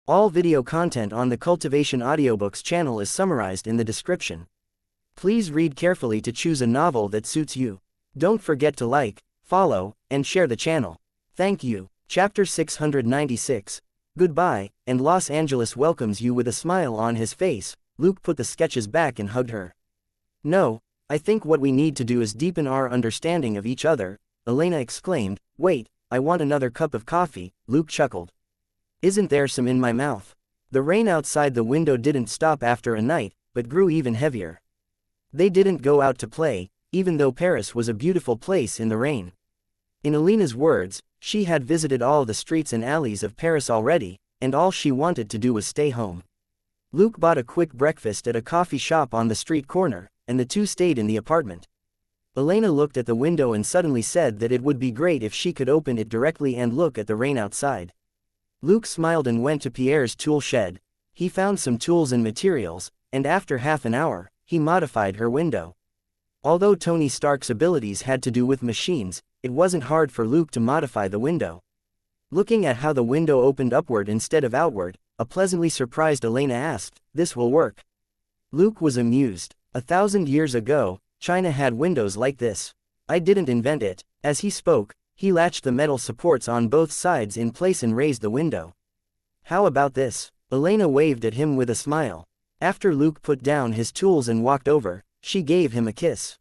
All video content on the Cultivation Audiobooks channel is summarized in the description. Please read carefully to choose a novel that suits you. Don't forget to like, follow, and share the channel. Thank you. Chapter 696. Goodbye, and Los Angeles welcomes you with a smile on his face. Luke put the sketches back and hugged her. No, I think what we need to do is deepen our understanding of each other, Elena exclaimed. Wait, I want another cup of coffee, Luke chuckled. Isn't there some in my mouth? The rain outside the window didn't stop after a night, but grew even heavier. They didn't go out to play, even though Paris was a beautiful place in the rain. In Elena's words, she had visited all the streets and alleys of Paris already, and all she wanted to do was stay home. Luke bought a quick breakfast at a coffee shop on the street corner, and the two stayed in the apartment. Elena looked at the window and suddenly said that it would be great if she could open it directly and look at the rain outside. Luke smiled and went to Pierre's tool shed. He found some tools and materials, and after half an hour, he modified her window. Although Tony Stark's abilities had to do with machines, it wasn't hard for Luke to modify the window. Looking at how the window opened upward instead of outward, a pleasantly surprised Elena asked, "This will work?" Luke was amused. 1,000 years ago, China had windows like this. I didn't invent it. As he spoke, he latched the metal supports on both sides in place and raised the window. How about this? Elena waved at him with a smile. After Luke put down his tools and walked over, she gave him a kiss.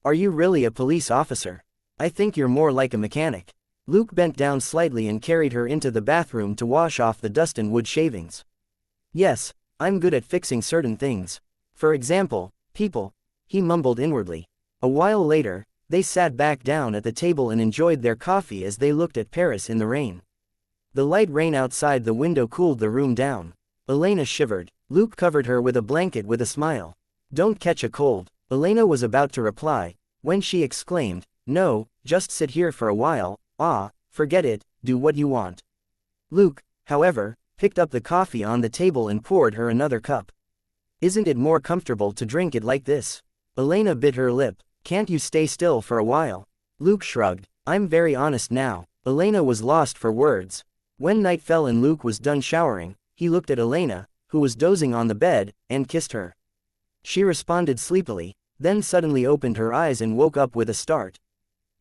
Are you really a police officer? I think you're more like a mechanic. Luke bent down slightly and carried her into the bathroom to wash off the dust and wood shavings. Yes, I'm good at fixing certain things. For example, people, he mumbled inwardly. A while later, they sat back down at the table and enjoyed their coffee as they looked at Paris in the rain. The light rain outside the window cooled the room down. Elena shivered. Luke covered her with a blanket with a smile. Don't catch a cold. Elena was about to reply, when she exclaimed, No, just sit here for a while. Forget it, do what you want. Luke, however, picked up the coffee on the table and poured her another cup. Isn't it more comfortable to drink it like this? Elena bit her lip. Can't you stay still for a while? Luke shrugged. I'm very honest now. Elena was lost for words. When night fell and Luke was done showering, he looked at Elena, who was dozing on the bed, and kissed her. She responded sleepily, then suddenly opened her eyes and woke up with a start.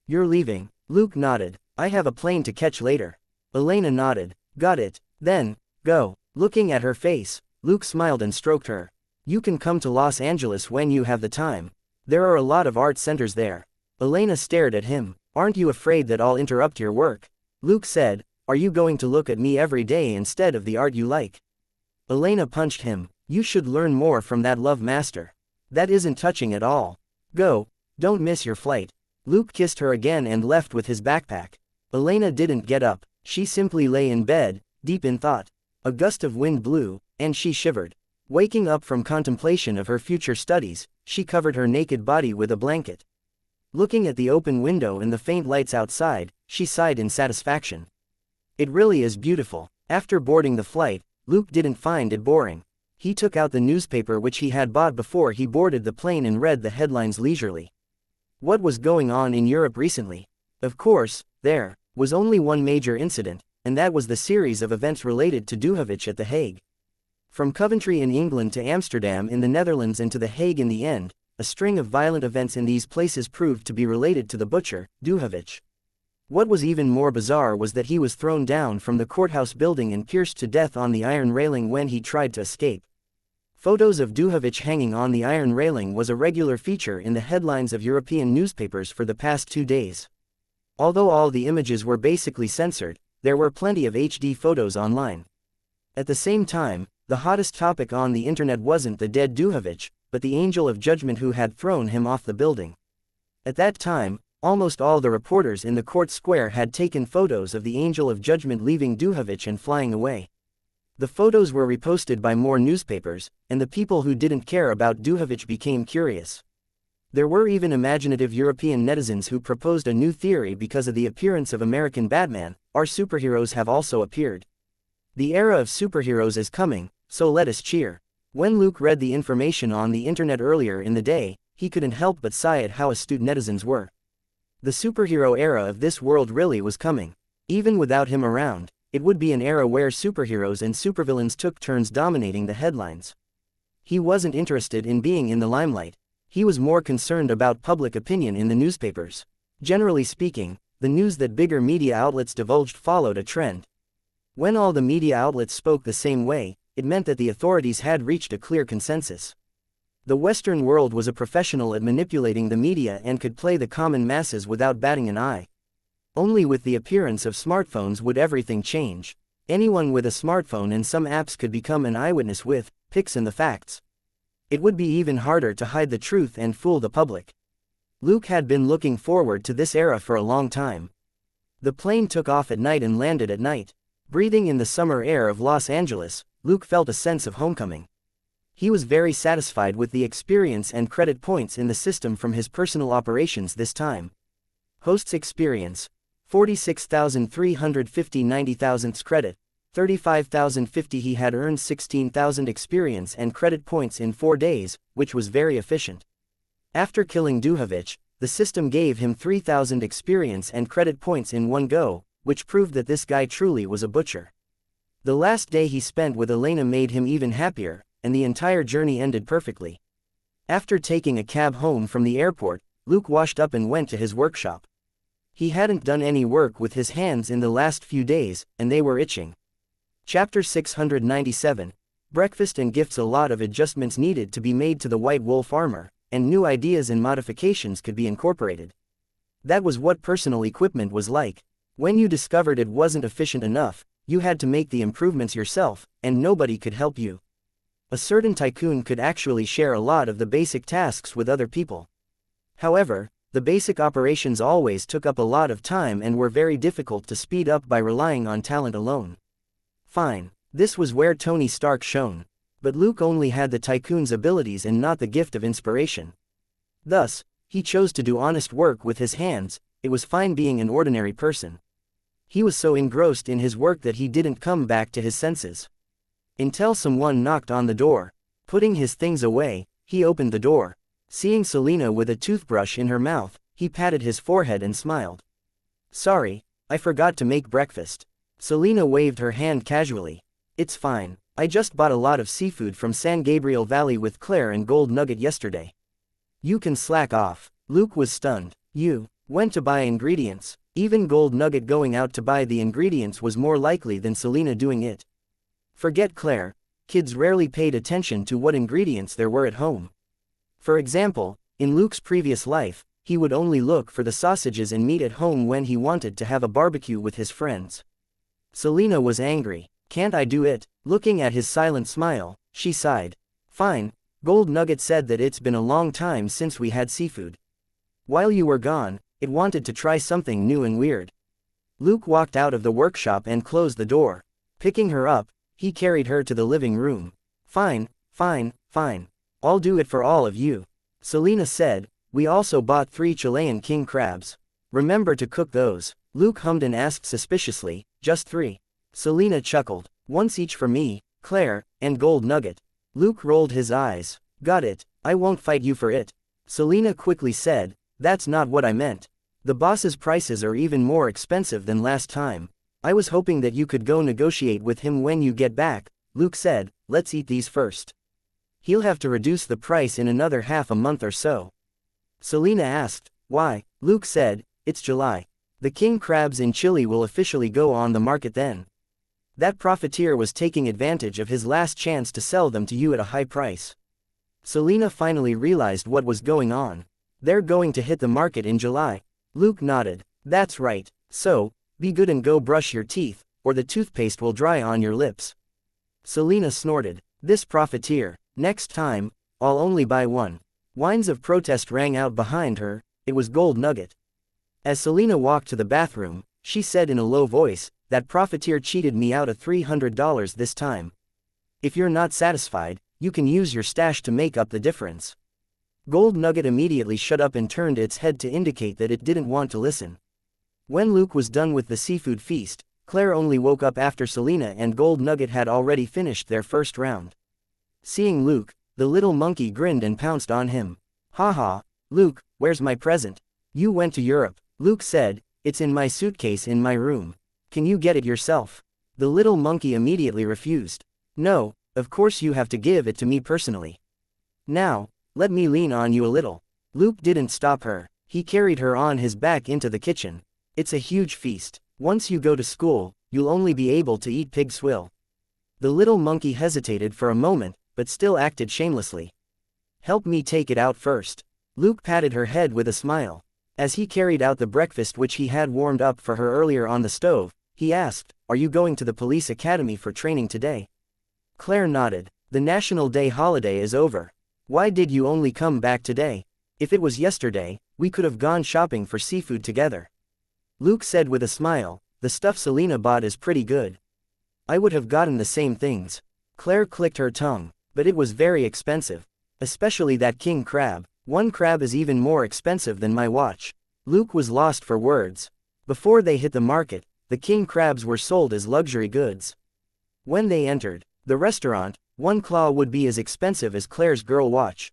You're leaving? Luke nodded. I have a plane to catch later. Elena nodded. Got it. Then, go. Looking at her face, Luke smiled and stroked her. You can come to Los Angeles when you have the time. There are a lot of art centers there. Elena stared at him. Aren't you afraid that I'll interrupt your work? Luke said, Are you going to look at me every day instead of the art you like? Elena punched him. You should learn more from that love master. That isn't touching at all. Go, don't miss your flight. Luke kissed her again and left with his backpack. Elena didn't get up. She simply lay in bed, deep in thought. A gust of wind blew, and she shivered. Waking up from contemplation of her future studies, she covered her naked body with a blanket. Looking at the open window and the faint lights outside, she sighed in satisfaction. It really is beautiful. After boarding the flight, Luke didn't find it boring. He took out the newspaper which he had bought before he boarded the plane and read the headlines leisurely. What was going on in Europe recently? Of course, there was only one major incident, and that was the series of events related to Duhovich at The Hague. From Coventry in England to Amsterdam in the Netherlands and to The Hague in the end, a string of violent events in these places proved to be related to the butcher, Duhovich. What was even more bizarre was that he was thrown down from the courthouse building and pierced to death on the iron railing when he tried to escape. Photos of Duhovich hanging on the iron railing was a regular feature in the headlines of European newspapers for the past 2 days. Although all the images were basically censored, there were plenty of HD photos online. At the same time, the hottest topic on the internet wasn't the dead Duhovich, but the angel of judgment who had thrown him off the building. At that time, almost all the reporters in the court square had taken photos of the angel of judgment leaving Duhovich and flying away. The photos were reposted by more newspapers, and the people who didn't care about Duhovich became curious. There were even imaginative European netizens who proposed a new theory because of the appearance of American Batman. Our superheroes have also appeared. The era of superheroes is coming, so let us cheer. When Luke read the information on the internet earlier in the day, he couldn't help but sigh at how astute netizens were. The superhero era of this world really was coming. Even without him around, it would be an era where superheroes and supervillains took turns dominating the headlines. He wasn't interested in being in the limelight. He was more concerned about public opinion in the newspapers. Generally speaking, the news that bigger media outlets divulged followed a trend. When all the media outlets spoke the same way, it meant that the authorities had reached a clear consensus. The Western world was a professional at manipulating the media and could play the common masses without batting an eye. Only with the appearance of smartphones would everything change. Anyone with a smartphone and some apps could become an eyewitness with pics and the facts. It would be even harder to hide the truth and fool the public. Luke had been looking forward to this era for a long time. The plane took off at night and landed at night. Breathing in the summer air of Los Angeles, Luke felt a sense of homecoming. He was very satisfied with the experience and credit points in the system from his personal operations this time. Host's experience: 46,350 90,000ths credit, 35,050. He had earned 16,000 experience and credit points in 4 days, which was very efficient. After killing Duhovich, the system gave him 3,000 experience and credit points in one go, which proved that this guy truly was a butcher. The last day he spent with Elena made him even happier, and the entire journey ended perfectly. After taking a cab home from the airport, Luke washed up and went to his workshop. He hadn't done any work with his hands in the last few days, and they were itching. Chapter 697. Breakfast and gifts. A lot of adjustments needed to be made to the white wolf armor, and new ideas and modifications could be incorporated. That was what personal equipment was like. When you discovered it wasn't efficient enough, you had to make the improvements yourself, and nobody could help you. A certain tycoon could actually share a lot of the basic tasks with other people. However, the basic operations always took up a lot of time and were very difficult to speed up by relying on talent alone. Fine, this was where Tony Stark shone. But Luke only had the tycoon's abilities and not the gift of inspiration. Thus, he chose to do honest work with his hands. It was fine being an ordinary person. He was so engrossed in his work that he didn't come back to his senses. Until someone knocked on the door. Putting his things away, he opened the door. Seeing Selena with a toothbrush in her mouth, he patted his forehead and smiled. "Sorry, I forgot to make breakfast." Selena waved her hand casually. "It's fine. I just bought a lot of seafood from San Gabriel Valley with Claire and Gold Nugget yesterday." "You can slack off." Luke was stunned. "You went to buy ingredients?" Even Gold Nugget going out to buy the ingredients was more likely than Selena doing it. Forget Claire, kids rarely paid attention to what ingredients there were at home. For example, in Luke's previous life, he would only look for the sausages and meat at home when he wanted to have a barbecue with his friends. Selena was angry. "Can't I do it?" Looking at his silent smile, she sighed. "Fine." Gold Nugget said that it's been a long time since we had seafood. While you were gone, it wanted to try something new and weird. Luke walked out of the workshop and closed the door. Picking her up, he carried her to the living room. "Fine, fine, fine. I'll do it for all of you." Selena said. "We also bought 3 Chilean king crabs. Remember to cook those." Luke hummed and asked suspiciously, "Just 3?" Selena chuckled. "Once each for me, Claire, and Gold Nugget." Luke rolled his eyes. "Got it, I won't fight you for it." Selena quickly said, "That's not what I meant. The boss's prices are even more expensive than last time. I was hoping that you could go negotiate with him when you get back." Luke said, "Let's eat these first. He'll have to reduce the price in another half a month or so." Selena asked, "Why?" Luke said, "It's July. The king crabs in Chile will officially go on the market then. That profiteer was taking advantage of his last chance to sell them to you at a high price." Selena finally realized what was going on. "They're going to hit the market in July." Luke nodded. "That's right. So, be good and go brush your teeth, or the toothpaste will dry on your lips." Selena snorted. "This profiteer. Next time, I'll only buy one." Whines of protest rang out behind her. It was Gold Nugget. As Selena walked to the bathroom, she said in a low voice, "That profiteer cheated me out of $300 this time. If you're not satisfied, you can use your stash to make up the difference." Gold Nugget immediately shut up and turned its head to indicate that it didn't want to listen. When Luke was done with the seafood feast, Claire only woke up after Selena and Gold Nugget had already finished their first round. Seeing Luke, the little monkey grinned and pounced on him. "Ha ha, Luke, where's my present?" "You went to Europe." Luke said, "It's in my suitcase in my room. Can you get it yourself?" The little monkey immediately refused. No, of course you have to give it to me personally. Now, let me lean on you a little. Luke didn't stop her. He carried her on his back into the kitchen. It's a huge feast. Once you go to school, you'll only be able to eat pig swill. The little monkey hesitated for a moment, but still acted shamelessly. Help me take it out first. Luke patted her head with a smile. As he carried out the breakfast which he had warmed up for her earlier on the stove, he asked, "Are you going to the police academy for training today?" Claire nodded. The National Day holiday is over. Why did you only come back today? If it was yesterday, we could have gone shopping for seafood together. Luke said with a smile, "The stuff Selena bought is pretty good. I would have gotten the same things." Claire clicked her tongue, but it was very expensive. Especially that king crab. One crab is even more expensive than my watch. Luke was lost for words. Before they hit the market, the king crabs were sold as luxury goods. When they entered the restaurant, one claw would be as expensive as Claire's girl watch.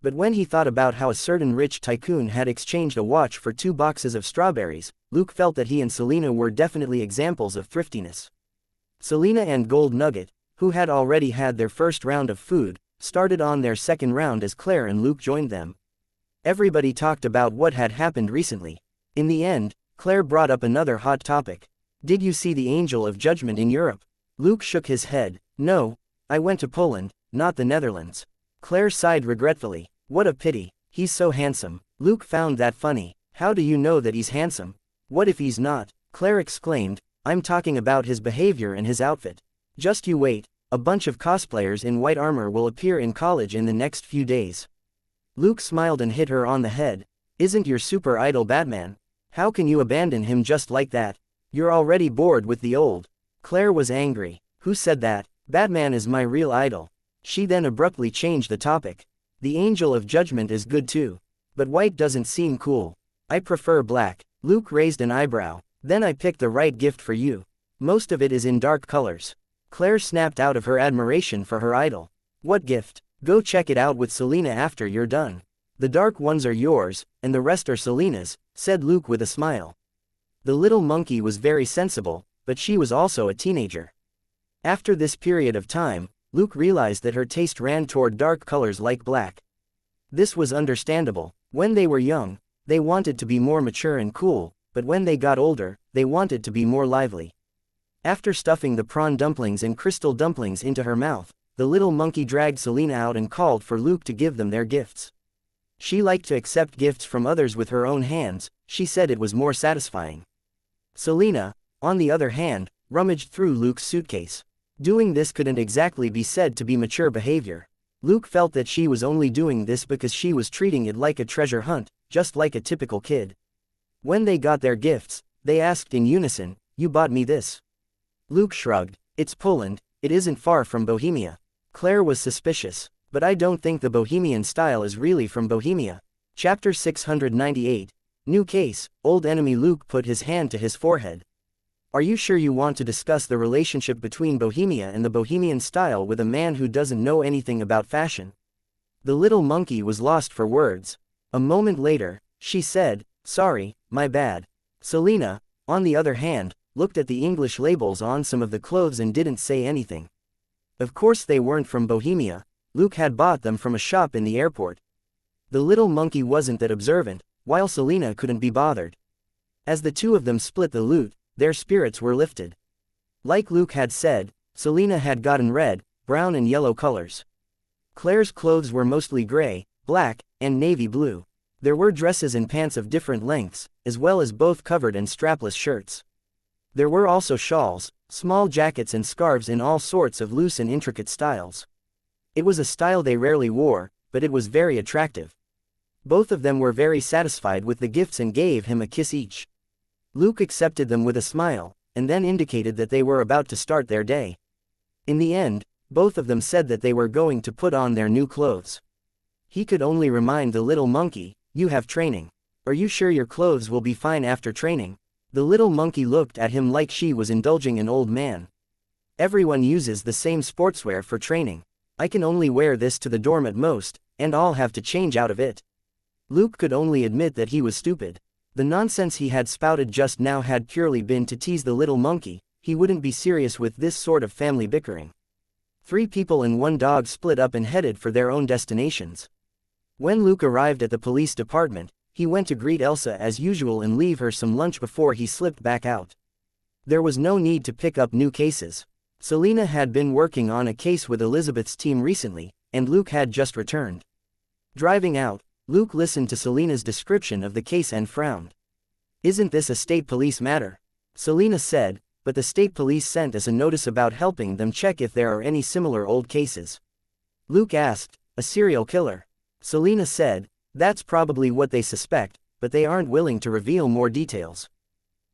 But when he thought about how a certain rich tycoon had exchanged a watch for 2 boxes of strawberries, Luke felt that he and Selena were definitely examples of thriftiness. Selena and Gold Nugget, who had already had their first round of food, started on their second round as Claire and Luke joined them. Everybody talked about what had happened recently. In the end, Claire brought up another hot topic. Did you see the Angel of Judgment in Europe? Luke shook his head. No, I went to Poland, not the Netherlands. Claire sighed regretfully. What a pity, he's so handsome. Luke found that funny. How do you know that he's handsome? What if he's not? Claire exclaimed, I'm talking about his behavior and his outfit. Just you wait, a bunch of cosplayers in white armor will appear in college in the next few days. Luke smiled and hit her on the head. Isn't your super idol Batman? How can you abandon him just like that? You're already bored with the old. Claire was angry. Who said that? Batman is my real idol. She then abruptly changed the topic. The Angel of Judgment is good too. But white doesn't seem cool. I prefer black. Luke raised an eyebrow. Then I picked the right gift for you. Most of it is in dark colors. Claire snapped out of her admiration for her idol. What gift? Go check it out with Selena after you're done. The dark ones are yours, and the rest are Selena's, said Luke with a smile. The little monkey was very sensible, but she was also a teenager. After this period of time, Luke realized that her taste ran toward dark colors like black. This was understandable. When they were young, they wanted to be more mature and cool, but when they got older, they wanted to be more lively. After stuffing the prawn dumplings and crystal dumplings into her mouth, the little monkey dragged Selena out and called for Luke to give them their gifts. She liked to accept gifts from others with her own hands. She said it was more satisfying. Selena, on the other hand, rummaged through Luke's suitcase. Doing this couldn't exactly be said to be mature behavior. Luke felt that she was only doing this because she was treating it like a treasure hunt, just like a typical kid. When they got their gifts, they asked in unison, "You bought me this?" Luke shrugged. It's Poland, it isn't far from Bohemia. Claire was suspicious. But I don't think the Bohemian style is really from Bohemia. Chapter 698. New case. Old enemy. Luke put his hand to his forehead. Are you sure you want to discuss the relationship between Bohemia and the Bohemian style with a man who doesn't know anything about fashion? The little monkey was lost for words. A moment later, she said, Sorry, my bad. Selena, on the other hand, looked at the English labels on some of the clothes and didn't say anything. Of course they weren't from Bohemia. Luke had bought them from a shop in the airport. The little monkey wasn't that observant, while Selena couldn't be bothered. As the two of them split the loot, their spirits were lifted. Like Luke had said, Selena had gotten red, brown and yellow colors. Claire's clothes were mostly gray, black, and navy blue. There were dresses and pants of different lengths, as well as both covered and strapless shirts. There were also shawls, small jackets and scarves in all sorts of loose and intricate styles. It was a style they rarely wore, but it was very attractive. Both of them were very satisfied with the gifts and gave him a kiss each. Luke accepted them with a smile, and then indicated that they were about to start their day. In the end, both of them said that they were going to put on their new clothes. He could only remind the little monkey, You have training. Are you sure your clothes will be fine after training? The little monkey looked at him like she was indulging an old man. Everyone uses the same sportswear for training. I can only wear this to the dorm at most, and I'll have to change out of it. Luke could only admit that he was stupid. The nonsense he had spouted just now had purely been to tease the little monkey, he wouldn't be serious with this sort of family bickering. 3 people and 1 dog split up and headed for their own destinations. When Luke arrived at the police department, he went to greet Elsa as usual and leave her some lunch before he slipped back out. There was no need to pick up new cases. Selina had been working on a case with Elizabeth's team recently, and Luke had just returned. Driving out, Luke listened to Selina's description of the case and frowned. "Isn't this a state police matter?" Selina said, "but the state police sent us a notice about helping them check if there are any similar old cases." Luke asked, "A serial killer?" Selina said, "That's probably what they suspect, but they aren't willing to reveal more details."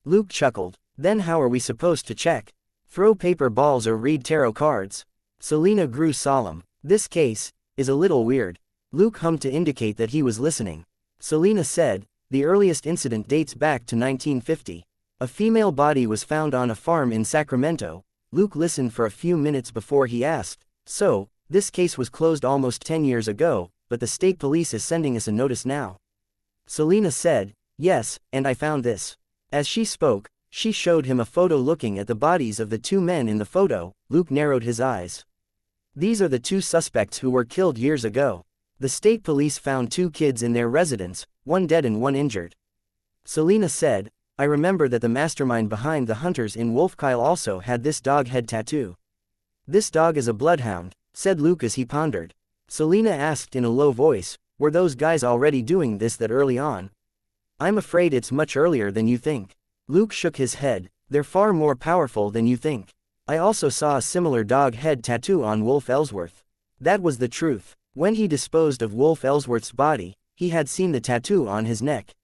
Luke chuckled, "Then how are we supposed to check? Throw paper balls or read tarot cards?" Selina grew solemn. "This case is a little weird." Luke hummed to indicate that he was listening. Selina said, "The earliest incident dates back to 1950. A female body was found on a farm in Sacramento." Luke listened for a few minutes before he asked, "So, this case was closed almost 10 years ago, but the state police is sending us a notice now?" Selina said, "Yes, and I found this." As she spoke, she showed him a photo looking at the bodies of the 2 men in the photo. Luke narrowed his eyes. "These are the 2 suspects who were killed years ago. The state police found 2 kids in their residence, 1 dead and 1 injured." Selina said, "I remember that the mastermind behind the hunters in Wolfkyle also had this dog head tattoo." "This dog is a bloodhound," said Luke as he pondered. Selina asked in a low voice, "Were those guys already doing this that early on?" "I'm afraid it's much earlier than you think." Luke shook his head, "They're far more powerful than you think. I also saw a similar dog head tattoo on Wolf Ellsworth." That was the truth. When he disposed of Wolf Ellsworth's body, he had seen the tattoo on his neck.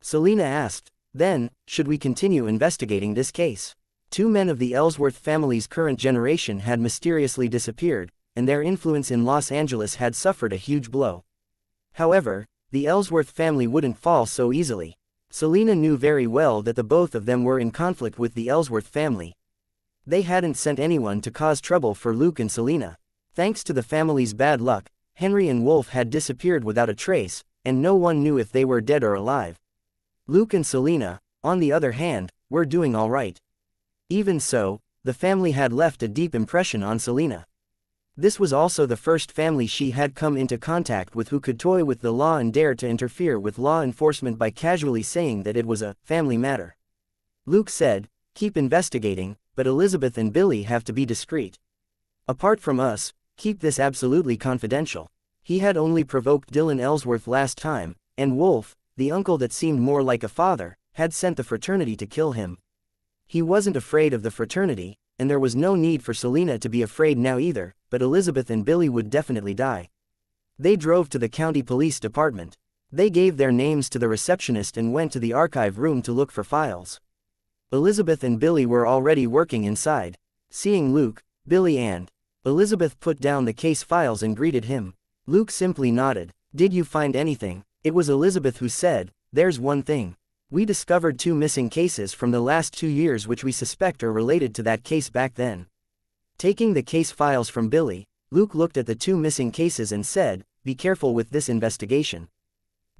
Selina asked, "Then, should we continue investigating this case?" 2 men of the Ellsworth family's current generation had mysteriously disappeared, and their influence in Los Angeles had suffered a huge blow. However, the Ellsworth family wouldn't fall so easily. Selina knew very well that the both of them were in conflict with the Ellsworth family. They hadn't sent anyone to cause trouble for Luke and Selina. Thanks to the family's bad luck, Henry and Wolf had disappeared without a trace, and no one knew if they were dead or alive. Luke and Selina, on the other hand, were doing all right. Even so, the family had left a deep impression on Selina. This was also the first family she had come into contact with who could toy with the law and dare to interfere with law enforcement by casually saying that it was a family matter. Luke said, "Keep investigating, but Elizabeth and Billy have to be discreet. Apart from us, keep this absolutely confidential." He had only provoked Dylan Ellsworth last time, and Wolf, the uncle that seemed more like a father, had sent the fraternity to kill him. He wasn't afraid of the fraternity, and there was no need for Selina to be afraid now either, but Elizabeth and Billy would definitely die. They drove to the county police department. They gave their names to the receptionist and went to the archive room to look for files. Elizabeth and Billy were already working inside. Seeing Luke, Billy and Elizabeth put down the case files and greeted him. Luke simply nodded. "Did you find anything?" It was Elizabeth who said, "There's one thing. We discovered 2 missing cases from the last 2 years which we suspect are related to that case back then." Taking the case files from Billy, Luke looked at the 2 missing cases and said, "Be careful with this investigation.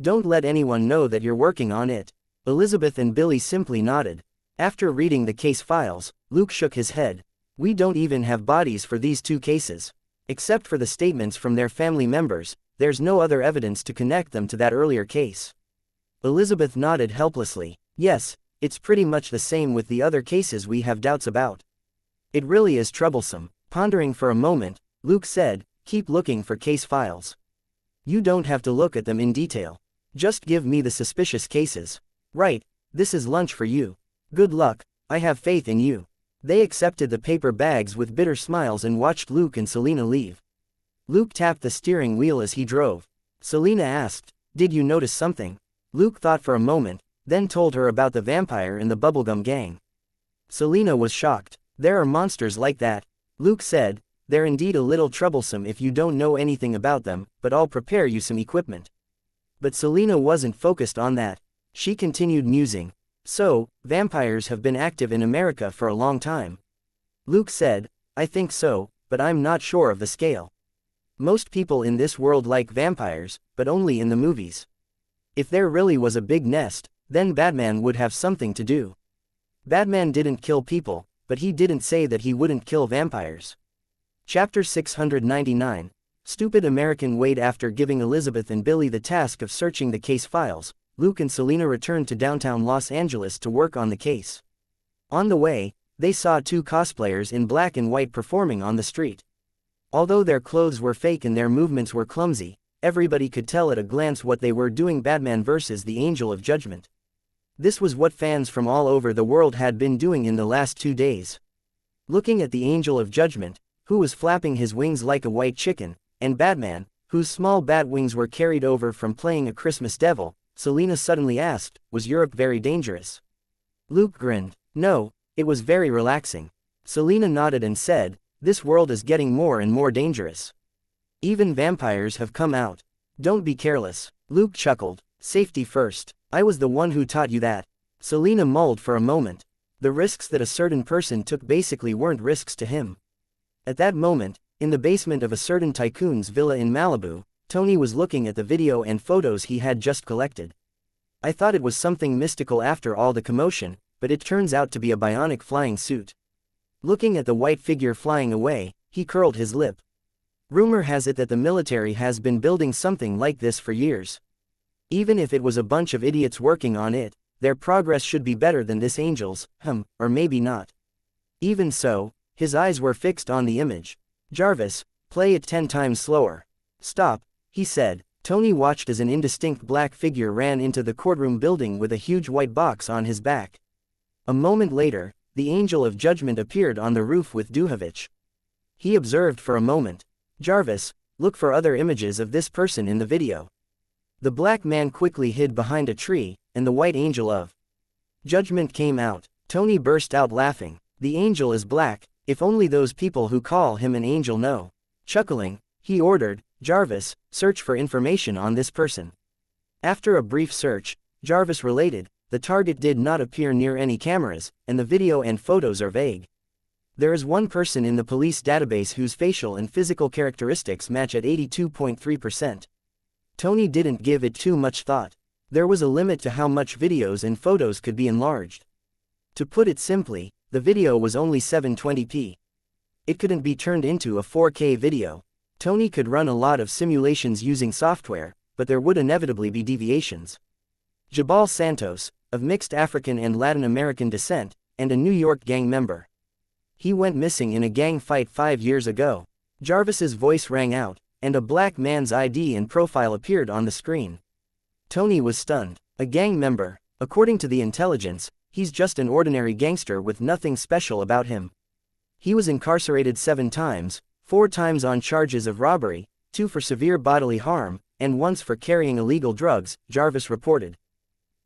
Don't let anyone know that you're working on it." Elizabeth and Billy simply nodded. After reading the case files, Luke shook his head. "We don't even have bodies for these 2 cases. Except for the statements from their family members, there's no other evidence to connect them to that earlier case." Elizabeth nodded helplessly. "Yes, it's pretty much the same with the other cases we have doubts about. It really is troublesome." Pondering for a moment, Luke said, "Keep looking for case files. You don't have to look at them in detail. Just give me the suspicious cases." "Right, this is lunch for you. Good luck, I have faith in you." They accepted the paper bags with bitter smiles and watched Luke and Selina leave. Luke tapped the steering wheel as he drove. Selina asked, "Did you notice something?" Luke thought for a moment, then told her about the vampire and the bubblegum gang. Selina was shocked. "There are monsters like that?" Luke said, "They're indeed a little troublesome if you don't know anything about them, but I'll prepare you some equipment." But Selina wasn't focused on that. She continued musing. "So, vampires have been active in America for a long time?" Luke said, "I think so, but I'm not sure of the scale. Most people in this world like vampires, but only in the movies. If there really was a big nest, then Batman would have something to do. Batman didn't kill people, but he didn't say that he wouldn't kill vampires. Chapter 699. Stupid American Wade. After giving Elizabeth and Billy the task of searching the case files, Luke and Selena returned to downtown Los Angeles to work on the case. On the way, they saw two cosplayers in black and white performing on the street. Although their clothes were fake and their movements were clumsy, everybody could tell at a glance what they were doing. Batman vs. the Angel of Judgment. This was what fans from all over the world had been doing in the last 2 days. Looking at the Angel of Judgment, who was flapping his wings like a white chicken, and Batman, whose small bat wings were carried over from playing a Christmas devil, Selena suddenly asked, "Was Europe very dangerous?" Luke grinned. "No, it was very relaxing." Selena nodded and said, "This world is getting more and more dangerous. Even vampires have come out. Don't be careless." Luke chuckled. "Safety first. I was the one who taught you that." Selena mulled for a moment. The risks that a certain person took basically weren't risks to him. At that moment, in the basement of a certain tycoon's villa in Malibu, Tony was looking at the video and photos he had just collected. "I thought it was something mystical after all the commotion, but it turns out to be a bionic flying suit." Looking at the white figure flying away, he curled his lip. Rumor has it that the military has been building something like this for years. Even if it was a bunch of idiots working on it, their progress should be better than this angel's, or maybe not. Even so, his eyes were fixed on the image. "Jarvis, play it 10 times slower." "Stop," he said. Tony watched as an indistinct black figure ran into the courtroom building with a huge white box on his back. A moment later, the Angel of Judgment appeared on the roof with Duhovich. He observed for a moment. "Jarvis, look for other images of this person in the video." The black man quickly hid behind a tree, and the white Angel of Judgment came out. Tony burst out laughing. "The angel is black, if only those people who call him an angel know." Chuckling, he ordered, "Jarvis, search for information on this person." After a brief search, Jarvis related, "The target did not appear near any cameras, and the video and photos are vague. There is one person in the police database whose facial and physical characteristics match at 82.3%. Tony didn't give it too much thought. There was a limit to how much videos and photos could be enlarged. To put it simply, the video was only 720p. It couldn't be turned into a 4K video. Tony could run a lot of simulations using software, but there would inevitably be deviations. Jabal Santos, of mixed African and Latin American descent, and a New York gang member. He went missing in a gang fight 5 years ago. Jarvis's voice rang out, and a black man's ID and profile appeared on the screen. Tony was stunned. A gang member. According to the intelligence, he's just an ordinary gangster with nothing special about him. He was incarcerated 7 times, 4 times on charges of robbery, 2 for severe bodily harm, and once for carrying illegal drugs, Jarvis reported.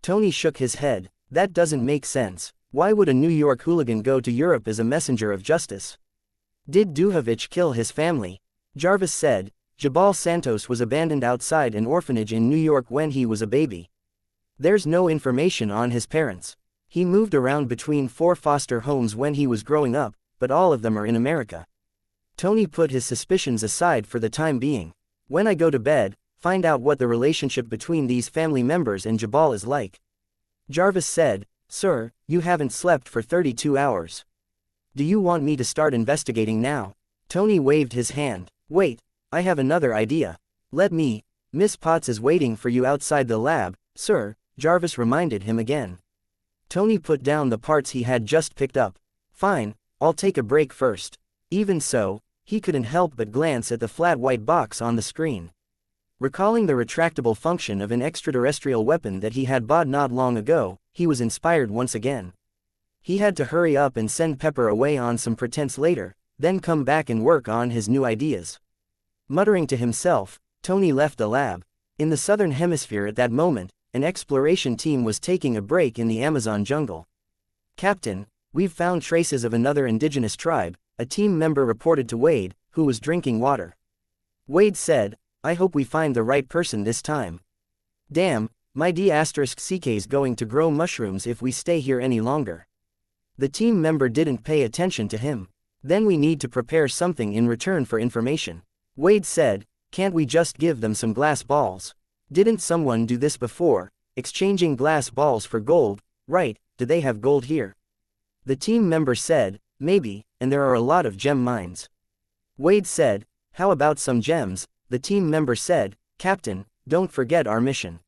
Tony shook his head. That doesn't make sense. Why would a New York hooligan go to Europe as a messenger of justice? Did Duhovich kill his family? Jarvis said, Jabal Santos was abandoned outside an orphanage in New York when he was a baby. There's no information on his parents. He moved around between 4 foster homes when he was growing up, but all of them are in America. Tony put his suspicions aside for the time being. When I go to bed, find out what the relationship between these family members and Jabal is like. Jarvis said, Sir, you haven't slept for 32 hours. Do you want me to start investigating now? Tony waved his hand. Wait, I have another idea. Let me. Miss Potts is waiting for you outside the lab, sir, Jarvis reminded him again. Tony put down the parts he had just picked up. Fine, I'll take a break first. Even so, he couldn't help but glance at the flat white box on the screen. Recalling the retractable function of an extraterrestrial weapon that he had bought not long ago, he was inspired once again. He had to hurry up and send Pepper away on some pretense later, then come back and work on his new ideas. Muttering to himself, Tony left the lab. In the southern hemisphere at that moment, an exploration team was taking a break in the Amazon jungle. Captain, we've found traces of another indigenous tribe, a team member reported to Wade, who was drinking water. Wade said, I hope we find the right person this time. Damn, my D***CK's going to grow mushrooms if we stay here any longer. The team member didn't pay attention to him. Then we need to prepare something in return for information. Wade said, can't we just give them some glass balls? Didn't someone do this before, exchanging glass balls for gold? Right, do they have gold here? The team member said, Maybe, and there are a lot of gem mines. Wade said, how about some gems? The team member said, Captain, don't forget our mission.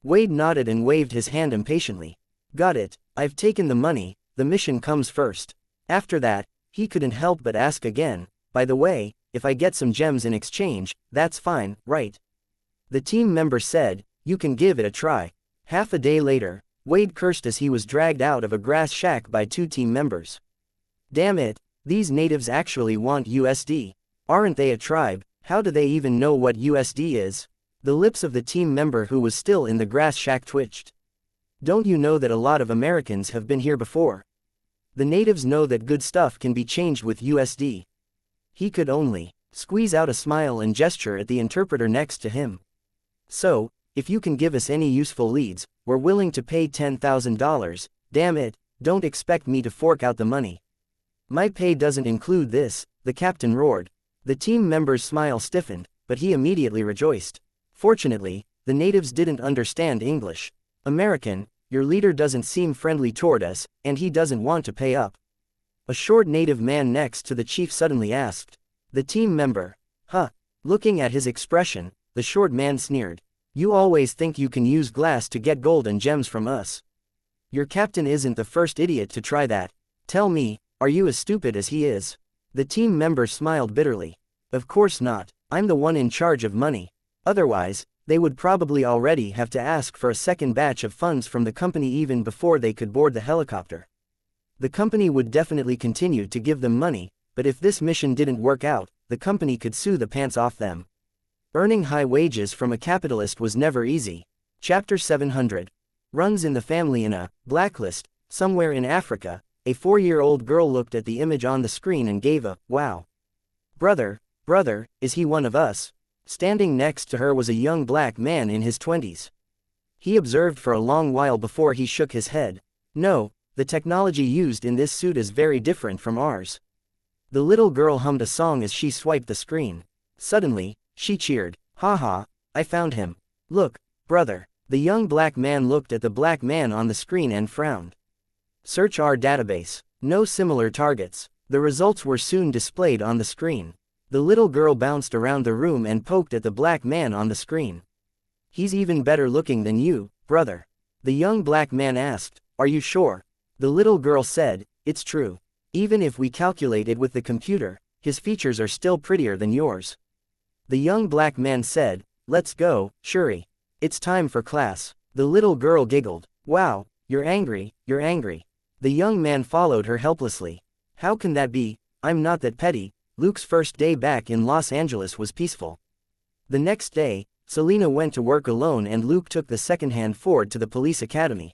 Wade nodded and waved his hand impatiently. Got it, I've taken the money, the mission comes first. After that, he couldn't help but ask again, by the way, if I get some gems in exchange, that's fine, right? The team member said, you can give it a try. Half a day later, Wade cursed as he was dragged out of a grass shack by two team members. Damn it, these natives actually want USD. Aren't they a tribe? How do they even know what USD is? The lips of the team member who was still in the grass shack twitched. Don't you know that a lot of Americans have been here before? The natives know that good stuff can be changed with USD. He could only squeeze out a smile and gesture at the interpreter next to him. So, if you can give us any useful leads, we're willing to pay $10,000, damn it, don't expect me to fork out the money. My pay doesn't include this, the captain roared. The team member's smile stiffened, but he immediately rejoiced. Fortunately, the natives didn't understand English. American, your leader doesn't seem friendly toward us, and he doesn't want to pay up. A short native man next to the chief suddenly asked. The team member, huh? Looking at his expression, the short man sneered. You always think you can use glass to get gold and gems from us. Your captain isn't the first idiot to try that. Tell me, are you as stupid as he is? The team member smiled bitterly. Of course not, I'm the one in charge of money. Otherwise, they would probably already have to ask for a second batch of funds from the company even before they could board the helicopter. The company would definitely continue to give them money, but if this mission didn't work out, the company could sue the pants off them. Earning high wages from a capitalist was never easy. Chapter 700. Runs in the family. In a blacklist, somewhere in Africa, a 4-year-old girl looked at the image on the screen and gave a, wow. Brother, is he one of us? Standing next to her was a young black man in his 20s. He observed for a long while before he shook his head. No, the technology used in this suit is very different from ours. The little girl hummed a song as she swiped the screen. Suddenly, she cheered, haha, I found him. Look, brother. The young black man looked at the black man on the screen and frowned. Search our database. No similar targets. The results were soon displayed on the screen. The little girl bounced around the room and poked at the black man on the screen. He's even better looking than you, brother. The young black man asked, are you sure? The little girl said, it's true. Even if we calculate it with the computer, his features are still prettier than yours. The young black man said, let's go, Shuri. It's time for class. The little girl giggled. Wow, you're angry. The young man followed her helplessly. How can that be? I'm not that petty. Luke's first day back in Los Angeles was peaceful. The next day, Selena went to work alone and Luke took the second-hand Ford to the police academy.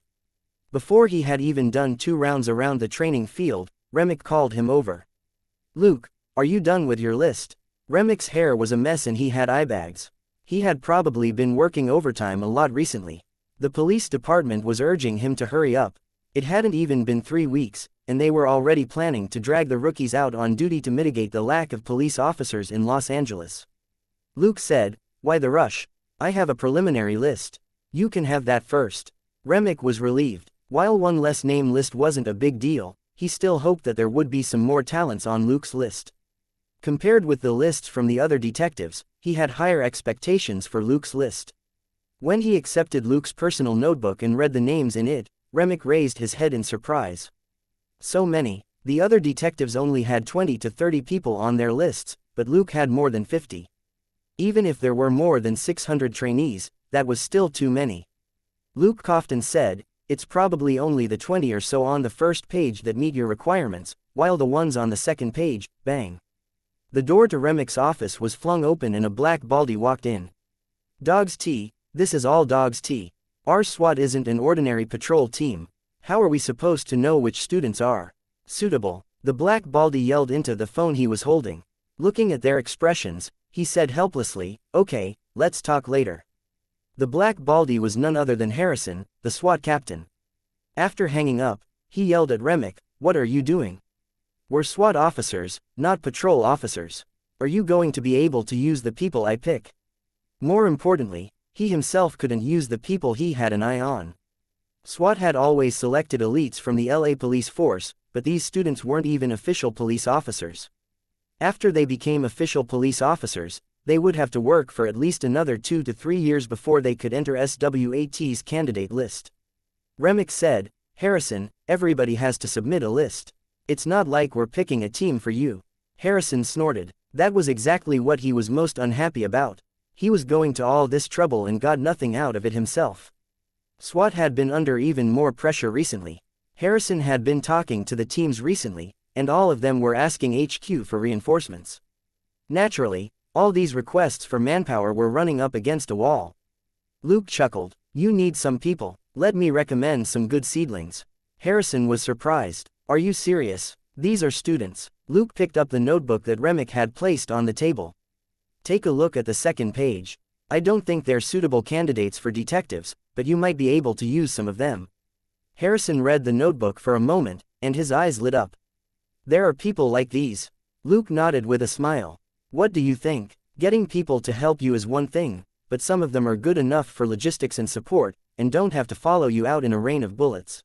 Before he had even done 2 rounds around the training field, Remick called him over. Luke, are you done with your list? Remick's hair was a mess and he had eye bags. He had probably been working overtime a lot recently. The police department was urging him to hurry up. It hadn't even been 3 weeks, and they were already planning to drag the rookies out on duty to mitigate the lack of police officers in Los Angeles. Luke said, why the rush? I have a preliminary list. You can have that first. Remick was relieved. While one less name list wasn't a big deal, he still hoped that there would be some more talents on Luke's list. Compared with the lists from the other detectives, he had higher expectations for Luke's list. When he accepted Luke's personal notebook and read the names in it, Remick raised his head in surprise. So many. The other detectives only had 20 to 30 people on their lists, but Luke had more than 50. Even if there were more than 600 trainees, that was still too many. Luke coughed and said, it's probably only the 20 or so on the first page that meet your requirements, while the ones on the second page, bang. The door to Remick's office was flung open and a black baldy walked in. Dog's tea, this is all dog's tea. Our SWAT isn't an ordinary patrol team. How are we supposed to know which students are suitable? The black baldy yelled into the phone he was holding. Looking at their expressions, he said helplessly, okay, let's talk later. The black baldy was none other than Harrison, the SWAT captain. After hanging up, he yelled at Remick, what are you doing? We're SWAT officers, not patrol officers. Are you going to be able to use the people I pick? More importantly, he himself couldn't use the people he had an eye on. SWAT had always selected elites from the LA police force, but these students weren't even official police officers. After they became official police officers, they would have to work for at least another 2 to 3 years before they could enter SWAT's candidate list. Remick said, "Harrison, everybody has to submit a list. It's not like we're picking a team for you." Harrison snorted. That was exactly what he was most unhappy about. He was going to all this trouble and got nothing out of it himself. SWAT had been under even more pressure recently. Harrison had been talking to the teams recently, and all of them were asking HQ for reinforcements. Naturally, all these requests for manpower were running up against a wall. Luke chuckled. "You need some people. Let me recommend some good seedlings." Harrison was surprised. "Are you serious? These are students." Luke picked up the notebook that Remick had placed on the table. "Take a look at the second page. I don't think they're suitable candidates for detectives, but you might be able to use some of them." Harrison read the notebook for a moment, and his eyes lit up. "There are people like these." Luke nodded with a smile. "What do you think? Getting people to help you is one thing, but some of them are good enough for logistics and support, and don't have to follow you out in a rain of bullets."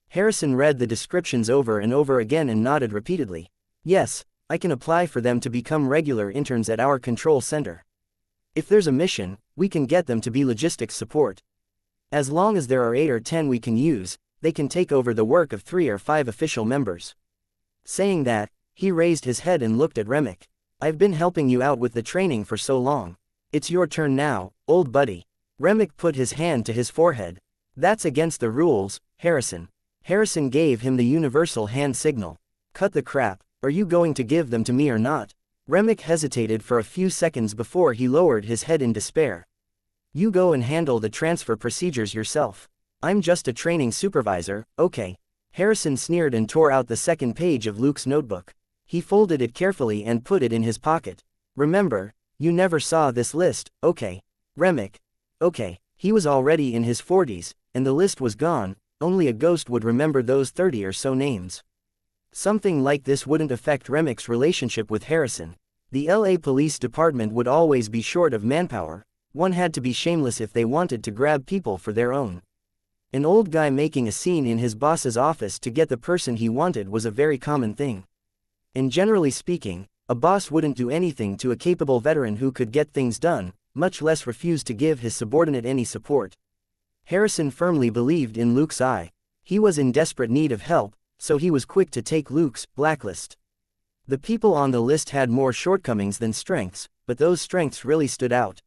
Harrison read the descriptions over and over again and nodded repeatedly. "Yes, I can apply for them to become regular interns at our control center. If there's a mission, we can get them to be logistics support. As long as there are 8 or 10 we can use, they can take over the work of 3 or 5 official members." Saying that, he raised his head and looked at Remick. "I've been helping you out with the training for so long. It's your turn now, old buddy." Remick put his hand to his forehead. "That's against the rules, Harrison." Harrison gave him the universal hand signal. "Cut the crap. Are you going to give them to me or not?" Remick hesitated for a few seconds before he lowered his head in despair. "You go and handle the transfer procedures yourself. I'm just a training supervisor, okay." Harrison sneered and tore out the second page of Luke's notebook. He folded it carefully and put it in his pocket. "Remember, you never saw this list, okay? Remick." Okay, he was already in his 40s, and the list was gone. Only a ghost would remember those 30 or so names. Something like this wouldn't affect Remick's relationship with Harrison. The LA Police Department would always be short of manpower. One had to be shameless if they wanted to grab people for their own. An old guy making a scene in his boss's office to get the person he wanted was a very common thing. And generally speaking, a boss wouldn't do anything to a capable veteran who could get things done, much less refuse to give his subordinate any support. Harrison firmly believed in Luke's eye. He was in desperate need of help, so he was quick to take Luke's blacklist. The people on the list had more shortcomings than strengths, but those strengths really stood out.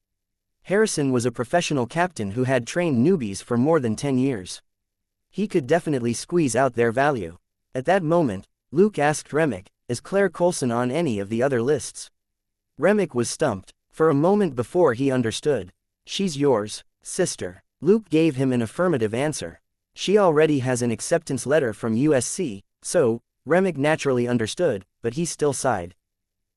Harrison was a professional captain who had trained newbies for more than 10 years. He could definitely squeeze out their value. At that moment, Luke asked Remick, "Is Claire Coulson on any of the other lists?" Remick was stumped. For a moment before he understood. "She's yours, sister." Luke gave him an affirmative answer. "She already has an acceptance letter from USC, so," Remick naturally understood, but he still sighed.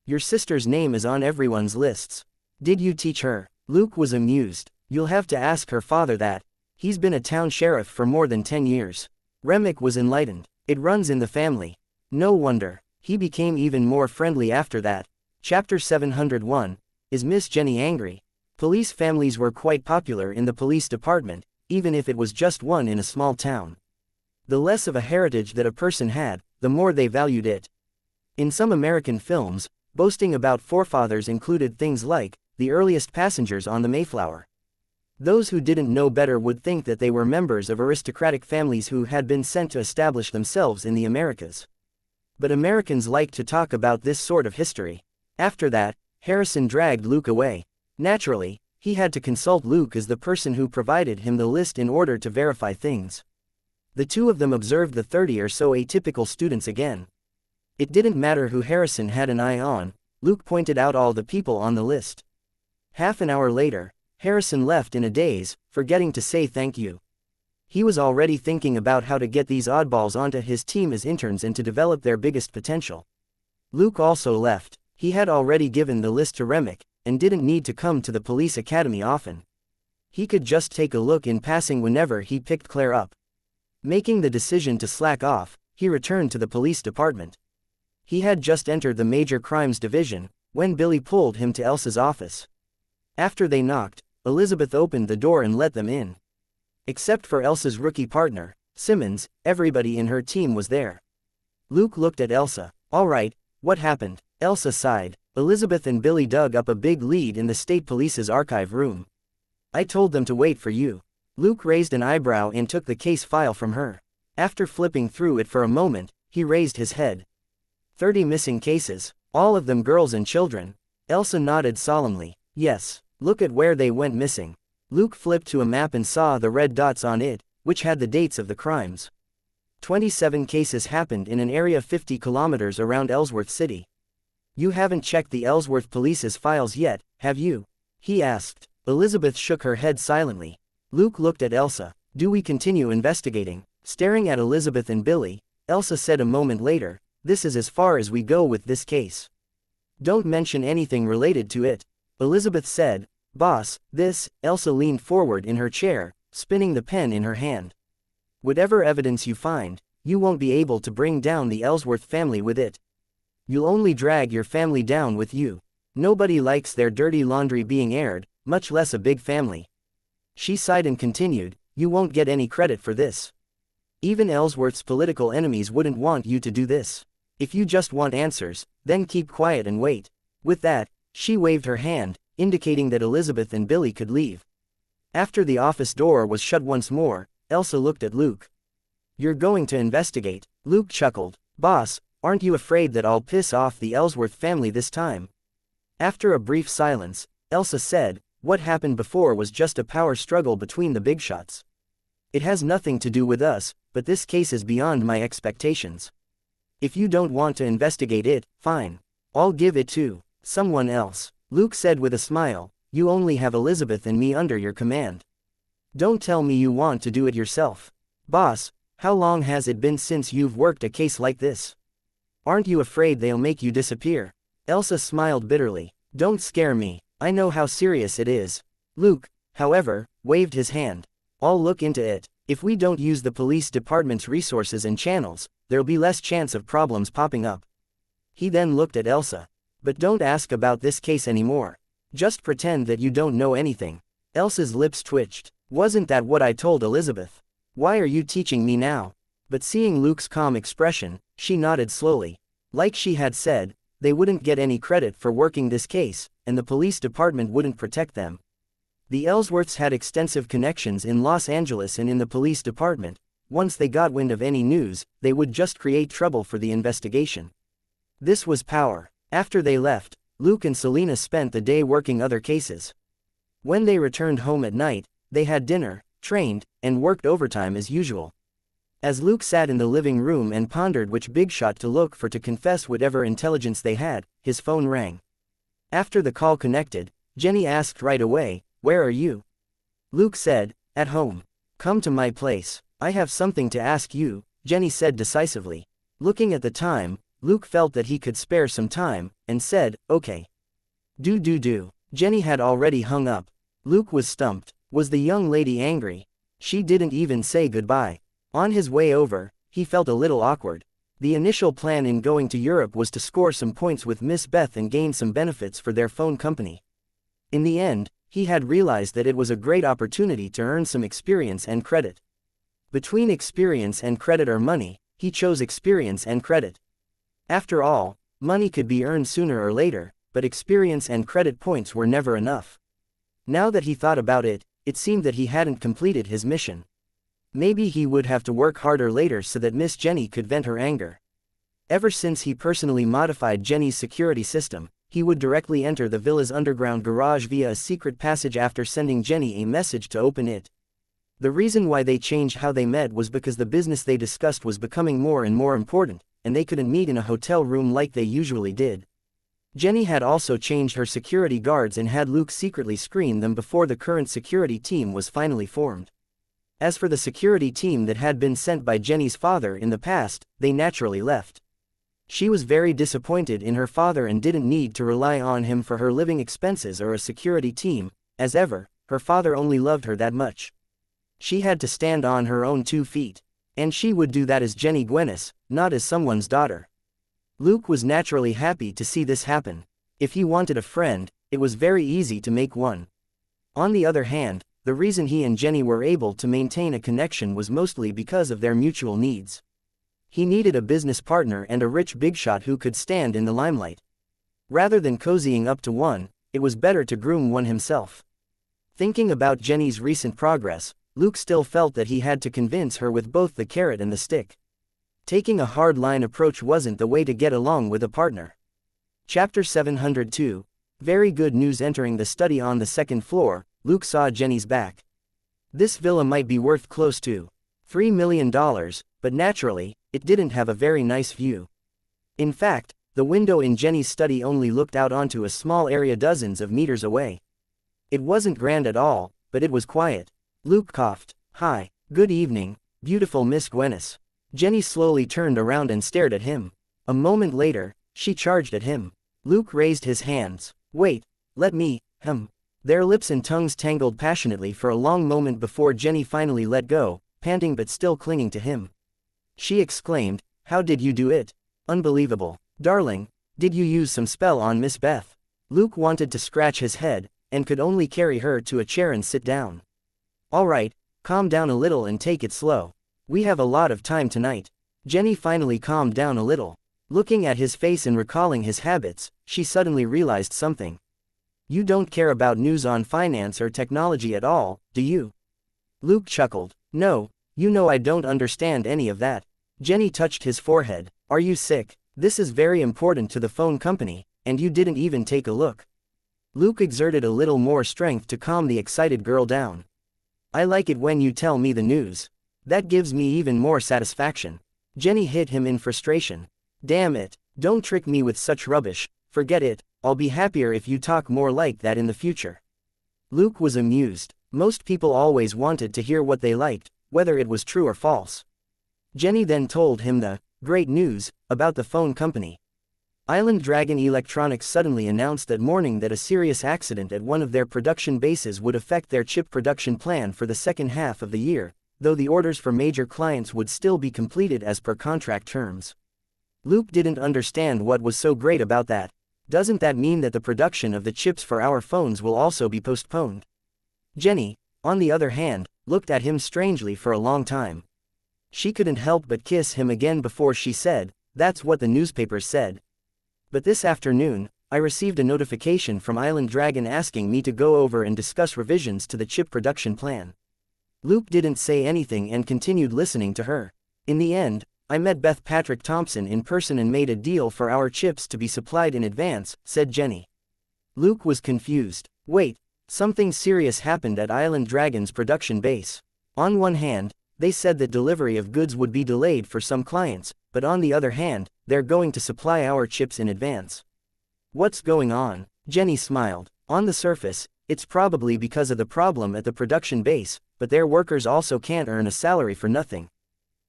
"Your sister's name is on everyone's lists. Did you teach her?" Luke was amused. "You'll have to ask her father that. He's been a town sheriff for more than 10 years. Remick was enlightened. "It runs in the family." No wonder. He became even more friendly after that. Chapter 701. Is Miss Jenny angry? Police families were quite popular in the police department, even if it was just one in a small town. The less of a heritage that a person had, the more they valued it. In some American films, boasting about forefathers included things like the earliest passengers on the Mayflower. Those who didn't know better would think that they were members of aristocratic families who had been sent to establish themselves in the Americas. But Americans liked to talk about this sort of history. After that, Harrison dragged Luke away. Naturally, he had to consult Luke as the person who provided him the list in order to verify things. The two of them observed the 30 or so atypical students again. It didn't matter who Harrison had an eye on, Luke pointed out all the people on the list. Half an hour later, Harrison left in a daze, forgetting to say thank you. He was already thinking about how to get these oddballs onto his team as interns and to develop their biggest potential. Luke also left. He had already given the list to Remick, and didn't need to come to the police academy often. He could just take a look in passing whenever he picked Claire up. Making the decision to slack off, he returned to the police department. He had just entered the Major Crimes Division, when Billy pulled him to Elsa's office. After they knocked, Elizabeth opened the door and let them in. Except for Elsa's rookie partner, Simmons, everybody in her team was there. Luke looked at Elsa. All right, what happened? Elsa sighed. Elizabeth and Billy dug up a big lead in the state police's archive room. I told them to wait for you. Luke raised an eyebrow and took the case file from her. After flipping through it for a moment, he raised his head. 30 missing cases, all of them girls and children. Elsa nodded solemnly. Yes, look at where they went missing. Luke flipped to a map and saw the red dots on it, which had the dates of the crimes. 27 cases happened in an area 50 kilometers around Ellsworth City. You haven't checked the Ellsworth police's files yet, have you? He asked. Elizabeth shook her head silently. Luke looked at Elsa. Do we continue investigating? Staring at Elizabeth and Billy, Elsa said a moment later, this is as far as we go with this case. Don't mention anything related to it. Elizabeth said, Boss, this. Elsa leaned forward in her chair, spinning the pen in her hand. Whatever evidence you find, you won't be able to bring down the Ellsworth family with it. You'll only drag your family down with you. Nobody likes their dirty laundry being aired, much less a big family. She sighed and continued, you won't get any credit for this. Even Ellsworth's political enemies wouldn't want you to do this. If you just want answers, then keep quiet and wait. With that, she waved her hand, indicating that Elizabeth and Billy could leave. After the office door was shut once more, Elsa looked at Luke. You're going to investigate? Luke chuckled. Boss, aren't you afraid that I'll piss off the Ellsworth family this time? After a brief silence, Elsa said, what happened before was just a power struggle between the big shots. It has nothing to do with us, but this case is beyond my expectations. If you don't want to investigate it, fine. I'll give it to someone else. Luke said with a smile, you only have Elizabeth and me under your command. Don't tell me you want to do it yourself. Boss, how long has it been since you've worked a case like this? Aren't you afraid they'll make you disappear? Elsa smiled bitterly. Don't scare me, I know how serious it is. Luke, however, waved his hand. I'll look into it. If we don't use the police department's resources and channels, there'll be less chance of problems popping up. He then looked at Elsa. But don't ask about this case anymore. Just pretend that you don't know anything. Elsa's lips twitched. Wasn't that what I told Elizabeth? Why are you teaching me now? But seeing Luke's calm expression, she nodded slowly. Like she had said, they wouldn't get any credit for working this case, and the police department wouldn't protect them. The Ellsworths had extensive connections in Los Angeles and in the police department. Once they got wind of any news, they would just create trouble for the investigation. This was power. After they left, Luke and Selena spent the day working other cases. When they returned home at night, they had dinner, trained, and worked overtime as usual. As Luke sat in the living room and pondered which big shot to look for to confess whatever intelligence they had, his phone rang. After the call connected, Jenny asked right away, where are you? Luke said, at home. Come to my place. I have something to ask you, Jenny said decisively. Looking at the time, Luke felt that he could spare some time, and said, okay. Do. Jenny had already hung up. Luke was stumped. Was the young lady angry? She didn't even say goodbye. On his way over, he felt a little awkward. The initial plan in going to Europe was to score some points with Miss Beth and gain some benefits for their phone company. In the end, he had realized that it was a great opportunity to earn some experience and credit. Between experience and credit or money, he chose experience and credit. After all, money could be earned sooner or later, but experience and credit points were never enough. Now that he thought about it, it seemed that he hadn't completed his mission. Maybe he would have to work harder later so that Miss Jenny could vent her anger. Ever since he personally modified Jenny's security system, he would directly enter the villa's underground garage via a secret passage after sending Jenny a message to open it. The reason why they changed how they met was because the business they discussed was becoming more and more important, and they couldn't meet in a hotel room like they usually did. Jenny had also changed her security guards and had Luke secretly screen them before the current security team was finally formed. As for the security team that had been sent by Jenny's father in the past, they naturally left. She was very disappointed in her father and didn't need to rely on him for her living expenses or a security team. As ever, her father only loved her that much. She had to stand on her own 2 feet. And she would do that as Jenny Gwennis, not as someone's daughter. Luke was naturally happy to see this happen. If he wanted a friend, it was very easy to make one. On the other hand, the reason he and Jenny were able to maintain a connection was mostly because of their mutual needs. He needed a business partner and a rich bigshot who could stand in the limelight. Rather than cozying up to one, it was better to groom one himself. Thinking about Jenny's recent progress, Luke still felt that he had to convince her with both the carrot and the stick. Taking a hard-line approach wasn't the way to get along with a partner. Chapter 702. Very good news. Entering the study on the second floor, Luke saw Jenny's back. This villa might be worth close to $3 million, but naturally, it didn't have a very nice view. In fact, the window in Jenny's study only looked out onto a small area dozens of meters away. It wasn't grand at all, but it was quiet. Luke coughed. "Hi, good evening, beautiful Miss Gwennis." Jenny slowly turned around and stared at him. A moment later, she charged at him. Luke raised his hands. "Wait, let me, Their lips and tongues tangled passionately for a long moment before Jenny finally let go, panting but still clinging to him. She exclaimed, "How did you do it? Unbelievable. Darling, did you use some spell on Miss Beth?" Luke wanted to scratch his head, and could only carry her to a chair and sit down. "All right, calm down a little and take it slow. We have a lot of time tonight." Jenny finally calmed down a little. Looking at his face and recalling his habits, she suddenly realized something. "You don't care about news on finance or technology at all, do you?" Luke chuckled. "No, you know I don't understand any of that." Jenny touched his forehead. "Are you sick? This is very important to the phone company, and you didn't even take a look." Luke exerted a little more strength to calm the excited girl down. "I like it when you tell me the news. That gives me even more satisfaction." Jenny hit him in frustration. "Damn it, don't trick me with such rubbish. Forget it, I'll be happier if you talk more like that in the future." Luke was amused. Most people always wanted to hear what they liked, whether it was true or false. Jenny then told him the great news about the phone company. Island Dragon Electronics suddenly announced that morning that a serious accident at one of their production bases would affect their chip production plan for the second half of the year, though the orders for major clients would still be completed as per contract terms. Luke didn't understand what was so great about that. Doesn't that mean that the production of the chips for our phones will also be postponed? Jenny, on the other hand, looked at him strangely for a long time. She couldn't help but kiss him again before she said, "That's what the newspapers said. But this afternoon, I received a notification from Island Dragon asking me to go over and discuss revisions to the chip production plan." Luke didn't say anything and continued listening to her. "In the end, I met Beth Patrick Thompson in person and made a deal for our chips to be supplied in advance," said Jenny. Luke was confused. "Wait, something serious happened at Island Dragon's production base. On one hand, they said that delivery of goods would be delayed for some clients, but on the other hand, they're going to supply our chips in advance. What's going on?" Jenny smiled. "On the surface, it's probably because of the problem at the production base, but their workers also can't earn a salary for nothing.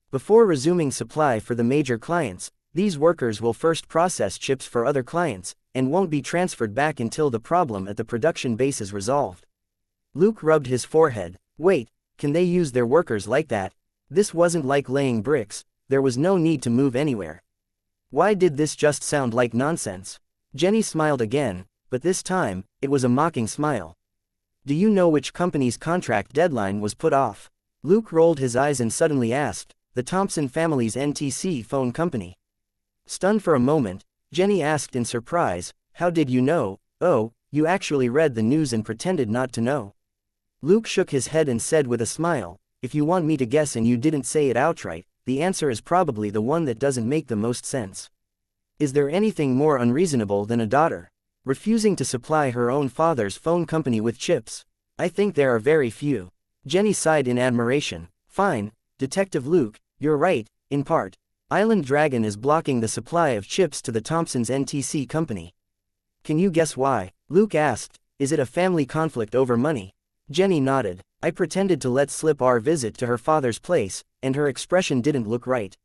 Before resuming supply for the major clients, these workers will first process chips for other clients, and won't be transferred back until the problem at the production base is resolved." Luke rubbed his forehead. "Wait, can they use their workers like that? This wasn't like laying bricks, there was no need to move anywhere. Why did this just sound like nonsense?" Jenny smiled again, but this time, it was a mocking smile. "Do you know which company's contract deadline was put off?" Luke rolled his eyes and suddenly asked, "The Thompson family's NTC phone company." Stunned for a moment, Jenny asked in surprise, "How did you know? Oh, you actually read the news and pretended not to know." Luke shook his head and said with a smile, "If you want me to guess and you didn't say it outright, the answer is probably the one that doesn't make the most sense. Is there anything more unreasonable than a daughter refusing to supply her own father's phone company with chips? I think there are very few." Jenny sighed in admiration. "Fine, Detective Luke, you're right, in part. Island Dragon is blocking the supply of chips to the Thompson's NTC company. Can you guess why?" Luke asked. "Is it a family conflict over money?" Jenny nodded. "I pretended to let slip our visit to her father's place, and her expression didn't look right.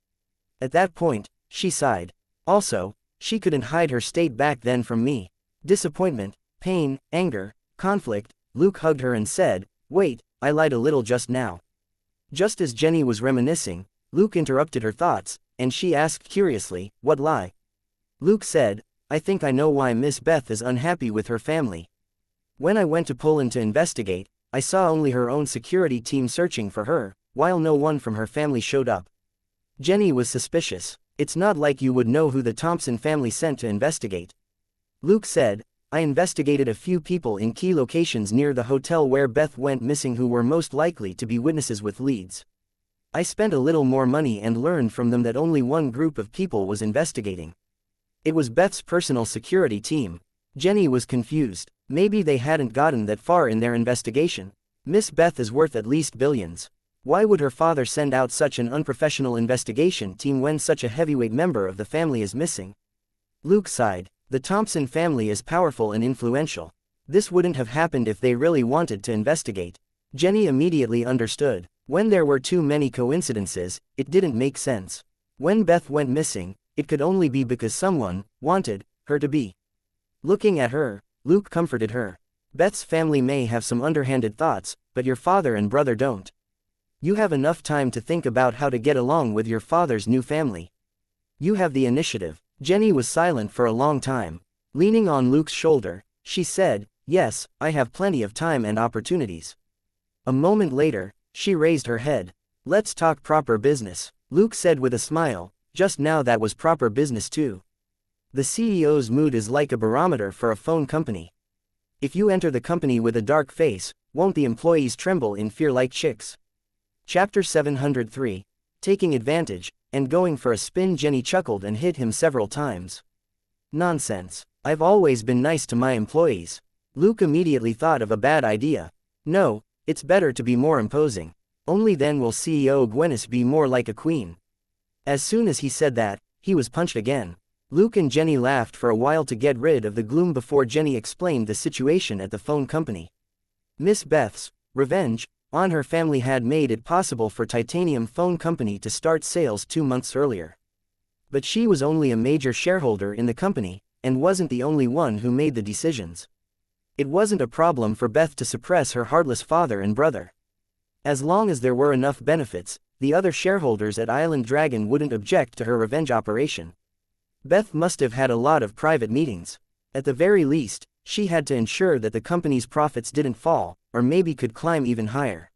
At that point, she sighed. Also, she couldn't hide her state back then from me. Disappointment, pain, anger, conflict." Luke hugged her and said, "Wait, I lied a little just now." Just as Jenny was reminiscing, Luke interrupted her thoughts, and she asked curiously, "What lie?" Luke said, "I think I know why Miss Beth is unhappy with her family. When I went to Poland to investigate, I saw only her own security team searching for her, while no one from her family showed up. Jenny was suspicious. It's not like you would know who the Thompson family sent to investigate. Luke said, I investigated a few people in key locations near the hotel where Beth went missing who were most likely to be witnesses with leads. I spent a little more money and learned from them that only one group of people was investigating. It was Beth's personal security team. Jenny was confused. Maybe they hadn't gotten that far in their investigation. Miss Beth is worth at least billions. Why would her father send out such an unprofessional investigation team when such a heavyweight member of the family is missing? Luke sighed. The Thompson family is powerful and influential. This wouldn't have happened if they really wanted to investigate. Jenny immediately understood. When there were too many coincidences, it didn't make sense. When Beth went missing, it could only be because someone wanted her to be. Looking at her, Luke comforted her. Beth's family may have some underhanded thoughts, but your father and brother don't. You have enough time to think about how to get along with your father's new family. You have the initiative. Jenny was silent for a long time. Leaning on Luke's shoulder, she said, Yes, I have plenty of time and opportunities. A moment later, she raised her head. Let's talk proper business, Luke said with a smile. Just now that was proper business too. The CEO's mood is like a barometer for a phone company. If you enter the company with a dark face, won't the employees tremble in fear like chicks? Chapter 703. Taking advantage, and going for a spin. Jenny chuckled and hit him several times. Nonsense. I've always been nice to my employees. Luke immediately thought of a bad idea. No, it's better to be more imposing. Only then will CEO Gwennis be more like a queen. As soon as he said that, he was punched again. Luke and Jenny laughed for a while to get rid of the gloom before Jenny explained the situation at the phone company. Miss Beth's revenge on her family had made it possible for Titanium Phone Company to start sales 2 months earlier. But she was only a major shareholder in the company, and wasn't the only one who made the decisions. It wasn't a problem for Beth to suppress her heartless father and brother. As long as there were enough benefits, the other shareholders at Island Dragon wouldn't object to her revenge operation. Beth must have had a lot of private meetings. At the very least, she had to ensure that the company's profits didn't fall, or maybe could climb even higher.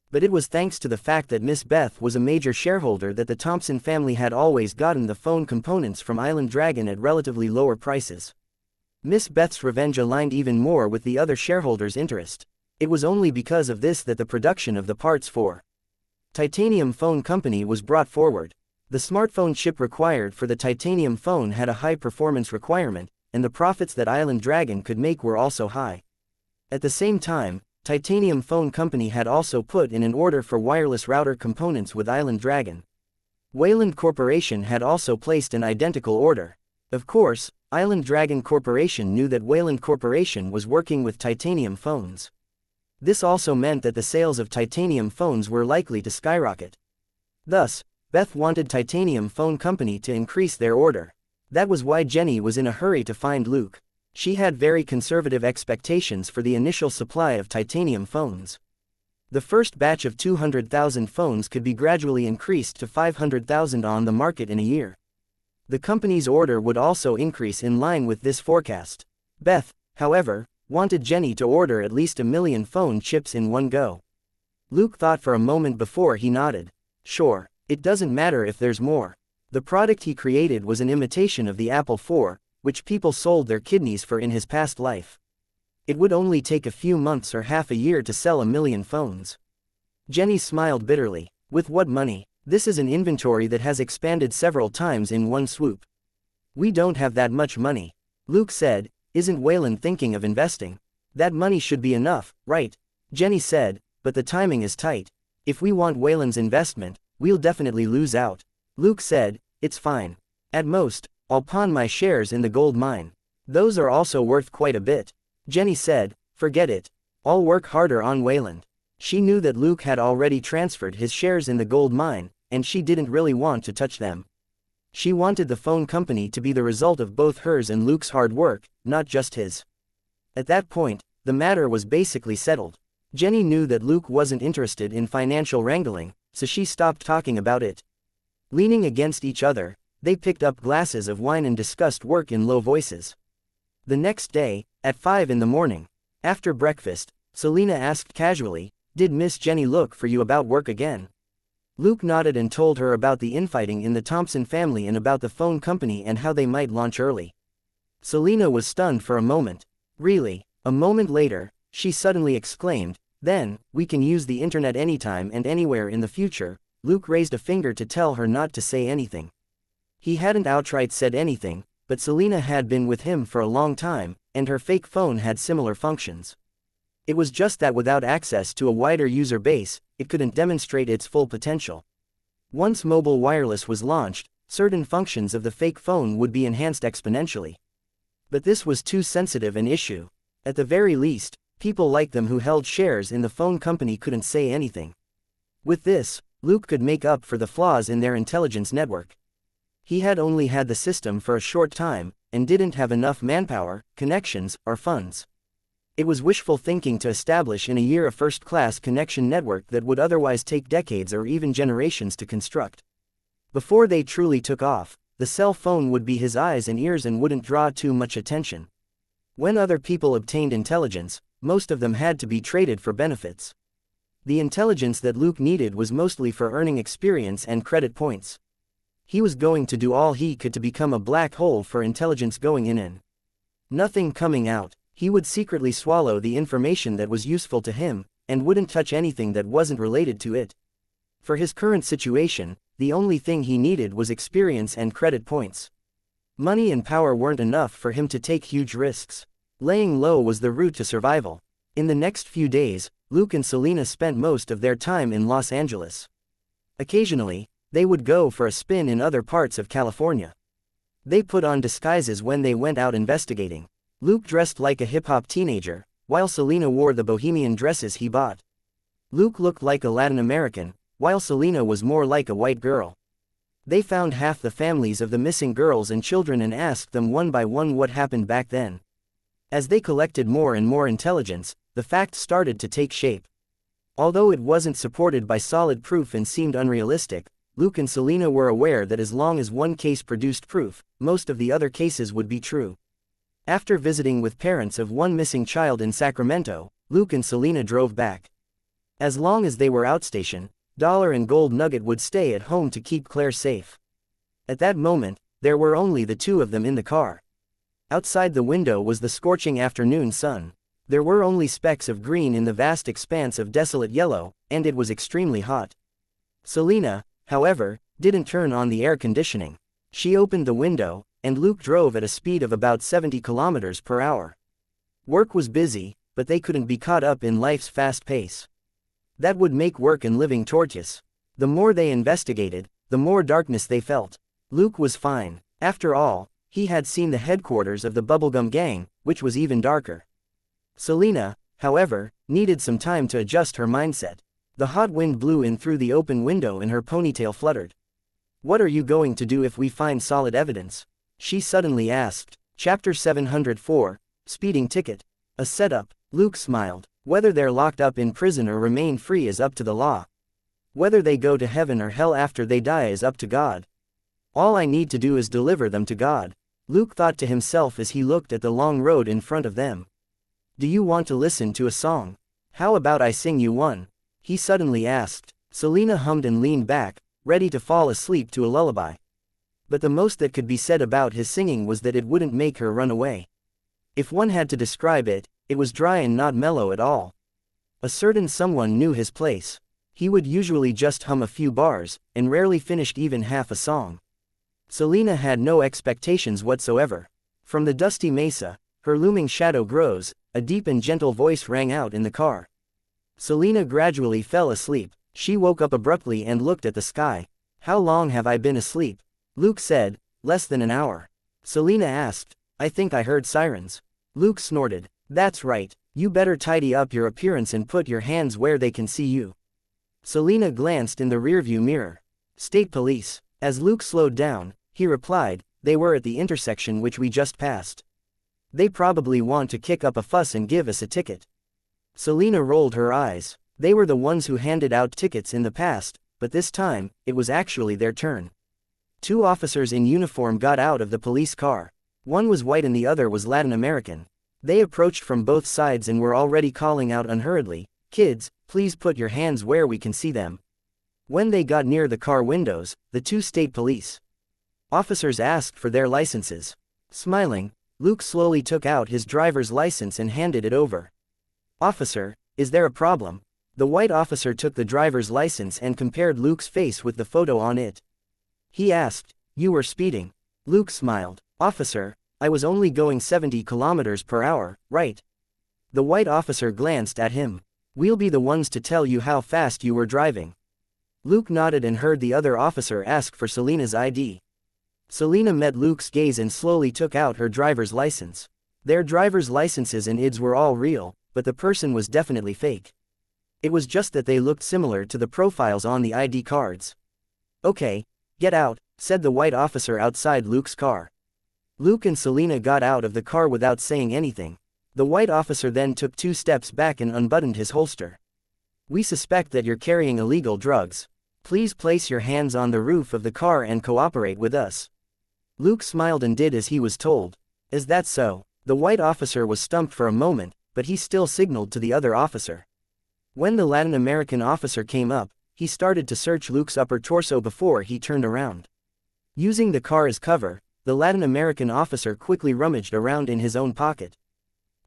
But it was thanks to the fact that Miss Beth was a major shareholder that the Thompson family had always gotten the phone components from Island Dragon at relatively lower prices. Miss Beth's revenge aligned even more with the other shareholders' interest. It was only because of this that the production of the parts for Titanium Phone Company was brought forward. The smartphone chip required for the Titanium phone had a high performance requirement, and the profits that Island Dragon could make were also high. At the same time, Titanium Phone Company had also put in an order for wireless router components with Island Dragon. Wayland Corporation had also placed an identical order. Of course, Island Dragon Corporation knew that Wayland Corporation was working with Titanium phones. This also meant that the sales of Titanium phones were likely to skyrocket. Thus, Beth wanted Titanium Phone Company to increase their order. That was why Jenny was in a hurry to find Luke. She had very conservative expectations for the initial supply of Titanium phones. The first batch of 200,000 phones could be gradually increased to 500,000 on the market in a year. The company's order would also increase in line with this forecast. Beth, however, wanted Jenny to order at least 1 million phone chips in one go. Luke thought for a moment before he nodded. Sure, it doesn't matter if there's more. The product he created was an imitation of the Apple IV, which people sold their kidneys for in his past life. It would only take a few months or half a year to sell 1 million phones. Jenny smiled bitterly. With what money? This is an inventory that has expanded several times in one swoop. We don't have that much money. Luke said, Isn't Wayland thinking of investing? That money should be enough, right? Jenny said, but the timing is tight. If we want Wayland's investment, we'll definitely lose out. Luke said, It's fine. At most, I'll pawn my shares in the gold mine. Those are also worth quite a bit. Jenny said, Forget it. I'll work harder on Wayland. She knew that Luke had already transferred his shares in the gold mine, and she didn't really want to touch them. She wanted the phone company to be the result of both hers and Luke's hard work, not just his. At that point, the matter was basically settled. Jenny knew that Luke wasn't interested in financial wrangling, so she stopped talking about it. Leaning against each other, they picked up glasses of wine and discussed work in low voices. The next day, at 5 in the morning, after breakfast, Selena asked casually, Did Miss Jenny look for you about work again? Luke nodded and told her about the infighting in the Thompson family and about the phone company and how they might launch early. Selena was stunned for a moment. Really? A moment later, she suddenly exclaimed, "Then, we can use the internet anytime and anywhere in the future." Luke raised a finger to tell her not to say anything. He hadn't outright said anything, but Selena had been with him for a long time, and her fake phone had similar functions. It was just that without access to a wider user base, it couldn't demonstrate its full potential. Once mobile wireless was launched, certain functions of the fake phone would be enhanced exponentially. But this was too sensitive an issue. At the very least, people like them who held shares in the phone company couldn't say anything. With this, Luke could make up for the flaws in their intelligence network. He had only had the system for a short time, and didn't have enough manpower, connections, or funds. It was wishful thinking to establish in a year a first-class connection network that would otherwise take decades or even generations to construct. Before they truly took off, the cell phone would be his eyes and ears and wouldn't draw too much attention. When other people obtained intelligence, most of them had to be traded for benefits. The intelligence that Luke needed was mostly for earning experience and credit points. He was going to do all he could to become a black hole for intelligence going in and nothing coming out. He would secretly swallow the information that was useful to him, and wouldn't touch anything that wasn't related to it. For his current situation, the only thing he needed was experience and credit points. Money and power weren't enough for him to take huge risks. Laying low was the route to survival. In the next few days, Luke and Selena spent most of their time in Los Angeles. Occasionally, they would go for a spin in other parts of California. They put on disguises when they went out investigating. Luke dressed like a hip-hop teenager, while Selena wore the bohemian dresses he bought. Luke looked like a Latin American, while Selena was more like a white girl. They found half the families of the missing girls and children and asked them one by one what happened back then. As they collected more and more intelligence, the facts started to take shape. Although it wasn't supported by solid proof and seemed unrealistic, Luke and Selena were aware that as long as one case produced proof, most of the other cases would be true. After visiting with parents of one missing child in Sacramento, Luke and Selena drove back. As long as they were outstation, Dollar and Gold Nugget would stay at home to keep Claire safe. At that moment, there were only the two of them in the car. Outside the window was the scorching afternoon sun. There were only specks of green in the vast expanse of desolate yellow, and it was extremely hot. Selena, however, didn't turn on the air conditioning. She opened the window, and Luke drove at a speed of about 70 kilometers per hour. Work was busy, but they couldn't be caught up in life's fast pace. That would make work and living tortuous. The more they investigated, the more darkness they felt. Luke was fine. After all, he had seen the headquarters of the Bubblegum Gang, which was even darker. Selena, however, needed some time to adjust her mindset. The hot wind blew in through the open window and her ponytail fluttered. "What are you going to do if we find solid evidence?" she suddenly asked. Chapter 704, Speeding Ticket. A setup. Luke smiled. Whether they're locked up in prison or remain free is up to the law. Whether they go to heaven or hell after they die is up to God. All I need to do is deliver them to God. Luke thought to himself as he looked at the long road in front of them. "Do you want to listen to a song? How about I sing you one?" he suddenly asked. Selena hummed and leaned back, ready to fall asleep to a lullaby. But the most that could be said about his singing was that it wouldn't make her run away. If one had to describe it, it was dry and not mellow at all. A certain someone knew his place. He would usually just hum a few bars, and rarely finished even half a song. Selena had no expectations whatsoever. From the dusty mesa, her looming shadow grows, a deep and gentle voice rang out in the car. Selena gradually fell asleep. She woke up abruptly and looked at the sky. "How long have I been asleep?" Luke said. "Less than an hour." Selena asked. "I think I heard sirens." Luke snorted. "That's right. You better tidy up your appearance and put your hands where they can see you." Selena glanced in the rearview mirror. "State police." As Luke slowed down, he replied, "They were at the intersection which we just passed. They probably want to kick up a fuss and give us a ticket." Selena rolled her eyes. They were the ones who handed out tickets in the past, but this time, it was actually their turn. Two officers in uniform got out of the police car. One was white and the other was Latin American. They approached from both sides and were already calling out unhurriedly, "Kids, please put your hands where we can see them." When they got near the car windows, the two state police officers asked for their licenses. Smiling, Luke slowly took out his driver's license and handed it over. "Officer, is there a problem?" The white officer took the driver's license and compared Luke's face with the photo on it. He asked, "You were speeding?" Luke smiled. "Officer, I was only going 70 kilometers per hour, right?" The white officer glanced at him. "We'll be the ones to tell you how fast you were driving." Luke nodded and heard the other officer ask for Selena's ID. Selena met Luke's gaze and slowly took out her driver's license. Their driver's licenses and IDs were all real, but the person was definitely fake. It was just that they looked similar to the profiles on the ID cards. "Okay, get out," said the white officer outside Luke's car. Luke and Selena got out of the car without saying anything. The white officer then took 2 steps back and unbuttoned his holster. "We suspect that you're carrying illegal drugs. Please place your hands on the roof of the car and cooperate with us." Luke smiled and did as he was told. "Is that so?" The white officer was stumped for a moment, but he still signaled to the other officer. When the Latin American officer came up, he started to search Luke's upper torso before he turned around. Using the car as cover, the Latin American officer quickly rummaged around in his own pocket.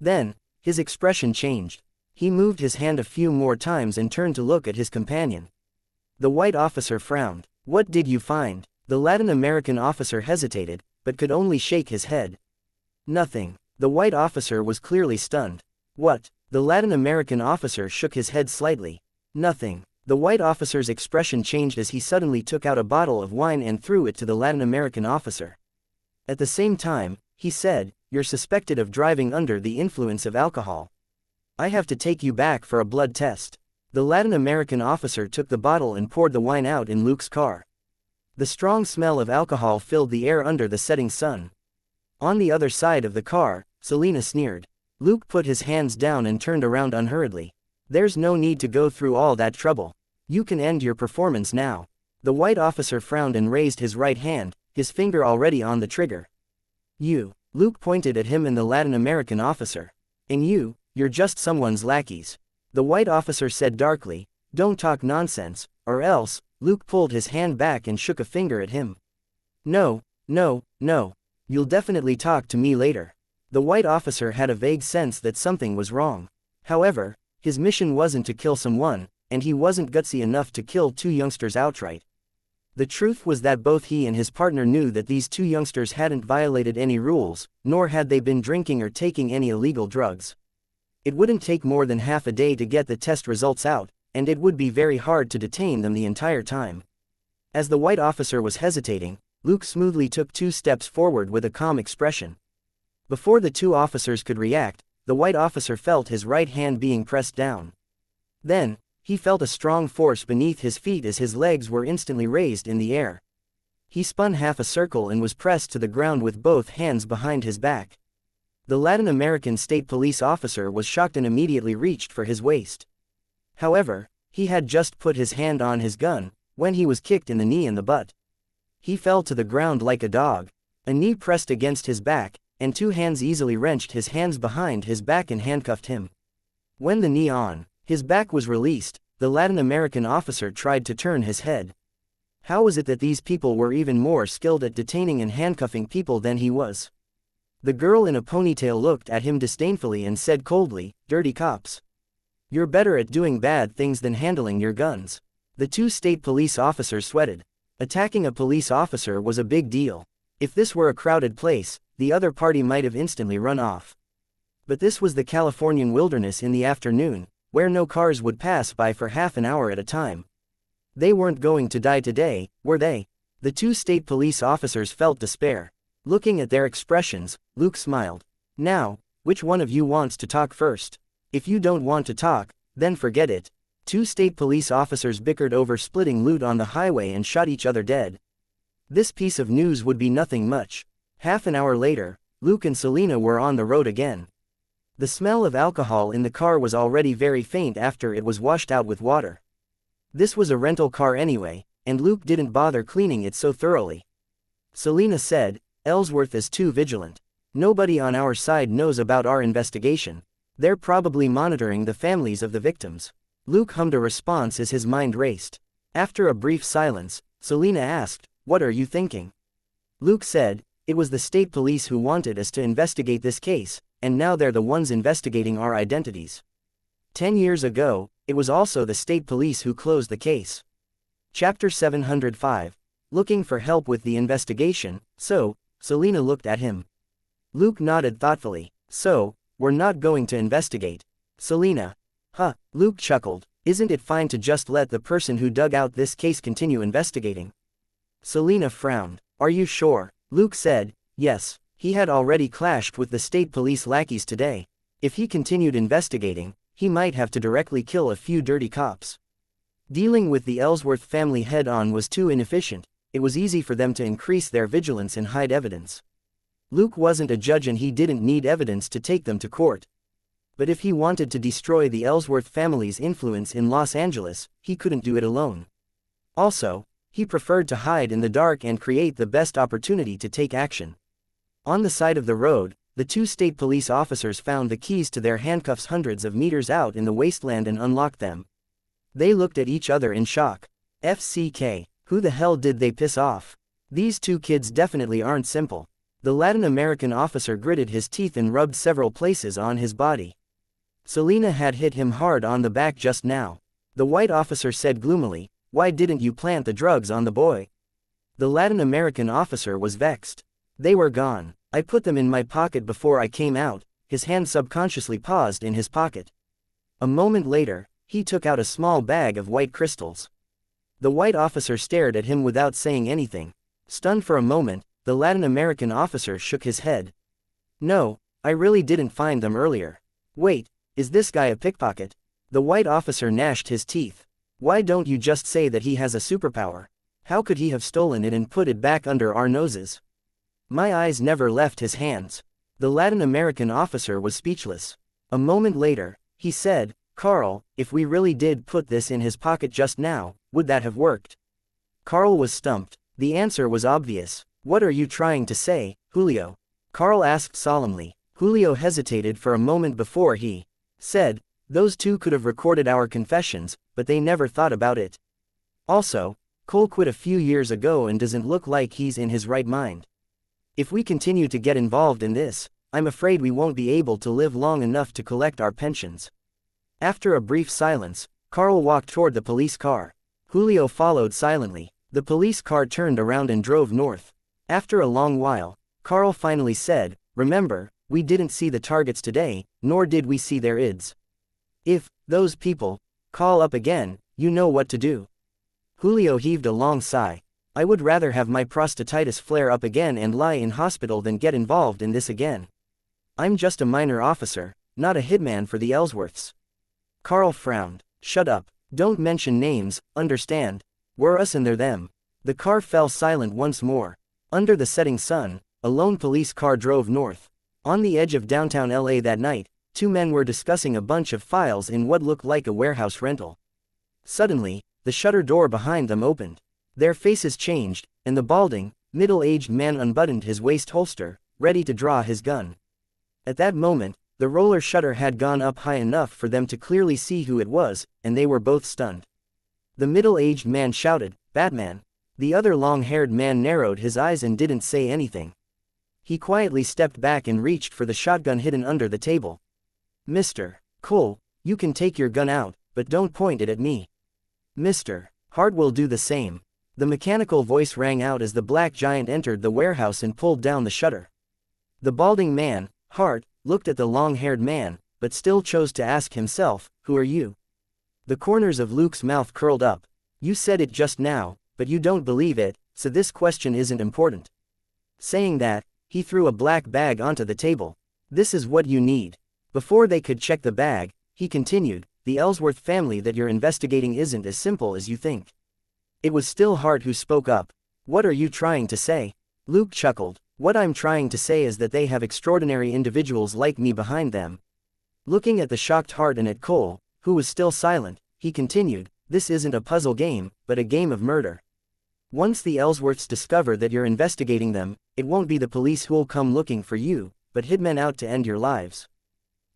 Then, his expression changed. He moved his hand a few more times and turned to look at his companion. The white officer frowned. "What did you find?" The Latin American officer hesitated, but could only shake his head. "Nothing." The white officer was clearly stunned. "What?" The Latin American officer shook his head slightly. "Nothing." The white officer's expression changed as he suddenly took out a bottle of wine and threw it to the Latin American officer. At the same time, he said, "You're suspected of driving under the influence of alcohol. I have to take you back for a blood test." The Latin American officer took the bottle and poured the wine out in Luke's car. The strong smell of alcohol filled the air under the setting sun. On the other side of the car, Selena sneered. Luke put his hands down and turned around unhurriedly. "There's no need to go through all that trouble. You can end your performance now." The white officer frowned and raised his right hand, his finger already on the trigger. "You." Luke pointed at him and the Latin American officer. "And you're just someone's lackeys." The white officer said darkly, "Don't talk nonsense, or else." Luke pulled his hand back and shook a finger at him. No. You'll definitely talk to me later." The white officer had a vague sense that something was wrong. However, his mission wasn't to kill someone, and he wasn't gutsy enough to kill 2 youngsters outright. The truth was that both he and his partner knew that these 2 youngsters hadn't violated any rules, nor had they been drinking or taking any illegal drugs. It wouldn't take more than half a day to get the test results out, and it would be very hard to detain them the entire time. As the white officer was hesitating, Luke smoothly took 2 steps forward with a calm expression. Before the 2 officers could react, the white officer felt his right hand being pressed down. Then, he felt a strong force beneath his feet as his legs were instantly raised in the air. He spun half a circle and was pressed to the ground with both hands behind his back. The Latin American state police officer was shocked and immediately reached for his waist. However, he had just put his hand on his gun, when he was kicked in the knee and the butt. He fell to the ground like a dog. A knee pressed against his back, and 2 hands easily wrenched his hands behind his back and handcuffed him. When the knee on his back was released, the Latin American officer tried to turn his head. How was it that these people were even more skilled at detaining and handcuffing people than he was? The girl in a ponytail looked at him disdainfully and said coldly, "Dirty cops. You're better at doing bad things than handling your guns." The 2 state police officers sweated. Attacking a police officer was a big deal. If this were a crowded place, the other party might have instantly run off. But this was the Californian wilderness in the afternoon, where no cars would pass by for half an hour at a time. They weren't going to die today, were they? The 2 state police officers felt despair. Looking at their expressions, Luke smiled. "Now, which one of you wants to talk first? If you don't want to talk, then forget it." 2 state police officers bickered over splitting loot on the highway and shot each other dead. This piece of news would be nothing much. Half an hour later, Luke and Selena were on the road again. The smell of alcohol in the car was already very faint after it was washed out with water. This was a rental car anyway, and Luke didn't bother cleaning it so thoroughly. Selena said, "Ellsworth is too vigilant. Nobody on our side knows about our investigation. They're probably monitoring the families of the victims." Luke hummed a response as his mind raced. After a brief silence, Selena asked, "What are you thinking?" Luke said, "It was the state police who wanted us to investigate this case, and now they're the ones investigating our identities. 10 years ago, it was also the state police who closed the case." Chapter 705. Looking for help with the investigation, so, Selena looked at him. Luke nodded thoughtfully. "So, we're not going to investigate." Selena. "Huh," Luke chuckled. "Isn't it fine to just let the person who dug out this case continue investigating?" Selena frowned. "Are you sure?" Luke said, "Yes, he had already clashed with the state police lackeys today. If he continued investigating, he might have to directly kill a few dirty cops. Dealing with the Ellsworth family head-on was too inefficient. It was easy for them to increase their vigilance and hide evidence. Luke wasn't a judge and he didn't need evidence to take them to court. But if he wanted to destroy the Ellsworth family's influence in Los Angeles, he couldn't do it alone. Also, he preferred to hide in the dark and create the best opportunity to take action. On the side of the road, the two state police officers found the keys to their handcuffs hundreds of meters out in the wasteland and unlocked them. They looked at each other in shock. FCK, who the hell did they piss off? These two kids definitely aren't simple. The Latin American officer gritted his teeth and rubbed several places on his body. Selena had hit him hard on the back just now. The white officer said gloomily, "Why didn't you plant the drugs on the boy?" The Latin American officer was vexed. "They were gone. I put them in my pocket before I came out." His hand subconsciously paused in his pocket. A moment later, he took out a small bag of white crystals. The white officer stared at him without saying anything. Stunned for a moment, the Latin American officer shook his head. "No, I really didn't find them earlier." "Wait, is this guy a pickpocket?" The white officer gnashed his teeth. "Why don't you just say that he has a superpower? How could he have stolen it and put it back under our noses?" My eyes never left his hands. The Latin American officer was speechless. A moment later, he said, "Carl, if we really did put this in his pocket just now, would that have worked?" Carl was stumped. The answer was obvious. "What are you trying to say, Julio?" Carl asked solemnly. Julio hesitated for a moment before he said, "Those two could have recorded our confessions, but they never thought about it. Also, Cole quit a few years ago and doesn't look like he's in his right mind. If we continue to get involved in this, I'm afraid we won't be able to live long enough to collect our pensions." After a brief silence, Carl walked toward the police car. Julio followed silently. The police car turned around and drove north. After a long while, Carl finally said, "Remember, we didn't see the targets today, nor did we see their IDs. If those people call up again, you know what to do." Julio heaved a long sigh. "I would rather have my prostatitis flare up again and lie in hospital than get involved in this again. I'm just a minor officer, not a hitman for the Ellsworths." Carl frowned. "Shut up. Don't mention names, understand? We're us and they're them." The car fell silent once more. Under the setting sun, a lone police car drove north. On the edge of downtown LA that night, two men were discussing a bunch of files in what looked like a warehouse rental. Suddenly, the shutter door behind them opened. Their faces changed, and the balding, middle-aged man unbuttoned his waist holster, ready to draw his gun. At that moment, the roller shutter had gone up high enough for them to clearly see who it was, and they were both stunned. The middle-aged man shouted, "Batman!" The other long-haired man narrowed his eyes and didn't say anything. He quietly stepped back and reached for the shotgun hidden under the table. "Mr. Cole, you can take your gun out, but don't point it at me. Mr. Hart will do the same." The mechanical voice rang out as the black giant entered the warehouse and pulled down the shutter. The balding man, Hart, looked at the long-haired man, but still chose to ask himself, "Who are you?" The corners of Luke's mouth curled up. "You said it just now, but you don't believe it, so this question isn't important." Saying that, he threw a black bag onto the table. "This is what you need." Before they could check the bag, he continued, "The Ellsworth family that you're investigating isn't as simple as you think." It was still Hart who spoke up. "What are you trying to say?" Luke chuckled. "What I'm trying to say is that they have extraordinary individuals like me behind them." Looking at the shocked Hart and at Cole, who was still silent, he continued, "This isn't a puzzle game, but a game of murder. Once the Ellsworths discover that you're investigating them, it won't be the police who'll come looking for you, but hitmen out to end your lives.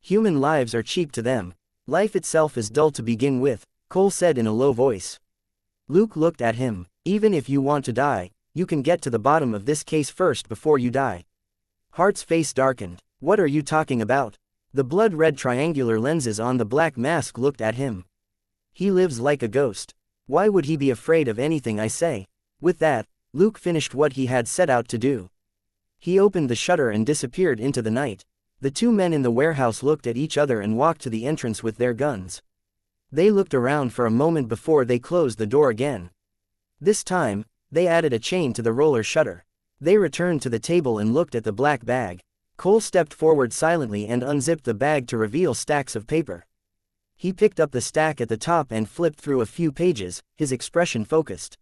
Human lives are cheap to them. Life itself is dull to begin with," Cole said in a low voice. Luke looked at him. Even if you want to die, you can get to the bottom of this case first before you die. Hart's face darkened. What are you talking about? The blood-red triangular lenses on the black mask looked at him. He lives like a ghost. Why would he be afraid of anything I say? With that, Luke finished what he had set out to do. He opened the shutter and disappeared into the night. The two men in the warehouse looked at each other and walked to the entrance with their guns. They looked around for a moment before they closed the door again. This time, they added a chain to the roller shutter. They returned to the table and looked at the black bag. Cole stepped forward silently and unzipped the bag to reveal stacks of paper. He picked up the stack at the top and flipped through a few pages, his expression focused.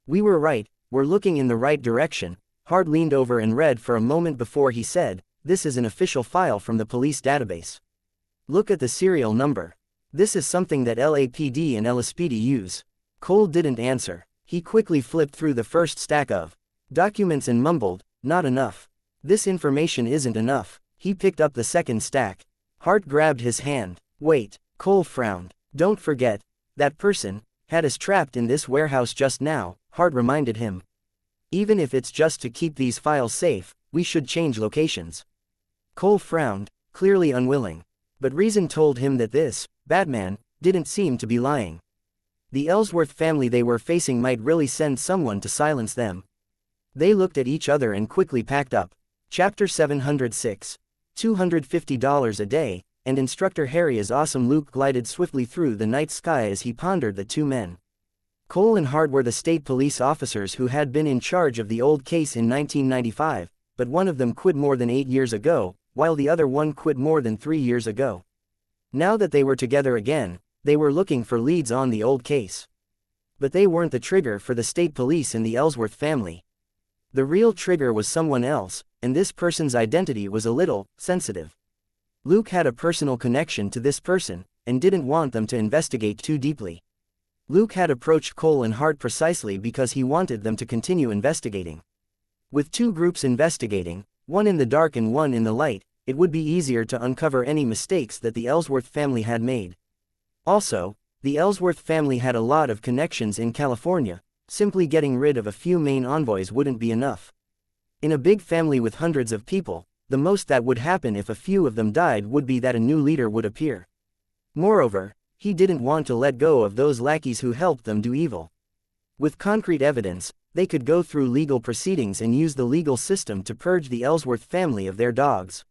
We were right, we're looking in the right direction. Hart leaned over and read for a moment before he said, this is an official file from the police database. Look at the serial number. This is something that LAPD and LSPD use. Cole didn't answer. He quickly flipped through the first stack of documents and mumbled, not enough. This information isn't enough. He picked up the second stack. Hart grabbed his hand. Wait. Cole frowned. Don't forget, that person had us trapped in this warehouse just now, Hart reminded him. Even if it's just to keep these files safe, we should change locations. Cole frowned, clearly unwilling. But reason told him that this, Batman, didn't seem to be lying. The Ellsworth family they were facing might really send someone to silence them. They looked at each other and quickly packed up. Chapter 706. $250 a day, and Instructor Harry is awesome. Luke glided swiftly through the night sky as he pondered the two men. Cole and Hart were the state police officers who had been in charge of the old case in 1995, but one of them quit more than 8 years ago, while the other one quit more than 3 years ago. Now that they were together again, they were looking for leads on the old case. But they weren't the trigger for the state police and the Ellsworth family. The real trigger was someone else, and this person's identity was a little sensitive. Luke had a personal connection to this person, and didn't want them to investigate too deeply. Luke had approached Cole and Hart precisely because he wanted them to continue investigating. With two groups investigating, one in the dark and one in the light, it would be easier to uncover any mistakes that the Ellsworth family had made. Also, the Ellsworth family had a lot of connections in California. Simply getting rid of a few main envoys wouldn't be enough. In a big family with hundreds of people, the most that would happen if a few of them died would be that a new leader would appear. Moreover, he didn't want to let go of those lackeys who helped them do evil. With concrete evidence, they could go through legal proceedings and use the legal system to purge the Ellsworth family of their dogs.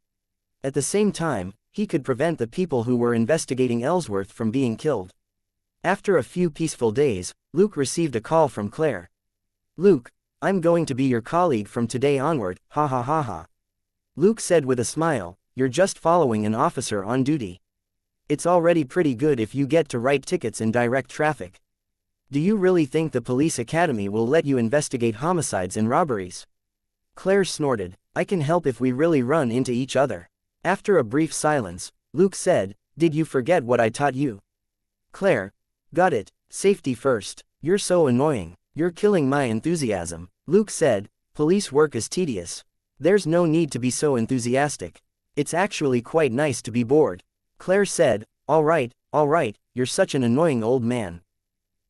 At the same time, he could prevent the people who were investigating Ellsworth from being killed. After a few peaceful days, Luke received a call from Claire. Luke, I'm going to be your colleague from today onward, ha ha ha ha. Luke said with a smile, you're just following an officer on duty. It's already pretty good if you get to write tickets and direct traffic. Do you really think the police academy will let you investigate homicides and robberies? Claire snorted, I can help if we really run into each other. After a brief silence, Luke said, did you forget what I taught you? Claire, got it, safety first. You're so annoying. You're killing my enthusiasm. Luke said, police work is tedious. There's no need to be so enthusiastic. It's actually quite nice to be bored. Claire said, all right, you're such an annoying old man.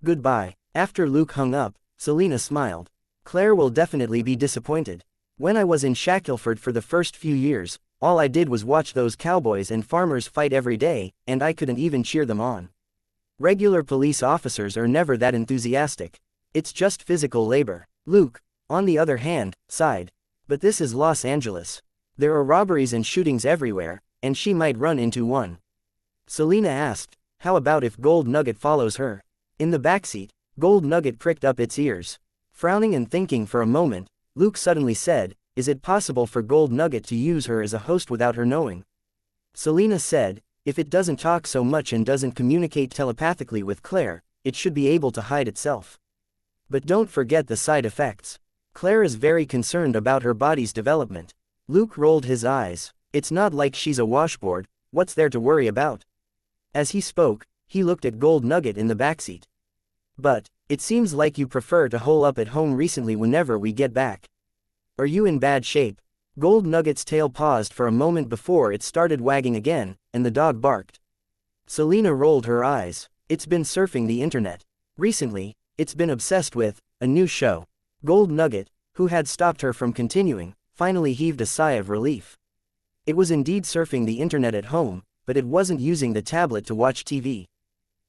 Goodbye. After Luke hung up, Selena smiled. Claire will definitely be disappointed. When I was in Shackelford for the first few years, all I did was watch those cowboys and farmers fight every day, and I couldn't even cheer them on. Regular police officers are never that enthusiastic. It's just physical labor. Luke, on the other hand, sighed. But this is Los Angeles. There are robberies and shootings everywhere, and she might run into one. Selena asked, how about if Gold Nugget follows her? In the backseat, Gold Nugget pricked up its ears. Frowning and thinking for a moment, Luke suddenly said, is it possible for Gold Nugget to use her as a host without her knowing? Selena said, if it doesn't talk so much and doesn't communicate telepathically with Claire, it should be able to hide itself. But don't forget the side effects. Claire is very concerned about her body's development. Luke rolled his eyes. It's not like she's a washboard, what's there to worry about? As he spoke, he looked at Gold Nugget in the backseat. But, it seems like you prefer to hole up at home recently whenever we get back. Are you in bad shape? Gold Nugget's tail paused for a moment before it started wagging again, and the dog barked. Selena rolled her eyes. It's been surfing the internet. Recently, It's been obsessed with a new show. Gold Nugget, who had stopped her from continuing, finally heaved a sigh of relief. It was indeed surfing the internet at home, but it wasn't using the tablet to watch TV.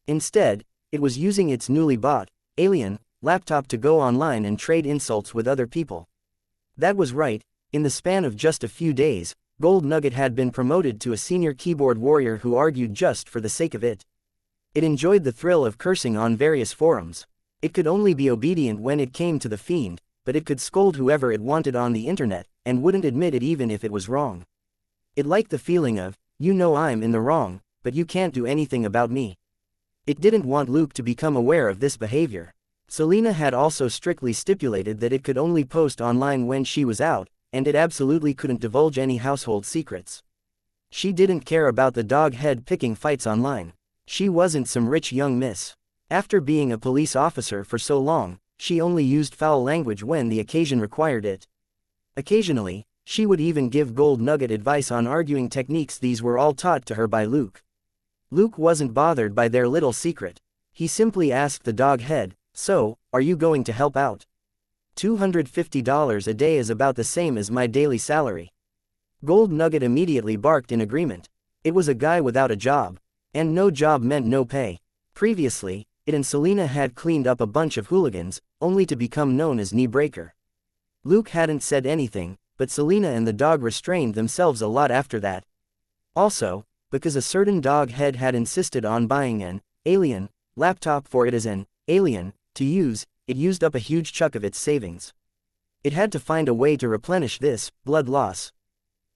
Instead, it was using its newly bought, alien, laptop to go online and trade insults with other people. That was right, in the span of just a few days, Gold Nugget had been promoted to a senior keyboard warrior who argued just for the sake of it. It enjoyed the thrill of cursing on various forums. It could only be obedient when it came to the fiend, but it could scold whoever it wanted on the internet, and wouldn't admit it even if it was wrong. It liked the feeling of, you know I'm in the wrong, but you can't do anything about me. It didn't want Luke to become aware of this behavior. Selena had also strictly stipulated that it could only post online when she was out, and it absolutely couldn't divulge any household secrets. She didn't care about the dog head picking fights online. She wasn't some rich young miss. After being a police officer for so long, she only used foul language when the occasion required it. Occasionally, she would even give Gold Nugget advice on arguing techniques. These were all taught to her by Luke. Luke wasn't bothered by their little secret. He simply asked the dog head, "So, are you going to help out? $250 a day is about the same as my daily salary." Gold Nugget immediately barked in agreement. It was a guy without a job. And no job meant no pay. Previously, it and Selena had cleaned up a bunch of hooligans, only to become known as knee breaker. Luke hadn't said anything, but Selena and the dog restrained themselves a lot after that. Also, because a certain dog head had insisted on buying an alien laptop for it as an alien to use, it used up a huge chunk of its savings. It had to find a way to replenish this blood loss.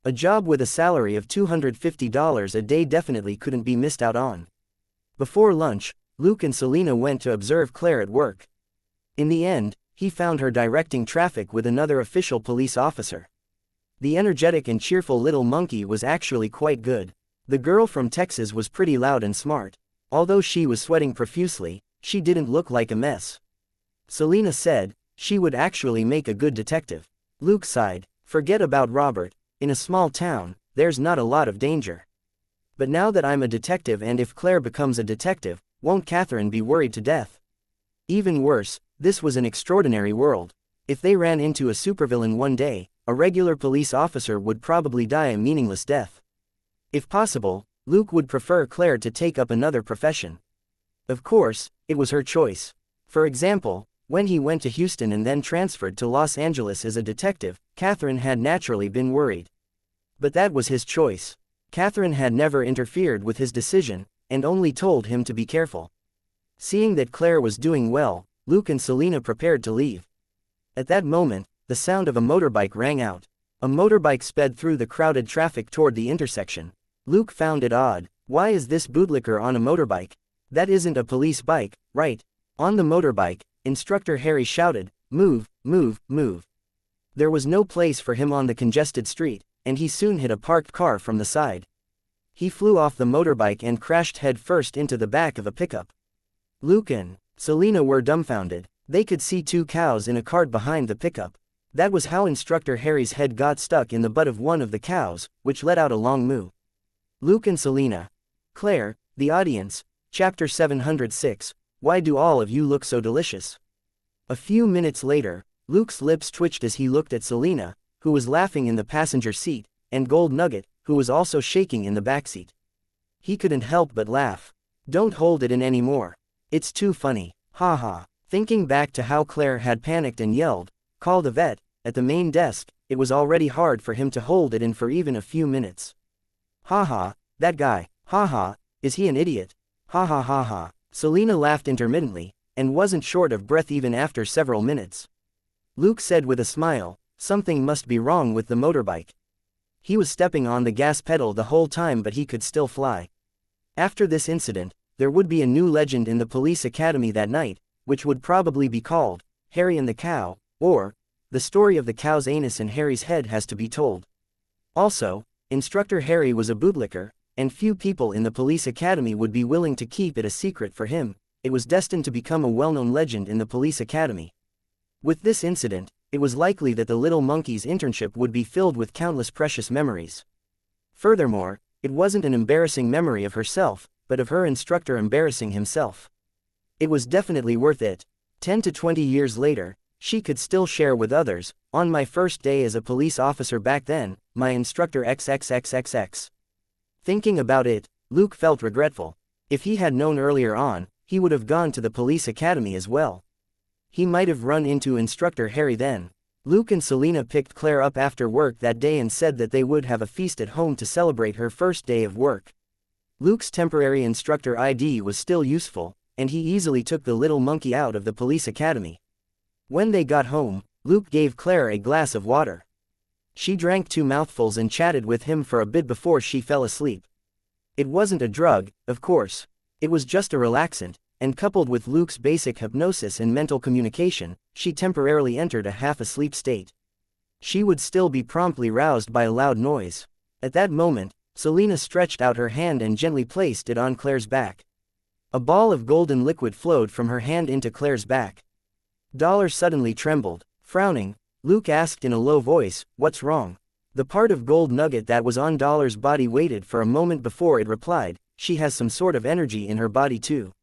A job with a salary of $250 a day definitely couldn't be missed out on. Before lunch, Luke and Selena went to observe Claire at work. In the end, he found her directing traffic with another official police officer. The energetic and cheerful little monkey was actually quite good. The girl from Texas was pretty loud and smart. Although she was sweating profusely, she didn't look like a mess. Selena said, she would actually make a good detective. Luke sighed, forget about Robert, in a small town, there's not a lot of danger. But now that I'm a detective, and if Claire becomes a detective, won't Catherine be worried to death? Even worse, this was an extraordinary world. If they ran into a supervillain one day, a regular police officer would probably die a meaningless death. If possible, Luke would prefer Claire to take up another profession. Of course, it was her choice. For example, when he went to Houston and then transferred to Los Angeles as a detective, Catherine had naturally been worried. But that was his choice. Catherine had never interfered with his decision, and only told him to be careful. Seeing that Claire was doing well, Luke and Selena prepared to leave. At that moment, the sound of a motorbike rang out. A motorbike sped through the crowded traffic toward the intersection. Luke found it odd. Why is this bootlicker on a motorbike? That isn't a police bike, right? On the motorbike, Instructor Harry shouted, "Move, move, move." There was no place for him on the congested street, and he soon hit a parked car from the side. He flew off the motorbike and crashed headfirst into the back of a pickup. Luke and Selena were dumbfounded. They could see two cows in a cart behind the pickup. That was how Instructor Harry's head got stuck in the butt of one of the cows, which let out a long moo. Luke and Selena. Claire, the audience. Chapter 706, Why do all of you look so delicious? A few minutes later, Luke's lips twitched as he looked at Selena, who was laughing in the passenger seat, and Gold Nugget, who was also shaking in the backseat. He couldn't help but laugh. Don't hold it in anymore. It's too funny. Ha ha. Thinking back to how Claire had panicked and yelled, "Call the vet," at the main desk, it was already hard for him to hold it in for even a few minutes. Ha ha, that guy. Ha ha, is he an idiot? Ha ha ha ha. Selena laughed intermittently, and wasn't short of breath even after several minutes. Luke said with a smile, something must be wrong with the motorbike. He was stepping on the gas pedal the whole time, but he could still fly. After this incident, there would be a new legend in the police academy that night, which would probably be called, Harry and the Cow, or, the story of the cow's anus and Harry's head has to be told. Also, Instructor Harry was a bootlicker, and few people in the police academy would be willing to keep it a secret for him. It was destined to become a well-known legend in the police academy. With this incident, it was likely that the little monkey's internship would be filled with countless precious memories. Furthermore, it wasn't an embarrassing memory of herself, but of her instructor embarrassing himself. It was definitely worth it. 10 to 20 years later, she could still share with others, on my first day as a police officer back then, my instructor XXXXX. Thinking about it, Luke felt regretful. If he had known earlier on, he would have gone to the police academy as well. He might have run into Instructor Harry then. Luke and Selena picked Claire up after work that day and said that they would have a feast at home to celebrate her first day of work. Luke's temporary instructor ID was still useful, and he easily took the little monkey out of the police academy. When they got home, Luke gave Claire a glass of water. She drank 2 mouthfuls and chatted with him for a bit before she fell asleep. It wasn't a drug, of course. It was just a relaxant, and coupled with Luke's basic hypnosis and mental communication, she temporarily entered a half-asleep state. She would still be promptly roused by a loud noise. At that moment, Selena stretched out her hand and gently placed it on Claire's back. A ball of golden liquid flowed from her hand into Claire's back. Dollar suddenly trembled. Frowning, Luke asked in a low voice, "What's wrong?" The part of gold nugget that was on Dollar's body waited for a moment before it replied, "She has some sort of energy in her body too.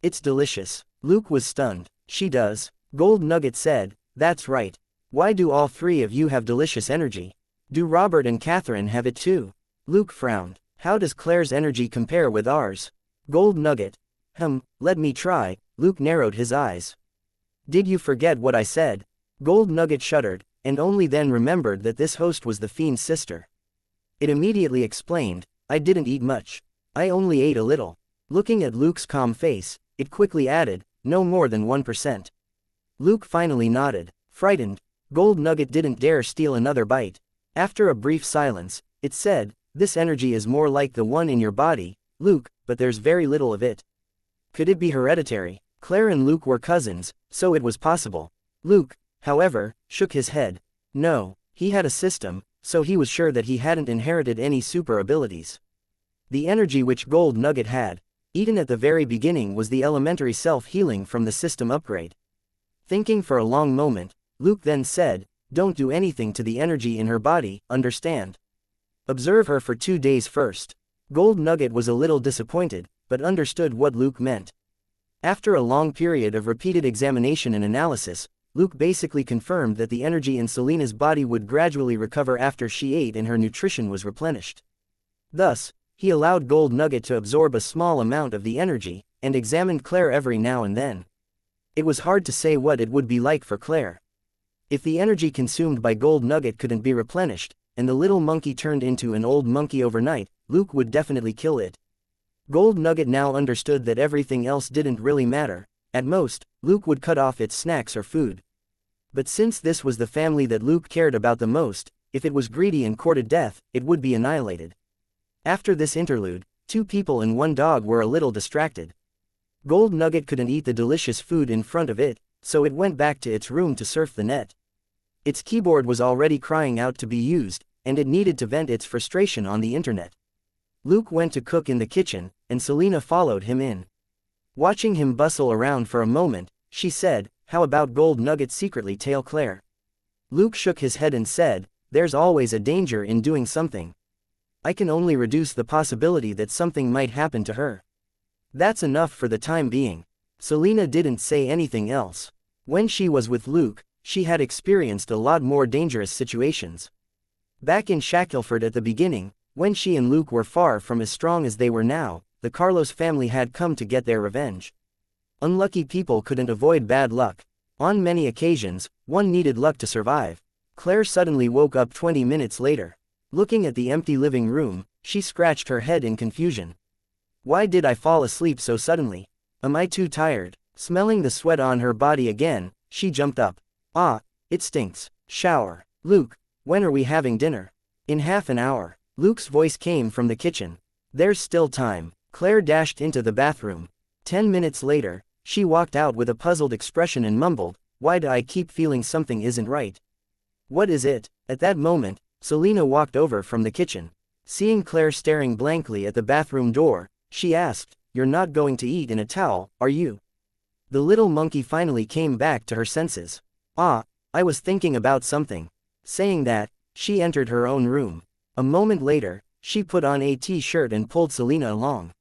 It's delicious." Luke was stunned. "She does?" Gold Nugget said, "That's right. Why do all 3 of you have delicious energy? Do Robert and Catherine have it too?" Luke frowned. "How does Claire's energy compare with ours?" Gold Nugget. Let me try." Luke narrowed his eyes. "Did you forget what I said?" Gold Nugget shuddered, and only then remembered that this host was the fiend's sister. It immediately explained, "I didn't eat much. I only ate a little." Looking at Luke's calm face, it quickly added, "No more than 1%. Luke finally nodded. Frightened, Gold Nugget didn't dare steal another bite. After a brief silence, it said, "This energy is more like the one in your body, Luke, but there's very little of it. Could it be hereditary?" Claire and Luke were cousins, so it was possible. Luke, however, shook his head. No, he had a system, so he was sure that he hadn't inherited any super abilities. The energy which Gold Nugget had, eaten at the very beginning, was the elementary self-healing from the system upgrade. Thinking for a long moment, Luke then said, "Don't do anything to the energy in her body, understand? Observe her for 2 days first." Gold Nugget was a little disappointed, but understood what Luke meant. After a long period of repeated examination and analysis, Luke basically confirmed that the energy in Selena's body would gradually recover after she ate and her nutrition was replenished. Thus, he allowed Gold Nugget to absorb a small amount of the energy, and examined Claire every now and then. It was hard to say what it would be like for Claire. If the energy consumed by Gold Nugget couldn't be replenished, and the little monkey turned into an old monkey overnight, Luke would definitely kill it. Gold Nugget now understood that everything else didn't really matter. At most, Luke would cut off its snacks or food. But since this was the family that Luke cared about the most, if it was greedy and courted death, it would be annihilated. After this interlude, 2 people and 1 dog were a little distracted. Gold Nugget couldn't eat the delicious food in front of it, so it went back to its room to surf the net. Its keyboard was already crying out to be used, and it needed to vent its frustration on the internet. Luke went to cook in the kitchen, and Selena followed him in. Watching him bustle around for a moment, she said, "How about Gold Nugget secretly tail Claire?" Luke shook his head and said, "There's always a danger in doing something. I can only reduce the possibility that something might happen to her. That's enough for the time being." Selena didn't say anything else. When she was with Luke, she had experienced a lot more dangerous situations. Back in Shackelford at the beginning, when she and Luke were far from as strong as they were now, the Carlos family had come to get their revenge. Unlucky people couldn't avoid bad luck. On many occasions, one needed luck to survive. Claire suddenly woke up 20 minutes later. Looking at the empty living room, she scratched her head in confusion. Why did I fall asleep so suddenly? Am I too tired? Smelling the sweat on her body again, she jumped up. Ah, it stinks. Shower. Luke, when are we having dinner? In half an hour. Luke's voice came from the kitchen. There's still time. Claire dashed into the bathroom. 10 minutes later, she walked out with a puzzled expression and mumbled, "Why do I keep feeling something isn't right? What is it?" At that moment, Selena walked over from the kitchen. Seeing Claire staring blankly at the bathroom door, she asked, "You're not going to eat in a towel, are you?" The little monkey finally came back to her senses. "Ah, I was thinking about something." Saying that, she entered her own room. A moment later, she put on a t-shirt and pulled Selena along.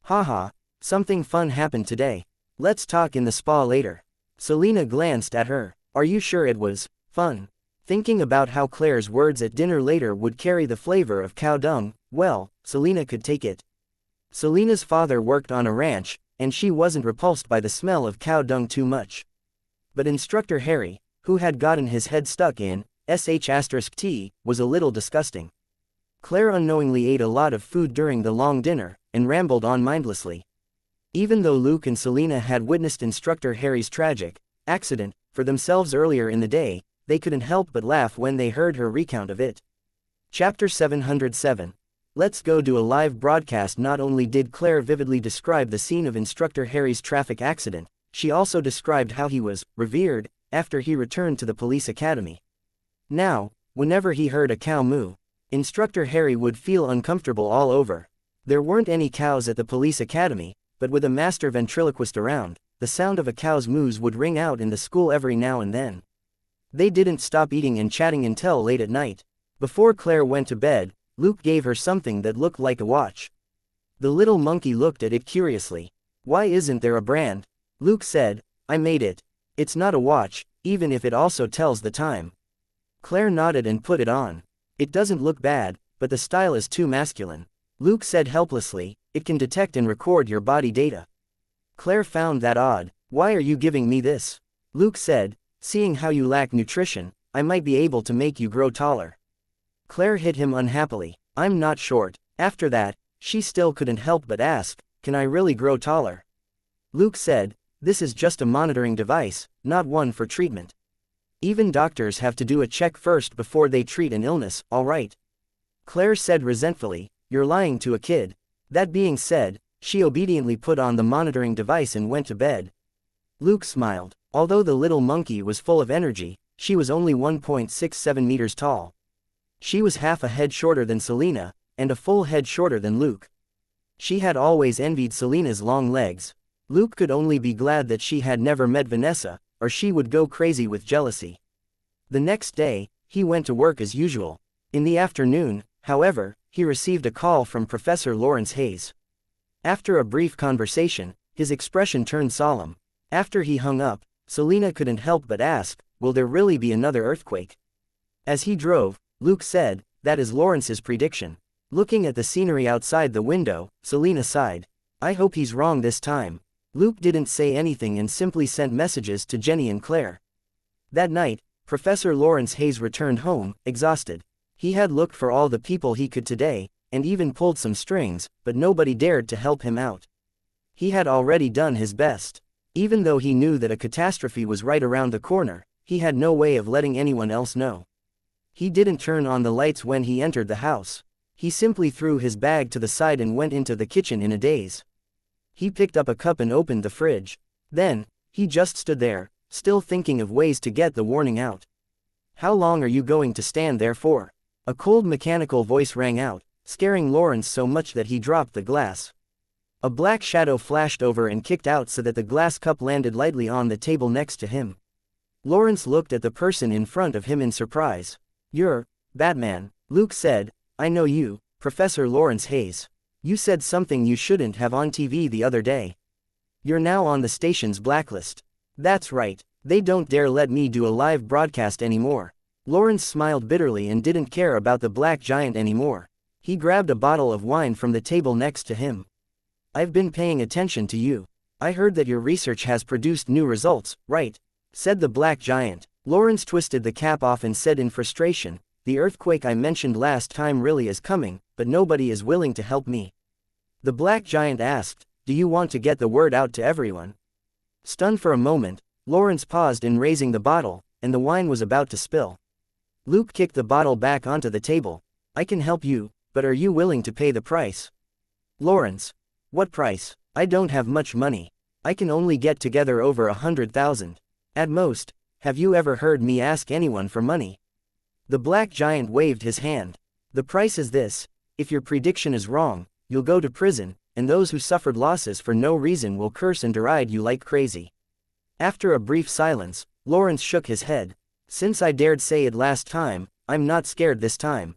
"Haha, something fun happened today. Let's talk in the spa later." Selina glanced at her. Are you sure it was fun? Thinking about how Claire's words at dinner later would carry the flavor of cow dung, well, Selina could take it. Selina's father worked on a ranch, and she wasn't repulsed by the smell of cow dung too much. But Instructor Harry, who had gotten his head stuck in *T, was a little disgusting. Claire unknowingly ate a lot of food during the long dinner, and rambled on mindlessly. Even though Luke and Selina had witnessed Instructor Harry's tragic accident for themselves earlier in the day, they couldn't help but laugh when they heard her recount of it. Chapter 707. Let's go to a live broadcast. Not only did Claire vividly describe the scene of Instructor Harry's traffic accident, she also described how he was revered after he returned to the police academy. Now, whenever he heard a cow moo, Instructor Harry would feel uncomfortable all over. There weren't any cows at the police academy, but with a master ventriloquist around, the sound of a cow's moos would ring out in the school every now and then. They didn't stop eating and chatting until late at night. Before Claire went to bed, Luke gave her something that looked like a watch. The little monkey looked at it curiously. Why isn't there a brand? Luke said, I made it. It's not a watch, even if it also tells the time. Claire nodded and put it on. It doesn't look bad, but the style is too masculine. Luke said helplessly, it can detect and record your body data. Claire found that odd. Why are you giving me this? Luke said, seeing how you lack nutrition, I might be able to make you grow taller. Claire hit him unhappily. I'm not short. After that, she still couldn't help but ask, can I really grow taller? Luke said, this is just a monitoring device, not one for treatment. Even doctors have to do a check first before they treat an illness, alright? Claire said resentfully, you're lying to a kid. That being said, she obediently put on the monitoring device and went to bed. Luke smiled. Although the little monkey was full of energy, she was only 1.67 meters tall. She was half a head shorter than Selina, and a full head shorter than Luke. She had always envied Selina's long legs. Luke could only be glad that she had never met Vanessa, or she would go crazy with jealousy. The next day, he went to work as usual. In the afternoon, however, he received a call from Professor Lawrence Hayes. After a brief conversation, his expression turned solemn. After he hung up, Selina couldn't help but ask, will there really be another earthquake? As he drove, Luke said, that is Lawrence's prediction. Looking at the scenery outside the window, Selina sighed. I hope he's wrong this time. Luke didn't say anything and simply sent messages to Jenny and Claire. That night, Professor Lawrence Hayes returned home, exhausted. He had looked for all the people he could today, and even pulled some strings, but nobody dared to help him out. He had already done his best. Even though he knew that a catastrophe was right around the corner, he had no way of letting anyone else know. He didn't turn on the lights when he entered the house. He simply threw his bag to the side and went into the kitchen in a daze. He picked up a cup and opened the fridge. Then, he just stood there, still thinking of ways to get the warning out. How long are you going to stand there for? A cold mechanical voice rang out, scaring Lawrence so much that he dropped the glass. A black shadow flashed over and kicked out so that the glass cup landed lightly on the table next to him. Lawrence looked at the person in front of him in surprise. You're Batman, Luke said. I know you, Professor Lawrence Hayes. You said something you shouldn't have on TV the other day. You're now on the station's blacklist. That's right, they don't dare let me do a live broadcast anymore. Lawrence smiled bitterly and didn't care about the black giant anymore. He grabbed a bottle of wine from the table next to him. I've been paying attention to you. I heard that your research has produced new results, right? Said the black giant. Lawrence twisted the cap off and said in frustration, the earthquake I mentioned last time really is coming, but nobody is willing to help me. The black giant asked, do you want to get the word out to everyone? Stunned for a moment, Lawrence paused in raising the bottle, and the wine was about to spill. Luke kicked the bottle back onto the table. I can help you, but are you willing to pay the price? Lawrence. What price? I don't have much money. I can only get together over 100,000. At most. Have you ever heard me ask anyone for money? The black giant waved his hand. The price is this: if your prediction is wrong, you'll go to prison, and those who suffered losses for no reason will curse and deride you like crazy. After a brief silence, Lawrence shook his head. Since I dared say it last time, I'm not scared this time.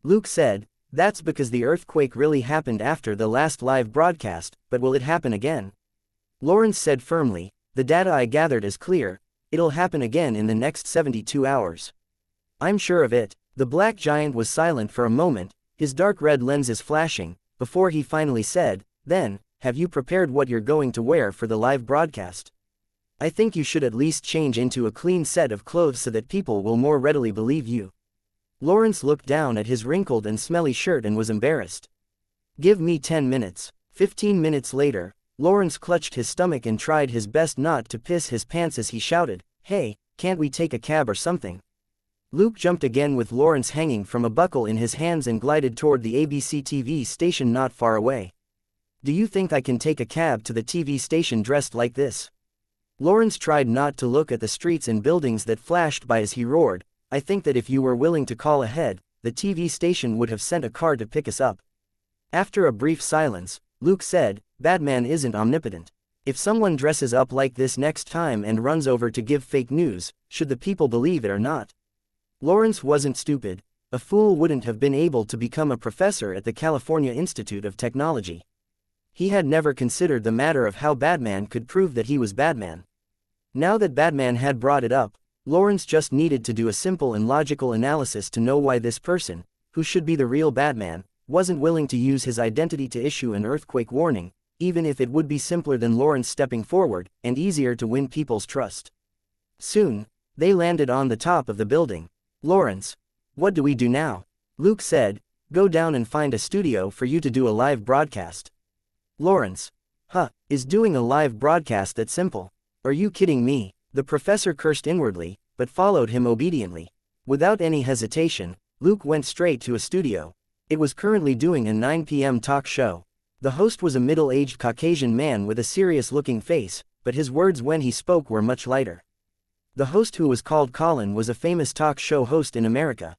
Luke said, that's because the earthquake really happened after the last live broadcast, but will it happen again? Lawrence said firmly, the data I gathered is clear, it'll happen again in the next 72 hours. I'm sure of it." The black giant was silent for a moment, his dark red lenses flashing, before he finally said, "Then, have you prepared what you're going to wear for the live broadcast? I think you should at least change into a clean set of clothes so that people will more readily believe you." Lawrence looked down at his wrinkled and smelly shirt and was embarrassed. "Give me 10 minutes. 15 minutes later, Lawrence clutched his stomach and tried his best not to piss his pants as he shouted, "Hey, can't we take a cab or something?" Luke jumped again with Lawrence hanging from a buckle in his hands and glided toward the ABC TV station not far away. "Do you think I can take a cab to the TV station dressed like this?" Lawrence tried not to look at the streets and buildings that flashed by as he roared, "I think that if you were willing to call ahead, the TV station would have sent a car to pick us up." After a brief silence, Luke said, "Batman isn't omnipotent. If someone dresses up like this next time and runs over to give fake news, should the people believe it or not?" Lawrence wasn't stupid. A fool wouldn't have been able to become a professor at the California Institute of Technology. He had never considered the matter of how Batman could prove that he was Batman. Now that Batman had brought it up, Lawrence just needed to do a simple and logical analysis to know why this person, who should be the real Batman, wasn't willing to use his identity to issue an earthquake warning, even if it would be simpler than Lawrence stepping forward, and easier to win people's trust. Soon, they landed on the top of the building. "Lawrence, what do we do now?" Luke said, "Go down and find a studio for you to do a live broadcast." Lawrence, is doing a live broadcast that simple? Are you kidding me?" The professor cursed inwardly, but followed him obediently. Without any hesitation, Luke went straight to a studio. It was currently doing a 9 p.m. talk show. The host was a middle-aged Caucasian man with a serious-looking face, but his words when he spoke were much lighter. The host, who was called Colin, was a famous talk show host in America.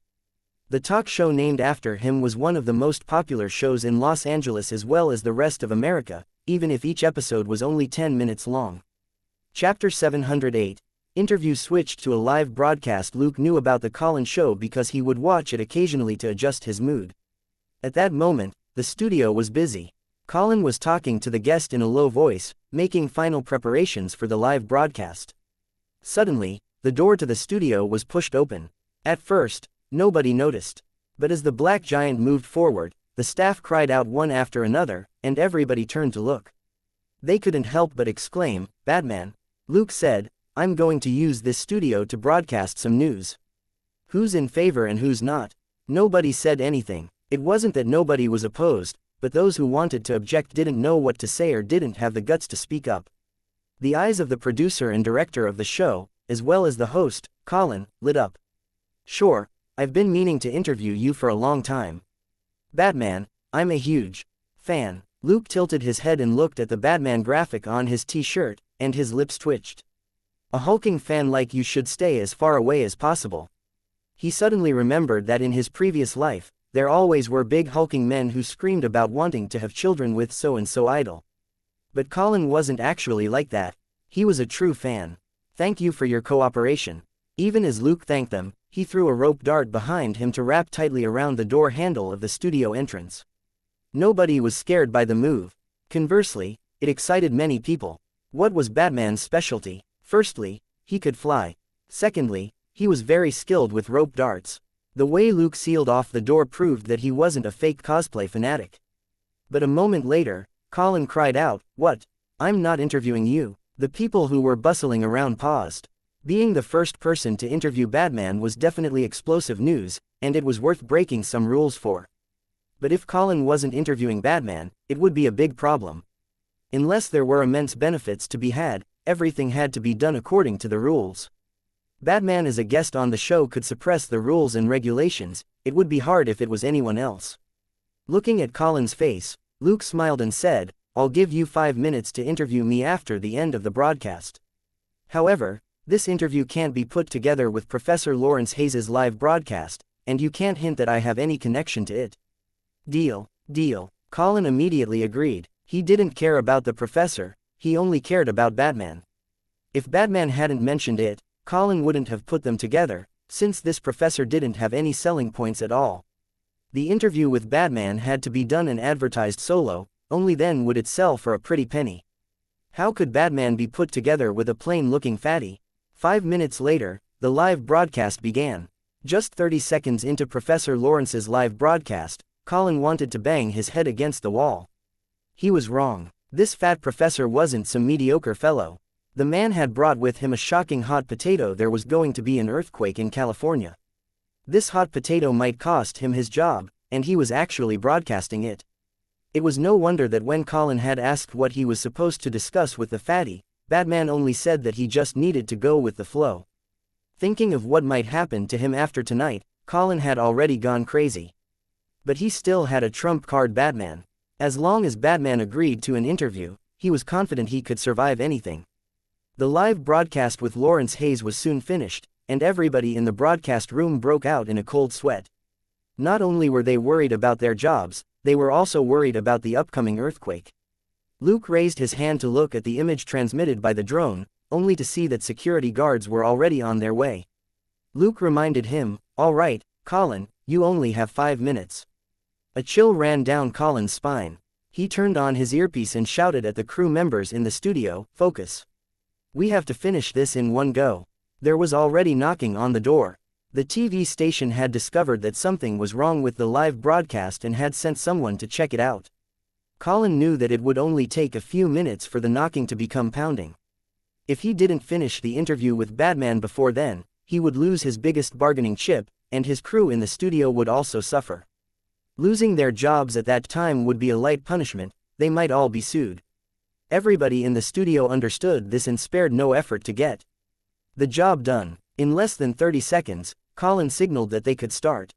The talk show named after him was one of the most popular shows in Los Angeles as well as the rest of America, even if each episode was only 10 minutes long. Chapter 708. Interview switched to a live broadcast. Luke knew about the Colin show because he would watch it occasionally to adjust his mood. At that moment, the studio was busy. Colin was talking to the guest in a low voice, making final preparations for the live broadcast. Suddenly, the door to the studio was pushed open. At first, nobody noticed. But as the black giant moved forward, the staff cried out one after another, and everybody turned to look. They couldn't help but exclaim, "Batman!" Luke said, "I'm going to use this studio to broadcast some news." "Who's in favor and who's not?" Nobody said anything. It wasn't that nobody was opposed, but those who wanted to object didn't know what to say or didn't have the guts to speak up. The eyes of the producer and director of the show, as well as the host, Colin, lit up. "Sure, I've been meaning to interview you for a long time. Batman, I'm a huge fan." Luke tilted his head and looked at the Batman graphic on his t-shirt, and his lips twitched. "A hulking fan like you should stay as far away as possible." He suddenly remembered that in his previous life, there always were big hulking men who screamed about wanting to have children with so-and-so idol. But Colin wasn't actually like that. He was a true fan. "Thank you for your cooperation." Even as Luke thanked them, he threw a rope dart behind him to wrap tightly around the door handle of the studio entrance. Nobody was scared by the move. Conversely, it excited many people. What was Batman's specialty? Firstly, he could fly. Secondly, he was very skilled with rope darts. The way Luke sealed off the door proved that he wasn't a fake cosplay fanatic. But a moment later, Colin cried out, "What? I'm not interviewing you." The people who were bustling around paused. Being the first person to interview Batman was definitely explosive news, and it was worth breaking some rules for. But if Colin wasn't interviewing Batman, it would be a big problem. Unless there were immense benefits to be had, everything had to be done according to the rules. Batman as a guest on the show could suppress the rules and regulations. It would be hard if it was anyone else. Looking at Colin's face, Luke smiled and said, "I'll give you 5 minutes to interview me after the end of the broadcast. However, this interview can't be put together with Professor Lawrence Hayes's live broadcast, and you can't hint that I have any connection to it." "Deal, deal." Colin immediately agreed. He didn't care about the professor, he only cared about Batman. If Batman hadn't mentioned it, Colin wouldn't have put them together, since this professor didn't have any selling points at all. The interview with Batman had to be done and advertised solo, only then would it sell for a pretty penny. How could Batman be put together with a plain-looking fatty? 5 minutes later, the live broadcast began. Just 30 seconds into Professor Lawrence's live broadcast, Colin wanted to bang his head against the wall. He was wrong. This fat professor wasn't some mediocre fellow. The man had brought with him a shocking hot potato. There was going to be an earthquake in California. This hot potato might cost him his job, and he was actually broadcasting it. It was no wonder that when Colin had asked what he was supposed to discuss with the fatty, Batman only said that he just needed to go with the flow. Thinking of what might happen to him after tonight, Colin had already gone crazy. But he still had a trump card: Batman. As long as Batman agreed to an interview, he was confident he could survive anything. The live broadcast with Lawrence Hayes was soon finished, and everybody in the broadcast room broke out in a cold sweat. Not only were they worried about their jobs, they were also worried about the upcoming earthquake. Luke raised his hand to look at the image transmitted by the drone, only to see that security guards were already on their way. Luke reminded him, "All right, Colin, you only have 5 minutes." A chill ran down Colin's spine. He turned on his earpiece and shouted at the crew members in the studio, "Focus. We have to finish this in one go." There was already knocking on the door. The TV station had discovered that something was wrong with the live broadcast and had sent someone to check it out. Colin knew that it would only take a few minutes for the knocking to become pounding. If he didn't finish the interview with Batman before then, he would lose his biggest bargaining chip, and his crew in the studio would also suffer. Losing their jobs at that time would be a light punishment; they might all be sued. Everybody in the studio understood this and spared no effort to get the job done. In less than 30 seconds, Colin signaled that they could start.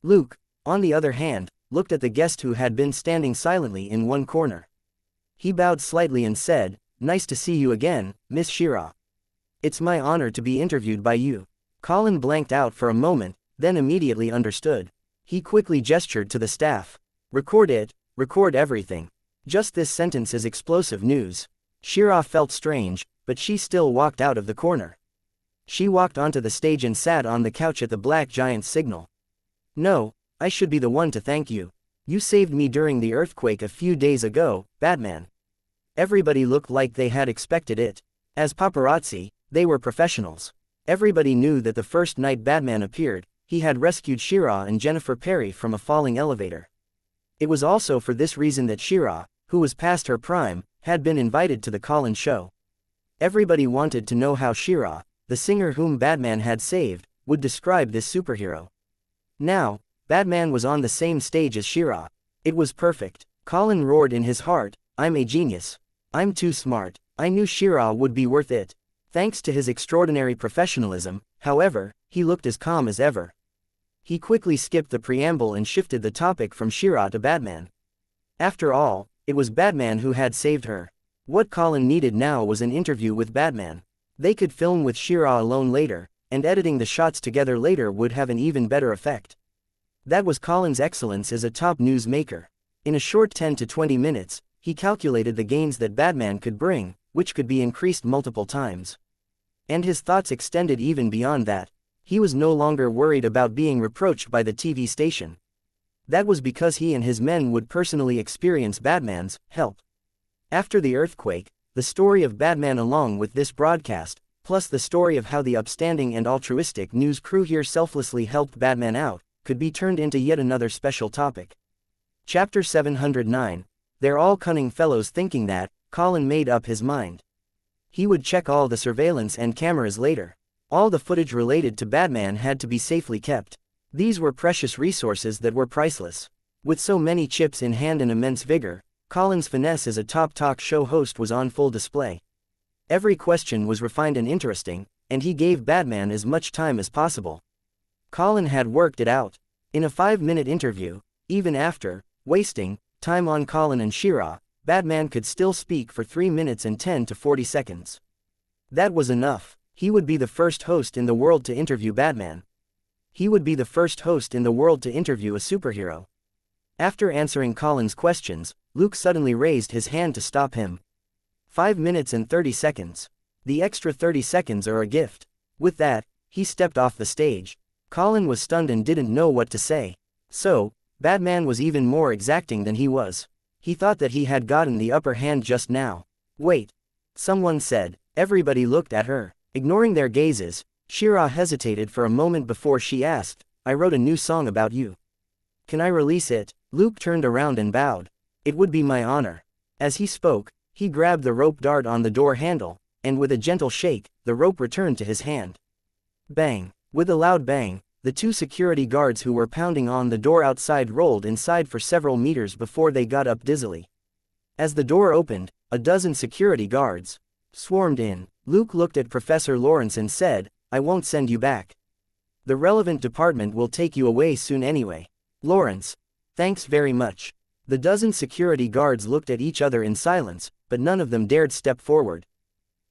Luke, on the other hand, looked at the guest who had been standing silently in one corner. He bowed slightly and said, "Nice to see you again, Miss Shira. It's my honor to be interviewed by you." Colin blanked out for a moment, then immediately understood. He quickly gestured to the staff. "Record it, record everything. Just this sentence is explosive news." Shira felt strange, but she still walked out of the corner. She walked onto the stage and sat on the couch at the Black Giant's signal. "No, I should be the one to thank you. You saved me during the earthquake a few days ago, Batman." Everybody looked like they had expected it. As paparazzi, they were professionals. Everybody knew that the first night Batman appeared, he had rescued Shira and Jennifer Perry from a falling elevator. It was also for this reason that Shira, who was past her prime, had been invited to the Colin show. Everybody wanted to know how Shira, the singer whom Batman had saved, would describe this superhero. Now, Batman was on the same stage as Shira. It was perfect. Colin roared in his heart, "I'm a genius. I'm too smart. I knew Shira would be worth it." Thanks to his extraordinary professionalism, however, he looked as calm as ever. He quickly skipped the preamble and shifted the topic from Shira to Batman. After all, it was Batman who had saved her. What Colin needed now was an interview with Batman. They could film with Shira alone later, and editing the shots together later would have an even better effect. That was Colin's excellence as a top news maker. In a short 10 to 20 minutes, he calculated the gains that Batman could bring, which could be increased multiple times. And his thoughts extended even beyond that. He was no longer worried about being reproached by the TV station. That was because he and his men would personally experience Batman's help. After the earthquake, the story of Batman along with this broadcast, plus the story of how the upstanding and altruistic news crew here selflessly helped Batman out, could be turned into yet another special topic. Chapter 709. They're all cunning fellows. Thinking that, Colin made up his mind. He would check all the surveillance and cameras later. All the footage related to Batman had to be safely kept. These were precious resources that were priceless. With so many chips in hand and immense vigor, Colin's finesse as a top talk show host was on full display. Every question was refined and interesting, and he gave Batman as much time as possible. Colin had worked it out. In a 5-minute interview, even after wasting time on Colin and Shira, Batman could still speak for 3 minutes and 10 to 40 seconds. That was enough. He would be the first host in the world to interview Batman. He would be the first host in the world to interview a superhero. After answering Colin's questions, Luke suddenly raised his hand to stop him. 5 minutes and 30 seconds. The extra 30 seconds are a gift. With that, he stepped off the stage. Colin was stunned and didn't know what to say. So, Batman was even more exacting than he was. He thought that he had gotten the upper hand just now. Wait, someone said. Everybody looked at her. Ignoring their gazes, Shira hesitated for a moment before she asked, I wrote a new song about you. Can I release it? Luke turned around and bowed. It would be my honor. As he spoke, he grabbed the rope dart on the door handle, and with a gentle shake, the rope returned to his hand. Bang! With a loud bang, the two security guards who were pounding on the door outside rolled inside for several meters before they got up dizzily. As the door opened, a dozen security guards swarmed in. Luke looked at Professor Lawrence and said, I won't send you back. The relevant department will take you away soon anyway. Lawrence, thanks very much. The dozen security guards looked at each other in silence, but none of them dared step forward.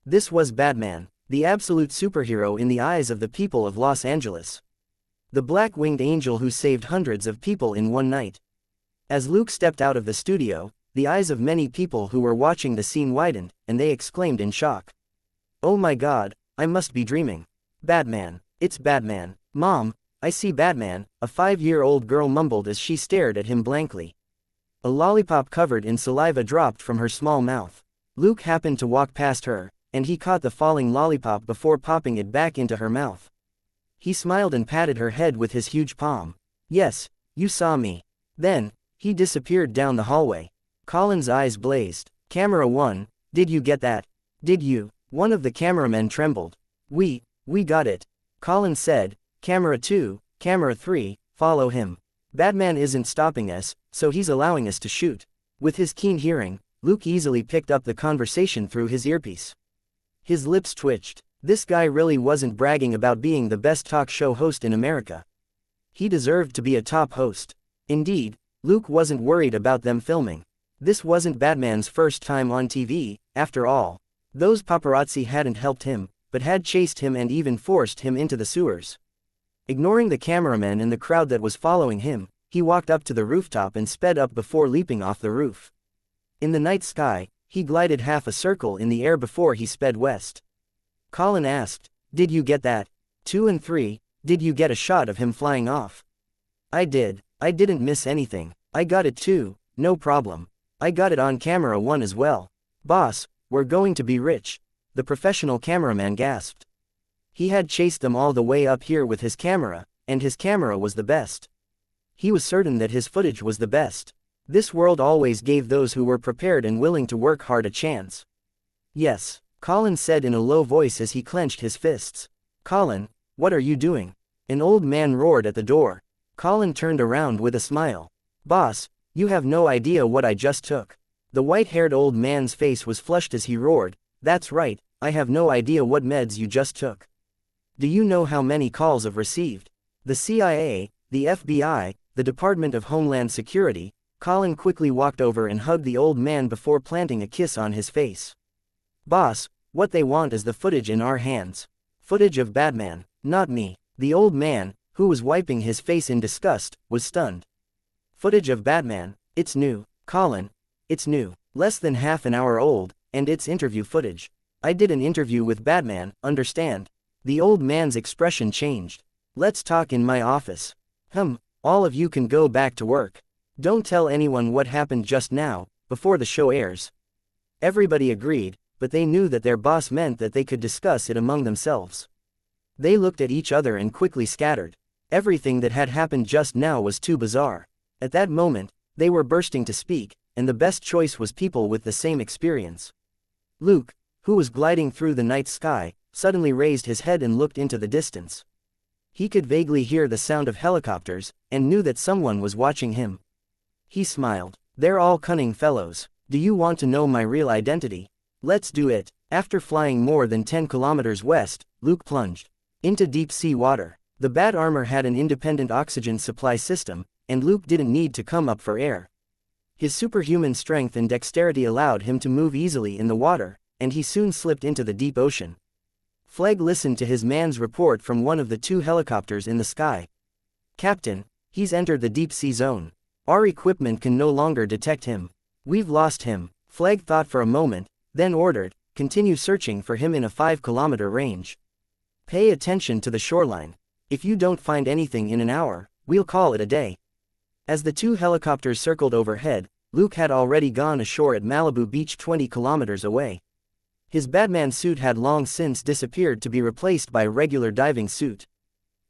This was Batman, the absolute superhero in the eyes of the people of Los Angeles. The black-winged angel who saved hundreds of people in one night. As Luke stepped out of the studio, the eyes of many people who were watching the scene widened, and they exclaimed in shock. Oh my God, I must be dreaming. Batman, it's Batman. Mom, I see Batman, a 5-year-old girl mumbled as she stared at him blankly. A lollipop covered in saliva dropped from her small mouth. Luke happened to walk past her, and he caught the falling lollipop before popping it back into her mouth. He smiled and patted her head with his huge palm. Yes, you saw me. Then, he disappeared down the hallway. Colin's eyes blazed. Camera 1, did you get that? Did you? One of the cameramen trembled. We got it. Colin said. Camera 2, camera 3, follow him. Batman isn't stopping us, so he's allowing us to shoot. With his keen hearing, Luke easily picked up the conversation through his earpiece. His lips twitched. This guy really wasn't bragging about being the best talk show host in America. He deserved to be a top host. Indeed, Luke wasn't worried about them filming. This wasn't Batman's first time on TV, after all. Those paparazzi hadn't helped him, but had chased him and even forced him into the sewers. Ignoring the cameramen and the crowd that was following him, he walked up to the rooftop and sped up before leaping off the roof. In the night sky, he glided half a circle in the air before he sped west. Colin asked, did you get that? 2 and 3, did you get a shot of him flying off? I did. I didn't miss anything. I got it too, no problem. I got it on camera 1 as well. Boss, we're going to be rich. The professional cameraman gasped. He had chased them all the way up here with his camera, and his camera was the best. He was certain that his footage was the best. This world always gave those who were prepared and willing to work hard a chance. Yes, Colin said in a low voice as he clenched his fists. Colin, what are you doing? An old man roared at the door. Colin turned around with a smile. Boss, you have no idea what I just took. The white-haired old man's face was flushed as he roared. That's right, I have no idea what meds you just took. Do you know how many calls I've received? The CIA, the FBI, the Department of Homeland Security. Colin quickly walked over and hugged the old man before planting a kiss on his face. Boss, what they want is the footage in our hands. Footage of Batman, not me. The old man, who was wiping his face in disgust, was stunned. Footage of Batman, it's new. Colin, it's new. Less than half an hour old, and it's interview footage. I did an interview with Batman, understand? The old man's expression changed. Let's talk in my office. All of you can go back to work. Don't tell anyone what happened just now, before the show airs. Everybody agreed, but they knew that their boss meant that they could discuss it among themselves. They looked at each other and quickly scattered. Everything that had happened just now was too bizarre. At that moment, they were bursting to speak, and the best choice was people with the same experience. Luke, who was gliding through the night sky, suddenly raised his head and looked into the distance. He could vaguely hear the sound of helicopters, and knew that someone was watching him. He smiled. They're all cunning fellows. Do you want to know my real identity? Let's do it. After flying more than 10 kilometers west, Luke plunged into deep sea water. The bat armor had an independent oxygen supply system, and Luke didn't need to come up for air. His superhuman strength and dexterity allowed him to move easily in the water, and he soon slipped into the deep ocean. Flegg listened to his man's report from one of the 2 helicopters in the sky. Captain, he's entered the deep sea zone. Our equipment can no longer detect him. We've lost him. Flegg thought for a moment, then ordered, continue searching for him in a 5-kilometer range. Pay attention to the shoreline. If you don't find anything in an hour, we'll call it a day. As the 2 helicopters circled overhead, Luke had already gone ashore at Malibu Beach 20 kilometers away. His Batman suit had long since disappeared to be replaced by a regular diving suit.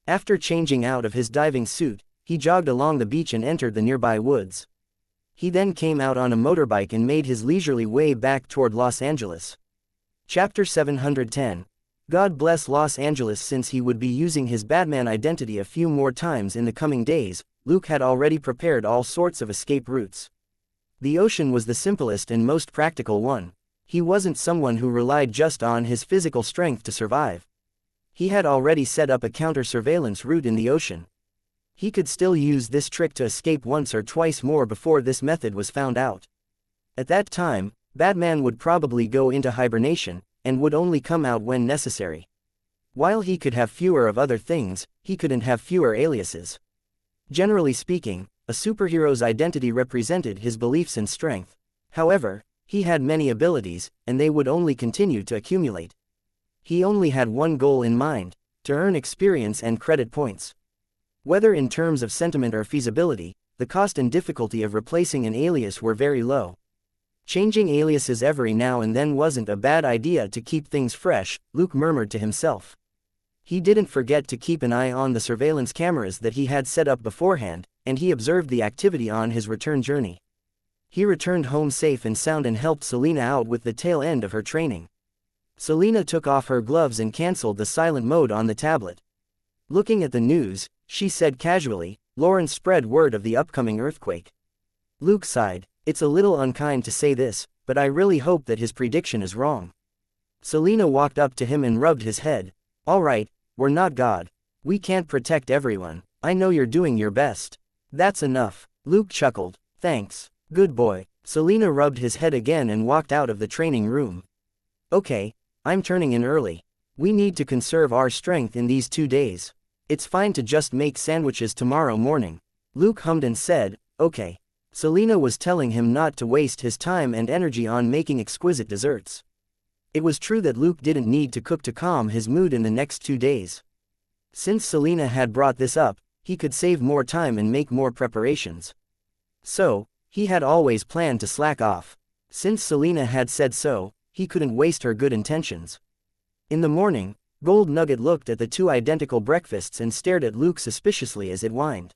After changing out of his diving suit, he jogged along the beach and entered the nearby woods. He then came out on a motorbike and made his leisurely way back toward Los Angeles. Chapter 710. God bless Los Angeles. Since he would be using his Batman identity a few more times in the coming days, Luke had already prepared all sorts of escape routes. The ocean was the simplest and most practical one. He wasn't someone who relied just on his physical strength to survive. He had already set up a counter-surveillance route in the ocean. He could still use this trick to escape once or twice more before this method was found out. At that time, Batman would probably go into hibernation, and would only come out when necessary. While he could have fewer of other things, he couldn't have fewer aliases. Generally speaking, a superhero's identity represented his beliefs and strength. However, he had many abilities, and they would only continue to accumulate. He only had one goal in mind: to earn experience and credit points. Whether in terms of sentiment or feasibility, the cost and difficulty of replacing an alias were very low. Changing aliases every now and then wasn't a bad idea to keep things fresh, Luke murmured to himself. He didn't forget to keep an eye on the surveillance cameras that he had set up beforehand, and he observed the activity on his return journey. He returned home safe and sound and helped Selina out with the tail end of her training. Selina took off her gloves and cancelled the silent mode on the tablet. Looking at the news, she said casually, "Lawrence spread word of the upcoming earthquake." Luke sighed. "It's a little unkind to say this, but I really hope that his prediction is wrong." Selina walked up to him and rubbed his head. "All right, we're not God. We can't protect everyone. I know you're doing your best." "That's enough." Luke chuckled. "Thanks. Good boy." Selina rubbed his head again and walked out of the training room. "Okay, I'm turning in early. We need to conserve our strength in these 2 days. It's fine to just make sandwiches tomorrow morning." Luke hummed and said, "Okay." Selina was telling him not to waste his time and energy on making exquisite desserts. It was true that Luke didn't need to cook to calm his mood in the next 2 days. Since Selina had brought this up, he could save more time and make more preparations. So, he had always planned to slack off. Since Selina had said so, he couldn't waste her good intentions. In the morning, Gold Nugget looked at the 2 identical breakfasts and stared at Luke suspiciously as it whined.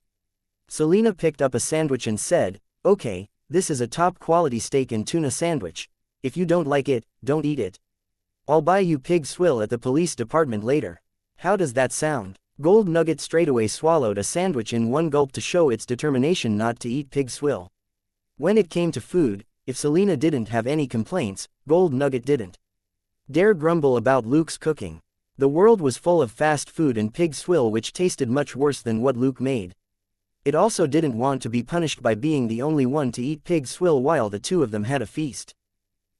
Selina picked up a sandwich and said, "Okay, this is a top-quality steak and tuna sandwich. If you don't like it, don't eat it. I'll buy you pig swill at the police department later." "How does that sound?" Gold Nugget straightaway swallowed a sandwich in one gulp to show its determination not to eat pig swill. When it came to food, if Selina didn't have any complaints, Gold Nugget didn't dare grumble about Luke's cooking. The world was full of fast food and pig swill which tasted much worse than what Luke made. It also didn't want to be punished by being the only one to eat pig swill while the 2 of them had a feast.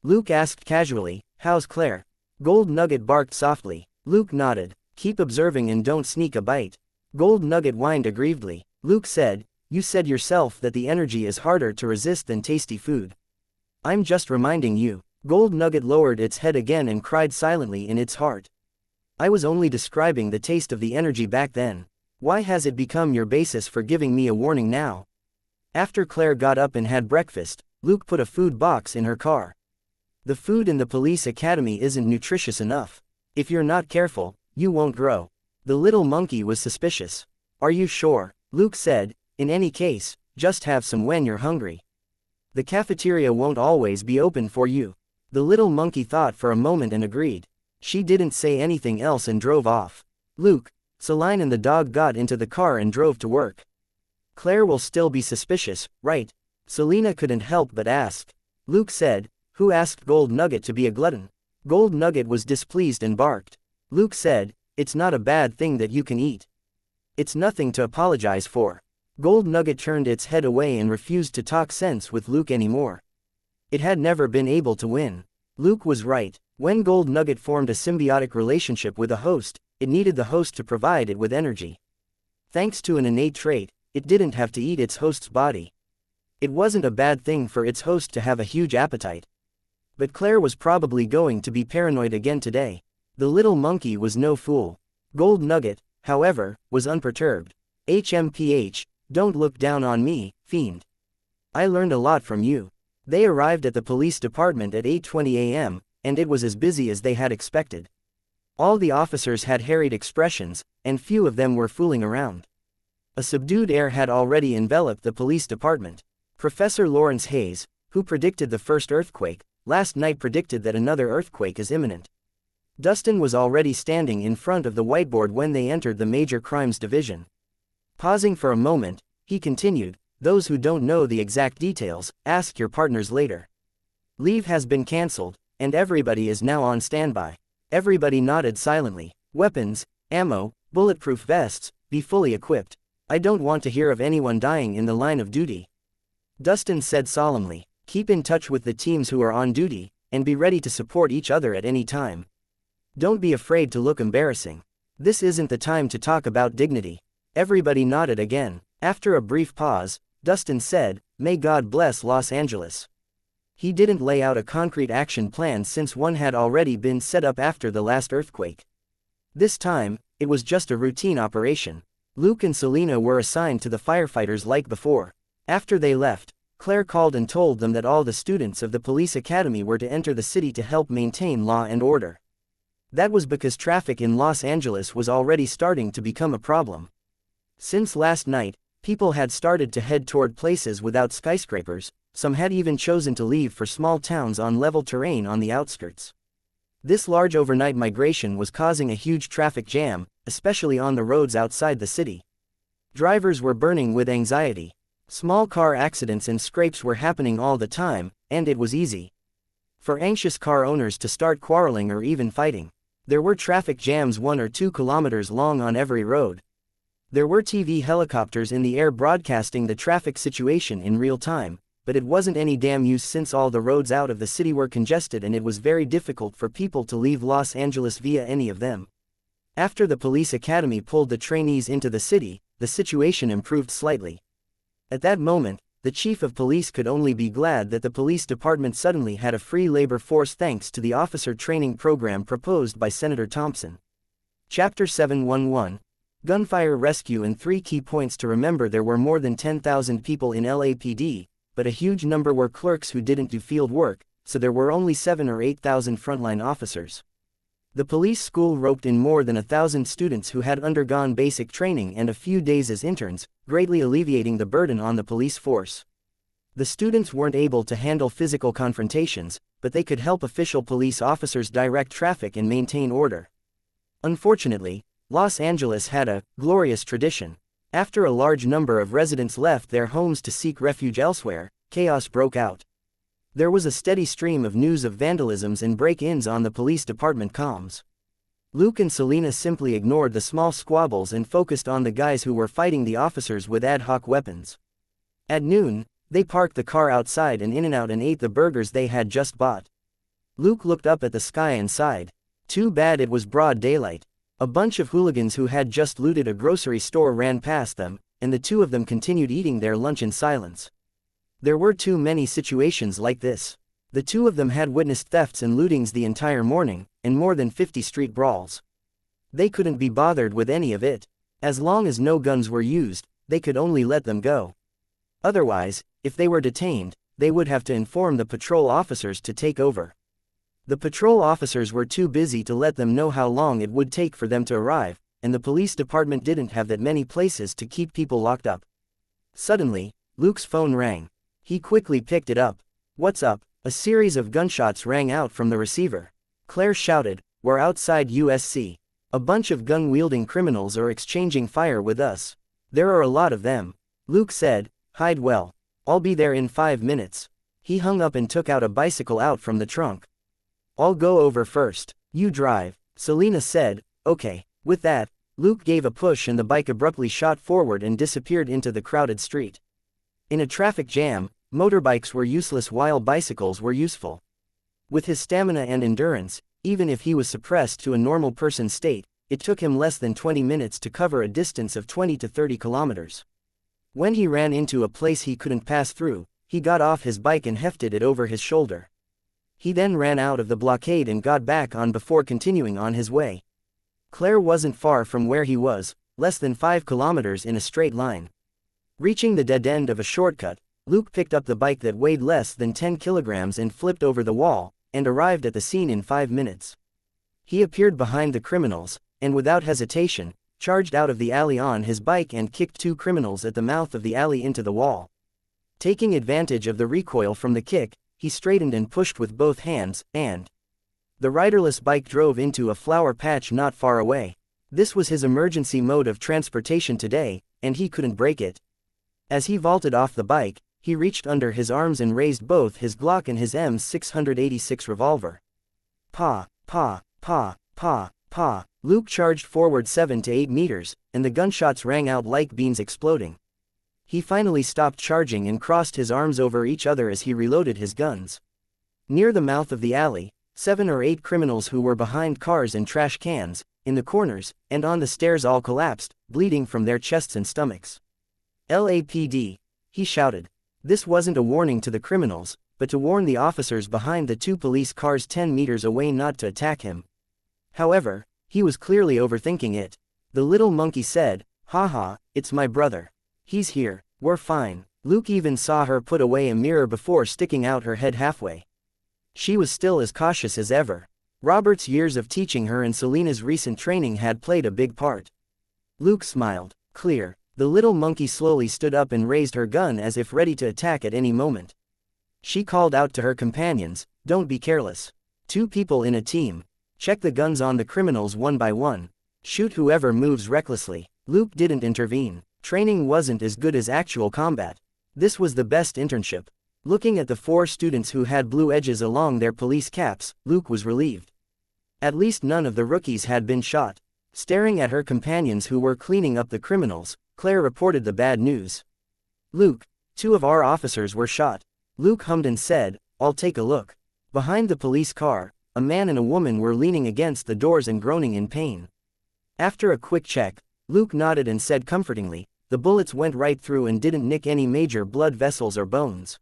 Luke asked casually, "How's Claire?" Gold Nugget barked softly. Luke nodded. "Keep observing and don't sneak a bite." Gold Nugget whined aggrievedly. Luke said, "You said yourself that the energy is harder to resist than tasty food." "I'm just reminding you." Gold Nugget lowered its head again and cried silently in its heart. "I was only describing the taste of the energy back then. Why has it become your basis for giving me a warning now?" After Claire got up and had breakfast, Luke put a food box in her car. "The food in the police academy isn't nutritious enough. If you're not careful, you won't grow." The little monkey was suspicious. "Are you sure?" Luke said, "In any case, just have some when you're hungry. The cafeteria won't always be open for you." The little monkey thought for a moment and agreed. She didn't say anything else and drove off. Luke, Celine and the dog got into the car and drove to work. "Claire will still be suspicious, right?" Selina couldn't help but ask. Luke said, "Who asked Gold Nugget to be a glutton?" Gold Nugget was displeased and barked. Luke said, "It's not a bad thing that you can eat. It's nothing to apologize for." Gold Nugget turned its head away and refused to talk sense with Luke anymore. It had never been able to win. Luke was right. When Gold Nugget formed a symbiotic relationship with a host, it needed the host to provide it with energy. Thanks to an innate trait, it didn't have to eat its host's body. It wasn't a bad thing for its host to have a huge appetite. But Claire was probably going to be paranoid again today. The little monkey was no fool. Gold Nugget, however, was unperturbed. "HMPH, don't look down on me, fiend. I learned a lot from you." They arrived at the police department at 8:20 a.m., and it was as busy as they had expected. All the officers had harried expressions, and few of them were fooling around. A subdued air had already enveloped the police department. Professor Lawrence Hayes, who predicted the first earthquake, last night predicted that another earthquake is imminent. Dustin was already standing in front of the whiteboard when they entered the Major Crimes Division. Pausing for a moment, he continued, "Those who don't know the exact details, ask your partners later. Leave has been cancelled, and everybody is now on standby." Everybody nodded silently. "Weapons, ammo, bulletproof vests, be fully equipped. I don't want to hear of anyone dying in the line of duty." Dustin said solemnly, "Keep in touch with the teams who are on duty, and be ready to support each other at any time. Don't be afraid to look embarrassing. This isn't the time to talk about dignity." Everybody nodded again. After a brief pause, Dustin said, "May God bless Los Angeles." He didn't lay out a concrete action plan since one had already been set up after the last earthquake. This time, it was just a routine operation. Luke and Selena were assigned to the firefighters like before. After they left, Claire called and told them that all the students of the police academy were to enter the city to help maintain law and order. That was because traffic in Los Angeles was already starting to become a problem. Since last night, people had started to head toward places without skyscrapers. Some had even chosen to leave for small towns on level terrain on the outskirts. This large overnight migration was causing a huge traffic jam, especially on the roads outside the city. Drivers were burning with anxiety. Small car accidents and scrapes were happening all the time, and it was easy for anxious car owners to start quarreling or even fighting. There were traffic jams 1 or 2 kilometers long on every road. There were TV helicopters in the air broadcasting the traffic situation in real time, but it wasn't any damn use since all the roads out of the city were congested and it was very difficult for people to leave Los Angeles via any of them. After the police academy pulled the trainees into the city, the situation improved slightly. At that moment, the chief of police could only be glad that the police department suddenly had a free labor force thanks to the officer training program proposed by Senator Thompson. Chapter 711. Gunfire Rescue and 3 key points to remember: there were more than 10,000 people in LAPD, but a huge number were clerks who didn't do field work, so there were only 7 or 8,000 frontline officers. The police school roped in more than 1,000 students who had undergone basic training and a few days as interns, greatly alleviating the burden on the police force. The students weren't able to handle physical confrontations, but they could help official police officers direct traffic and maintain order. Unfortunately, Los Angeles had a glorious tradition. After a large number of residents left their homes to seek refuge elsewhere, chaos broke out. There was a steady stream of news of vandalisms and break-ins on the police department comms. Luke and Selena simply ignored the small squabbles and focused on the guys who were fighting the officers with ad hoc weapons. At noon, they parked the car outside an In-N-Out and ate the burgers they had just bought. Luke looked up at the sky and sighed. Too bad it was broad daylight. A bunch of hooligans who had just looted a grocery store ran past them, and the two of them continued eating their lunch in silence. There were too many situations like this. The two of them had witnessed thefts and lootings the entire morning, and more than 50 street brawls. They couldn't be bothered with any of it. As long as no guns were used, they could only let them go. Otherwise, if they were detained, they would have to inform the patrol officers to take over. The patrol officers were too busy to let them know how long it would take for them to arrive, and the police department didn't have that many places to keep people locked up. Suddenly, Luke's phone rang. He quickly picked it up. "What's up?" A series of gunshots rang out from the receiver. Claire shouted, "We're outside USC. A bunch of gun-wielding criminals are exchanging fire with us. There are a lot of them." Luke said, "Hide well. I'll be there in 5 minutes." He hung up and took out a bicycle out from the trunk. "I'll go over first. You drive," Selena said. "Okay." With that, Luke gave a push and the bike abruptly shot forward and disappeared into the crowded street. In a traffic jam, motorbikes were useless while bicycles were useful. With his stamina and endurance, even if he was suppressed to a normal person state, it took him less than 20 minutes to cover a distance of 20 to 30 kilometers. When he ran into a place he couldn't pass through, he got off his bike and hefted it over his shoulder. He then ran out of the blockade and got back on before continuing on his way. Claire wasn't far from where he was, less than 5 kilometers in a straight line. Reaching the dead end of a shortcut, Luke picked up the bike that weighed less than 10 kilograms and flipped over the wall, and arrived at the scene in 5 minutes. He appeared behind the criminals, and without hesitation, charged out of the alley on his bike and kicked 2 criminals at the mouth of the alley into the wall. Taking advantage of the recoil from the kick, he straightened and pushed with both hands, and the riderless bike drove into a flower patch not far away. This was his emergency mode of transportation today, and he couldn't break it. As he vaulted off the bike, he reached under his arms and raised both his Glock and his M686 revolver. Pa, pa, pa, pa, pa. Luke charged forward 7 to 8 meters, and the gunshots rang out like beans exploding. He finally stopped charging and crossed his arms over each other as he reloaded his guns. Near the mouth of the alley, 7 or 8 criminals who were behind cars and trash cans, in the corners, and on the stairs all collapsed, bleeding from their chests and stomachs. LAPD, he shouted. This wasn't a warning to the criminals, but to warn the officers behind the 2 police cars 10 meters away not to attack him. However, he was clearly overthinking it. The little monkey said, "Haha, it's my brother. He's here, we're fine." Luke even saw her put away a mirror before sticking out her head halfway. She was still as cautious as ever. Robert's years of teaching her and Selena's recent training had played a big part. Luke smiled. Clear. The little monkey slowly stood up and raised her gun as if ready to attack at any moment. She called out to her companions, "Don't be careless. 2 people in a team. Check the guns on the criminals one by one. Shoot whoever moves recklessly." Luke didn't intervene. Training wasn't as good as actual combat. This was the best internship. Looking at the 4 students who had blue edges along their police caps, Luke was relieved. At least none of the rookies had been shot. Staring at her companions who were cleaning up the criminals, Claire reported the bad news. "Luke, 2 of our officers were shot." Luke hummed and said, "I'll take a look." Behind the police car, a man and a woman were leaning against the doors and groaning in pain. After a quick check, Luke nodded and said comfortingly, "The bullets went right through and didn't nick any major blood vessels or bones.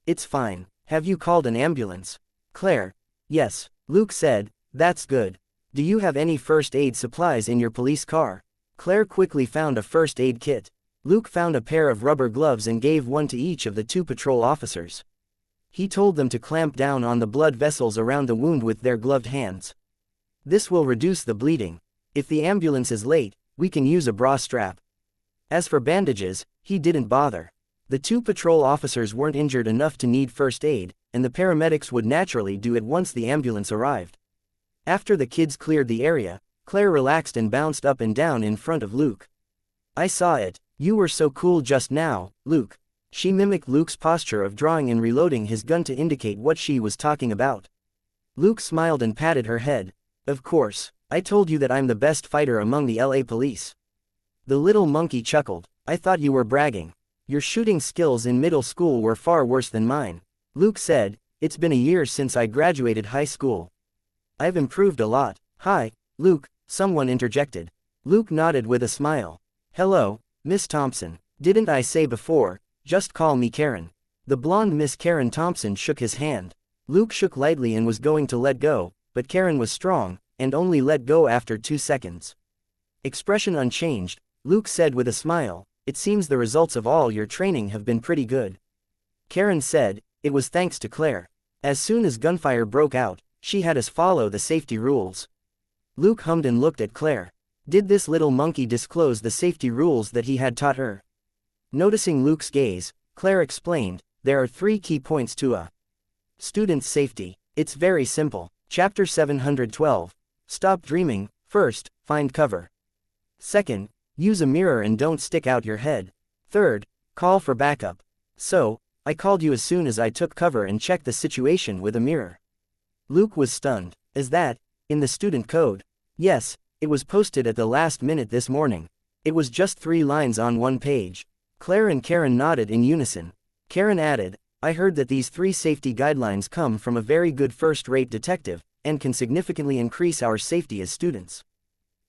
It's fine. Have you called an ambulance?" Claire, "Yes." Luke said, "That's good. Do you have any first aid supplies in your police car?" Claire quickly found a first aid kit. Luke found a pair of rubber gloves and gave one to each of the 2 patrol officers. He told them to clamp down on the blood vessels around the wound with their gloved hands. "This will reduce the bleeding. If the ambulance is late, we can use a bra strap." As for bandages, he didn't bother. The 2 patrol officers weren't injured enough to need first aid, and the paramedics would naturally do it once the ambulance arrived. After the kids cleared the area, Claire relaxed and bounced up and down in front of Luke. "I saw it. You were so cool just now, Luke." She mimicked Luke's posture of drawing and reloading his gun to indicate what she was talking about. Luke smiled and patted her head. "Of course, I told you that I'm the best fighter among the LA police." The little monkey chuckled. "I thought you were bragging. Your shooting skills in middle school were far worse than mine." Luke said, "It's been a year since I graduated high school. I've improved a lot." "Hi, Luke," someone interjected. Luke nodded with a smile. "Hello, Miss Thompson. Didn't I say before, just call me Karen?" The blonde Miss Karen Thompson shook his hand. Luke shook lightly and was going to let go, but Karen was strong, and only let go after 2 seconds. Expression unchanged, Luke said with a smile, "It seems the results of all your training have been pretty good." Karen said, "It was thanks to Claire. As soon as gunfire broke out, she had us follow the safety rules." Luke hummed and looked at Claire. Did this little monkey disclose the safety rules that he had taught her? Noticing Luke's gaze, Claire explained, "There are 3 key points to a student's safety. It's very simple." Chapter 712. Stop dreaming. First, find cover. Second, use a mirror and don't stick out your head. Third, call for backup. "So, I called you as soon as I took cover and checked the situation with a mirror." Luke was stunned. "Is that in the student code?" "Yes, it was posted at the last minute this morning. It was just 3 lines on 1 page." Claire and Karen nodded in unison. Karen added, "I heard that these 3 safety guidelines come from a very good first-rate detective, and can significantly increase our safety as students.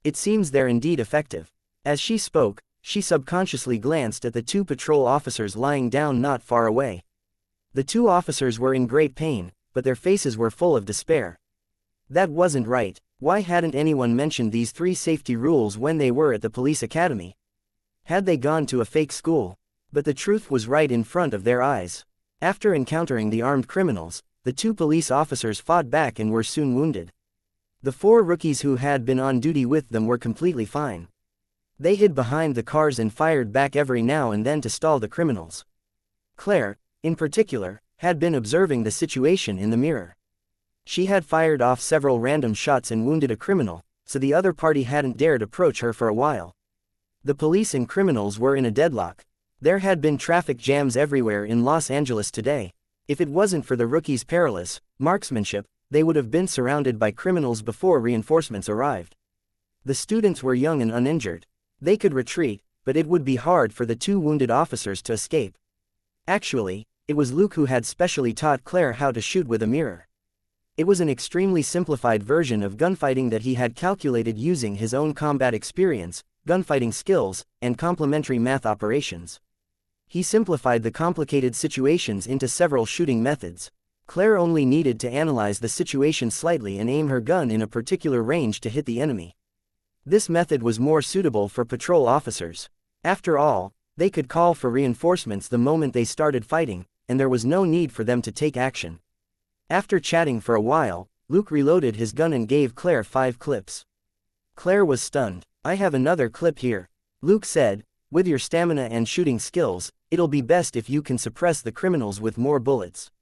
It seems they're indeed effective." As she spoke, she subconsciously glanced at the 2 patrol officers lying down not far away. The 2 officers were in great pain, but their faces were full of despair. That wasn't right. Why hadn't anyone mentioned these 3 safety rules when they were at the police academy? Had they gone to a fake school? But the truth was right in front of their eyes. After encountering the armed criminals, the The 2 police officers fought back and were soon wounded. The 4 rookies who had been on duty with them were completely fine. They hid behind the cars and fired back every now and then to stall the criminals. Claire, in particular, had been observing the situation in the mirror. She had fired off several random shots and wounded a criminal, so the other party hadn't dared approach her for a while. The police and criminals were in a deadlock. There had been traffic jams everywhere in Los Angeles today. If it wasn't for the rookies' perilous marksmanship, they would have been surrounded by criminals before reinforcements arrived. The students were young and uninjured. They could retreat, but it would be hard for the 2 wounded officers to escape. Actually, it was Luke who had specially taught Claire how to shoot with a mirror. It was an extremely simplified version of gunfighting that he had calculated using his own combat experience, gunfighting skills, and complementary math operations. He simplified the complicated situations into several shooting methods. Claire only needed to analyze the situation slightly and aim her gun in a particular range to hit the enemy. This method was more suitable for patrol officers. After all, they could call for reinforcements the moment they started fighting, and there was no need for them to take action. After chatting for a while, Luke reloaded his gun and gave Claire 5 clips. Claire was stunned. "I have another clip here," Luke said. "With your stamina and shooting skills, it'll be best if you can suppress the criminals with more bullets."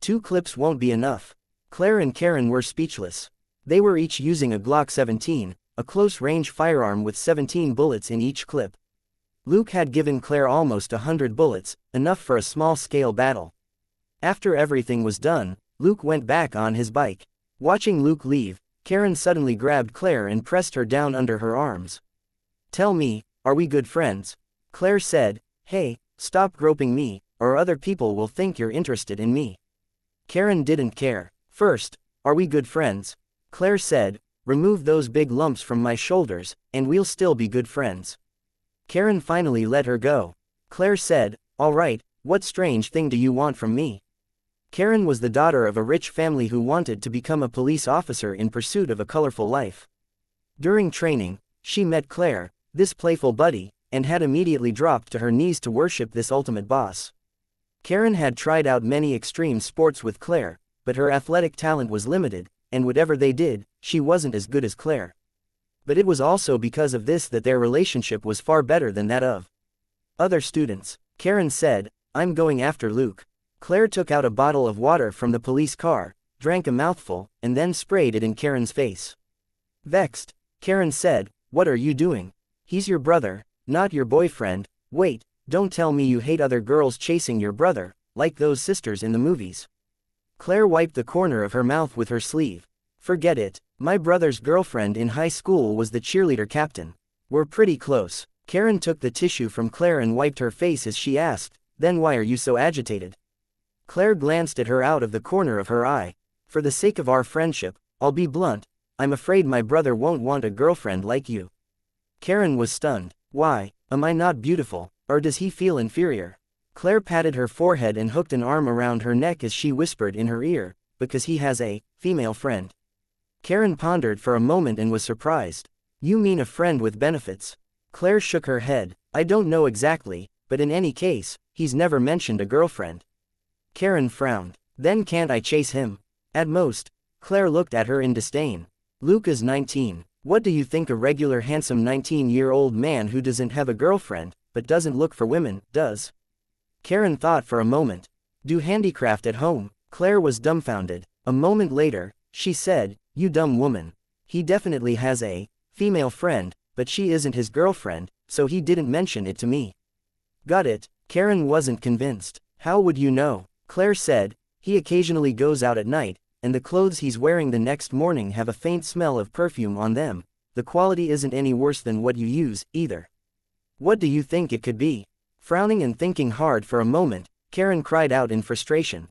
2 clips won't be enough. Claire and Karen were speechless. They were each using a Glock 17, a close-range firearm with 17 bullets in each clip. Luke had given Claire almost 100 bullets, enough for a small-scale battle. After everything was done, Luke went back on his bike. Watching Luke leave, Karen suddenly grabbed Claire and pressed her down under her arms. "Tell me, are we good friends?" Claire said. "Hey, stop groping me, or other people will think you're interested in me." Karen didn't care. "First, are we good friends?" Claire said. "Remove those big lumps from my shoulders, and we'll still be good friends." Karen finally let her go. Claire said, "All right, what strange thing do you want from me?" Karen was the daughter of a rich family who wanted to become a police officer in pursuit of a colorful life. During training, she met Claire, this playful buddy, and had immediately dropped to her knees to worship this ultimate boss. Karen had tried out many extreme sports with Claire, but her athletic talent was limited, and whatever they did, she wasn't as good as Claire. But it was also because of this that their relationship was far better than that of other students. Karen said, "I'm going after Luke." Claire took out a bottle of water from the police car, drank a mouthful, and then sprayed it in Karen's face. Vexed, Karen said, "What are you doing? He's your brother, not your boyfriend. Wait, don't tell me you hate other girls chasing your brother, like those sisters in the movies." Claire wiped the corner of her mouth with her sleeve. "Forget it, my brother's girlfriend in high school was the cheerleader captain. We're pretty close." Karen took the tissue from Claire and wiped her face as she asked, "Then why are you so agitated?" Claire glanced at her out of the corner of her eye. "For the sake of our friendship, I'll be blunt, I'm afraid my brother won't want a girlfriend like you." Karen was stunned. "Why, am I not beautiful, or does he feel inferior?" Claire patted her forehead and hooked an arm around her neck as she whispered in her ear, "Because he has a female friend." Karen pondered for a moment and was surprised. "You mean a friend with benefits?" Claire shook her head. "I don't know exactly, but in any case, he's never mentioned a girlfriend." Karen frowned. "Then can't I chase him?" "At most." Claire looked at her in disdain. "Luke is 19. What do you think a regular handsome 19-year-old man who doesn't have a girlfriend, but doesn't look for women, does?" Karen thought for a moment. "Do handicraft at home." Claire was dumbfounded. A moment later, she said, "You dumb woman. He definitely has a female friend, but she isn't his girlfriend, so he didn't mention it to me." "Got it." Karen wasn't convinced. "How would you know?" Claire said, "He occasionally goes out at night, and the clothes he's wearing the next morning have a faint smell of perfume on them. The quality isn't any worse than what you use, either." "What do you think it could be?" Frowning and thinking hard for a moment, Karen cried out in frustration.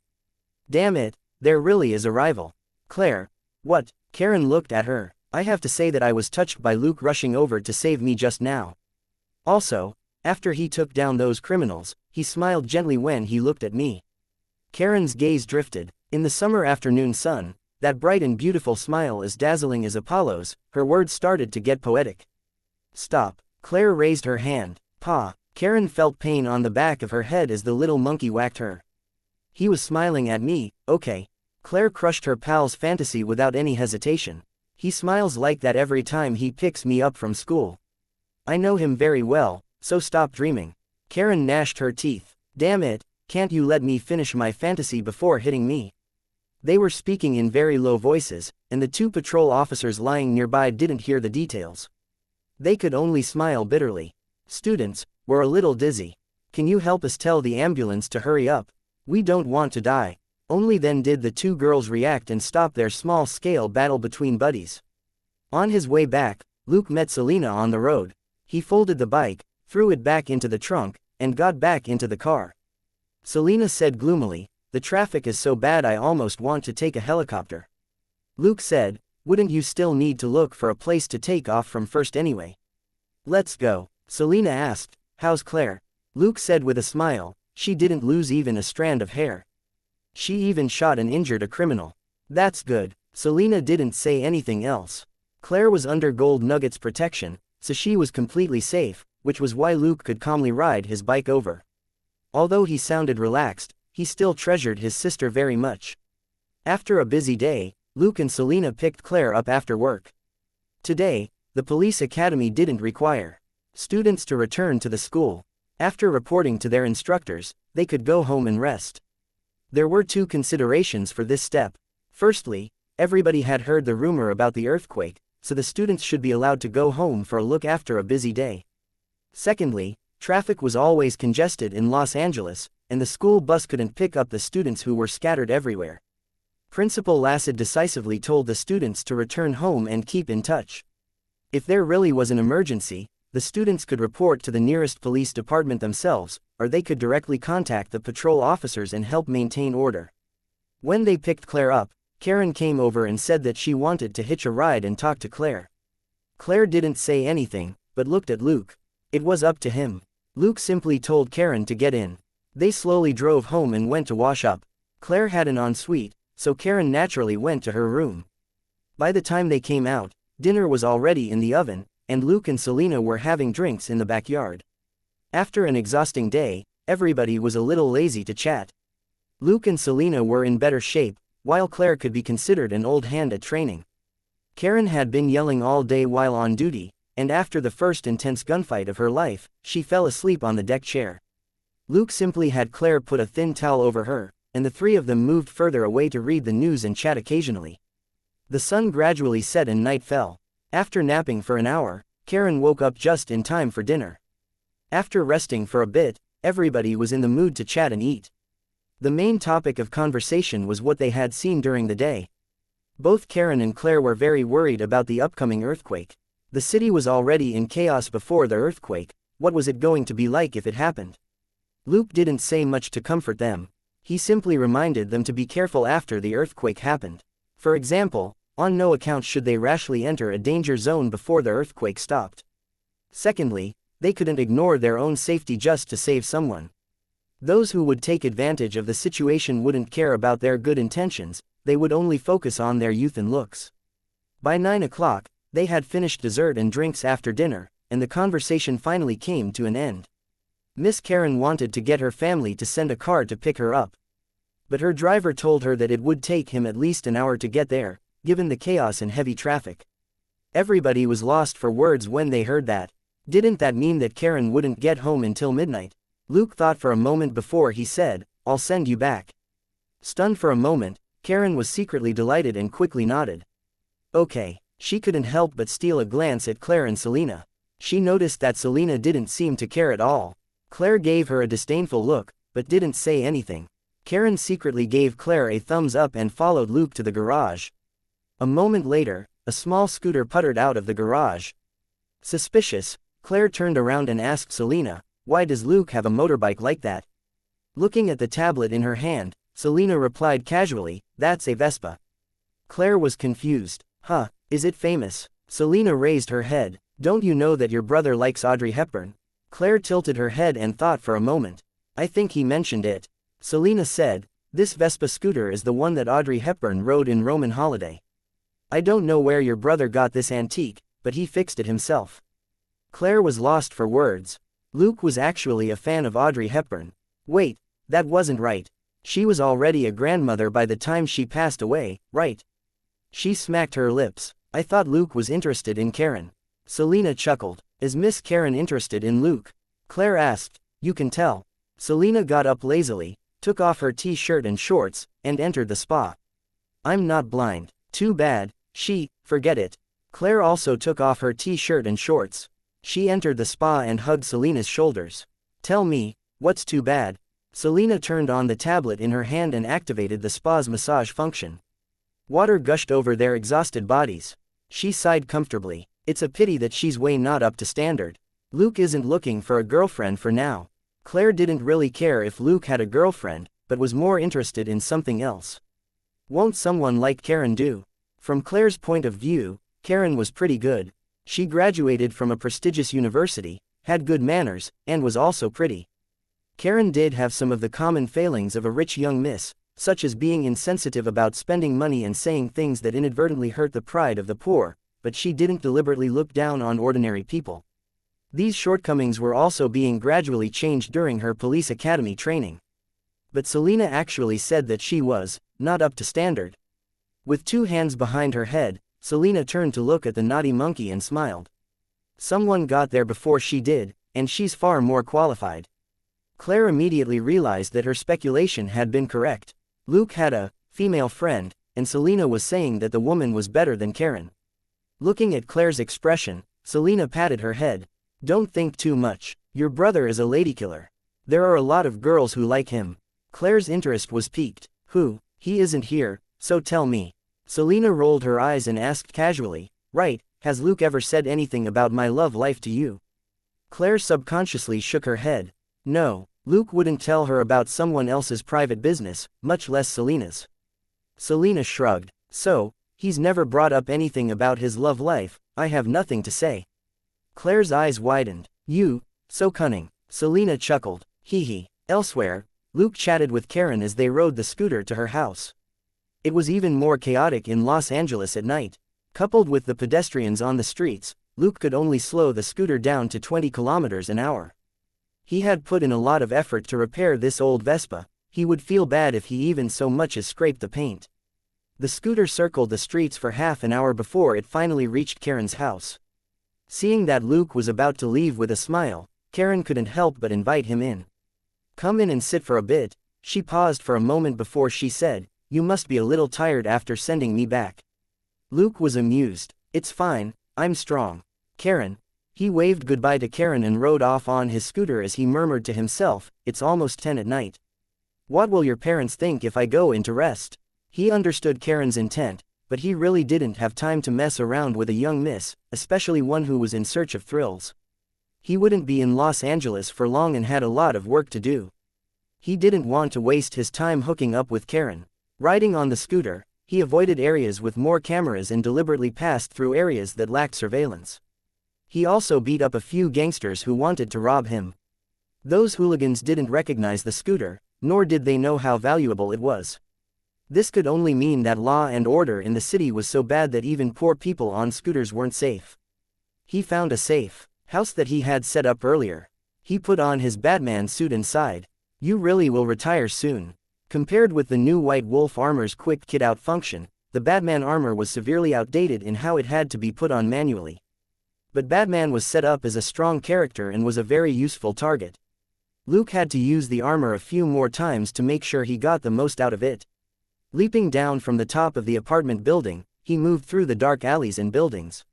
"Damn it, there really is a rival." "Claire." "What?" Karen looked at her. "I have to say that I was touched by Luke rushing over to save me just now. Also, after he took down those criminals, he smiled gently when he looked at me." Karen's gaze drifted. In the summer afternoon sun, that bright and beautiful smile as dazzling as Apollo's, her words started to get poetic. "Stop." Claire raised her hand. "Pa." Karen felt pain on the back of her head as the little monkey whacked her. "He was smiling at me, okay. Claire crushed her pal's fantasy without any hesitation. He smiles like that every time he picks me up from school. I know him very well, so stop dreaming. Karen gnashed her teeth. Damn it, can't you let me finish my fantasy before hitting me? They were speaking in very low voices, and the two patrol officers lying nearby didn't hear the details. They could only smile bitterly. Students, we're a little dizzy. Can you help us tell the ambulance to hurry up? We don't want to die. Only then did the two girls react and stop their small-scale battle between buddies. On his way back, Luke met Selena on the road. He folded the bike, threw it back into the trunk, and got back into the car. Selena said gloomily, "The traffic is so bad I almost want to take a helicopter." Luke said, "Wouldn't you still need to look for a place to take off from first anyway?" "Let's go." Selena asked, "How's Claire?" Luke said with a smile, "She didn't lose even a strand of hair. She even shot and injured a criminal." "That's good." Selena didn't say anything else. Claire was under Gold Nugget's protection, so she was completely safe, which was why Luke could calmly ride his bike over. Although he sounded relaxed, he still treasured his sister very much. After a busy day, Luke and Selena picked Claire up after work. Today, the police academy didn't require students to return to the school. After reporting to their instructors, they could go home and rest. There were two considerations for this step. Firstly, everybody had heard the rumor about the earthquake, so the students should be allowed to go home for a look after a busy day. Secondly, traffic was always congested in Los Angeles, and the school bus couldn't pick up the students who were scattered everywhere. Principal Lassad decisively told the students to return home and keep in touch. If there really was an emergency, the students could report to the nearest police department themselves, or they could directly contact the patrol officers and help maintain order. When they picked Claire up, Karen came over and said that she wanted to hitch a ride and talk to Claire. Claire didn't say anything, but looked at Luke. It was up to him. Luke simply told Karen to get in. They slowly drove home and went to wash up. Claire had an ensuite, so Karen naturally went to her room. By the time they came out, dinner was already in the oven, and Luke and Selena were having drinks in the backyard. After an exhausting day, everybody was a little lazy to chat. Luke and Selena were in better shape, while Claire could be considered an old hand at training. Karen had been yelling all day while on duty, and after the first intense gunfight of her life, she fell asleep on the deck chair. Luke simply had Claire put a thin towel over her, and the three of them moved further away to read the news and chat occasionally. The sun gradually set and night fell. After napping for an hour, Karen woke up just in time for dinner. After resting for a bit, everybody was in the mood to chat and eat. The main topic of conversation was what they had seen during the day. Both Karen and Claire were very worried about the upcoming earthquake. The city was already in chaos before the earthquake. What was it going to be like if it happened? Luke didn't say much to comfort them. He simply reminded them to be careful after the earthquake happened. For example, on no account should they rashly enter a danger zone before the earthquake stopped. Secondly, they couldn't ignore their own safety just to save someone. Those who would take advantage of the situation wouldn't care about their good intentions, they would only focus on their youth and looks. By 9 o'clock, they had finished dessert and drinks after dinner, and the conversation finally came to an end. Miss Karen wanted to get her family to send a car to pick her up. But her driver told her that it would take him at least an hour to get there, given the chaos and heavy traffic. Everybody was lost for words when they heard that. Didn't that mean that Karen wouldn't get home until midnight? Luke thought for a moment before he said, "I'll send you back." Stunned for a moment, Karen was secretly delighted and quickly nodded. Okay. She couldn't help but steal a glance at Claire and Selena. She noticed that Selena didn't seem to care at all. Claire gave her a disdainful look, but didn't say anything. Karen secretly gave Claire a thumbs up and followed Luke to the garage. A moment later, a small scooter puttered out of the garage. Suspicious, Claire turned around and asked Selena, "Why does Luke have a motorbike like that?" Looking at the tablet in her hand, Selena replied casually, "That's a Vespa." Claire was confused. Huh, is it famous? Selena raised her head. "Don't you know that your brother likes Audrey Hepburn?" Claire tilted her head and thought for a moment. "I think he mentioned it." Selena said, "This Vespa scooter is the one that Audrey Hepburn rode in Roman Holiday. I don't know where your brother got this antique, but he fixed it himself." Claire was lost for words. Luke was actually a fan of Audrey Hepburn. Wait, that wasn't right. She was already a grandmother by the time she passed away, right? She smacked her lips. I thought Luke was interested in Karen. Selena chuckled. Is Miss Karen interested in Luke? Claire asked. You can tell. Selena got up lazily, took off her t-shirt and shorts, and entered the spa. I'm not blind. Too bad. Forget it. Claire also took off her t-shirt and shorts. She entered the spa and hugged Selena's shoulders. Tell me, what's too bad? Selena turned on the tablet in her hand and activated the spa's massage function. Water gushed over their exhausted bodies. She sighed comfortably. It's a pity that she's way not up to standard. Luke isn't looking for a girlfriend for now. Claire didn't really care if Luke had a girlfriend, but was more interested in something else. Won't someone like Karen do? From Claire's point of view, Karen was pretty good. She graduated from a prestigious university, had good manners, and was also pretty. Karen did have some of the common failings of a rich young miss, such as being insensitive about spending money and saying things that inadvertently hurt the pride of the poor, but she didn't deliberately look down on ordinary people. These shortcomings were also being gradually changed during her police academy training. But Selena actually said that she was not up to standard. With two hands behind her head, Selena turned to look at the naughty monkey and smiled. Someone got there before she did, and she's far more qualified. Claire immediately realized that her speculation had been correct. Luke had a female friend, and Selena was saying that the woman was better than Karen. Looking at Claire's expression, Selena patted her head. Don't think too much. Your brother is a ladykiller. There are a lot of girls who like him. Claire's interest was piqued. Who? He isn't here, so tell me. Selena rolled her eyes and asked casually, right, has Luke ever said anything about my love life to you? Claire subconsciously shook her head. No, Luke wouldn't tell her about someone else's private business, much less Selena's. Selena shrugged. So, he's never brought up anything about his love life. I have nothing to say. Claire's eyes widened. You, so cunning. Selena chuckled. Hee hee. Elsewhere, Luke chatted with Karen as they rode the scooter to her house. It was even more chaotic in Los Angeles at night. Coupled with the pedestrians on the streets, Luke could only slow the scooter down to 20 kilometers an hour. He had put in a lot of effort to repair this old Vespa. He would feel bad if he even so much as scraped the paint. The scooter circled the streets for half an hour before it finally reached Karen's house. Seeing that Luke was about to leave with a smile, Karen couldn't help but invite him in. Come in and sit for a bit. She paused for a moment before she said, you must be a little tired after sending me back. Luke was amused. It's fine, I'm strong. Karen. He waved goodbye to Karen and rode off on his scooter as he murmured to himself, it's almost 10 at night. What will your parents think if I go in to rest? He understood Karen's intent, but he really didn't have time to mess around with a young miss, especially one who was in search of thrills. He wouldn't be in Los Angeles for long and had a lot of work to do. He didn't want to waste his time hooking up with Karen. Riding on the scooter, he avoided areas with more cameras and deliberately passed through areas that lacked surveillance. He also beat up a few gangsters who wanted to rob him. Those hooligans didn't recognize the scooter, nor did they know how valuable it was. This could only mean that law and order in the city was so bad that even poor people on scooters weren't safe. He found a safe house that he had set up earlier. He put on his Batman suit and sighed. You really will retire soon. Compared with the new White Wolf armor's quick kit-out function, the Batman armor was severely outdated in how it had to be put on manually. But Batman was set up as a strong character and was a very useful target. Luke had to use the armor a few more times to make sure he got the most out of it. Leaping down from the top of the apartment building, he moved through the dark alleys and buildings.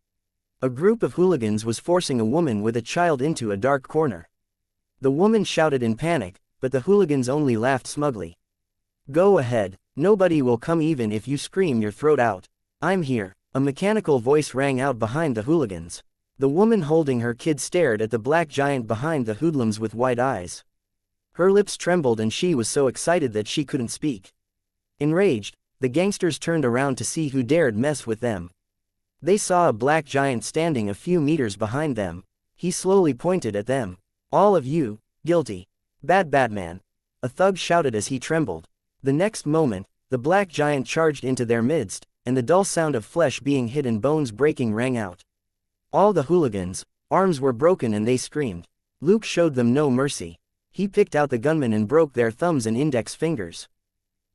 A group of hooligans was forcing a woman with a child into a dark corner. The woman shouted in panic, but the hooligans only laughed smugly. Go ahead, nobody will come even if you scream your throat out. I'm here. A mechanical voice rang out behind the hooligans. The woman holding her kid stared at the black giant behind the hoodlums with wide eyes. Her lips trembled and she was so excited that she couldn't speak. Enraged, the gangsters turned around to see who dared mess with them. They saw a black giant standing a few meters behind them. He slowly pointed at them. All of you, guilty. Bad Batman. A thug shouted as he trembled. The next moment, the black giant charged into their midst, and the dull sound of flesh being hit and bones breaking rang out. All the hooligans' arms were broken and they screamed. Luke showed them no mercy. He picked out the gunmen and broke their thumbs and index fingers.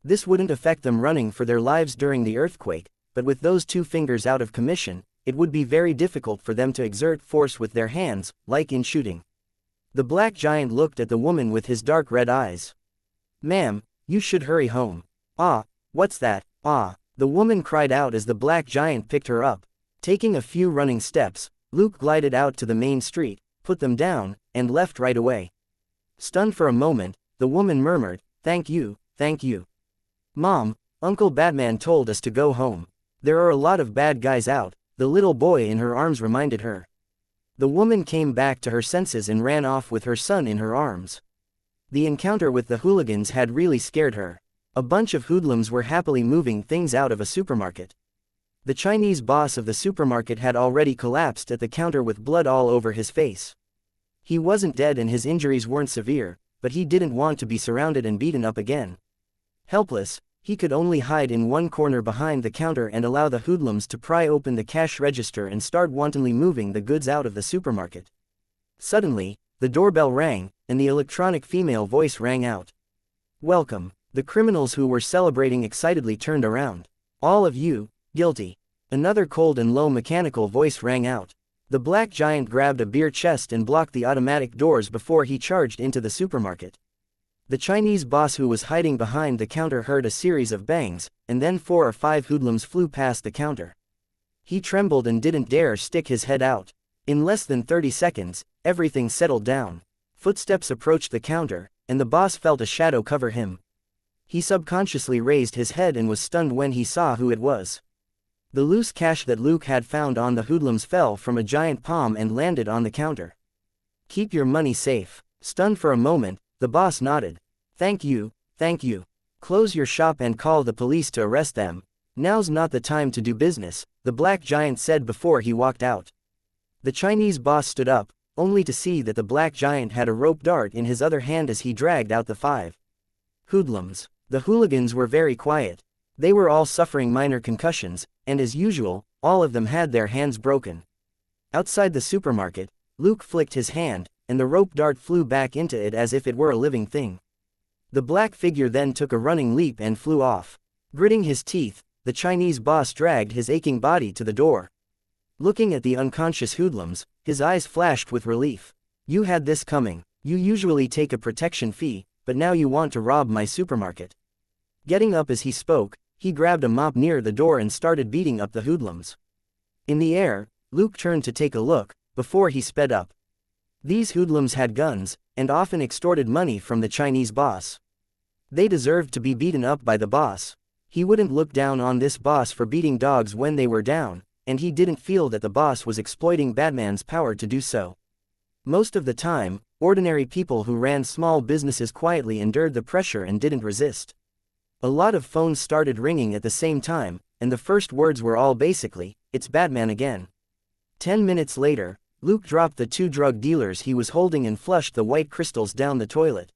This wouldn't affect them running for their lives during the earthquake, but with those 2 fingers out of commission, it would be very difficult for them to exert force with their hands, like in shooting. The black giant looked at the woman with his dark red eyes. "Ma'am, you should hurry home." "Ah, what's that? Ah," the woman cried out as the black giant picked her up. Taking a few running steps, Luke glided out to the main street, put them down, and left right away. Stunned for a moment, the woman murmured, "Thank you, thank you. Mom, Uncle Batman told us to go home. There are a lot of bad guys out," the little boy in her arms reminded her. The woman came back to her senses and ran off with her son in her arms. The encounter with the hooligans had really scared her. A bunch of hoodlums were happily moving things out of a supermarket. The Chinese boss of the supermarket had already collapsed at the counter with blood all over his face. He wasn't dead and his injuries weren't severe, but he didn't want to be surrounded and beaten up again. Helpless, he could only hide in one corner behind the counter and allow the hoodlums to pry open the cash register and start wantonly moving the goods out of the supermarket. Suddenly, the doorbell rang, and the electronic female voice rang out. "Welcome." The criminals who were celebrating excitedly turned around. "All of you, guilty." Another cold and low mechanical voice rang out. The black giant grabbed a beer chest and blocked the automatic doors before he charged into the supermarket. The Chinese boss who was hiding behind the counter heard a series of bangs, and then 4 or 5 hoodlums flew past the counter. He trembled and didn't dare stick his head out. In less than 30 seconds, everything settled down. Footsteps approached the counter, and the boss felt a shadow cover him. He subconsciously raised his head and was stunned when he saw who it was. The loose cash that Luke had found on the hoodlums fell from a giant palm and landed on the counter. "Keep your money safe." Stunned for a moment, the boss nodded. Thank you, thank you. Close your shop and call the police to arrest them. Now's not the time to do business," the black giant said before he walked out. The Chinese boss stood up, only to see that the black giant had a rope dart in his other hand as he dragged out the 5 hoodlums. The hooligans were very quiet. They were all suffering minor concussions, and as usual, all of them had their hands broken. Outside the supermarket, Luke flicked his hand, and the rope dart flew back into it as if it were a living thing. The black figure then took a running leap and flew off. Gritting his teeth, the Chinese boss dragged his aching body to the door. Looking at the unconscious hoodlums, his eyes flashed with relief. "You had this coming. You usually take a protection fee, but now you want to rob my supermarket." Getting up as he spoke, he grabbed a mop near the door and started beating up the hoodlums. In the air, Luke turned to take a look, before he sped up. These hoodlums had guns, and often extorted money from the Chinese boss. They deserved to be beaten up by the boss. He wouldn't look down on this boss for beating dogs when they were down, and he didn't feel that the boss was exploiting Batman's power to do so. Most of the time, ordinary people who ran small businesses quietly endured the pressure and didn't resist. A lot of phones started ringing at the same time, and the first words were all basically, "It's Batman again." 10 minutes later, Luke dropped the 2 drug dealers he was holding and flushed the white crystals down the toilet.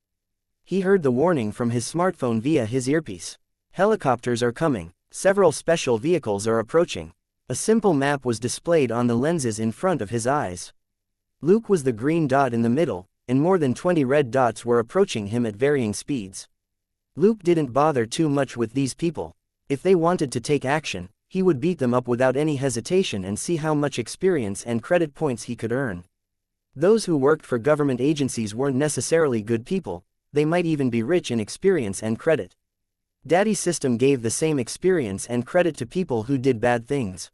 He heard the warning from his smartphone via his earpiece. Helicopters are coming. Several special vehicles are approaching. A simple map was displayed on the lenses in front of his eyes. Luke was the green dot in the middle, and more than 20 red dots were approaching him at varying speeds. Luke didn't bother too much with these people. If they wanted to take action, he would beat them up without any hesitation and see how much experience and credit points he could earn. Those who worked for government agencies weren't necessarily good people, they might even be rich in experience and credit. Daddy's system gave the same experience and credit to people who did bad things.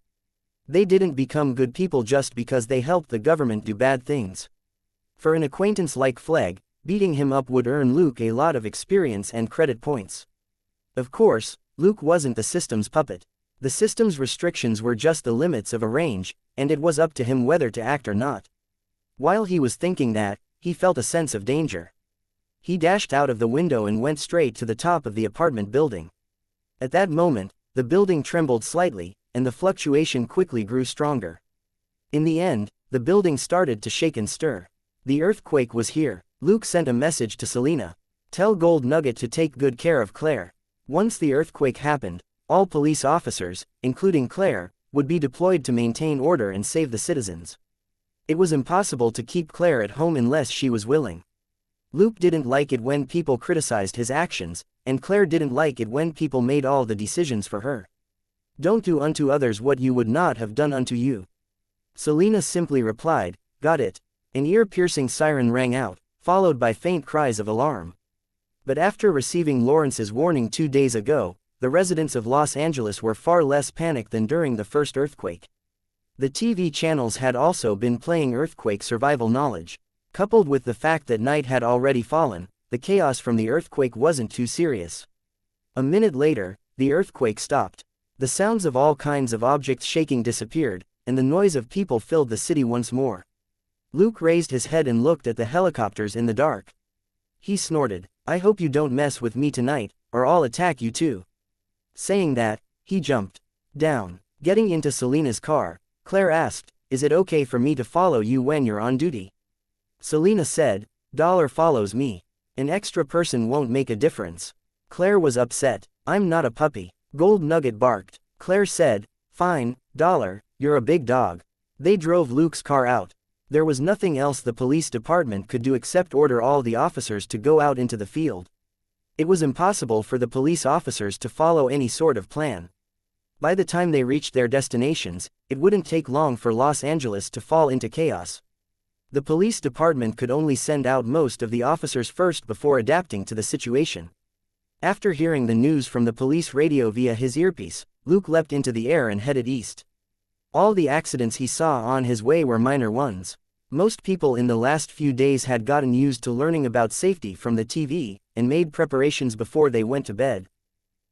They didn't become good people just because they helped the government do bad things. For an acquaintance like Flegg, beating him up would earn Luke a lot of experience and credit points. Of course, Luke wasn't the system's puppet. The system's restrictions were just the limits of a range, and it was up to him whether to act or not. While he was thinking that, he felt a sense of danger. He dashed out of the window and went straight to the top of the apartment building. At that moment, the building trembled slightly, and the fluctuation quickly grew stronger. In the end, the building started to shake and stir. The earthquake was here. Luke sent a message to Selena. "Tell Gold Nugget to take good care of Claire." Once the earthquake happened, all police officers, including Claire, would be deployed to maintain order and save the citizens. It was impossible to keep Claire at home unless she was willing. Luke didn't like it when people criticized his actions, and Claire didn't like it when people made all the decisions for her. Don't do unto others what you would not have done unto you. Selena simply replied, got it. An ear-piercing siren rang out, followed by faint cries of alarm. But after receiving Lawrence's warning 2 days ago, the residents of Los Angeles were far less panicked than during the first earthquake. The TV channels had also been playing earthquake survival knowledge. Coupled with the fact that night had already fallen, the chaos from the earthquake wasn't too serious. A minute later, the earthquake stopped. The sounds of all kinds of objects shaking disappeared, and the noise of people filled the city once more. Luke raised his head and looked at the helicopters in the dark. He snorted, I hope you don't mess with me tonight, or I'll attack you too. Saying that, he jumped down. Getting into Selena's car, Claire asked, is it okay for me to follow you when you're on duty? Selena said, $1 follows me. An extra person won't make a difference. Claire was upset. I'm not a puppy. Gold Nugget barked. Claire said, fine, $1, you're a big dog. They drove Luke's car out. There was nothing else the police department could do except order all the officers to go out into the field. It was impossible for the police officers to follow any sort of plan. By the time they reached their destinations, it wouldn't take long for Los Angeles to fall into chaos. The police department could only send out most of the officers first before adapting to the situation. After hearing the news from the police radio via his earpiece, Luke leapt into the air and headed east. All the accidents he saw on his way were minor ones. Most people in the last few days had gotten used to learning about safety from the TV, and made preparations before they went to bed.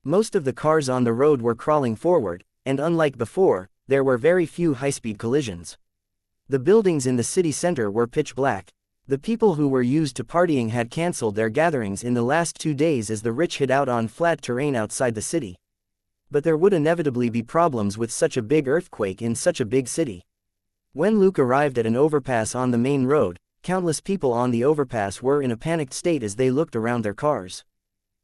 Most of the cars on the road were crawling forward, and unlike before, there were very few high-speed collisions. The buildings in the city center were pitch black. The people who were used to partying had cancelled their gatherings in the last 2 days as the rich hid out on flat terrain outside the city. But there would inevitably be problems with such a big earthquake in such a big city. When Luke arrived at an overpass on the main road, countless people on the overpass were in a panicked state as they looked around their cars.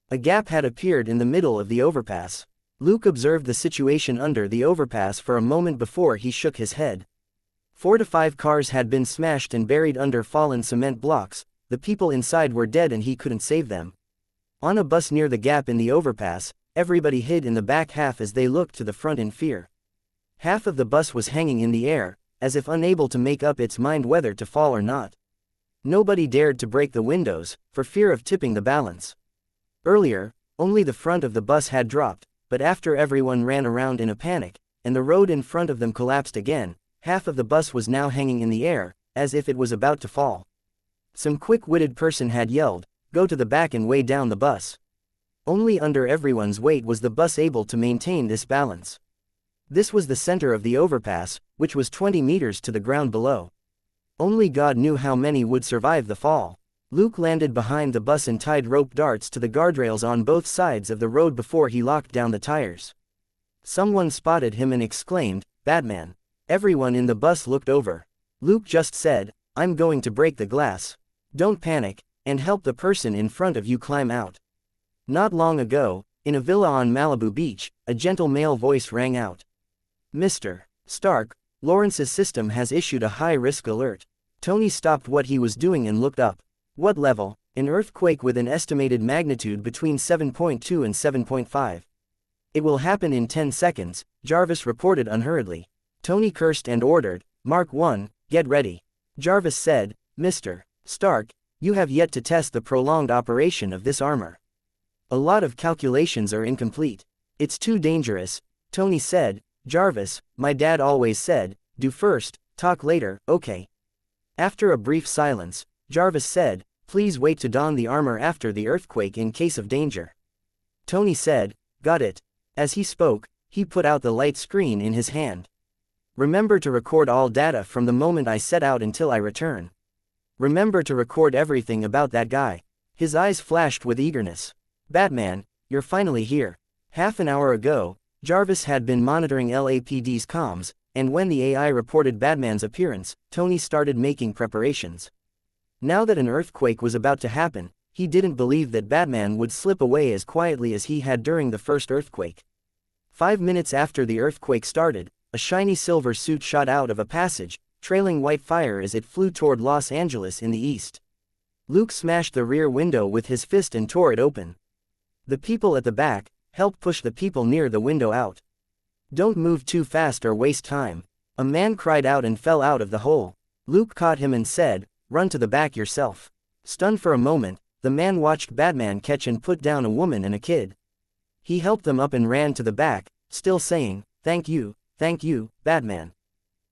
A gap had appeared in the middle of the overpass. Luke observed the situation under the overpass for a moment before he shook his head. 4 to 5 cars had been smashed and buried under fallen cement blocks. The people inside were dead and he couldn't save them. On a bus near the gap in the overpass, everybody hid in the back half as they looked to the front in fear. Half of the bus was hanging in the air, as if unable to make up its mind whether to fall or not. Nobody dared to break the windows, for fear of tipping the balance. Earlier, only the front of the bus had dropped, but after everyone ran around in a panic, and the road in front of them collapsed again, half of the bus was now hanging in the air, as if it was about to fall. Some quick-witted person had yelled, "Go to the back and weigh down the bus." Only under everyone's weight was the bus able to maintain this balance. This was the center of the overpass, which was 20 meters to the ground below. Only God knew how many would survive the fall. Luke landed behind the bus and tied rope darts to the guardrails on both sides of the road before he locked down the tires. Someone spotted him and exclaimed, "Batman." Everyone in the bus looked over. Luke just said, "I'm going to break the glass. Don't panic, and help the person in front of you climb out." Not long ago, in a villa on Malibu Beach, a gentle male voice rang out. "Mr. Stark, Lawrence's system has issued a high-risk alert." Tony stopped what he was doing and looked up. "What level?" "An earthquake with an estimated magnitude between 7.2 and 7.5. It will happen in 10 seconds, Jarvis reported unhurriedly. Tony cursed and ordered, "Mark 1, get ready." Jarvis said, "Mr. Stark, you have yet to test the prolonged operation of this armor. A lot of calculations are incomplete. It's too dangerous." Tony said, "Jarvis, my dad always said, do first, talk later, okay?" After a brief silence, Jarvis said, "Please wait to don the armor after the earthquake in case of danger." Tony said, "Got it." As he spoke, he put out the light screen in his hand. "Remember to record all data from the moment I set out until I return. Remember to record everything about that guy." His eyes flashed with eagerness. "Batman, you're finally here." Half an hour ago, Jarvis had been monitoring LAPD's comms, and when the AI reported Batman's appearance, Tony started making preparations. Now that an earthquake was about to happen, he didn't believe that Batman would slip away as quietly as he had during the first earthquake. 5 minutes after the earthquake started, a shiny silver suit shot out of a passage, trailing white fire as it flew toward Los Angeles in the east. Luke smashed the rear window with his fist and tore it open. The people at the back helped push the people near the window out. "Don't move too fast or waste time," a man cried out and fell out of the hole. Luke caught him and said, "Run to the back yourself." Stunned for a moment, the man watched Batman catch and put down a woman and a kid. He helped them up and ran to the back, still saying, thank you, Batman."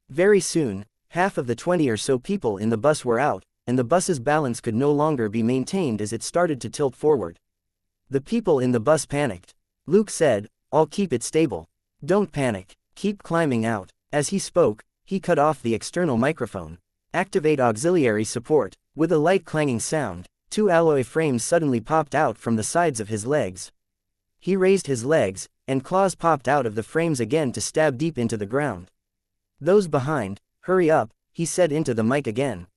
Very soon, half of the 20 or so people in the bus were out, and the bus's balance could no longer be maintained as it started to tilt forward. The people in the bus panicked. Luke said, "I'll keep it stable. Don't panic, keep climbing out." As he spoke, he cut off the external microphone. "Activate auxiliary support." With a light clanging sound, 2 alloy frames suddenly popped out from the sides of his legs. He raised his legs, and claws popped out of the frames again to stab deep into the ground. "Those behind, hurry up," he said into the mic again.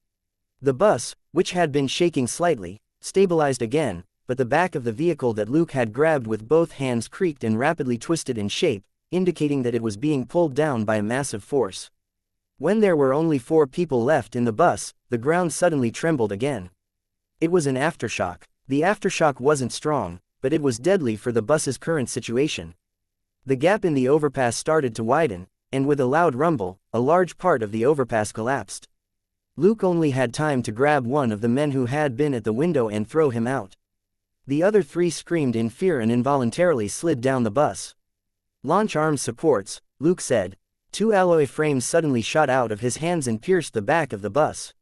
The bus, which had been shaking slightly, stabilized again, but the back of the vehicle that Luke had grabbed with both hands creaked and rapidly twisted in shape, indicating that it was being pulled down by a massive force. When there were only 4 people left in the bus, the ground suddenly trembled again. It was an aftershock. The aftershock wasn't strong, but it was deadly for the bus's current situation. The gap in the overpass started to widen, and with a loud rumble, a large part of the overpass collapsed. Luke only had time to grab one of the men who had been at the window and throw him out. The other 3 screamed in fear and involuntarily slid down the bus. "Launch arms supports," Luke said. 2 alloy frames suddenly shot out of his hands and pierced the back of the bus.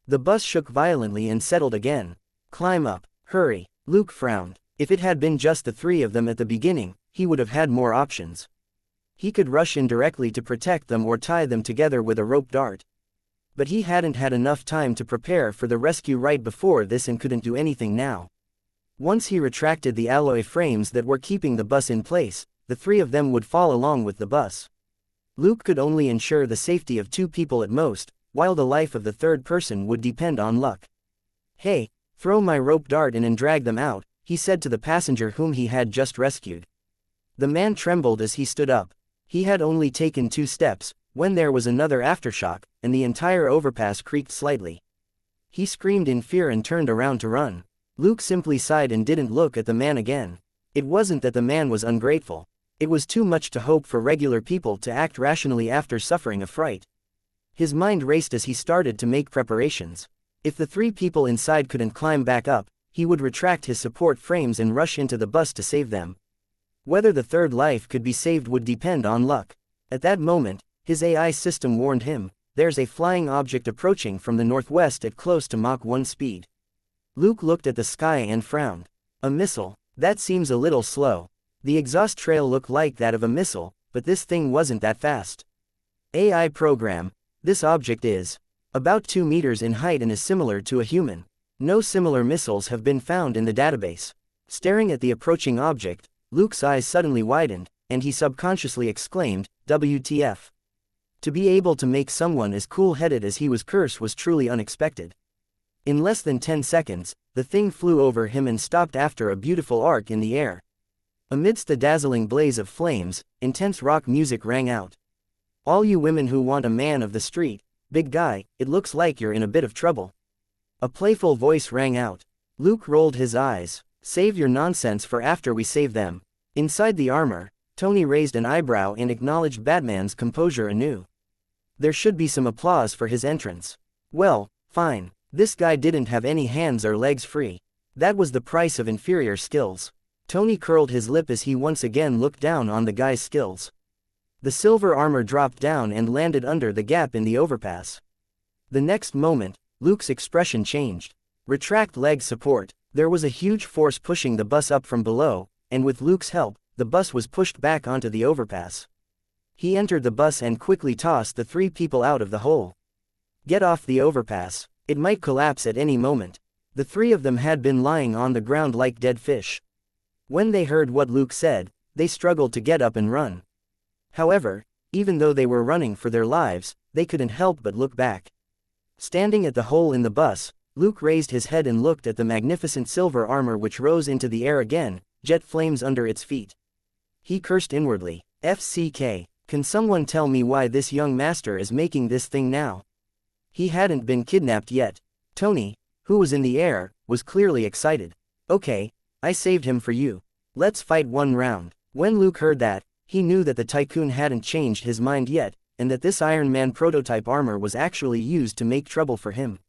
The bus shook violently and settled again. "Climb up, hurry." Luke frowned. If it had been just the 3 of them at the beginning, he would have had more options. He could rush in directly to protect them or tie them together with a rope dart. But he hadn't had enough time to prepare for the rescue right before this and couldn't do anything now. Once he retracted the alloy frames that were keeping the bus in place, the 3 of them would fall along with the bus. Luke could only ensure the safety of 2 people at most, while the life of the 3rd person would depend on luck. "Hey, throw my rope dart in and drag them out," he said to the passenger whom he had just rescued. The man trembled as he stood up. He had only taken 2 steps, when there was another aftershock, and the entire overpass creaked slightly. He screamed in fear and turned around to run. Luke simply sighed and didn't look at the man again. It wasn't that the man was ungrateful. It was too much to hope for regular people to act rationally after suffering a fright. His mind raced as he started to make preparations. If the 3 people inside couldn't climb back up, he would retract his support frames and rush into the bus to save them. Whether the 3rd life could be saved would depend on luck. At that moment, his AI system warned him, "There's a flying object approaching from the northwest at close to Mach 1 speed." Luke looked at the sky and frowned. "A missile? That seems a little slow." The exhaust trail looked like that of a missile, but this thing wasn't that fast. AI program. This object is about 2 meters in height and is similar to a human. No similar missiles have been found in the database. Staring at the approaching object, Luke's eyes suddenly widened, and he subconsciously exclaimed, "WTF?" To be able to make someone as cool-headed as he was cursed was truly unexpected. In less than 10 seconds, the thing flew over him and stopped after a beautiful arc in the air. Amidst the dazzling blaze of flames, intense rock music rang out. "All you women who want a man of the street, big guy, it looks like you're in a bit of trouble." A playful voice rang out. Luke rolled his eyes. "Save your nonsense for after we save them." Inside the armor, Tony raised an eyebrow and acknowledged Batman's composure anew. There should be some applause for his entrance. Well, fine. This guy didn't have any hands or legs free. That was the price of inferior skills. Tony curled his lip as he once again looked down on the guy's skills. The silver armor dropped down and landed under the gap in the overpass. The next moment, Luke's expression changed. Retract leg support. There was a huge force pushing the bus up from below, and with Luke's help, the bus was pushed back onto the overpass. He entered the bus and quickly tossed the 3 people out of the hole. "Get off the overpass. It might collapse at any moment." The 3 of them had been lying on the ground like dead fish. When they heard what Luke said, they struggled to get up and run. However, even though they were running for their lives, they couldn't help but look back. Standing at the hole in the bus, Luke raised his head and looked at the magnificent silver armor which rose into the air again, jet flames under its feet. He cursed inwardly. "FCK, can someone tell me why this young master is making this thing now?" He hadn't been kidnapped yet. Tony, who was in the air, was clearly excited. Okay, I saved him for you. Let's fight one round. When Luke heard that, he knew that the Tycoon hadn't changed his mind yet, and that this Iron Man prototype armor was actually used to make trouble for him.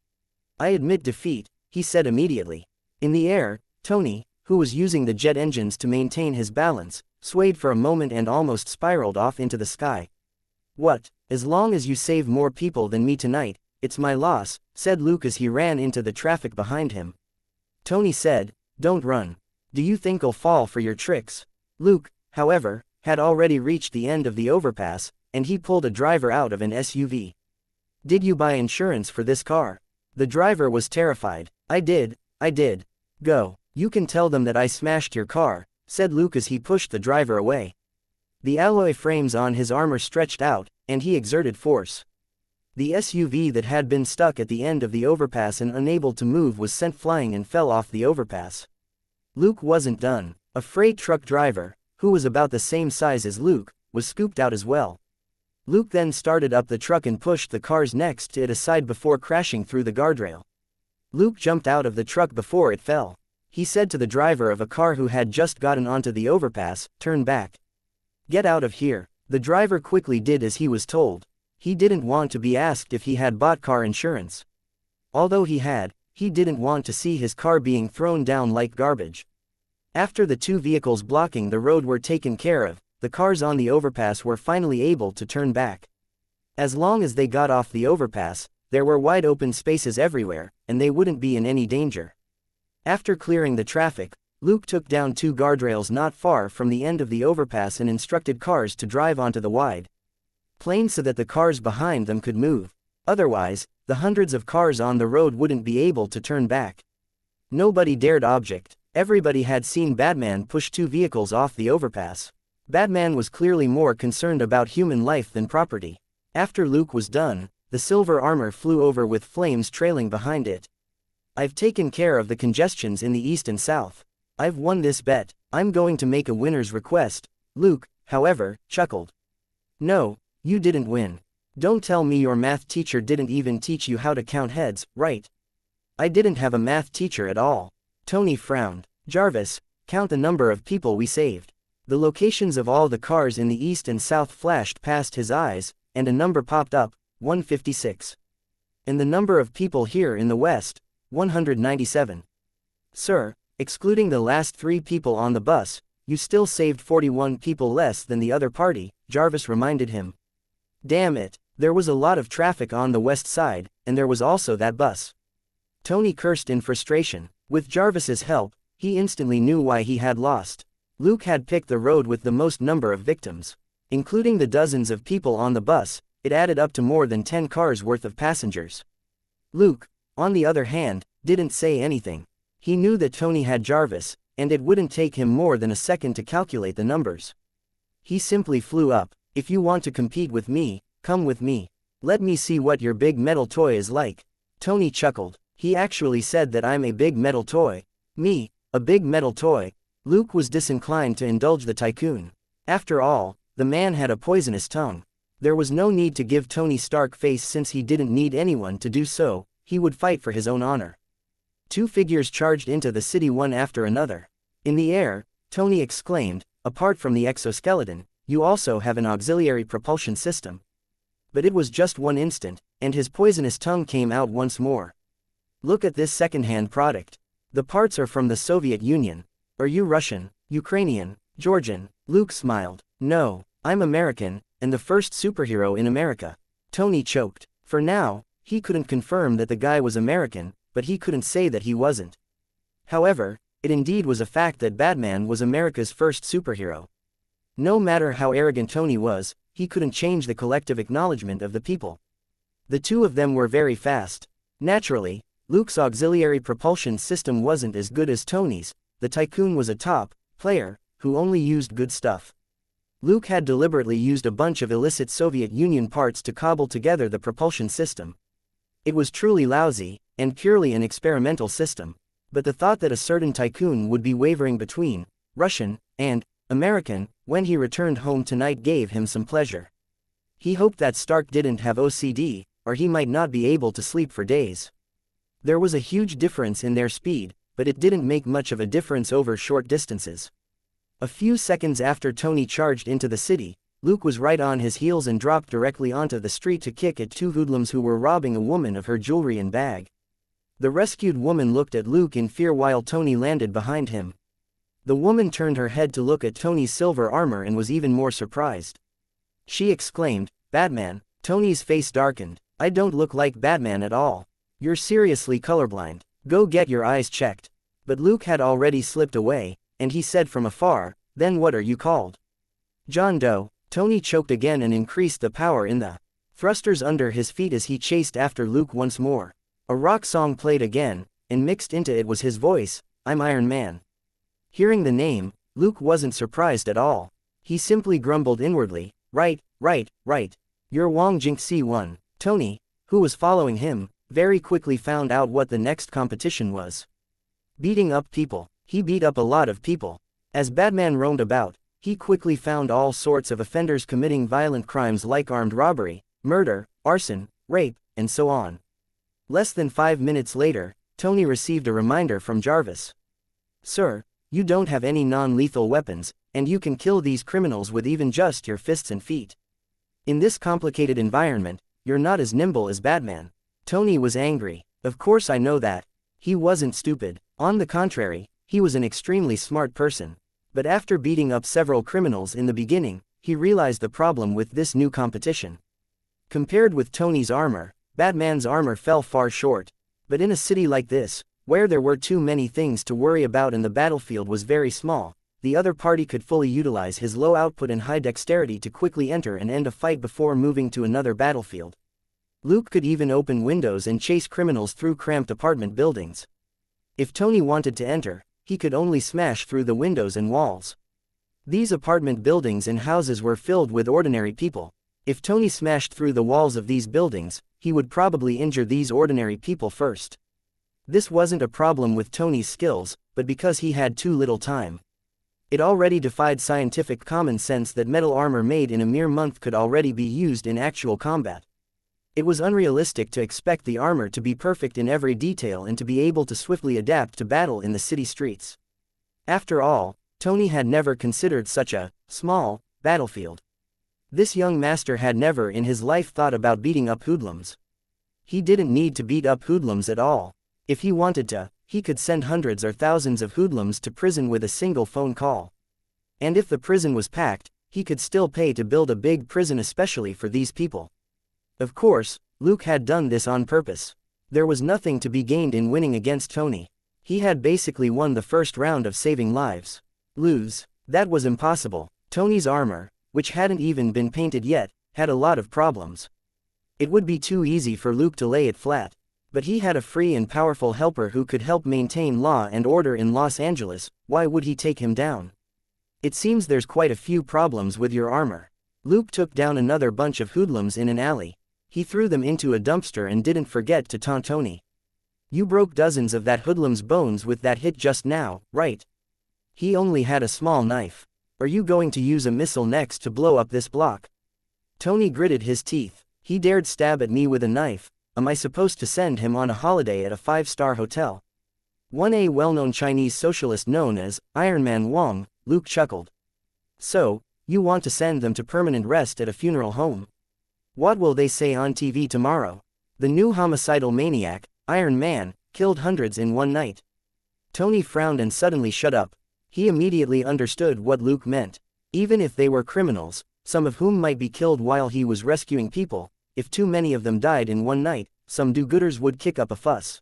I admit defeat, he said immediately. In the air, Tony, who was using the jet engines to maintain his balance, swayed for a moment and almost spiraled off into the sky. What? As long as you save more people than me tonight, it's my loss, said Luke as he ran into the traffic behind him. Tony said, don't run. Do you think I'll fall for your tricks? Luke, however, had already reached the end of the overpass, and he pulled a driver out of an SUV. Did you buy insurance for this car? The driver was terrified. I did. Go. You can tell them that I smashed your car, said Luke as he pushed the driver away. The alloy frames on his armor stretched out, and he exerted force. The SUV that had been stuck at the end of the overpass and unable to move was sent flying and fell off the overpass. Luke wasn't done. A freight truck driver, who was about the same size as Luke, was scooped out as well. Luke then started up the truck and pushed the cars next to it aside before crashing through the guardrail. Luke jumped out of the truck before it fell. He said to the driver of a car who had just gotten onto the overpass, turn back. Get out of here. The driver quickly did as he was told. He didn't want to be asked if he had bought car insurance. Although he had, he didn't want to see his car being thrown down like garbage. After the two vehicles blocking the road were taken care of, the cars on the overpass were finally able to turn back. As long as they got off the overpass, there were wide open spaces everywhere, and they wouldn't be in any danger. After clearing the traffic, Luke took down two guardrails not far from the end of the overpass and instructed cars to drive onto the wide plain so that the cars behind them could move. Otherwise, the hundreds of cars on the road wouldn't be able to turn back. Nobody dared object. Everybody had seen Batman push two vehicles off the overpass. Batman was clearly more concerned about human life than property. After Luke was done, the silver armor flew over with flames trailing behind it. I've taken care of the congestions in the east and south. I've won this bet. I'm going to make a winner's request. Luke, however, chuckled. No, you didn't win. Don't tell me your math teacher didn't even teach you how to count heads, right? I didn't have a math teacher at all. Tony frowned. Jarvis, count the number of people we saved. The locations of all the cars in the east and south flashed past his eyes, and a number popped up, 156. And the number of people here in the west, 197. Sir, excluding the last 3 people on the bus, you still saved 41 people less than the other party, Jarvis reminded him. Damn it, there was a lot of traffic on the west side, and there was also that bus. Tony cursed in frustration. With Jarvis's help, he instantly knew why he had lost. Luke had picked the road with the most number of victims. Including the dozens of people on the bus, it added up to more than 10 cars worth of passengers. Luke, on the other hand, didn't say anything. He knew that Tony had Jarvis, and it wouldn't take him more than a second to calculate the numbers. He simply flew up. If you want to compete with me, come with me. Let me see what your big metal toy is like. Tony chuckled. He actually said that I'm a big metal toy. Me, a big metal toy. Luke was disinclined to indulge the Tycoon. After all, the man had a poisonous tongue. There was no need to give Tony Stark face since he didn't need anyone to do so. He would fight for his own honor. 2 figures charged into the city one after another. In the air, Tony exclaimed, apart from the exoskeleton, you also have an auxiliary propulsion system. But it was just one instant, and his poisonous tongue came out once more. Look at this second-hand product. The parts are from the Soviet Union. Are you Russian, Ukrainian, Georgian? Luke smiled. No, I'm American, and the first superhero in America. Tony choked. For now, he couldn't confirm that the guy was American, but he couldn't say that he wasn't. However, it indeed was a fact that Batman was America's first superhero. No matter how arrogant Tony was, he couldn't change the collective acknowledgement of the people. The two of them were very fast. Naturally, Luke's auxiliary propulsion system wasn't as good as Tony's. The Tycoon was a top player who only used good stuff. Luke had deliberately used a bunch of illicit Soviet Union parts to cobble together the propulsion system. It was truly lousy, and purely an experimental system. But the thought that a certain Tycoon would be wavering between Russian and American when he returned home tonight gave him some pleasure. He hoped that Stark didn't have OCD, or he might not be able to sleep for days. There was a huge difference in their speed, but it didn't make much of a difference over short distances. A few seconds after Tony charged into the city, Luke was right on his heels and dropped directly onto the street to kick at two hoodlums who were robbing a woman of her jewelry and bag. The rescued woman looked at Luke in fear while Tony landed behind him. The woman turned her head to look at Tony's silver armor and was even more surprised. She exclaimed, "Batman." Tony's face darkened. "I don't look like Batman at all. You're seriously colorblind. Go get your eyes checked." But Luke had already slipped away, and he said from afar, "Then what are you called?" "John Doe." Tony choked again and increased the power in the thrusters under his feet as he chased after Luke once more. A rock song played again, and mixed into it was his voice, "I'm Iron Man." Hearing the name, Luke wasn't surprised at all. He simply grumbled inwardly, right. You're Wong Jinxie one." Tony, who was following him, very quickly found out what the next competition was. Beating up people. He beat up a lot of people. As Batman roamed about, he quickly found all sorts of offenders committing violent crimes like armed robbery, murder, arson, rape, and so on. Less than 5 minutes later, Tony received a reminder from Jarvis. "Sir, you don't have any non-lethal weapons, and you can kill these criminals with even just your fists and feet. In this complicated environment, you're not as nimble as Batman." Tony was angry. "Of course I know that." He wasn't stupid. On the contrary, he was an extremely smart person. But after beating up several criminals in the beginning, he realized the problem with this new competition. Compared with Tony's armor, Batman's armor fell far short. But in a city like this, where there were too many things to worry about and the battlefield was very small, the other party could fully utilize his low output and high dexterity to quickly enter and end a fight before moving to another battlefield. Luke could even open windows and chase criminals through cramped apartment buildings. If Tony wanted to enter, he could only smash through the windows and walls. These apartment buildings and houses were filled with ordinary people. If Tony smashed through the walls of these buildings, he would probably injure these ordinary people first. This wasn't a problem with Tony's skills, but because he had too little time. It already defied scientific common sense that metal armor made in a mere month could already be used in actual combat. It was unrealistic to expect the armor to be perfect in every detail and to be able to swiftly adapt to battle in the city streets. After all, Tony had never considered such a small battlefield. This young master had never in his life thought about beating up hoodlums. He didn't need to beat up hoodlums at all. If he wanted to, he could send hundreds or thousands of hoodlums to prison with a single phone call. And if the prison was packed, he could still pay to build a big prison especially for these people. Of course, Luke had done this on purpose. There was nothing to be gained in winning against Tony. He had basically won the first round of saving lives. Lose? That was impossible. Tony's armor, which hadn't even been painted yet, had a lot of problems. It would be too easy for Luke to lay it flat. But he had a free and powerful helper who could help maintain law and order in Los Angeles. Why would he take him down? "It seems there's quite a few problems with your armor." Luke took down another bunch of hoodlums in an alley. He threw them into a dumpster and didn't forget to taunt Tony. "You broke dozens of that hoodlum's bones with that hit just now, right? He only had a small knife. Are you going to use a missile next to blow up this block?" Tony gritted his teeth. "He dared stab at me with a knife. Am I supposed to send him on a holiday at a 5-star hotel?" A well-known Chinese socialist known as Iron Man Wong, Luke chuckled. "So, you want to send them to permanent rest at a funeral home? What will they say on TV tomorrow? The new homicidal maniac, Iron Man, killed hundreds in one night." Tony frowned and suddenly shut up. He immediately understood what Luke meant. Even if they were criminals, some of whom might be killed while he was rescuing people, if too many of them died in one night, some do-gooders would kick up a fuss.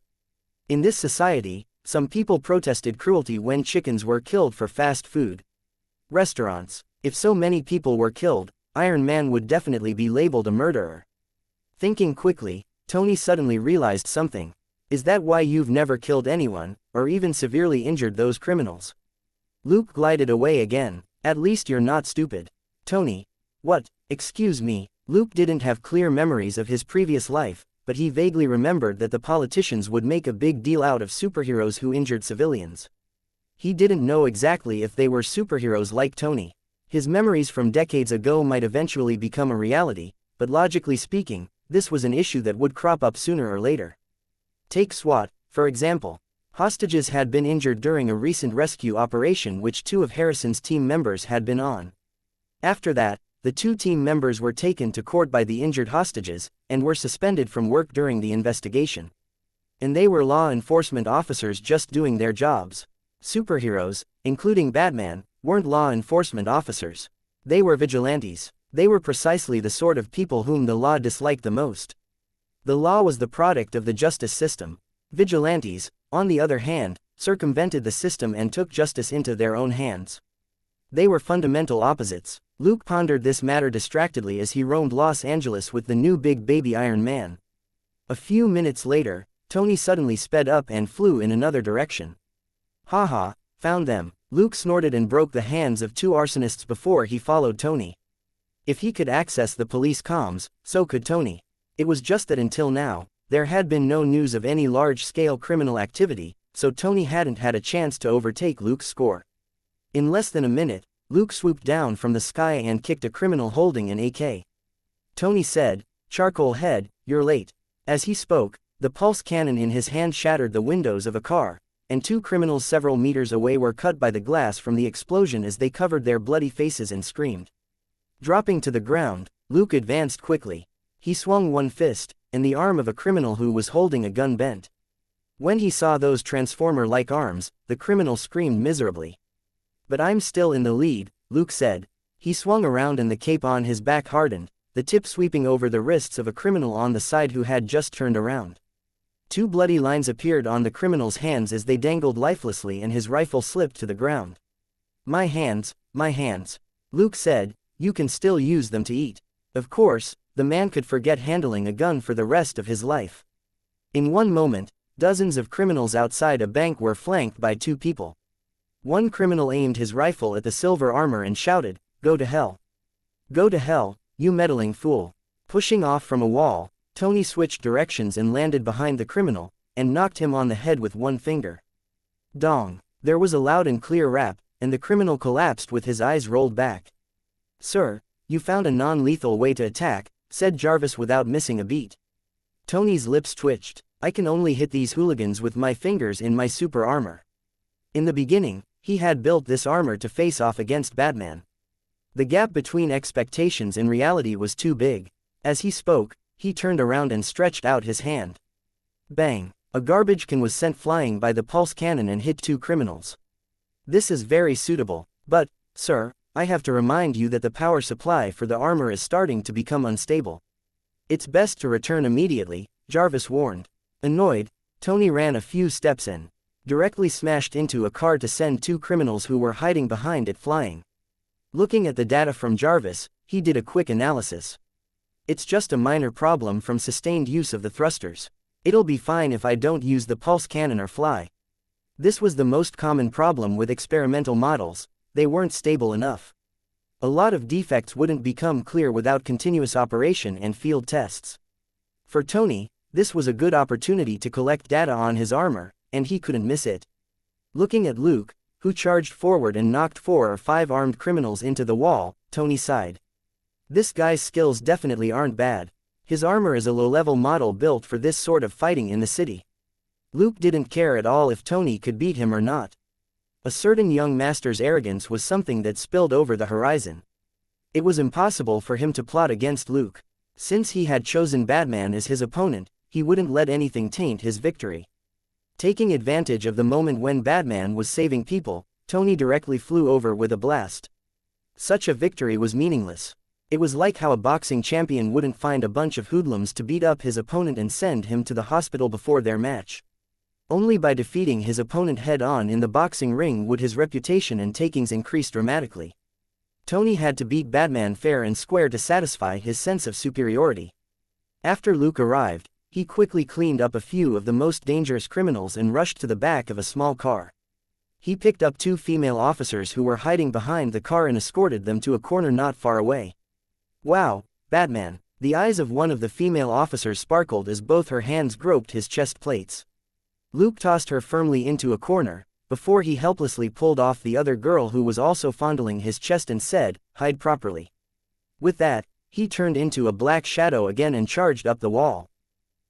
In this society, some people protested cruelty when chickens were killed for fast food restaurants. If so many people were killed, Iron Man would definitely be labeled a murderer. Thinking quickly, Tony suddenly realized something. "Is that why you've never killed anyone, or even severely injured those criminals?" Luke glided away again. "At least you're not stupid." "Tony." "What? Excuse me." Luke didn't have clear memories of his previous life, but he vaguely remembered that the politicians would make a big deal out of superheroes who injured civilians. He didn't know exactly if they were superheroes like Tony. His memories from decades ago might eventually become a reality, but logically speaking, this was an issue that would crop up sooner or later. Take SWAT, for example. Hostages had been injured during a recent rescue operation which 2 of Harrison's team members had been on. After that, the 2 team members were taken to court by the injured hostages, and were suspended from work during the investigation. And they were law enforcement officers just doing their jobs. Superheroes, including Batman, weren't law enforcement officers. They were vigilantes. They were precisely the sort of people whom the law disliked the most. The law was the product of the justice system. Vigilantes, on the other hand, circumvented the system and took justice into their own hands. They were fundamental opposites. Luke pondered this matter distractedly as he roamed Los Angeles with the new big baby Iron Man. A few minutes later, Tony suddenly sped up and flew in another direction. Haha, found them. Luke snorted and broke the hands of 2 arsonists before he followed Tony. If he could access the police comms, so could Tony. It was just that until now, there had been no news of any large-scale criminal activity, so Tony hadn't had a chance to overtake Luke's score. In less than a minute, Luke swooped down from the sky and kicked a criminal holding an AK. Tony said, "Charcoal head, you're late." As he spoke, the pulse cannon in his hand shattered the windows of a car, and 2 criminals several meters away were cut by the glass from the explosion as they covered their bloody faces and screamed. Dropping to the ground, Luke advanced quickly. He swung one fist, and the arm of a criminal who was holding a gun bent. When he saw those transformer-like arms, the criminal screamed miserably. "But I'm still in the lead," Luke said. He swung around and the cape on his back hardened, the tip sweeping over the wrists of a criminal on the side who had just turned around. 2 bloody lines appeared on the criminal's hands as they dangled lifelessly and his rifle slipped to the ground. My hands," Luke said, "you can still use them to eat." Of course, the man could forget handling a gun for the rest of his life. In one moment, dozens of criminals outside a bank were flanked by 2 people. One criminal aimed his rifle at the silver armor and shouted, "Go to hell. Go to hell, you meddling fool." Pushing off from a wall, Tony switched directions and landed behind the criminal, and knocked him on the head with one finger. Dong! There was a loud and clear rap, and the criminal collapsed with his eyes rolled back. "Sir, you found a non-lethal way to attack," said Jarvis without missing a beat. Tony's lips twitched. "I can only hit these hooligans with my fingers in my super armor." In the beginning, he had built this armor to face off against Batman. The gap between expectations and reality was too big. As he spoke, he turned around and stretched out his hand. Bang! A garbage can was sent flying by the pulse cannon and hit 2 criminals. "This is very suitable, but, sir, I have to remind you that the power supply for the armor is starting to become unstable. It's best to return immediately," Jarvis warned. Annoyed, Tony ran a few steps and directly smashed into a car to send 2 criminals who were hiding behind it flying. Looking at the data from Jarvis, he did a quick analysis. "It's just a minor problem from sustained use of the thrusters. It'll be fine if I don't use the pulse cannon or fly." This was the most common problem with experimental models. They weren't stable enough. A lot of defects wouldn't become clear without continuous operation and field tests. For Tony, this was a good opportunity to collect data on his armor, and he couldn't miss it. Looking at Luke, who charged forward and knocked 4 or 5 armed criminals into the wall, Tony sighed. This guy's skills definitely aren't bad. His armor is a low-level model built for this sort of fighting in the city. Luke didn't care at all if Tony could beat him or not. A certain young master's arrogance was something that spilled over the horizon. It was impossible for him to plot against Luke. Since he had chosen Batman as his opponent, he wouldn't let anything taint his victory. Taking advantage of the moment when Batman was saving people, Tony directly flew over with a blast. Such a victory was meaningless. It was like how a boxing champion wouldn't find a bunch of hoodlums to beat up his opponent and send him to the hospital before their match. Only by defeating his opponent head-on in the boxing ring would his reputation and takings increase dramatically. Tony had to beat Batman fair and square to satisfy his sense of superiority. After Luke arrived, he quickly cleaned up a few of the most dangerous criminals and rushed to the back of a small car. He picked up 2 female officers who were hiding behind the car and escorted them to a corner not far away. "Wow, Batman!" The eyes of one of the female officers sparkled as both her hands groped his chest plates. Luke tossed her firmly into a corner, before he helplessly pulled off the other girl who was also fondling his chest and said, "Hide properly." With that, he turned into a black shadow again and charged up the wall.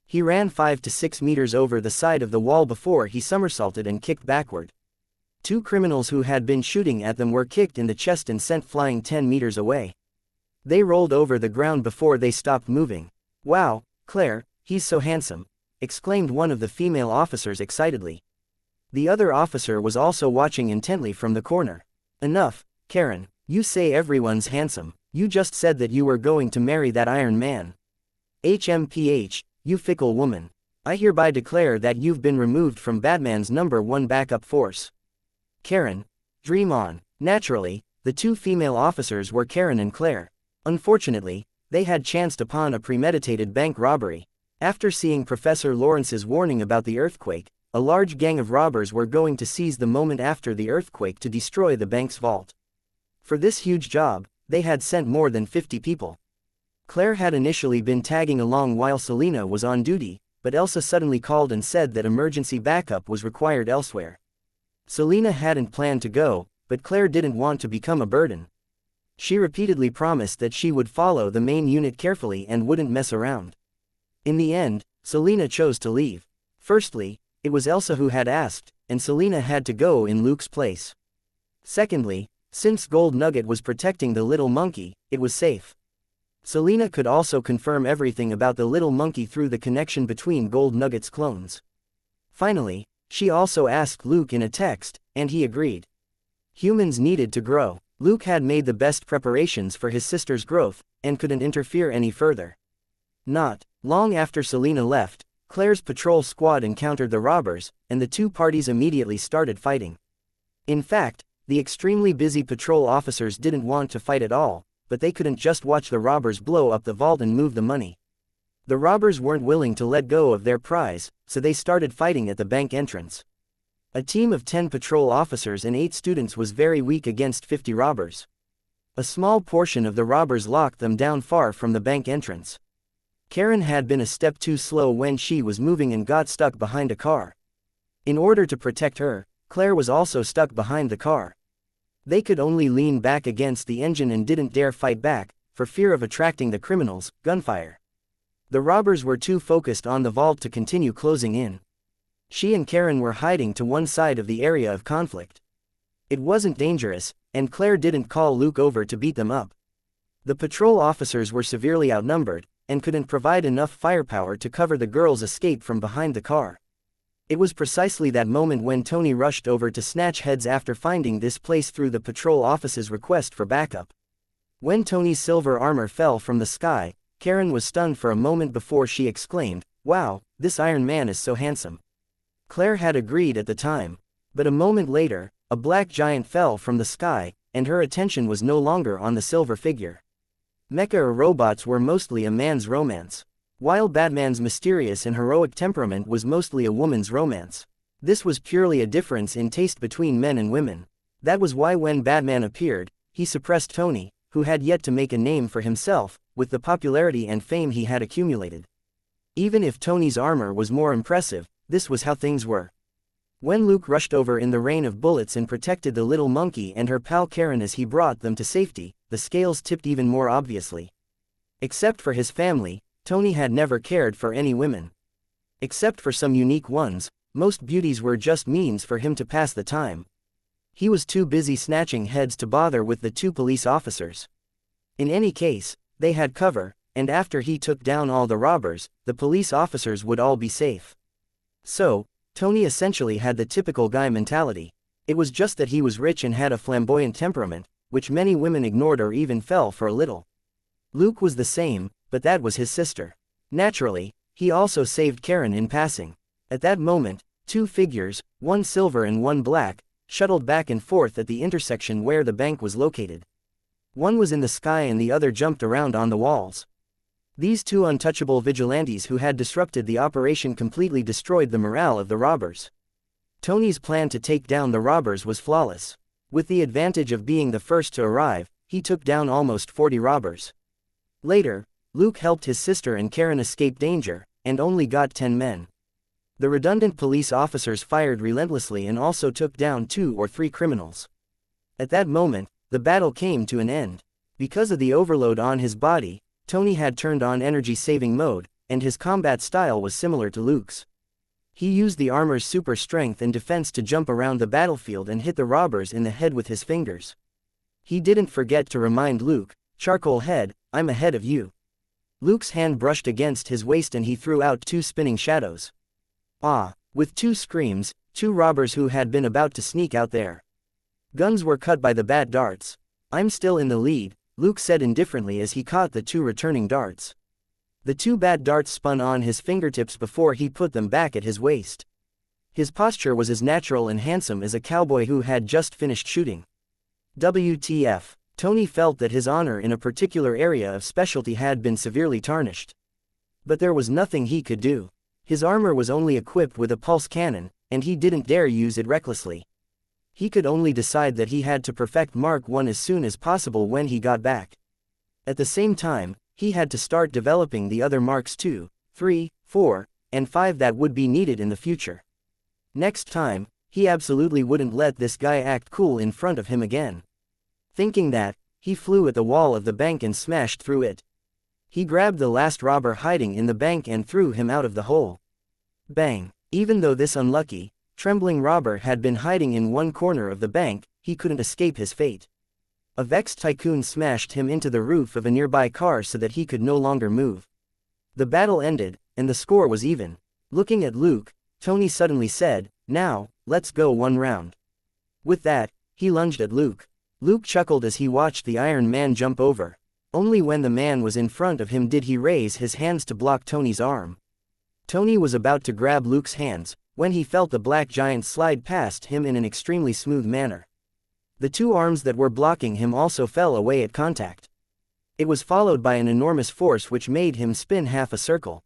He ran 5 to 6 meters over the side of the wall before he somersaulted and kicked backward. 2 criminals who had been shooting at them were kicked in the chest and sent flying 10 meters away. They rolled over the ground before they stopped moving. "Wow, Claire, he's so handsome," exclaimed one of the female officers excitedly. The other officer was also watching intently from the corner. "Enough, Karen, you say everyone's handsome, you just said that you were going to marry that Iron Man. HMPH, you fickle woman. I hereby declare that you've been removed from Batman's #1 backup force." Karen, dream on. Naturally, the 2 female officers were Karen and Claire. Unfortunately, they had chanced upon a premeditated bank robbery. After seeing Professor Lawrence's warning about the earthquake, a large gang of robbers were going to seize the moment after the earthquake to destroy the bank's vault. For this huge job, they had sent more than 50 people. Claire had initially been tagging along while Selina was on duty, but Elsa suddenly called and said that emergency backup was required elsewhere. Selina hadn't planned to go, but Claire didn't want to become a burden. She repeatedly promised that she would follow the main unit carefully and wouldn't mess around. In the end, Selina chose to leave. Firstly, it was Elsa who had asked, and Selina had to go in Luke's place. Secondly, since Gold Nugget was protecting the little monkey, it was safe. Selina could also confirm everything about the little monkey through the connection between Gold Nugget's clones. Finally, she also asked Luke in a text, and he agreed. Humans needed to grow. Luke had made the best preparations for his sister's growth, and couldn't interfere any further. Not long after Selina left, Claire's patrol squad encountered the robbers, and the 2 parties immediately started fighting. In fact, the extremely busy patrol officers didn't want to fight at all, but they couldn't just watch the robbers blow up the vault and move the money. The robbers weren't willing to let go of their prize, so they started fighting at the bank entrance. A team of 10 patrol officers and 8 students was very weak against 50 robbers. A small portion of the robbers locked them down far from the bank entrance. Karen had been a step too slow when she was moving and got stuck behind a car. In order to protect her, Claire was also stuck behind the car. They could only lean back against the engine and didn't dare fight back, for fear of attracting the criminals' gunfire. The robbers were too focused on the vault to continue closing in. She and Karen were hiding to one side of the area of conflict. It wasn't dangerous, and Claire didn't call Luke over to beat them up. The patrol officers were severely outnumbered, and couldn't provide enough firepower to cover the girls' escape from behind the car. It was precisely that moment when Tony rushed over to snatch heads after finding this place through the patrol office's request for backup. When Tony's silver armor fell from the sky, Karen was stunned for a moment before she exclaimed, "Wow, this Iron Man is so handsome." Claire had agreed at the time, but a moment later, a black giant fell from the sky, and her attention was no longer on the silver figure. Mecha or robots were mostly a man's romance, while Batman's mysterious and heroic temperament was mostly a woman's romance. This was purely a difference in taste between men and women. That was why when Batman appeared, he suppressed Tony, who had yet to make a name for himself, with the popularity and fame he had accumulated. Even if Tony's armor was more impressive, this was how things were. When Luke rushed over in the rain of bullets and protected the little monkey and her pal Karen as he brought them to safety, the scales tipped even more obviously. Except for his family, Tony had never cared for any women. Except for some unique ones, most beauties were just means for him to pass the time. He was too busy snatching heads to bother with the 2 police officers. In any case, they had cover, and after he took down all the robbers, the police officers would all be safe. So, Tony essentially had the typical guy mentality. It was just that he was rich and had a flamboyant temperament, which many women ignored or even fell for a little. Luke was the same, but that was his sister. Naturally, he also saved Karen in passing. At that moment, 2 figures, one silver and one black, shuttled back and forth at the intersection where the bank was located. One was in the sky and the other jumped around on the walls. These 2 untouchable vigilantes who had disrupted the operation completely destroyed the morale of the robbers. Tony's plan to take down the robbers was flawless. With the advantage of being the first to arrive, he took down almost 40 robbers. Later, Luke helped his sister and Karen escape danger, and only got 10 men. The redundant police officers fired relentlessly and also took down 2 or 3 criminals. At that moment, the battle came to an end. Because of the overload on his body, Tony had turned on energy-saving mode, and his combat style was similar to Luke's. He used the armor's super strength and defense to jump around the battlefield and hit the robbers in the head with his fingers. He didn't forget to remind Luke, "Charcoal head, I'm ahead of you." Luke's hand brushed against his waist and he threw out 2 spinning shadows. Ah! With 2 screams, 2 robbers who had been about to sneak out their guns were cut by the bat darts. "I'm still in the lead," Luke said indifferently as he caught the 2 returning darts. The 2 bat darts spun on his fingertips before he put them back at his waist. His posture was as natural and handsome as a cowboy who had just finished shooting. WTF. Tony felt that his honor in a particular area of specialty had been severely tarnished. But there was nothing he could do. His armor was only equipped with a pulse cannon, and he didn't dare use it recklessly. He could only decide that he had to perfect Mark I as soon as possible when he got back. At the same time, he had to start developing the other Marks 2, 3, 4, and 5 that would be needed in the future. Next time, he absolutely wouldn't let this guy act cool in front of him again. Thinking that, he flew at the wall of the bank and smashed through it. He grabbed the last robber hiding in the bank and threw him out of the hole. Bang! Even though this unlucky, trembling robber had been hiding in one corner of the bank, he couldn't escape his fate. A vexed tycoon smashed him into the roof of a nearby car so that he could no longer move. The battle ended, and the score was even. Looking at Luke, Tony suddenly said, "Now, let's go one round." With that, he lunged at Luke. Luke chuckled as he watched the Iron Man jump over. Only when the man was in front of him did he raise his hands to block Tony's arm. Tony was about to grab Luke's hands, when he felt the black giant slide past him in an extremely smooth manner. The 2 arms that were blocking him also fell away at contact. It was followed by an enormous force which made him spin half a circle.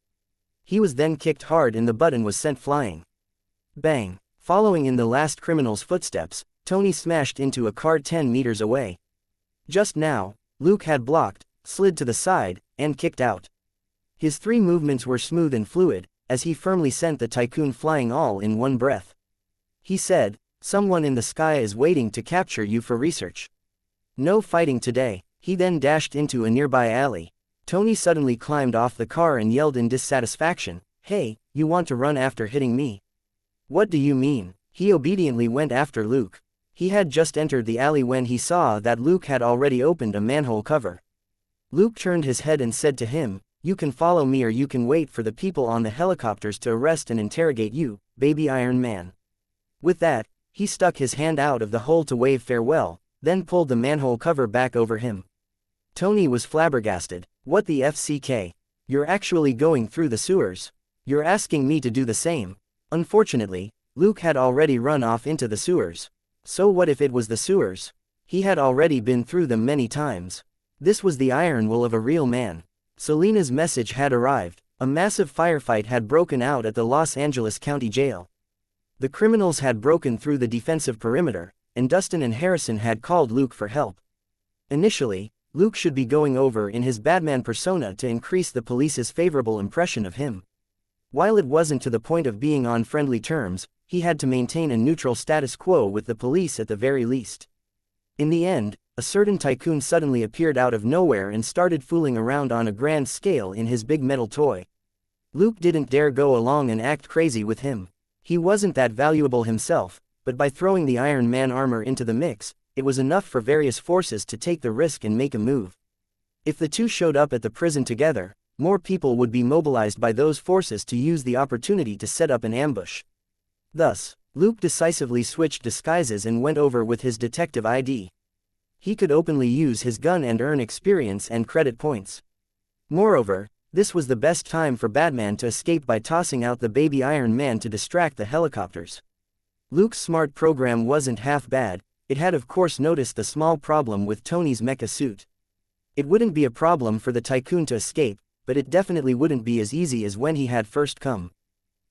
He was then kicked hard and the butt was sent flying. Bang! Following in the last criminal's footsteps, Tony smashed into a car 10 meters away. Just now, Luke had blocked, slid to the side, and kicked out. His 3 movements were smooth and fluid, as he firmly sent the tycoon flying all in one breath. He said, "Someone in the sky is waiting to capture you for research. No fighting today." He then dashed into a nearby alley. Tony suddenly climbed off the car and yelled in dissatisfaction, "Hey, you want to run after hitting me?" "What do you mean?" He obediently went after Luke. He had just entered the alley when he saw that Luke had already opened a manhole cover. Luke turned his head and said to him, "You can follow me or you can wait for the people on the helicopters to arrest and interrogate you, baby Iron Man." With that, he stuck his hand out of the hole to wave farewell, then pulled the manhole cover back over him. Tony was flabbergasted. "What the FCK? You're actually going through the sewers? You're asking me to do the same?" Unfortunately, Luke had already run off into the sewers. So what if it was the sewers? He had already been through them many times. This was the iron will of a real man. Selena's message had arrived. A massive firefight had broken out at the Los Angeles County Jail. The criminals had broken through the defensive perimeter, and Dustin and Harrison had called Luke for help. Initially, Luke should be going over in his Batman persona to increase the police's favorable impression of him. While it wasn't to the point of being on friendly terms, he had to maintain a neutral status quo with the police at the very least. In the end, a certain tycoon suddenly appeared out of nowhere and started fooling around on a grand scale in his big metal toy. Luke didn't dare go along and act crazy with him. He wasn't that valuable himself, but by throwing the Iron Man armor into the mix, it was enough for various forces to take the risk and make a move. If the 2 showed up at the prison together, more people would be mobilized by those forces to use the opportunity to set up an ambush. Thus, Luke decisively switched disguises and went over with his detective ID. He could openly use his gun and earn experience and credit points. Moreover, this was the best time for Batman to escape by tossing out the baby Iron Man to distract the helicopters. Luke's smart program wasn't half bad. It had of course noticed the small problem with Tony's mecha suit. It wouldn't be a problem for the tycoon to escape, but it definitely wouldn't be as easy as when he had first come.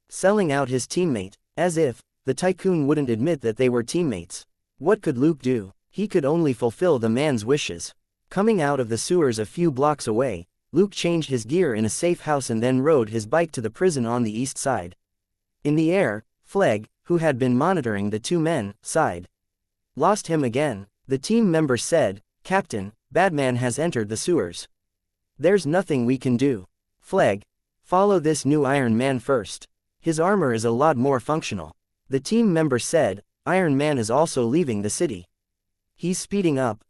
Selling out his teammate, as if the tycoon wouldn't admit that they were teammates. What could Luke do? He could only fulfill the man's wishes. Coming out of the sewers a few blocks away, Luke changed his gear in a safe house and then rode his bike to the prison on the east side. In the air, Flegg, who had been monitoring the 2 men, sighed. "Lost him again," the team member said. "Captain, Batman has entered the sewers. There's nothing we can do." Flegg Follow this new Iron Man first. His armor is a lot more functional. The team member said, Iron Man is also leaving the city. He's speeding up.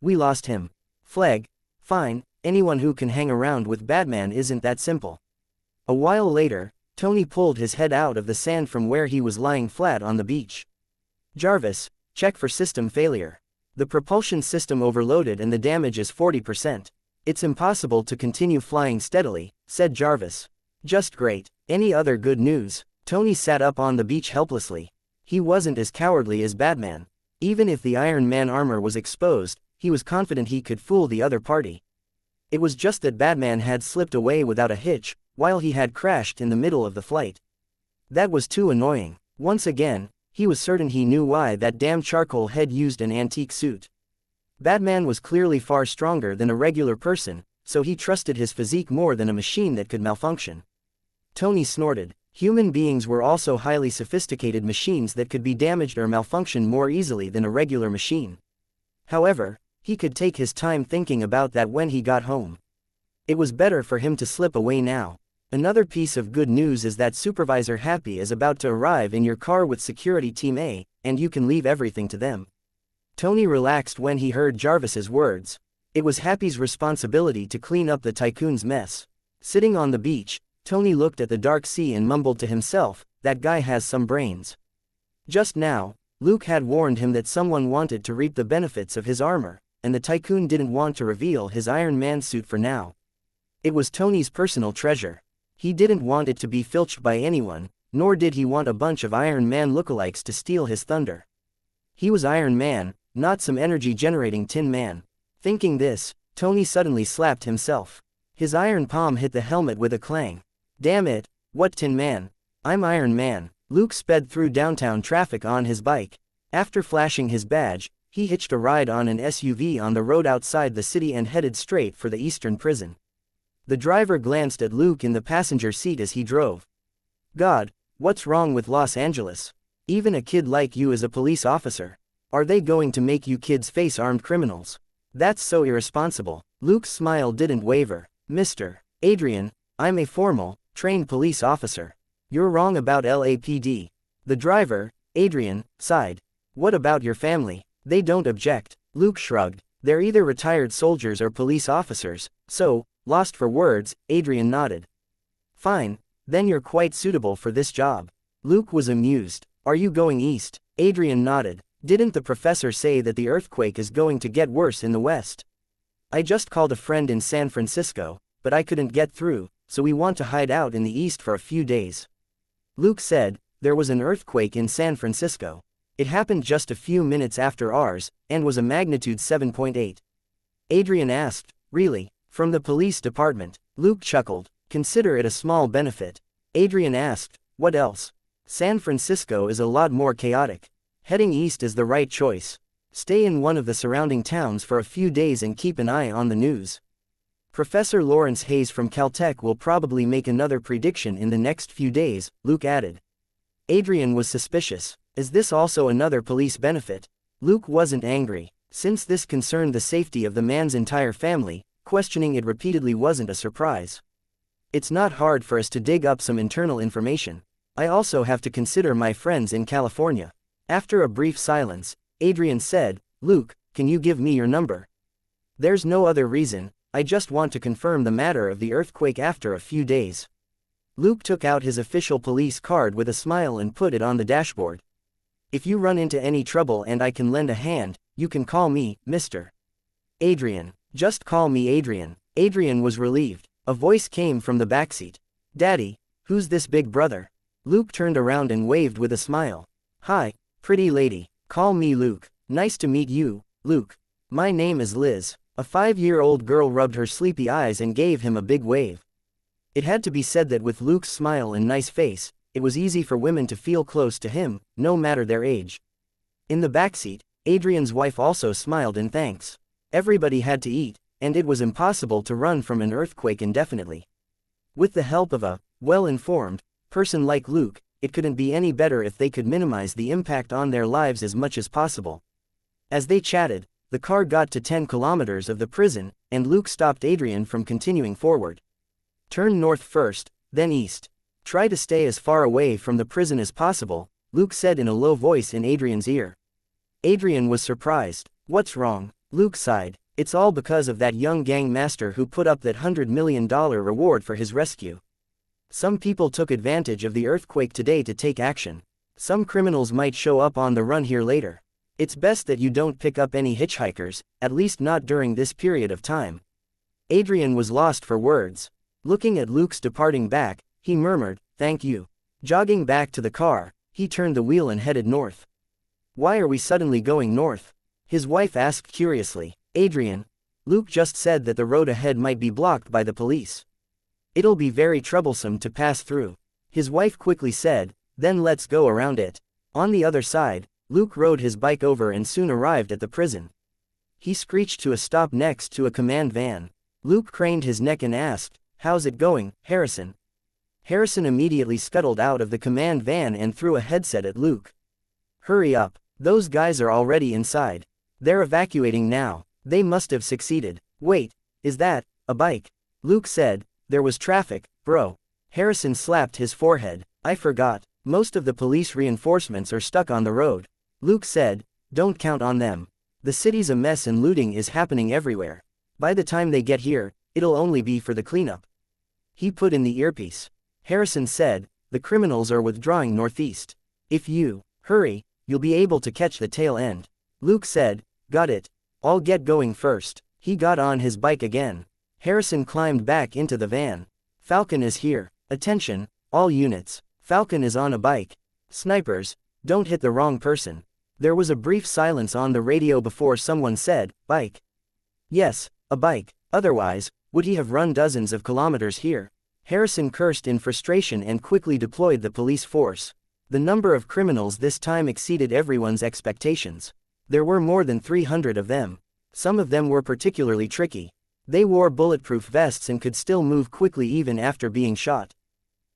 We lost him. Flag. Fine, anyone who can hang around with Batman isn't that simple. A while later, Tony pulled his head out of the sand from where he was lying flat on the beach. Jarvis, check for system failure. The propulsion system overloaded and the damage is 40%. It's impossible to continue flying steadily, said Jarvis. Just great. Any other good news? Tony sat up on the beach helplessly. He wasn't as cowardly as Batman. Even if the Iron Man armor was exposed, he was confident he could fool the other party. It was just that Batman had slipped away without a hitch, while he had crashed in the middle of the flight. That was too annoying. Once again, he was certain he knew why that damn charcoal head used an antique suit. Batman was clearly far stronger than a regular person, so he trusted his physique more than a machine that could malfunction. Tony snorted. Human beings were also highly sophisticated machines that could be damaged or malfunction more easily than a regular machine. However, he could take his time thinking about that when he got home. It was better for him to slip away now. Another piece of good news is that Supervisor Happy is about to arrive in your car with Security Team A, and you can leave everything to them. Tony relaxed when he heard Jarvis's words. It was Happy's responsibility to clean up the tycoon's mess. Sitting on the beach, Tony looked at the dark sea and mumbled to himself, that guy has some brains. Just now, Luke had warned him that someone wanted to reap the benefits of his armor, and the tycoon didn't want to reveal his Iron Man suit for now. It was Tony's personal treasure. He didn't want it to be filched by anyone, nor did he want a bunch of Iron Man lookalikes to steal his thunder. He was Iron Man, not some energy-generating Tin Man. Thinking this, Tony suddenly slapped himself. His iron palm hit the helmet with a clang. Damn it, what Tin Man? I'm Iron Man. Luke sped through downtown traffic on his bike. After flashing his badge, he hitched a ride on an SUV on the road outside the city and headed straight for the Eastern Prison. The driver glanced at Luke in the passenger seat as he drove. God, what's wrong with Los Angeles? Even a kid like you is a police officer. Are they going to make you kids face armed criminals? That's so irresponsible. Luke's smile didn't waver. Mr. Adrian, I'm a formal, trained police officer. You're wrong about LAPD. The driver, Adrian, sighed. What about your family? They don't object. Luke shrugged. They're either retired soldiers or police officers, so, lost for words, Adrian nodded. Fine, then you're quite suitable for this job. Luke was amused. Are you going east? Adrian nodded. Didn't the professor say that the earthquake is going to get worse in the west? I just called a friend in San Francisco, but I couldn't get through, so we want to hide out in the east for a few days. Luke said, there was an earthquake in San Francisco. It happened just a few minutes after ours, and was a magnitude 7.8. Adrian asked, really? From the police department? Luke chuckled. Consider it a small benefit. Adrian asked, what else? San Francisco is a lot more chaotic. Heading east is the right choice. Stay in one of the surrounding towns for a few days and keep an eye on the news. Professor Lawrence Hayes from Caltech will probably make another prediction in the next few days, Luke added. Adrian was suspicious. Is this also another police benefit? Luke wasn't angry. Since this concerned the safety of the man's entire family, questioning it repeatedly wasn't a surprise. It's not hard for us to dig up some internal information. I also have to consider my friends in California. After a brief silence, Adrian said, Luke, can you give me your number? There's no other reason, I just want to confirm the matter of the earthquake after a few days. Luke took out his official police card with a smile and put it on the dashboard. If you run into any trouble and I can lend a hand, you can call me, Mr. Adrian. Just call me Adrian. Adrian was relieved. A voice came from the backseat. Daddy, who's this big brother? Luke turned around and waved with a smile. Hi, pretty lady. Call me Luke. Nice to meet you, Luke. My name is Liz. A 5-year-old girl rubbed her sleepy eyes and gave him a big wave. It had to be said that with Luke's smile and nice face, it was easy for women to feel close to him, no matter their age. In the backseat, Adrian's wife also smiled in thanks. Everybody had to eat, and it was impossible to run from an earthquake indefinitely. With the help of a well-informed person like Luke, it couldn't be any better if they could minimize the impact on their lives as much as possible. As they chatted, the car got to 10 kilometers of the prison, and Luke stopped Adrian from continuing forward. Turn north first, then east. Try to stay as far away from the prison as possible, Luke said in a low voice in Adrian's ear. Adrian was surprised. What's wrong? Luke sighed. It's all because of that young gang master who put up that $100 million reward for his rescue. Some people took advantage of the earthquake today to take action. Some criminals might show up on the run here later. It's best that you don't pick up any hitchhikers, at least not during this period of time. Adrian was lost for words. Looking at Luke's departing back, he murmured, "Thank you." Jogging back to the car, he turned the wheel and headed north. "Why are we suddenly going north?" his wife asked curiously. "Adrian, Luke just said that the road ahead might be blocked by the police. It'll be very troublesome to pass through," his wife quickly said, "then let's go around it." On the other side, Luke rode his bike over and soon arrived at the prison. He screeched to a stop next to a command van. Luke craned his neck and asked, "How's it going, Harrison?" Harrison immediately scuttled out of the command van and threw a headset at Luke. "Hurry up, those guys are already inside. They're evacuating now. They must have succeeded." "Wait, is that a bike?" Luke said. "There was traffic, bro." Harrison slapped his forehead. "I forgot. Most of the police reinforcements are stuck on the road." Luke said, "Don't count on them. The city's a mess and looting is happening everywhere. By the time they get here, it'll only be for the cleanup." He put in the earpiece. Harrison said, "The criminals are withdrawing northeast. If you hurry, you'll be able to catch the tail end." Luke said, "Got it. I'll get going first." He got on his bike again. Harrison climbed back into the van. "Falcon is here. Attention, all units. Falcon is on a bike. Snipers, don't hit the wrong person." There was a brief silence on the radio before someone said, "Bike." "Yes, a bike. Otherwise, would he have run dozens of kilometers here?" Harrison cursed in frustration and quickly deployed the police force. The number of criminals this time exceeded everyone's expectations. There were more than 300 of them. Some of them were particularly tricky. They wore bulletproof vests and could still move quickly even after being shot.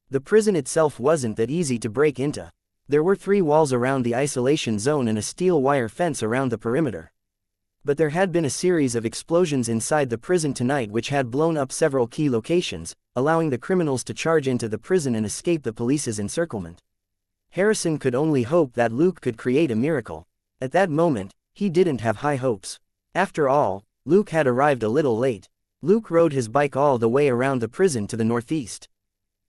The prison itself wasn't that easy to break into. There were 3 walls around the isolation zone and a steel wire fence around the perimeter. But there had been a series of explosions inside the prison tonight which had blown up several key locations, allowing the criminals to charge into the prison and escape the police's encirclement. Harrison could only hope that Luke could create a miracle. At that moment, he didn't have high hopes. After all, Luke had arrived a little late. Luke rode his bike all the way around the prison to the northeast.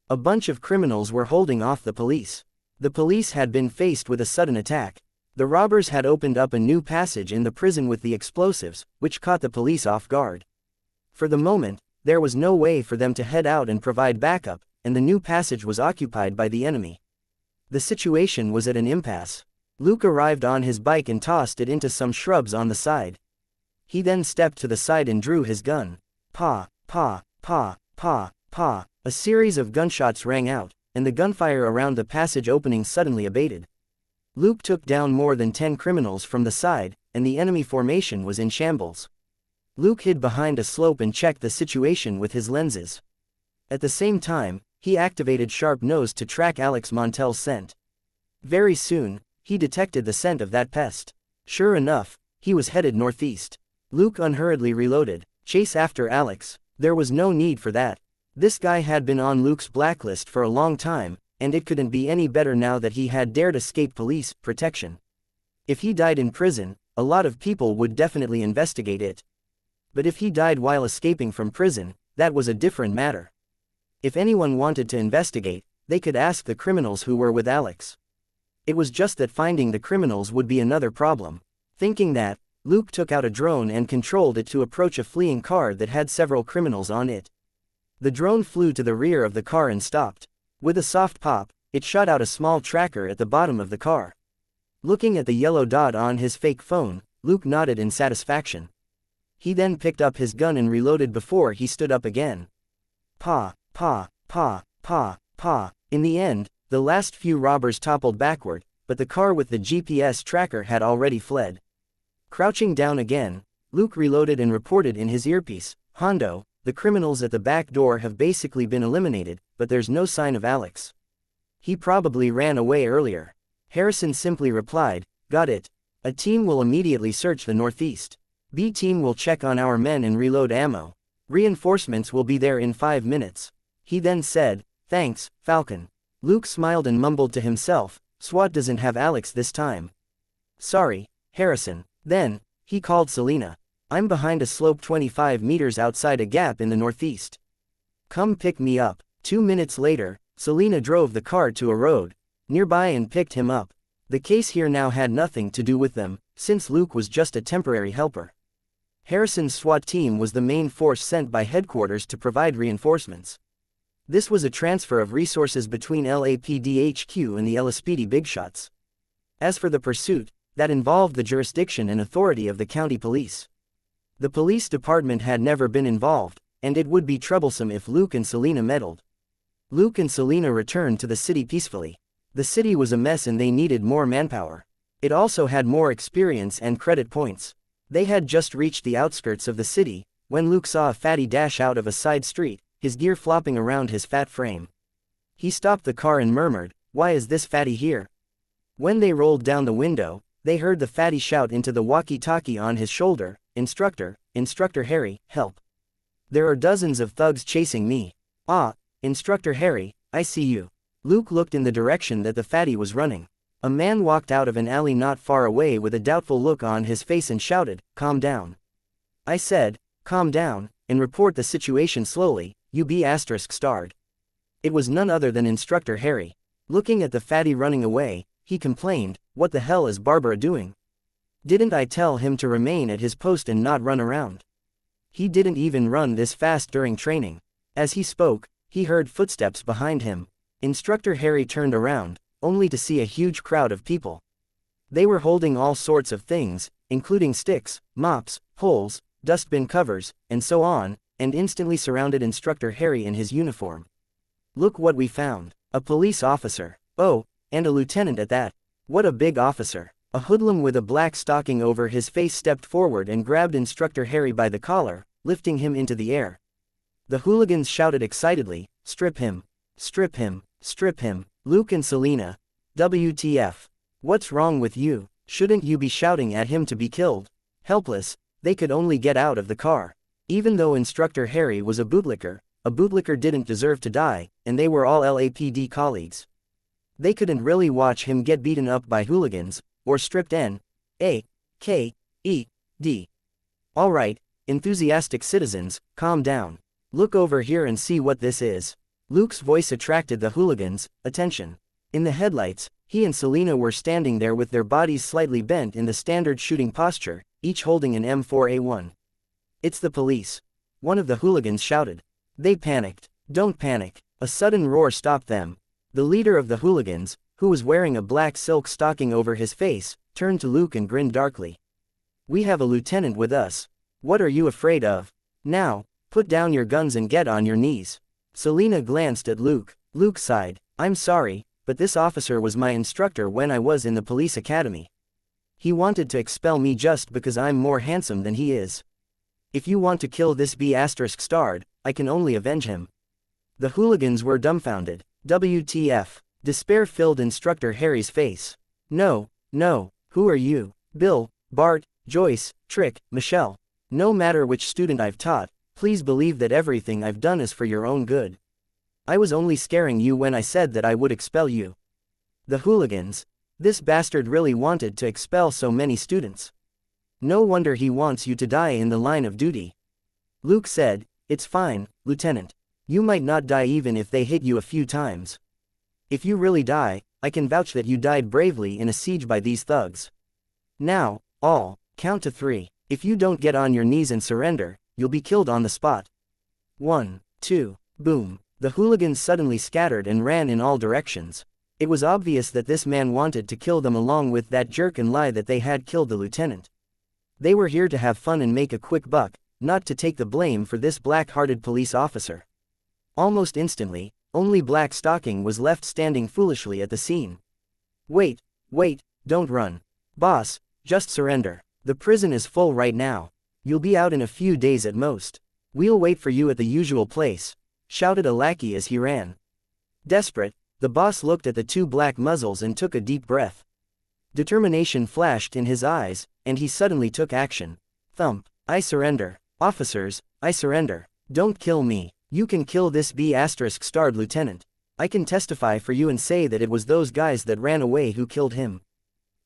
A bunch of criminals were holding off the police. The police had been faced with a sudden attack. The robbers had opened up a new passage in the prison with the explosives, which caught the police off guard. For the moment, there was no way for them to head out and provide backup, and the new passage was occupied by the enemy. The situation was at an impasse. Luke arrived on his bike and tossed it into some shrubs on the side. He then stepped to the side and drew his gun. Pa, pa, pa, pa, pa. A series of gunshots rang out, and the gunfire around the passage opening suddenly abated. Luke took down more than 10 criminals from the side, and the enemy formation was in shambles. Luke hid behind a slope and checked the situation with his lenses. At the same time, he activated Sharp Nose to track Alex Montel's scent. Very soon, he detected the scent of that pest. Sure enough, he was headed northeast. Luke unhurriedly reloaded. Chase after Alex. There was no need for that. This guy had been on Luke's blacklist for a long time, and it couldn't be any better now that he had dared escape police protection. If he died in prison, a lot of people would definitely investigate it. But if he died while escaping from prison, that was a different matter. If anyone wanted to investigate, they could ask the criminals who were with Alex. It was just that finding the criminals would be another problem. Thinking that, Luke took out a drone and controlled it to approach a fleeing car that had several criminals on it. The drone flew to the rear of the car and stopped. With a soft pop, it shot out a small tracker at the bottom of the car. Looking at the yellow dot on his fake phone, Luke nodded in satisfaction. He then picked up his gun and reloaded before he stood up again. Pa, pa, pa, pa, pa. In the end, the last few robbers toppled backward, but the car with the GPS tracker had already fled. Crouching down again, Luke reloaded and reported in his earpiece, "Hondo, the criminals at the back door have basically been eliminated, but there's no sign of Alex. He probably ran away earlier." Harrison simply replied, "Got it. A team will immediately search the northeast. B team will check on our men and reload ammo. Reinforcements will be there in 5 minutes." He then said, "Thanks, Falcon." Luke smiled and mumbled to himself, "SWAT doesn't have Alex this time." "Sorry, Harrison." Then, he called Selena. "I'm behind a slope 25 meters outside a gap in the northeast. Come pick me up." 2 minutes later, Selena drove the car to a road nearby and picked him up. The case here now had nothing to do with them, since Luke was just a temporary helper. Harrison's SWAT team was the main force sent by headquarters to provide reinforcements. This was a transfer of resources between LAPD-HQ and the LSPD bigshots. As for the pursuit, that involved the jurisdiction and authority of the county police. The police department had never been involved, and it would be troublesome if Luke and Selena meddled. Luke and Selena returned to the city peacefully. The city was a mess and they needed more manpower. It also had more experience and credit points. They had just reached the outskirts of the city, when Luke saw a fatty dash out of a side street, his gear flopping around his fat frame. He stopped the car and murmured, "Why is this fatty here?" When they rolled down the window, they heard the fatty shout into the walkie-talkie on his shoulder, Instructor Harry, help. There are dozens of thugs chasing me." "Ah, Instructor Harry, I see you." Luke looked in the direction that the fatty was running. A man walked out of an alley not far away with a doubtful look on his face and shouted, "Calm down." I said, "Calm down, and report the situation slowly, you be*****." It was none other than Instructor Harry. Looking at the fatty running away, he complained, "What the hell is Barbara doing? Didn't I tell him to remain at his post and not run around? He didn't even run this fast during training." As he spoke, he heard footsteps behind him. Instructor Harry turned around, only to see a huge crowd of people. They were holding all sorts of things, including sticks, mops, poles, dustbin covers, and so on, and instantly surrounded Instructor Harry in his uniform. "Look what we found. A police officer. Oh, and a lieutenant at that. What a big officer." A hoodlum with a black stocking over his face stepped forward and grabbed Instructor Harry by the collar, lifting him into the air. The hooligans shouted excitedly, "Strip him! Strip him! Strip him!" Luke and Selena. WTF. What's wrong with you? Shouldn't you be shouting at him to be killed? Helpless, they could only get out of the car. Even though Instructor Harry was a bootlicker didn't deserve to die, and they were all LAPD colleagues. They couldn't really watch him get beaten up by hooligans, or stripped N.A.K.E.D. Alright, enthusiastic citizens, calm down. Look over here and see what this is. Luke's voice attracted the hooligans' attention. In the headlights, he and Selena were standing there with their bodies slightly bent in the standard shooting posture, each holding an M4A1. "It's the police," one of the hooligans shouted. They panicked. "Don't panic." A sudden roar stopped them. The leader of the hooligans, who was wearing a black silk stocking over his face, turned to Luke and grinned darkly. "We have a lieutenant with us. What are you afraid of? Now, put down your guns and get on your knees." Selena glanced at Luke. Luke sighed, "I'm sorry, but this officer was my instructor when I was in the police academy. He wanted to expel me just because I'm more handsome than he is. If you want to kill this be*****, I can only avenge him." The hooligans were dumbfounded. WTF. Despair filled Instructor Harry's face. No, who are you? Bill, Bart, Joyce, Trick, Michelle. No matter which student I've taught, please believe that everything I've done is for your own good. I was only scaring you when I said that I would expel you." The hooligans. This bastard really wanted to expel so many students. No wonder he wants you to die in the line of duty. Luke said, "It's fine, Lieutenant. You might not die even if they hit you a few times. If you really die, I can vouch that you died bravely in a siege by these thugs. Now, all, count to 3. If you don't get on your knees and surrender, you'll be killed on the spot. 1, 2, boom." The hooligans suddenly scattered and ran in all directions. It was obvious that this man wanted to kill them along with that jerk and lie that they had killed the lieutenant. They were here to have fun and make a quick buck, not to take the blame for this black-hearted police officer. Almost instantly, only Black Stocking was left standing foolishly at the scene. Wait, don't run. Boss, just surrender. The prison is full right now. You'll be out in a few days at most. We'll wait for you at the usual place," shouted a lackey as he ran. Desperate, the boss looked at the two black muzzles and took a deep breath. Determination flashed in his eyes, and he suddenly took action. Thump. "I surrender. Officers, I surrender. Don't kill me." You can kill this B***starred lieutenant. I can testify for you and say that it was those guys that ran away who killed him.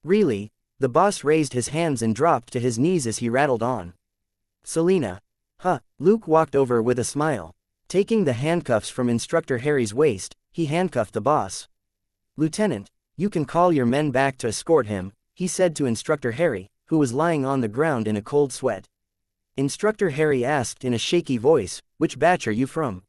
Really? The boss raised his hands and dropped to his knees as he rattled on. Selena. Huh, Luke walked over with a smile. Taking the handcuffs from Instructor Harry's waist, he handcuffed the boss. Lieutenant, you can call your men back to escort him, he said to Instructor Harry, who was lying on the ground in a cold sweat. Instructor Harry asked in a shaky voice, which batch are you from?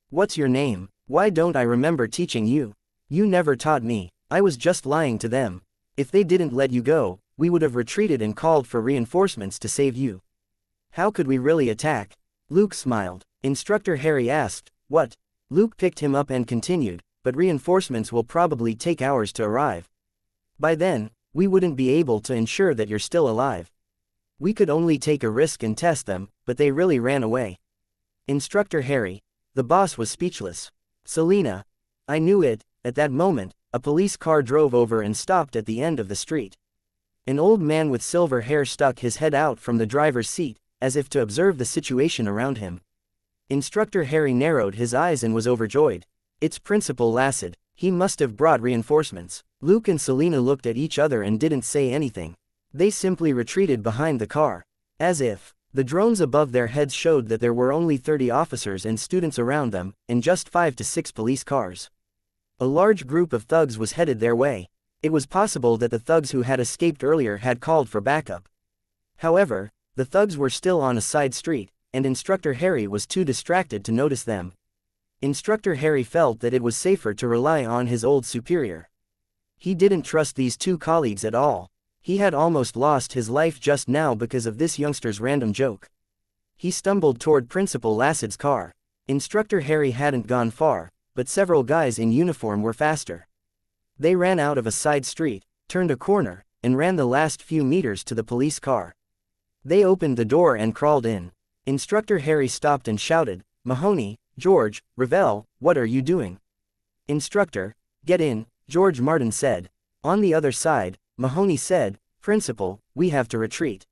What's your name? Why don't I remember teaching you? You never taught me. I was just lying to them. If they didn't let you go, we would have retreated and called for reinforcements to save you. How could we really attack? Luke smiled. Instructor Harry asked, what? Luke picked him up and continued, but reinforcements will probably take hours to arrive. By then, we wouldn't be able to ensure that you're still alive. We could only take a risk and test them, but they really ran away. Instructor Harry. The boss was speechless. Selena. I knew it. At that moment, a police car drove over and stopped at the end of the street. An old man with silver hair stuck his head out from the driver's seat, as if to observe the situation around him. Instructor Harry narrowed his eyes and was overjoyed. It's Principal Lassard. He must have brought reinforcements. Luke and Selena looked at each other and didn't say anything. They simply retreated behind the car. As if. The drones above their heads showed that there were only 30 officers and students around them, and just 5 to 6 police cars. A large group of thugs was headed their way. It was possible that the thugs who had escaped earlier had called for backup. However, the thugs were still on a side street, and Instructor Harry was too distracted to notice them. Instructor Harry felt that it was safer to rely on his old superior. He didn't trust these two colleagues at all. He had almost lost his life just now because of this youngster's random joke. He stumbled toward Principal Lassad's car. Instructor Harry hadn't gone far, but several guys in uniform were faster. They ran out of a side street, turned a corner, and ran the last few meters to the police car. They opened the door and crawled in. Instructor Harry stopped and shouted, Mahoney, George, Ravel, what are you doing? Instructor, get in, George Martin said. On the other side, Mahoney said, Principal, we have to retreat.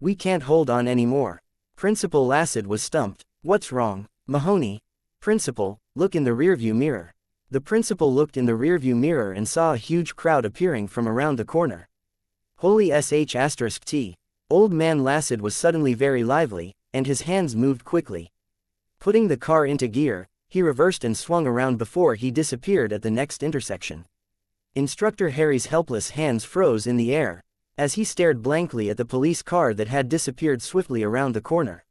We can't hold on anymore. Principal Lassard was stumped. What's wrong, Mahoney? Principal, look in the rearview mirror. The principal looked in the rearview mirror and saw a huge crowd appearing from around the corner. Holy sh**t. Old man Lassard was suddenly very lively, and his hands moved quickly. Putting the car into gear, he reversed and swung around before he disappeared at the next intersection. Instructor Harry's helpless hands froze in the air, as he stared blankly at the police car that had disappeared swiftly around the corner.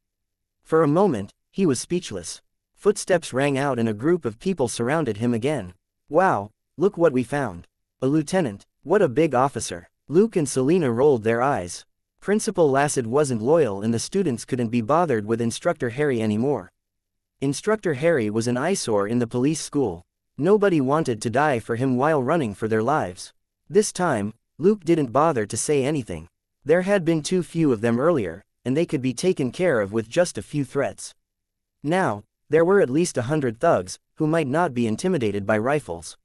For a moment, he was speechless. Footsteps rang out and a group of people surrounded him again. Wow, look what we found. A lieutenant, what a big officer. Luke and Selena rolled their eyes. Principal Lassard wasn't loyal and the students couldn't be bothered with Instructor Harry anymore. Instructor Harry was an eyesore in the police school. Nobody wanted to die for him while running for their lives. This time, Luke didn't bother to say anything. There had been too few of them earlier, and they could be taken care of with just a few threats. Now, there were at least 100 thugs, who might not be intimidated by rifles.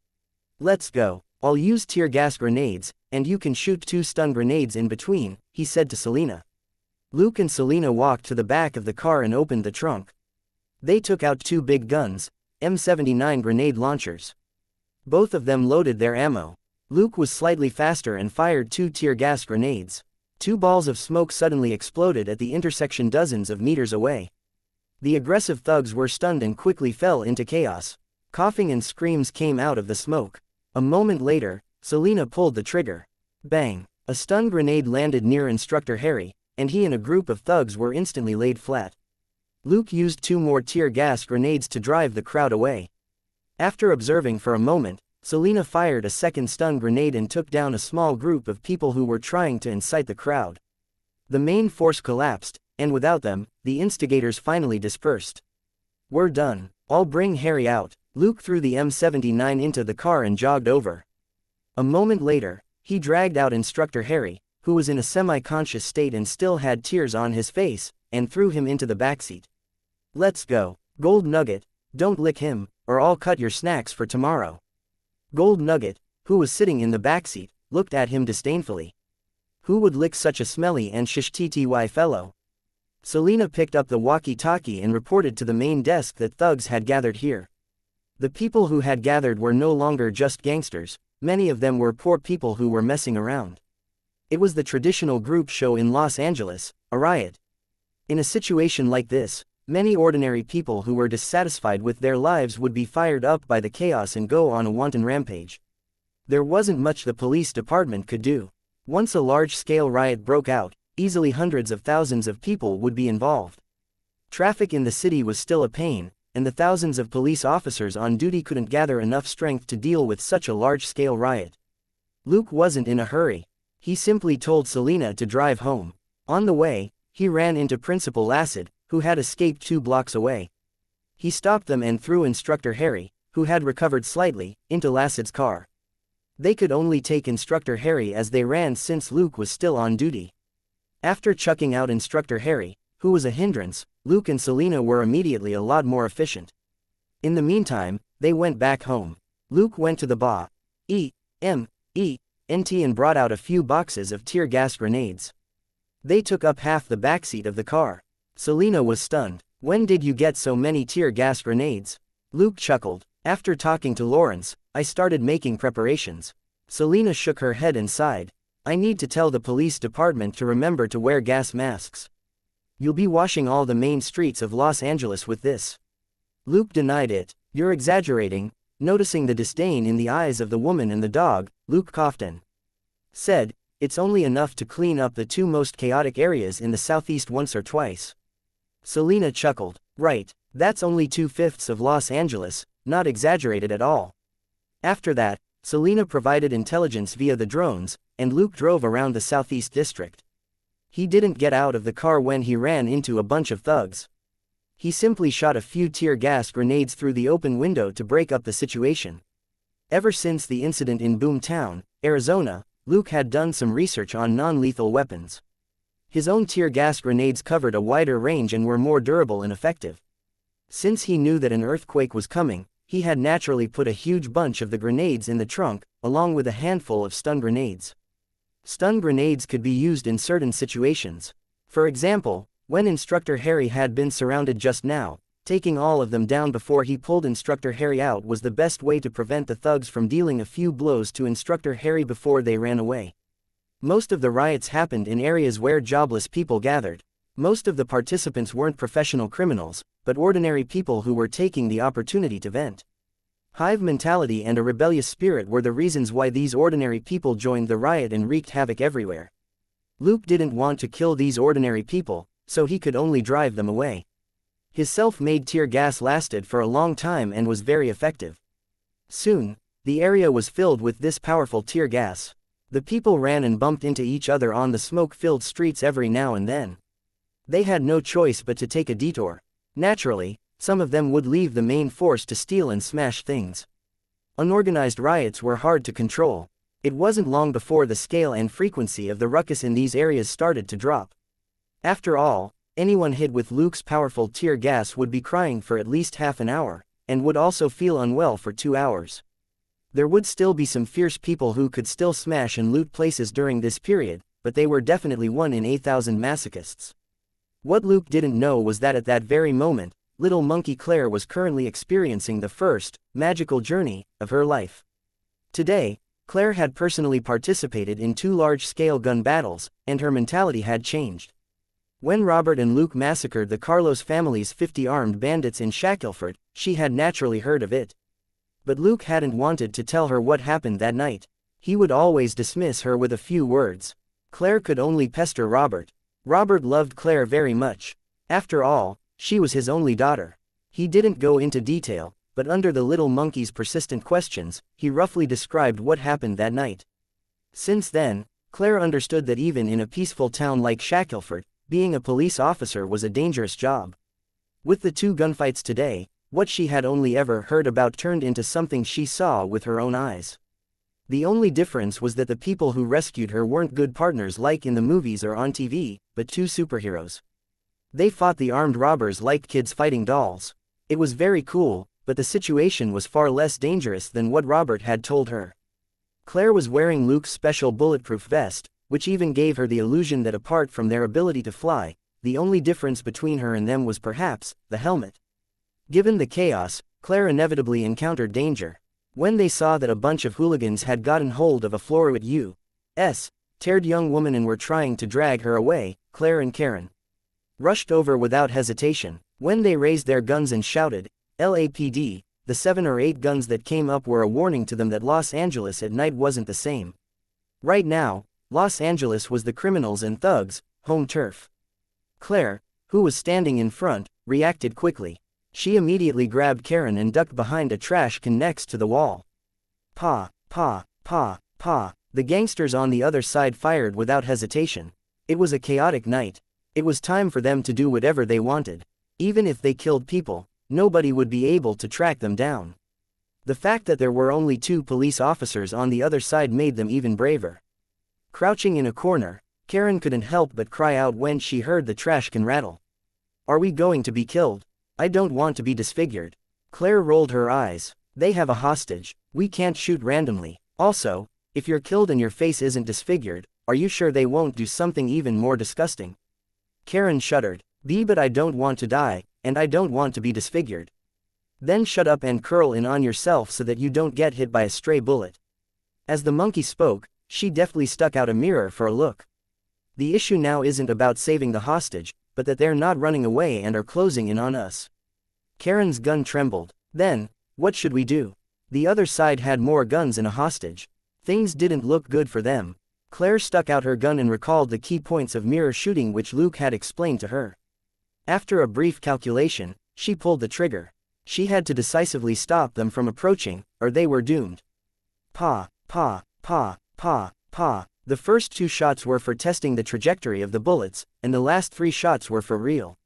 Let's go. I'll use tear gas grenades, and you can shoot 2 stun grenades in between, he said to Selena. Luke and Selena walked to the back of the car and opened the trunk. They took out 2 big guns, M79 grenade launchers. Both of them loaded their ammo. Luke was slightly faster and fired 2 tear gas grenades. 2 balls of smoke suddenly exploded at the intersection dozens of meters away. The aggressive thugs were stunned and quickly fell into chaos. Coughing and screams came out of the smoke. A moment later, Selena pulled the trigger. Bang! A stun grenade landed near Instructor Harry, and he and a group of thugs were instantly laid flat. Luke used 2 more tear gas grenades to drive the crowd away. After observing for a moment, Selena fired a second stun grenade and took down a small group of people who were trying to incite the crowd. The main force collapsed, and without them, the instigators finally dispersed. We're done. I'll bring Harry out. Luke threw the M79 into the car and jogged over. A moment later, he dragged out Instructor Harry, who was in a semi-conscious state and still had tears on his face, and threw him into the backseat. Let's go. Gold Nugget, don't lick him, or I'll cut your snacks for tomorrow. Gold Nugget, who was sitting in the backseat, looked at him disdainfully. Who would lick such a smelly and shish-tty fellow? Selena picked up the walkie-talkie and reported to the main desk that thugs had gathered here. The people who had gathered were no longer just gangsters, many of them were poor people who were messing around. It was the traditional group show in Los Angeles, a riot. In a situation like this, many ordinary people who were dissatisfied with their lives would be fired up by the chaos and go on a wanton rampage. There wasn't much the police department could do. Once a large-scale riot broke out, easily hundreds of thousands of people would be involved. Traffic in the city was still a pain, and the thousands of police officers on duty couldn't gather enough strength to deal with such a large-scale riot. Luke wasn't in a hurry. He simply told Selena to drive home. On the way, he ran into Principal Lassad, who had escaped 2 blocks away. He stopped them and threw Instructor Harry, who had recovered slightly, into Lassad's car. They could only take Instructor Harry as they ran since Luke was still on duty. After chucking out Instructor Harry, who was a hindrance, Luke and Selena were immediately a lot more efficient. In the meantime, they went back home. Luke went to the bar-ent and brought out a few boxes of tear gas grenades. They took up half the backseat of the car. Selena was stunned. "When did you get so many tear gas grenades?" Luke chuckled. "After talking to Lawrence, I started making preparations." Selena shook her head and sighed. "I need to tell the police department to remember to wear gas masks. You'll be washing all the main streets of Los Angeles with this." Luke denied it. "You're exaggerating." Noticing the disdain in the eyes of the woman and the dog, Luke coughed and said, "It's only enough to clean up the 2 most chaotic areas in the southeast once or twice." Selena chuckled. "Right, that's only 2/5 of Los Angeles, not exaggerated at all." After that, Selena provided intelligence via the drones, and Luke drove around the southeast district. He didn't get out of the car when he ran into a bunch of thugs. He simply shot a few tear gas grenades through the open window to break up the situation. Ever since the incident in Boomtown, Arizona, Luke had done some research on non-lethal weapons. His own tear gas grenades covered a wider range and were more durable and effective. Since he knew that an earthquake was coming, he had naturally put a huge bunch of the grenades in the trunk, along with a handful of stun grenades. Stun grenades could be used in certain situations. For example, when Instructor Harry had been surrounded just now, taking all of them down before he pulled Instructor Harry out was the best way to prevent the thugs from dealing a few blows to Instructor Harry before they ran away. Most of the riots happened in areas where jobless people gathered. Most of the participants weren't professional criminals, but ordinary people who were taking the opportunity to vent. Hive mentality and a rebellious spirit were the reasons why these ordinary people joined the riot and wreaked havoc everywhere. Luke didn't want to kill these ordinary people, so he could only drive them away. His self-made tear gas lasted for a long time and was very effective. Soon, the area was filled with this powerful tear gas. The people ran and bumped into each other on the smoke-filled streets every now and then. They had no choice but to take a detour. Naturally, some of them would leave the main force to steal and smash things. Unorganized riots were hard to control. It wasn't long before the scale and frequency of the ruckus in these areas started to drop. After all, anyone hit with Luke's powerful tear gas would be crying for at least half an hour, and would also feel unwell for 2 hours. There would still be some fierce people who could still smash and loot places during this period, but they were definitely 1 in 8,000 masochists. What Luke didn't know was that at that very moment, little monkey Claire was currently experiencing the first, magical journey, of her life. Today, Claire had personally participated in 2 large-scale gun battles, and her mentality had changed. When Robert and Luke massacred the Carlos family's 50 armed bandits in Shackelford, she had naturally heard of it. But Luke hadn't wanted to tell her what happened that night. He would always dismiss her with a few words. Claire could only pester Robert. Robert loved Claire very much. After all, she was his only daughter. He didn't go into detail, but under the little monkey's persistent questions, he roughly described what happened that night. Since then, Claire understood that even in a peaceful town like Shackelford, being a police officer was a dangerous job. With the 2 gunfights today, what she had only ever heard about turned into something she saw with her own eyes. The only difference was that the people who rescued her weren't good partners like in the movies or on TV, but 2 superheroes. They fought the armed robbers like kids fighting dolls. It was very cool, but the situation was far less dangerous than what Robert had told her. Claire was wearing Luke's special bulletproof vest, which even gave her the illusion that apart from their ability to fly, the only difference between her and them was perhaps the helmet. Given the chaos, Claire inevitably encountered danger. When they saw that a bunch of hooligans had gotten hold of a florid U.S. tired young woman and were trying to drag her away, Claire and Karen rushed over without hesitation. When they raised their guns and shouted, LAPD, the 7 or 8 guns that came up were a warning to them that Los Angeles at night wasn't the same. Right now, Los Angeles was the criminals and thugs' home turf. Claire, who was standing in front, reacted quickly. She immediately grabbed Karen and ducked behind a trash can next to the wall. Pa, pa, pa, pa. The gangsters on the other side fired without hesitation. It was a chaotic night. It was time for them to do whatever they wanted. Even if they killed people, nobody would be able to track them down. The fact that there were only 2 police officers on the other side made them even braver. Crouching in a corner, Karen couldn't help but cry out when she heard the trash can rattle. Are we going to be killed? I don't want to be disfigured. Claire rolled her eyes. They have a hostage. We can't shoot randomly. Also, if you're killed and your face isn't disfigured, are you sure they won't do something even more disgusting? Karen shuddered. But I don't want to die, and I don't want to be disfigured. Then shut up and curl in on yourself so that you don't get hit by a stray bullet. As the monkey spoke, she deftly stuck out a mirror for a look. The issue now isn't about saving the hostage, but that they're not running away and are closing in on us. Karen's gun trembled. Then, what should we do? The other side had more guns and a hostage. Things didn't look good for them. Claire stuck out her gun and recalled the key points of mirror shooting which Luke had explained to her. After a brief calculation, she pulled the trigger. She had to decisively stop them from approaching, or they were doomed. Pa, pa, pa, pa, pa. The first 2 shots were for testing the trajectory of the bullets, and the last 3 shots were for real.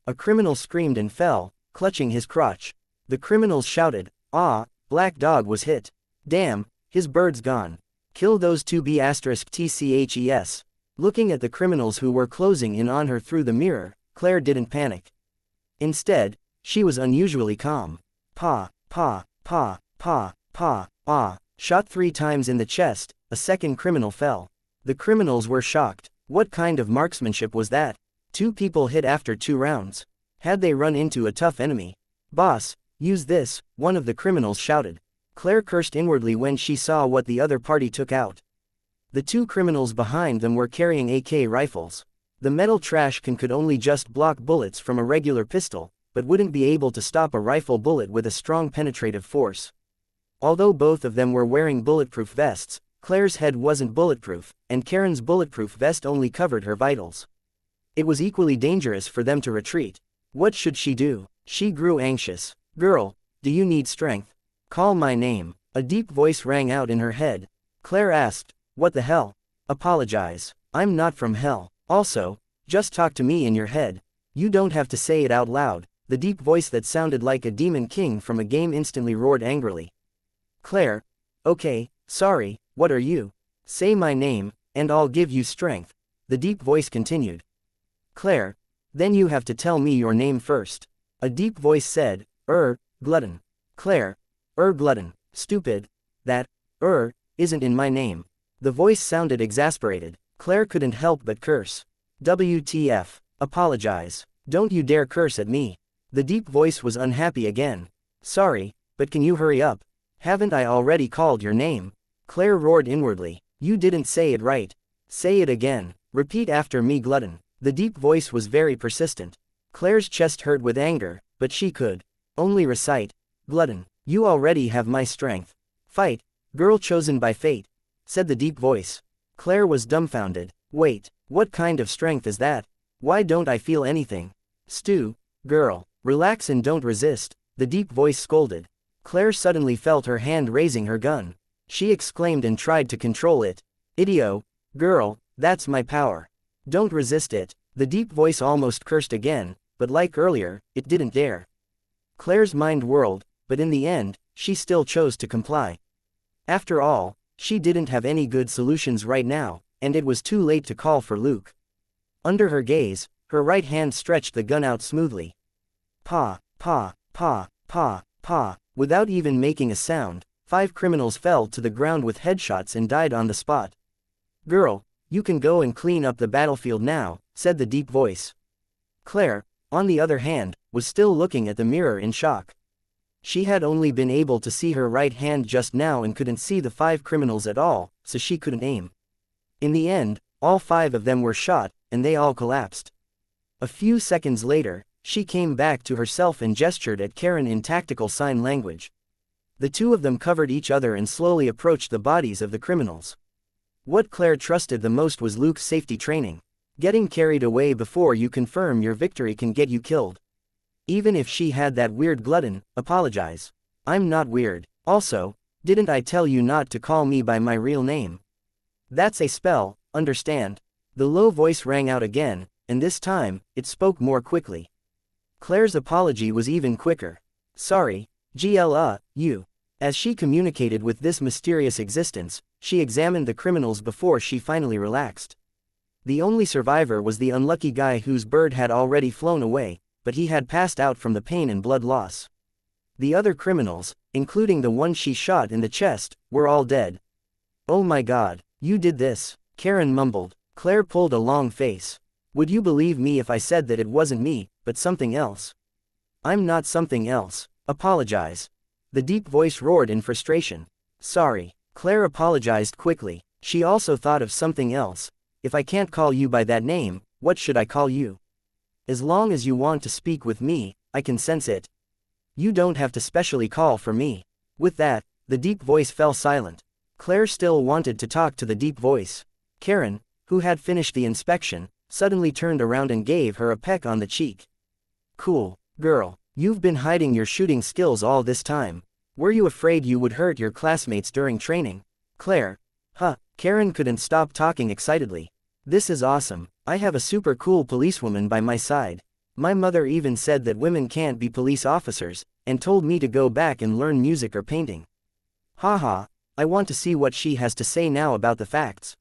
A criminal screamed and fell, clutching his crotch. The criminals shouted, "Ah, Black Dog was hit. Damn, his bird's gone. Kill those 2 B*TCHES. Looking at the criminals who were closing in on her through the mirror, Claire didn't panic. Instead, she was unusually calm. Pa, pa, pa, pa, pa, ah. Shot 3 times in the chest, a second criminal fell. The criminals were shocked. What kind of marksmanship was that? 2 people hit after 2 rounds. Had they run into a tough enemy? Boss, use this, one of the criminals shouted. Claire cursed inwardly when she saw what the other party took out. The 2 criminals behind them were carrying AK rifles. The metal trash can could only just block bullets from a regular pistol, but wouldn't be able to stop a rifle bullet with a strong penetrative force. Although both of them were wearing bulletproof vests, Claire's head wasn't bulletproof, and Karen's bulletproof vest only covered her vitals. It was equally dangerous for them to retreat. What should she do? She grew anxious. Girl, do you need strength? Call my name. A deep voice rang out in her head. Claire asked, what the hell? Apologize. I'm not from hell. Also, just talk to me in your head. You don't have to say it out loud. The deep voice that sounded like a demon king from a game instantly roared angrily. Claire, okay, sorry, what are you? Say my name, and I'll give you strength. The deep voice continued. Claire, then you have to tell me your name first. A deep voice said, Glutton. Claire, Glutton, stupid. That, isn't in my name. The voice sounded exasperated. Claire couldn't help but curse. WTF, apologize. Don't you dare curse at me. The deep voice was unhappy again. Sorry, but can you hurry up? Haven't I already called your name? Claire roared inwardly. You didn't say it right. Say it again. Repeat after me, Glutton. The deep voice was very persistent. Claire's chest hurt with anger, but she could only recite, Glutton, you already have my strength. Fight, girl chosen by fate, said the deep voice. Claire was dumbfounded. Wait, what kind of strength is that? Why don't I feel anything? Stu, girl, relax and don't resist, the deep voice scolded. Claire suddenly felt her hand raising her gun. She exclaimed and tried to control it. Idio, girl, that's my power. Don't resist it. The deep voice almost cursed again, but like earlier, it didn't dare. Claire's mind whirled, but in the end, she still chose to comply. After all, she didn't have any good solutions right now, and it was too late to call for Luke. Under her gaze, her right hand stretched the gun out smoothly. Pa, pa, pa, pa, pa. Without even making a sound, 5 criminals fell to the ground with headshots and died on the spot. Girl, you can go and clean up the battlefield now, said the deep voice. Claire, on the other hand, was still looking at the mirror in shock. She had only been able to see her right hand just now and couldn't see the 5 criminals at all, so she couldn't aim. In the end, all 5 of them were shot, and they all collapsed. A few seconds later, she came back to herself and gestured at Karen in tactical sign language. The 2 of them covered each other and slowly approached the bodies of the criminals. What Claire trusted the most was Luke's safety training. Getting carried away before you confirm your victory can get you killed. Even if she had that weird glutton, apologize. I'm not weird. Also, didn't I tell you not to call me by my real name? That's a spell, understand? The low voice rang out again, and this time, it spoke more quickly. Claire's apology was even quicker. Sorry, you. As she communicated with this mysterious existence, she examined the criminals before she finally relaxed. The only survivor was the unlucky guy whose bird had already flown away, but he had passed out from the pain and blood loss. The other criminals, including the one she shot in the chest, were all dead. Oh my God, you did this, Karen mumbled. Claire pulled a long face. Would you believe me if I said that it wasn't me, but something else? I'm not something else. Apologize. The deep voice roared in frustration. Sorry. Claire apologized quickly. She also thought of something else. If I can't call you by that name, what should I call you? As long as you want to speak with me, I can sense it. You don't have to specially call for me. With that, the deep voice fell silent. Claire still wanted to talk to the deep voice. Karen, who had finished the inspection, suddenly turned around and gave her a peck on the cheek. Cool, girl, you've been hiding your shooting skills all this time. Were you afraid you would hurt your classmates during training? Claire. Karen couldn't stop talking excitedly. This is awesome. I have a super cool policewoman by my side. My mother even said that women can't be police officers, and told me to go back and learn music or painting. Haha, I want to see what she has to say now about the facts.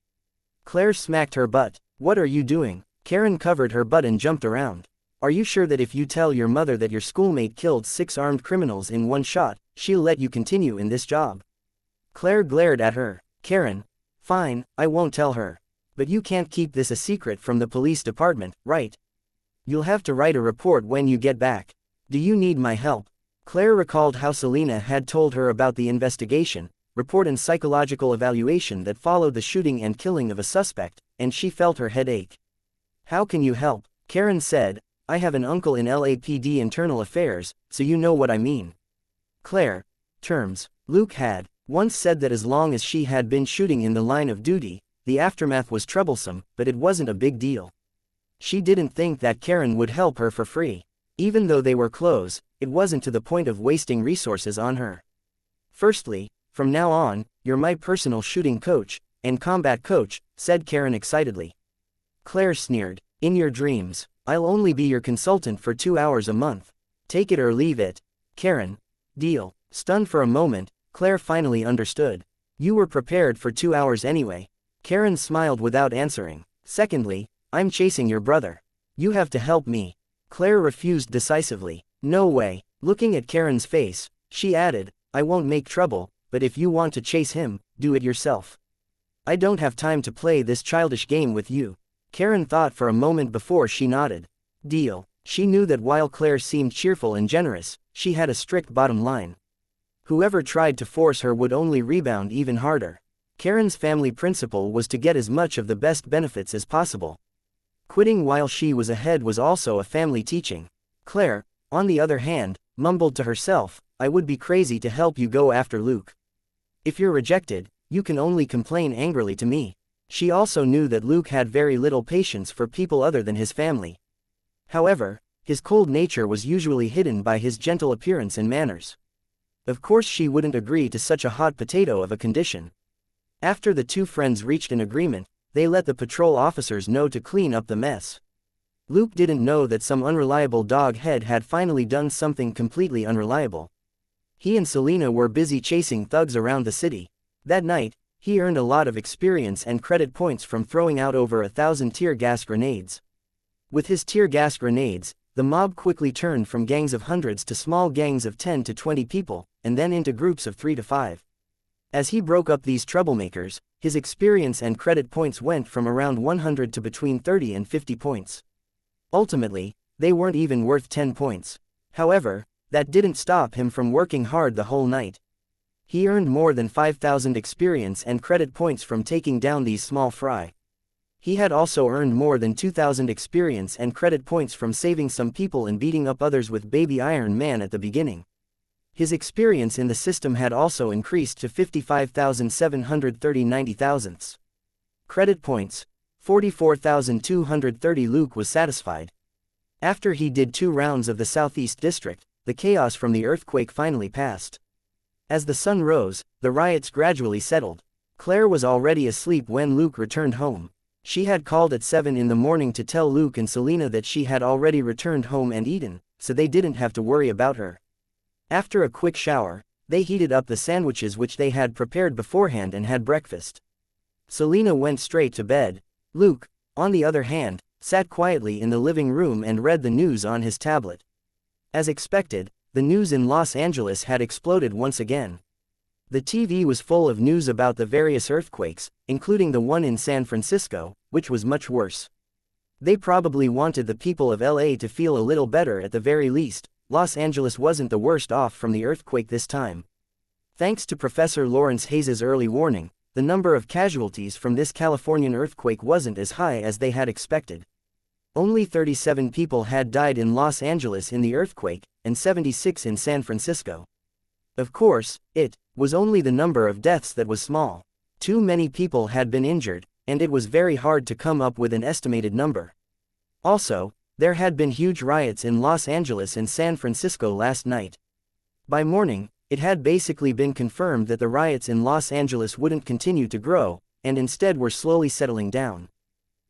Claire smacked her butt. What are you doing? Karen covered her butt and jumped around. Are you sure that if you tell your mother that your schoolmate killed 6 armed criminals in one shot, she'll let you continue in this job? Claire glared at her. Karen. Fine, I won't tell her. But you can't keep this a secret from the police department, right? You'll have to write a report when you get back. Do you need my help? Claire recalled how Selena had told her about the investigation, report and psychological evaluation that followed the shooting and killing of a suspect, and she felt her head ache. How can you help? Karen said, I have an uncle in LAPD internal affairs, so you know what I mean. Claire. Terms. Luke had once said that as long as she had been shooting in the line of duty, the aftermath was troublesome, but it wasn't a big deal. She didn't think that Karen would help her for free. Even though they were close, it wasn't to the point of wasting resources on her. Firstly, from now on, you're my personal shooting coach, and combat coach, said Karen excitedly. Claire sneered. In your dreams, I'll only be your consultant for 2 hours a month. Take it or leave it. Karen. Deal. Stunned for a moment, Claire finally understood. You were prepared for 2 hours anyway. Karen smiled without answering. Secondly, I'm chasing your brother. You have to help me. Claire refused decisively. No way. Looking at Karen's face, she added, I won't make trouble, but if you want to chase him, do it yourself. I don't have time to play this childish game with you. Karen thought for a moment before she nodded. Deal. She knew that while Claire seemed cheerful and generous, she had a strict bottom line. Whoever tried to force her would only rebound even harder. Karen's family principle was to get as much of the best benefits as possible. Quitting while she was ahead was also a family teaching. Claire, on the other hand, mumbled to herself, I would be crazy to help you go after Luke. If you're rejected, you can only complain angrily to me. She also knew that Luke had very little patience for people other than his family. However, his cold nature was usually hidden by his gentle appearance and manners. Of course she wouldn't agree to such a hot potato of a condition. After the 2 friends reached an agreement, they let the patrol officers know to clean up the mess. Luke didn't know that some unreliable dog head had finally done something completely unreliable. He and Selena were busy chasing thugs around the city. That night, he earned a lot of experience and credit points from throwing out over 1,000 tear gas grenades. With his tear gas grenades, the mob quickly turned from gangs of hundreds to small gangs of 10 to 20 people, and then into groups of 3 to 5. As he broke up these troublemakers, his experience and credit points went from around 100 to between 30 and 50 points. Ultimately, They weren't even worth 10 points. However, that didn't stop him from working hard the whole night. He earned more than 5,000 experience and credit points from taking down these small fry. He had also earned more than 2,000 experience and credit points from saving some people and beating up others with Baby Iron Man at the beginning. His experience in the system had also increased to 55,730 90,000ths. Credit points, 44,230. Luke was satisfied. After he did 2 rounds of the Southeast District, the chaos from the earthquake finally passed. As the sun rose, the riots gradually settled. Claire was already asleep when Luke returned home. She had called at 7 in the morning to tell Luke and Selena that she had already returned home and eaten, so they didn't have to worry about her. After a quick shower, they heated up the sandwiches which they had prepared beforehand and had breakfast. Selena went straight to bed. Luke, on the other hand, sat quietly in the living room and read the news on his tablet. As expected, the news in Los Angeles had exploded once again. The TV was full of news about the various earthquakes, including the one in San Francisco, which was much worse. They probably wanted the people of LA to feel a little better. At the very least, Los Angeles wasn't the worst off from the earthquake this time. Thanks to Professor Lawrence Hayes's early warning, the number of casualties from this Californian earthquake wasn't as high as they had expected. Only 37 people had died in Los Angeles in the earthquake, and 76 in San Francisco. Of course, it was only the number of deaths that was small. Too many people had been injured, and it was very hard to come up with an estimated number. Also, there had been huge riots in Los Angeles and San Francisco last night. By morning, it had basically been confirmed that the riots in Los Angeles wouldn't continue to grow, and instead were slowly settling down.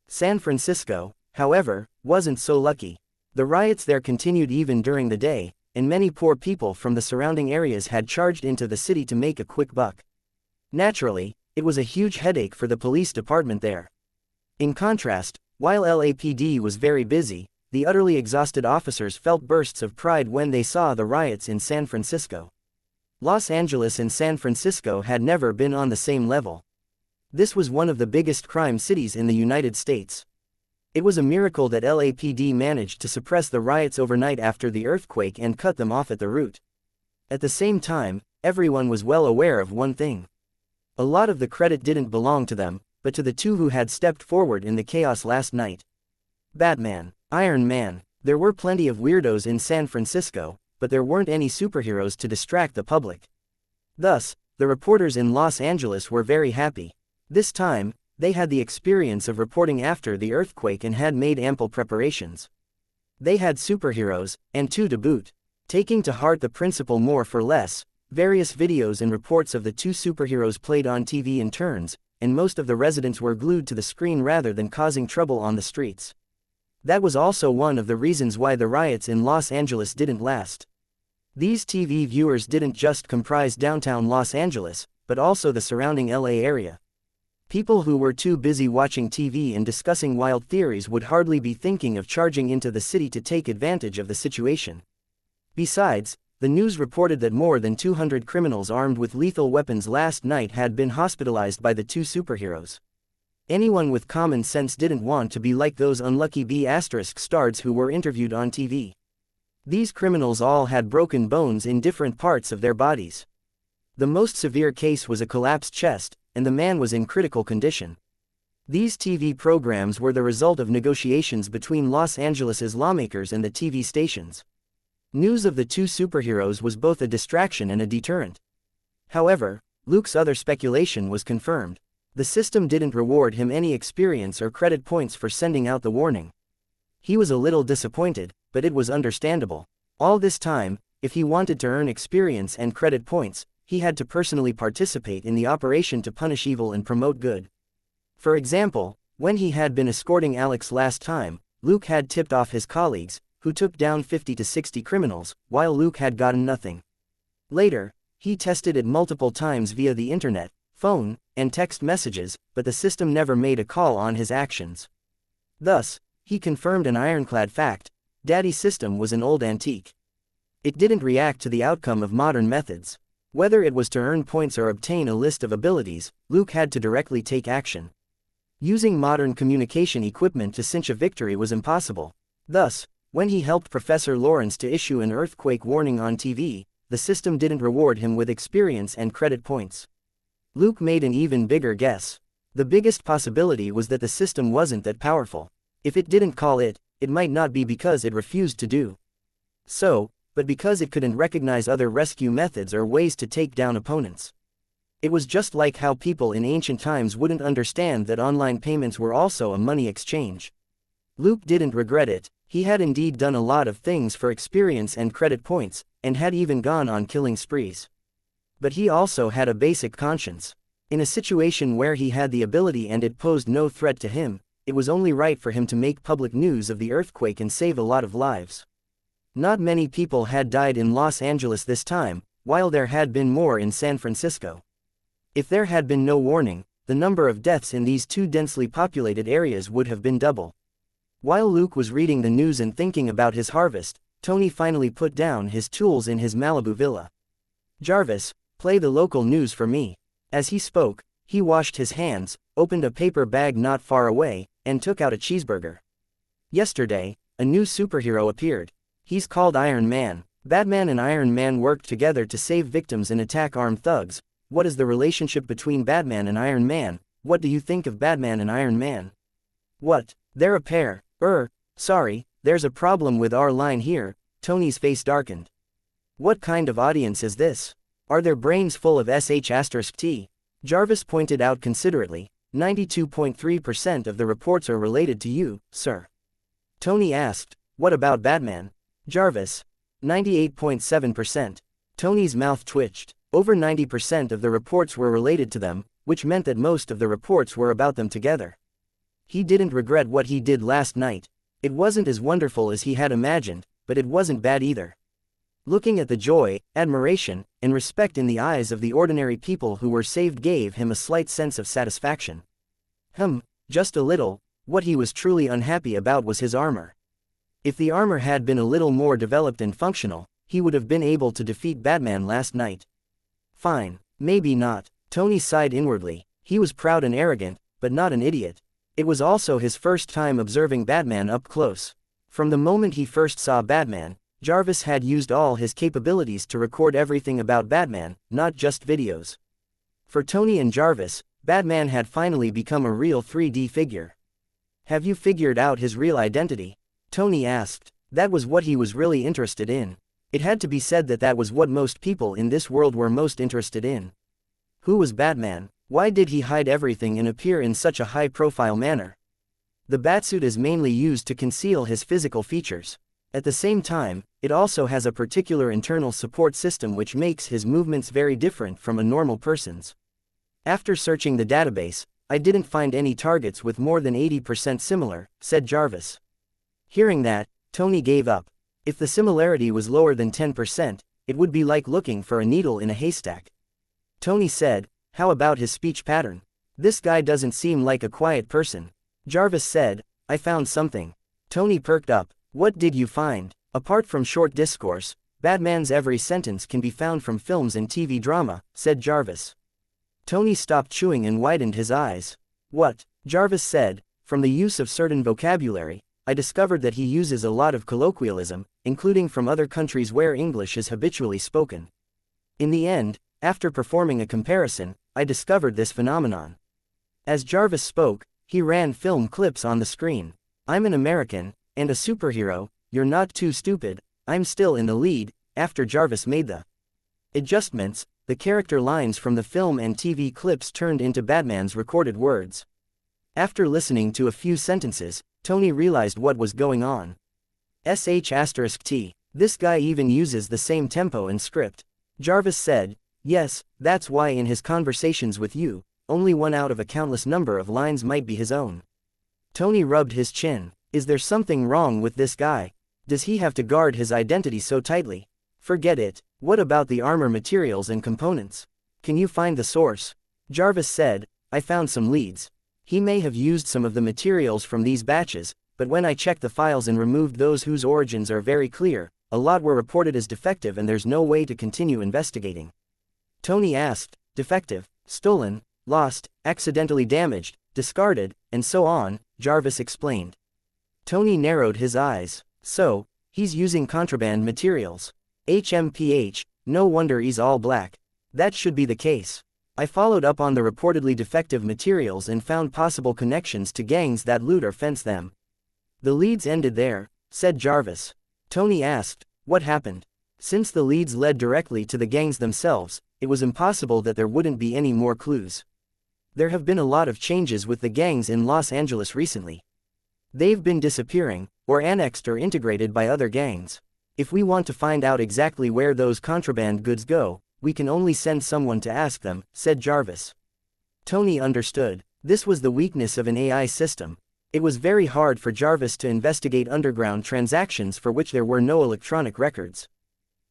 San Francisco, however, wasn't so lucky. The riots there continued even during the day, and many poor people from the surrounding areas had charged into the city to make a quick buck. Naturally, it was a huge headache for the police department there. In contrast, while LAPD was very busy, the utterly exhausted officers felt bursts of pride when they saw the riots in San Francisco. Los Angeles and San Francisco had never been on the same level. This was one of the biggest crime cities in the United States. It was a miracle that LAPD managed to suppress the riots overnight after the earthquake and cut them off at the root. At the same time, everyone was well aware of one thing. A lot of the credit didn't belong to them, but to the 2 who had stepped forward in the chaos last night. Batman, Iron Man. There were plenty of weirdos in San Francisco, but there weren't any superheroes to distract the public. Thus, the reporters in Los Angeles were very happy. This time, they had the experience of reporting after the earthquake and had made ample preparations. They had superheroes, and 2 to boot. Taking to heart the principle more for less, various videos and reports of the 2 superheroes played on TV in turns, and most of the residents were glued to the screen rather than causing trouble on the streets. That was also one of the reasons why the riots in Los Angeles didn't last. These TV viewers didn't just comprise downtown Los Angeles, but also the surrounding LA area. People who were too busy watching TV and discussing wild theories would hardly be thinking of charging into the city to take advantage of the situation. Besides, the news reported that more than 200 criminals armed with lethal weapons last night had been hospitalized by the 2 superheroes. Anyone with common sense didn't want to be like those unlucky B***stars who were interviewed on TV. These criminals all had broken bones in different parts of their bodies. The most severe case was a collapsed chest, and the man was in critical condition. These TV programs were the result of negotiations between Los Angeles's lawmakers and the TV stations. News of the 2 superheroes was both a distraction and a deterrent. However, Luke's other speculation was confirmed. The system didn't reward him any experience or credit points for sending out the warning. He was a little disappointed, but it was understandable. All this time, if he wanted to earn experience and credit points, he had to personally participate in the operation to punish evil and promote good. For example, when he had been escorting Alex last time, Luke had tipped off his colleagues, who took down 50 to 60 criminals, while Luke had gotten nothing. Later, he tested it multiple times via the internet, phone, and text messages, but the system never made a call on his actions. Thus, he confirmed an ironclad fact: Daddy's system was an old antique. It didn't react to the outcome of modern methods. Whether it was to earn points or obtain a list of abilities, Luke had to directly take action. Using modern communication equipment to cinch a victory was impossible. Thus, When he helped Professor Lawrence to issue an earthquake warning on TV, the system didn't reward him with experience and credit points. Luke made an even bigger guess. The biggest possibility was that the system wasn't that powerful. If it didn't call it might not be because it refused to do so, but because it couldn't recognize other rescue methods or ways to take down opponents. It was just like how people in ancient times wouldn't understand that online payments were also a money exchange. Luke didn't regret it. He had indeed done a lot of things for experience and credit points, and had even gone on killing sprees. But he also had a basic conscience. In a situation where he had the ability and it posed no threat to him, it was only right for him to make public news of the earthquake and save a lot of lives. Not many people had died in Los Angeles this time, while there had been more in San Francisco. If there had been no warning, the number of deaths in these two densely populated areas would have been double. While Luke was reading the news and thinking about his harvest, Tony finally put down his tools in his Malibu villa. "Jarvis, play the local news for me." As he spoke, he washed his hands, opened a paper bag not far away, and took out a cheeseburger. Yesterday, a new superhero appeared. He's called Iron Man. Batman and Iron Man worked together to save victims and attack armed thugs. What is the relationship between Batman and Iron Man? What do you think of Batman and Iron Man? What? They're a pair. Sorry, there's a problem with our line here. Tony's face darkened. What kind of audience is this? Are their brains full of sh*t? Jarvis pointed out considerately. 92.3% of the reports are related to you, sir. Tony asked, what about Batman? Jarvis. 98.7%. Tony's mouth twitched. Over 90% of the reports were related to them, which meant that most of the reports were about them together. He didn't regret what he did last night. It wasn't as wonderful as he had imagined, but it wasn't bad either. Looking at the joy, admiration, and respect in the eyes of the ordinary people who were saved gave him a slight sense of satisfaction. Just a little. What he was truly unhappy about was his armor. If the armor had been a little more developed and functional, he would have been able to defeat Batman last night. Fine, maybe not. Tony sighed inwardly. He was proud and arrogant, but not an idiot. It was also his first time observing Batman up close. From the moment he first saw Batman, Jarvis had used all his capabilities to record everything about Batman, not just videos. For Tony and Jarvis, Batman had finally become a real 3D figure. Have you figured out his real identity? Tony asked. That was what he was really interested in. It had to be said that that was what most people in this world were most interested in. Who was Batman? Why did he hide everything and appear in such a high-profile manner? The Batsuit is mainly used to conceal his physical features. At the same time, it also has a particular internal support system which makes his movements very different from a normal person's. After searching the database, I didn't find any targets with more than 80% similar, said Jarvis. Hearing that, Tony gave up. If the similarity was lower than 10%, it would be like looking for a needle in a haystack. Tony said, how about his speech pattern? This guy doesn't seem like a quiet person. Jarvis said, I found something. Tony perked up. What did you find? Apart from short discourse, Batman's every sentence can be found from films and TV drama, said Jarvis. Tony stopped chewing and widened his eyes. What? Jarvis said, from the use of certain vocabulary, I discovered that he uses a lot of colloquialism, including from other countries where English is habitually spoken. In the end, after performing a comparison, I discovered this phenomenon. As Jarvis spoke, he ran film clips on the screen. I'm an American, and a superhero, you're not too stupid, I'm still in the lead. After Jarvis made the adjustments, the character lines from the film and TV clips turned into Batman's recorded words. After listening to a few sentences, Tony realized what was going on. **T. This guy even uses the same tempo and script. Jarvis said, yes, that's why in his conversations with you, only one out of a countless number of lines might be his own. Tony rubbed his chin. Is there something wrong with this guy? Does he have to guard his identity so tightly? Forget it. What about the armor materials and components? Can you find the source? Jarvis said, I found some leads. He may have used some of the materials from these batches, but when I checked the files and removed those whose origins are very clear, a lot were reported as defective and there's no way to continue investigating. Tony asked, defective, stolen, lost, accidentally damaged, discarded, and so on, Jarvis explained. Tony narrowed his eyes. So, he's using contraband materials. HMPH, no wonder he's all black. That should be the case. I followed up on the reportedly defective materials and found possible connections to gangs that loot or fence them. The leads ended there, said Jarvis. Tony asked, what happened? Since the leads led directly to the gangs themselves, it was impossible that there wouldn't be any more clues. There have been a lot of changes with the gangs in Los Angeles recently. They've been disappearing, or annexed or integrated by other gangs. If we want to find out exactly where those contraband goods go, we can only send someone to ask them, said Jarvis. Tony understood. This was the weakness of an AI system. It was very hard for Jarvis to investigate underground transactions for which there were no electronic records.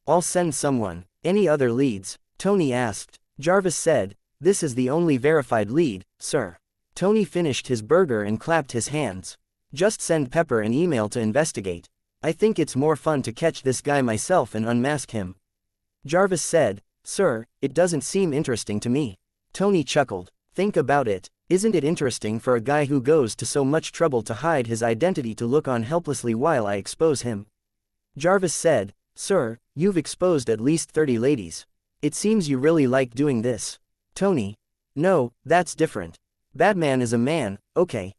I'll send someone. Any other leads? Tony asked. Jarvis said, this is the only verified lead, sir. Tony finished his burger and clapped his hands. Just send Pepper an email to investigate. I think it's more fun to catch this guy myself and unmask him. Jarvis said, sir, it doesn't seem interesting to me. Tony chuckled. Think about it. Isn't it interesting for a guy who goes to so much trouble to hide his identity to look on helplessly while I expose him? Jarvis said, sir, you've exposed at least 30 ladies. It seems you really like doing this. Tony. No, that's different. Batman is a man, okay.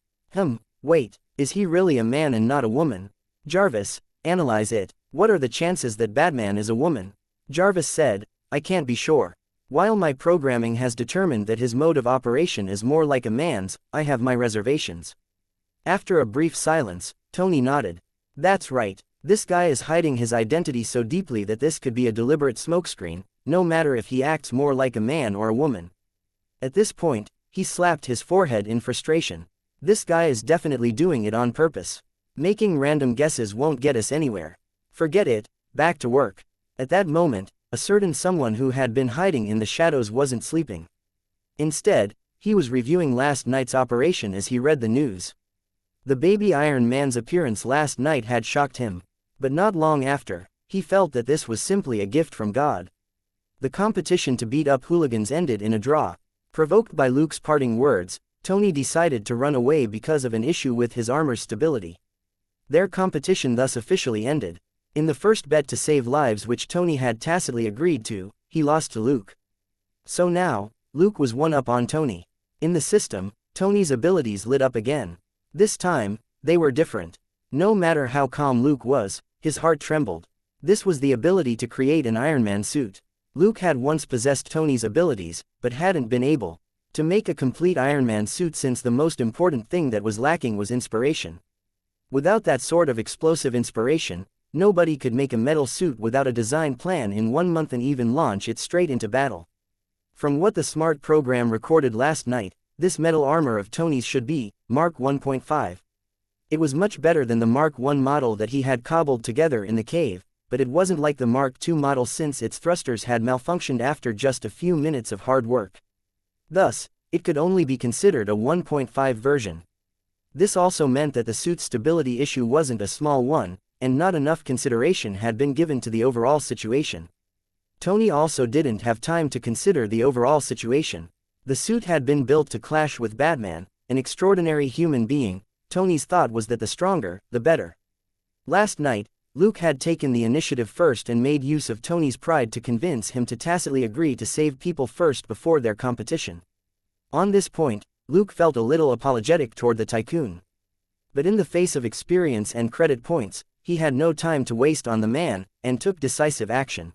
Wait, is he really a man and not a woman? Jarvis, analyze it. What are the chances that Batman is a woman? Jarvis said, I can't be sure. While my programming has determined that his mode of operation is more like a man's, I have my reservations. After a brief silence, Tony nodded. That's right. This guy is hiding his identity so deeply that this could be a deliberate smokescreen, no matter if he acts more like a man or a woman. At this point, he slapped his forehead in frustration. This guy is definitely doing it on purpose. Making random guesses won't get us anywhere. Forget it, back to work. At that moment, a certain someone who had been hiding in the shadows wasn't sleeping. Instead, he was reviewing last night's operation as he read the news. The baby Iron Man's appearance last night had shocked him. But not long after, he felt that this was simply a gift from God. The competition to beat up hooligans ended in a draw. Provoked by Luke's parting words, Tony decided to run away because of an issue with his armor's stability. Their competition thus officially ended. In the first bet to save lives which Tony had tacitly agreed to, he lost to Luke. So now, Luke was one up on Tony. In the system, Tony's abilities lit up again. This time, they were different. No matter how calm Luke was, his heart trembled. This was the ability to create an Iron Man suit. Luke had once possessed Tony's abilities, but hadn't been able to make a complete Iron Man suit since the most important thing that was lacking was inspiration. Without that sort of explosive inspiration, nobody could make a metal suit without a design plan in 1 month and even launch it straight into battle. From what the smart program recorded last night, this metal armor of Tony's should be Mark 1.5. It was much better than the Mark 1 model that he had cobbled together in the cave, but it wasn't like the Mark II model since its thrusters had malfunctioned after just a few minutes of hard work. Thus, it could only be considered a 1.5 version. This also meant that the suit's stability issue wasn't a small one, and not enough consideration had been given to the overall situation. Tony also didn't have time to consider the overall situation. The suit had been built to clash with Batman, an extraordinary human being. Tony's thought was that the stronger, the better. Last night, Luke had taken the initiative first and made use of Tony's pride to convince him to tacitly agree to save people first before their competition. On this point, Luke felt a little apologetic toward the tycoon. But in the face of experience and credit points, he had no time to waste on the man, and took decisive action.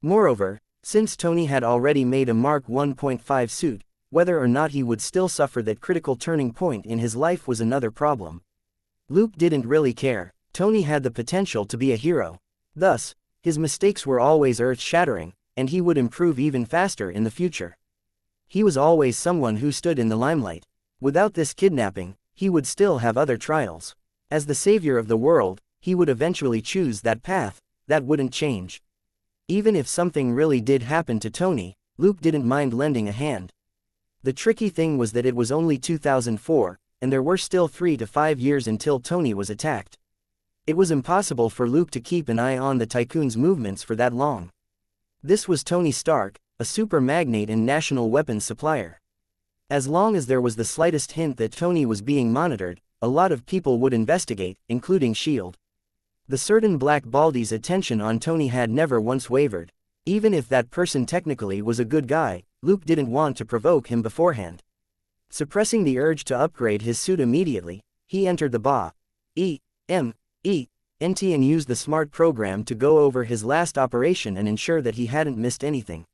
Moreover, since Tony had already made a Mark 1.5 suit, whether or not he would still suffer that critical turning point in his life was another problem. Luke didn't really care. Tony had the potential to be a hero. Thus, his mistakes were always earth-shattering, and he would improve even faster in the future. He was always someone who stood in the limelight. Without this kidnapping, he would still have other trials. As the savior of the world, he would eventually choose that path. That wouldn't change. Even if something really did happen to Tony, Luke didn't mind lending a hand. The tricky thing was that it was only 2004, and there were still 3 to 5 years until Tony was attacked. It was impossible for Luke to keep an eye on the tycoon's movements for that long. This was Tony Stark, a super magnate and national weapons supplier. As long as there was the slightest hint that Tony was being monitored, a lot of people would investigate, including S.H.I.E.L.D. The certain black baldy's attention on Tony had never once wavered. Even if that person technically was a good guy, Luke didn't want to provoke him beforehand. Suppressing the urge to upgrade his suit immediately, he entered the Ba.E.M.E.N.T. and used the smart program to go over his last operation and ensure that he hadn't missed anything.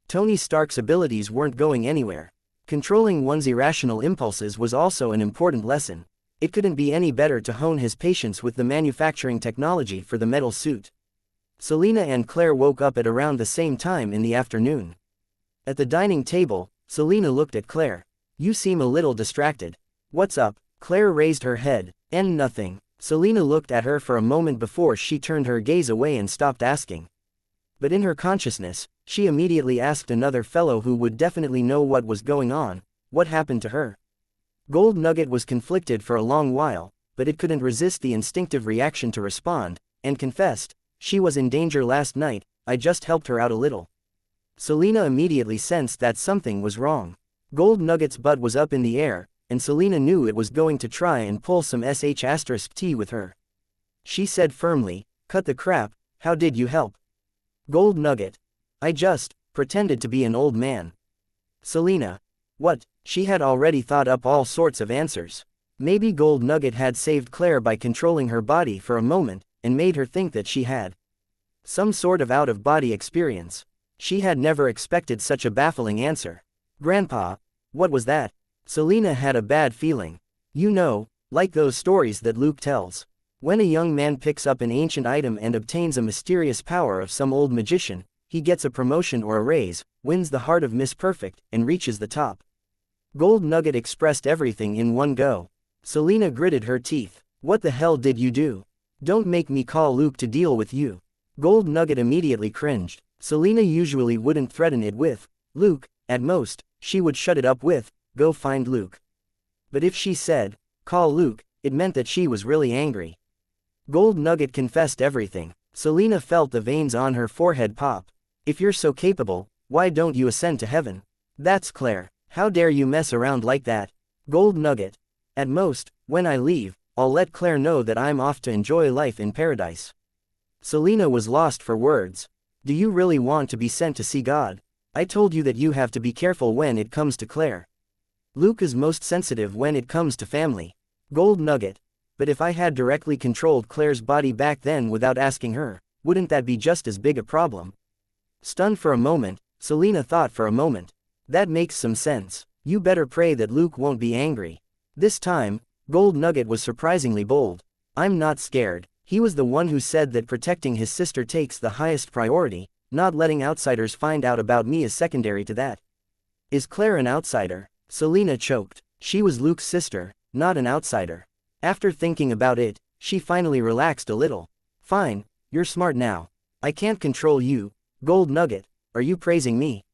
Tony Stark's abilities weren't going anywhere. Controlling one's irrational impulses was also an important lesson. It couldn't be any better to hone his patience with the manufacturing technology for the metal suit. Selena and Claire woke up at around the same time in the afternoon. At the dining table, Selena looked at Claire. "You seem a little distracted. What's up?" Claire raised her head. "And nothing." Selena looked at her for a moment before she turned her gaze away and stopped asking. But in her consciousness, she immediately asked another fellow who would definitely know what was going on, what happened to her. Gold Nugget was conflicted for a long while, but it couldn't resist the instinctive reaction to respond, and confessed, "She was in danger last night, I just helped her out a little." Selena immediately sensed that something was wrong. Gold Nugget's butt was up in the air, and Selena knew it was going to try and pull some sh*t with her. She said firmly, "Cut the crap, how did you help?" Gold Nugget. "I just pretended to be an old man." Selena. What? She had already thought up all sorts of answers. Maybe Gold Nugget had saved Claire by controlling her body for a moment, and made her think that she had some sort of out-of-body experience. She had never expected such a baffling answer. "Grandpa, what was that?" Selena had a bad feeling. You know, like those stories that Luke tells. When a young man picks up an ancient item and obtains a mysterious power of some old magician, he gets a promotion or a raise, wins the heart of Miss Perfect, and reaches the top. Gold Nugget expressed everything in one go. Selena gritted her teeth. "What the hell did you do? Don't make me call Luke to deal with you." Gold Nugget immediately cringed. Selena usually wouldn't threaten it with Luke. At most, she would shut it up with, "Go find Luke." But if she said, "Call Luke," it meant that she was really angry. Gold Nugget confessed everything. Selena felt the veins on her forehead pop. "If you're so capable, why don't you ascend to heaven?" "That's Claire. How dare you mess around like that?" Gold Nugget. "At most, when I leave, I'll let Claire know that I'm off to enjoy life in paradise." Selena was lost for words. "Do you really want to be sent to see God? I told you that you have to be careful when it comes to Claire. Luke is most sensitive when it comes to family." Gold Nugget. "But if I had directly controlled Claire's body back then without asking her, wouldn't that be just as big a problem?" Stunned for a moment, Selena thought for a moment. "That makes some sense. You better pray that Luke won't be angry." This time, Gold Nugget was surprisingly bold. "I'm not scared. He was the one who said that protecting his sister takes the highest priority, not letting outsiders find out about me is secondary to that." "Is Claire an outsider?" Selena choked. She was Luke's sister, not an outsider. After thinking about it, she finally relaxed a little. "Fine, you're smart now. I can't control you. Gold Nugget, are you praising me?"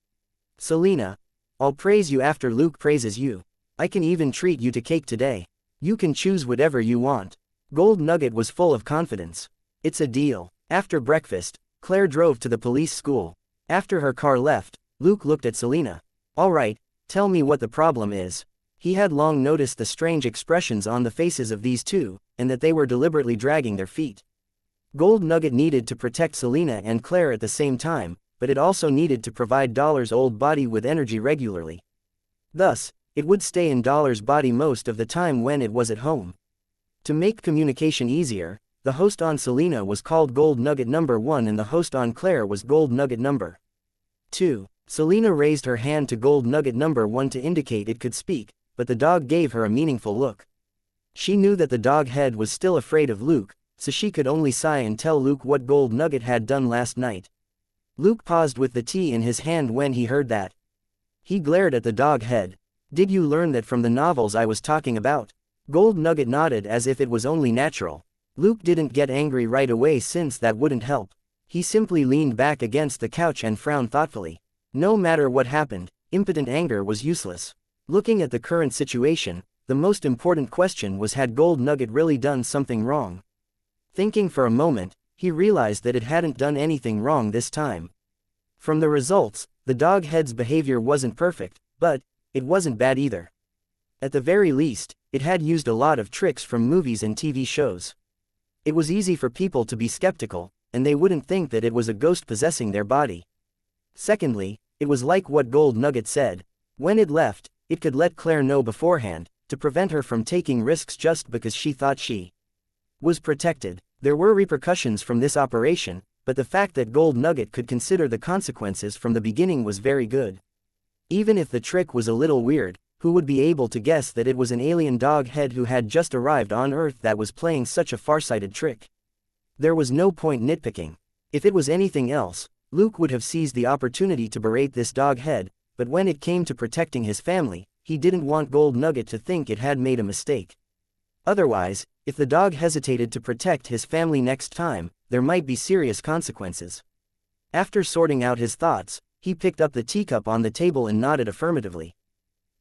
Selena. "I'll praise you after Luke praises you. I can even treat you to cake today. You can choose whatever you want." Gold Nugget was full of confidence. "It's a deal." After breakfast, Claire drove to the police school. After her car left, Luke looked at Selena. "All right, tell me what the problem is." He had long noticed the strange expressions on the faces of these two, and that they were deliberately dragging their feet. Gold Nugget needed to protect Selena and Claire at the same time, but it also needed to provide Dollar's old body with energy regularly. Thus, it would stay in Dollar's body most of the time when it was at home. To make communication easier, the host on Selena was called Gold Nugget number 1 and the host on Claire was Gold Nugget number 2. Selena raised her hand to Gold Nugget number 1 to indicate it could speak, but the dog gave her a meaningful look. She knew that the dog head was still afraid of Luke, so she could only sigh and tell Luke what Gold Nugget had done last night. Luke paused with the tea in his hand when he heard that. He glared at the dog head. "Did you learn that from the novels I was talking about?" Gold Nugget nodded as if it was only natural. Luke didn't get angry right away since that wouldn't help. He simply leaned back against the couch and frowned thoughtfully. No matter what happened, impotent anger was useless. Looking at the current situation, the most important question was, had Gold Nugget really done something wrong? Thinking for a moment, he realized that it hadn't done anything wrong this time. From the results, the dog head's behavior wasn't perfect, but it wasn't bad either. At the very least, it had used a lot of tricks from movies and TV shows. It was easy for people to be skeptical, and they wouldn't think that it was a ghost possessing their body. Secondly, it was like what Gold Nugget said. When it left, it could let Claire know beforehand, to prevent her from taking risks just because she thought she was protected. There were repercussions from this operation, but the fact that Gold Nugget could consider the consequences from the beginning was very good. Even if the trick was a little weird, who would be able to guess that it was an alien dog head who had just arrived on Earth that was playing such a far-sighted trick? There was no point nitpicking. If it was anything else, Luke would have seized the opportunity to berate this dog head, but when it came to protecting his family, he didn't want Gold Nugget to think it had made a mistake. Otherwise, if the dog hesitated to protect his family next time, there might be serious consequences. After sorting out his thoughts, he picked up the teacup on the table and nodded affirmatively.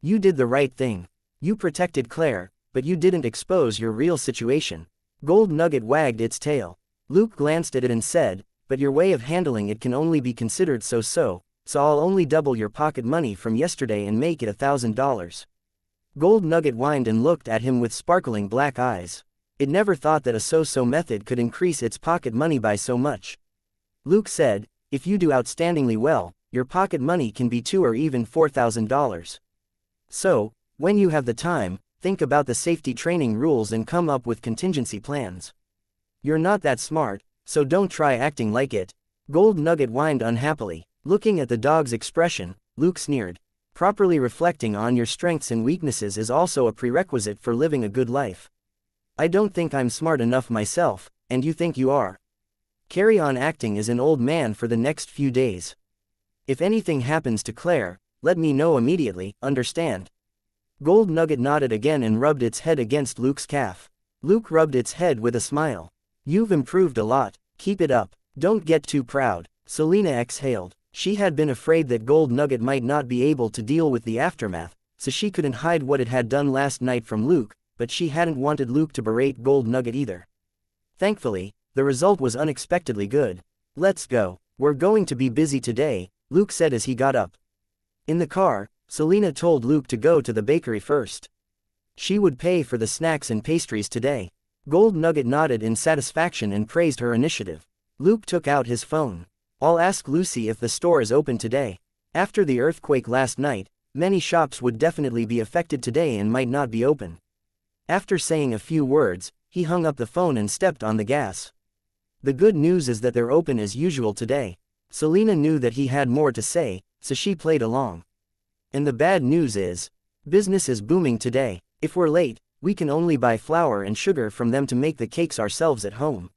You did the right thing. You protected Claire, but you didn't expose your real situation. Gold Nugget wagged its tail. Luke glanced at it and said, but your way of handling it can only be considered so I'll only double your pocket money from yesterday and make it $1,000. Gold Nugget whined and looked at him with sparkling black eyes. It never thought that a so method could increase its pocket money by so much. Luke said, if you do outstandingly well, your pocket money can be $2,000 or even $4,000. So, when you have the time, think about the safety training rules and come up with contingency plans. You're not that smart, so don't try acting like it. Gold Nugget whined unhappily. Looking at the dog's expression, Luke sneered. Properly reflecting on your strengths and weaknesses is also a prerequisite for living a good life. I don't think I'm smart enough myself, and you think you are. Carry on acting as an old man for the next few days. If anything happens to Claire, let me know immediately, understand? Gold Nugget nodded again and rubbed its head against Luke's calf. Luke rubbed its head with a smile. You've improved a lot, keep it up, don't get too proud. Selena exhaled. She had been afraid that Gold Nugget might not be able to deal with the aftermath, so she couldn't hide what it had done last night from Luke, but she hadn't wanted Luke to berate Gold Nugget either. Thankfully, the result was unexpectedly good. Let's go. We're going to be busy today, Luke said as he got up. In the car, Selena told Luke to go to the bakery first. She would pay for the snacks and pastries today. Gold Nugget nodded in satisfaction and praised her initiative. Luke took out his phone. I'll ask Lucy if the store is open today. After the earthquake last night, many shops would definitely be affected today and might not be open. After saying a few words, he hung up the phone and stepped on the gas. The good news is that they're open as usual today. Selena knew that he had more to say, so she played along. And the bad news is, business is booming today. If we're late, we can only buy flour and sugar from them to make the cakes ourselves at home.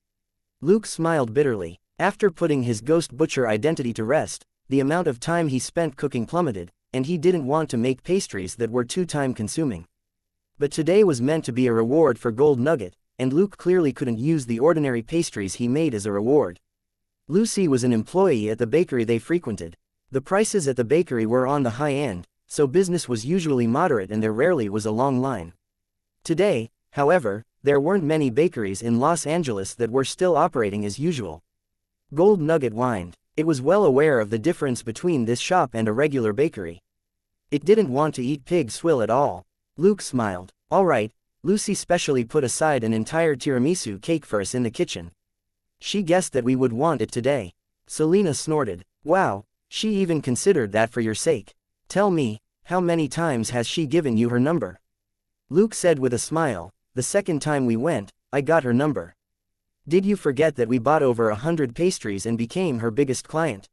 Luke smiled bitterly. After putting his ghost butcher identity to rest, the amount of time he spent cooking plummeted, and he didn't want to make pastries that were too time-consuming. But today was meant to be a reward for Gold Nugget, and Luke clearly couldn't use the ordinary pastries he made as a reward. Lucy was an employee at the bakery they frequented. The prices at the bakery were on the high end, so business was usually moderate and there rarely was a long line. Today, however, there weren't many bakeries in Los Angeles that were still operating as usual. Gold Nugget whined. It was well aware of the difference between this shop and a regular bakery. It didn't want to eat pig swill at all. Luke smiled. All right, Lucy specially put aside an entire tiramisu cake for us in the kitchen. She guessed that we would want it today. Selena snorted. Wow, she even considered that for your sake. Tell me, how many times has she given you her number? Luke said with a smile, the second time we went, I got her number. Did you forget that we bought over 100 pastries and became her biggest client?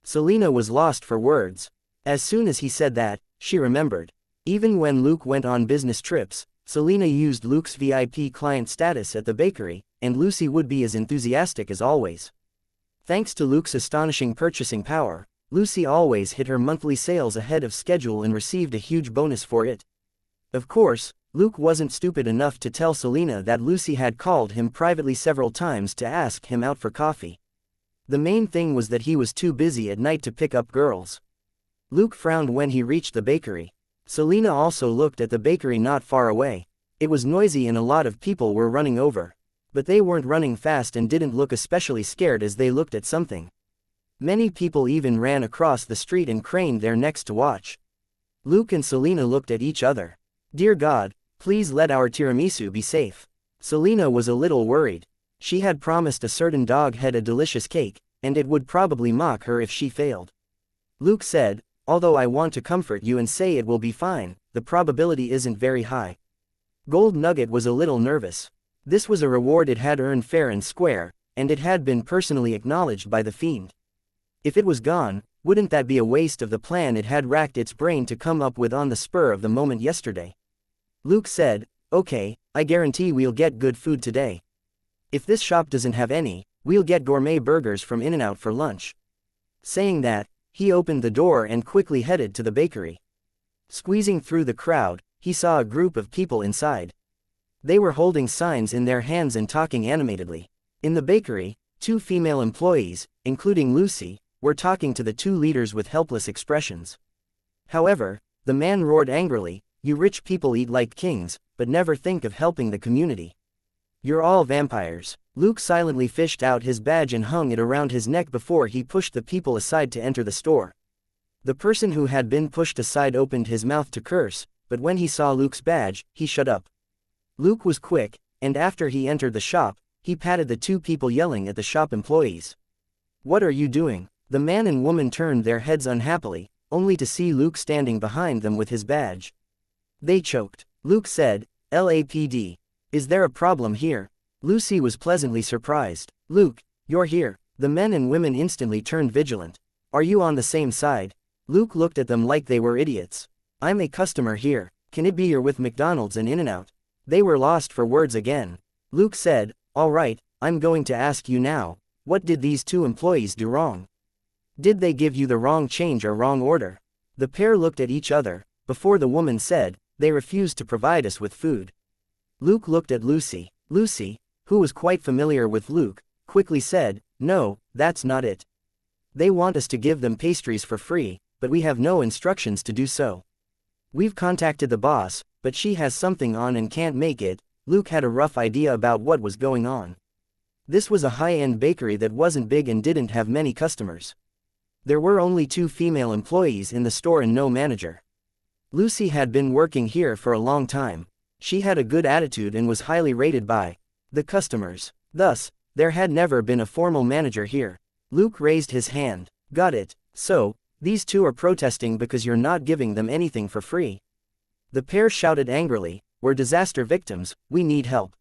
Selena was lost for words. As soon as he said that, she remembered. Even when Luke went on business trips, Selena used Luke's VIP client status at the bakery, and Lucy would be as enthusiastic as always. Thanks to Luke's astonishing purchasing power, Lucy always hit her monthly sales ahead of schedule and received a huge bonus for it. Of course, Luke wasn't stupid enough to tell Selena that Lucy had called him privately several times to ask him out for coffee. The main thing was that he was too busy at night to pick up girls. Luke frowned when he reached the bakery. Selena also looked at the bakery not far away. It was noisy and a lot of people were running over. But they weren't running fast and didn't look especially scared as they looked at something. Many people even ran across the street and craned their necks to watch. Luke and Selena looked at each other. Dear God, please let our tiramisu be safe. Selena was a little worried. She had promised a certain dog head a delicious cake, and it would probably mock her if she failed. Luke said, although I want to comfort you and say it will be fine, the probability isn't very high. Gold Nugget was a little nervous. This was a reward it had earned fair and square, and it had been personally acknowledged by the fiend. If it was gone, wouldn't that be a waste of the plan it had racked its brain to come up with on the spur of the moment yesterday? Luke said, okay, I guarantee we'll get good food today. If this shop doesn't have any, we'll get gourmet burgers from In-N-Out for lunch. Saying that, he opened the door and quickly headed to the bakery. Squeezing through the crowd, he saw a group of people inside. They were holding signs in their hands and talking animatedly. In the bakery, 2 female employees, including Lucy, were talking to the 2 leaders with helpless expressions. However, the man roared angrily, "You rich people eat like kings, but never think of helping the community. You're all vampires." Luke silently fished out his badge and hung it around his neck before he pushed the people aside to enter the store. The person who had been pushed aside opened his mouth to curse, but when he saw Luke's badge, he shut up. Luke was quick, and after he entered the shop, he patted the 2 people yelling at the shop employees. "What are you doing?" The man and woman turned their heads unhappily, only to see Luke standing behind them with his badge. They choked. Luke said, "LAPD. Is there a problem here?" Lucy was pleasantly surprised. "Luke, you're here." The men and women instantly turned vigilant. "Are you on the same side?" Luke looked at them like they were idiots. "I'm a customer here. Can it be you're with McDonald's and In-N-Out?" They were lost for words again. Luke said, "All right, I'm going to ask you now, what did these 2 employees do wrong? Did they give you the wrong change or wrong order?" The pair looked at each other, before the woman said, "They refused to provide us with food." Luke looked at Lucy. Lucy, who was quite familiar with Luke, quickly said, "No, that's not it. They want us to give them pastries for free, but we have no instructions to do so. We've contacted the boss, but she has something on and can't make it." Luke had a rough idea about what was going on. This was a high-end bakery that wasn't big and didn't have many customers. There were only 2 female employees in the store and no manager. Lucy had been working here for a long time. She had a good attitude and was highly rated by the customers. Thus, there had never been a formal manager here. Luke raised his hand. "Got it. So, these 2 are protesting because you're not giving them anything for free." The pair shouted angrily, "We're disaster victims, we need help."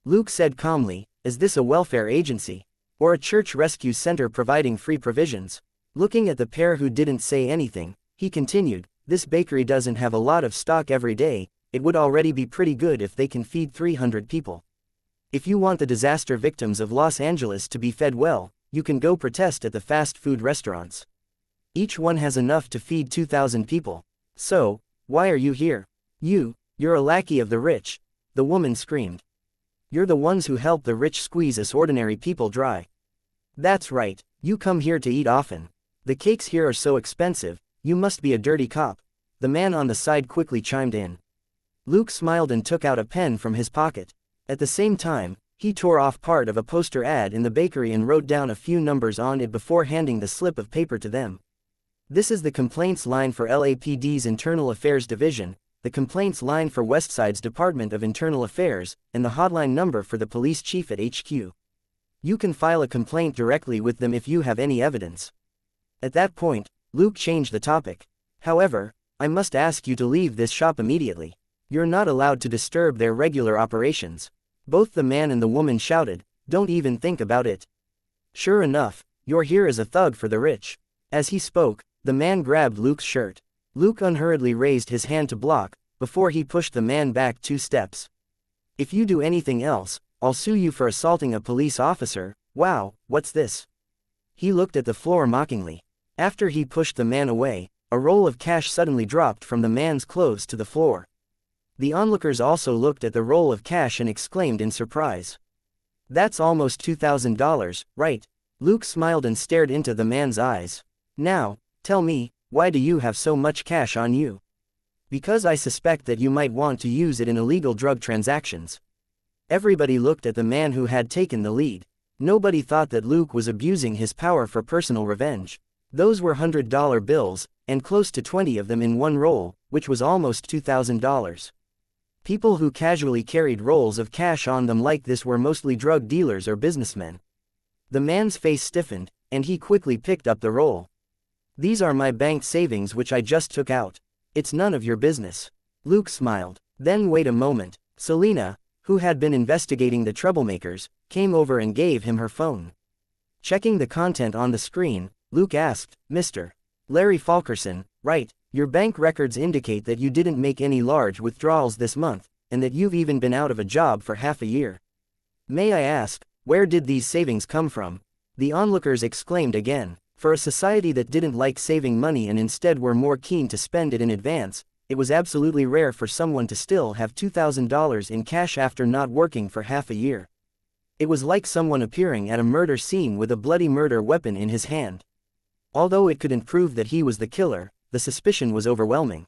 Luke said calmly, "Is this a welfare agency? Or a church rescue center providing free provisions?" Looking at the pair who didn't say anything, he continued, "This bakery doesn't have a lot of stock every day, it would already be pretty good if they can feed 300 people. If you want the disaster victims of Los Angeles to be fed well, you can go protest at the fast food restaurants. Each one has enough to feed 2,000 people. So, why are you here? You're a lackey of the rich," the woman screamed. "You're the ones who help the rich squeeze us ordinary people dry. That's right, you come here to eat often. The cakes here are so expensive, you must be a dirty cop," the man on the side quickly chimed in. Luke smiled and took out a pen from his pocket. At the same time, he tore off part of a poster ad in the bakery and wrote down a few numbers on it before handing the slip of paper to them. "This is the complaints line for LAPD's Internal Affairs Division, the complaints line for Westside's Department of Internal Affairs, and the hotline number for the police chief at HQ. You can file a complaint directly with them if you have any evidence." At that point, Luke changed the topic. "However, I must ask you to leave this shop immediately. You're not allowed to disturb their regular operations." Both the man and the woman shouted, "Don't even think about it. Sure enough, you're here as a thug for the rich." As he spoke, the man grabbed Luke's shirt. Luke unhurriedly raised his hand to block, before he pushed the man back 2 steps. "If you do anything else, I'll sue you for assaulting a police officer." "Wow, what's this?" He looked at the floor mockingly. After he pushed the man away, a roll of cash suddenly dropped from the man's clothes to the floor. The onlookers also looked at the roll of cash and exclaimed in surprise. "That's almost $2,000, right?" Luke smiled and stared into the man's eyes. "Now, tell me, why do you have so much cash on you?" "Because I suspect that you might want to use it in illegal drug transactions." Everybody looked at the man who had taken the lead. Nobody thought that Luke was abusing his power for personal revenge. Those were $100 bills, and close to 20 of them in one roll, which was almost $2,000. People who casually carried rolls of cash on them like this were mostly drug dealers or businessmen. The man's face stiffened, and he quickly picked up the roll. "These are my bank savings which I just took out. It's none of your business." Luke smiled. Then wait a moment. Selina, who had been investigating the troublemakers, came over and gave him her phone. Checking the content on the screen, Luke asked, "Mr. Larry Falkerson, right, your bank records indicate that you didn't make any large withdrawals this month, and that you've even been out of a job for half a year. May I ask, where did these savings come from?" The onlookers exclaimed again. For a society that didn't like saving money and instead were more keen to spend it in advance, it was absolutely rare for someone to still have $2,000 in cash after not working for half a year. It was like someone appearing at a murder scene with a bloody murder weapon in his hand. Although it couldn't prove that he was the killer, the suspicion was overwhelming.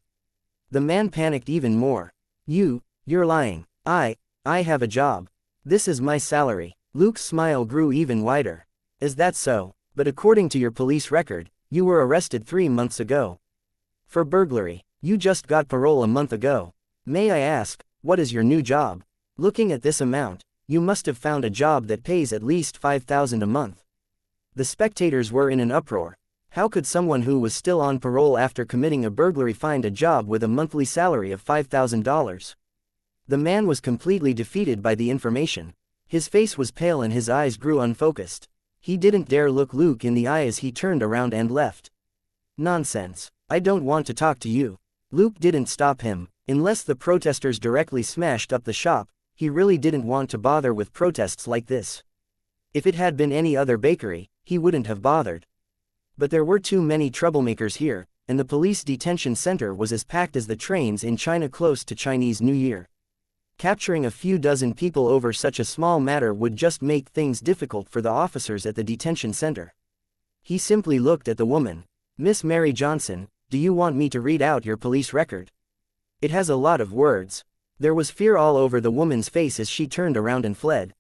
The man panicked even more. You're lying. I have a job. This is my salary." Luke's smile grew even wider. "Is that so? But according to your police record, you were arrested 3 months ago. For burglary. You just got parole a month ago. May I ask, what is your new job? Looking at this amount, you must have found a job that pays at least $5,000 a month." The spectators were in an uproar. How could someone who was still on parole after committing a burglary find a job with a monthly salary of $5,000? The man was completely defeated by the information. His face was pale and his eyes grew unfocused. He didn't dare look Luke in the eye as he turned around and left. "Nonsense. I don't want to talk to you." Luke didn't stop him. Unless the protesters directly smashed up the shop, he really didn't want to bother with protests like this. If it had been any other bakery, he wouldn't have bothered. But there were too many troublemakers here, and the police detention center was as packed as the trains in China close to Chinese New Year. Capturing a few dozen people over such a small matter would just make things difficult for the officers at the detention center. He simply looked at the woman. "Miss Mary Johnson, do you want me to read out your police record? It has a lot of words." There was fear all over the woman's face as she turned around and fled.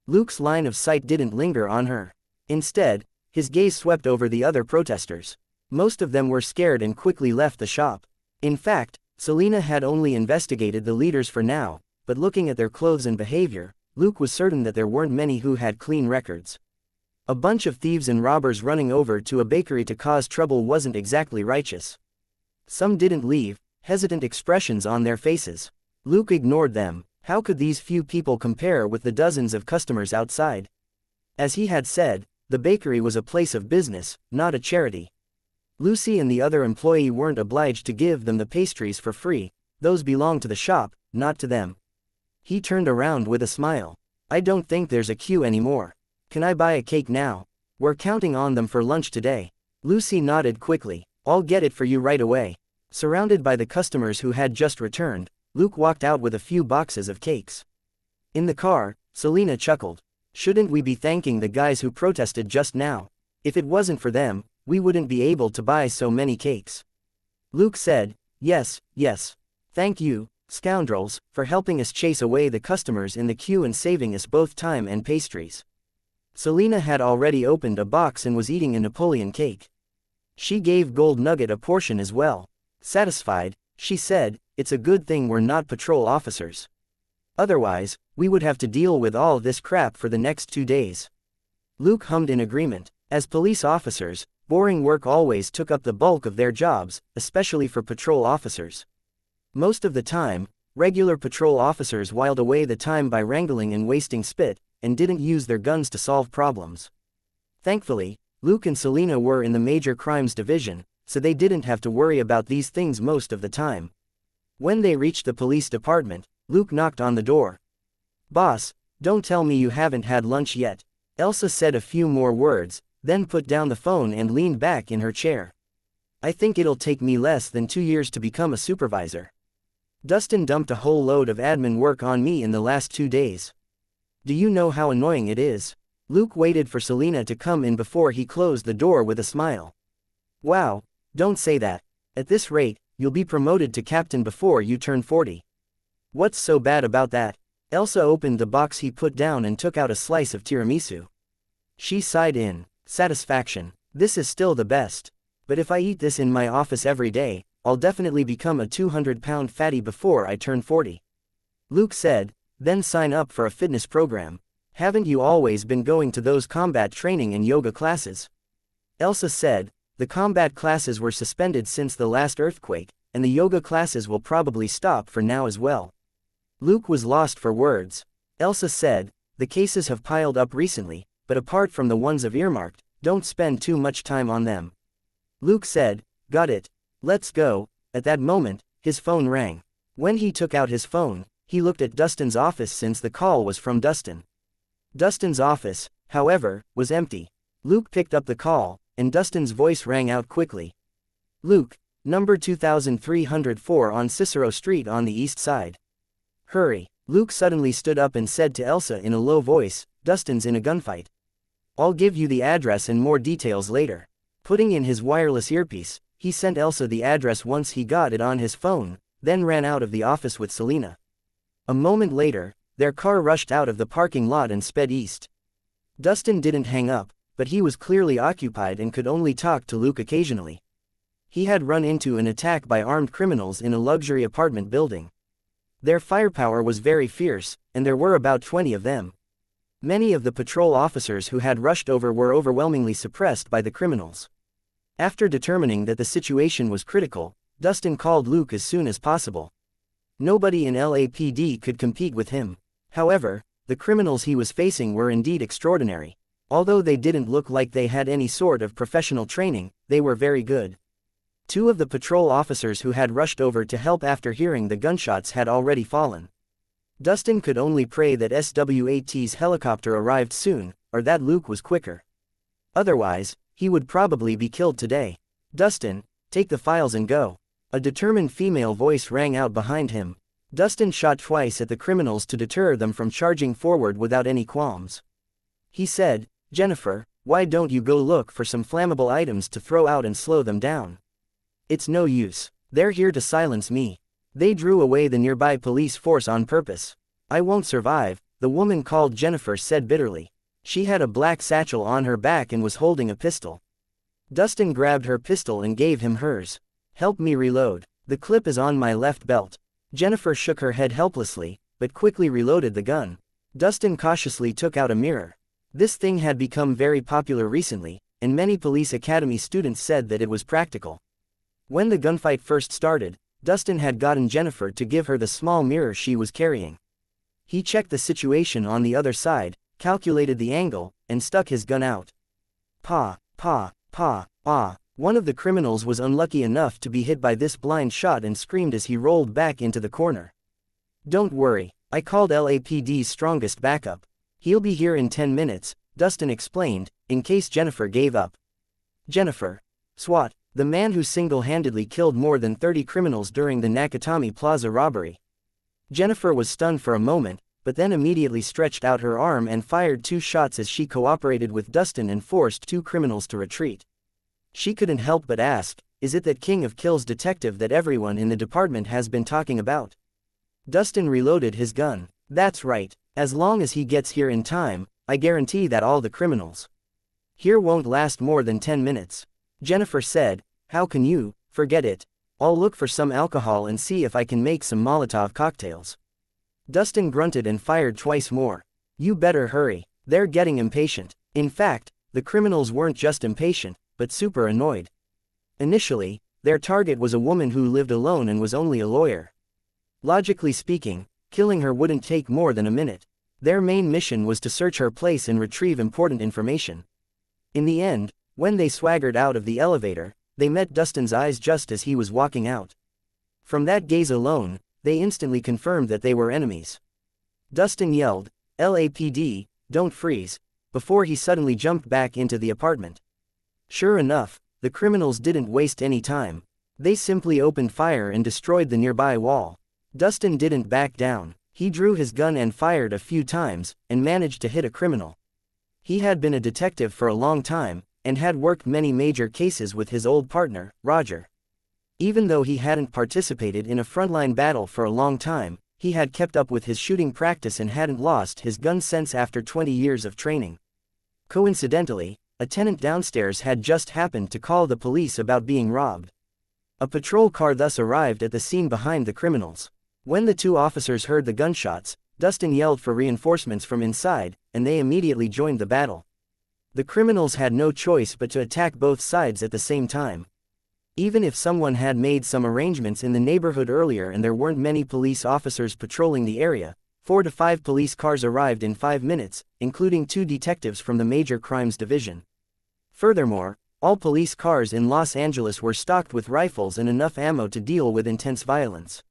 Luke's line of sight didn't linger on her. Instead, his gaze swept over the other protesters. Most of them were scared and quickly left the shop. In fact, Selina had only investigated the leaders for now, but looking at their clothes and behavior, Luke was certain that there weren't many who had clean records. A bunch of thieves and robbers running over to a bakery to cause trouble wasn't exactly righteous. Some didn't leave, hesitant expressions on their faces. Luke ignored them. How could these few people compare with the dozens of customers outside? As he had said, the bakery was a place of business, not a charity. Lucy and the other employee weren't obliged to give them the pastries for free. Those belonged to the shop, not to them. He turned around with a smile. "I don't think there's a queue anymore. Can I buy a cake now? We're counting on them for lunch today." Lucy nodded quickly. "I'll get it for you right away." Surrounded by the customers who had just returned, Luke walked out with a few boxes of cakes. In the car, Selina chuckled. "Shouldn't we be thanking the guys who protested just now? If it wasn't for them, we wouldn't be able to buy so many cakes." Luke said, Yes. Thank you, scoundrels, for helping us chase away the customers in the queue and saving us both time and pastries." Selina had already opened a box and was eating a Napoleon cake. She gave Gold Nugget a portion as well. Satisfied, she said, "It's a good thing we're not patrol officers. Otherwise, we would have to deal with all this crap for the next 2 days." Luke hummed in agreement. As police officers, boring work always took up the bulk of their jobs, especially for patrol officers. Most of the time, regular patrol officers whiled away the time by wrangling and wasting spit, and didn't use their guns to solve problems. Thankfully, Luke and Selina were in the Major Crimes Division, so they didn't have to worry about these things most of the time. When they reached the police department, Luke knocked on the door. "Boss, don't tell me you haven't had lunch yet." Elsa said a few more words, then put down the phone and leaned back in her chair. "I think it'll take me less than 2 years to become a supervisor. Dustin dumped a whole load of admin work on me in the last 2 days. Do you know how annoying it is?" Luke waited for Selina to come in before he closed the door with a smile. "Wow, don't say that. At this rate, you'll be promoted to captain before you turn 40. What's so bad about that?" Elsa opened the box he put down and took out a slice of tiramisu. She sighed in satisfaction. "This is still the best. But if I eat this in my office every day, I'll definitely become a 200-pound fatty before I turn 40. Luke said, then sign up for a fitness program. Haven't you always been going to those combat training and yoga classes? Elsa said, the combat classes were suspended since the last earthquake, and the yoga classes will probably stop for now as well. Luke was lost for words. Elsa said, the cases have piled up recently, but apart from the ones of earmarked, don't spend too much time on them. Luke said, got it. Let's go. At that moment, his phone rang. When he took out his phone, he looked at Dustin's office since the call was from Dustin. Dustin's office, however, was empty. Luke picked up the call, and Dustin's voice rang out quickly. Luke, number 2304 on Cicero Street on the east side. Hurry. Luke suddenly stood up and said to Elsa in a low voice, Dustin's in a gunfight. I'll give you the address and more details later. Putting in his wireless earpiece, he sent Elsa the address once he got it on his phone, then ran out of the office with Selena. A moment later, their car rushed out of the parking lot and sped east. Dustin didn't hang up, but he was clearly occupied and could only talk to Luke occasionally. He had run into an attack by armed criminals in a luxury apartment building. Their firepower was very fierce, and there were about 20 of them. Many of the patrol officers who had rushed over were overwhelmingly suppressed by the criminals. After determining that the situation was critical, Dustin called Luke as soon as possible. Nobody in LAPD could compete with him. However, the criminals he was facing were indeed extraordinary. Although they didn't look like they had any sort of professional training, they were very good. Two of the patrol officers who had rushed over to help after hearing the gunshots had already fallen. Dustin could only pray that SWAT's helicopter arrived soon, or that Luke was quicker. Otherwise, he would probably be killed today. Dustin, take the files and go. A determined female voice rang out behind him. Dustin shot twice at the criminals to deter them from charging forward without any qualms. He said, Jennifer, why don't you go look for some flammable items to throw out and slow them down? It's no use. They're here to silence me. They drew away the nearby police force on purpose. I won't survive, the woman called Jennifer said bitterly. She had a black satchel on her back and was holding a pistol. Dustin grabbed her pistol and gave him hers. Help me reload. The clip is on my left belt. Jennifer shook her head helplessly, but quickly reloaded the gun. Dustin cautiously took out a mirror. This thing had become very popular recently, and many police academy students said that it was practical. When the gunfight first started, Dustin had gotten Jennifer to give her the small mirror she was carrying. He checked the situation on the other side, calculated the angle, and stuck his gun out. Pa, pa, pa, ah. One of the criminals was unlucky enough to be hit by this blind shot and screamed as he rolled back into the corner. Don't worry, I called LAPD's strongest backup. He'll be here in 10 minutes, Dustin explained, in case Jennifer gave up. Jennifer. SWAT, the man who single-handedly killed more than 30 criminals during the Nakatomi Plaza robbery. Jennifer was stunned for a moment, but then immediately stretched out her arm and fired 2 shots as she cooperated with Dustin and forced 2 criminals to retreat. She couldn't help but ask, is it that King of Kills detective that everyone in the department has been talking about? Dustin reloaded his gun. That's right, as long as he gets here in time, I guarantee that all the criminals here won't last more than 10 minutes. Jennifer said, how can you? Forget it. I'll look for some alcohol and see if I can make some Molotov cocktails. Dustin grunted and fired twice more. You better hurry. They're getting impatient. In fact, the criminals weren't just impatient, but super annoyed. Initially, their target was a woman who lived alone and was only a lawyer. Logically speaking, killing her wouldn't take more than a minute. Their main mission was to search her place and retrieve important information. In the end, when they swaggered out of the elevator, they met Dustin's eyes just as he was walking out. From that gaze alone, they instantly confirmed that they were enemies. Dustin yelled, LAPD, don't freeze, before he suddenly jumped back into the apartment. Sure enough, the criminals didn't waste any time. They simply opened fire and destroyed the nearby wall. Dustin didn't back down. He drew his gun and fired a few times, and managed to hit a criminal. He had been a detective for a long time, and had worked many major cases with his old partner, Roger. Even though he hadn't participated in a frontline battle for a long time, he had kept up with his shooting practice and hadn't lost his gun sense after 20 years of training. Coincidentally, a tenant downstairs had just happened to call the police about being robbed. A patrol car thus arrived at the scene behind the criminals. When the two officers heard the gunshots, Dustin yelled for reinforcements from inside, and they immediately joined the battle. The criminals had no choice but to attack both sides at the same time. Even if someone had made some arrangements in the neighborhood earlier and there weren't many police officers patrolling the area, 4 to 5 police cars arrived in 5 minutes, including 2 detectives from the Major Crimes Division. Furthermore, all police cars in Los Angeles were stocked with rifles and enough ammo to deal with intense violence.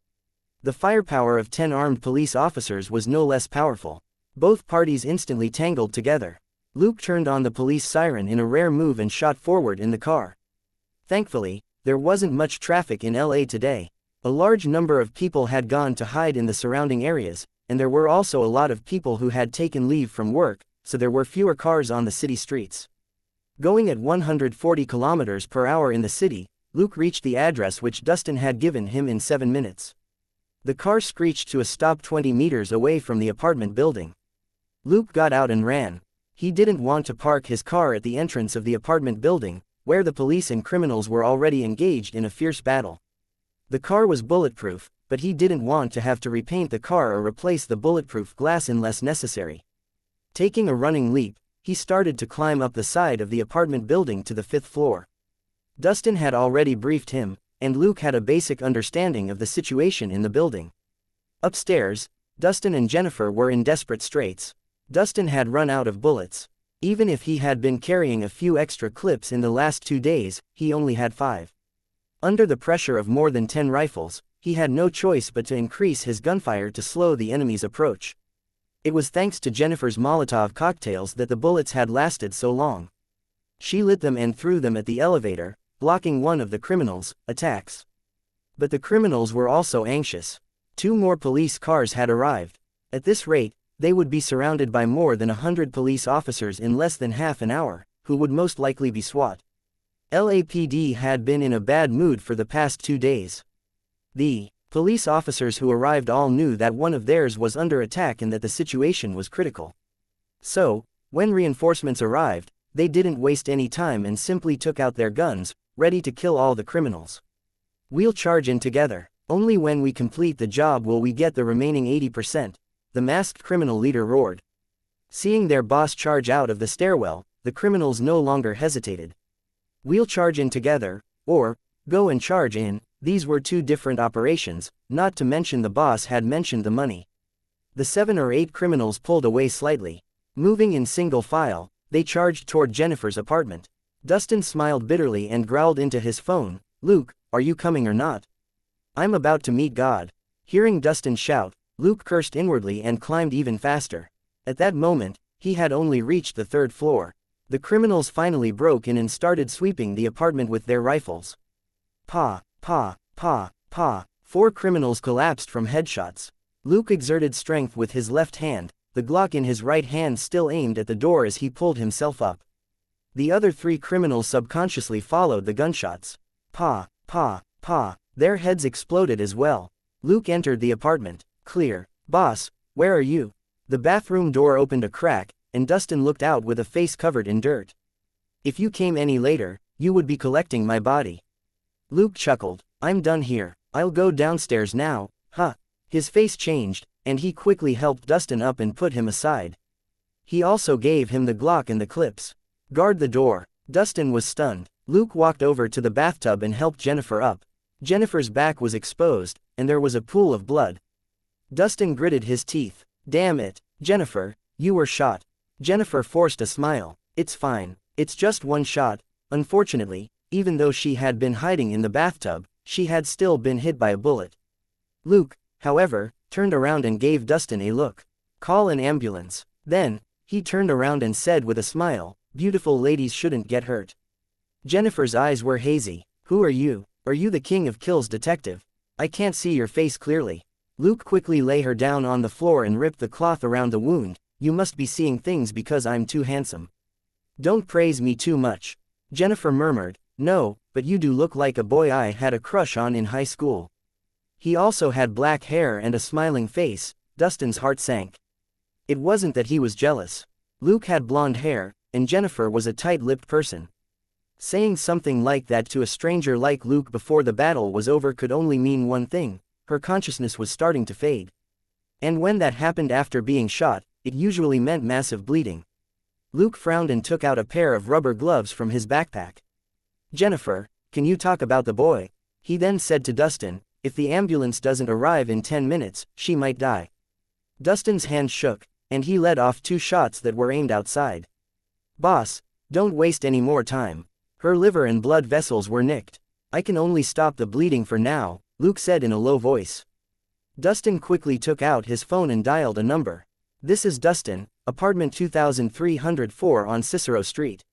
The firepower of 10 armed police officers was no less powerful. Both parties instantly tangled together. Luke turned on the police siren in a rare move and shot forward in the car. Thankfully, there wasn't much traffic in LA today. A large number of people had gone to hide in the surrounding areas, and there were also a lot of people who had taken leave from work, so there were fewer cars on the city streets. Going at 140 kilometers per hour in the city, Luke reached the address which Dustin had given him in 7 minutes. The car screeched to a stop 20 meters away from the apartment building. Luke got out and ran. He didn't want to park his car at the entrance of the apartment building, where the police and criminals were already engaged in a fierce battle. The car was bulletproof, but he didn't want to have to repaint the car or replace the bulletproof glass unless necessary. Taking a running leap, he started to climb up the side of the apartment building to the 5th floor. Dustin had already briefed him, and Luke had a basic understanding of the situation in the building. Upstairs, Dustin and Jennifer were in desperate straits. Dustin had run out of bullets. Even if he had been carrying a few extra clips in the last 2 days, he only had 5. Under the pressure of more than 10 rifles, he had no choice but to increase his gunfire to slow the enemy's approach. It was thanks to Jennifer's Molotov cocktails that the bullets had lasted so long. She lit them and threw them at the elevator, blocking one of the criminals' attacks. But the criminals were also anxious. 2 more police cars had arrived. At this rate, they would be surrounded by more than 100 police officers in less than half an hour, who would most likely be SWAT. LAPD had been in a bad mood for the past 2 days. The police officers who arrived all knew that one of theirs was under attack and that the situation was critical. So, when reinforcements arrived, they didn't waste any time and simply took out their guns, ready to kill all the criminals. "We'll charge in together. Only when we complete the job will we get the remaining 80%, the masked criminal leader roared. Seeing their boss charge out of the stairwell, the criminals no longer hesitated. "We'll charge in together," or, "go and charge in." These were 2 different operations, not to mention the boss had mentioned the money. The 7 or 8 criminals pulled away slightly. Moving in single file, they charged toward Jennifer's apartment. Dustin smiled bitterly and growled into his phone, "Luke, are you coming or not? I'm about to meet God." Hearing Dustin shout, Luke cursed inwardly and climbed even faster. At that moment, he had only reached the 3rd floor. The criminals finally broke in and started sweeping the apartment with their rifles. Pa, pa, pa, pa. 4 criminals collapsed from headshots. Luke exerted strength with his left hand, the Glock in his right hand still aimed at the door as he pulled himself up. The other 3 criminals subconsciously followed the gunshots. Pa, pa, pa. Their heads exploded as well. Luke entered the apartment. "Clear. Boss, where are you?" The bathroom door opened a crack, and Dustin looked out with a face covered in dirt. "If you came any later, you would be collecting my body." Luke chuckled. "I'm done here. I'll go downstairs now, huh?" His face changed, and he quickly helped Dustin up and put him aside. He also gave him the Glock and the clips. "Guard the door." Dustin was stunned. Luke walked over to the bathtub and helped Jennifer up. Jennifer's back was exposed, and there was a pool of blood. Dustin gritted his teeth. "Damn it, Jennifer, you were shot." Jennifer forced a smile. "It's fine. It's just one shot." Unfortunately, even though she had been hiding in the bathtub, she had still been hit by a bullet. Luke, however, turned around and gave Dustin a look. "Call an ambulance." Then, he turned around and said with a smile, "Beautiful ladies shouldn't get hurt." Jennifer's eyes were hazy. "Who are you? Are you the King of Kills detective? I can't see your face clearly." Luke quickly lay her down on the floor and ripped the cloth around the wound. "You must be seeing things because I'm too handsome." "Don't praise me too much." Jennifer murmured, "No, but you do look like a boy I had a crush on in high school." He also had black hair and a smiling face. Dustin's heart sank. It wasn't that he was jealous. Luke had blonde hair, and Jennifer was a tight-lipped person. Saying something like that to a stranger like Luke before the battle was over could only mean one thing: her consciousness was starting to fade. And when that happened after being shot, it usually meant massive bleeding. Luke frowned and took out a pair of rubber gloves from his backpack. "Jennifer, can you talk about the boy?" He then said to Dustin, "If the ambulance doesn't arrive in 10 minutes, she might die." Dustin's hand shook, and he let off 2 shots that were aimed outside. "Boss, don't waste any more time. Her liver and blood vessels were nicked. I can only stop the bleeding for now," Luke said in a low voice. Dustin quickly took out his phone and dialed a number. "This is Dustin, apartment 2304 on Cicero Street.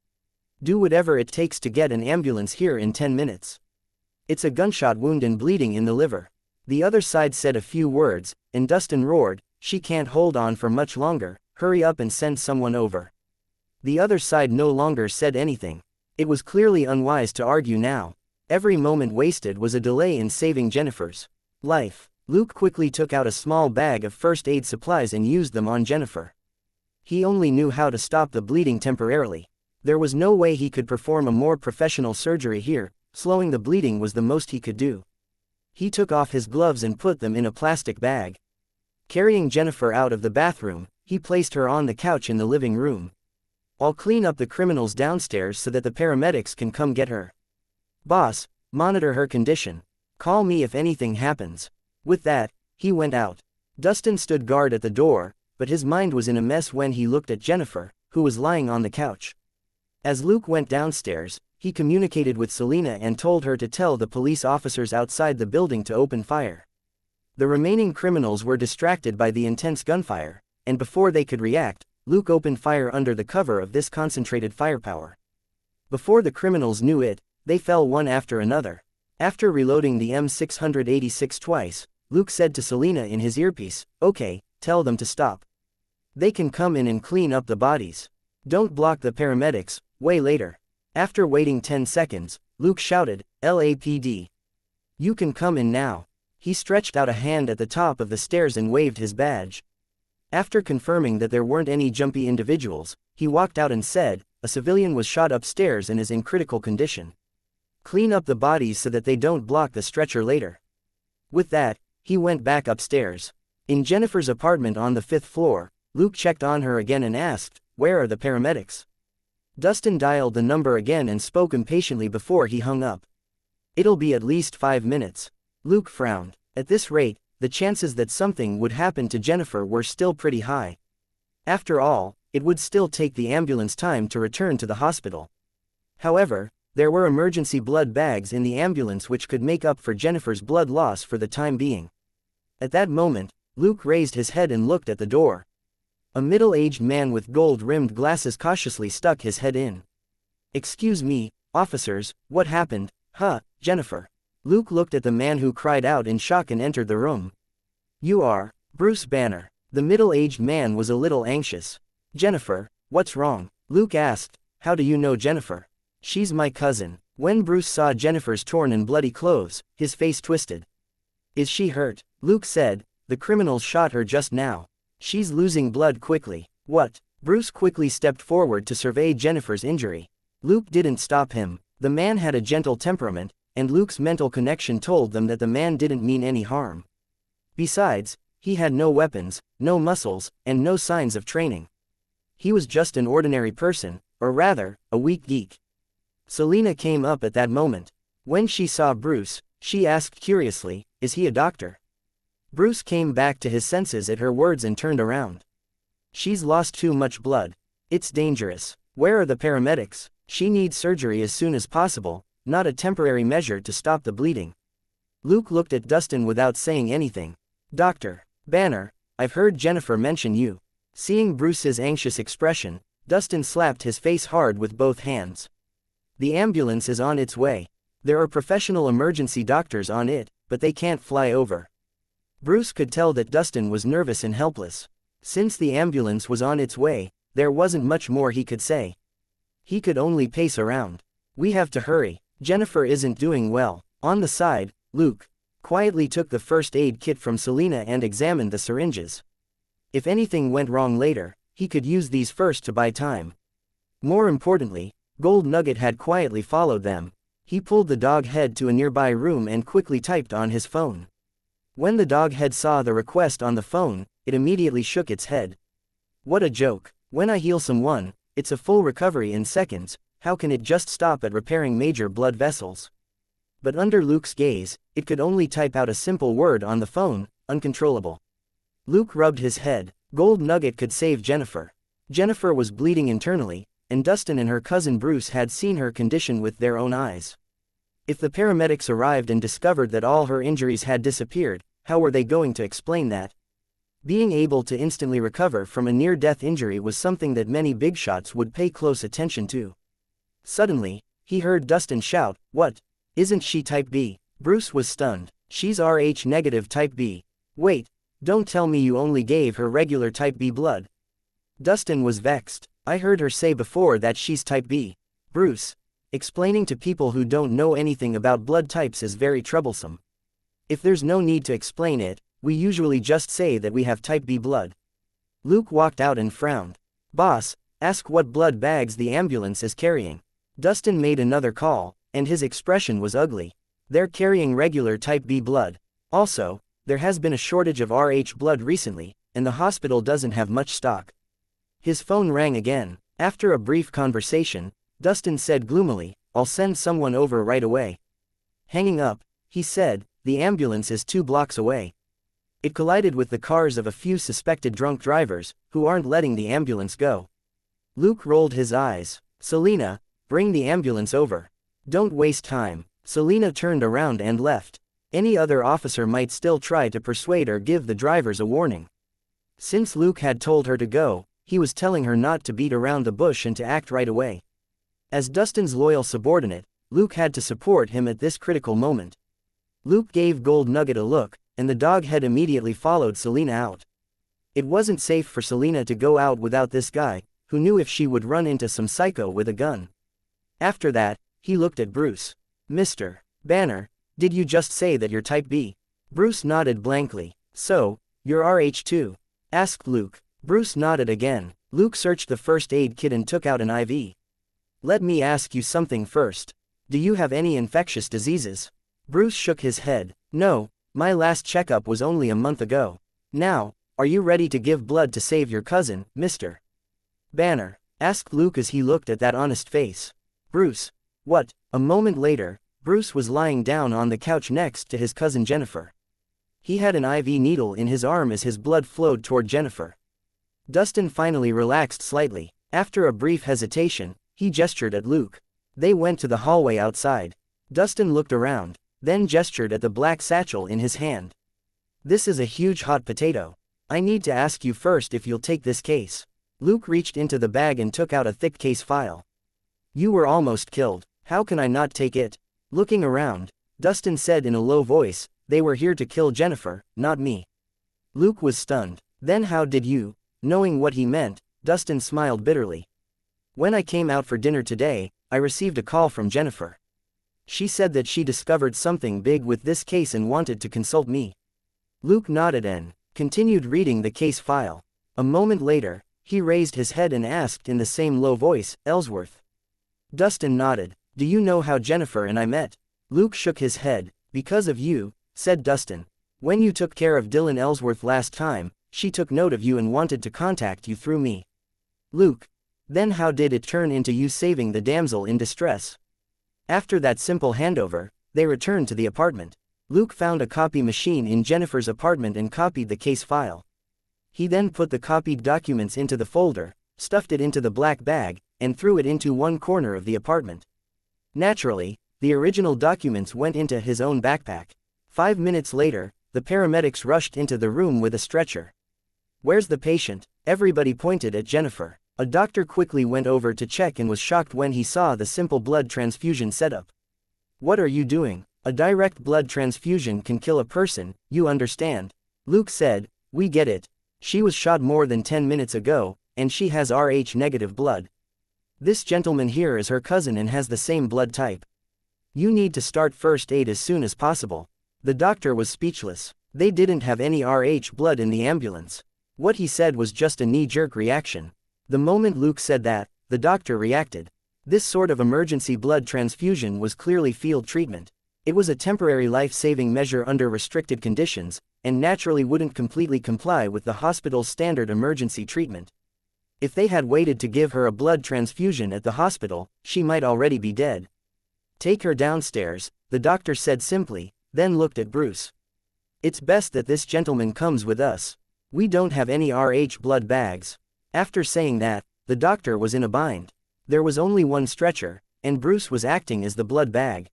Do whatever it takes to get an ambulance here in 10 minutes. It's a gunshot wound and bleeding in the liver." The other side said a few words, and Dustin roared, "She can't hold on for much longer, hurry up and send someone over." The other side no longer said anything. It was clearly unwise to argue now. Every moment wasted was a delay in saving Jennifer's life. Luke quickly took out a small bag of first aid supplies and used them on Jennifer. He only knew how to stop the bleeding temporarily. There was no way he could perform a more professional surgery here. Slowing the bleeding was the most he could do. He took off his gloves and put them in a plastic bag. Carrying Jennifer out of the bathroom, he placed her on the couch in the living room. "I'll clean up the criminals downstairs so that the paramedics can come get her. Boss, monitor her condition. Call me if anything happens." With that, he went out. Dustin stood guard at the door, but his mind was in a mess when he looked at Jennifer, who was lying on the couch. As Luke went downstairs, he communicated with Selena and told her to tell the police officers outside the building to open fire. The remaining criminals were distracted by the intense gunfire, and before they could react, Luke opened fire under the cover of this concentrated firepower. Before the criminals knew it, they fell one after another. After reloading the M686 twice, Luke said to Selena in his earpiece, "Okay, tell them to stop. They can come in and clean up the bodies. Don't block the paramedics, way later." After waiting 10 seconds, Luke shouted, "LAPD. You can come in now." He stretched out a hand at the top of the stairs and waved his badge. After confirming that there weren't any jumpy individuals, he walked out and said, "A civilian was shot upstairs and is in critical condition. Clean up the bodies so that they don't block the stretcher later." With that, he went back upstairs. In Jennifer's apartment on the 5th floor, Luke checked on her again and asked, "Where are the paramedics?" Dustin dialed the number again and spoke impatiently before he hung up. "It'll be at least 5 minutes." Luke frowned. At this rate, the chances that something would happen to Jennifer were still pretty high. After all, it would still take the ambulance time to return to the hospital. However, there were emergency blood bags in the ambulance which could make up for Jennifer's blood loss for the time being. At that moment, Luke raised his head and looked at the door. A middle-aged man with gold-rimmed glasses cautiously stuck his head in. "Excuse me, officers, what happened? Jennifer." Luke looked at the man who cried out in shock and entered the room. "You are Bruce Banner." The middle-aged man was a little anxious. "Jennifer, what's wrong?" Luke asked. "How do you know Jennifer?" "She's my cousin." When Bruce saw Jennifer's torn and bloody clothes, his face twisted. "Is she hurt?" Luke said. "The criminals shot her just now. She's losing blood quickly." "What?" Bruce quickly stepped forward to survey Jennifer's injury. Luke didn't stop him. The man had a gentle temperament, and Luke's mental connection told them that the man didn't mean any harm. Besides, he had no weapons, no muscles, and no signs of training. He was just an ordinary person, or rather, a weak geek. Selena came up at that moment. When she saw Bruce, she asked curiously, "Is he a doctor?" Bruce came back to his senses at her words and turned around. "She's lost too much blood. It's dangerous. Where are the paramedics? She needs surgery as soon as possible, not a temporary measure to stop the bleeding." Luke looked at Dustin without saying anything. "Dr. Banner, I've heard Jennifer mention you." Seeing Bruce's anxious expression, Dustin slapped his face hard with both hands. "The ambulance is on its way. There are professional emergency doctors on it, but they can't fly over." Bruce could tell that Dustin was nervous and helpless. Since the ambulance was on its way, there wasn't much more he could say. He could only pace around. "We have to hurry. Jennifer isn't doing well." On the side, Luke quietly took the first aid kit from Selena and examined the syringes. If anything went wrong later, he could use these first to buy time. More importantly, Gold Nugget had quietly followed them. He pulled the dog head to a nearby room and quickly typed on his phone. When the dog head saw the request on the phone, it immediately shook its head. What a joke. When I heal someone, it's a full recovery in seconds. How can it just stop at repairing major blood vessels? But under Luke's gaze, it could only type out a simple word on the phone, uncontrollable. Luke rubbed his head. Gold Nugget could save Jennifer. Jennifer was bleeding internally, and Dustin and her cousin Bruce had seen her condition with their own eyes. If the paramedics arrived and discovered that all her injuries had disappeared, how were they going to explain that? Being able to instantly recover from a near-death injury was something that many big shots would pay close attention to. Suddenly, he heard Dustin shout, "What? Isn't she type B?" Bruce was stunned. "She's Rh negative type B. Wait, don't tell me you only gave her regular type B blood." Dustin was vexed. "I heard her say before that she's type B." Bruce. Explaining to people who don't know anything about blood types is very troublesome. If there's no need to explain it, we usually just say that we have type B blood. Luke walked out and frowned. "Boss, ask what blood bags the ambulance is carrying." Dustin made another call, and his expression was ugly. "They're carrying regular type B blood. Also, there has been a shortage of Rh blood recently, and the hospital doesn't have much stock." His phone rang again. After a brief conversation, Dustin said gloomily, "I'll send someone over right away." Hanging up, he said, "The ambulance is 2 blocks away." It collided with the cars of a few suspected drunk drivers, who aren't letting the ambulance go. Luke rolled his eyes. "Selena, bring the ambulance over. Don't waste time." Selena turned around and left. Any other officer might still try to persuade or give the drivers a warning. Since Luke had told her to go, he was telling her not to beat around the bush and to act right away. As Dustin's loyal subordinate, Luke had to support him at this critical moment. Luke gave Gold Nugget a look, and the dog head immediately followed Selena out. It wasn't safe for Selena to go out without this guy, who knew if she would run into some psycho with a gun. After that, he looked at Bruce. "Mr. Banner, did you just say that you're type B?" Bruce nodded blankly. "So, you're Rh too?" asked Luke. Bruce nodded again. Luke searched the first aid kit and took out an IV. "Let me ask you something first. Do you have any infectious diseases?" Bruce shook his head. "No, my last checkup was only a month ago." "Now, are you ready to give blood to save your cousin, Mr. Banner?" asked Luke as he looked at that honest face. "Bruce, what?" A moment later, Bruce was lying down on the couch next to his cousin Jennifer. He had an IV needle in his arm as his blood flowed toward Jennifer. Dustin finally relaxed slightly. After a brief hesitation, he gestured at Luke. They went to the hallway outside. Dustin looked around, then gestured at the black satchel in his hand. "This is a huge hot potato. I need to ask you first if you'll take this case." Luke reached into the bag and took out a thick case file. "You were almost killed. How can I not take it?" Looking around, Dustin said in a low voice, "They were here to kill Jennifer, not me." Luke was stunned. "Then how did you?" Knowing what he meant, Dustin smiled bitterly. "When I came out for dinner today, I received a call from Jennifer. She said that she discovered something big with this case and wanted to consult me." Luke nodded and continued reading the case file. A moment later, he raised his head and asked in the same low voice, "Ellsworth?" Dustin nodded. "Do you know how Jennifer and I met?" Luke shook his head. "Because of you," said Dustin. "When you took care of Dylan Ellsworth last time, she took note of you and wanted to contact you through me." Luke. "Then how did it turn into you saving the damsel in distress?" After that simple handover, they returned to the apartment. Luke found a copy machine in Jennifer's apartment and copied the case file. He then put the copied documents into the folder, stuffed it into the black bag, and threw it into one corner of the apartment. Naturally, the original documents went into his own backpack. 5 minutes later, the paramedics rushed into the room with a stretcher. "Where's the patient?" Everybody pointed at Jennifer. A doctor quickly went over to check and was shocked when he saw the simple blood transfusion setup. "What are you doing? A direct blood transfusion can kill a person, you understand?" Luke said, "We get it. She was shot more than 10 minutes ago, and she has Rh negative blood. This gentleman here is her cousin and has the same blood type. You need to start first aid as soon as possible." The doctor was speechless. They didn't have any Rh blood in the ambulance. What he said was just a knee-jerk reaction. The moment Luke said that, the doctor reacted. This sort of emergency blood transfusion was clearly field treatment. It was a temporary life-saving measure under restricted conditions, and naturally wouldn't completely comply with the hospital's standard emergency treatment. If they had waited to give her a blood transfusion at the hospital, she might already be dead. Take her downstairs, the doctor said simply, then looked at Bruce. It's best that this gentleman comes with us. We don't have any RH blood bags. After saying that, the doctor was in a bind. There was only one stretcher, and Bruce was acting as the blood bag.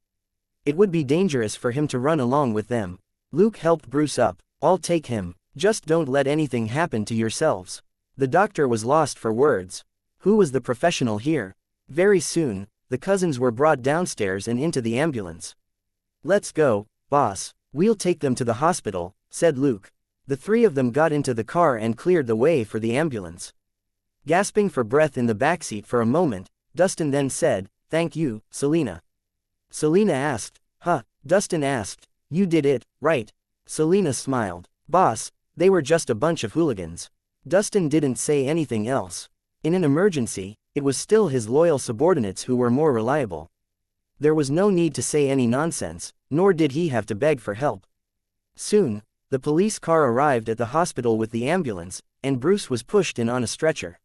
It would be dangerous for him to run along with them. Luke helped Bruce up. I'll take him. Just don't let anything happen to yourselves. The doctor was lost for words. Who was the professional here? Very soon, the cousins were brought downstairs and into the ambulance. Let's go, boss. We'll take them to the hospital, said Luke. The three of them got into the car and cleared the way for the ambulance. Gasping for breath in the backseat for a moment, Dustin then said, "Thank you, Selena." Selena asked, "Huh?" Dustin asked, "You did it, right?" Selena smiled. "Boss, they were just a bunch of hooligans." Dustin didn't say anything else. In an emergency, it was still his loyal subordinates who were more reliable. There was no need to say any nonsense, nor did he have to beg for help. Soon, the police car arrived at the hospital with the ambulance, and Bruce was pushed in on a stretcher.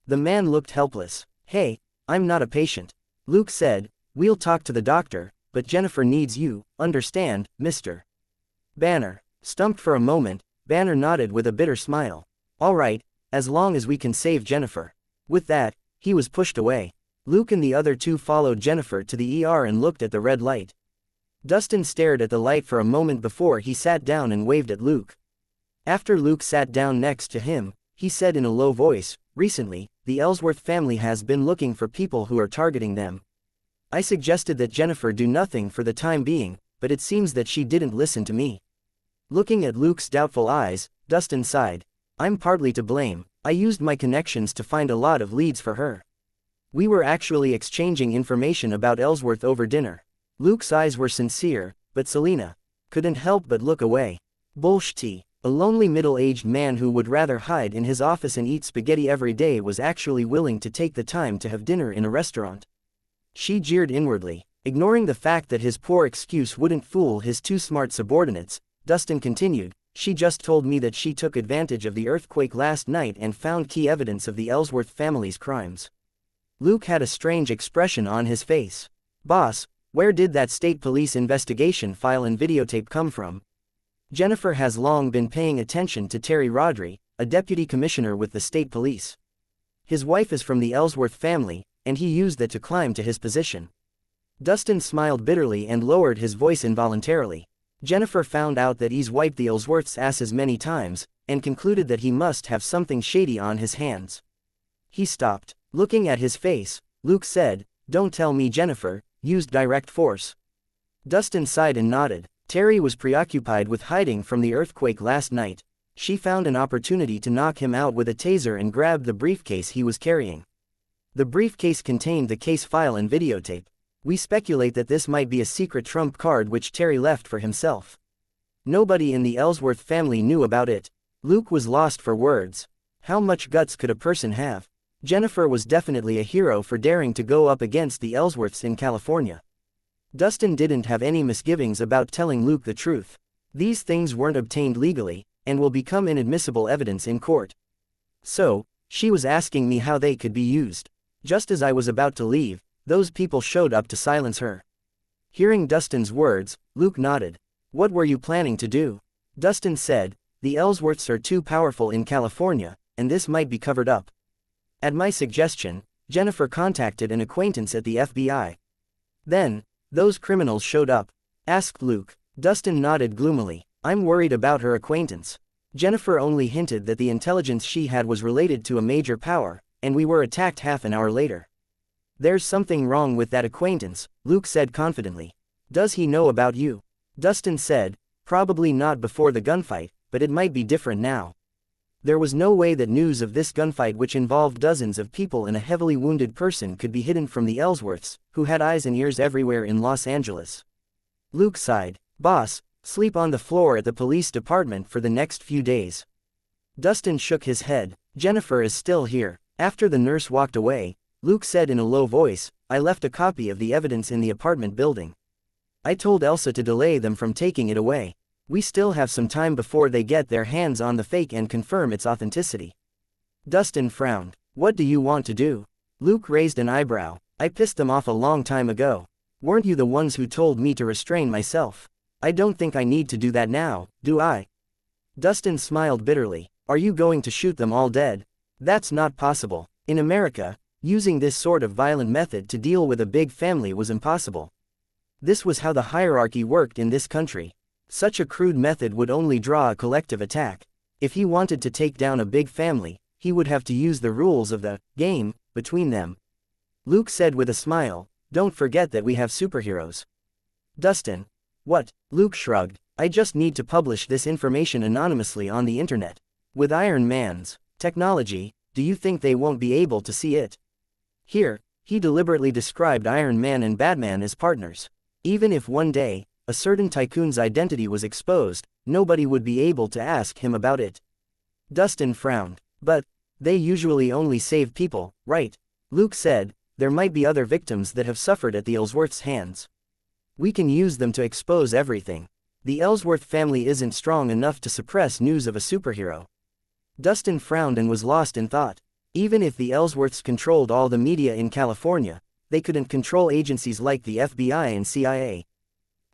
The man looked helpless. "Hey, I'm not a patient," Luke said. "We'll talk to the doctor, but Jennifer needs you, understand, Mr. Banner." Stumped for a moment, Banner nodded with a bitter smile. "All right, as long as we can save Jennifer." With that, he was pushed away. Luke and the other two followed Jennifer to the ER and looked at the red light. Dustin stared at the light for a moment before he sat down and waved at Luke. After Luke sat down next to him, he said in a low voice, "Recently, the Ellsworth family has been looking for people who are targeting them. I suggested that Jennifer do nothing for the time being, but it seems that she didn't listen to me." Looking at Luke's doubtful eyes, Dustin sighed. "I'm partly to blame. I used my connections to find a lot of leads for her. We were actually exchanging information about Ellsworth over dinner." Luke's eyes were sincere, but Selena couldn't help but look away. Bullshit. A lonely middle-aged man who would rather hide in his office and eat spaghetti every day was actually willing to take the time to have dinner in a restaurant. She jeered inwardly. Ignoring the fact that his poor excuse wouldn't fool his two smart subordinates, Dustin continued, "She just told me that she took advantage of the earthquake last night and found key evidence of the Ellsworth family's crimes." Luke had a strange expression on his face. "Boss, where did that state police investigation file and videotape come from?" Jennifer has long been paying attention to Terry Rodri, a deputy commissioner with the state police. His wife is from the Ellsworth family, and he used that to climb to his position. Dustin smiled bitterly and lowered his voice involuntarily. Jennifer found out that he's wiped the Ellsworth's asses many times, and concluded that he must have something shady on his hands. He stopped. Looking at his face, Luke said, "Don't tell me Jennifer used direct force." Dustin sighed and nodded. Terry was preoccupied with hiding from the earthquake last night. She found an opportunity to knock him out with a taser and grabbed the briefcase he was carrying. The briefcase contained the case file and videotape. We speculate that this might be a secret trump card which Terry left for himself. Nobody in the Ellsworth family knew about it. Luke was lost for words. How much guts could a person have? Jennifer was definitely a hero for daring to go up against the Ellsworths in California. Dustin didn't have any misgivings about telling Luke the truth. These things weren't obtained legally, and will become inadmissible evidence in court. So, she was asking me how they could be used. Just as I was about to leave, those people showed up to silence her. Hearing Dustin's words, Luke nodded. "What were you planning to do?" Dustin said, "The Ellsworths are too powerful in California, and this might be covered up." At my suggestion, Jennifer contacted an acquaintance at the FBI. "Then, those criminals showed up?" asked Luke. Dustin nodded gloomily. "I'm worried about her acquaintance. Jennifer only hinted that the intelligence she had was related to a major power, and we were attacked half an hour later." "There's something wrong with that acquaintance," Luke said confidently. "Does he know about you?" Dustin said, "Probably not before the gunfight, but it might be different now." There was no way that news of this gunfight, which involved dozens of people and a heavily wounded person, could be hidden from the Ellsworths, who had eyes and ears everywhere in Los Angeles. Luke sighed. "Boss, sleep on the floor at the police department for the next few days." Dustin shook his head. "Jennifer is still here." After the nurse walked away, Luke said in a low voice, "I left a copy of the evidence in the apartment building. I told Elsa to delay them from taking it away. We still have some time before they get their hands on the fake and confirm its authenticity. Dustin frowned. What do you want to do? Luke raised an eyebrow. I pissed them off a long time ago. Weren't you the ones who told me to restrain myself? I don't think I need to do that now, do I? Dustin smiled bitterly. Are you going to shoot them all dead? That's not possible. In America, using this sort of violent method to deal with a big family was impossible. This was how the hierarchy worked in this country. Such a crude method would only draw a collective attack. If he wanted to take down a big family, he would have to use the rules of the game between them. Luke said with a smile, don't forget that we have superheroes. Dustin. What? Luke shrugged. I just need to publish this information anonymously on the internet. With Iron Man's technology, do you think they won't be able to see it? Here, he deliberately described Iron Man and Batman as partners. Even if one day, a certain tycoon's identity was exposed, nobody would be able to ask him about it. Dustin frowned. But they usually only save people, right? Luke said, there might be other victims that have suffered at the Ellsworth's hands. We can use them to expose everything. The Ellsworth family isn't strong enough to suppress news of a superhero. Dustin frowned and was lost in thought. Even if the Ellsworths controlled all the media in California, they couldn't control agencies like the FBI and CIA.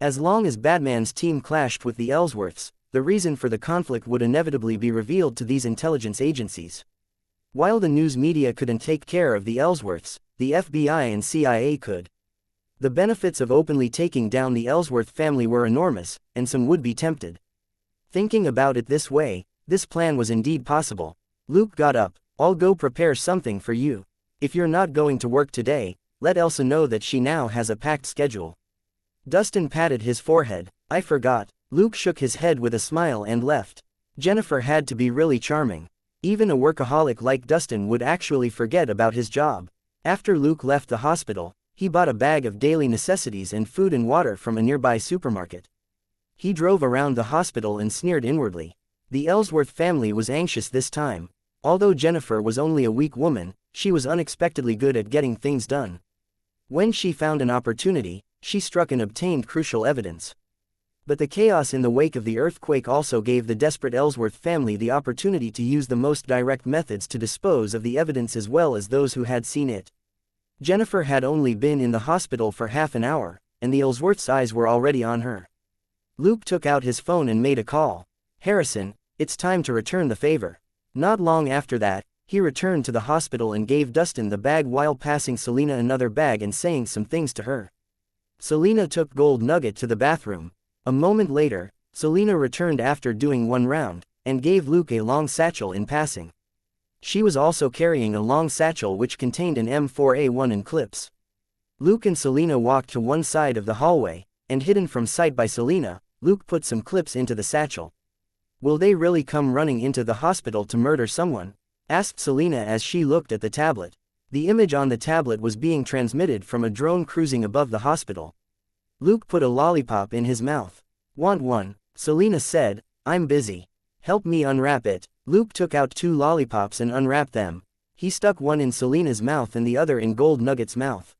As long as Batman's team clashed with the Ellsworths, the reason for the conflict would inevitably be revealed to these intelligence agencies. While the news media couldn't take care of the Ellsworths, the FBI and CIA could. The benefits of openly taking down the Ellsworth family were enormous, and some would be tempted. Thinking about it this way, this plan was indeed possible. Luke got up. I'll go prepare something for you. If you're not going to work today, let Elsa know that she now has a packed schedule. Dustin patted his forehead. I forgot. Luke shook his head with a smile and left. Jennifer had to be really charming. Even a workaholic like Dustin would actually forget about his job. After Luke left the hospital, he bought a bag of daily necessities and food and water from a nearby supermarket. He drove around the hospital and sneered inwardly. The Ellsworth family was anxious this time. Although Jennifer was only a weak woman, she was unexpectedly good at getting things done. When she found an opportunity, she struck and obtained crucial evidence. But the chaos in the wake of the earthquake also gave the desperate Ellsworth family the opportunity to use the most direct methods to dispose of the evidence as well as those who had seen it. Jennifer had only been in the hospital for half an hour, and the Ellsworth's eyes were already on her. Luke took out his phone and made a call. Harrison, it's time to return the favor. Not long after that, he returned to the hospital and gave Dustin the bag while passing Selena another bag and saying some things to her. Selena took Gold Nugget to the bathroom. A moment later, Selena returned after doing one round, and gave Luke a long satchel in passing. She was also carrying a long satchel which contained an M4A1 and clips. Luke and Selena walked to one side of the hallway, and hidden from sight by Selena, Luke put some clips into the satchel. Will they really come running into the hospital to murder someone? Asked Selena as she looked at the tablet. The image on the tablet was being transmitted from a drone cruising above the hospital. Luke put a lollipop in his mouth. Want one? Selena said, I'm busy. Help me unwrap it. Luke took out 2 lollipops and unwrapped them. He stuck one in Selena's mouth and the other in Gold Nugget's mouth.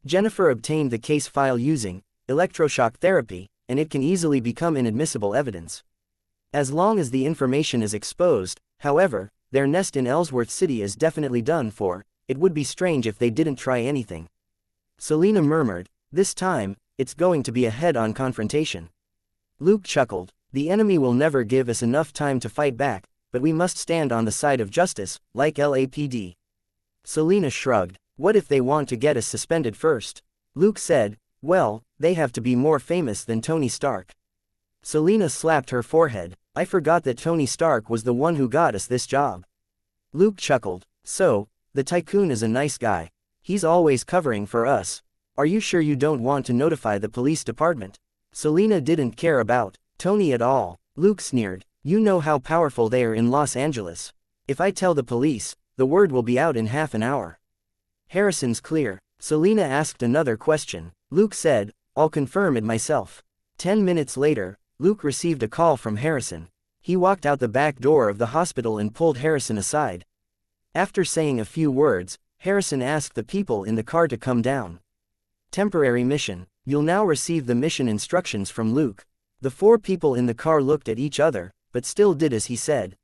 Jennifer obtained the case file using electroshock therapy, and it can easily become inadmissible evidence. As long as the information is exposed, however, their nest in Ellsworth City is definitely done for. It would be strange if they didn't try anything. Selena murmured, this time, it's going to be a head-on confrontation. Luke chuckled. The enemy will never give us enough time to fight back, but we must stand on the side of justice, like LAPD. Selena shrugged. What if they want to get us suspended first? Luke said, well, they have to be more famous than Tony Stark. Selena slapped her forehead. I forgot that Tony Stark was the one who got us this job. Luke chuckled. So, the tycoon is a nice guy. He's always covering for us. Are you sure you don't want to notify the police department? Selena didn't care about Tony at all. Luke sneered. You know how powerful they are in Los Angeles. If I tell the police, the word will be out in half an hour. Harrison's clear. Selena asked another question. Luke said, I'll confirm it myself. 10 minutes later, Luke received a call from Harrison. He walked out the back door of the hospital and pulled Harrison aside. After saying a few words, Harrison asked the people in the car to come down. Temporary mission. You'll now receive the mission instructions from Luke. The 4 people in the car looked at each other, but still did as he said.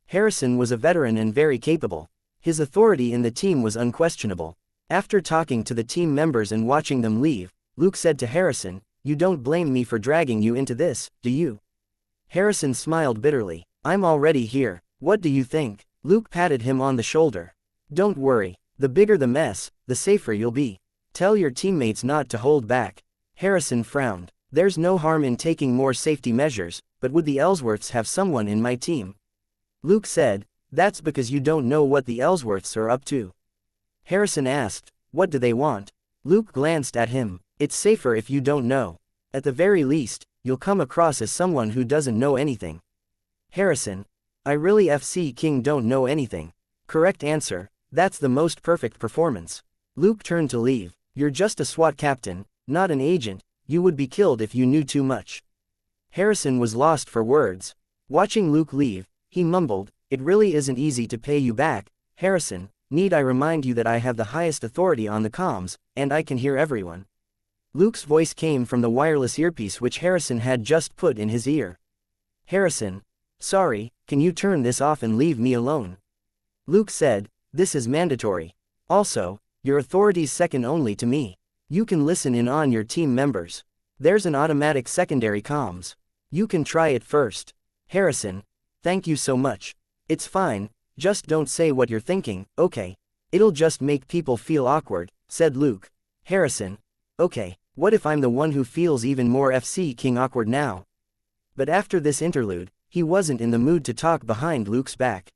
Harrison was a veteran and very capable. His authority in the team was unquestionable. After talking to the team members and watching them leave, Luke said to Harrison, "You don't blame me for dragging you into this, do you?" Harrison smiled bitterly. "I'm already here. What do you think?" Luke patted him on the shoulder. "Don't worry. The bigger the mess, the safer you'll be. Tell your teammates not to hold back." Harrison frowned. "There's no harm in taking more safety measures, but would the Ellsworths have someone in my team?" Luke said, "That's because you don't know what the Ellsworths are up to." Harrison asked, "What do they want?" Luke glanced at him. "It's safer if you don't know. At the very least, you'll come across as someone who doesn't know anything." Harrison, "I really FC King don't know anything." Correct answer. That's the most perfect performance. Luke turned to leave. "You're just a SWAT captain, not an agent. You would be killed if you knew too much." Harrison was lost for words. Watching Luke leave, he mumbled, "It really isn't easy to pay you back, Harrison. Need I remind you that I have the highest authority on the comms, and I can hear everyone?" Luke's voice came from the wireless earpiece which Harrison had just put in his ear. Harrison, "Sorry, can you turn this off and leave me alone?" Luke said, "This is mandatory. Also, your authority's second only to me. You can listen in on your team members. There's an automatic secondary comms. You can try it first." Harrison, "Thank you so much. It's fine, just don't say what you're thinking, okay? It'll just make people feel awkward," said Luke. Harrison, "Okay, what if I'm the one who feels even more FC King awkward now?" But after this interlude, he wasn't in the mood to talk behind Luke's back.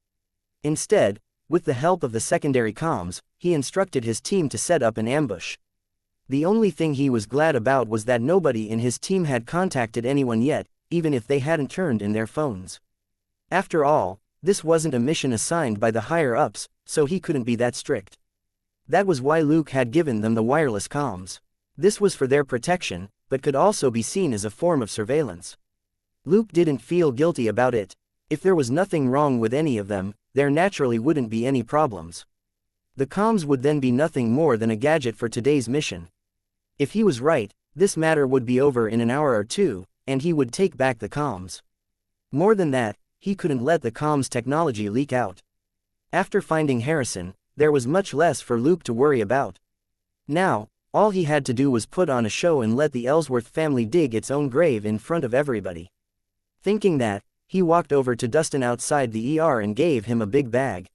Instead, with the help of the secondary comms, he instructed his team to set up an ambush. The only thing he was glad about was that nobody in his team had contacted anyone yet, even if they hadn't turned in their phones. After all, this wasn't a mission assigned by the higher-ups, so he couldn't be that strict. That was why Luke had given them the wireless comms. This was for their protection, but could also be seen as a form of surveillance. Luke didn't feel guilty about it. If there was nothing wrong with any of them, there naturally wouldn't be any problems. The comms would then be nothing more than a gadget for today's mission. If he was right, this matter would be over in an hour or two, and he would take back the comms. More than that, he couldn't let the comms technology leak out. After finding Harrison, there was much less for Luke to worry about. Now, all he had to do was put on a show and let the Ellsworth family dig its own grave in front of everybody. Thinking that, he walked over to Dustin outside the ER and gave him a big bag.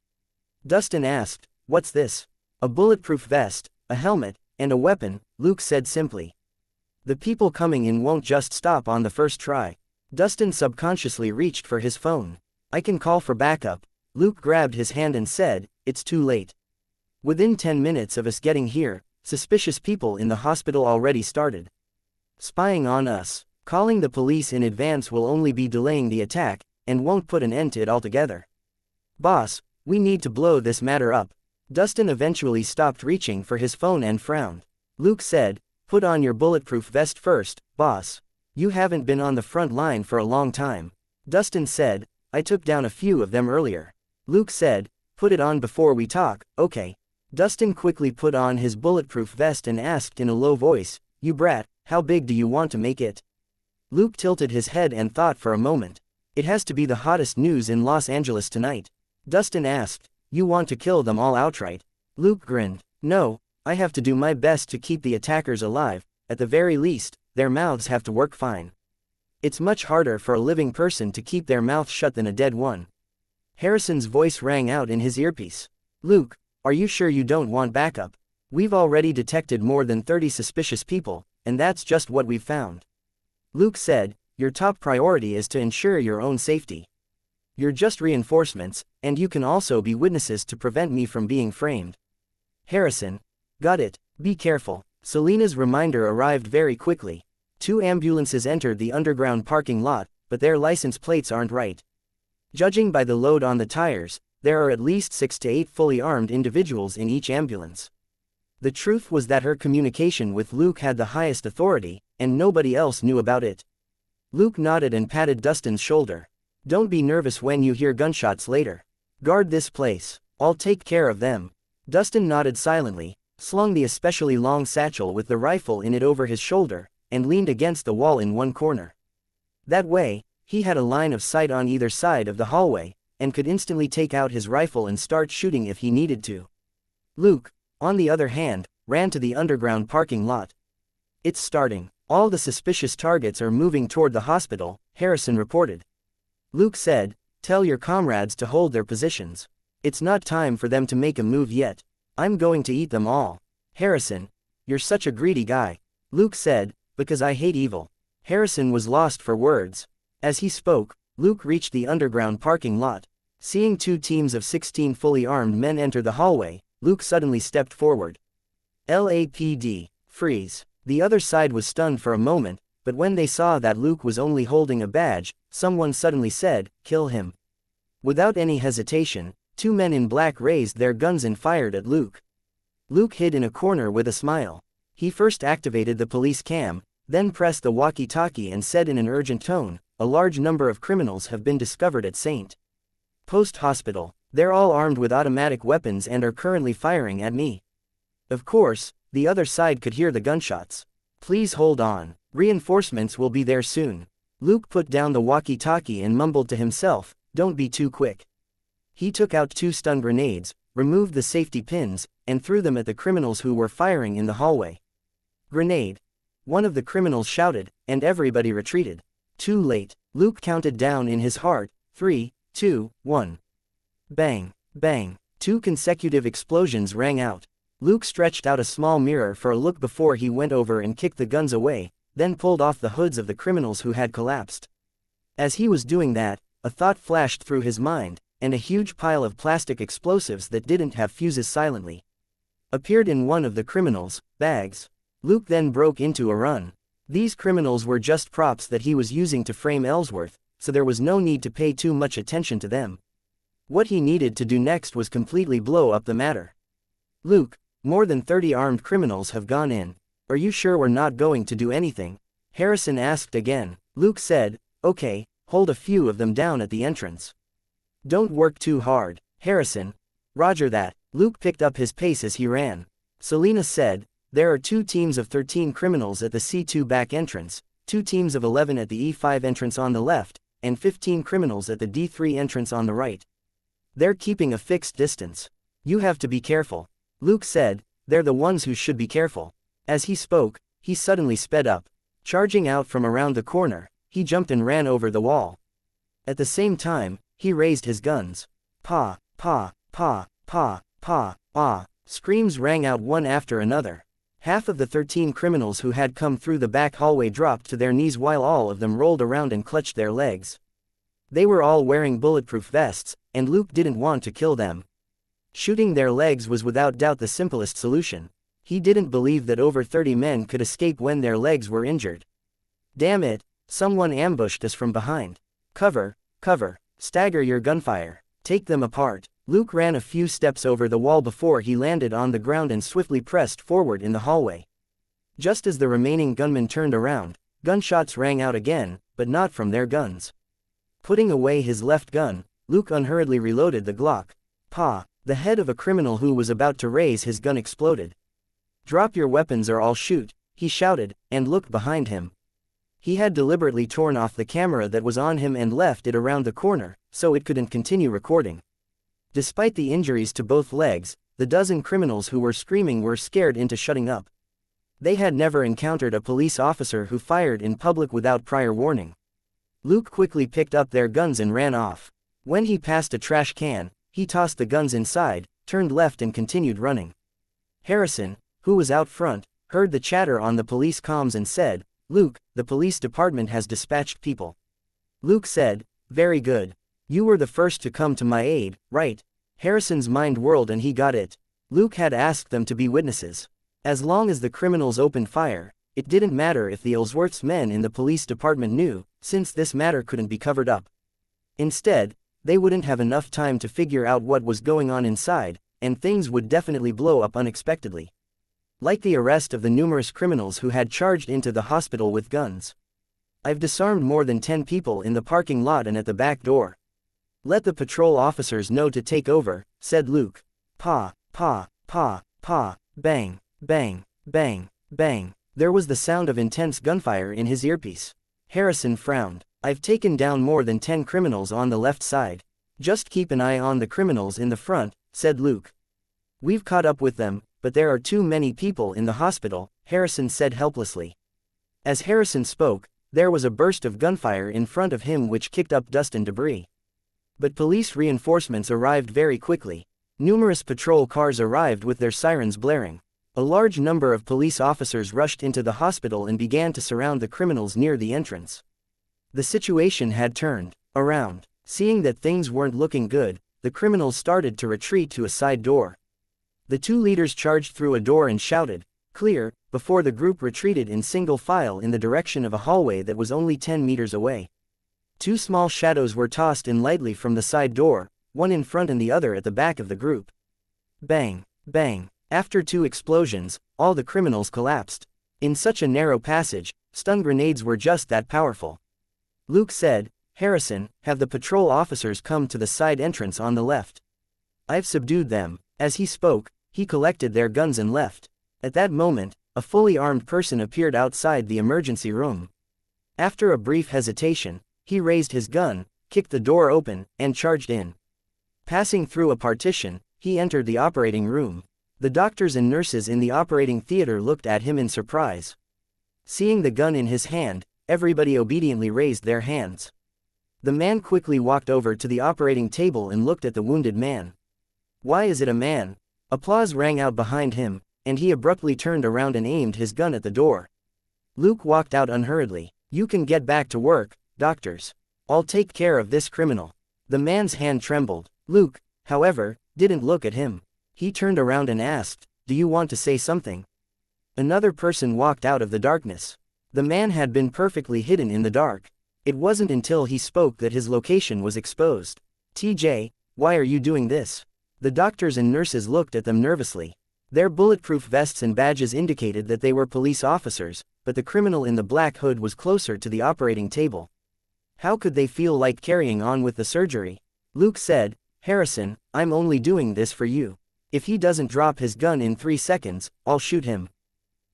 Dustin asked, "What's this?" "A bulletproof vest, a helmet, and a weapon," Luke said simply. "The people coming in won't just stop on the first try." Dustin subconsciously reached for his phone. "I can call for backup." Luke grabbed his hand and said, "It's too late. Within 10 minutes of us getting here, suspicious people in the hospital already started spying on us. Calling the police in advance will only be delaying the attack, and won't put an end to it altogether. Boss, we need to blow this matter up." Dustin eventually stopped reaching for his phone and frowned. Luke said, "Put on your bulletproof vest first, boss. You haven't been on the front line for a long time." Dustin said, "I took down a few of them earlier." Luke said, "Put it on before we talk, okay?" Dustin quickly put on his bulletproof vest and asked in a low voice, "You brat, how big do you want to make it?" Luke tilted his head and thought for a moment. "It has to be the hottest news in Los Angeles tonight." Dustin asked, "You want to kill them all outright?" Luke grinned. "No, I have to do my best to keep the attackers alive. At the very least, their mouths have to work fine. It's much harder for a living person to keep their mouth shut than a dead one." Harrison's voice rang out in his earpiece. "Luke, are you sure you don't want backup? We've already detected more than 30 suspicious people, and that's just what we've found." Luke said, "Your top priority is to ensure your own safety. You're just reinforcements, and you can also be witnesses to prevent me from being framed." Harrison, "Got it, be careful." Selena's reminder arrived very quickly. 2 ambulances entered the underground parking lot, but their license plates aren't right. Judging by the load on the tires, there are at least 6 to 8 fully armed individuals in each ambulance. The truth was that her communication with Luke had the highest authority, and nobody else knew about it. Luke nodded and patted Dustin's shoulder. "Don't be nervous when you hear gunshots later. Guard this place. I'll take care of them." Dustin nodded silently, slung the especially long satchel with the rifle in it over his shoulder, and leaned against the wall in one corner. That way, he had a line of sight on either side of the hallway, and could instantly take out his rifle and start shooting if he needed to. Luke, on the other hand, ran to the underground parking lot. It's starting. All the suspicious targets are moving toward the hospital, Harrison reported. Luke said, "Tell your comrades to hold their positions. It's not time for them to make a move yet. I'm going to eat them all." Harrison, "You're such a greedy guy." Luke said, "Because I hate evil." Harrison was lost for words. As he spoke, Luke reached the underground parking lot. Seeing 2 teams of 16 fully armed men enter the hallway, Luke suddenly stepped forward. LAPD, freeze. The other side was stunned for a moment, but when they saw that Luke was only holding a badge, someone suddenly said, "Kill him." Without any hesitation, 2 men in black raised their guns and fired at Luke. Luke hid in a corner with a smile. He first activated the police cam, then pressed the walkie-talkie and said in an urgent tone, "A large number of criminals have been discovered at St. Post Hospital. They're all armed with automatic weapons and are currently firing at me." Of course, the other side could hear the gunshots. "Please hold on. Reinforcements will be there soon." Luke put down the walkie-talkie and mumbled to himself, "Don't be too quick." He took out 2 stun grenades, removed the safety pins, and threw them at the criminals who were firing in the hallway. "Grenade!" One of the criminals shouted, and everybody retreated. Too late. Luke counted down in his heart, 3, 2, 1. Bang, bang. 2 consecutive explosions rang out. Luke stretched out a small mirror for a look before he went over and kicked the guns away, then pulled off the hoods of the criminals who had collapsed. As he was doing that, a thought flashed through his mind, and a huge pile of plastic explosives that didn't have fuses silently appeared in one of the criminals' bags. Luke then broke into a run. These criminals were just props that he was using to frame Ellsworth, so there was no need to pay too much attention to them. What he needed to do next was completely blow up the matter. "Luke, more than 30 armed criminals have gone in. Are you sure we're not going to do anything?" Harrison asked again. Luke said, "Okay, hold a few of them down at the entrance. Don't work too hard." Harrison, "Roger that." Luke picked up his pace as he ran. Selena said, "There are 2 teams of 13 criminals at the C2 back entrance, 2 teams of 11 at the E5 entrance on the left, and 15 criminals at the D3 entrance on the right. They're keeping a fixed distance. You have to be careful." Luke said, "They're the ones who should be careful." As he spoke, he suddenly sped up. Charging out from around the corner, he jumped and ran over the wall. At the same time, he raised his guns. Pa, pa, pa, pa, pa, ah. Screams rang out one after another. Half of the 13 criminals who had come through the back hallway dropped to their knees while all of them rolled around and clutched their legs. They were all wearing bulletproof vests, and Luke didn't want to kill them. Shooting their legs was without doubt the simplest solution. He didn't believe that over 30 men could escape when their legs were injured. "Damn it, someone ambushed us from behind. Cover, cover, stagger your gunfire. Take them apart." Luke ran a few steps over the wall before he landed on the ground and swiftly pressed forward in the hallway. Just as the remaining gunmen turned around, gunshots rang out again, but not from their guns. Putting away his left gun, Luke unhurriedly reloaded the Glock. Pa! The head of a criminal who was about to raise his gun exploded. "Drop your weapons or I'll shoot," he shouted, and looked behind him. He had deliberately torn off the camera that was on him and left it around the corner, so it couldn't continue recording. Despite the injuries to both legs, the dozen criminals who were screaming were scared into shutting up. They had never encountered a police officer who fired in public without prior warning. Luke quickly picked up their guns and ran off. When he passed a trash can, he tossed the guns inside, turned left and continued running. Harrison, who was out front, heard the chatter on the police comms and said, "Luke, the police department has dispatched people." Luke said, "Very good. You were the first to come to my aid, right?" Harrison's mind whirled and he got it. Luke had asked them to be witnesses. As long as the criminals opened fire, it didn't matter if the Ellsworth's men in the police department knew, since this matter couldn't be covered up. Instead, they wouldn't have enough time to figure out what was going on inside, and things would definitely blow up unexpectedly. Like the arrest of the numerous criminals who had charged into the hospital with guns. "I've disarmed more than 10 people in the parking lot and at the back door. Let the patrol officers know to take over," said Luke. Pa, pa, pa, pa, Bang, bang, bang, bang. There was the sound of intense gunfire in his earpiece. Harrison frowned. I've taken down more than 10 criminals on the left side. Just keep an eye on the criminals in the front, said Luke. We've caught up with them, but there are too many people in the hospital, Harrison said helplessly. As Harrison spoke, there was a burst of gunfire in front of him which kicked up dust and debris. But police reinforcements arrived very quickly. Numerous patrol cars arrived with their sirens blaring. A large number of police officers rushed into the hospital and began to surround the criminals near the entrance. The situation had turned around. Seeing that things weren't looking good, the criminals started to retreat to a side door. The two leaders charged through a door and shouted, "Clear," before the group retreated in single file in the direction of a hallway that was only 10 meters away. Two small shadows were tossed in lightly from the side door, one in front and the other at the back of the group. Bang, bang. After two explosions, all the criminals collapsed. In such a narrow passage, stun grenades were just that powerful. Luke said, "Harrison, have the patrol officers come to the side entrance on the left. I've subdued them." As he spoke, he collected their guns and left. At that moment, a fully armed person appeared outside the emergency room. After a brief hesitation, he raised his gun, kicked the door open, and charged in. Passing through a partition, he entered the operating room. The doctors and nurses in the operating theater looked at him in surprise. Seeing the gun in his hand, everybody obediently raised their hands. The man quickly walked over to the operating table and looked at the wounded man. "Why is it a man?" Applause rang out behind him, and he abruptly turned around and aimed his gun at the door. Luke walked out unhurriedly. "You can get back to work, doctors. I'll take care of this criminal." The man's hand trembled. Luke, however, didn't look at him. He turned around and asked, "Do you want to say something?" Another person walked out of the darkness. The man had been perfectly hidden in the dark. It wasn't until he spoke that his location was exposed. "TJ, why are you doing this?" The doctors and nurses looked at them nervously. Their bulletproof vests and badges indicated that they were police officers, but the criminal in the black hood was closer to the operating table. How could they feel like carrying on with the surgery? Luke said, "Harrison, I'm only doing this for you. If he doesn't drop his gun in 3 seconds, I'll shoot him."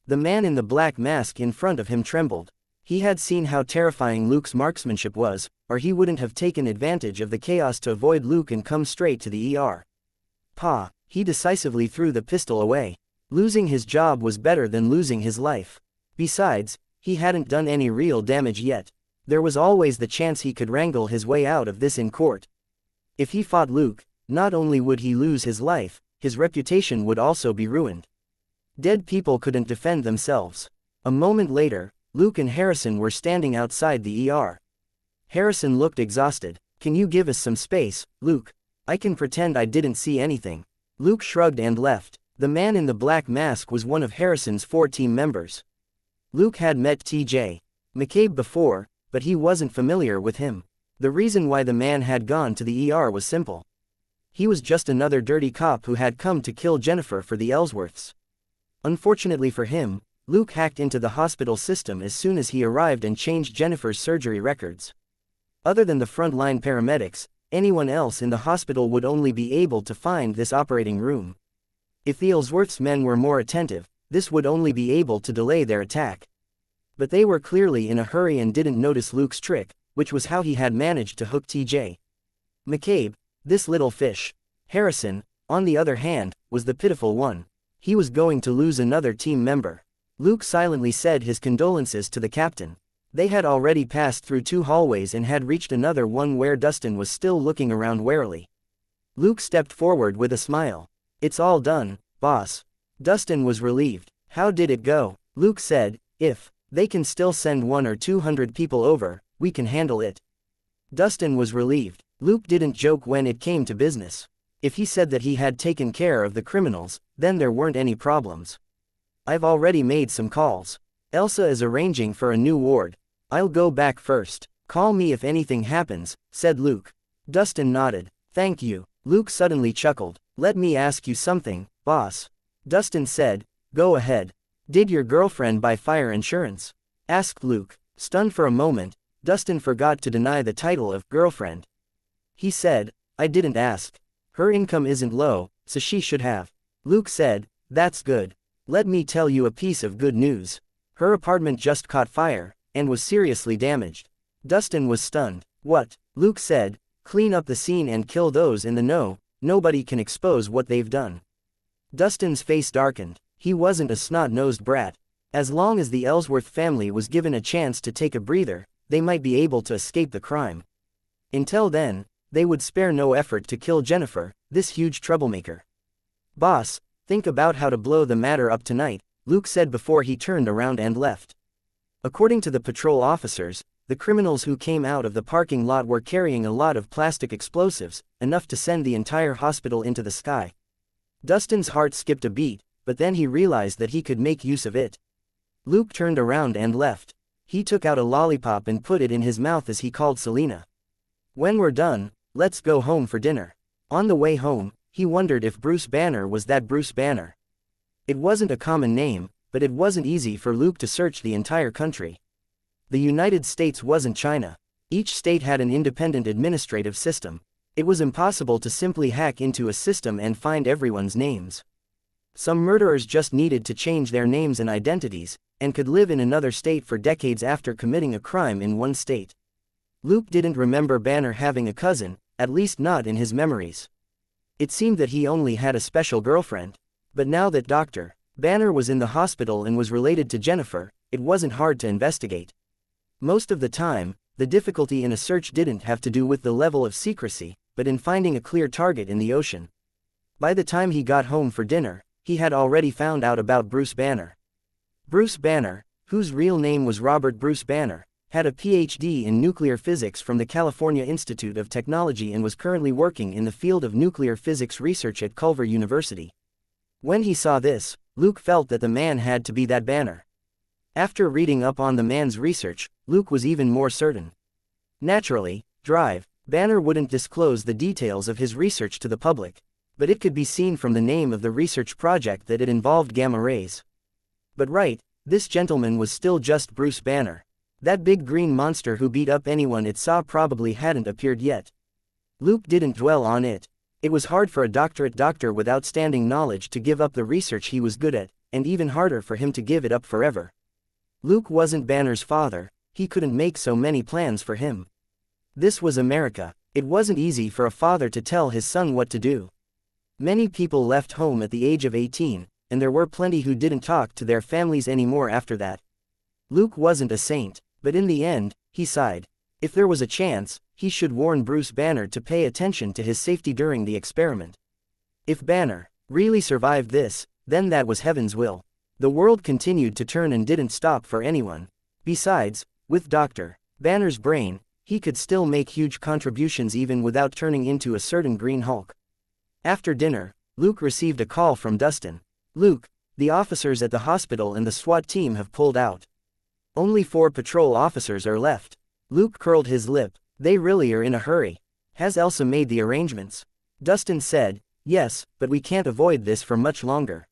The man in the black mask in front of him trembled. He had seen how terrifying Luke's marksmanship was, or he wouldn't have taken advantage of the chaos to avoid Luke and come straight to the ER. "Pa," he decisively threw the pistol away. Losing his job was better than losing his life. Besides, he hadn't done any real damage yet. There was always the chance he could wrangle his way out of this in court. If he fought Luke, not only would he lose his life, his reputation would also be ruined. Dead people couldn't defend themselves. A moment later, Luke and Harrison were standing outside the ER. Harrison looked exhausted. "Can you give us some space, Luke? I can pretend I didn't see anything." Luke shrugged and left. The man in the black mask was one of Harrison's 4 team members. Luke had met T.J. McCabe before, but he wasn't familiar with him. The reason why the man had gone to the ER was simple. He was just another dirty cop who had come to kill Jennifer for the Ellsworths. Unfortunately for him, Luke hacked into the hospital system as soon as he arrived and changed Jennifer's surgery records. Other than the frontline paramedics, anyone else in the hospital would only be able to find this operating room. If the Ellsworths men were more attentive, this would only be able to delay their attack. But they were clearly in a hurry and didn't notice Luke's trick, which was how he had managed to hook T.J. McCabe, this little fish. Harrison, on the other hand, was the pitiful one. He was going to lose another team member. Luke silently said his condolences to the captain. They had already passed through 2 hallways and had reached another one where Dustin was still looking around warily. Luke stepped forward with a smile. "It's all done, boss." Dustin was relieved. "How did it go?" Luke said, "If they can still send 100 or 200 people over, we can handle it." Dustin was relieved. Luke didn't joke when it came to business. If he said that he had taken care of the criminals, then there weren't any problems. "I've already made some calls. Elsa is arranging for a new ward. I'll go back first. Call me if anything happens," said Luke. Dustin nodded. "Thank you." Luke suddenly chuckled. "Let me ask you something, boss." Dustin said, "Go ahead." "Did your girlfriend buy fire insurance?" asked Luke. Stunned for a moment, Dustin forgot to deny the title of girlfriend. He said, "I didn't ask. Her income isn't low, so she should have." Luke said, That's good. Let me tell you a piece of good news. Her apartment just caught fire, and was seriously damaged. Dustin was stunned. What? Luke said, clean up the scene and kill those in the know, nobody can expose what they've done. Dustin's face darkened. He wasn't a snot-nosed brat. As long as the Ellsworth family was given a chance to take a breather, they might be able to escape the crime. Until then, they would spare no effort to kill Jennifer, this huge troublemaker. Boss, think about how to blow the matter up tonight, Luke said before he turned around and left. According to the patrol officers, the criminals who came out of the parking lot were carrying a lot of plastic explosives, enough to send the entire hospital into the sky. Dustin's heart skipped a beat, but then he realized that he could make use of it. Luke turned around and left. He took out a lollipop and put it in his mouth as he called Selena. When we're done, let's go home for dinner. On the way home, he wondered if Bruce Banner was that Bruce Banner. It wasn't a common name, but it wasn't easy for Luke to search the entire country. The United States wasn't China. Each state had an independent administrative system. It was impossible to simply hack into a system and find everyone's names. Some murderers just needed to change their names and identities, and could live in another state for decades after committing a crime in one state. Luke didn't remember Banner having a cousin, at least not in his memories. It seemed that he only had a special girlfriend. But now that Dr. Banner was in the hospital and was related to Jennifer, it wasn't hard to investigate. Most of the time, the difficulty in a search didn't have to do with the level of secrecy, but in finding a clear target in the ocean. By the time he got home for dinner, he had already found out about Bruce Banner. Bruce Banner, whose real name was Robert Bruce Banner, had a PhD in nuclear physics from the California Institute of Technology and was currently working in the field of nuclear physics research at Culver University. When he saw this, Luke felt that the man had to be that Banner. After reading up on the man's research, Luke was even more certain. Naturally, Banner wouldn't disclose the details of his research to the public, but it could be seen from the name of the research project that it involved gamma rays. But this gentleman was still just Bruce Banner. That big green monster who beat up anyone it saw probably hadn't appeared yet. Luke didn't dwell on it. It was hard for a doctorate doctor with outstanding knowledge to give up the research he was good at, and even harder for him to give it up forever. Luke wasn't Banner's father, he couldn't make so many plans for him. This was America. It wasn't easy for a father to tell his son what to do. Many people left home at the age of 18, and there were plenty who didn't talk to their families anymore after that. Luke wasn't a saint, but in the end, he sighed. If there was a chance, he should warn Bruce Banner to pay attention to his safety during the experiment. If Banner really survived this, then that was heaven's will. The world continued to turn and didn't stop for anyone. Besides, with Dr. Banner's brain, he could still make huge contributions even without turning into a certain Green Hulk. After dinner, Luke received a call from Dustin. Luke, the officers at the hospital and the SWAT team have pulled out. Only 4 patrol officers are left. Luke curled his lip. They really are in a hurry. Has Elsa made the arrangements? Dustin said, yes, but we can't avoid this for much longer.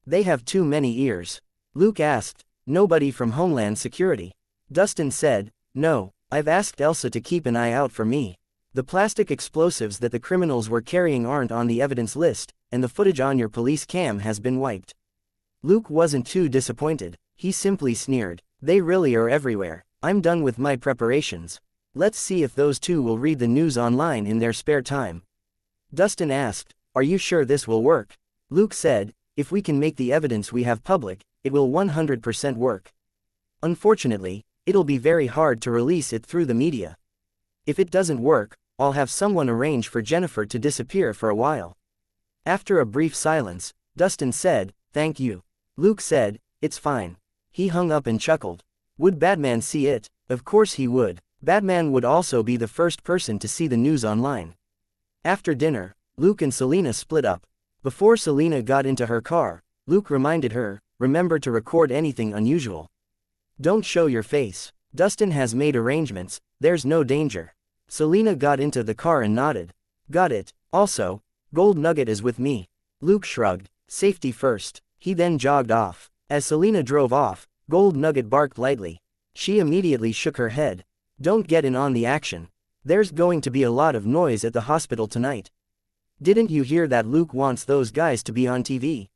They have too many ears. Luke asked, nobody from Homeland Security? Dustin said, no, I've asked Elsa to keep an eye out for me. The plastic explosives that the criminals were carrying aren't on the evidence list, and the footage on your police cam has been wiped. Luke wasn't too disappointed. He simply sneered. They really are everywhere. I'm done with my preparations. Let's see if those 2 will read the news online in their spare time. Dustin asked, are you sure this will work? Luke said, if we can make the evidence we have public, it will 100% work. Unfortunately, it'll be very hard to release it through the media. If it doesn't work, I'll have someone arrange for Jennifer to disappear for a while. After a brief silence, Dustin said, thank you. Luke said, it's fine. He hung up and chuckled. Would Batman see it? Of course he would. Batman would also be the first person to see the news online. After dinner, Luke and Selena split up. Before Selena got into her car, Luke reminded her, remember to record anything unusual. Don't show your face. Dustin has made arrangements, there's no danger. Selena got into the car and nodded. Got it. Also, Gold Nugget is with me. Luke shrugged. Safety first. He then jogged off. As Selena drove off, Gold Nugget barked lightly. She immediately shook her head. Don't get in on the action. There's going to be a lot of noise at the hospital tonight. Didn't you hear that Luke wants those guys to be on TV?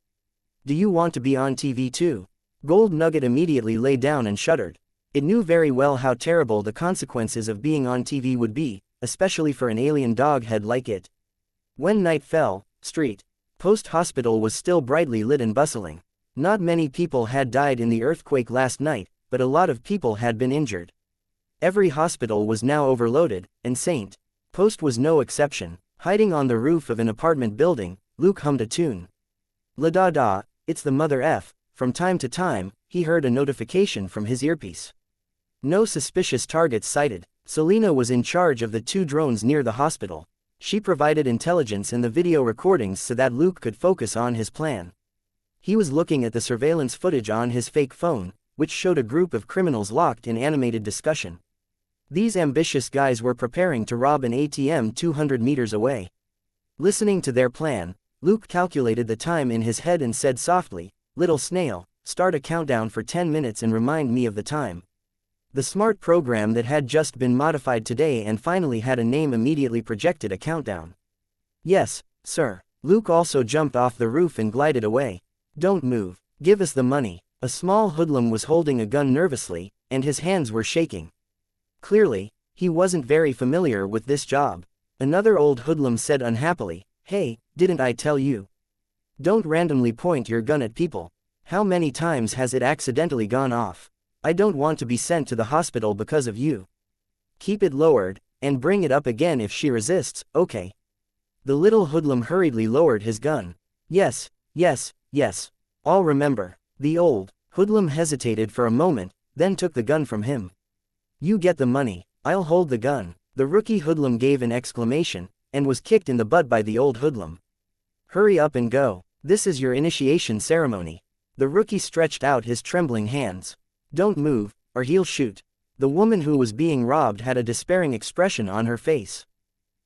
Do you want to be on TV too? Gold Nugget immediately lay down and shuddered. It knew very well how terrible the consequences of being on TV would be, especially for an alien doghead like it. When night fell, Street Post Hospital was still brightly lit and bustling. Not many people had died in the earthquake last night, but a lot of people had been injured. Every hospital was now overloaded, and St. Post was no exception. Hiding on the roof of an apartment building, Luke hummed a tune. La da da, it's the mother F. From time to time, he heard a notification from his earpiece. No suspicious targets sighted. Selena was in charge of the 2 drones near the hospital. She provided intelligence in the video recordings so that Luke could focus on his plan. He was looking at the surveillance footage on his fake phone, which showed a group of criminals locked in animated discussion. These ambitious guys were preparing to rob an ATM 200 meters away. Listening to their plan, Luke calculated the time in his head and said softly, "Little snail, start a countdown for 10 minutes and remind me of the time." The smart program that had just been modified today and finally had a name immediately projected a countdown. "Yes, sir." Luke also jumped off the roof and glided away. "Don't move. Give us the money." A small hoodlum was holding a gun nervously, and his hands were shaking. Clearly, he wasn't very familiar with this job. Another old hoodlum said unhappily, "Hey, didn't I tell you? Don't randomly point your gun at people. How many times has it accidentally gone off? I don't want to be sent to the hospital because of you. Keep it lowered, and bring it up again if she resists, okay?" The little hoodlum hurriedly lowered his gun. "Yes, yes, yes. I'll remember." The old hoodlum hesitated for a moment, then took the gun from him. "You get the money, I'll hold the gun." The rookie hoodlum gave an exclamation, and was kicked in the butt by the old hoodlum. "Hurry up and go. This is your initiation ceremony." The rookie stretched out his trembling hands. "Don't move, or he'll shoot." The woman who was being robbed had a despairing expression on her face.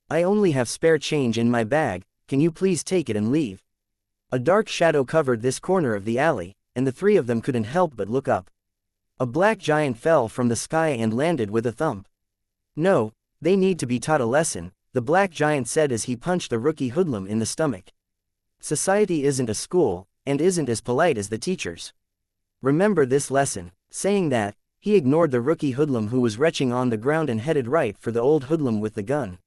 "I only have spare change in my bag, can you please take it and leave?" A dark shadow covered this corner of the alley, and the 3 of them couldn't help but look up. A black giant fell from the sky and landed with a thump. "No, they need to be taught a lesson," the black giant said as he punched the rookie hoodlum in the stomach. "Society isn't a school, and isn't as polite as the teachers. Remember this lesson." Saying that, he ignored the rookie hoodlum who was retching on the ground and headed right for the old hoodlum with the gun.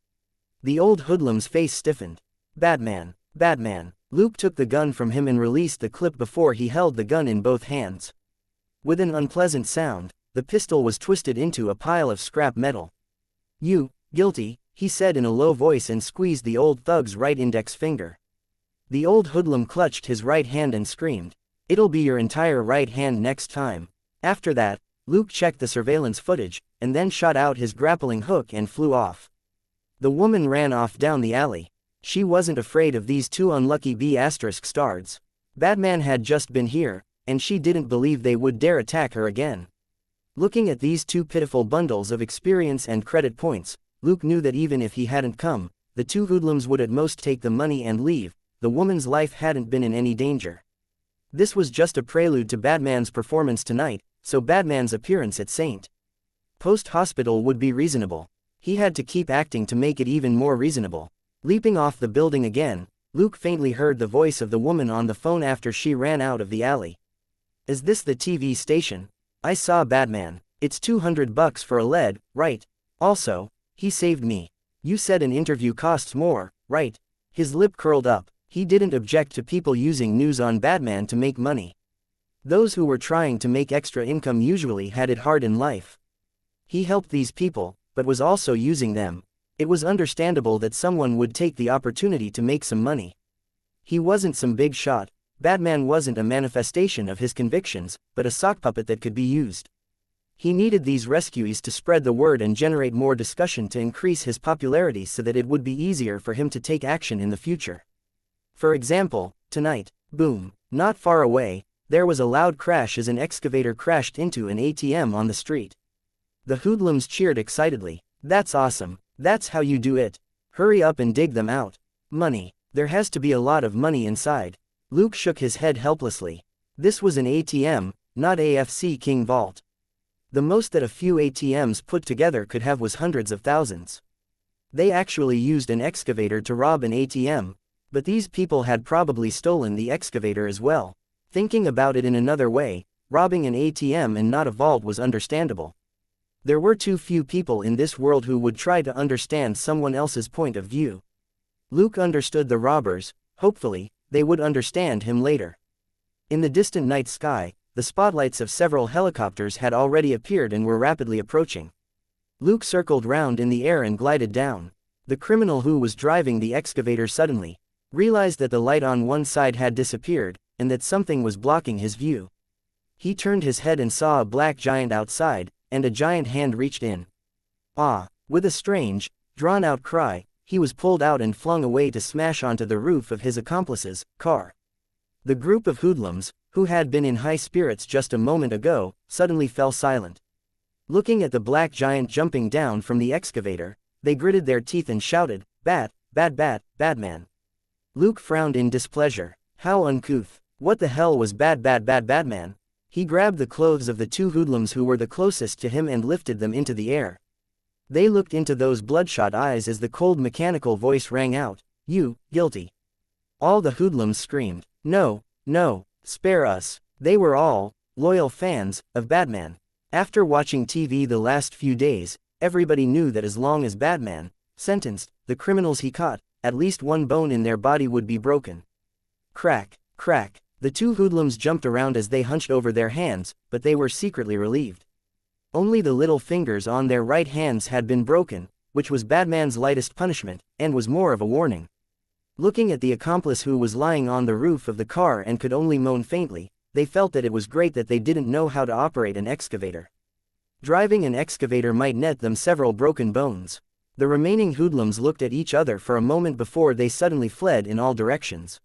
The old hoodlum's face stiffened. "Batman, Batman." Luke took the gun from him and released the clip before he held the gun in both hands. With an unpleasant sound, the pistol was twisted into a pile of scrap metal. "You, guilty," he said in a low voice and squeezed the old thug's right index finger. The old hoodlum clutched his right hand and screamed, "It'll be your entire right hand next time." After that, Luke checked the surveillance footage, and then shot out his grappling hook and flew off. The woman ran off down the alley. She wasn't afraid of these 2 unlucky B***stards. Batman had just been here, and she didn't believe they would dare attack her again. Looking at these 2 pitiful bundles of experience and credit points, Luke knew that even if he hadn't come, the 2 hoodlums would at most take the money and leave. The woman's life hadn't been in any danger. This was just a prelude to Batman's performance tonight, so Batman's appearance at St. Post Hospital would be reasonable. He had to keep acting to make it even more reasonable. Leaping off the building again, Luke faintly heard the voice of the woman on the phone after she ran out of the alley. "Is this the TV station? I saw Batman. It's $200 for a lead, right? Also, he saved me. You said an interview costs more, right?" His lip curled up. He didn't object to people using news on Batman to make money. Those who were trying to make extra income usually had it hard in life. He helped these people, but was also using them. It was understandable that someone would take the opportunity to make some money. He wasn't some big shot. Batman wasn't a manifestation of his convictions, but a sock puppet that could be used. He needed these rescuees to spread the word and generate more discussion to increase his popularity so that it would be easier for him to take action in the future. For example, tonight, boom, not far away, there was a loud crash as an excavator crashed into an ATM on the street. The hoodlums cheered excitedly. "That's awesome. That's how you do it. Hurry up and dig them out. Money. There has to be a lot of money inside." Luke shook his head helplessly. This was an ATM, not AFC King Vault. The most that a few ATMs put together could have was hundreds of thousands. They actually used an excavator to rob an ATM, but these people had probably stolen the excavator as well. Thinking about it in another way, robbing an ATM and not a vault was understandable. There were too few people in this world who would try to understand someone else's point of view. Luke understood the robbers, hopefully, they would understand him later. In the distant night sky, the spotlights of several helicopters had already appeared and were rapidly approaching. Luke circled round in the air and glided down. The criminal who was driving the excavator suddenly realized that the light on one side had disappeared, and that something was blocking his view. He turned his head and saw a black giant outside, and a giant hand reached in. Ah! With a strange, drawn-out cry, he was pulled out and flung away to smash onto the roof of his accomplice's car. The group of hoodlums, who had been in high spirits just a moment ago, suddenly fell silent. Looking at the black giant jumping down from the excavator, they gritted their teeth and shouted, "Bat, bat, bat, Batman." Luke frowned in displeasure. How uncouth. What the hell was bad, bad, bad, Batman? He grabbed the clothes of the two hoodlums who were the closest to him and lifted them into the air. They looked into those bloodshot eyes as the cold mechanical voice rang out, "You, guilty." All the hoodlums screamed, "No, no, spare us." They were all loyal fans of Batman. After watching TV the last few days, everybody knew that as long as Batman sentenced the criminals he caught, at least one bone in their body would be broken. Crack, crack. The two hoodlums jumped around as they hunched over their hands, but they were secretly relieved. Only the little fingers on their right hands had been broken, which was Batman's lightest punishment, and was more of a warning. Looking at the accomplice who was lying on the roof of the car and could only moan faintly, they felt that it was great that they didn't know how to operate an excavator. Driving an excavator might net them several broken bones. The remaining hoodlums looked at each other for a moment before they suddenly fled in all directions.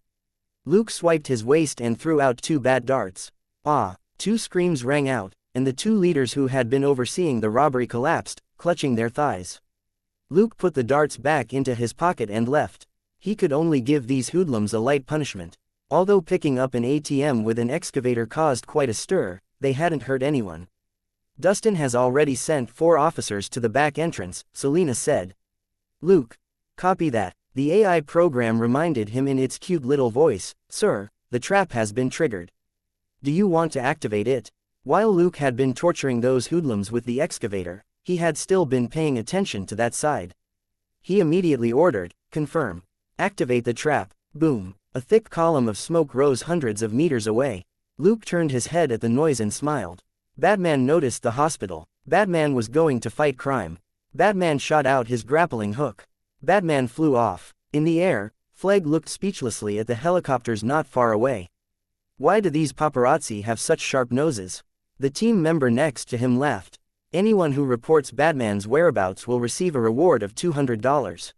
Luke swiped his waist and threw out two bat darts. Ah! Two screams rang out, and the two leaders who had been overseeing the robbery collapsed, clutching their thighs. Luke put the darts back into his pocket and left. He could only give these hoodlums a light punishment. Although picking up an ATM with an excavator caused quite a stir, they hadn't hurt anyone. "Dustin has already sent 4 officers to the back entrance," Selena said. "Luke, copy that." The AI program reminded him in its cute little voice, "Sir, the trap has been triggered. Do you want to activate it?" While Luke had been torturing those hoodlums with the excavator, he had still been paying attention to that side. He immediately ordered, "Confirm. Activate the trap." Boom. A thick column of smoke rose hundreds of meters away. Luke turned his head at the noise and smiled. Batman noticed the hospital. Batman was going to fight crime. Batman shot out his grappling hook. Batman flew off. In the air, Flegg looked speechlessly at the helicopters not far away. Why do these paparazzi have such sharp noses? The team member next to him laughed. Anyone who reports Batman's whereabouts will receive a reward of $200.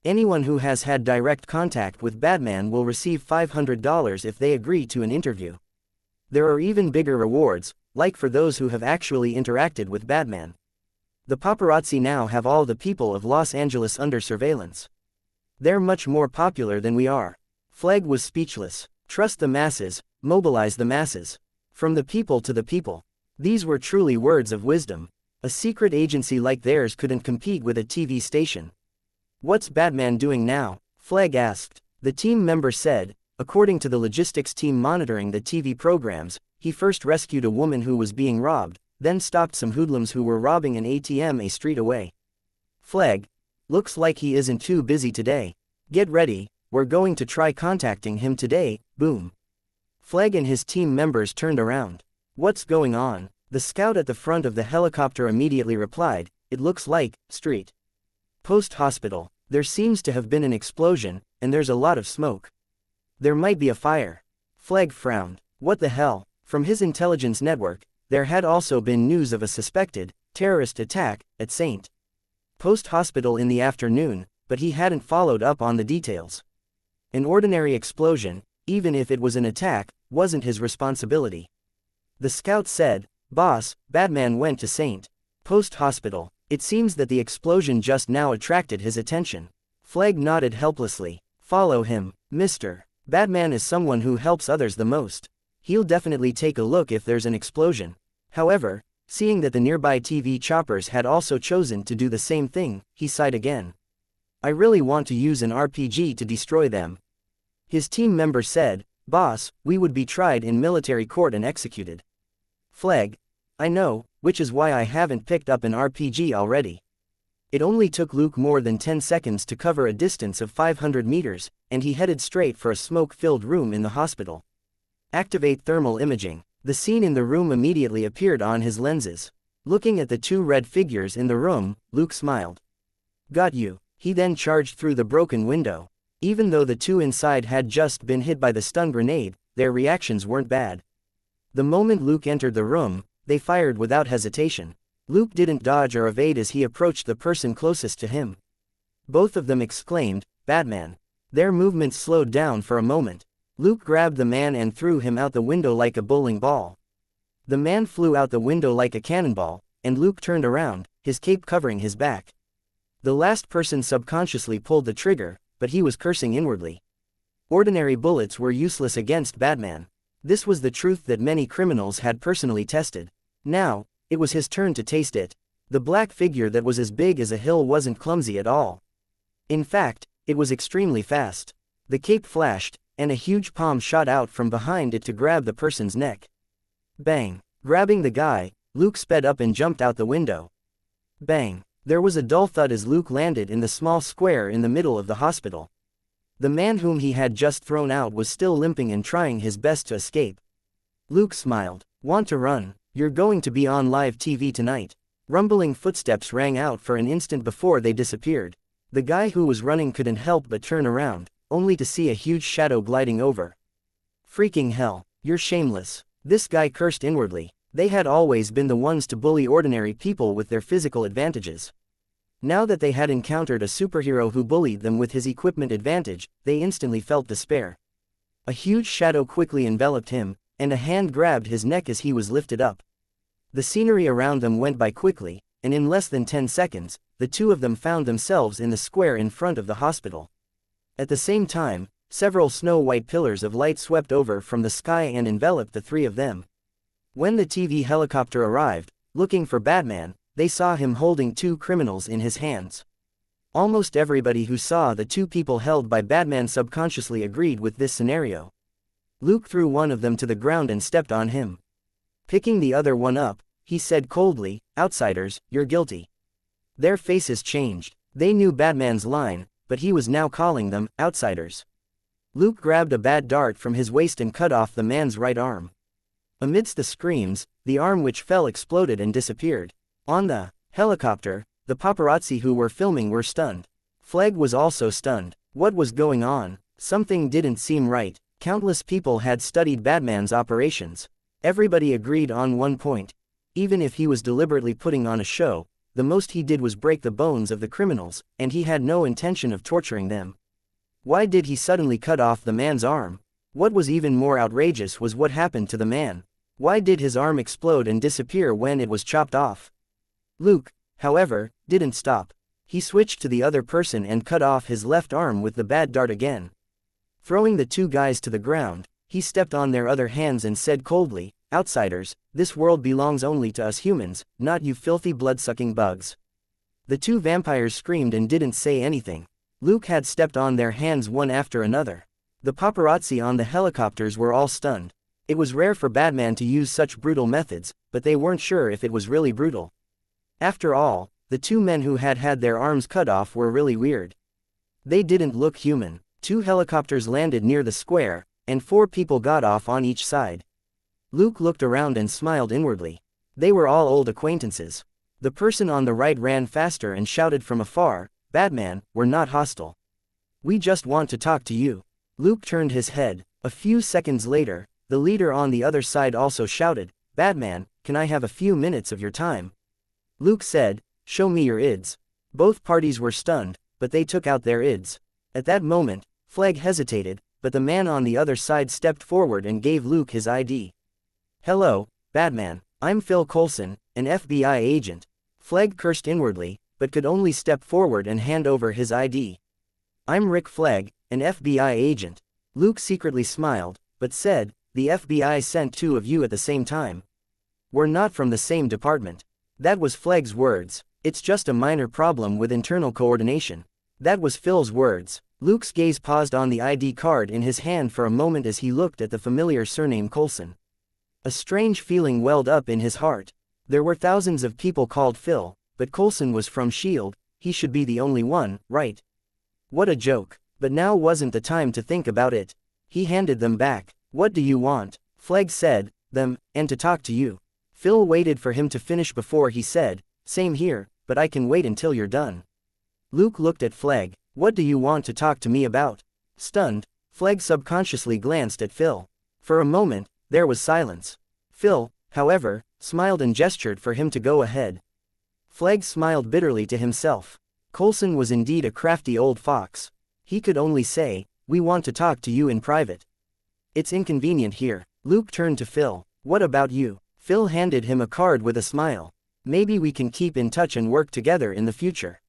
Anyone who has had direct contact with Batman will receive $500 if they agree to an interview. There are even bigger rewards, like for those who have actually interacted with Batman. The paparazzi now have all the people of Los Angeles under surveillance. They're much more popular than we are. Flegg was speechless. Trust the masses, mobilize the masses. From the people to the people. These were truly words of wisdom. A secret agency like theirs couldn't compete with a TV station. "What's Batman doing now?" Flegg asked. The team member said, according to the logistics team monitoring the TV programs, he first rescued a woman who was being robbed, then stopped some hoodlums who were robbing an ATM a street away. Flegg, looks like he isn't too busy today. Get ready, we're going to try contacting him today. Boom. Flegg and his team members turned around. What's going on? The scout at the front of the helicopter immediately replied, "It looks like street post hospital. There seems to have been an explosion, and there's a lot of smoke. There might be a fire." Flegg frowned. What the hell? From his intelligence network, there had also been news of a suspected terrorist attack at St. Post Hospital in the afternoon, but he hadn't followed up on the details. An ordinary explosion, even if it was an attack, wasn't his responsibility. The scout said, "Boss, Batman went to St. Post Hospital. It seems that the explosion just now attracted his attention." Flegg nodded helplessly. "Follow him, mister. Batman is someone who helps others the most. He'll definitely take a look if there's an explosion." However, seeing that the nearby TV choppers had also chosen to do the same thing, he sighed again. "I really want to use an RPG to destroy them." His team member said, Boss, we would be tried in military court and executed. Fleg. I know, which is why I haven't picked up an RPG already. It only took Luke more than 10 seconds to cover a distance of 500 meters, and he headed straight for a smoke-filled room in the hospital. Activate thermal imaging. The scene in the room immediately appeared on his lenses. Looking at the two red figures in the room, Luke smiled. Got you. He then charged through the broken window. Even though the two inside had just been hit by the stun grenade, their reactions weren't bad. The moment Luke entered the room, they fired without hesitation. Luke didn't dodge or evade as he approached the person closest to him. Both of them exclaimed, "Batman." Their movements slowed down for a moment. Luke grabbed the man and threw him out the window like a bowling ball. The man flew out the window like a cannonball, and Luke turned around, his cape covering his back. The last person subconsciously pulled the trigger, but he was cursing inwardly. Ordinary bullets were useless against Batman. This was the truth that many criminals had personally tested. Now, it was his turn to taste it. The black figure that was as big as a hill wasn't clumsy at all. In fact, it was extremely fast. The cape flashed, and a huge palm shot out from behind it to grab the person's neck. Bang! Grabbing the guy, Luke sped up and jumped out the window. Bang! There was a dull thud as Luke landed in the small square in the middle of the hospital. The man whom he had just thrown out was still limping and trying his best to escape. Luke smiled. Want to run? You're going to be on live TV tonight. Rumbling footsteps rang out for an instant before they disappeared. The guy who was running couldn't help but turn around, only to see a huge shadow gliding over. Freaking hell, you're shameless. This guy cursed inwardly. They had always been the ones to bully ordinary people with their physical advantages. Now that they had encountered a superhero who bullied them with his equipment advantage, they instantly felt despair. A huge shadow quickly enveloped him, and a hand grabbed his neck as he was lifted up. The scenery around them went by quickly, and in less than 10 seconds, the two of them found themselves in the square in front of the hospital. At the same time, several snow-white pillars of light swept over from the sky and enveloped the three of them. When the TV helicopter arrived, looking for Batman, they saw him holding two criminals in his hands. Almost everybody who saw the two people held by Batman subconsciously agreed with this scenario. Luke threw one of them to the ground and stepped on him. Picking the other one up, he said coldly, "Outsiders, you're guilty." Their faces changed. They knew Batman's line, but he was now calling them outsiders. Luke grabbed a bad dart from his waist and cut off the man's right arm. Amidst the screams, the arm which fell exploded and disappeared. On the helicopter, the paparazzi who were filming were stunned. Fleg was also stunned. What was going on? Something didn't seem right. Countless people had studied Batman's operations. Everybody agreed on one point. Even if he was deliberately putting on a show, the most he did was break the bones of the criminals, and he had no intention of torturing them. Why did he suddenly cut off the man's arm? What was even more outrageous was what happened to the man. Why did his arm explode and disappear when it was chopped off? Luke, however, didn't stop. He switched to the other person and cut off his left arm with the bad dart again. Throwing the two guys to the ground, he stepped on their other hands and said coldly, "Outsiders, this world belongs only to us humans, not you filthy blood-sucking bugs." The two vampires screamed and didn't say anything. Luke had stepped on their hands one after another. The paparazzi on the helicopters were all stunned. It was rare for Batman to use such brutal methods, but they weren't sure if it was really brutal. After all, the two men who had had their arms cut off were really weird. They didn't look human. 2 helicopters landed near the square, and 4 people got off on each side. Luke looked around and smiled inwardly. They were all old acquaintances. The person on the right ran faster and shouted from afar, "Batman, we're not hostile. We just want to talk to you." Luke turned his head. A few seconds later, the leader on the other side also shouted, "Batman, can I have a few minutes of your time?" Luke said, "Show me your IDs." Both parties were stunned, but they took out their IDs. At that moment, Fleg hesitated, but the man on the other side stepped forward and gave Luke his ID. "Hello, Batman, I'm Phil Coulson, an FBI agent." Fleg cursed inwardly, but could only step forward and hand over his ID. "I'm Rick Fleg, an FBI agent." Luke secretly smiled, but said, "The FBI sent 2 of you at the same time. We're not from the same department." That was Fleg's words. "It's just a minor problem with internal coordination." That was Phil's words. Luke's gaze paused on the ID card in his hand for a moment as he looked at the familiar surname Coulson. A strange feeling welled up in his heart. There were thousands of people called Phil, but Coulson was from S.H.I.E.L.D., he should be the only one, right? What a joke. But now wasn't the time to think about it. He handed them back. What do you want? Flegg said, them, and to talk to you. Phil waited for him to finish before he said, same here, but I can wait until you're done. Luke looked at Flegg. What do you want to talk to me about? Stunned, Flegg subconsciously glanced at Phil. For a moment, there was silence. Phil, however, smiled and gestured for him to go ahead. Flegg smiled bitterly to himself. Coulson was indeed a crafty old fox. He could only say, we want to talk to you in private. It's inconvenient here. Luke turned to Phil. What about you? Phil handed him a card with a smile. Maybe we can keep in touch and work together in the future.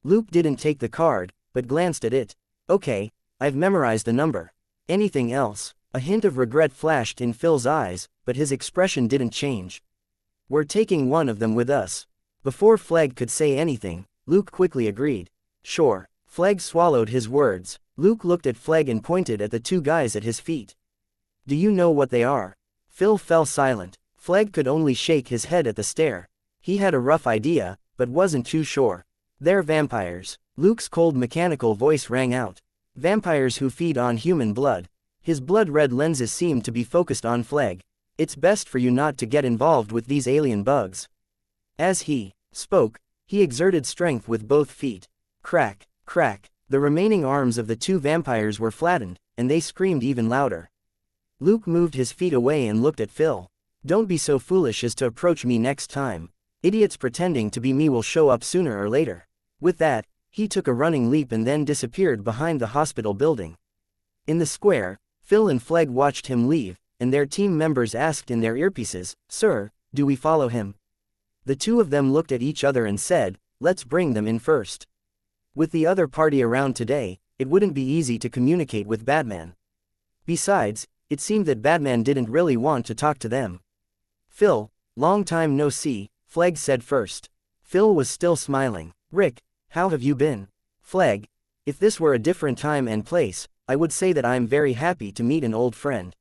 Luke didn't take the card, but glanced at it. Okay, I've memorized the number. Anything else? A hint of regret flashed in Phil's eyes, but his expression didn't change. We're taking one of them with us. Before Flegg could say anything, Luke quickly agreed. Sure. Flegg swallowed his words. Luke looked at Flegg and pointed at the two guys at his feet. Do you know what they are? Phil fell silent. Flegg could only shake his head at the stare. He had a rough idea, but wasn't too sure. They're vampires. Luke's cold mechanical voice rang out. Vampires who feed on human blood. His blood-red lenses seemed to be focused on Flegg. It's best for you not to get involved with these alien bugs. As he spoke, he exerted strength with both feet. Crack. Crack, the remaining arms of the two vampires were flattened, and they screamed even louder. Luke moved his feet away and looked at Phil. Don't be so foolish as to approach me next time. Idiots pretending to be me will show up sooner or later. With that, he took a running leap and then disappeared behind the hospital building. In the square, Phil and Flegg watched him leave, and their team members asked in their earpieces, Sir, do we follow him? The two of them looked at each other and said, let's bring them in first. With the other party around today, it wouldn't be easy to communicate with Batman. Besides, it seemed that Batman didn't really want to talk to them. Phil, long time no see, Flegg said first. Phil was still smiling. Rick, how have you been? Flegg, if this were a different time and place, I would say that I'm very happy to meet an old friend.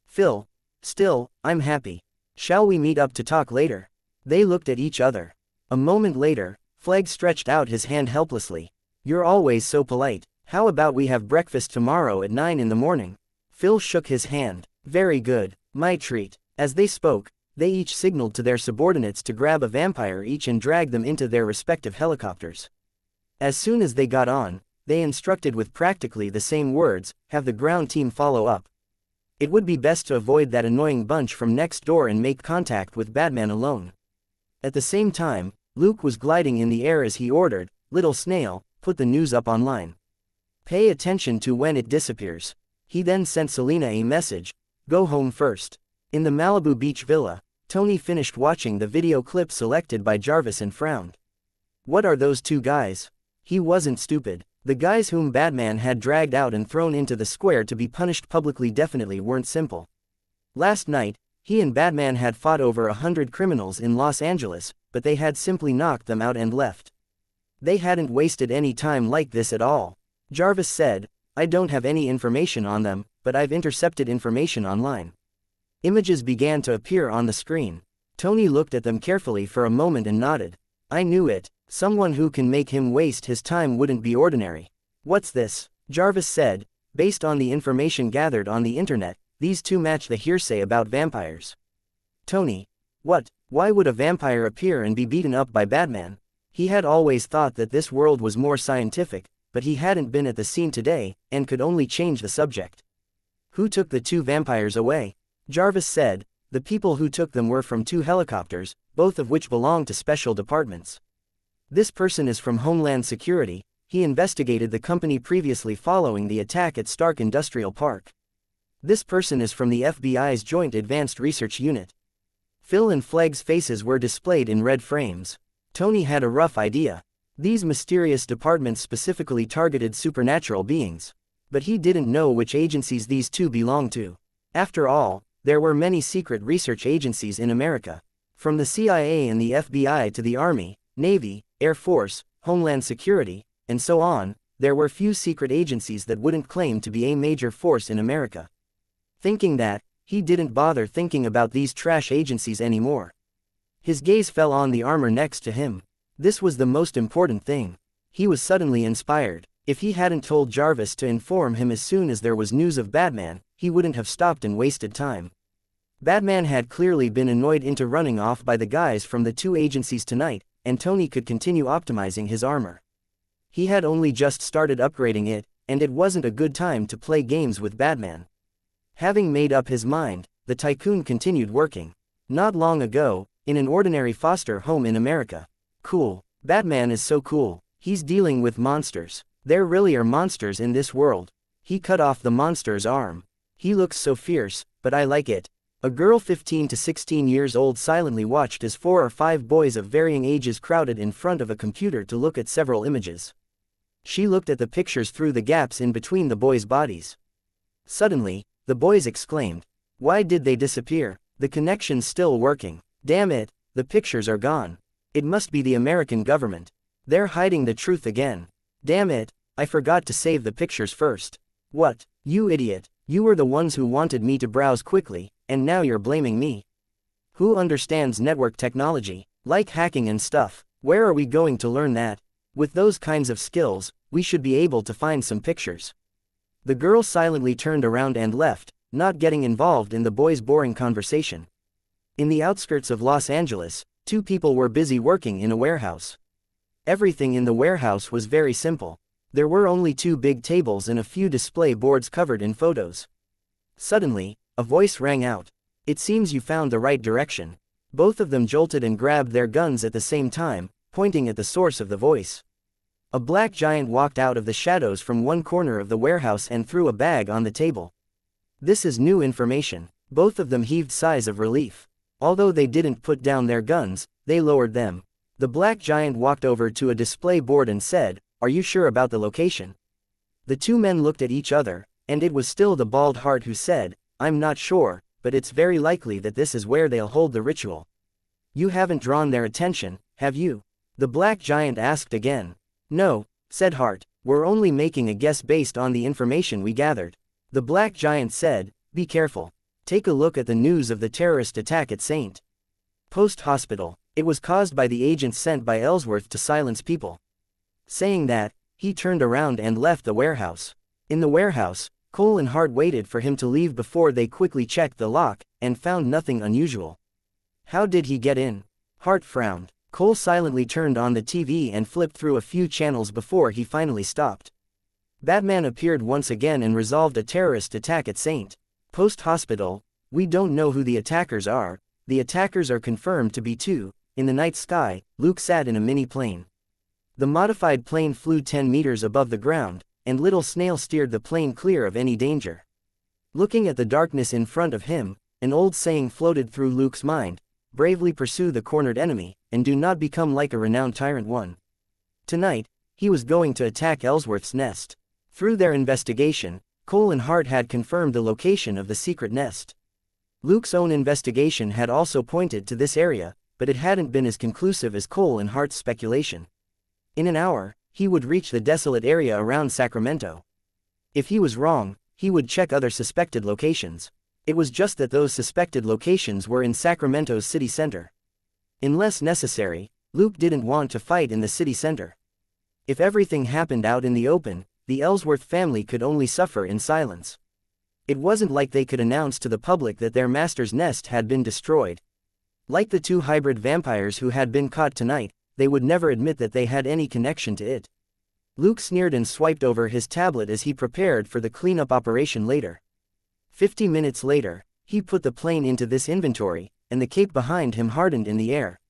Phil, still, I'm happy. Shall we meet up to talk later? They looked at each other. A moment later, Flegg stretched out his hand helplessly. You're always so polite. How about we have breakfast tomorrow at 9 in the morning? Phil shook his hand. Very good, my treat. As they spoke, they each signaled to their subordinates to grab a vampire each and drag them into their respective helicopters. As soon as they got on, they instructed with practically the same words, have the ground team follow up. It would be best to avoid that annoying bunch from next door and make contact with Batman alone. At the same time, Luke was gliding in the air as he ordered, Little Snail, put the news up online. Pay attention to when it disappears. He then sent Selena a message, go home first. In the Malibu Beach villa, Tony finished watching the video clip selected by Jarvis and frowned. What are those two guys? He wasn't stupid. The guys whom Batman had dragged out and thrown into the square to be punished publicly definitely weren't simple. Last night, he and Batman had fought over 100 criminals in Los Angeles, but they had simply knocked them out and left. They hadn't wasted any time like this at all. Jarvis said, I don't have any information on them, but I've intercepted information online. Images began to appear on the screen. Tony looked at them carefully for a moment and nodded. I knew it. Someone who can make him waste his time wouldn't be ordinary. What's this? Jarvis said, based on the information gathered on the internet, these two match the hearsay about vampires. Tony. What? Why would a vampire appear and be beaten up by Batman? He had always thought that this world was more scientific, but he hadn't been at the scene today, and could only change the subject. Who took the two vampires away? Jarvis said, the people who took them were from 2 helicopters, both of which belong to special departments. This person is from Homeland Security. He investigated the company previously following the attack at Stark Industrial Park. This person is from the FBI's Joint Advanced Research Unit. Phil and Flegg's faces were displayed in red frames. Tony had a rough idea. These mysterious departments specifically targeted supernatural beings. But he didn't know which agencies these two belonged to. After all, there were many secret research agencies in America. From the CIA and the FBI to the Army, Navy, Air Force, Homeland Security, and so on, there were few secret agencies that wouldn't claim to be a major force in America. Thinking that, he didn't bother thinking about these trash agencies anymore. His gaze fell on the armor next to him. This was the most important thing. He was suddenly inspired. If he hadn't told Jarvis to inform him as soon as there was news of Batman, he wouldn't have stopped and wasted time. Batman had clearly been annoyed into running off by the guys from the two agencies tonight, and Tony could continue optimizing his armor. He had only just started upgrading it, and it wasn't a good time to play games with Batman. Having made up his mind, the tycoon continued working. Not long ago, in an ordinary foster home in America. Cool. Batman is so cool. He's dealing with monsters. There really are monsters in this world. He cut off the monster's arm. He looks so fierce, but I like it. A girl 15 to 16 years old silently watched as 4 or 5 boys of varying ages crowded in front of a computer to look at several images. She looked at the pictures through the gaps in between the boys' bodies. Suddenly, the boys exclaimed. Why did they disappear? The connection's still working. Damn it, the pictures are gone. It must be the American government. They're hiding the truth again. Damn it, I forgot to save the pictures first. What, you idiot, you were the ones who wanted me to browse quickly, and now you're blaming me. Who understands network technology, like hacking and stuff? Where are we going to learn that? With those kinds of skills, we should be able to find some pictures. The girl silently turned around and left, not getting involved in the boys' boring conversation. In the outskirts of Los Angeles, 2 people were busy working in a warehouse. Everything in the warehouse was very simple. There were only 2 big tables and a few display boards covered in photos. Suddenly, a voice rang out. It seems you found the right direction. Both of them jolted and grabbed their guns at the same time, pointing at the source of the voice. A black giant walked out of the shadows from one corner of the warehouse and threw a bag on the table. This is new information. Both of them heaved sighs of relief. Although they didn't put down their guns, they lowered them. The black giant walked over to a display board and said, "Are you sure about the location?" The 2 men looked at each other, and it was still the bald heart who said, "I'm not sure, but it's very likely that this is where they'll hold the ritual." "You haven't drawn their attention, have you?" the black giant asked again. "No," said Hart, "we're only making a guess based on the information we gathered." The black giant said, "Be careful. Take a look at the news of the terrorist attack at St. Post Hospital. It was caused by the agents sent by Ellsworth to silence people." Saying that, he turned around and left the warehouse. In the warehouse, Cole and Hart waited for him to leave before they quickly checked the lock, and found nothing unusual. How did he get in? Hart frowned. Cole silently turned on the TV and flipped through a few channels before he finally stopped. Batman appeared once again and resolved a terrorist attack at St. Post Hospital. We don't know who the attackers are. The attackers are confirmed to be 2. In the night sky, Luke sat in a mini-plane. The modified plane flew 10 meters above the ground, and Little Snail steered the plane clear of any danger. Looking at the darkness in front of him, an old saying floated through Luke's mind: bravely pursue the cornered enemy, and do not become like a renowned tyrant one. Tonight, he was going to attack Ellsworth's nest. Through their investigation, Cole and Hart had confirmed the location of the secret nest. Luke's own investigation had also pointed to this area, but it hadn't been as conclusive as Cole and Hart's speculation. In an hour, he would reach the desolate area around Sacramento. If he was wrong, he would check other suspected locations. It was just that those suspected locations were in Sacramento's city center. Unless necessary, Luke didn't want to fight in the city center. If everything happened out in the open, the Ellsworth family could only suffer in silence. It wasn't like they could announce to the public that their master's nest had been destroyed. Like the 2 hybrid vampires who had been caught tonight, they would never admit that they had any connection to it. Luke sneered and swiped over his tablet as he prepared for the cleanup operation later. 50 minutes later, he put the plane into this inventory, and the cape behind him hardened in the air.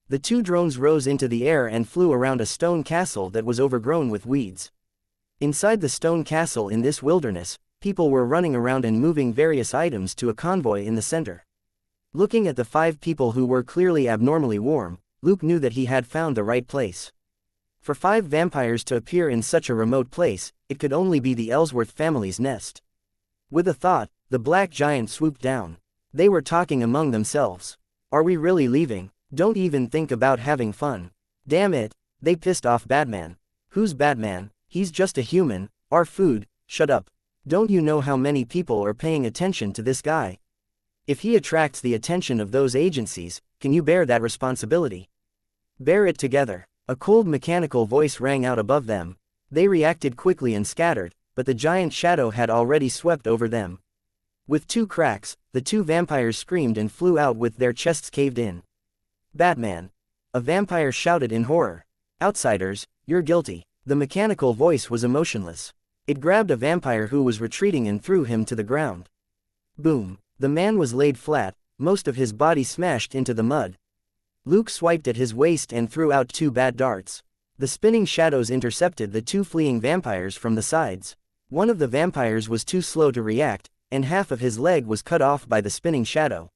The 2 drones rose into the air and flew around a stone castle that was overgrown with weeds. Inside the stone castle in this wilderness, people were running around and moving various items to a convoy in the center. Looking at the 5 people who were clearly abnormally warm, Luke knew that he had found the right place. For 5 vampires to appear in such a remote place, it could only be the Ellsworth family's nest. With a thought, the black giant swooped down. They were talking among themselves. "Are we really leaving? Don't even think about having fun. Damn it, they pissed off Batman." "Who's Batman?" He's just a human, our food, shut up. Don't you know how many people are paying attention to this guy? If he attracts the attention of those agencies, can you bear that responsibility? Bear it together. A cold mechanical voice rang out above them. They reacted quickly and scattered, but the giant shadow had already swept over them. With two cracks, the two vampires screamed and flew out with their chests caved in. Batman! A vampire shouted in horror. Outsiders, you're guilty. The mechanical voice was emotionless. It grabbed a vampire who was retreating and threw him to the ground. Boom! The man was laid flat, most of his body smashed into the mud. Luke swiped at his waist and threw out two bad darts. The spinning shadows intercepted the two fleeing vampires from the sides. One of the vampires was too slow to react, and half of his leg was cut off by the spinning shadow.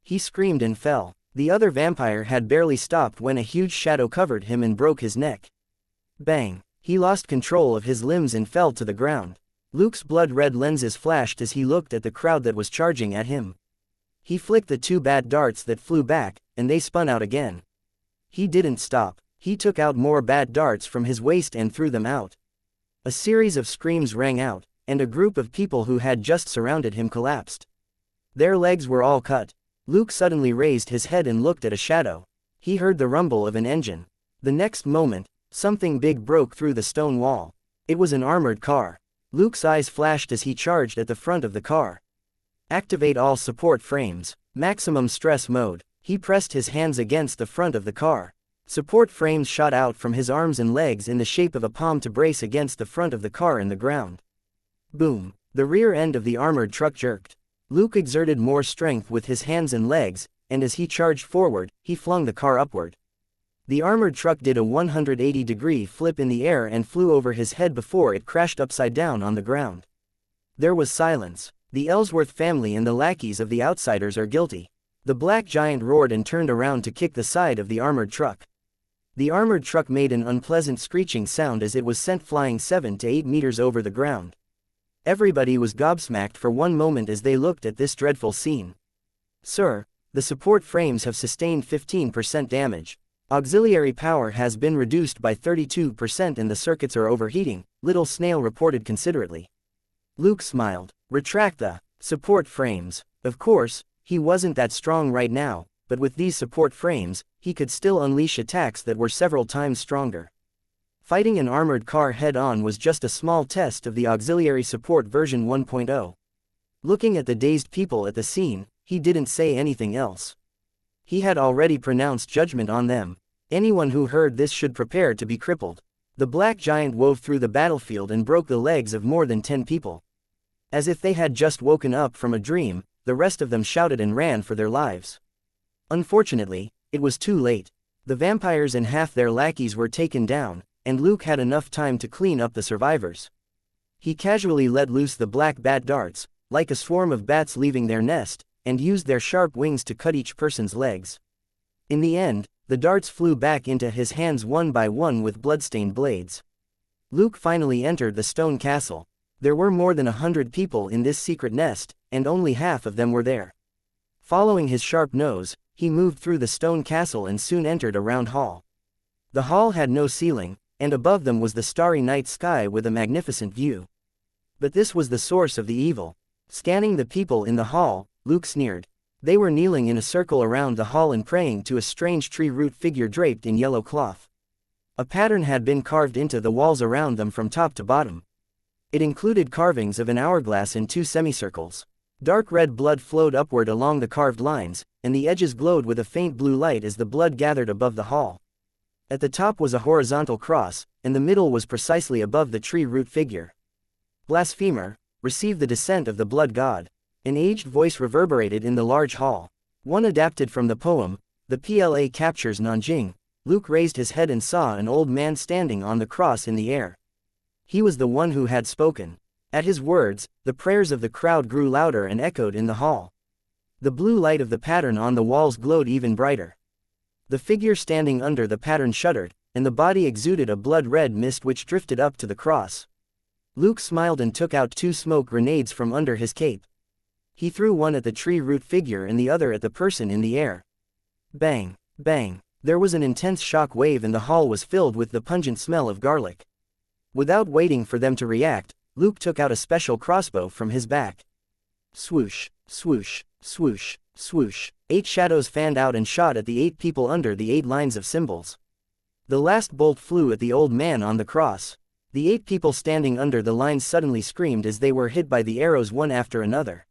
He screamed and fell. The other vampire had barely stopped when a huge shadow covered him and broke his neck. Bang! He lost control of his limbs and fell to the ground. Luke's blood-red lenses flashed as he looked at the crowd that was charging at him. He flicked the two bad darts that flew back, and they spun out again. He didn't stop. He took out more bad darts from his waist and threw them out. A series of screams rang out, and a group of people who had just surrounded him collapsed. Their legs were all cut. Luke suddenly raised his head and looked at a shadow. He heard the rumble of an engine. The next moment, something big broke through the stone wall. It was an armored car. Luke's eyes flashed as he charged at the front of the car. Activate all support frames. Maximum stress mode. He pressed his hands against the front of the car. Support frames shot out from his arms and legs in the shape of a palm to brace against the front of the car and the ground. Boom! The rear end of the armored truck jerked. Luke exerted more strength with his hands and legs, and as he charged forward, he flung the car upward. The armored truck did a 180-degree flip in the air and flew over his head before it crashed upside down on the ground. There was silence. The Ellsworth family and the lackeys of the outsiders are guilty. The black giant roared and turned around to kick the side of the armored truck. The armored truck made an unpleasant screeching sound as it was sent flying 7 to 8 meters over the ground. Everybody was gobsmacked for one moment as they looked at this dreadful scene. Sir, the support frames have sustained 15% damage. Auxiliary power has been reduced by 32% and the circuits are overheating, Little Snail reported considerately. Luke smiled. Retract the support frames. Of course, he wasn't that strong right now, but with these support frames, he could still unleash attacks that were several times stronger. Fighting an armored car head-on was just a small test of the auxiliary support version 1.0. Looking at the dazed people at the scene, he didn't say anything else. He had already pronounced judgment on them. Anyone who heard this should prepare to be crippled. The black giant wove through the battlefield and broke the legs of more than 10 people. As if they had just woken up from a dream, the rest of them shouted and ran for their lives. Unfortunately, it was too late. The vampires and half their lackeys were taken down, and Luke had enough time to clean up the survivors. He casually let loose the black bat darts, like a swarm of bats leaving their nest, and used their sharp wings to cut each person's legs. In the end, the darts flew back into his hands one by one with bloodstained blades. Luke finally entered the stone castle. There were more than 100 people in this secret nest, and only half of them were there. Following his sharp nose, he moved through the stone castle and soon entered a round hall. The hall had no ceiling, and above them was the starry night sky with a magnificent view. But this was the source of the evil. Scanning the people in the hall, Luke sneered. They were kneeling in a circle around the hall and praying to a strange tree root figure draped in yellow cloth. A pattern had been carved into the walls around them from top to bottom. It included carvings of an hourglass and 2 semicircles. Dark red blood flowed upward along the carved lines, and the edges glowed with a faint blue light as the blood gathered above the hall. At the top was a horizontal cross, and the middle was precisely above the tree root figure. Blasphemer, receive the descent of the blood god. An aged voice reverberated in the large hall. One adapted from the poem, The PLA Captures Nanjing. Luke raised his head and saw an old man standing on the cross in the air. He was the one who had spoken. At his words, the prayers of the crowd grew louder and echoed in the hall. The blue light of the pattern on the walls glowed even brighter. The figure standing under the pattern shuddered, and the body exuded a blood-red mist which drifted up to the cross. Luke smiled and took out 2 smoke grenades from under his cape. He threw one at the tree root figure and the other at the person in the air. Bang! Bang! There was an intense shock wave and the hall was filled with the pungent smell of garlic. Without waiting for them to react, Luke took out a special crossbow from his back. Swoosh, swoosh, swoosh, swoosh. 8 shadows fanned out and shot at the 8 people under the 8 lines of symbols. The last bolt flew at the old man on the cross. The 8 people standing under the lines suddenly screamed as they were hit by the arrows one after another.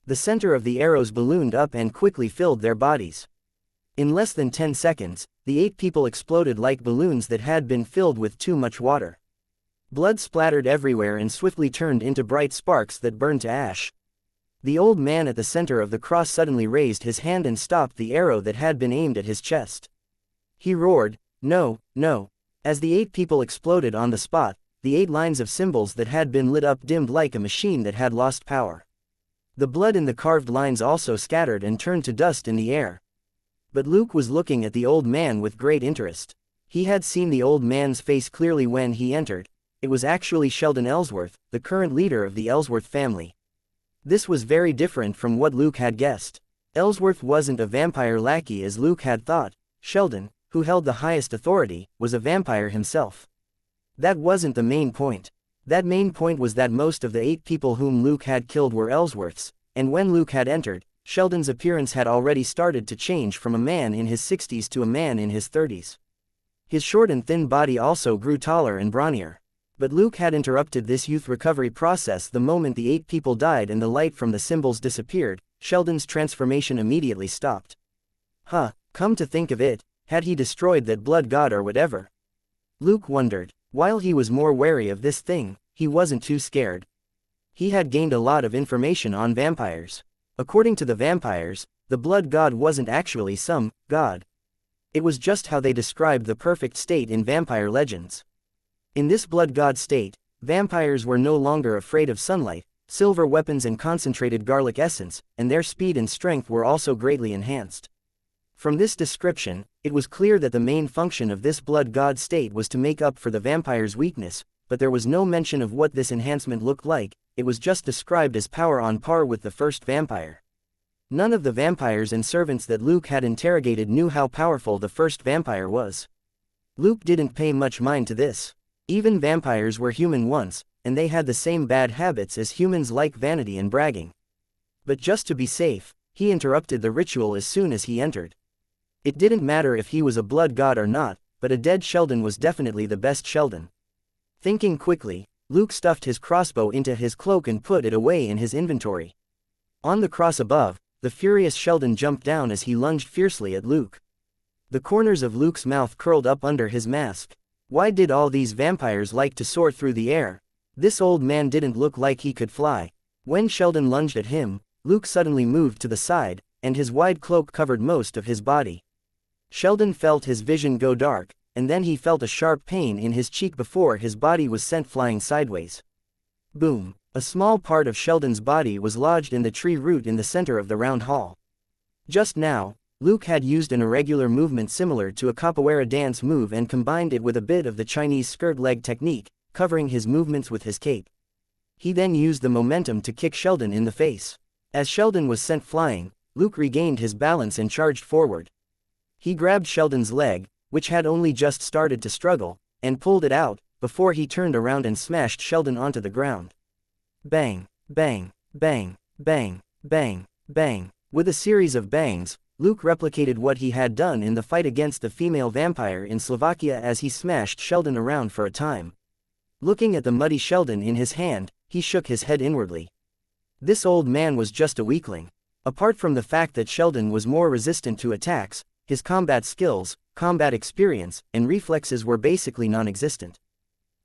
The center of the arrows ballooned up and quickly filled their bodies. In less than 10 seconds, the 8 people exploded like balloons that had been filled with too much water. Blood splattered everywhere and swiftly turned into bright sparks that burned to ash. The old man at the center of the cross suddenly raised his hand and stopped the arrow that had been aimed at his chest. He roared, "No, no." As the 8 people exploded on the spot, the 8 lines of symbols that had been lit up dimmed like a machine that had lost power. The blood in the carved lines also scattered and turned to dust in the air. But Luke was looking at the old man with great interest. He had seen the old man's face clearly when he entered. It was actually Sheldon Ellsworth, the current leader of the Ellsworth family. This was very different from what Luke had guessed. Ellsworth wasn't a vampire lackey as Luke had thought. Sheldon, who held the highest authority, was a vampire himself. That wasn't the main point. That main point was that most of the 8 people whom Luke had killed were Ellsworths, and when Luke had entered, Sheldon's appearance had already started to change from a man in his 60s to a man in his 30s. His short and thin body also grew taller and brawnier. But Luke had interrupted this youth recovery process the moment the 8 people died and the light from the symbols disappeared. Sheldon's transformation immediately stopped. Come to think of it, had he destroyed that blood god or whatever? Luke wondered. While he was more wary of this thing, he wasn't too scared. He had gained a lot of information on vampires. According to the vampires, the blood god wasn't actually some god. It was just how they described the perfect state in vampire legends. In this blood god state, vampires were no longer afraid of sunlight, silver weapons and concentrated garlic essence, and their speed and strength were also greatly enhanced. From this description, it was clear that the main function of this blood god state was to make up for the vampire's weakness, but there was no mention of what this enhancement looked like. It was just described as power on par with the first vampire. None of the vampires and servants that Luke had interrogated knew how powerful the first vampire was. Luke didn't pay much mind to this. Even vampires were human once, and they had the same bad habits as humans like vanity and bragging. But just to be safe, he interrupted the ritual as soon as he entered. It didn't matter if he was a blood god or not, but a dead Sheldon was definitely the best Sheldon. Thinking quickly, Luke stuffed his crossbow into his cloak and put it away in his inventory. On the cross above, the furious Sheldon jumped down as he lunged fiercely at Luke. The corners of Luke's mouth curled up under his mask. Why did all these vampires like to soar through the air? This old man didn't look like he could fly. When Sheldon lunged at him, Luke suddenly moved to the side, and his wide cloak covered most of his body. Sheldon felt his vision go dark, and then he felt a sharp pain in his cheek before his body was sent flying sideways. Boom! A small part of Sheldon's body was lodged in the tree root in the center of the round hall. Just now, Luke had used an irregular movement similar to a capoeira dance move and combined it with a bit of the Chinese skirt leg technique, covering his movements with his cape. He then used the momentum to kick Sheldon in the face. As Sheldon was sent flying, Luke regained his balance and charged forward. He grabbed Sheldon's leg, which had only just started to struggle, and pulled it out, before he turned around and smashed Sheldon onto the ground. Bang, bang, bang, bang, bang, bang. With a series of bangs, Luke replicated what he had done in the fight against the female vampire in Slovakia as he smashed Sheldon around for a time. Looking at the muddy Sheldon in his hand, he shook his head inwardly. This old man was just a weakling. Apart from the fact that Sheldon was more resistant to attacks, his combat skills, combat experience, and reflexes were basically non-existent.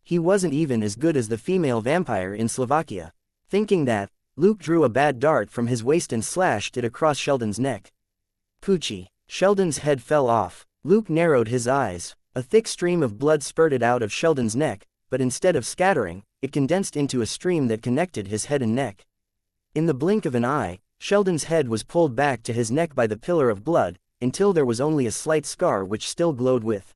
He wasn't even as good as the female vampire in Slovakia. Thinking that, Luke drew a bad dart from his waist and slashed it across Sheldon's neck. Poochie! Sheldon's head fell off. Luke narrowed his eyes. A thick stream of blood spurted out of Sheldon's neck, but instead of scattering, it condensed into a stream that connected his head and neck. In the blink of an eye, Sheldon's head was pulled back to his neck by the pillar of blood, until there was only a slight scar which still glowed with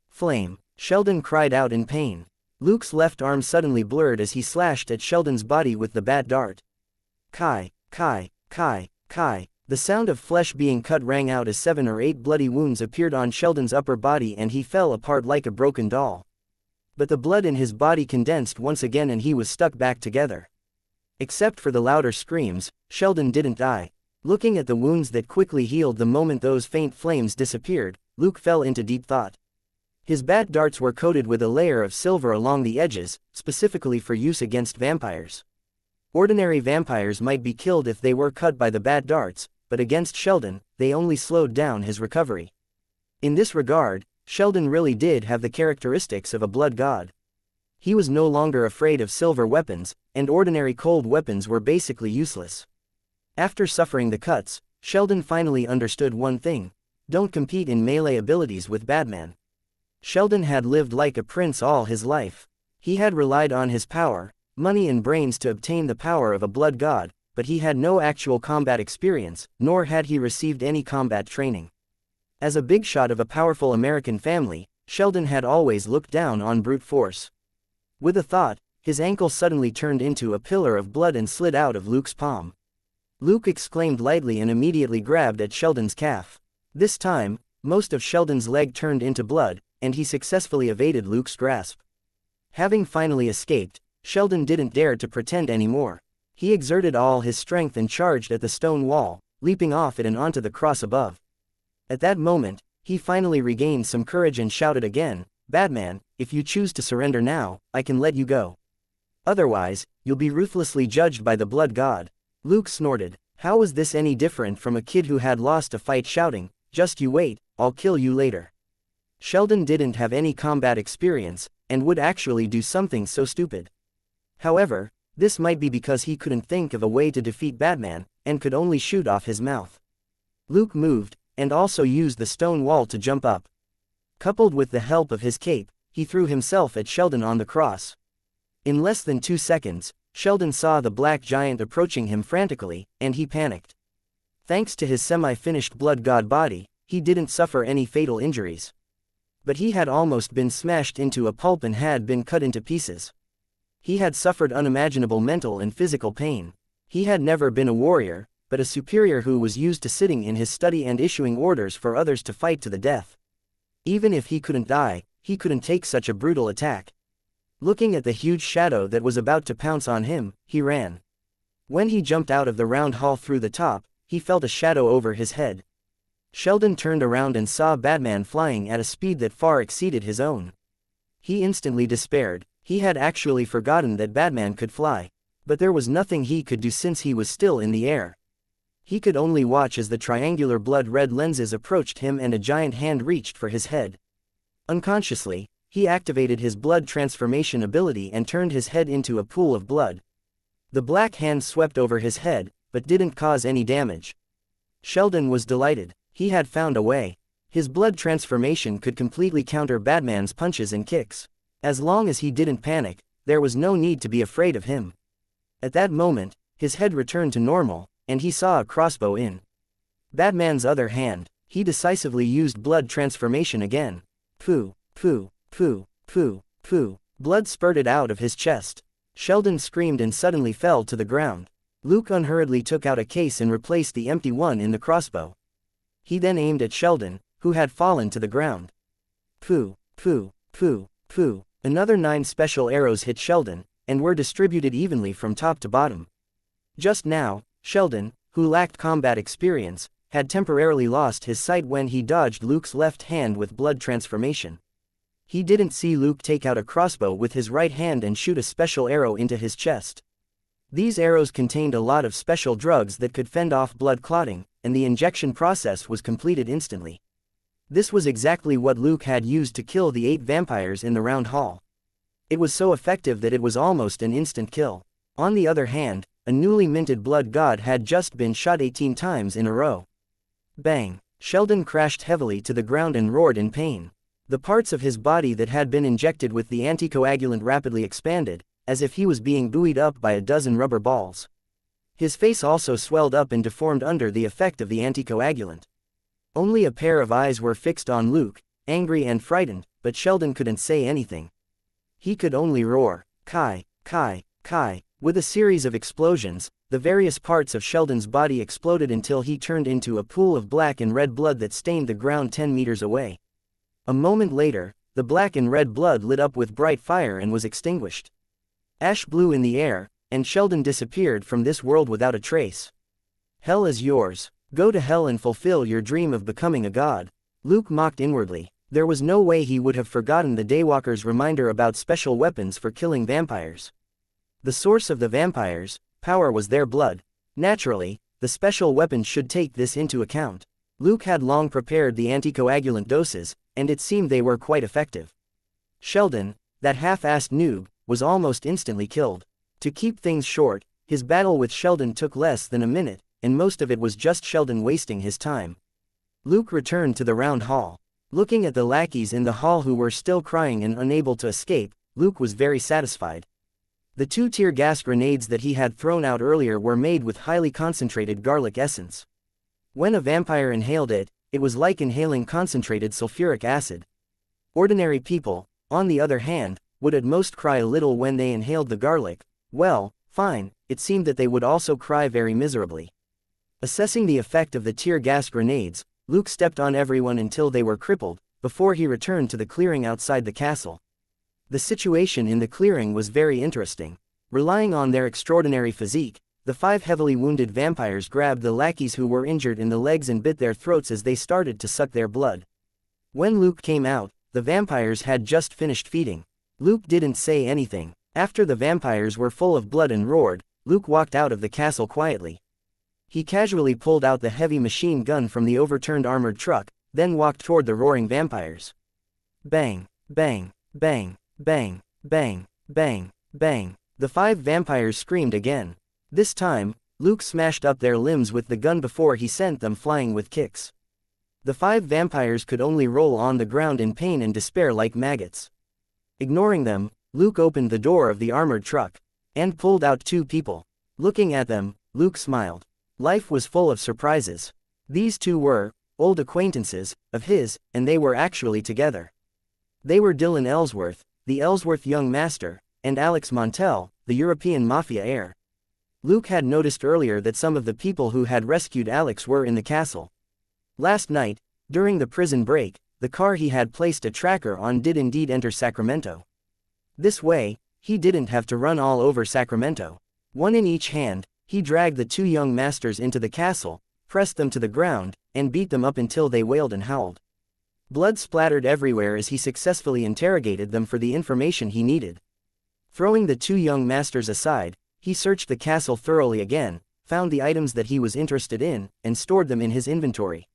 flame. Sheldon cried out in pain. Luke's left arm suddenly blurred as he slashed at Sheldon's body with the bat dart. Kai, kai, kai, kai. The sound of flesh being cut rang out as 7 or 8 bloody wounds appeared on Sheldon's upper body and he fell apart like a broken doll. But the blood in his body condensed once again and he was stuck back together. Except for the louder screams, Sheldon didn't die. Looking at the wounds that quickly healed the moment those faint flames disappeared, Luke fell into deep thought. His bat darts were coated with a layer of silver along the edges, specifically for use against vampires. Ordinary vampires might be killed if they were cut by the bat darts, but against Sheldon, they only slowed down his recovery. In this regard, Sheldon really did have the characteristics of a blood god. He was no longer afraid of silver weapons, and ordinary cold weapons were basically useless. After suffering the cuts, Sheldon finally understood one thing: don't compete in melee abilities with Batman. Sheldon had lived like a prince all his life. He had relied on his power, money and brains to obtain the power of a blood god, but he had no actual combat experience, nor had he received any combat training. As a big shot of a powerful American family, Sheldon had always looked down on brute force. With a thought, his ankle suddenly turned into a pillar of blood and slid out of Luke's palm. Luke exclaimed lightly and immediately grabbed at Sheldon's calf. This time, most of Sheldon's leg turned into blood, and he successfully evaded Luke's grasp. Having finally escaped, Sheldon didn't dare to pretend anymore. He exerted all his strength and charged at the stone wall, leaping off it and onto the cross above. At that moment, he finally regained some courage and shouted again, "Batman, if you choose to surrender now, I can let you go. Otherwise, you'll be ruthlessly judged by the blood god." Luke snorted. How was this any different from a kid who had lost a fight shouting, "Just you wait, I'll kill you later"? Sheldon didn't have any combat experience, and would actually do something so stupid. However, this might be because he couldn't think of a way to defeat Batman, and could only shoot off his mouth. Luke moved, and also used the stone wall to jump up. Coupled with the help of his cape, he threw himself at Sheldon on the cross. In less than 2 seconds, Sheldon saw the black giant approaching him frantically, and he panicked. Thanks to his semi-finished blood god body, he didn't suffer any fatal injuries. But he had almost been smashed into a pulp and had been cut into pieces. He had suffered unimaginable mental and physical pain. He had never been a warrior, but a superior who was used to sitting in his study and issuing orders for others to fight to the death. Even if he couldn't die, he couldn't take such a brutal attack. Looking at the huge shadow that was about to pounce on him, he ran. When he jumped out of the round hall through the top, he felt a shadow over his head. Sheldon turned around and saw Batman flying at a speed that far exceeded his own. He instantly despaired. He had actually forgotten that Batman could fly. But there was nothing he could do since he was still in the air. He could only watch as the triangular blood-red lenses approached him and a giant hand reached for his head. Unconsciously, he activated his blood transformation ability and turned his head into a pool of blood. The black hand swept over his head, but didn't cause any damage. Sheldon was delighted. He had found a way. His blood transformation could completely counter Batman's punches and kicks. As long as he didn't panic, there was no need to be afraid of him. At that moment, his head returned to normal, and he saw a crossbow in Batman's other hand. He decisively used blood transformation again. Pooh, pooh, pooh, pooh, pooh. Blood spurted out of his chest. Sheldon screamed and suddenly fell to the ground. Luke unhurriedly took out a case and replaced the empty one in the crossbow. He then aimed at Sheldon, who had fallen to the ground. Pooh, pooh, pooh, pooh. Another 9 special arrows hit Sheldon, and were distributed evenly from top to bottom. Just now, Sheldon, who lacked combat experience, had temporarily lost his sight when he dodged Luke's left hand with blood transformation. He didn't see Luke take out a crossbow with his right hand and shoot a special arrow into his chest. These arrows contained a lot of special drugs that could fend off blood clotting, and the injection process was completed instantly. This was exactly what Luke had used to kill the 8 vampires in the round hall. It was so effective that it was almost an instant kill. On the other hand, a newly minted blood god had just been shot 18 times in a row. Bang! Sheldon crashed heavily to the ground and roared in pain. The parts of his body that had been injected with the anticoagulant rapidly expanded, as if he was being buoyed up by a dozen rubber balls. His face also swelled up and deformed under the effect of the anticoagulant. Only a pair of eyes were fixed on Luke, angry and frightened, but Sheldon couldn't say anything. He could only roar, "Kai, Kai, Kai." With a series of explosions, the various parts of Sheldon's body exploded until he turned into a pool of black and red blood that stained the ground 10 meters away. A moment later, the black and red blood lit up with bright fire and was extinguished. Ash blew in the air, and Sheldon disappeared from this world without a trace. Hell is yours. Go to hell and fulfill your dream of becoming a god. Luke mocked inwardly. There was no way he would have forgotten the Daywalker's reminder about special weapons for killing vampires. The source of the vampires' power was their blood. Naturally, the special weapons should take this into account. Luke had long prepared the anticoagulant doses, and it seemed they were quite effective. Sheldon, that half-assed noob, was almost instantly killed. To keep things short, his battle with Sheldon took less than a minute, and most of it was just Sheldon wasting his time. Luke returned to the round hall. Looking at the lackeys in the hall who were still crying and unable to escape, Luke was very satisfied. The 2 tear gas grenades that he had thrown out earlier were made with highly concentrated garlic essence. When a vampire inhaled it, it was like inhaling concentrated sulfuric acid. Ordinary people, on the other hand, would at most cry a little when they inhaled the garlic. Well, fine, it seemed that they would also cry very miserably. Assessing the effect of the tear gas grenades, Luke stepped on everyone until they were crippled, before he returned to the clearing outside the castle. The situation in the clearing was very interesting. Relying on their extraordinary physique, the 5 heavily wounded vampires grabbed the lackeys who were injured in the legs and bit their throats as they started to suck their blood. When Luke came out, the vampires had just finished feeding. Luke didn't say anything. After the vampires were full of blood and roared, Luke walked out of the castle quietly. He casually pulled out the heavy machine gun from the overturned armored truck, then walked toward the roaring vampires. Bang, bang, bang, bang, bang, bang, bang. The 5 vampires screamed again. This time, Luke smashed up their limbs with the gun before he sent them flying with kicks. The 5 vampires could only roll on the ground in pain and despair like maggots. Ignoring them, Luke opened the door of the armored truck and pulled out 2 people. Looking at them, Luke smiled. Life was full of surprises. These 2 were old acquaintances of his, and they were actually together. They were Dylan Ellsworth, the Ellsworth young master, and Alex Montel, the European mafia heir. Luke had noticed earlier that some of the people who had rescued Alex were in the castle. Last night, during the prison break, the car he had placed a tracker on did indeed enter Sacramento. This way, he didn't have to run all over Sacramento. One in each hand, he dragged the 2 young masters into the castle, pressed them to the ground, and beat them up until they wailed and howled. Blood splattered everywhere as he successfully interrogated them for the information he needed. Throwing the 2 young masters aside, he searched the castle thoroughly again, found the items that he was interested in, and stored them in his inventory.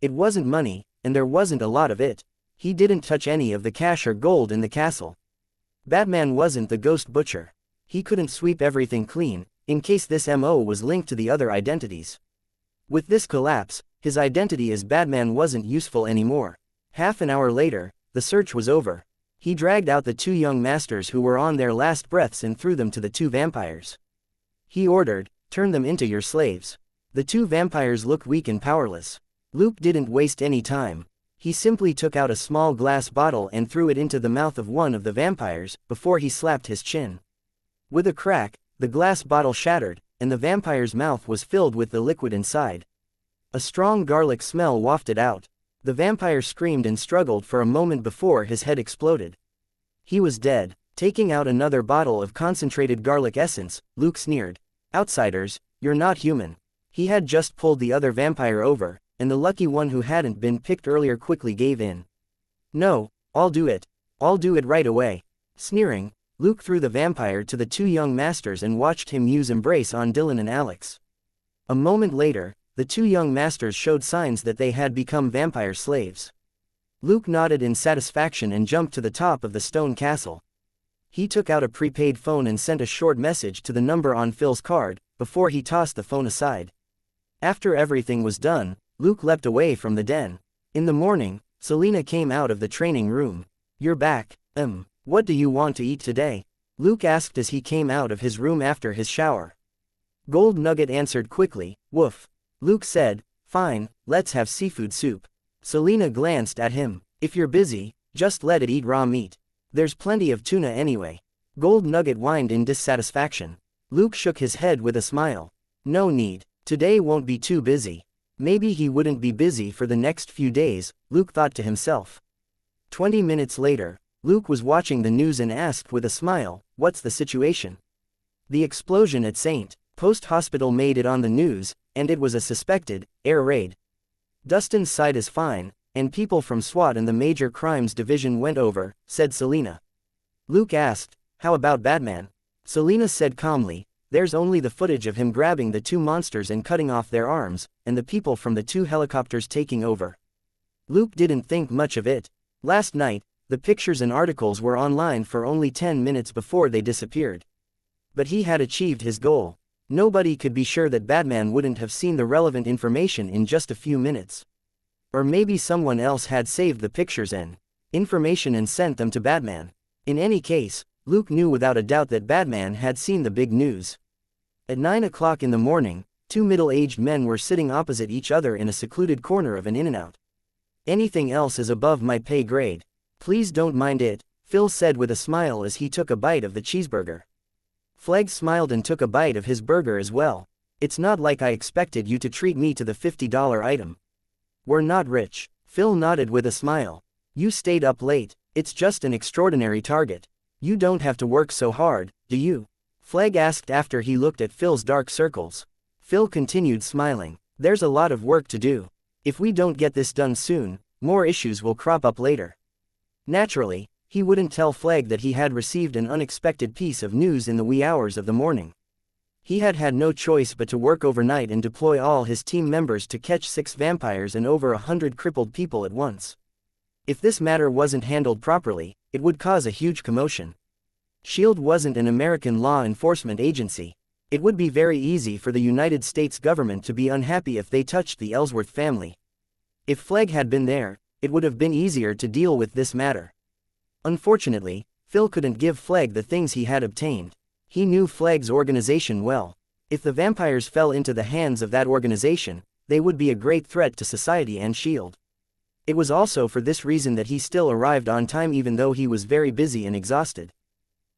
It wasn't money, and there wasn't a lot of it. He didn't touch any of the cash or gold in the castle. Batman wasn't the ghost butcher. He couldn't sweep everything clean, in case this MO was linked to the other identities. With this collapse, his identity as Batman wasn't useful anymore. Half an hour later, the search was over. He dragged out the 2 young masters who were on their last breaths and threw them to the 2 vampires. He ordered, "Turn them into your slaves." The 2 vampires looked weak and powerless. Luke didn't waste any time. He simply took out a small glass bottle and threw it into the mouth of one of the vampires, before he slapped his chin. With a crack, the glass bottle shattered, and the vampire's mouth was filled with the liquid inside. A strong garlic smell wafted out. The vampire screamed and struggled for a moment before his head exploded. He was dead. Taking out another bottle of concentrated garlic essence, Luke sneered. "Outsiders, you're not human." He had just pulled the other vampire over, and the lucky one who hadn't been picked earlier quickly gave in. "No, I'll do it. I'll do it right away." Sneering, Luke threw the vampire to the 2 young masters and watched him use embrace on Dylan and Alex. A moment later, the 2 young masters showed signs that they had become vampire slaves. Luke nodded in satisfaction and jumped to the top of the stone castle. He took out a prepaid phone and sent a short message to the number on Phil's card, before he tossed the phone aside. After everything was done, Luke leapt away from the den. In the morning, Selena came out of the training room. "You're back. What do you want to eat today?" Luke asked as he came out of his room after his shower. Gold Nugget answered quickly, "Woof." Luke said, "Fine, let's have seafood soup." Selena glanced at him. "If you're busy, just let it eat raw meat. There's plenty of tuna anyway." Gold Nugget whined in dissatisfaction. Luke shook his head with a smile. "No need. Today won't be too busy." Maybe he wouldn't be busy for the next few days, Luke thought to himself. 20 minutes later, Luke was watching the news and asked with a smile, "What's the situation?" "The explosion at St. Post Hospital made it on the news, and it was a suspected air raid." Dustin's side is fine, and people from SWAT and the Major Crimes Division went over, said Selena. Luke asked, "How about Batman?" Selena said calmly, "There's only the footage of him grabbing the two monsters and cutting off their arms, and the people from the two helicopters taking over." Luke didn't think much of it. Last night, the pictures and articles were online for only 10 minutes before they disappeared. But he had achieved his goal. Nobody could be sure that Batman wouldn't have seen the relevant information in just a few minutes. Or maybe someone else had saved the pictures and information and sent them to Batman. In any case, Luke knew without a doubt that Batman had seen the big news. At 9 o'clock in the morning, two middle-aged men were sitting opposite each other in a secluded corner of an In-N-Out. "Anything else is above my pay grade. Please don't mind it," Phil said with a smile as he took a bite of the cheeseburger. Flegg smiled and took a bite of his burger as well. "It's not like I expected you to treat me to the $50 item." "We're not rich." Phil nodded with a smile. "You stayed up late. It's just an extraordinary target. You don't have to work so hard, do you?" Flegg asked after he looked at Phil's dark circles. Phil continued smiling. "There's a lot of work to do. If we don't get this done soon, more issues will crop up later." Naturally, he wouldn't tell Flegg that he had received an unexpected piece of news in the wee hours of the morning. He had had no choice but to work overnight and deploy all his team members to catch 6 vampires and over 100 crippled people at once. If this matter wasn't handled properly, it would cause a huge commotion. SHIELD wasn't an American law enforcement agency. It would be very easy for the United States government to be unhappy if they touched the Ellsworth family. If Flegg had been there, it would have been easier to deal with this matter. Unfortunately, Phil couldn't give Flegg the things he had obtained. He knew Flegg's organization well. If the vampires fell into the hands of that organization, they would be a great threat to society and SHIELD. It was also for this reason that he still arrived on time even though he was very busy and exhausted.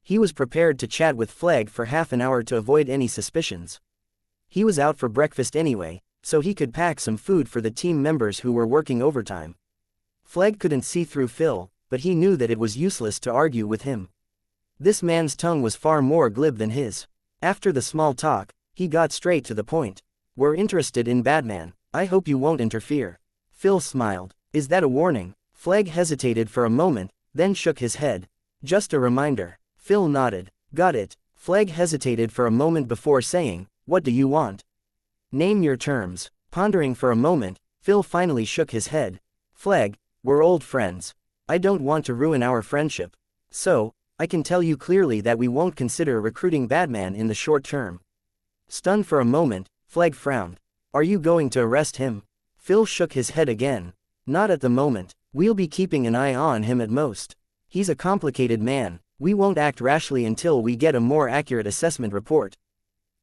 He was prepared to chat with Flegg for half an hour to avoid any suspicions. He was out for breakfast anyway, so he could pack some food for the team members who were working overtime. Flegg couldn't see through Phil, but he knew that it was useless to argue with him. This man's tongue was far more glib than his. After the small talk, he got straight to the point. "We're interested in Batman. I hope you won't interfere." Phil smiled. "Is that a warning?" Flegg hesitated for a moment, then shook his head. "Just a reminder." Phil nodded. "Got it." Flegg hesitated for a moment before saying, "What do you want?" "Name your terms." Pondering for a moment, Phil finally shook his head. "Flegg, we're old friends. I don't want to ruin our friendship. So, I can tell you clearly that we won't consider recruiting Batman in the short term." Stunned for a moment, Flegg frowned. "Are you going to arrest him?" Phil shook his head again. "Not at the moment. We'll be keeping an eye on him at most. He's a complicated man. We won't act rashly until we get a more accurate assessment report."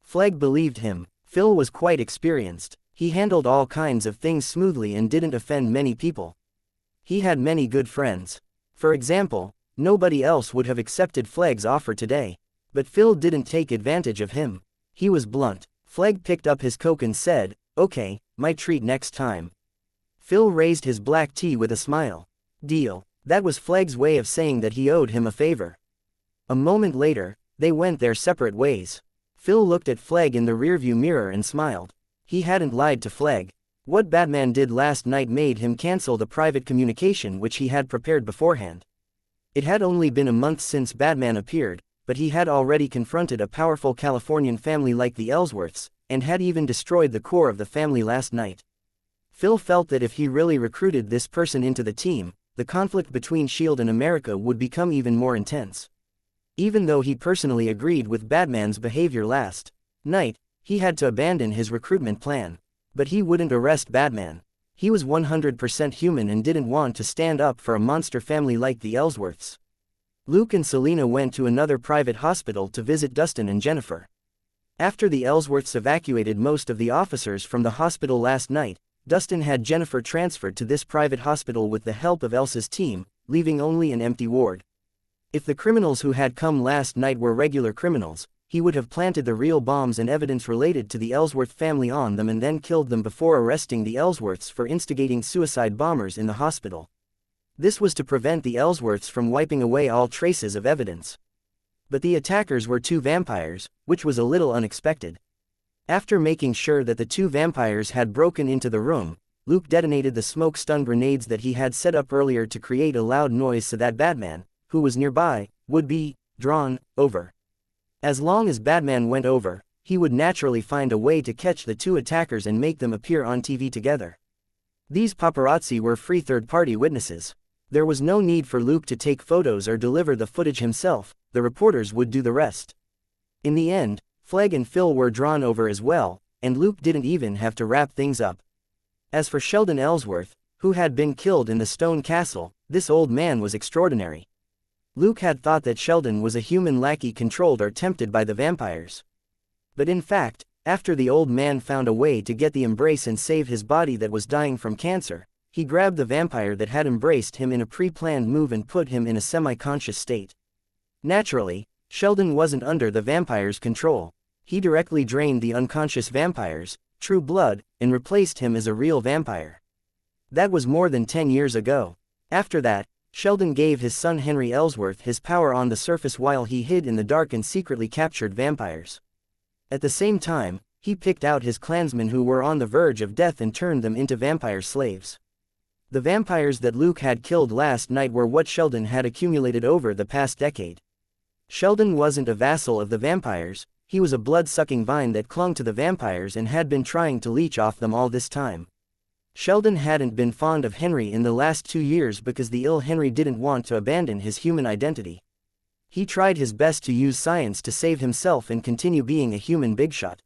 Flegg believed him. Phil was quite experienced. He handled all kinds of things smoothly and didn't offend many people. He had many good friends. For example, nobody else would have accepted Flegg's offer today. But Phil didn't take advantage of him. He was blunt. Flegg picked up his Coke and said, "Okay, my treat next time." Phil raised his black tea with a smile. "Deal." That was Flegg's way of saying that he owed him a favor. A moment later, they went their separate ways. Phil looked at Flegg in the rearview mirror and smiled. He hadn't lied to Flegg. What Batman did last night made him cancel the private communication which he had prepared beforehand. It had only been a month since Batman appeared, but he had already confronted a powerful Californian family like the Ellsworths, and had even destroyed the core of the family last night. Phil felt that if he really recruited this person into the team, the conflict between SHIELD and America would become even more intense. Even though he personally agreed with Batman's behavior last night, he had to abandon his recruitment plan. But he wouldn't arrest Batman. He was 100% human and didn't want to stand up for a monster family like the Ellsworths. Luke and Selena went to another private hospital to visit Dustin and Jennifer. After the Ellsworths evacuated most of the officers from the hospital last night, Dustin had Jennifer transferred to this private hospital with the help of Elsa's team, leaving only an empty ward. If the criminals who had come last night were regular criminals, he would have planted the real bombs and evidence related to the Ellsworth family on them and then killed them before arresting the Ellsworths for instigating suicide bombers in the hospital. This was to prevent the Ellsworths from wiping away all traces of evidence. But the attackers were two vampires, which was a little unexpected. After making sure that the two vampires had broken into the room, Luke detonated the smoke-stun grenades that he had set up earlier to create a loud noise so that Batman, who was nearby, would be drawn over. As long as Batman went over, he would naturally find a way to catch the two attackers and make them appear on TV together. These paparazzi were free third-party witnesses. There was no need for Luke to take photos or deliver the footage himself, the reporters would do the rest. In the end, Flegg and Phil were drawn over as well, and Luke didn't even have to wrap things up. As for Sheldon Ellsworth, who had been killed in the stone castle, this old man was extraordinary. Luke had thought that Sheldon was a human lackey controlled or tempted by the vampires. But in fact, after the old man found a way to get the embrace and save his body that was dying from cancer, he grabbed the vampire that had embraced him in a pre-planned move and put him in a semi-conscious state. Naturally, Sheldon wasn't under the vampire's control. He directly drained the unconscious vampires, True Blood, and replaced him as a real vampire. That was more than 10 years ago. After that, Sheldon gave his son Henry Ellsworth his power on the surface while he hid in the dark and secretly captured vampires. At the same time, he picked out his clansmen who were on the verge of death and turned them into vampire slaves. The vampires that Luke had killed last night were what Sheldon had accumulated over the past decade. Sheldon wasn't a vassal of the vampires, he was a blood-sucking vine that clung to the vampires and had been trying to leech off them all this time. Sheldon hadn't been fond of Henry in the last 2 years because the ill Henry didn't want to abandon his human identity. He tried his best to use science to save himself and continue being a human bigshot.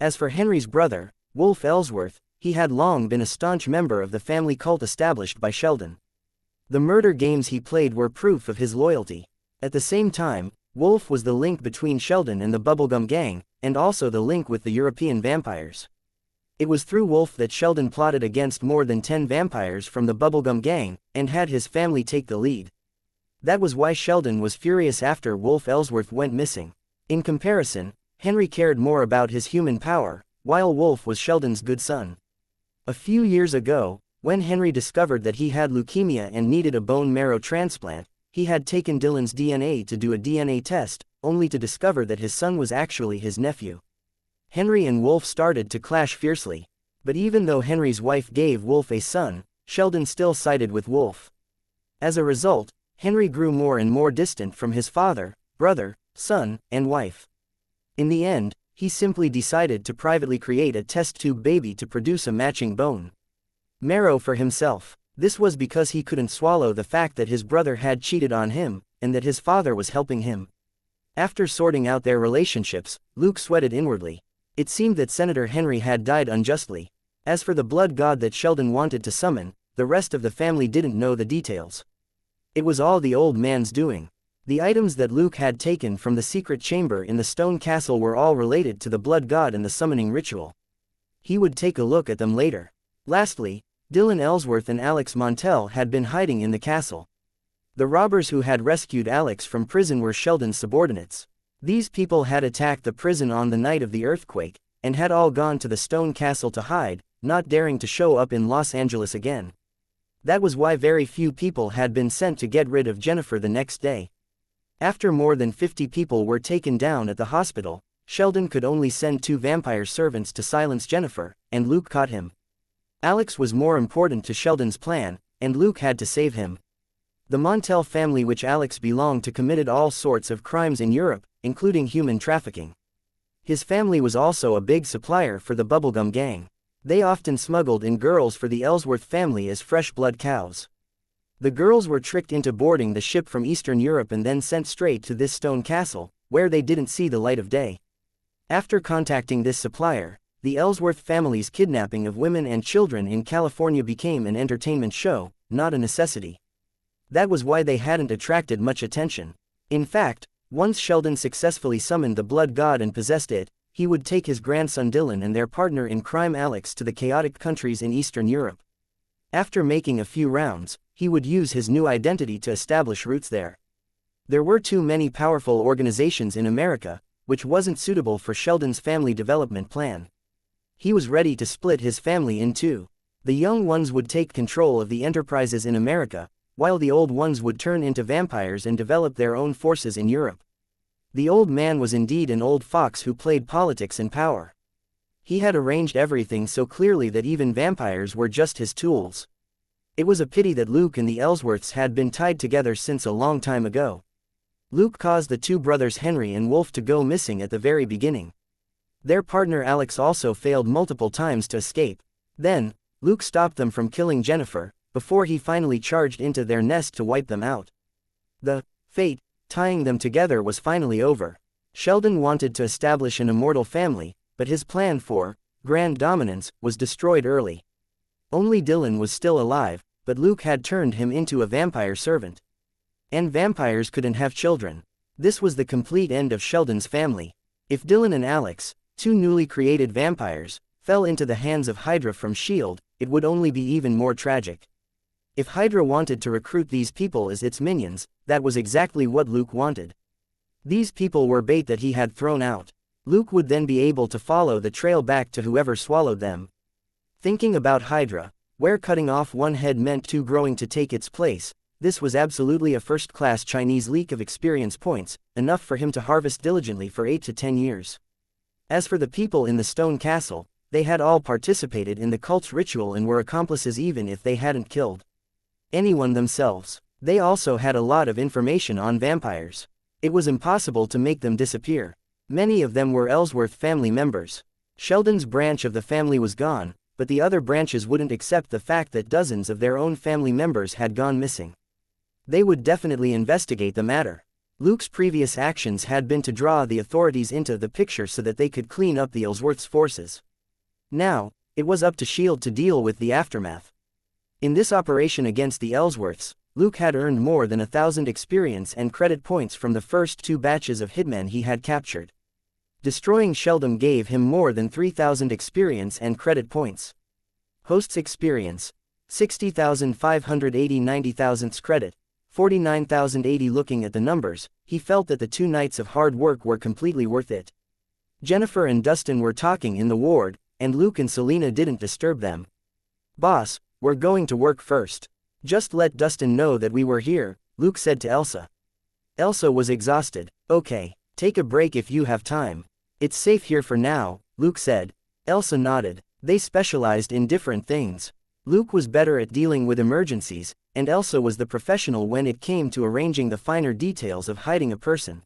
As for Henry's brother, Wolf Ellsworth, he had long been a staunch member of the family cult established by Sheldon. The murder games he played were proof of his loyalty. At the same time, Wolf was the link between Sheldon and the Bubblegum Gang, and also the link with the European vampires. It was through Wolf that Sheldon plotted against more than 10 vampires from the Bubblegum Gang, and had his family take the lead. That was why Sheldon was furious after Wolf Ellsworth went missing. In comparison, Henry cared more about his human power, while Wolf was Sheldon's good son. A few years ago, when Henry discovered that he had leukemia and needed a bone marrow transplant, he had taken Dylan's DNA to do a DNA test, only to discover that his son was actually his nephew. Henry and Wolf started to clash fiercely. But even though Henry's wife gave Wolf a son, Sheldon still sided with Wolf. As a result, Henry grew more and more distant from his father, brother, son, and wife. In the end, he simply decided to privately create a test tube baby to produce a matching bone marrow for himself. This was because he couldn't swallow the fact that his brother had cheated on him, and that his father was helping him. After sorting out their relationships, Luke sweated inwardly. It seemed that Senator Henry had died unjustly. As for the blood god that Sheldon wanted to summon, the rest of the family didn't know the details. It was all the old man's doing. The items that Luke had taken from the secret chamber in the stone castle were all related to the blood god and the summoning ritual. He would take a look at them later. Lastly, Dylan Ellsworth and Alex Montel had been hiding in the castle. The robbers who had rescued Alex from prison were Sheldon's subordinates. These people had attacked the prison on the night of the earthquake, and had all gone to the stone castle to hide, not daring to show up in Los Angeles again. That was why very few people had been sent to get rid of Jennifer the next day. After more than 50 people were taken down at the hospital, Sheldon could only send 2 vampire servants to silence Jennifer, and Luke caught him. Alex was more important to Sheldon's plan, and Luke had to save him. The Montel family, which Alex belonged to, committed all sorts of crimes in Europe, including human trafficking. His family was also a big supplier for the Bubblegum Gang. They often smuggled in girls for the Ellsworth family as fresh blood cows. The girls were tricked into boarding the ship from Eastern Europe and then sent straight to this stone castle, where they didn't see the light of day. After contacting this supplier, the Ellsworth family's kidnapping of women and children in California became an entertainment show, not a necessity. That was why they hadn't attracted much attention. In fact, once Sheldon successfully summoned the blood god and possessed it, he would take his grandson Dylan and their partner in crime Alex to the chaotic countries in Eastern Europe. After making a few rounds, he would use his new identity to establish roots there. There were too many powerful organizations in America, which wasn't suitable for Sheldon's family development plan. He was ready to split his family in two. The young ones would take control of the enterprises in America, while the old ones would turn into vampires and develop their own forces in Europe. The old man was indeed an old fox who played politics and power. He had arranged everything so clearly that even vampires were just his tools. It was a pity that Luke and the Ellsworths had been tied together since a long time ago. Luke caused the two brothers Henry and Wolf to go missing at the very beginning. Their partner Alex also failed multiple times to escape. Then, Luke stopped them from killing Jennifer, before he finally charged into their nest to wipe them out. The fate tying them together was finally over. Sheldon wanted to establish an immortal family, but his plan for grand dominance was destroyed early. Only Dylan was still alive, but Luke had turned him into a vampire servant. And vampires couldn't have children. This was the complete end of Sheldon's family. If Dylan and Alex, two newly created vampires, fell into the hands of Hydra from S.H.I.E.L.D., it would only be even more tragic. If Hydra wanted to recruit these people as its minions, that was exactly what Luke wanted. These people were bait that he had thrown out. Luke would then be able to follow the trail back to whoever swallowed them. Thinking about Hydra, where cutting off one head meant two growing to take its place, this was absolutely a first-class Chinese leak of experience points, enough for him to harvest diligently for 8 to 10 years. As for the people in the stone castle, they had all participated in the cult's ritual and were accomplices even if they hadn't killed anyone themselves. They also had a lot of information on vampires. It was impossible to make them disappear. Many of them were Ellsworth family members. Sheldon's branch of the family was gone, but the other branches wouldn't accept the fact that dozens of their own family members had gone missing. They would definitely investigate the matter. Luke's previous actions had been to draw the authorities into the picture so that they could clean up the Ellsworth's forces. Now, it was up to S.H.I.E.L.D. to deal with the aftermath. In this operation against the Ellsworths, Luke had earned more than 1,000 experience and credit points from the first 2 batches of hitmen he had captured. Destroying Sheldon gave him more than 3,000 experience and credit points. Host's experience, 60,580 90,000 credit, 49,080. Looking at the numbers, he felt that the 2 nights of hard work were completely worth it. Jennifer and Dustin were talking in the ward, and Luke and Selena didn't disturb them. "Boss, we're going to work first. Just let Dustin know that we were here," Luke said to Elsa. Elsa was exhausted. "Okay, take a break if you have time. It's safe here for now," Luke said. Elsa nodded. They specialized in different things. Luke was better at dealing with emergencies, and Elsa was the professional when it came to arranging the finer details of hiding a person.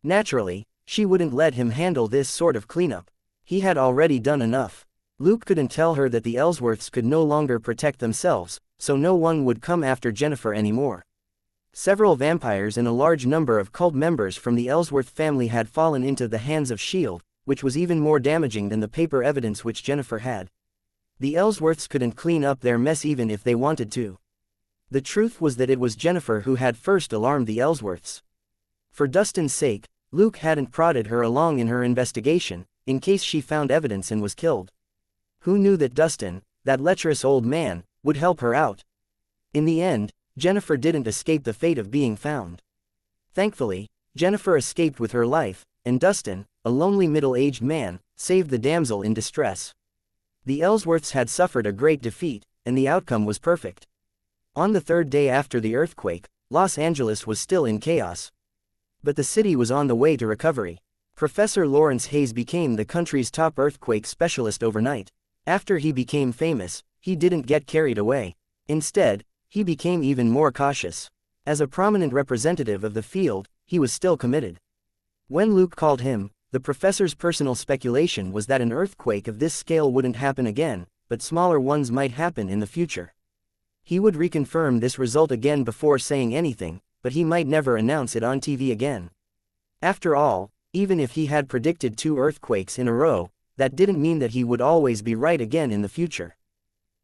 Naturally, she wouldn't let him handle this sort of cleanup. He had already done enough. Luke couldn't tell her that the Ellsworths could no longer protect themselves, so no one would come after Jennifer anymore. Several vampires and a large number of cult members from the Ellsworth family had fallen into the hands of S.H.I.E.L.D., which was even more damaging than the paper evidence which Jennifer had. The Ellsworths couldn't clean up their mess even if they wanted to. The truth was that it was Jennifer who had first alarmed the Ellsworths. For Dustin's sake, Luke hadn't prodded her along in her investigation, in case she found evidence and was killed. Who knew that Dustin, that lecherous old man, would help her out? In the end, Jennifer didn't escape the fate of being found. Thankfully, Jennifer escaped with her life, and Dustin, a lonely middle-aged man, saved the damsel in distress. The Ellsworths had suffered a great defeat, and the outcome was perfect. On the 3rd day after the earthquake, Los Angeles was still in chaos. But the city was on the way to recovery. Professor Lawrence Hayes became the country's top earthquake specialist overnight. After he became famous, he didn't get carried away. Instead, he became even more cautious. As a prominent representative of the field, he was still committed. When Luke called him, the professor's personal speculation was that an earthquake of this scale wouldn't happen again, but smaller ones might happen in the future. He would reconfirm this result again before saying anything, but he might never announce it on TV again. After all, even if he had predicted 2 earthquakes in a row, that didn't mean that he would always be right again in the future.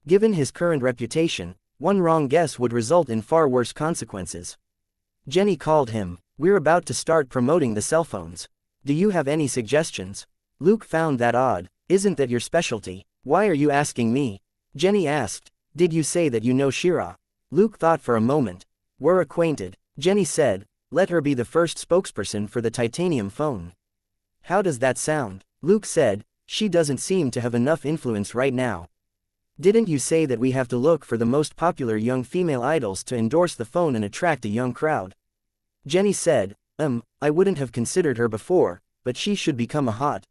Given his current reputation, one wrong guess would result in far worse consequences. Jenny called him. "We're about to start promoting the cell phones. Do you have any suggestions?" Luke found that odd. "Isn't that your specialty? Why are you asking me?" Jenny asked. "Did you say that you know Shira?" Luke thought for a moment. "We're acquainted," Jenny said. "Let her be the first spokesperson for the titanium phone." "How does that sound?" Luke said. "She doesn't seem to have enough influence right now." Didn't you say that we have to look for the most popular young female idols to endorse the phone and attract a young crowd? Jenny said, I wouldn't have considered her before, but she should become a hot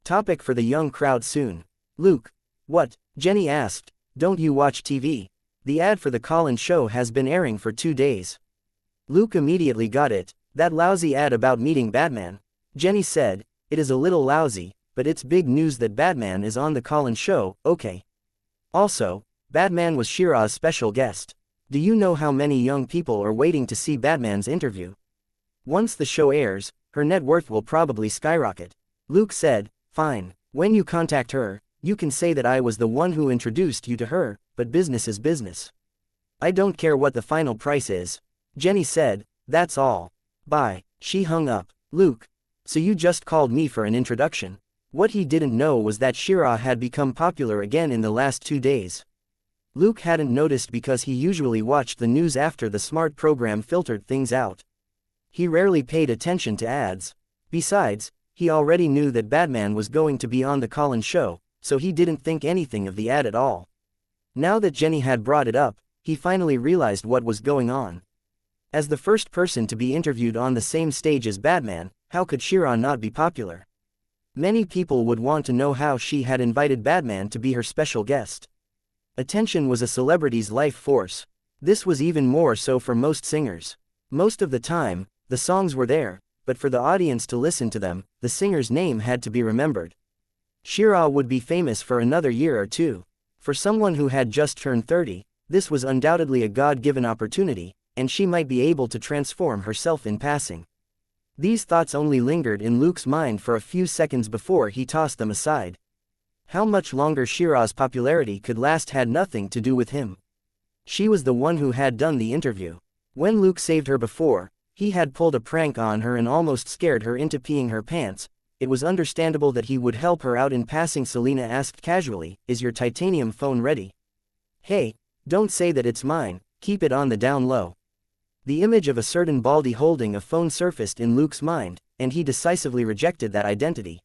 topic for the young crowd soon. Luke. What? Jenny asked. Don't you watch TV? The ad for the call-in show has been airing for 2 days. Luke immediately got it. That lousy ad about meeting Batman. Jenny said, it is a little lousy, but it's big news that Batman is on the call-in show, okay. Also, Batman was She-Ra's special guest. Do you know how many young people are waiting to see Batman's interview? Once the show airs, her net worth will probably skyrocket. Luke said, fine, when you contact her, you can say that I was the one who introduced you to her, but business is business. I don't care what the final price is. Jenny said, that's all. Bye. She hung up. Luke. So you just called me for an introduction? What he didn't know was that She-Ra had become popular again in the last 2 days. Luke hadn't noticed because he usually watched the news after the smart program filtered things out. He rarely paid attention to ads. Besides, he already knew that Batman was going to be on the call-in show, so he didn't think anything of the ad at all. Now that Jenny had brought it up, he finally realized what was going on. As the first person to be interviewed on the same stage as Batman, how could She-Ra not be popular? Many people would want to know how she had invited Batman to be her special guest. Attention was a celebrity's life force. This was even more so for most singers. Most of the time, the songs were there, but for the audience to listen to them, the singer's name had to be remembered. She-Ra would be famous for another year or two. For someone who had just turned 30, this was undoubtedly a God-given opportunity, and she might be able to transform herself in passing. These thoughts only lingered in Luke's mind for a few seconds before he tossed them aside. How much longer She-Ra's popularity could last had nothing to do with him. She was the one who had done the interview. When Luke saved her before, he had pulled a prank on her and almost scared her into peeing her pants. It was understandable that he would help her out in passing. Selina asked casually, is your titanium phone ready? Hey, don't say that it's mine, keep it on the down low. The image of a certain Baldy holding a phone surfaced in Luke's mind, and he decisively rejected that identity.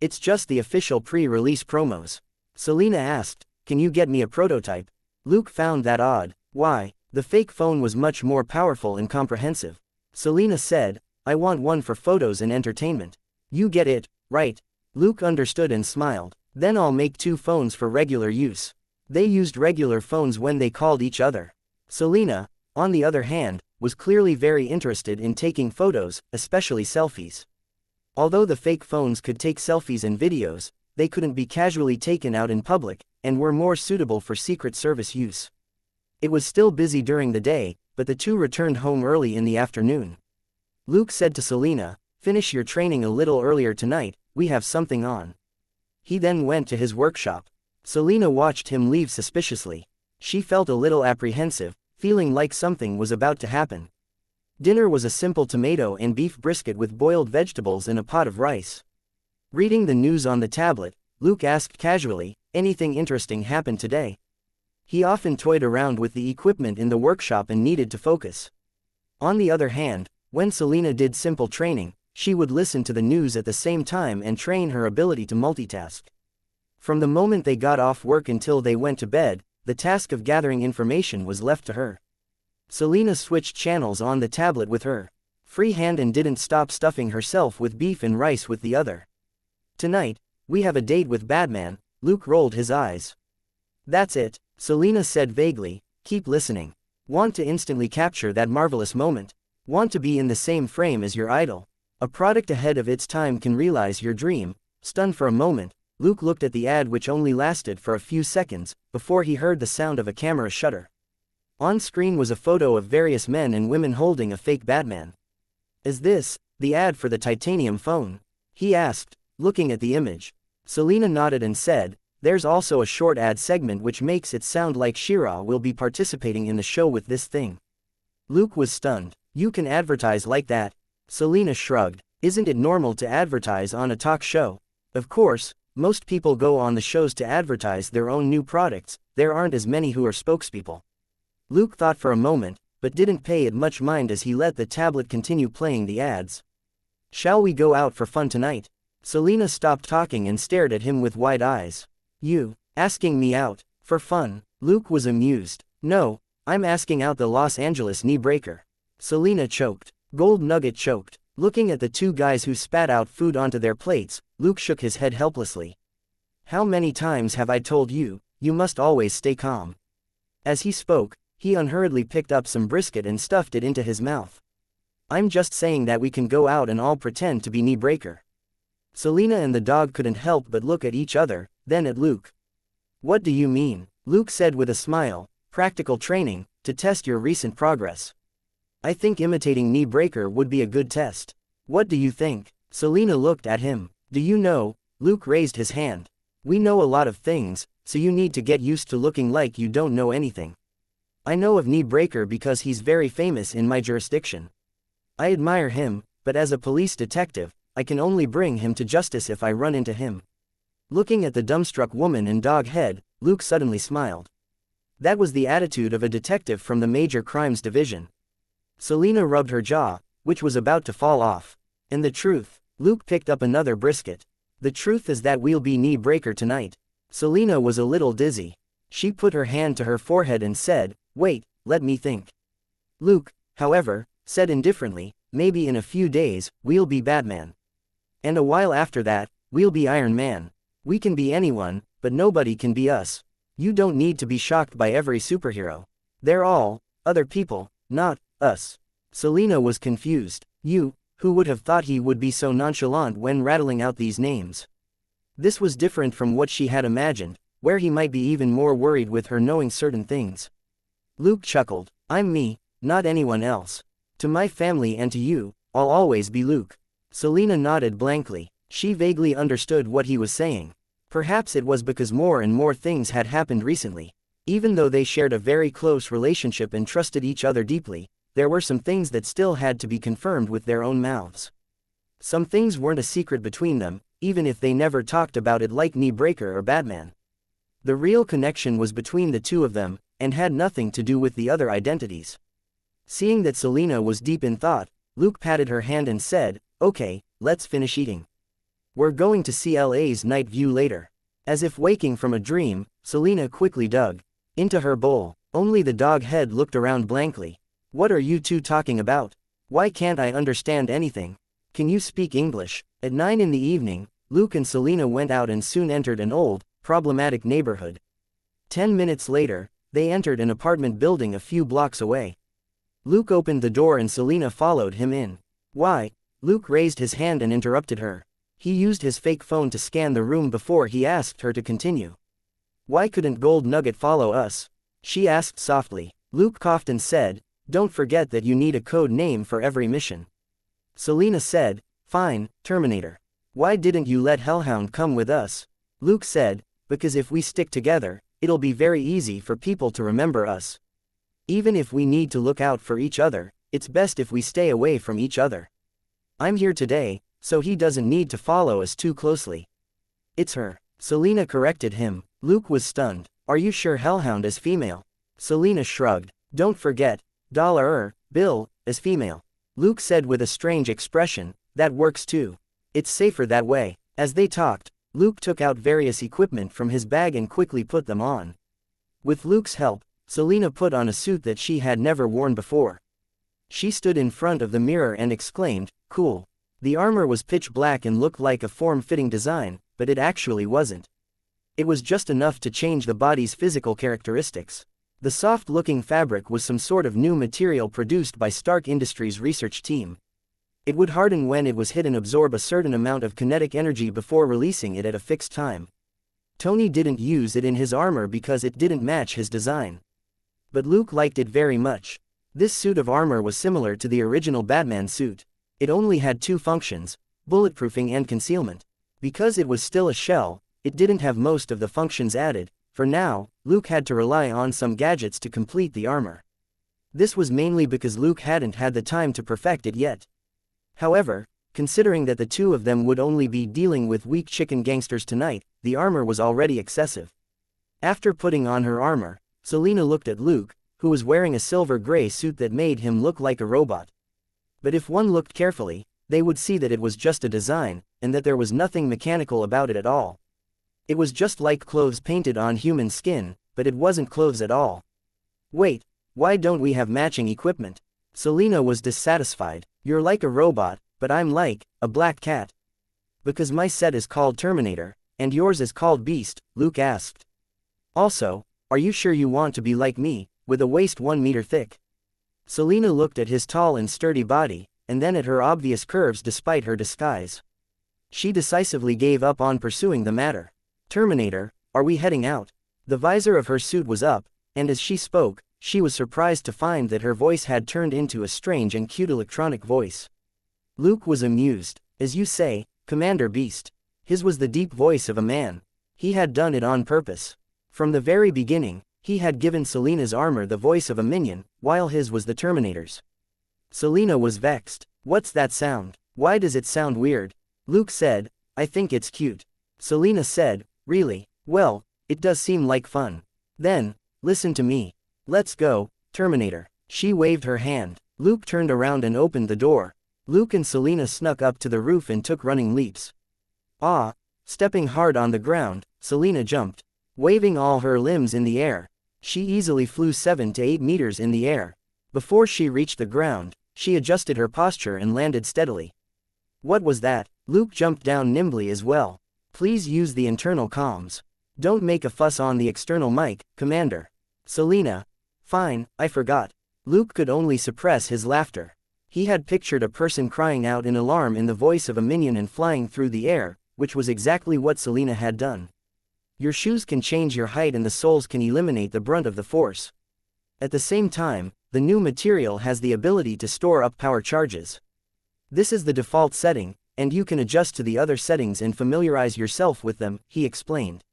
It's just the official pre-release promos. Selina asked, can you get me a prototype? Luke found that odd. Why? The fake phone was much more powerful and comprehensive. Selina said, I want one for photos and entertainment. You get it, right? Luke understood and smiled. Then I'll make 2 phones for regular use. They used regular phones when they called each other. Selina, on the other hand, was clearly very interested in taking photos, especially selfies. Although the fake phones could take selfies and videos, they couldn't be casually taken out in public, and were more suitable for Secret Service use. It was still busy during the day, but the two returned home early in the afternoon. Luke said to Selina, finish your training a little earlier tonight, we have something on. He then went to his workshop. Selina watched him leave suspiciously. She felt a little apprehensive, feeling like something was about to happen. Dinner was a simple tomato and beef brisket with boiled vegetables and a pot of rice. Reading the news on the tablet, Luke asked casually, anything interesting happened today? He often toyed around with the equipment in the workshop and needed to focus. On the other hand, when Selina did simple training, she would listen to the news at the same time and train her ability to multitask. From the moment they got off work until they went to bed, the task of gathering information was left to her. Selina switched channels on the tablet with her free hand and didn't stop stuffing herself with beef and rice with the other. Tonight, we have a date with Batman. Luke rolled his eyes. That's it, Selina said vaguely, keep listening. Want to instantly capture that marvelous moment? Want to be in the same frame as your idol? A product ahead of its time can realize your dream. Stunned for a moment, Luke looked at the ad, which only lasted for a few seconds, before he heard the sound of a camera shutter. On screen was a photo of various men and women holding a fake Batman. Is this the ad for the titanium phone? He asked, looking at the image. Selina nodded and said, there's also a short ad segment which makes it sound like She-Ra will be participating in the show with this thing. Luke was stunned. You can advertise like that? Selina shrugged. Isn't it normal to advertise on a talk show? Of course, most people go on the shows to advertise their own new products. There aren't as many who are spokespeople. Luke thought for a moment, but didn't pay it much mind as he let the tablet continue playing the ads. Shall we go out for fun tonight? Selina stopped talking and stared at him with wide eyes. You, asking me out? For fun, Luke was amused. No, I'm asking out the Los Angeles knee breaker. Selena choked. Gold Nugget choked. Looking at the two guys who spat out food onto their plates, Luke shook his head helplessly. How many times have I told you, you must always stay calm? As he spoke, he unhurriedly picked up some brisket and stuffed it into his mouth. I'm just saying that we can go out and all pretend to be knee breaker. Selena and the dog couldn't help but look at each other, then at Luke. What do you mean? Luke said with a smile. Practical training, to test your recent progress. I think imitating knee breaker would be a good test. What do you think? Selena looked at him. Do you know? Luke raised his hand. We know a lot of things, so you need to get used to looking like you don't know anything. I know of knee breaker because he's very famous in my jurisdiction. I admire him, but as a police detective, I can only bring him to justice if I run into him. Looking at the dumbstruck woman and dog head, Luke suddenly smiled. That was the attitude of a detective from the Major Crimes Division. Selena rubbed her jaw, which was about to fall off. And the truth, Luke picked up another brisket. The truth is that we'll be knee breaker tonight. Selena was a little dizzy. She put her hand to her forehead and said, wait, let me think. Luke, however, said indifferently, maybe in a few days, we'll be Batman. And a while after that, we'll be Iron Man. We can be anyone, but nobody can be us. You don't need to be shocked by every superhero. They're all other people, not us. Selena was confused. You, who would have thought he would be so nonchalant when rattling out these names? This was different from what she had imagined, where he might be even more worried with her knowing certain things. Luke chuckled. I'm me, not anyone else. To my family and to you, I'll always be Luke. Selena nodded blankly. She vaguely understood what he was saying. Perhaps it was because more and more things had happened recently. Even though they shared a very close relationship and trusted each other deeply, there were some things that still had to be confirmed with their own mouths. Some things weren't a secret between them, even if they never talked about it like knee breaker or Batman. The real connection was between the two of them, and had nothing to do with the other identities. Seeing that Selena was deep in thought, Luke patted her hand and said, okay, let's finish eating. We're going to see LA's night view later. As if waking from a dream, Selena quickly dug into her bowl. Only the dog head looked around blankly. What are you two talking about? Why can't I understand anything? Can you speak English? At 9 in the evening, Luke and Selena went out and soon entered an old, problematic neighborhood. 10 minutes later, they entered an apartment building a few blocks away. Luke opened the door and Selena followed him in. Why? Luke raised his hand and interrupted her. He used his fake phone to scan the room before he asked her to continue. Why couldn't Gold Nugget follow us? She asked softly. Luke coughed and said, don't forget that you need a code name for every mission. Selena said, fine, Terminator. Why didn't you let Hellhound come with us? Luke said, because if we stick together, it'll be very easy for people to remember us. Even if we need to look out for each other, it's best if we stay away from each other. I'm here today, so he doesn't need to follow us too closely. It's her. Selena corrected him. Luke was stunned. Are you sure Hellhound is female? Selena shrugged. Don't forget, Bill, is female. Luke said with a strange expression, that works too. It's safer that way. As they talked, Luke took out various equipment from his bag and quickly put them on. With Luke's help, Selena put on a suit that she had never worn before. She stood in front of the mirror and exclaimed, cool. The armor was pitch black and looked like a form-fitting design, but it actually wasn't. It was just enough to change the body's physical characteristics. The soft-looking fabric was some sort of new material produced by Stark Industries' research team. It would harden when it was hit and absorb a certain amount of kinetic energy before releasing it at a fixed time. Tony didn't use it in his armor because it didn't match his design. But Luke liked it very much. This suit of armor was similar to the original Batman suit. It only had two functions, bulletproofing and concealment. Because it was still a shell, it didn't have most of the functions added. For now, Luke had to rely on some gadgets to complete the armor. This was mainly because Luke hadn't had the time to perfect it yet. However, considering that the two of them would only be dealing with weak chicken gangsters tonight, the armor was already excessive. After putting on her armor, Selena looked at Luke, who was wearing a silver-gray suit that made him look like a robot. But if one looked carefully, they would see that it was just a design, and that there was nothing mechanical about it at all. It was just like clothes painted on human skin, but it wasn't clothes at all. Wait, why don't we have matching equipment? Selena was dissatisfied. You're like a robot, but I'm like a black cat. Because my set is called Terminator, and yours is called Beast, Luke asked. Also, are you sure you want to be like me, with a waist 1 meter thick? Selena looked at his tall and sturdy body, and then at her obvious curves despite her disguise. She decisively gave up on pursuing the matter. Terminator, are we heading out? The visor of her suit was up, and as she spoke, she was surprised to find that her voice had turned into a strange and cute electronic voice. Luke was amused. As you say, Commander Beast. His was the deep voice of a man. He had done it on purpose. From the very beginning, he had given Selena's armor the voice of a minion, while his was the Terminator's. Selena was vexed. What's that sound? Why does it sound weird? Luke said, I think it's cute. Selena said, really? Well, it does seem like fun. Then, listen to me. Let's go, Terminator. She waved her hand. Luke turned around and opened the door. Luke and Selena snuck up to the roof and took running leaps. Ah! Stepping hard on the ground, Selena jumped. Waving all her limbs in the air, she easily flew 7 to 8 meters in the air. Before she reached the ground, she adjusted her posture and landed steadily. What was that? Luke jumped down nimbly as well. Please use the internal comms. Don't make a fuss on the external mic, Commander. Selena. Fine, I forgot. Luke could only suppress his laughter. He had pictured a person crying out in alarm in the voice of a minion and flying through the air, which was exactly what Selena had done. Your shoes can change your height and the soles can eliminate the brunt of the force. At the same time, the new material has the ability to store up power charges. This is the default setting, and you can adjust to the other settings and familiarize yourself with them, he explained.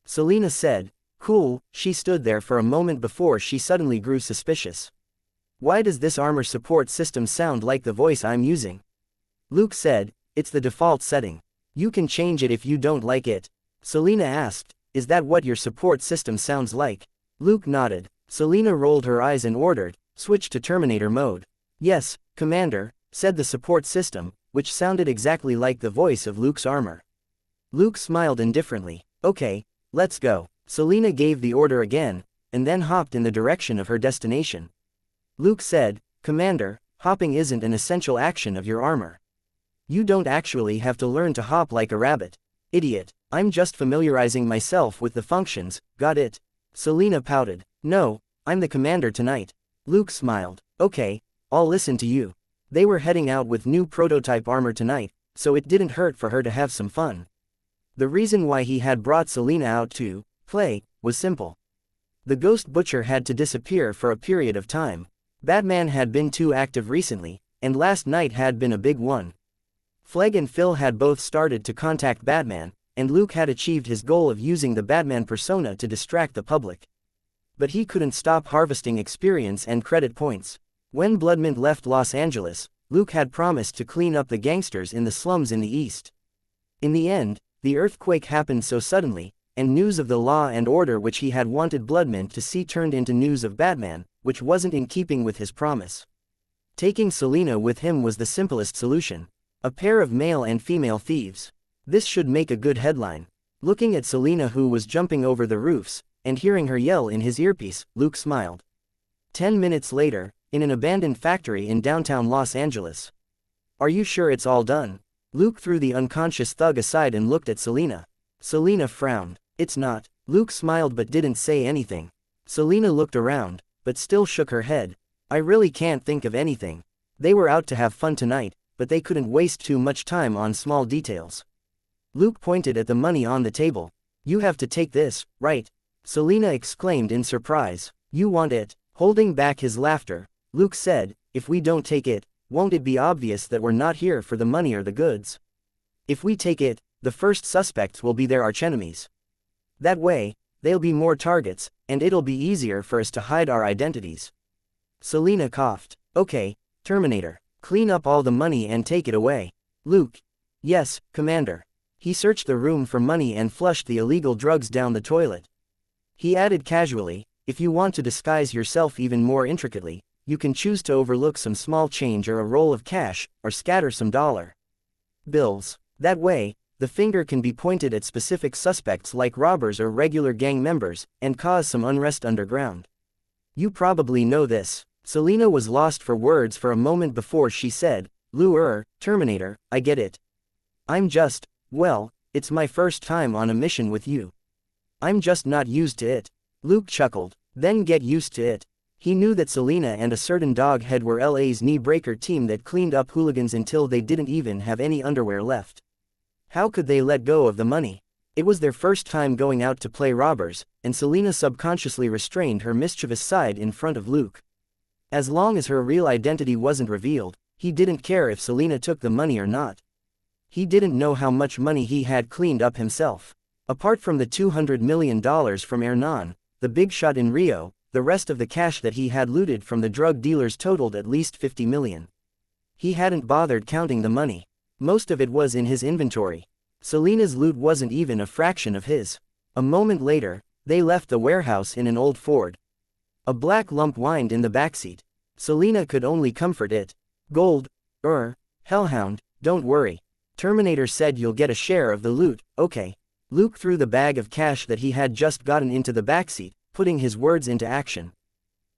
Selena said, cool. She stood there for a moment before she suddenly grew suspicious. Why does this armor support system sound like the voice I'm using? Luke said, it's the default setting. You can change it if you don't like it. Selena asked, is that what your support system sounds like? Luke nodded. Selena rolled her eyes and ordered, switch to Terminator mode. Yes, Commander, said the support system, which sounded exactly like the voice of Luke's armor. Luke smiled indifferently. Okay, let's go. Selena gave the order again, and then hopped in the direction of her destination. Luke said, Commander, hopping isn't an essential action of your armor. You don't actually have to learn to hop like a rabbit. Idiot, I'm just familiarizing myself with the functions, got it? Selena pouted. No, I'm the commander tonight. Luke smiled. Okay, I'll listen to you. They were heading out with new prototype armor tonight, so it didn't hurt for her to have some fun. The reason why he had brought Selena out to play was simple. The Ghost Butcher had to disappear for a period of time. Batman had been too active recently, and last night had been a big one. Flegg and Phil had both started to contact Batman, and Luke had achieved his goal of using the Batman persona to distract the public. But he couldn't stop harvesting experience and credit points. When Bloodmint left Los Angeles, Luke had promised to clean up the gangsters in the slums in the East. In the end, the earthquake happened so suddenly, and news of the law and order which he had wanted Bloodmint to see turned into news of Batman, which wasn't in keeping with his promise. Taking Selena with him was the simplest solution. A pair of male and female thieves. This should make a good headline. Looking at Selena who was jumping over the roofs, and hearing her yell in his earpiece, Luke smiled. 10 minutes later, in an abandoned factory in downtown Los Angeles. Are you sure it's all done? Luke threw the unconscious thug aside and looked at Selena. Selena frowned. It's not. Luke smiled but didn't say anything. Selena looked around, but still shook her head. I really can't think of anything. They were out to have fun tonight, but they couldn't waste too much time on small details. Luke pointed at the money on the table. You have to take this, right? Selena exclaimed in surprise. You want it? Holding back his laughter, Luke said, if we don't take it, won't it be obvious that we're not here for the money or the goods? If we take it, the first suspects will be their archenemies. That way, they'll be more targets, and it'll be easier for us to hide our identities. Selena coughed. Okay, Terminator. Clean up all the money and take it away. Luke. Yes, Commander. He searched the room for money and flushed the illegal drugs down the toilet. He added casually, if you want to disguise yourself even more intricately, you can choose to overlook some small change or a roll of cash, or scatter some dollar bills. That way, the finger can be pointed at specific suspects like robbers or regular gang members, and cause some unrest underground. You probably know this. Selena was lost for words for a moment before she said, Terminator, I get it. Well, it's my first time on a mission with you. I'm just not used to it. Luke chuckled. Then get used to it. He knew that Selena and a certain doghead were LA's knee-breaker team that cleaned up hooligans until they didn't even have any underwear left. How could they let go of the money? It was their first time going out to play robbers, and Selena subconsciously restrained her mischievous side in front of Luke. As long as her real identity wasn't revealed, he didn't care if Selena took the money or not. He didn't know how much money he had cleaned up himself. Apart from the $200 million from Hernan, the big shot in Rio, the rest of the cash that he had looted from the drug dealers totaled at least $50 million. He hadn't bothered counting the money. Most of it was in his inventory. Selena's loot wasn't even a fraction of his. A moment later, they left the warehouse in an old Ford. A black lump whined in the backseat. Selena could only comfort it. Gold. Hellhound, don't worry. Terminator said you'll get a share of the loot, okay. Luke threw the bag of cash that he had just gotten into the backseat, putting his words into action.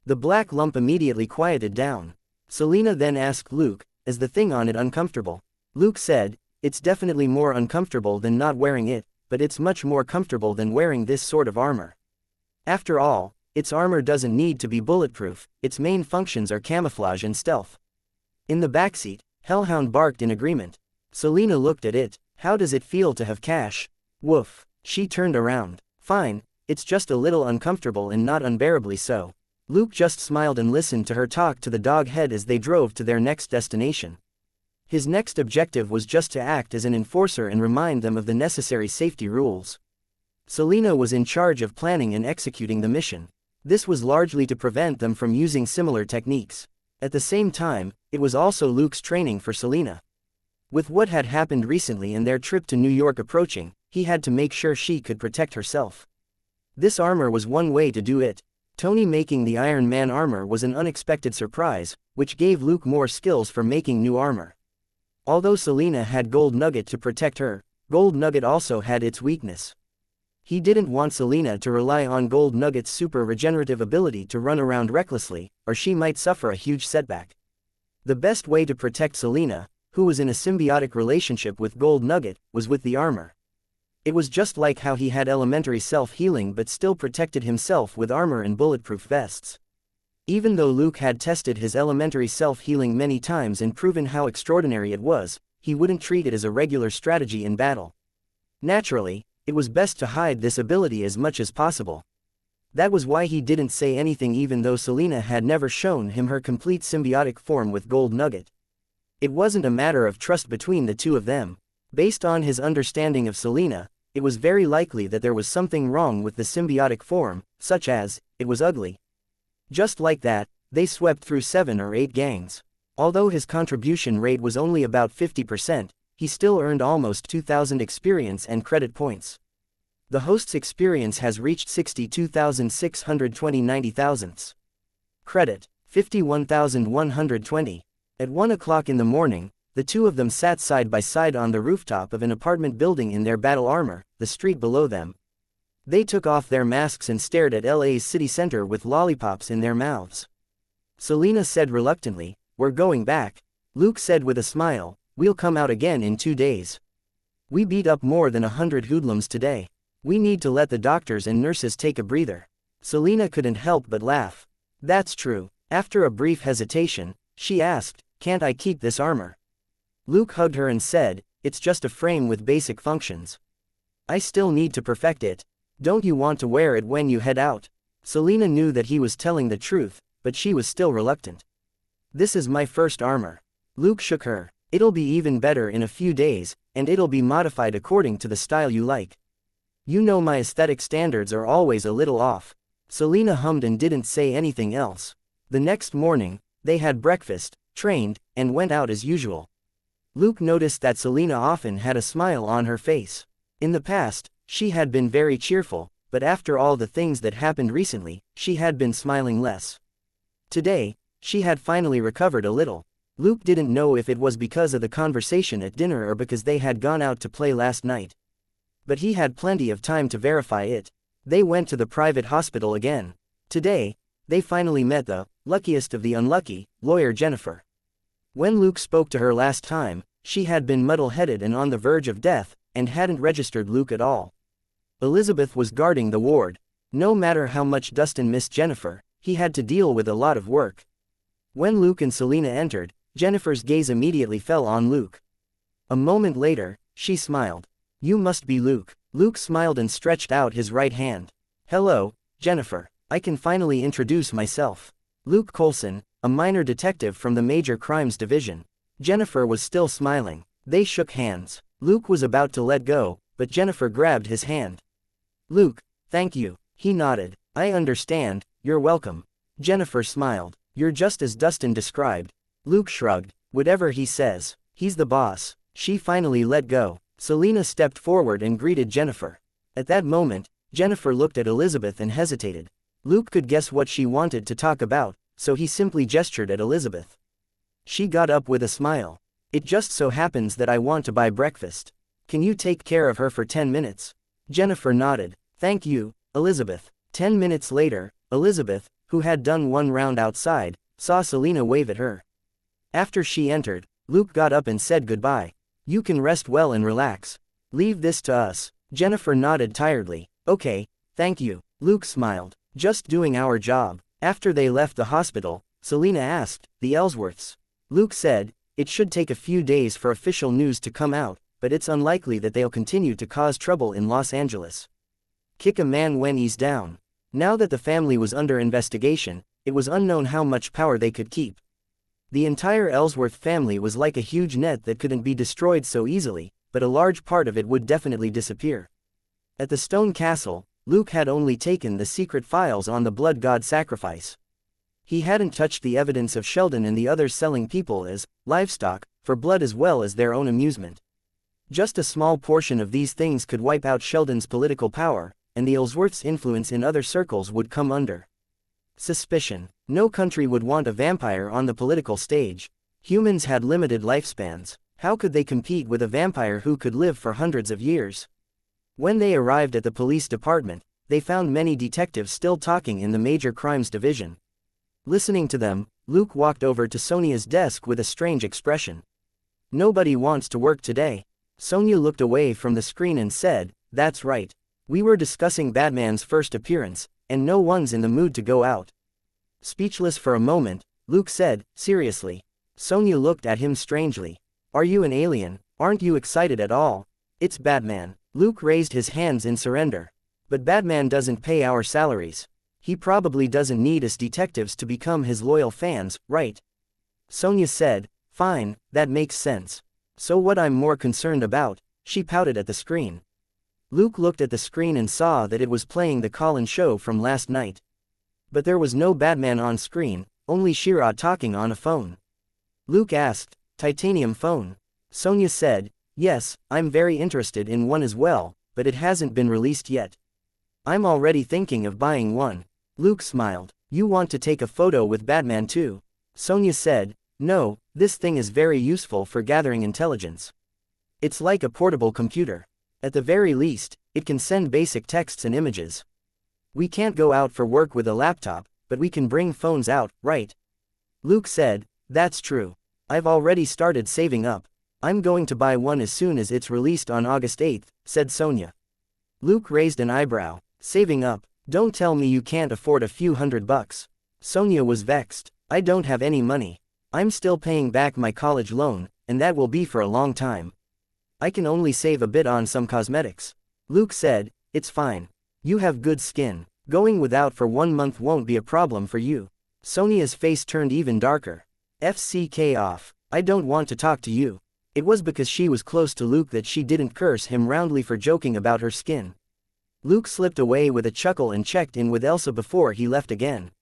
The black lump immediately quieted down. Selena then asked Luke, is the thing on it uncomfortable? Luke said, it's definitely more uncomfortable than not wearing it, but it's much more comfortable than wearing this sort of armor. After all, its armor doesn't need to be bulletproof, its main functions are camouflage and stealth. In the backseat, Hellhound barked in agreement. Selena looked at it. How does it feel to have cash? Woof. She turned around. Fine, it's just a little uncomfortable and not unbearably so. Luke just smiled and listened to her talk to the dog head as they drove to their next destination. His next objective was just to act as an enforcer and remind them of the necessary safety rules. Selena was in charge of planning and executing the mission. This was largely to prevent them from using similar techniques. At the same time, it was also Luke's training for Selena. With what had happened recently and their trip to New York approaching, he had to make sure she could protect herself. This armor was one way to do it. Tony making the Iron Man armor was an unexpected surprise, which gave Luke more skills for making new armor. Although Selena had Gold Nugget to protect her, Gold Nugget also had its weakness. He didn't want Selena to rely on Gold Nugget's super regenerative ability to run around recklessly, or she might suffer a huge setback. The best way to protect Selena, who was in a symbiotic relationship with Gold Nugget, was with the armor. It was just like how he had elementary self-healing but still protected himself with armor and bulletproof vests. Even though Luke had tested his elementary self-healing many times and proven how extraordinary it was, he wouldn't treat it as a regular strategy in battle. Naturally, it was best to hide this ability as much as possible. That was why he didn't say anything even though Selena had never shown him her complete symbiotic form with Gold Nugget. It wasn't a matter of trust between the two of them. Based on his understanding of Selena, it was very likely that there was something wrong with the symbiotic form, such as, it was ugly. Just like that, they swept through 7 or 8 gangs. Although his contribution rate was only about 50%, he still earned almost 2,000 experience and credit points. The host's experience has reached 62,620 90,000ths. Credit, 51,120. At 1 o'clock in the morning, the two of them sat side by side on the rooftop of an apartment building in their battle armor, the street below them. They took off their masks and stared at LA's city center with lollipops in their mouths. Selena said reluctantly, "We're going back." Luke said with a smile, "We'll come out again in 2 days. We beat up more than 100 hoodlums today. We need to let the doctors and nurses take a breather." Selena couldn't help but laugh. "That's true." After a brief hesitation, she asked, "Can't I keep this armor?" Luke hugged her and said, "It's just a frame with basic functions. I still need to perfect it. Don't you want to wear it when you head out?" Selena knew that he was telling the truth, but she was still reluctant. "This is my first armor." Luke shook her. "It'll be even better in a few days, and it'll be modified according to the style you like. You know my aesthetic standards are always a little off." Selena hummed and didn't say anything else. The next morning, they had breakfast, trained, and went out as usual. Luke noticed that Selena often had a smile on her face. In the past, she had been very cheerful, but after all the things that happened recently, she had been smiling less. Today, she had finally recovered a little. Luke didn't know if it was because of the conversation at dinner or because they had gone out to play last night. But he had plenty of time to verify it. They went to the private hospital again. Today, they finally met the luckiest of the unlucky, lawyer Jennifer. When Luke spoke to her last time, she had been muddle-headed and on the verge of death, and hadn't registered Luke at all. Elizabeth was guarding the ward. No matter how much Dustin missed Jennifer, he had to deal with a lot of work. When Luke and Selena entered, Jennifer's gaze immediately fell on Luke. A moment later, she smiled. "You must be Luke." Luke smiled and stretched out his right hand. "Hello, Jennifer. I can finally introduce myself. Luke Coulson, a minor detective from the Major Crimes Division." Jennifer was still smiling. They shook hands. Luke was about to let go, but Jennifer grabbed his hand. "Luke, thank you." He nodded. "I understand, you're welcome." Jennifer smiled. "You're just as Dustin described." Luke shrugged. "Whatever he says. He's the boss." She finally let go. Selena stepped forward and greeted Jennifer. At that moment, Jennifer looked at Elizabeth and hesitated. Luke could guess what she wanted to talk about, so he simply gestured at Elizabeth. She got up with a smile. "It just so happens that I want to buy breakfast. Can you take care of her for 10 minutes? Jennifer nodded. "Thank you, Elizabeth." 10 minutes later, Elizabeth, who had done one round outside, saw Selena wave at her. After she entered, Luke got up and said goodbye. "You can rest well and relax. Leave this to us." Jennifer nodded tiredly. "Okay, thank you." Luke smiled. "Just doing our job." After they left the hospital, Selena asked, "The Ellsworths?" Luke said, "It should take a few days for official news to come out, but it's unlikely that they'll continue to cause trouble in Los Angeles. Kick a man when he's down." Now that the family was under investigation, it was unknown how much power they could keep. The entire Ellsworth family was like a huge net that couldn't be destroyed so easily, but a large part of it would definitely disappear. At the Stone Castle, Luke had only taken the secret files on the blood god sacrifice. He hadn't touched the evidence of Sheldon and the others selling people as livestock for blood as well as their own amusement. Just a small portion of these things could wipe out Sheldon's political power, and the Ellsworth's influence in other circles would come under suspicion. No country would want a vampire on the political stage. Humans had limited lifespans. How could they compete with a vampire who could live for hundreds of years? When they arrived at the police department, they found many detectives still talking in the Major Crimes Division. Listening to them, Luke walked over to Sonia's desk with a strange expression. "Nobody wants to work today." Sonia looked away from the screen and said, "That's right. We were discussing Batman's first appearance, and no one's in the mood to go out." Speechless for a moment, Luke said, "Seriously?" Sonia looked at him strangely. "Are you an alien? Aren't you excited at all?" "It's Batman." Luke raised his hands in surrender. "But Batman doesn't pay our salaries. He probably doesn't need us detectives to become his loyal fans, right?" Sonia said, "Fine, that makes sense. So what I'm more concerned about," she pouted at the screen. Luke looked at the screen and saw that it was playing the call-in show from last night. But there was no Batman on screen, only Shira talking on a phone. Luke asked, "Titanium phone?" Sonia said, "Yes, I'm very interested in one as well, but it hasn't been released yet. I'm already thinking of buying one." Luke smiled. "You want to take a photo with Batman too?" Sonia said, "No, this thing is very useful for gathering intelligence. It's like a portable computer. At the very least, it can send basic texts and images. We can't go out for work with a laptop, but we can bring phones out, right?" Luke said, "That's true. I've already started saving up. I'm going to buy one as soon as it's released on August 8th, said Sonia. Luke raised an eyebrow. "Saving up? Don't tell me you can't afford a few $100. Sonia was vexed. "I don't have any money. I'm still paying back my college loan, and that will be for a long time. I can only save a bit on some cosmetics." Luke said, "It's fine. You have good skin. Going without for 1 month won't be a problem for you." Sonia's face turned even darker. "FCK off. I don't want to talk to you." It was because she was close to Luke that she didn't curse him roundly for joking about her skin. Luke slipped away with a chuckle and checked in with Elsa before he left again.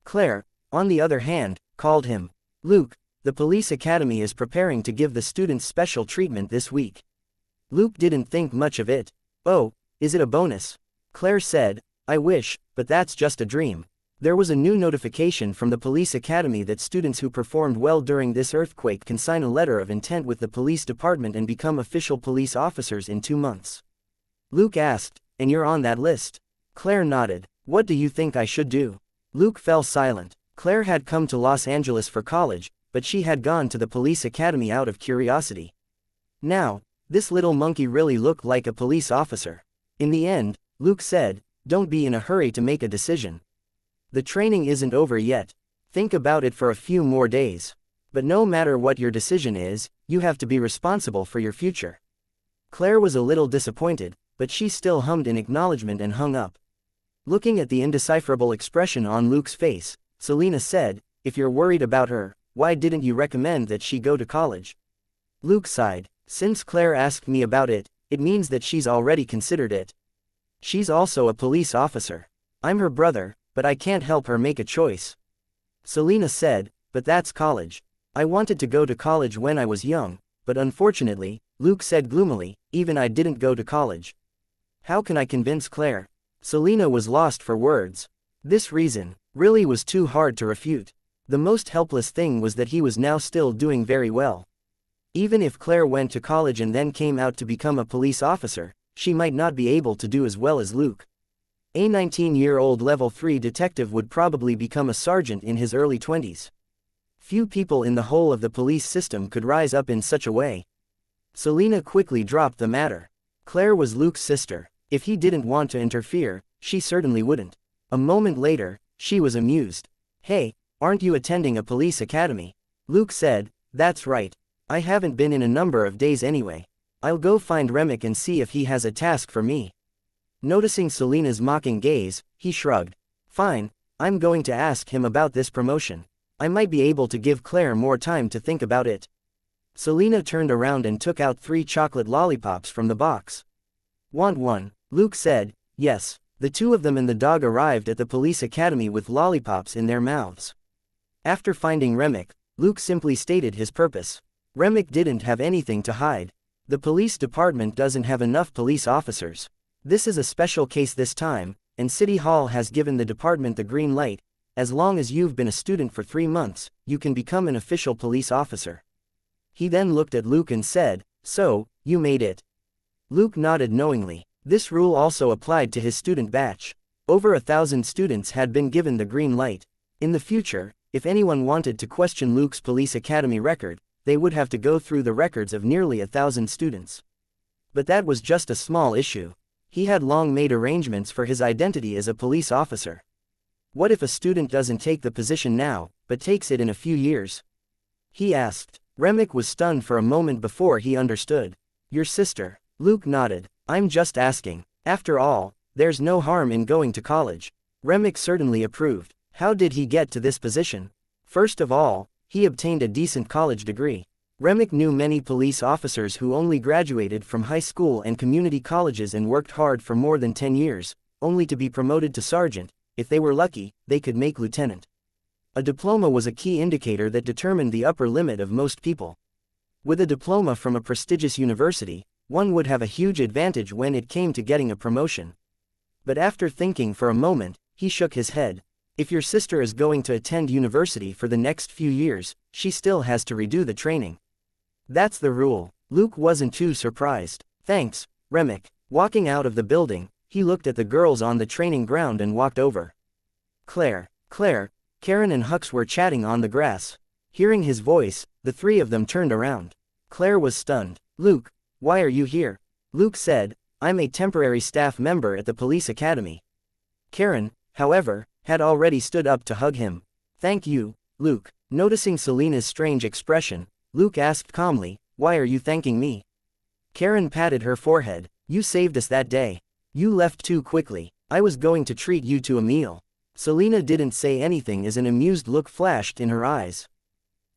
Claire, on the other hand, called him. "Luke, the police academy is preparing to give the students special treatment this week." Luke didn't think much of it. "Oh, is it a bonus?" Claire said, "I wish, but that's just a dream. There was a new notification from the police academy that students who performed well during this earthquake can sign a letter of intent with the police department and become official police officers in 2 months. Luke asked, "And you're on that list?" Claire nodded. "What do you think I should do?" Luke fell silent. Claire had come to Los Angeles for college, but she had gone to the police academy out of curiosity. Now, this little monkey really looked like a police officer. In the end, Luke said, "Don't be in a hurry to make a decision. The training isn't over yet. Think about it for a few more days. But no matter what your decision is, you have to be responsible for your future." Claire was a little disappointed, but she still hummed in acknowledgement and hung up. Looking at the indecipherable expression on Luke's face, Selena said, "If you're worried about her, why didn't you recommend that she go to college?" Luke sighed. "Since Claire asked me about it, it means that she's already considered it. She's also a police officer. I'm her brother, but I can't help her make a choice." Selena said, "But that's college. I wanted to go to college when I was young, but unfortunately," Luke said gloomily, "even I didn't go to college. How can I convince Claire?" Selena was lost for words. This reason really was too hard to refute. The most helpless thing was that he was now still doing very well. Even if Claire went to college and then came out to become a police officer, she might not be able to do as well as Luke. A 19-year-old level 3 detective would probably become a sergeant in his early 20s. Few people in the whole of the police system could rise up in such a way. Selena quickly dropped the matter. Claire was Luke's sister. If he didn't want to interfere, she certainly wouldn't. A moment later, she was amused. "Hey, aren't you attending a police academy?" Luke said, "That's right. I haven't been in a number of days anyway. I'll go find Remick and see if he has a task for me." Noticing Selena's mocking gaze, he shrugged. "Fine, I'm going to ask him about this promotion. I might be able to give Claire more time to think about it." Selena turned around and took out 3 chocolate lollipops from the box. "Want one?" Luke said. Yes. The 2 of them and the dog arrived at the police academy with lollipops in their mouths. After finding Remick, Luke simply stated his purpose. Remick didn't have anything to hide. The police department doesn't have enough police officers. This is a special case this time, and City Hall has given the department the green light. As long as you've been a student for 3 months, you can become an official police officer. He then looked at Luke and said, "So, you made it." Luke nodded knowingly. This rule also applied to his student batch. Over 1,000 students had been given the green light. In the future, if anyone wanted to question Luke's police academy record, they would have to go through the records of nearly 1,000 students. But that was just a small issue. He had long made arrangements for his identity as a police officer. What if a student doesn't take the position now, but takes it in a few years? He asked. Remick was stunned for a moment before he understood. "Your sister?" Luke nodded. "I'm just asking. After all, there's no harm in going to college." Remick certainly approved. How did he get to this position? First of all, he obtained a decent college degree. Remick knew many police officers who only graduated from high school and community colleges and worked hard for more than 10 years, only to be promoted to sergeant. If they were lucky, they could make lieutenant. A diploma was a key indicator that determined the upper limit of most people. With a diploma from a prestigious university, one would have a huge advantage when it came to getting a promotion. But after thinking for a moment, he shook his head. If your sister is going to attend university for the next few years, she still has to redo the training. That's the rule. Luke wasn't too surprised. "Thanks, Remick." Walking out of the building, he looked at the girls on the training ground and walked over. Claire, Karen and Hux were chatting on the grass. Hearing his voice, the 3 of them turned around. Claire was stunned. "Luke, why are you here?" Luke said, "I'm a temporary staff member at the police academy." Karen, however, had already stood up to hug him. "Thank you, Luke." Noticing Selena's strange expression, Luke asked calmly, "Why are you thanking me?" Karen patted her forehead. "You saved us that day. You left too quickly. I was going to treat you to a meal." Selena didn't say anything as an amused look flashed in her eyes.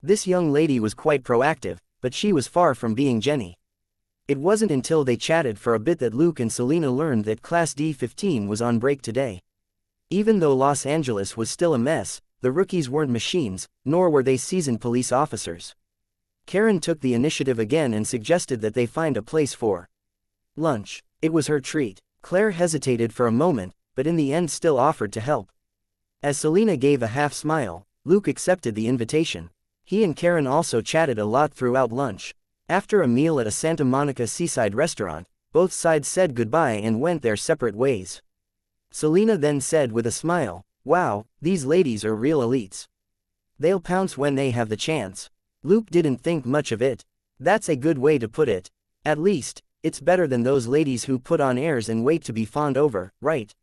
This young lady was quite proactive, but she was far from being Jenny. It wasn't until they chatted for a bit that Luke and Selena learned that Class D-15 was on break today. Even though Los Angeles was still a mess, the rookies weren't machines, nor were they seasoned police officers. Karen took the initiative again and suggested that they find a place for lunch. It was her treat. Claire hesitated for a moment, but in the end still offered to help. As Selena gave a half-smile, Luke accepted the invitation. He and Karen also chatted a lot throughout lunch. After a meal at a Santa Monica seaside restaurant, both sides said goodbye and went their separate ways. Selena then said with a smile, "Wow, these ladies are real elites. They'll pounce when they have the chance." Luke didn't think much of it. That's a good way to put it. At least, it's better than those ladies who put on airs and wait to be fawned over, right?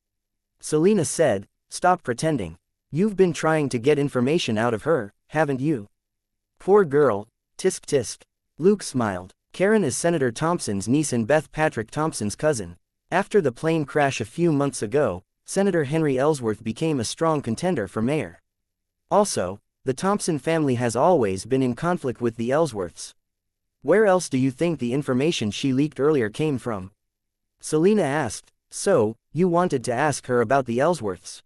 Selena said, "Stop pretending. You've been trying to get information out of her, haven't you?" "Poor girl, tisk tisk." Luke smiled. Karen is Senator Thompson's niece and Beth Patrick Thompson's cousin. After the plane crash a few months ago, Senator Henry Ellsworth became a strong contender for mayor. Also, the Thompson family has always been in conflict with the Ellsworths. Where else do you think the information she leaked earlier came from? Selena asked. "So, you wanted to ask her about the Ellsworths.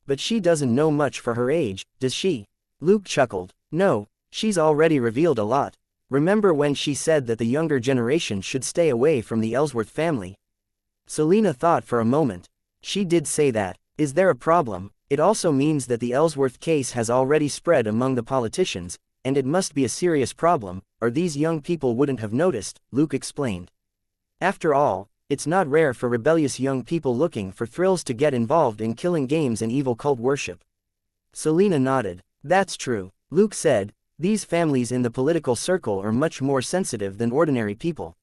But she doesn't know much for her age, does she?" Luke chuckled. "No, she's already revealed a lot. Remember when she said that the younger generation should stay away from the Ellsworth family?" Selena thought for a moment. "She did say that. Is there a problem? It also means that the Ellsworth case has already spread among the politicians, and it must be a serious problem, or these young people wouldn't have noticed," Luke explained. "After all, it's not rare for rebellious young people looking for thrills to get involved in killing games and evil cult worship." Selena nodded. "That's true," Luke said. "These families in the political circle are much more sensitive than ordinary people.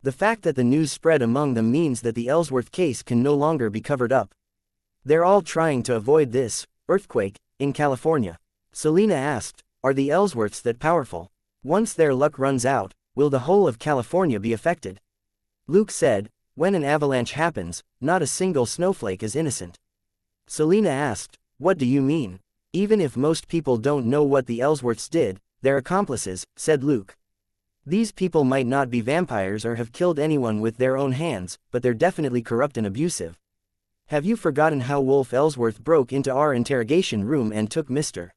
The fact that the news spread among them means that the Ellsworth case can no longer be covered up. They're all trying to avoid this earthquake in California." Selena asked, "Are the Ellsworths that powerful? Once their luck runs out, will the whole of California be affected?" Luke said, "When an avalanche happens, not a single snowflake is innocent." Selena asked, "What do you mean?" "Even if most people don't know what the Ellsworths did, they're accomplices," said Luke. "These people might not be vampires or have killed anyone with their own hands, but they're definitely corrupt and abusive. Have you forgotten how Wolf Ellsworth broke into our interrogation room and took Mr.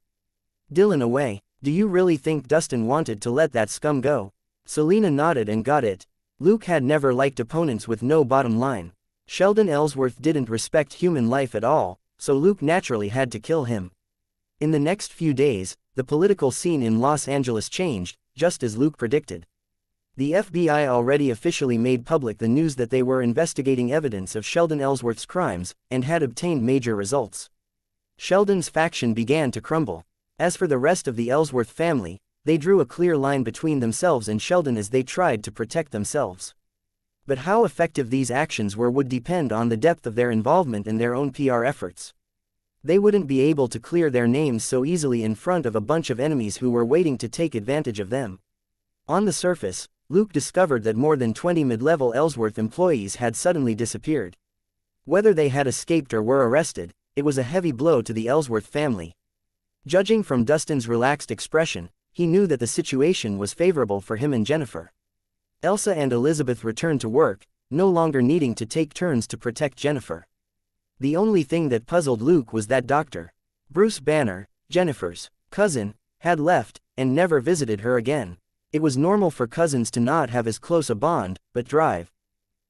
Dillon away? Do you really think Dustin wanted to let that scum go?" Selena nodded and got it. Luke had never liked opponents with no bottom line. Sheldon Ellsworth didn't respect human life at all, so Luke naturally had to kill him. In the next few days, the political scene in Los Angeles changed, just as Luke predicted. The FBI already officially made public the news that they were investigating evidence of Sheldon Ellsworth's crimes, and had obtained major results. Sheldon's faction began to crumble. As for the rest of the Ellsworth family, they drew a clear line between themselves and Sheldon as they tried to protect themselves. But how effective these actions were would depend on the depth of their involvement and their own PR efforts. They wouldn't be able to clear their names so easily in front of a bunch of enemies who were waiting to take advantage of them. On the surface, Luke discovered that more than 20 mid-level Ellsworth employees had suddenly disappeared. Whether they had escaped or were arrested, it was a heavy blow to the Ellsworth family. Judging from Dustin's relaxed expression, he knew that the situation was favorable for him and Jennifer. Elsa and Elizabeth returned to work, no longer needing to take turns to protect Jennifer. The only thing that puzzled Luke was that Dr. Bruce Banner, Jennifer's cousin, had left, and never visited her again. It was normal for cousins to not have as close a bond, but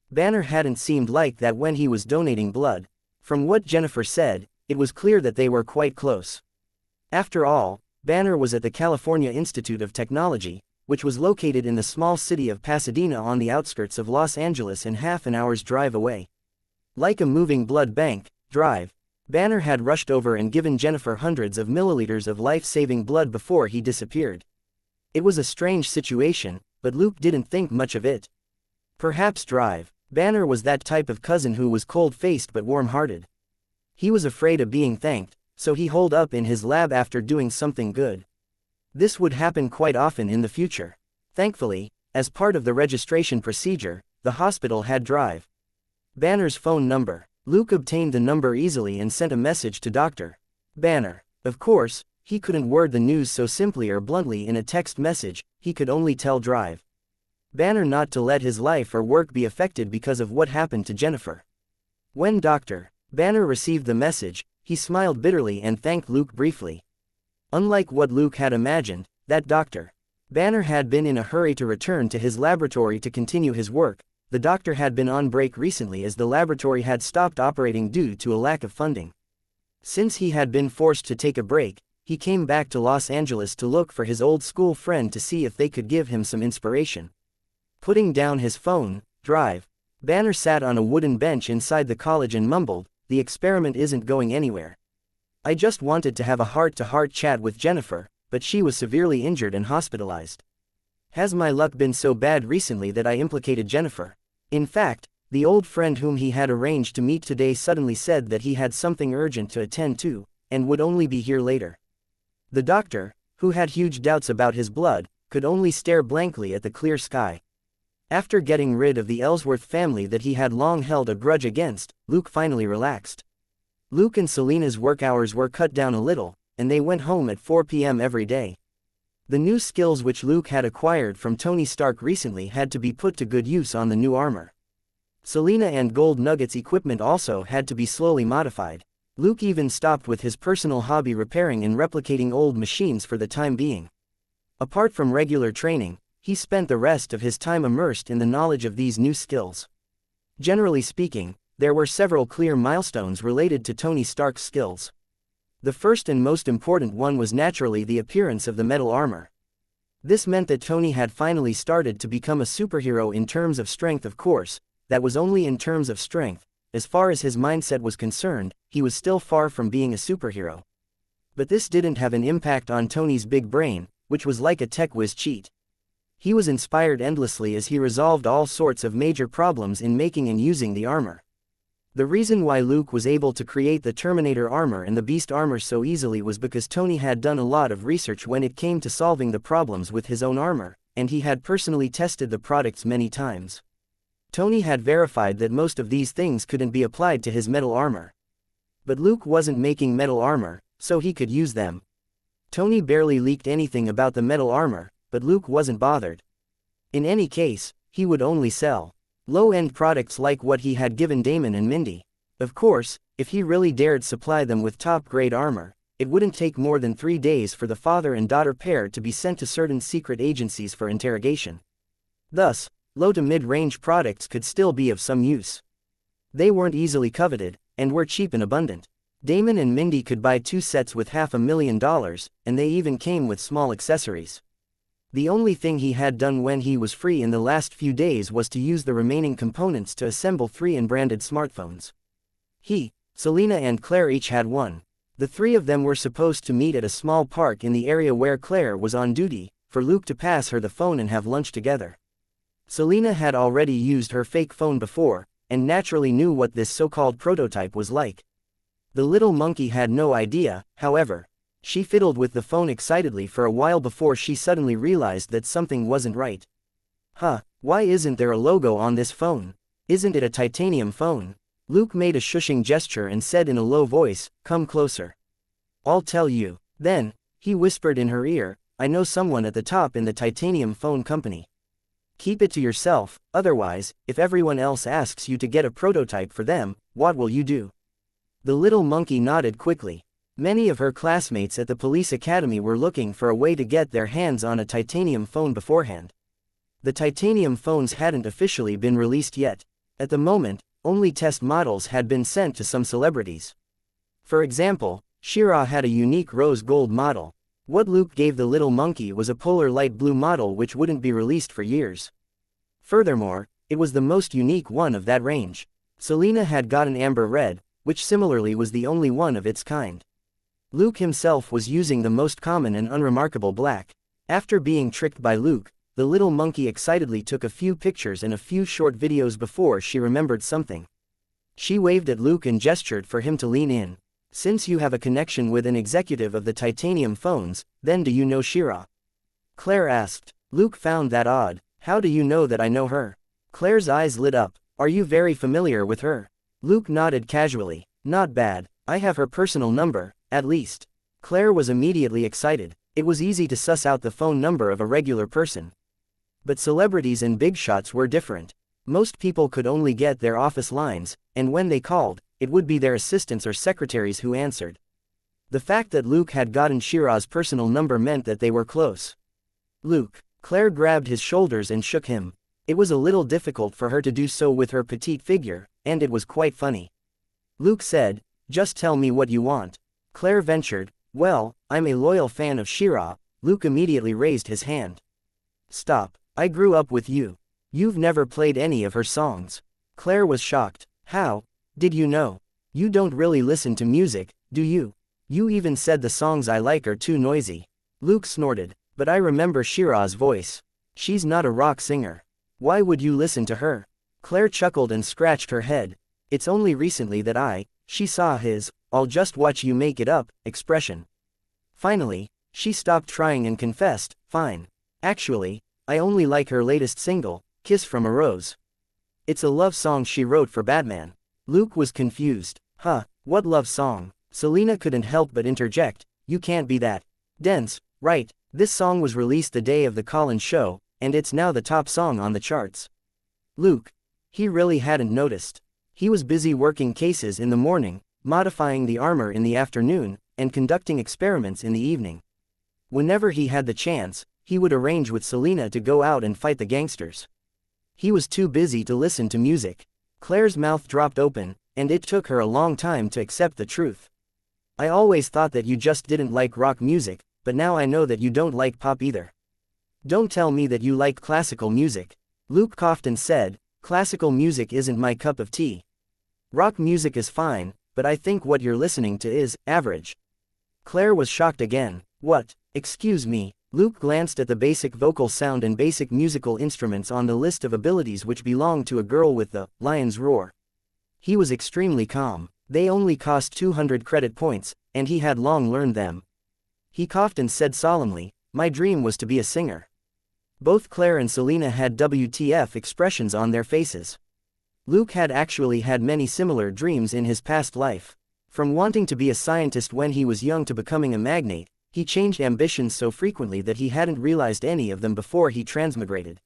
Banner hadn't seemed like that when he was donating blood. From what Jennifer said, it was clear that they were quite close. After all, Banner was at the California Institute of Technology, which was located in the small city of Pasadena on the outskirts of Los Angeles and half an hour's drive away. Like a moving blood bank, Banner had rushed over and given Jennifer hundreds of milliliters of life-saving blood before he disappeared. It was a strange situation, but Luke didn't think much of it. Perhaps Banner was that type of cousin who was cold-faced but warm-hearted. He was afraid of being thanked, so he holed up in his lab after doing something good. This would happen quite often in the future. Thankfully, as part of the registration procedure, the hospital had Banner's phone number. Luke obtained the number easily and sent a message to Dr. Banner. Of course, he couldn't word the news so simply or bluntly in a text message, he could only tell Banner not to let his life or work be affected because of what happened to Jennifer. When Dr. Banner received the message, he smiled bitterly and thanked Luke briefly. Unlike what Luke had imagined, that Dr. Banner had been in a hurry to return to his laboratory to continue his work. The doctor had been on break recently as the laboratory had stopped operating due to a lack of funding. Since he had been forced to take a break, he came back to Los Angeles to look for his old school friend to see if they could give him some inspiration. Putting down his phone, Drive, Banner sat on a wooden bench inside the college and mumbled, "The experiment isn't going anywhere. I just wanted to have a heart-to-heart chat with Jennifer, but she was severely injured and hospitalized. Has my luck been so bad recently that I implicated Jennifer?" In fact, the old friend whom he had arranged to meet today suddenly said that he had something urgent to attend to, and would only be here later. The doctor, who had huge doubts about his blood, could only stare blankly at the clear sky. After getting rid of the Ellsworth family that he had long held a grudge against, Luke finally relaxed. Luke and Selena's work hours were cut down a little, and they went home at 4 p.m. every day. The new skills which Luke had acquired from Tony Stark recently had to be put to good use on the new armor. Selena and Gold Nugget's equipment also had to be slowly modified. Luke even stopped with his personal hobby repairing and replicating old machines for the time being. Apart from regular training, he spent the rest of his time immersed in the knowledge of these new skills. Generally speaking, there were several clear milestones related to Tony Stark's skills. The first and most important one was naturally the appearance of the metal armor. This meant that Tony had finally started to become a superhero in terms of strength. Of course, that was only in terms of strength. As far as his mindset was concerned, he was still far from being a superhero. But this didn't have an impact on Tony's big brain, which was like a tech whiz cheat. He was inspired endlessly as he resolved all sorts of major problems in making and using the armor. The reason why Luke was able to create the Terminator armor and the Beast armor so easily was because Tony had done a lot of research when it came to solving the problems with his own armor, and he had personally tested the products many times. Tony had verified that most of these things couldn't be applied to his metal armor. But Luke wasn't making metal armor, so he could use them. Tony barely leaked anything about the metal armor, but Luke wasn't bothered. In any case, he would only sell low-end products like what he had given Damon and Mindy. Of course, if he really dared supply them with top-grade armor, it wouldn't take more than 3 days for the father and daughter pair to be sent to certain secret agencies for interrogation. Thus, low to mid-range products could still be of some use. They weren't easily coveted, and were cheap and abundant. Damon and Mindy could buy 2 sets with $500,000, and they even came with small accessories. The only thing he had done when he was free in the last few days was to use the remaining components to assemble 3 unbranded smartphones. He, Selena and Claire each had one. The 3 of them were supposed to meet at a small park in the area where Claire was on duty, for Luke to pass her the phone and have lunch together. Selena had already used her fake phone before, and naturally knew what this so-called prototype was like. The little monkey had no idea, however. She fiddled with the phone excitedly for a while before she suddenly realized that something wasn't right. Why isn't there a logo on this phone? Isn't it a titanium phone? Luke made a shushing gesture and said in a low voice, "Come closer. I'll tell you." Then, he whispered in her ear, "I know someone at the top in the titanium phone company. Keep it to yourself, otherwise, if everyone else asks you to get a prototype for them, what will you do?" The little monkey nodded quickly. Many of her classmates at the police academy were looking for a way to get their hands on a titanium phone beforehand. The titanium phones hadn't officially been released yet. At the moment, only test models had been sent to some celebrities. For example, She-Ra had a unique rose gold model. What Luke gave the little monkey was a polar light blue model which wouldn't be released for years. Furthermore, it was the most unique one of that range. Selena had gotten amber red, which similarly was the only one of its kind. Luke himself was using the most common and unremarkable black. After being tricked by Luke, the little monkey excitedly took a few pictures and a few short videos before she remembered something. She waved at Luke and gestured for him to lean in. "Since you have a connection with an executive of the titanium phones, then do you know She-Ra?" Claire asked. Luke found that odd. "How do you know that I know her?" Claire's eyes lit up. "Are you very familiar with her?" Luke nodded casually. "Not bad. I have her personal number, at least." Claire was immediately excited. It was easy to suss out the phone number of a regular person. But celebrities and big shots were different. Most people could only get their office lines, and when they called, it would be their assistants or secretaries who answered. The fact that Luke had gotten She-Ra's personal number meant that they were close. "Luke." Claire grabbed his shoulders and shook him. It was a little difficult for her to do so with her petite figure, and it was quite funny. Luke said, just tell me what you want. Claire ventured. Well, I'm a loyal fan of Shira. Luke immediately raised his hand. Stop, I grew up with you. You've never played any of her songs. Claire was shocked. How did you know? You don't really listen to music, do you? You even said the songs I like are too noisy. Luke snorted. But I remember Shira's voice. She's not a rock singer. Why would you listen to her? Claire chuckled and scratched her head. It's only recently that she saw his, "I'll just watch you make it up," expression. Finally, she stopped trying and confessed, fine. Actually, I only like her latest single, Kiss from a Rose. It's a love song she wrote for Batman. Luke was confused. Huh, what love song? Selena couldn't help but interject, you can't be that dense, right? This song was released the day of the Collins show, and it's now the top song on the charts. Luke. He really hadn't noticed. He was busy working cases in the morning, modifying the armor in the afternoon, and conducting experiments in the evening. Whenever he had the chance, he would arrange with Selena to go out and fight the gangsters. He was too busy to listen to music. Claire's mouth dropped open, and it took her a long time to accept the truth. I always thought that you just didn't like rock music, but now I know that you don't like pop either. Don't tell me that you like classical music. Luke coughed and said, classical music isn't my cup of tea. Rock music is fine, but I think what you're listening to is average. Claire was shocked again. What? Excuse me. Luke glanced at the basic vocal sound and basic musical instruments on the list of abilities which belonged to a girl with the lion's roar. He was extremely calm. They only cost 200 credit points, and he had long learned them. He coughed and said solemnly, my dream was to be a singer. Both Claire and Selena had WTF expressions on their faces. Luke had actually had many similar dreams in his past life. From wanting to be a scientist when he was young to becoming a magnate, he changed ambitions so frequently that he hadn't realized any of them before he transmigrated.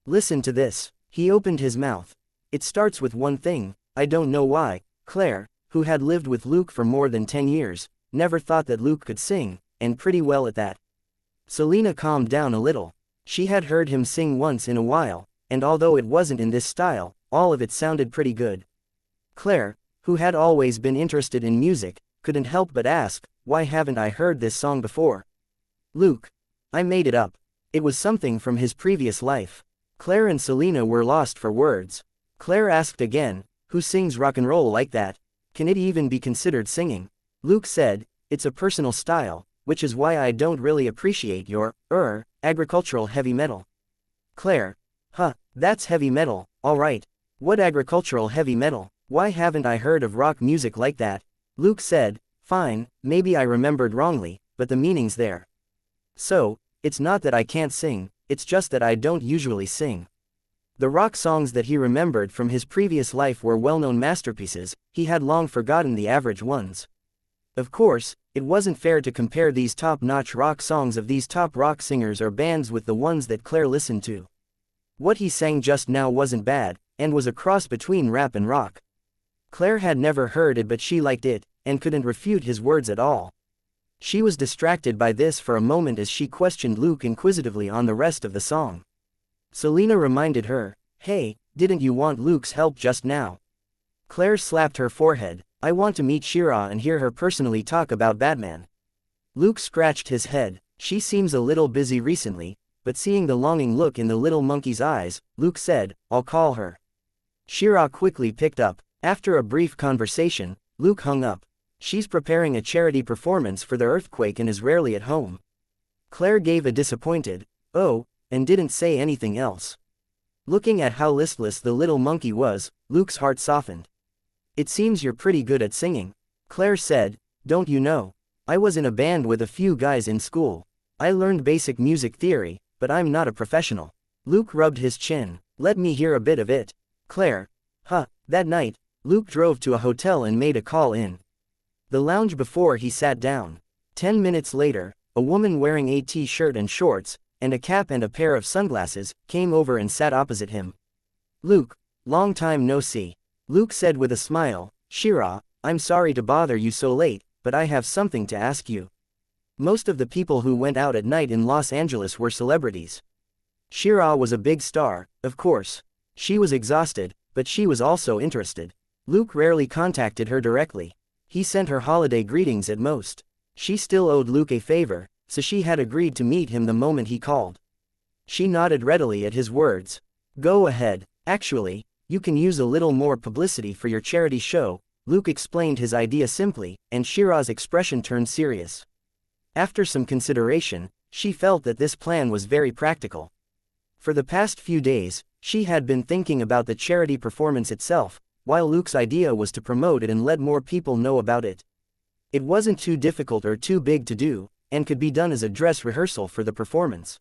Listen to this. He opened his mouth. It starts with one thing, I don't know why. Claire, who had lived with Luke for more than 10 years, never thought that Luke could sing, and pretty well at that. Selena calmed down a little. She had heard him sing once in a while, and although it wasn't in this style, all of it sounded pretty good. Claire, who had always been interested in music, couldn't help but ask, why haven't I heard this song before? Luke. I made it up. It was something from his previous life. Claire and Selena were lost for words. Claire asked again, who sings rock and roll like that? Can it even be considered singing? Luke said, it's a personal style, which is why I don't really appreciate your, agricultural heavy metal. Claire. Huh, that's heavy metal, alright. What agricultural heavy metal? Why haven't I heard of rock music like that? Luke said, fine, maybe I remembered wrongly, but the meaning's there. So, it's not that I can't sing, it's just that I don't usually sing. The rock songs that he remembered from his previous life were well-known masterpieces, he had long forgotten the average ones. Of course, it wasn't fair to compare these top-notch rock songs of these top rock singers or bands with the ones that Claire listened to. What he sang just now wasn't bad, and was a cross between rap and rock. Claire had never heard it but she liked it, and couldn't refute his words at all. She was distracted by this for a moment as she questioned Luke inquisitively on the rest of the song. Selena reminded her, hey, didn't you want Luke's help just now? Claire slapped her forehead, I want to meet Shira and hear her personally talk about Batman. Luke scratched his head, she seems a little busy recently, but seeing the longing look in the little monkey's eyes, Luke said, I'll call her. Shira quickly picked up. After a brief conversation, Luke hung up. She's preparing a charity performance for the earthquake and is rarely at home. Claire gave a disappointed, oh, and didn't say anything else. Looking at how listless the little monkey was, Luke's heart softened. It seems you're pretty good at singing. Claire said, don't you know? I was in a band with a few guys in school. I learned basic music theory, but I'm not a professional. Luke rubbed his chin. Let me hear a bit of it. Claire. Huh, that night, Luke drove to a hotel and made a call in the lounge before he sat down. 10 minutes later, a woman wearing a t-shirt and shorts, and a cap and a pair of sunglasses, came over and sat opposite him. Luke, long time no see. Luke said with a smile, Shira, I'm sorry to bother you so late, but I have something to ask you. Most of the people who went out at night in Los Angeles were celebrities. Shira was a big star, of course. She was exhausted, but she was also interested. Luke rarely contacted her directly. He sent her holiday greetings at most. She still owed Luke a favor, so she had agreed to meet him the moment he called. She nodded readily at his words. Go ahead. Actually, you can use a little more publicity for your charity show, Luke explained his idea simply, and Shira's expression turned serious. After some consideration, she felt that this plan was very practical. For the past few days, she had been thinking about the charity performance itself, while Luke's idea was to promote it and let more people know about it. It wasn't too difficult or too big to do, and could be done as a dress rehearsal for the performance.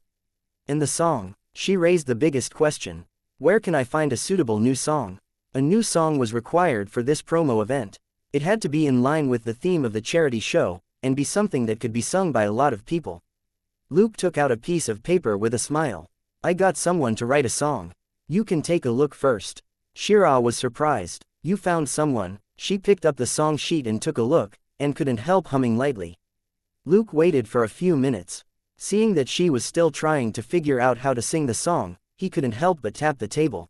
And the song, she raised the biggest question. Where can I find a suitable new song? A new song was required for this promo event. It had to be in line with the theme of the charity show, and be something that could be sung by a lot of people. Luke took out a piece of paper with a smile. I got someone to write a song. You can take a look first. Shira was surprised. You found someone. She picked up the song sheet and took a look, and couldn't help humming lightly. Luke waited for a few minutes. Seeing that she was still trying to figure out how to sing the song, he couldn't help but tap the table.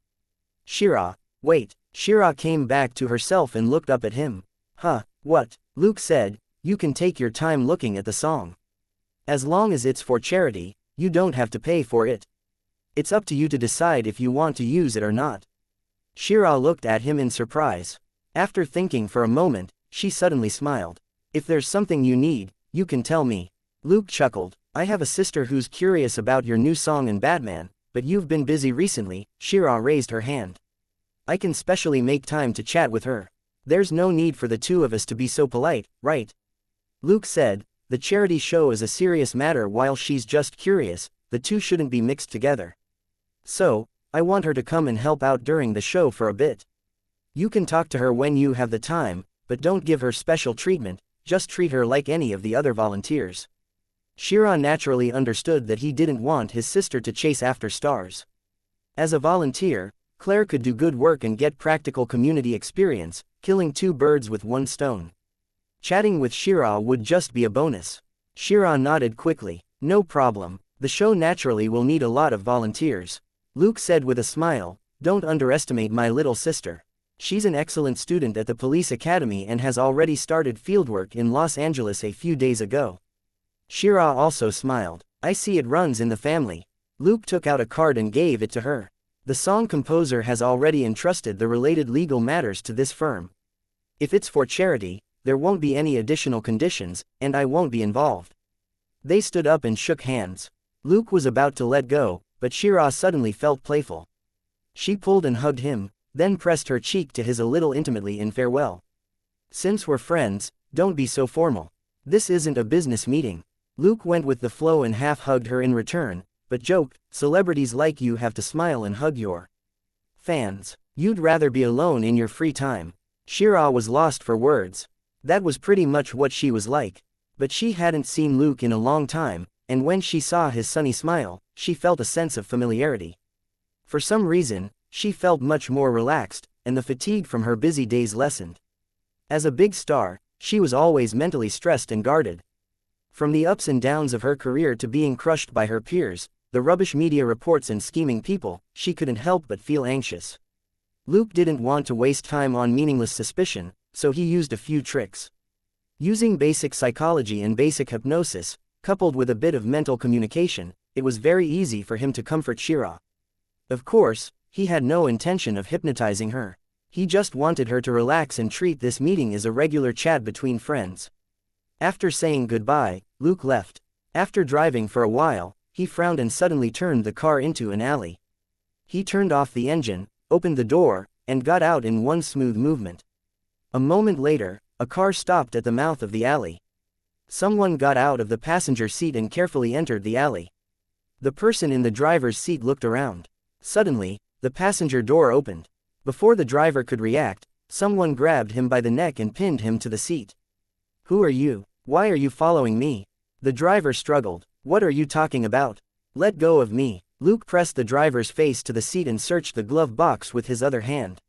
Shira, wait. Shira came back to herself and looked up at him. Huh, what? Luke said, you can take your time looking at the song. As long as it's for charity, you don't have to pay for it. It's up to you to decide if you want to use it or not. Shira looked at him in surprise. After thinking for a moment, she suddenly smiled. If there's something you need, you can tell me. Luke chuckled. I have a sister who's curious about your new song in Batman, but you've been busy recently. Shira raised her hand. I can specially make time to chat with her. There's no need for the two of us to be so polite, right? Luke said, the charity show is a serious matter while she's just curious, the two shouldn't be mixed together. So, I want her to come and help out during the show for a bit. You can talk to her when you have the time, but don't give her special treatment, just treat her like any of the other volunteers. Shira naturally understood that he didn't want his sister to chase after stars. As a volunteer, Claire could do good work and get practical community experience, killing two birds with one stone. Chatting with Shira would just be a bonus. Shira nodded quickly. No problem, the show naturally will need a lot of volunteers. Luke said with a smile, don't underestimate my little sister. She's an excellent student at the police academy and has already started fieldwork in Los Angeles a few days ago. Shira also smiled. I see it runs in the family. Luke took out a card and gave it to her. The song composer has already entrusted the related legal matters to this firm. If it's for charity, there won't be any additional conditions, and I won't be involved. They stood up and shook hands. Luke was about to let go, but Shira suddenly felt playful. She pulled and hugged him, then pressed her cheek to his a little intimately in farewell. Since we're friends, don't be so formal. This isn't a business meeting. Luke went with the flow and half-hugged her in return, but joked, celebrities like you have to smile and hug your fans. You'd rather be alone in your free time. Shira was lost for words. That was pretty much what she was like. But she hadn't seen Luke in a long time, and when she saw his sunny smile, she felt a sense of familiarity. For some reason, she felt much more relaxed, and the fatigue from her busy days lessened. As a big star, she was always mentally stressed and guarded. From the ups and downs of her career to being crushed by her peers, the rubbish media reports and scheming people, she couldn't help but feel anxious. Luke didn't want to waste time on meaningless suspicion, so he used a few tricks. Using basic psychology and basic hypnosis, coupled with a bit of mental communication, it was very easy for him to comfort Shira. Of course, he had no intention of hypnotizing her. He just wanted her to relax and treat this meeting as a regular chat between friends. After saying goodbye, Luke left. After driving for a while, he frowned and suddenly turned the car into an alley. He turned off the engine, opened the door, and got out in one smooth movement. A moment later, a car stopped at the mouth of the alley. Someone got out of the passenger seat and carefully entered the alley. The person in the driver's seat looked around. Suddenly, the passenger door opened. Before the driver could react, someone grabbed him by the neck and pinned him to the seat. Who are you? Why are you following me? The driver struggled. What are you talking about? Let go of me. Luke pressed the driver's face to the seat and searched the glove box with his other hand.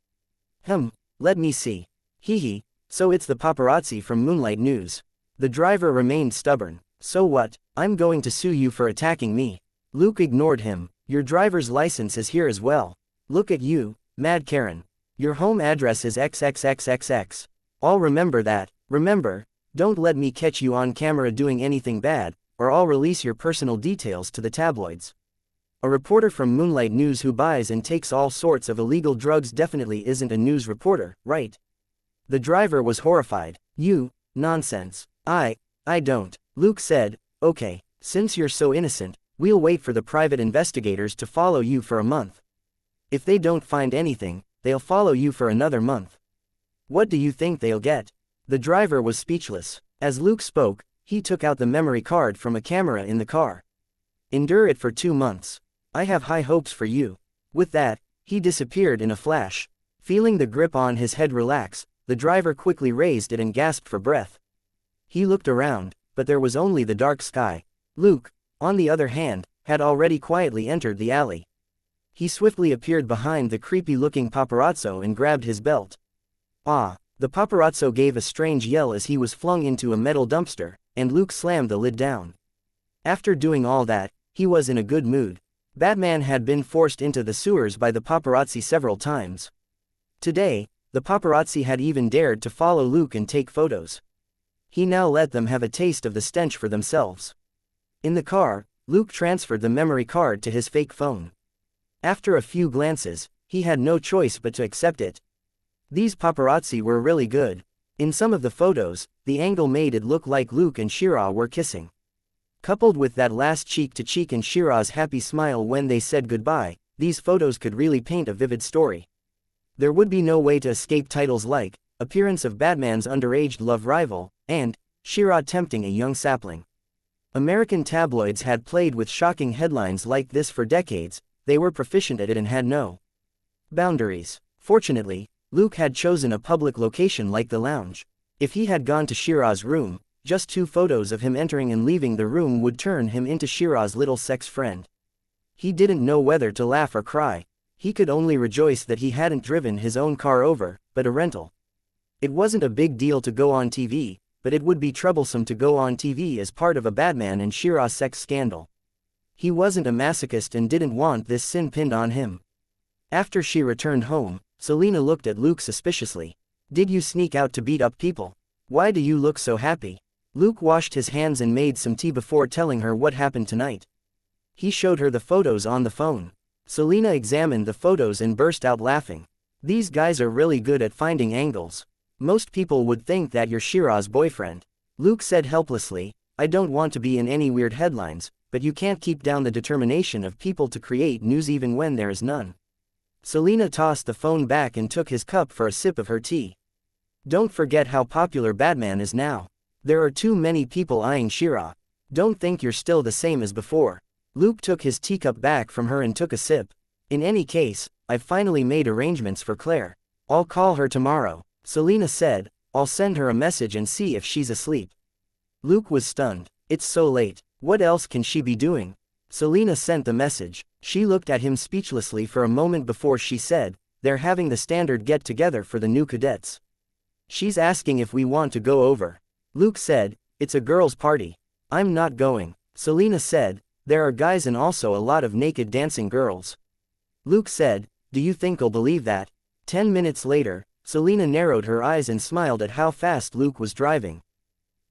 Let me see. Hee, so it's the paparazzi from Moonlight News. The driver remained stubborn. So what? I'm going to sue you for attacking me. Luke ignored him. Your driver's license is here as well. Look at you, Mad Karen. Your home address is XXXXX. I'll remember that. Remember, don't let me catch you on camera doing anything bad, or I'll release your personal details to the tabloids. A reporter from Moonlight News who buys and takes all sorts of illegal drugs definitely isn't a news reporter, right? The driver was horrified. You, nonsense. I don't. Luke said, okay, since you're so innocent, we'll wait for the private investigators to follow you for a month. If they don't find anything, they'll follow you for another month. What do you think they'll get? The driver was speechless. As Luke spoke, he took out the memory card from a camera in the car. Endure it for 2 months. I have high hopes for you. With that, he disappeared in a flash. Feeling the grip on his head relax, the driver quickly raised it and gasped for breath. He looked around, but there was only the dark sky. Luke, on the other hand, had already quietly entered the alley. He swiftly appeared behind the creepy-looking paparazzo and grabbed his belt. Ah! The paparazzo gave a strange yell as he was flung into a metal dumpster, and Luke slammed the lid down. After doing all that, he was in a good mood. Batman had been forced into the sewers by the paparazzi several times. Today, the paparazzi had even dared to follow Luke and take photos. He now let them have a taste of the stench for themselves. In the car, Luke transferred the memory card to his fake phone. After a few glances, he had no choice but to accept it. These paparazzi were really good. In some of the photos, the angle made it look like Luke and Shira were kissing. Coupled with that last cheek-to-cheek and Shira's happy smile when they said goodbye, these photos could really paint a vivid story. There would be no way to escape titles like, appearance of Batman's underage love rival, and, Shira tempting a young sapling. American tabloids had played with shocking headlines like this for decades, they were proficient at it and had no boundaries. Fortunately, Luke had chosen a public location like the lounge. If he had gone to Shira's room, just 2 photos of him entering and leaving the room would turn him into Shira's little sex friend. He didn't know whether to laugh or cry. He could only rejoice that he hadn't driven his own car over, but a rental. It wasn't a big deal to go on TV, but it would be troublesome to go on TV as part of a Batman and Shira sex scandal. He wasn't a masochist and didn't want this sin pinned on him. After she returned home, Selina looked at Luke suspiciously. Did you sneak out to beat up people? Why do you look so happy? Luke washed his hands and made some tea before telling her what happened tonight. He showed her the photos on the phone. Selina examined the photos and burst out laughing. These guys are really good at finding angles. Most people would think that you're Shira's boyfriend. Luke said helplessly, I don't want to be in any weird headlines, but you can't keep down the determination of people to create news even when there is none. Selina tossed the phone back and took his cup for a sip of her tea. Don't forget how popular Batman is now. There are too many people eyeing Shira. Don't think you're still the same as before. Luke took his teacup back from her and took a sip. In any case, I've finally made arrangements for Claire. I'll call her tomorrow. Selina said, I'll send her a message and see if she's asleep. Luke was stunned. It's so late. What else can she be doing? Selina sent the message. She looked at him speechlessly for a moment before she said, they're having the standard get-together for the new cadets. She's asking if we want to go over. Luke said, it's a girls' party. I'm not going. Selina said, there are guys and also a lot of naked dancing girls. Luke said, do you think I'll believe that? 10 minutes later, Selina narrowed her eyes and smiled at how fast Luke was driving.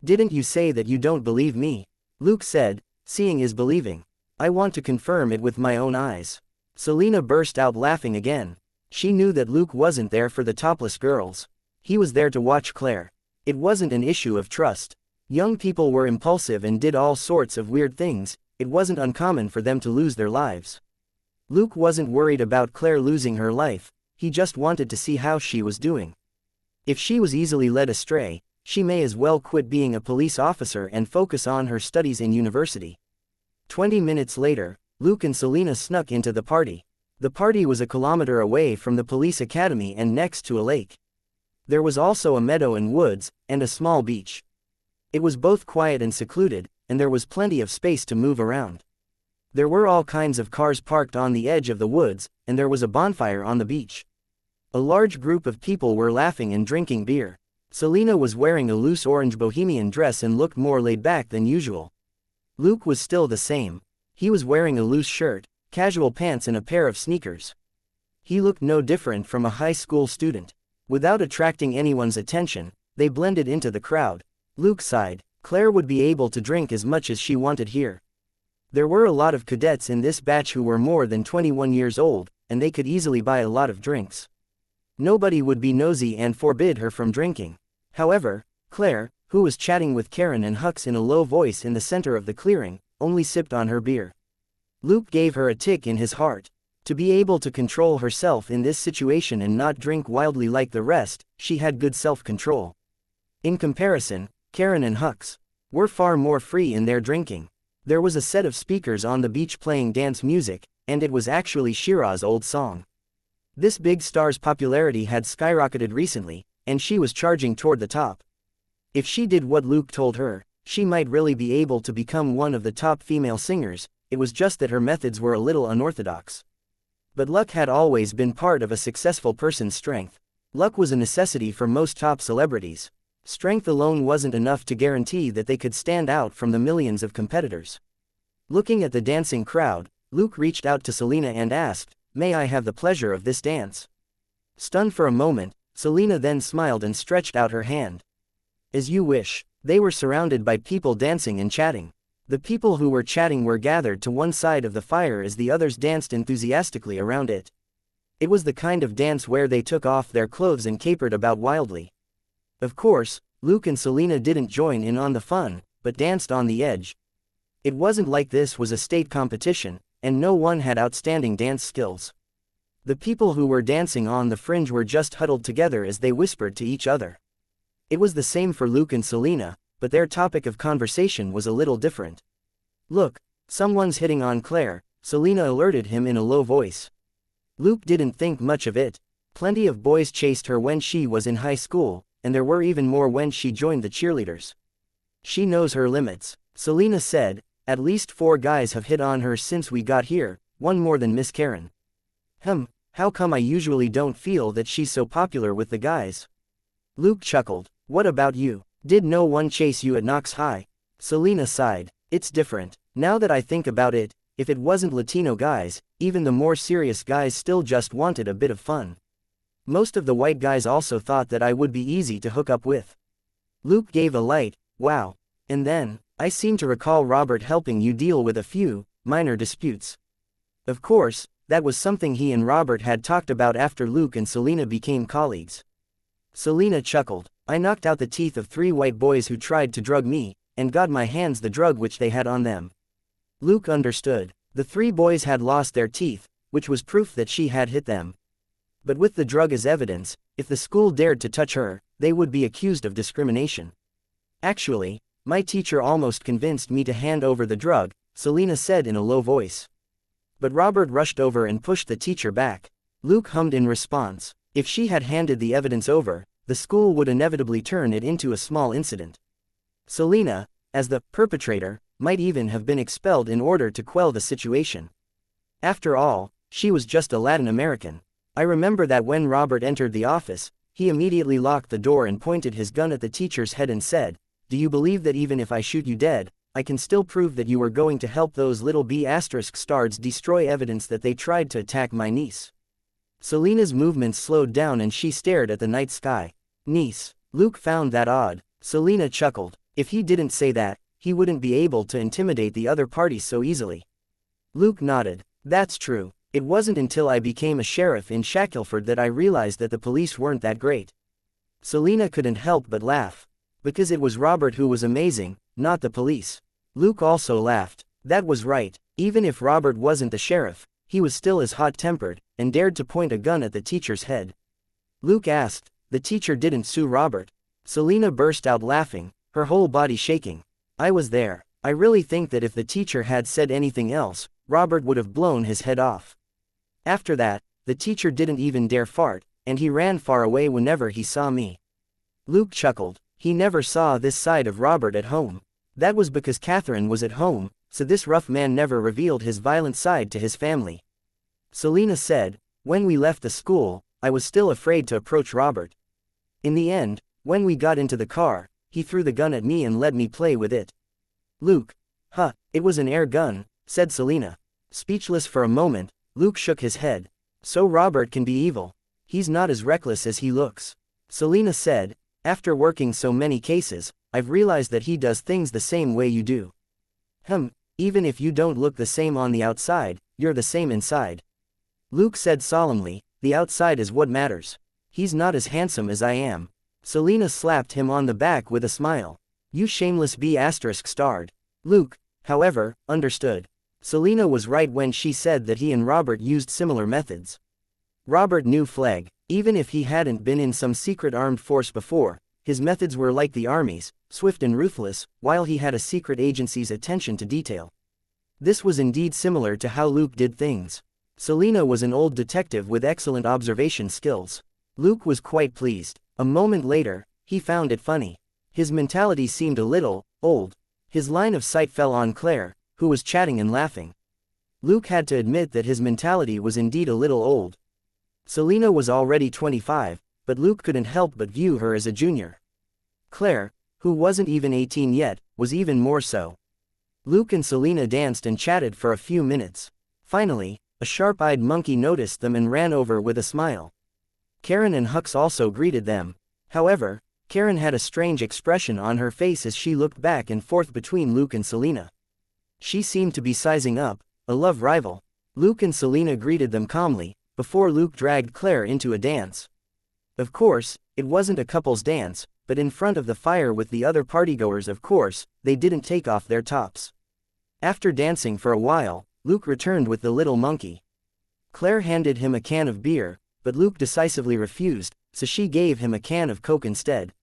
Didn't you say that you don't believe me? Luke said, seeing is believing. I want to confirm it with my own eyes. Selina burst out laughing again. She knew that Luke wasn't there for the topless girls. He was there to watch Claire. It wasn't an issue of trust. Young people were impulsive and did all sorts of weird things, it wasn't uncommon for them to lose their lives. Luke wasn't worried about Claire losing her life, he just wanted to see how she was doing. If she was easily led astray, she may as well quit being a police officer and focus on her studies in university. 20 minutes later, Luke and Selina snuck into the party. The party was a kilometer away from the police academy and next to a lake. There was also a meadow and woods, and a small beach. It was both quiet and secluded, and there was plenty of space to move around. There were all kinds of cars parked on the edge of the woods, and there was a bonfire on the beach. A large group of people were laughing and drinking beer. Selina was wearing a loose orange bohemian dress and looked more laid back than usual. Luke was still the same. He was wearing a loose shirt, casual pants and a pair of sneakers. He looked no different from a high school student. Without attracting anyone's attention, They blended into the crowd. Luke sighed. Claire would be able to drink as much as she wanted here. There were a lot of cadets in this batch who were more than 21 years old, and they could easily buy a lot of drinks. Nobody would be nosy and forbid her from drinking. However, Claire, who was chatting with Karen and Hux in a low voice in the center of the clearing, only sipped on her beer. Luke gave her a tick in his heart. To be able to control herself in this situation and not drink wildly like the rest, she had good self-control. In comparison, Karen and Hux were far more free in their drinking. There was a set of speakers on the beach playing dance music, and it was actually Shira's old song. This big star's popularity had skyrocketed recently, and she was charging toward the top. If she did what Luke told her, she might really be able to become one of the top female singers. It was just that her methods were a little unorthodox. But luck had always been part of a successful person's strength. Luck was a necessity for most top celebrities. Strength alone wasn't enough to guarantee that they could stand out from the millions of competitors. Looking at the dancing crowd, Luke reached out to Selena and asked, "May I have the pleasure of this dance?" Stunned for a moment, Selena then smiled and stretched out her hand. "As you wish." They were surrounded by people dancing and chatting. The people who were chatting were gathered to one side of the fire as the others danced enthusiastically around it. It was the kind of dance where they took off their clothes and capered about wildly. Of course, Luke and Selena didn't join in on the fun, but danced on the edge. It wasn't like this was a state competition, and no one had outstanding dance skills. The people who were dancing on the fringe were just huddled together as they whispered to each other. It was the same for Luke and Selena, but their topic of conversation was a little different. "Look, someone's hitting on Claire," Selena alerted him in a low voice. Luke didn't think much of it. Plenty of boys chased her when she was in high school, and there were even more when she joined the cheerleaders. "She knows her limits," Selena said. "At least 4 guys have hit on her since we got here, one more than Miss Karen." How come I usually don't feel that she's so popular with the guys?" Luke chuckled. "What about you? Did no one chase you at Knox High?" Selena sighed. "It's different. Now that I think about it, if it wasn't Latino guys, even the more serious guys still just wanted a bit of fun. Most of the white guys also thought that I would be easy to hook up with." Luke gave a light, "Wow. And then, I seem to recall Robert helping you deal with a few minor disputes." Of course, that was something he and Robert had talked about after Luke and Selena became colleagues. Selena chuckled. "I knocked out the teeth of 3 white boys who tried to drug me, and got my hands the drug which they had on them." Luke understood. The 3 boys had lost their teeth, which was proof that she had hit them. But with the drug as evidence, if the school dared to touch her, they would be accused of discrimination. "Actually, my teacher almost convinced me to hand over the drug," Selena said in a low voice. But Robert rushed over and pushed the teacher back. Luke hummed in response. If she had handed the evidence over, the school would inevitably turn it into a small incident. Selena, as the perpetrator, might even have been expelled in order to quell the situation. After all, she was just a Latin American. I remember that when Robert entered the office, he immediately locked the door and pointed his gun at the teacher's head and said, "Do you believe that even if I shoot you dead, I can still prove that you were going to help those little B***stards destroy evidence that they tried to attack my niece?" Selena's movements slowed down and she stared at the night sky. "Niece." Luke found that odd. Selena chuckled. If he didn't say that, he wouldn't be able to intimidate the other parties so easily. Luke nodded. "That's true. It wasn't until I became a sheriff in Shackelford that I realized that the police weren't that great." Selena couldn't help but laugh. Because it was Robert who was amazing, not the police. Luke also laughed. That was right. Even if Robert wasn't the sheriff, he was still as hot-tempered, and dared to point a gun at the teacher's head. Luke asked, "The teacher didn't sue Robert?" Selena burst out laughing, her whole body shaking. "I was there. I really think that if the teacher had said anything else, Robert would have blown his head off. After that, the teacher didn't even dare fart, and he ran far away whenever he saw me." Luke chuckled. He never saw this side of Robert at home. That was because Catherine was at home, so this rough man never revealed his violent side to his family. Selena said, "When we left the school, I was still afraid to approach Robert. In the end, when we got into the car, he threw the gun at me and let me play with it." Luke. It was an air gun," said Selena. Speechless for a moment, Luke shook his head. "So Robert can be evil. He's not as reckless as he looks." Selena said, After working so many cases, I've realized that he does things the same way you do. Even if you don't look the same on the outside, you're the same inside. Luke said solemnly, the outside is what matters. He's not as handsome as I am. Selina slapped him on the back with a smile. You shameless B*****. Luke, however, understood. Selina was right when she said that he and Robert used similar methods. Robert knew Flegg. Even if he hadn't been in some secret armed force before, his methods were like the army's, swift and ruthless, while he had a secret agency's attention to detail. This was indeed similar to how Luke did things. Selina was an old detective with excellent observation skills. Luke was quite pleased. A moment later, he found it funny. His mentality seemed a little old. His line of sight fell on Claire, who was chatting and laughing. Luke had to admit that his mentality was indeed a little old. Selina was already 25, but Luke couldn't help but view her as a junior. Claire, who wasn't even 18 yet, was even more so. Luke and Selina danced and chatted for a few minutes. Finally, a sharp-eyed monkey noticed them and ran over with a smile. Karen and Hux also greeted them. However, Karen had a strange expression on her face as she looked back and forth between Luke and Selina. She seemed to be sizing up, a love rival. Luke and Selina greeted them calmly, before Luke dragged Claire into a dance. Of course, it wasn't a couple's dance, but in front of the fire with the other partygoers. Of course, they didn't take off their tops. After dancing for a while, Luke returned with the little monkey. Claire handed him a can of beer, but Luke decisively refused, so she gave him a can of Coke instead.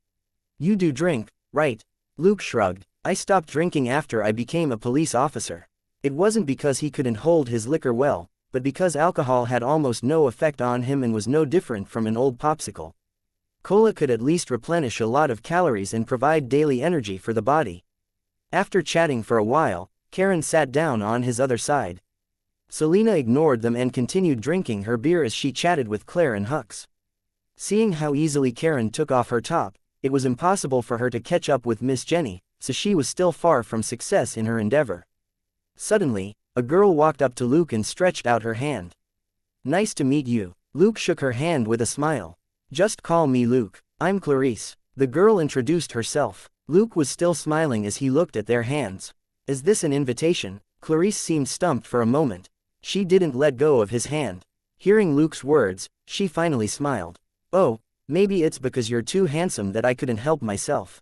You do drink, right? Luke shrugged. I stopped drinking after I became a police officer. It wasn't because he couldn't hold his liquor well, but because alcohol had almost no effect on him and was no different from an old popsicle. Cola could at least replenish a lot of calories and provide daily energy for the body. After chatting for a while, Karen sat down on his other side. Selina ignored them and continued drinking her beer as she chatted with Claire and Hux. Seeing how easily Karen took off her top, it was impossible for her to catch up with Miss Jenny, so she was still far from success in her endeavor. Suddenly, a girl walked up to Luke and stretched out her hand. Nice to meet you. Luke shook her hand with a smile. Just call me Luke. I'm Clarice. The girl introduced herself. Luke was still smiling as he looked at their hands. Is this an invitation? Clarice seemed stumped for a moment. She didn't let go of his hand. Hearing Luke's words, she finally smiled. Oh, maybe it's because you're too handsome that I couldn't help myself.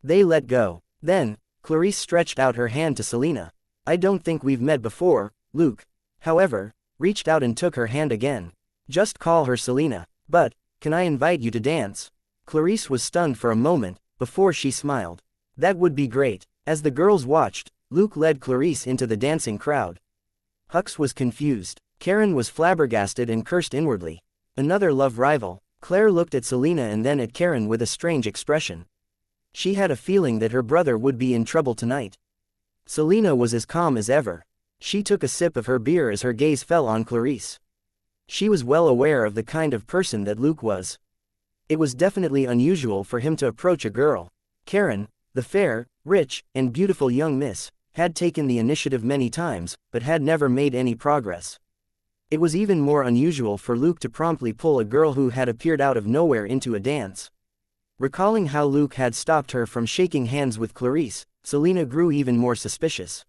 They let go. Then, Clarice stretched out her hand to Selina. I don't think we've met before, Luke. However, reached out and took her hand again. Just call her Selina. But, can I invite you to dance? Clarice was stunned for a moment, before she smiled. That would be great. As the girls watched, Luke led Clarice into the dancing crowd. Hux was confused. Karen was flabbergasted and cursed inwardly. Another love rival. Claire looked at Selina and then at Karen with a strange expression. She had a feeling that her brother would be in trouble tonight. Selina was as calm as ever. She took a sip of her beer as her gaze fell on Clarice. She was well aware of the kind of person that Luke was. It was definitely unusual for him to approach a girl. Karen, the fair, rich, and beautiful young miss, had taken the initiative many times, but had never made any progress. It was even more unusual for Luke to promptly pull a girl who had appeared out of nowhere into a dance. Recalling how Luke had stopped her from shaking hands with Clarice, Selina grew even more suspicious.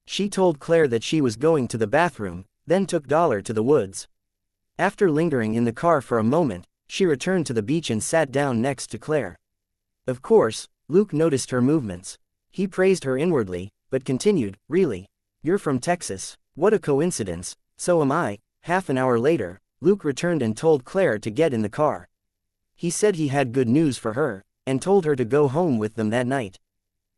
She told Claire that she was going to the bathroom, then took Dollar to the woods. After lingering in the car for a moment, she returned to the beach and sat down next to Claire. Of course, Luke noticed her movements. He praised her inwardly, but continued, really? You're from Texas. What a coincidence, so am I. Half an hour later, Luke returned and told Claire to get in the car. He said he had good news for her, and told her to go home with them that night.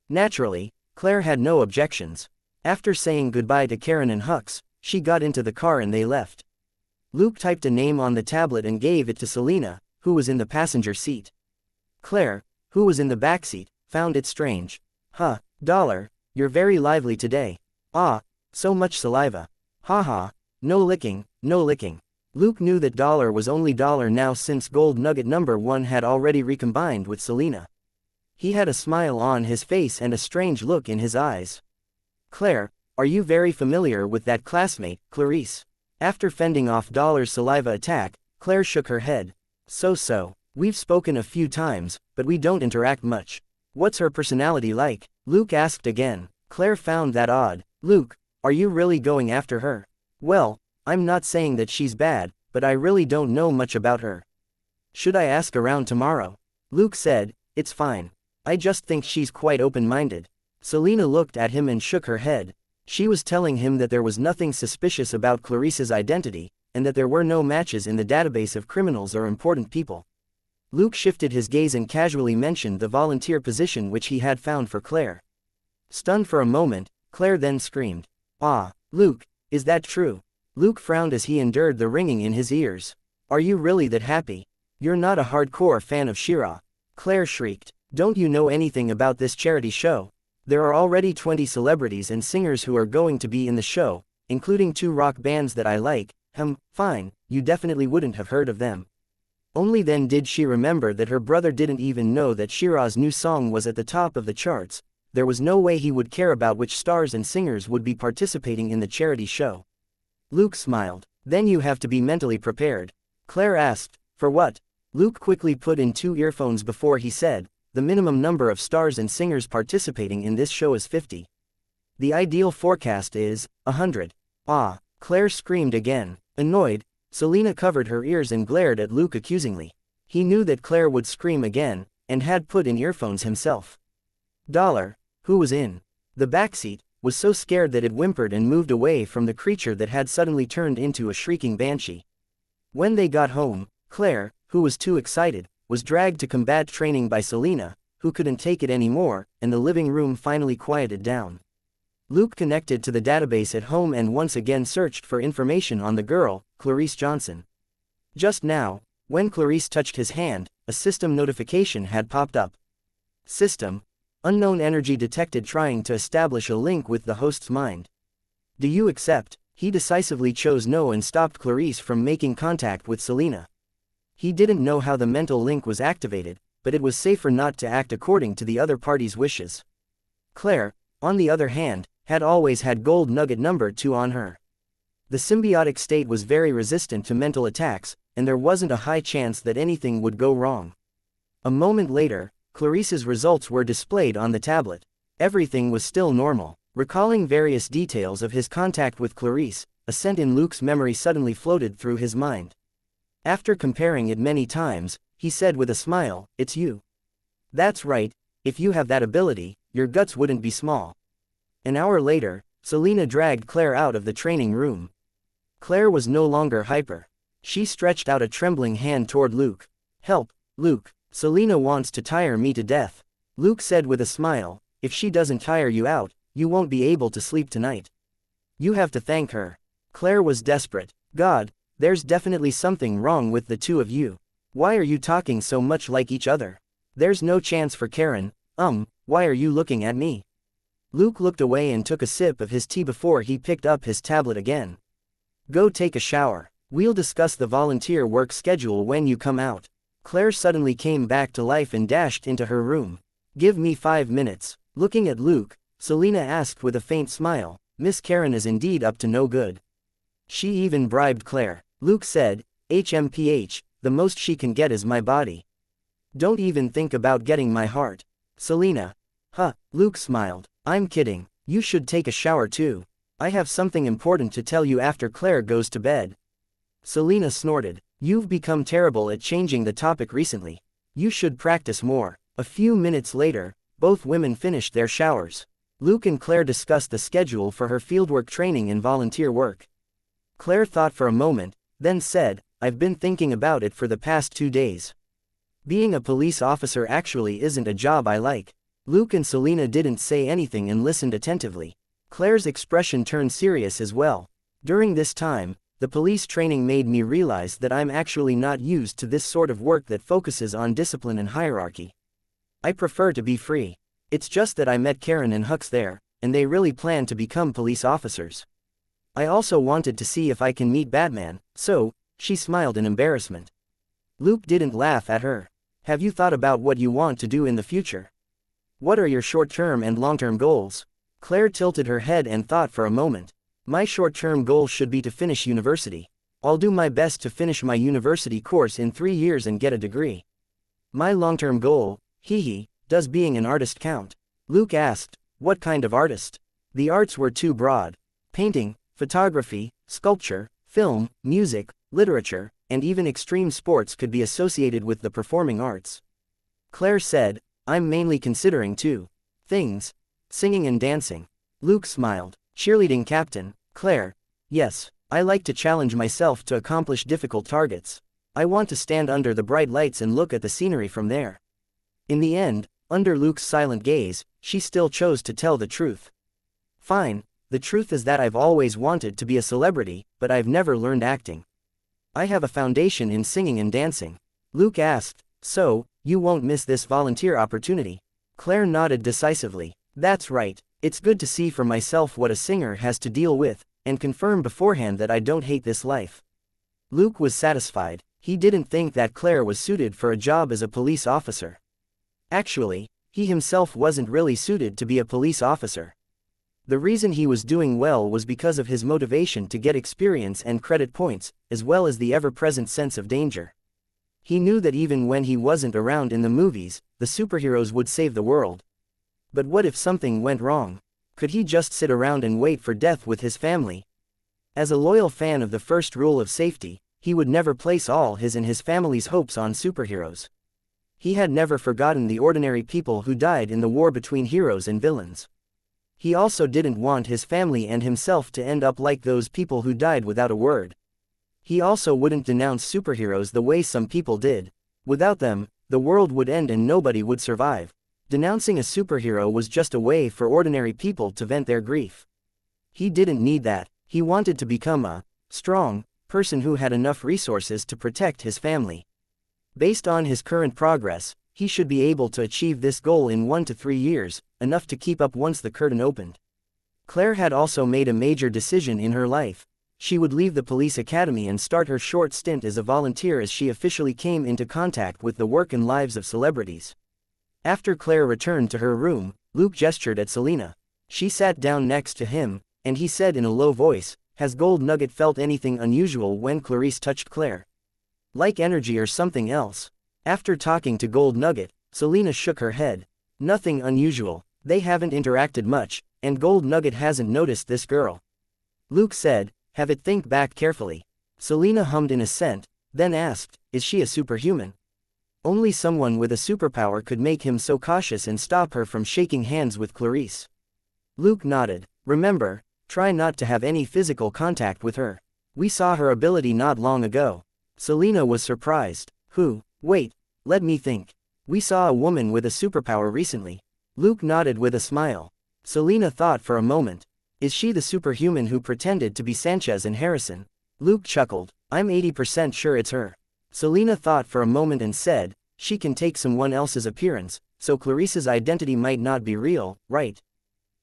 Naturally, Claire had no objections. After saying goodbye to Karen and Hux, she got into the car and they left. Luke typed a name on the tablet and gave it to Selina, who was in the passenger seat. Claire, who was in the back seat, found it strange. Huh, Dollar, you're very lively today. Ah, so much saliva. Haha, no licking, no licking. Luke knew that Dollar was only Dollar now since Gold Nugget number 1 had already recombined with Selina. He had a smile on his face and a strange look in his eyes. Claire, are you very familiar with that classmate, Clarice? After fending off Dollar's saliva attack, Claire shook her head. So. We've spoken a few times, but we don't interact much. What's her personality like? Luke asked again. Claire found that odd. Luke, are you really going after her? Well, I'm not saying that she's bad, but I really don't know much about her. Should I ask around tomorrow? Luke said, it's fine. I just think she's quite open-minded. Selena looked at him and shook her head. She was telling him that there was nothing suspicious about Clarice's identity, and that there were no matches in the database of criminals or important people. Luke shifted his gaze and casually mentioned the volunteer position which he had found for Claire. Stunned for a moment, Claire then screamed. Ah, Luke, is that true? Luke frowned as he endured the ringing in his ears. Are you really that happy? You're not a hardcore fan of She-Ra. Claire shrieked. Don't you know anything about this charity show? There are already 20 celebrities and singers who are going to be in the show, including 2 rock bands that I like. Fine, you definitely wouldn't have heard of them. Only then did she remember that her brother didn't even know that She-Ra's new song was at the top of the charts. There was no way he would care about which stars and singers would be participating in the charity show. Luke smiled. Then you have to be mentally prepared. Claire asked, for what? Luke quickly put in 2 earphones before he said, the minimum number of stars and singers participating in this show is 50. The ideal forecast is 100. Ah, Claire screamed again. Annoyed, Selena covered her ears and glared at Luke accusingly. He knew that Claire would scream again, and had put in earphones himself. Dollar, who was in the backseat, was so scared that it whimpered and moved away from the creature that had suddenly turned into a shrieking banshee. When they got home, Claire, who was too excited, was dragged to combat training by Selena, who couldn't take it anymore, and the living room finally quieted down. Luke connected to the database at home and once again searched for information on the girl, Clarice Johnson. Just now, when Clarice touched his hand, a system notification had popped up. System: unknown energy detected trying to establish a link with the host's mind. Do you accept? He decisively chose no and stopped Clarice from making contact with Selena. He didn't know how the mental link was activated, but it was safer not to act according to the other party's wishes. Claire, on the other hand, had always had gold nugget number 2 on her. The symbiotic state was very resistant to mental attacks, and there wasn't a high chance that anything would go wrong. A moment later, Clarice's results were displayed on the tablet. Everything was still normal. Recalling various details of his contact with Clarice, a scent in Luke's memory suddenly floated through his mind. After comparing it many times, he said with a smile, "It's you." That's right, if you have that ability, your guts wouldn't be small. An hour later, Selena dragged Claire out of the training room. Claire was no longer hyper. She stretched out a trembling hand toward Luke. "Help, Luke. Selena wants to tire me to death." Luke said with a smile, "If she doesn't tire you out, you won't be able to sleep tonight. You have to thank her." Claire was desperate. "God, there's definitely something wrong with the 2 of you. Why are you talking so much like each other? There's no chance for Karen. Why are you looking at me?" Luke looked away and took a sip of his tea before he picked up his tablet again. "Go take a shower. We'll discuss the volunteer work schedule when you come out." Claire suddenly came back to life and dashed into her room. "Give me 5 minutes. Looking at Luke, Selena asked with a faint smile, "Miss Karen is indeed up to no good. She even bribed Claire." Luke said, "HMPH, the most she can get is my body. Don't even think about getting my heart." Selena. Luke smiled. "I'm kidding. You should take a shower too. I have something important to tell you after Claire goes to bed." Selena snorted. "You've become terrible at changing the topic recently. You should practice more." A few minutes later, both women finished their showers. Luke and Claire discussed the schedule for her fieldwork training and volunteer work. Claire thought for a moment, then said, "I've been thinking about it for the past 2 days. Being a police officer actually isn't a job I like." Luke and Selena didn't say anything and listened attentively. Claire's expression turned serious as well. "During this time, the police training made me realize that I'm actually not used to this sort of work that focuses on discipline and hierarchy. I prefer to be free. It's just that I met Karen and Hux there, and they really plan to become police officers. I also wanted to see if I can meet Batman, so," she smiled in embarrassment. Luke didn't laugh at her. "Have you thought about what you want to do in the future? What are your short-term and long-term goals?" Claire tilted her head and thought for a moment. "My short-term goal should be to finish university. I'll do my best to finish my university course in 3 years and get a degree. My long-term goal, does being an artist count? Luke asked. What kind of artist? The arts were too broad. Painting, photography, sculpture, film, music, literature, and even extreme sports could be associated with the performing arts. Claire said, I'm mainly considering two things: singing and dancing. Luke smiled. Cheerleading captain, Claire. Yes, I like to challenge myself to accomplish difficult targets. I want to stand under the bright lights and look at the scenery from there. In the end, under Luke's silent gaze, she still chose to tell the truth. Fine, the truth is that I've always wanted to be a celebrity, but I've never learned acting. I have a foundation in singing and dancing. Luke asked, so, you won't miss this volunteer opportunity? Claire nodded decisively. That's right, it's good to see for myself what a singer has to deal with, and confirm beforehand that I don't hate this life. Luke was satisfied. He didn't think that Claire was suited for a job as a police officer. Actually, he himself wasn't really suited to be a police officer. The reason he was doing well was because of his motivation to get experience and credit points, as well as the ever-present sense of danger. He knew that even when he wasn't around in the movies, the superheroes would save the world. But what if something went wrong? Could he just sit around and wait for death with his family? As a loyal fan of the first rule of safety, he would never place all his and his family's hopes on superheroes. He had never forgotten the ordinary people who died in the war between heroes and villains. He also didn't want his family and himself to end up like those people who died without a word. He also wouldn't denounce superheroes the way some people did. Without them, the world would end and nobody would survive. Denouncing a superhero was just a way for ordinary people to vent their grief. He didn't need that. He wanted to become a strong person who had enough resources to protect his family. Based on his current progress, he should be able to achieve this goal in 1 to 3 years, enough to keep up once the curtain opened. Claire had also made a major decision in her life. She would leave the police academy and start her short stint as a volunteer as she officially came into contact with the work and lives of celebrities. After Claire returned to her room, Luke gestured at Selena. She sat down next to him, and he said in a low voice, "Has Gold Nugget felt anything unusual when Clarice touched Claire? Like energy or something else?" After talking to Gold Nugget, Selena shook her head. "Nothing unusual, they haven't interacted much, and Gold Nugget hasn't noticed this girl." Luke said, "Have it think back carefully." Selena hummed in assent, then asked, "Is she a superhuman?" Only someone with a superpower could make him so cautious and stop her from shaking hands with Clarice. Luke nodded. "Remember, try not to have any physical contact with her. We saw her ability not long ago." Selena was surprised. "Who? Wait, let me think. We saw a woman with a superpower recently." Luke nodded with a smile. Selena thought for a moment. "Is she the superhuman who pretended to be Sanchez and Harrison?" Luke chuckled. "I'm 80% sure it's her." Selena thought for a moment and said, "She can take someone else's appearance, so Clarice's identity might not be real, right?"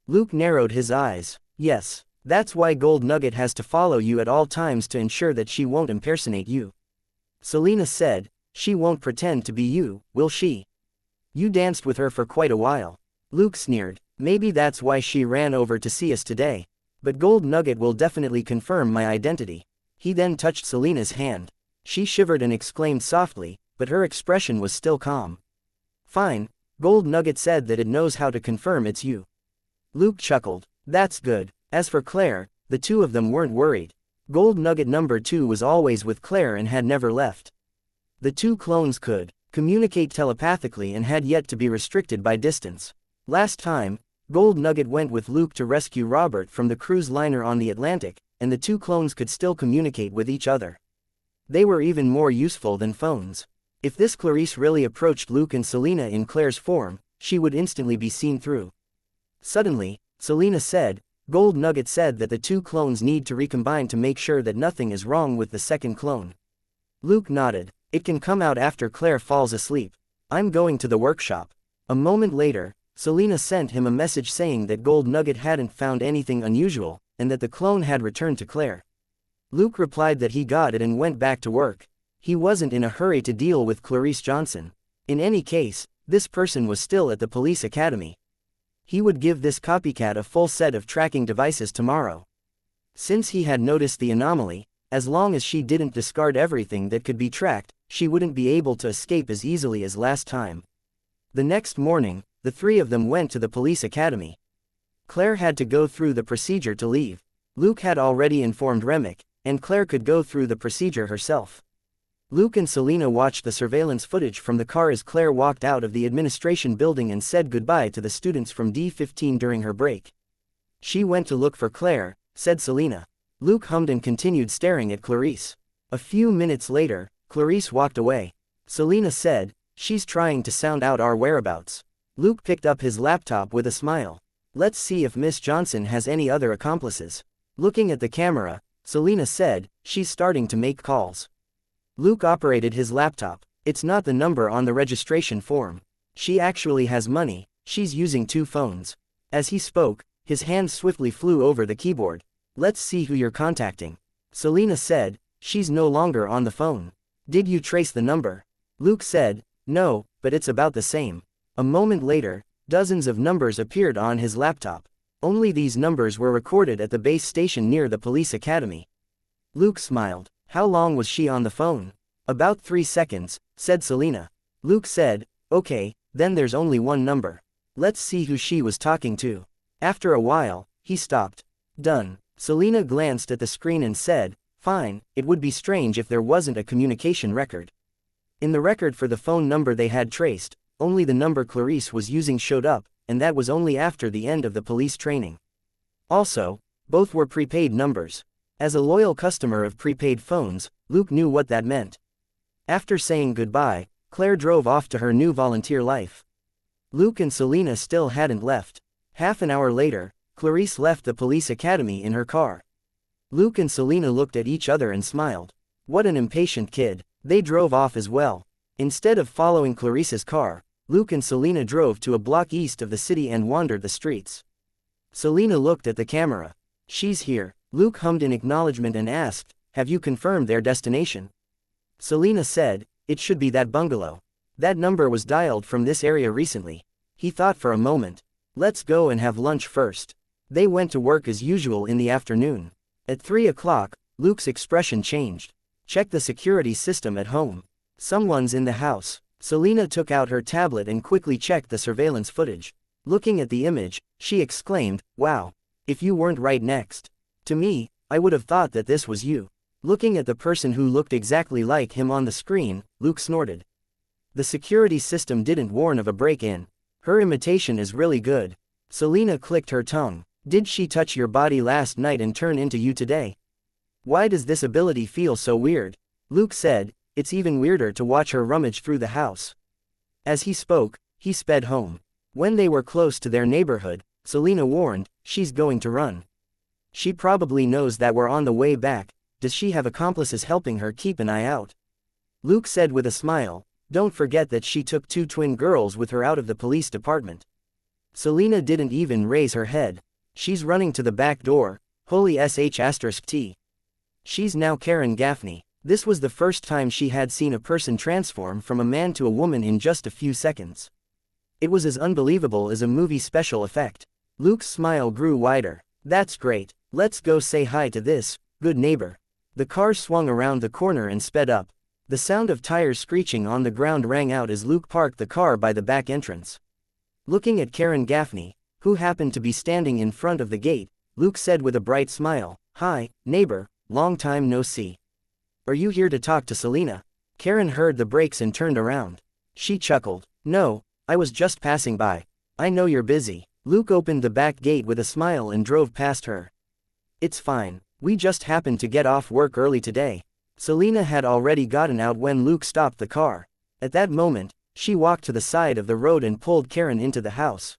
Luke narrowed his eyes. "Yes, that's why Gold Nugget has to follow you at all times to ensure that she won't impersonate you." Selena said, "She won't pretend to be you, will she? You danced with her for quite a while." Luke sneered. "Maybe that's why she ran over to see us today. But Gold Nugget will definitely confirm my identity." He then touched Selena's hand. She shivered and exclaimed softly, but her expression was still calm. "Fine, Gold Nugget said that it knows how to confirm it's you." Luke chuckled. "That's good." As for Claire, the two of them weren't worried. Gold Nugget number 2 was always with Claire and had never left. The two clones could communicate telepathically and had yet to be restricted by distance. Last time, Gold Nugget went with Luke to rescue Robert from the cruise liner on the Atlantic, and the two clones could still communicate with each other. They were even more useful than phones. If this Clarice really approached Luke and Selena in Claire's form, she would instantly be seen through. Suddenly, Selena said, "Gold Nugget said that the two clones need to recombine to make sure that nothing is wrong with the second clone." Luke nodded. "It can come out after Claire falls asleep. I'm going to the workshop." A moment later, Selena sent him a message saying that Gold Nugget hadn't found anything unusual, and that the clone had returned to Claire. Luke replied that he got it and went back to work. He wasn't in a hurry to deal with Clarice Johnson. In any case, this person was still at the police academy. He would give this copycat a full set of tracking devices tomorrow. Since he had noticed the anomaly, as long as she didn't discard everything that could be tracked, she wouldn't be able to escape as easily as last time. The next morning, the three of them went to the police academy. Claire had to go through the procedure to leave. Luke had already informed Remick, and Claire could go through the procedure herself. Luke and Selena watched the surveillance footage from the car as Claire walked out of the administration building and said goodbye to the students from D15 during her break. She went to look for Claire, said Selena. Luke hummed and continued staring at Clarice. A few minutes later, Clarice walked away. Selena said, "She's trying to sound out our whereabouts." Luke picked up his laptop with a smile. "Let's see if Miss Johnson has any other accomplices." Looking at the camera, Selena said, "She's starting to make calls." Luke operated his laptop. "It's not the number on the registration form. She actually has money, she's using 2 phones." As he spoke, his hand swiftly flew over the keyboard. "Let's see who you're contacting." Selena said, "She's no longer on the phone." "Did you trace the number?" Luke said, "No, but it's about the same." A moment later, dozens of numbers appeared on his laptop. Only these numbers were recorded at the base station near the police academy. Luke smiled. "How long was she on the phone?" "About 3 seconds, said Selena. Luke said, "Okay, then there's only one number. Let's see who she was talking to." After a while, he stopped. "Done." Selena glanced at the screen and said, "Fine, it would be strange if there wasn't a communication record." In the record for the phone number they had traced, only the number Clarice was using showed up, and that was only after the end of the police training. Also, both were prepaid numbers. As a loyal customer of prepaid phones, Luke knew what that meant. After saying goodbye, Claire drove off to her new volunteer life. Luke and Selena still hadn't left. Half an hour later, Clarice left the police academy in her car. Luke and Selena looked at each other and smiled. What an impatient kid. They drove off as well. Instead of following Clarice's car, Luke and Selena drove to a block east of the city and wandered the streets. Selena looked at the camera. "She's here." Luke hummed in acknowledgement and asked, "Have you confirmed their destination?" Selena said, "It should be that bungalow. That number was dialed from this area recently." He thought for a moment. "Let's go and have lunch first." They went to work as usual in the afternoon. At 3 o'clock, Luke's expression changed. "Check the security system at home. Someone's in the house." Selena took out her tablet and quickly checked the surveillance footage. Looking at the image, she exclaimed, "Wow. If you weren't right next to me, I would have thought that this was you." Looking at the person who looked exactly like him on the screen, Luke snorted. The security system didn't warn of a break-in. Her imitation is really good. Selena clicked her tongue. "Did she touch your body last night and turn into you today? Why does this ability feel so weird?" Luke said, "It's even weirder to watch her rummage through the house." As he spoke, he sped home. When they were close to their neighborhood, Selena warned, "She's going to run. She probably knows that we're on the way back. Does she have accomplices helping her keep an eye out?" Luke said with a smile, "Don't forget that she took 2 twin girls with her out of the police department." Selena didn't even raise her head. "She's running to the back door, holy sh*t. She's now Karen Gaffney." This was the first time she had seen a person transform from a man to a woman in just a few seconds. It was as unbelievable as a movie special effect. Luke's smile grew wider. "That's great. Let's go say hi to this good neighbor." The car swung around the corner and sped up. The sound of tires screeching on the ground rang out as Luke parked the car by the back entrance. Looking at Karen Gaffney, who happened to be standing in front of the gate, Luke said with a bright smile, "Hi, neighbor, long time no see. Are you here to talk to Selena?" Karen heard the brakes and turned around. She chuckled. "No, I was just passing by. I know you're busy." Luke opened the back gate with a smile and drove past her. "It's fine. We just happened to get off work early today." Selena had already gotten out when Luke stopped the car. At that moment, she walked to the side of the road and pulled Karen into the house.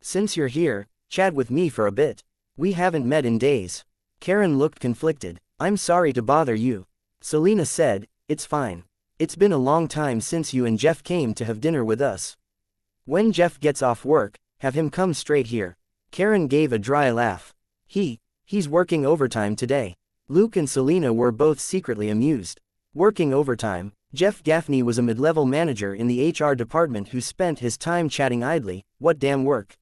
"Since you're here, chat with me for a bit. We haven't met in days." Karen looked conflicted. "I'm sorry to bother you." Selena said, "It's fine. It's been a long time since you and Jeff came to have dinner with us. When Jeff gets off work, have him come straight here." Karen gave a dry laugh. He's working overtime today." Luke and Selena were both secretly amused. Working overtime, Jeff Gaffney was a mid-level manager in the HR department who spent his time chatting idly. What damn work.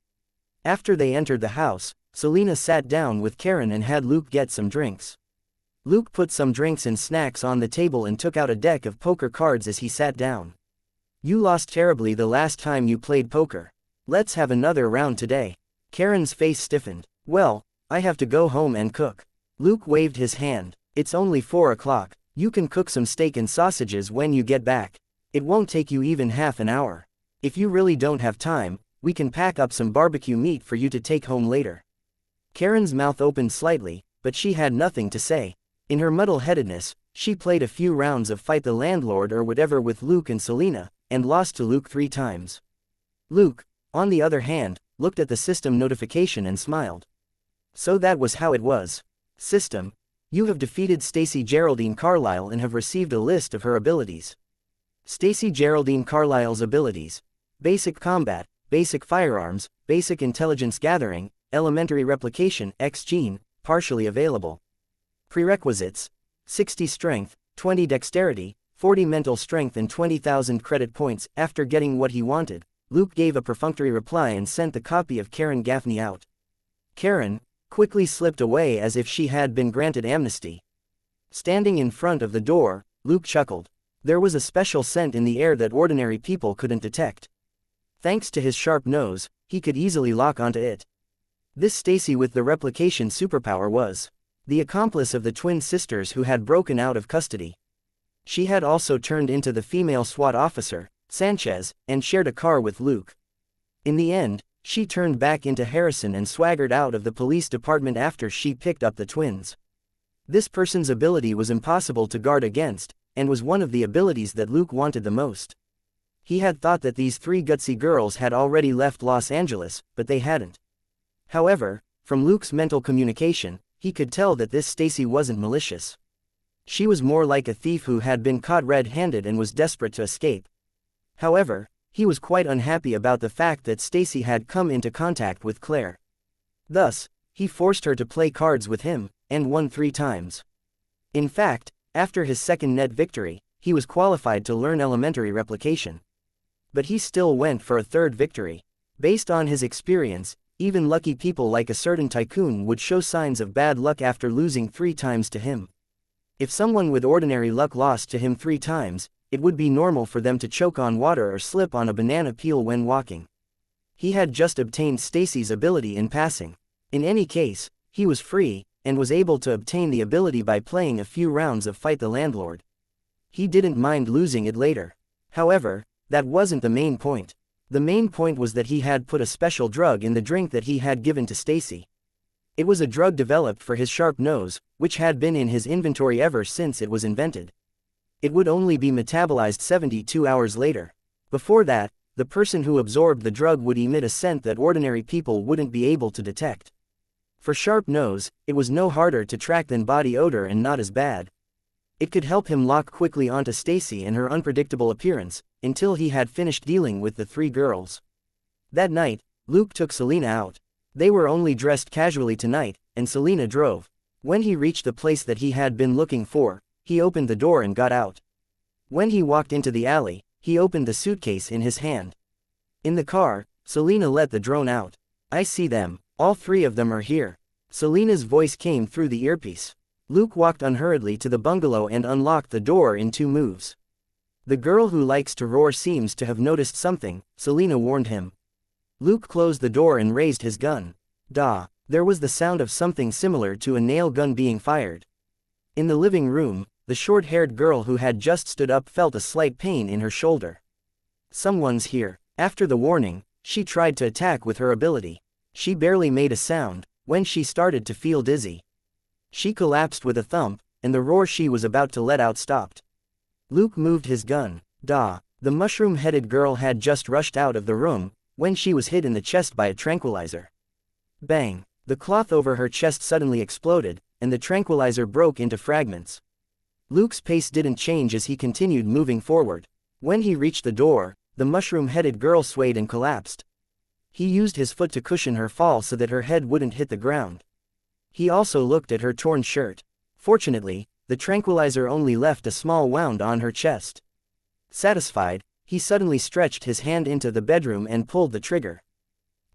After they entered the house, Selena sat down with Karen and had Luke get some drinks. Luke put some drinks and snacks on the table and took out a deck of poker cards as he sat down. You lost terribly the last time you played poker. Let's have another round today. Karen's face stiffened. Well, I have to go home and cook. Luke waved his hand. It's only 4 o'clock. You can cook some steak and sausages when you get back. It won't take you even half an hour. If you really don't have time, we can pack up some barbecue meat for you to take home later. Karen's mouth opened slightly, but she had nothing to say. In her muddle-headedness, she played a few rounds of Fight the Landlord or whatever with Luke and Selena, and lost to Luke 3 times. Luke, on the other hand, looked at the system notification and smiled. So that was how it was. System, you have defeated Stacy Geraldine Carlisle and have received a list of her abilities. Stacy Geraldine Carlisle's abilities: Basic Combat, Basic Firearms, Basic Intelligence Gathering, Elementary Replication, X-Gene, partially available. Prerequisites: 60 Strength, 20 Dexterity, 40 Mental Strength and 20,000 credit points. After getting what he wanted, Luke gave a perfunctory reply and sent the copy of Karen Gaffney out. Karen quickly slipped away as if she had been granted amnesty. Standing in front of the door, Luke chuckled. There was a special scent in the air that ordinary people couldn't detect. Thanks to his sharp nose, he could easily lock onto it. This Stacy with the replication superpower was the accomplice of the twin sisters who had broken out of custody. She had also turned into the female SWAT officer, Sanchez, and shared a car with Luke. In the end, she turned back into Harrison and swaggered out of the police department after she picked up the twins. This person's ability was impossible to guard against, and was one of the abilities that Luke wanted the most. He had thought that these 3 gutsy girls had already left Los Angeles, but they hadn't. However, from Luke's mental communication, he could tell that this Stacy wasn't malicious. She was more like a thief who had been caught red-handed and was desperate to escape. However, he was quite unhappy about the fact that Stacy had come into contact with Claire. Thus, he forced her to play cards with him, and won 3 times. In fact, after his second net victory, he was qualified to learn elementary replication. But he still went for a 3rd victory. Based on his experience, even lucky people like a certain tycoon would show signs of bad luck after losing 3 times to him. If someone with ordinary luck lost to him 3 times, it would be normal for them to choke on water or slip on a banana peel when walking. He had just obtained Stacy's ability in passing. In any case, he was free, and was able to obtain the ability by playing a few rounds of Fight the Landlord. He didn't mind losing it later. However, that wasn't the main point. The main point was that he had put a special drug in the drink that he had given to Stacy. It was a drug developed for his sharp nose, which had been in his inventory ever since it was invented. It would only be metabolized 72 hours later. Before that, the person who absorbed the drug would emit a scent that ordinary people wouldn't be able to detect. For Sharp Nose, it was no harder to track than body odor and not as bad. It could help him lock quickly onto Stacy and her unpredictable appearance, until he had finished dealing with the 3 girls. That night, Luke took Selena out. They were only dressed casually tonight, and Selena drove. When he reached the place that he had been looking for, he opened the door and got out. When he walked into the alley, he opened the suitcase in his hand. In the car, Selena let the drone out. I see them, all 3 of them are here. Selena's voice came through the earpiece. Luke walked unhurriedly to the bungalow and unlocked the door in 2 moves. The girl who likes to roar seems to have noticed something, Selena warned him. Luke closed the door and raised his gun. Da! There was the sound of something similar to a nail gun being fired. In the living room, the short-haired girl who had just stood up felt a slight pain in her shoulder. Someone's here. After the warning, she tried to attack with her ability. She barely made a sound, when she started to feel dizzy. She collapsed with a thump, and the roar she was about to let out stopped. Luke moved his gun. Da! The mushroom-headed girl had just rushed out of the room, when she was hit in the chest by a tranquilizer. Bang! The cloth over her chest suddenly exploded, and the tranquilizer broke into fragments. Luke's pace didn't change as he continued moving forward. When he reached the door, the mushroom-headed girl swayed and collapsed. He used his foot to cushion her fall so that her head wouldn't hit the ground. He also looked at her torn shirt. Fortunately, the tranquilizer only left a small wound on her chest. Satisfied, he suddenly stretched his hand into the bedroom and pulled the trigger.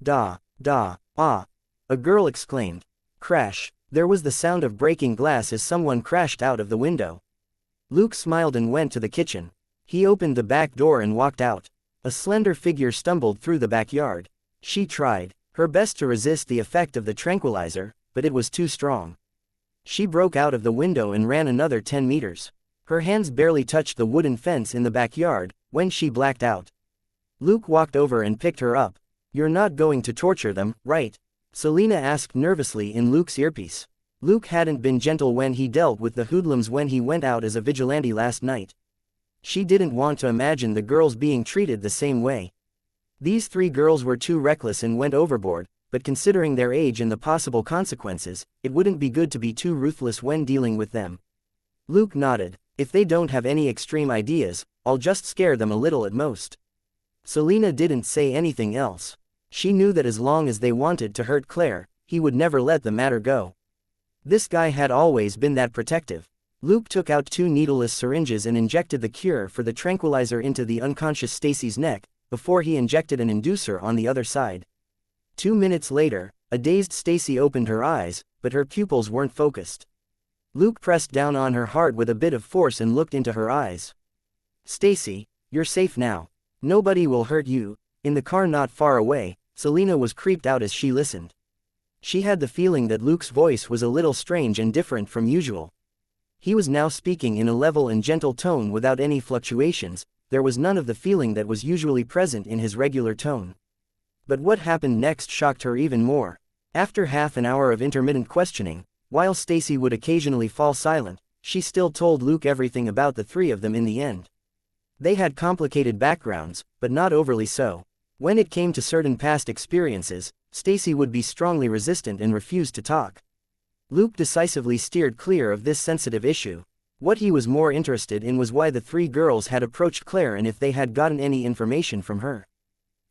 Da! Da! Ah! A girl exclaimed. Crash! There was the sound of breaking glass as someone crashed out of the window. Luke smiled and went to the kitchen. He opened the back door and walked out. A slender figure stumbled through the backyard. She tried her best to resist the effect of the tranquilizer, but it was too strong. She broke out of the window and ran another 10 meters. Her hands barely touched the wooden fence in the backyard when she blacked out. Luke walked over and picked her up. "You're not going to torture them, right?" Selena asked nervously in Luke's earpiece. Luke hadn't been gentle when he dealt with the hoodlums when he went out as a vigilante last night. She didn't want to imagine the girls being treated the same way. These 3 girls were too reckless and went overboard, but considering their age and the possible consequences, it wouldn't be good to be too ruthless when dealing with them. Luke nodded. "If they don't have any extreme ideas, I'll just scare them a little at most." Selena didn't say anything else. She knew that as long as they wanted to hurt Claire, he would never let the matter go. This guy had always been that protective. Luke took out 2 needleless syringes and injected the cure for the tranquilizer into the unconscious Stacy's neck, before he injected an inducer on the other side. 2 minutes later, a dazed Stacy opened her eyes, but her pupils weren't focused. Luke pressed down on her heart with a bit of force and looked into her eyes. "Stacy, you're safe now. Nobody will hurt you." In the car not far away, Selena was creeped out as she listened. She had the feeling that Luke's voice was a little strange and different from usual. He was now speaking in a level and gentle tone without any fluctuations. There was none of the feeling that was usually present in his regular tone. But what happened next shocked her even more. After half an hour of intermittent questioning, while Stacy would occasionally fall silent, she still told Luke everything about the 3 of them in the end. They had complicated backgrounds, but not overly so. When it came to certain past experiences, Stacy would be strongly resistant and refused to talk. Luke decisively steered clear of this sensitive issue. What he was more interested in was why the 3 girls had approached Claire and if they had gotten any information from her.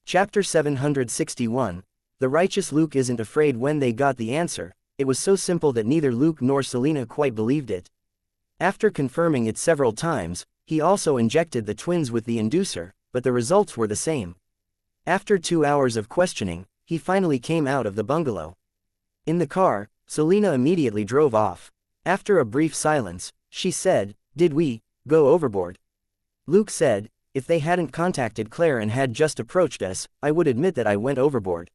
Chapter 761. The righteous Luke isn't afraid. When they got the answer, it was so simple that neither Luke nor Selena quite believed it. After confirming it several times, he also injected the twins with the inducer, but the results were the same. After 2 hours of questioning, he finally came out of the bungalow. In the car, Selena immediately drove off. After a brief silence, she said, "Did we go overboard?" Luke said, "If they hadn't contacted Claire and had just approached us, I would admit that I went overboard."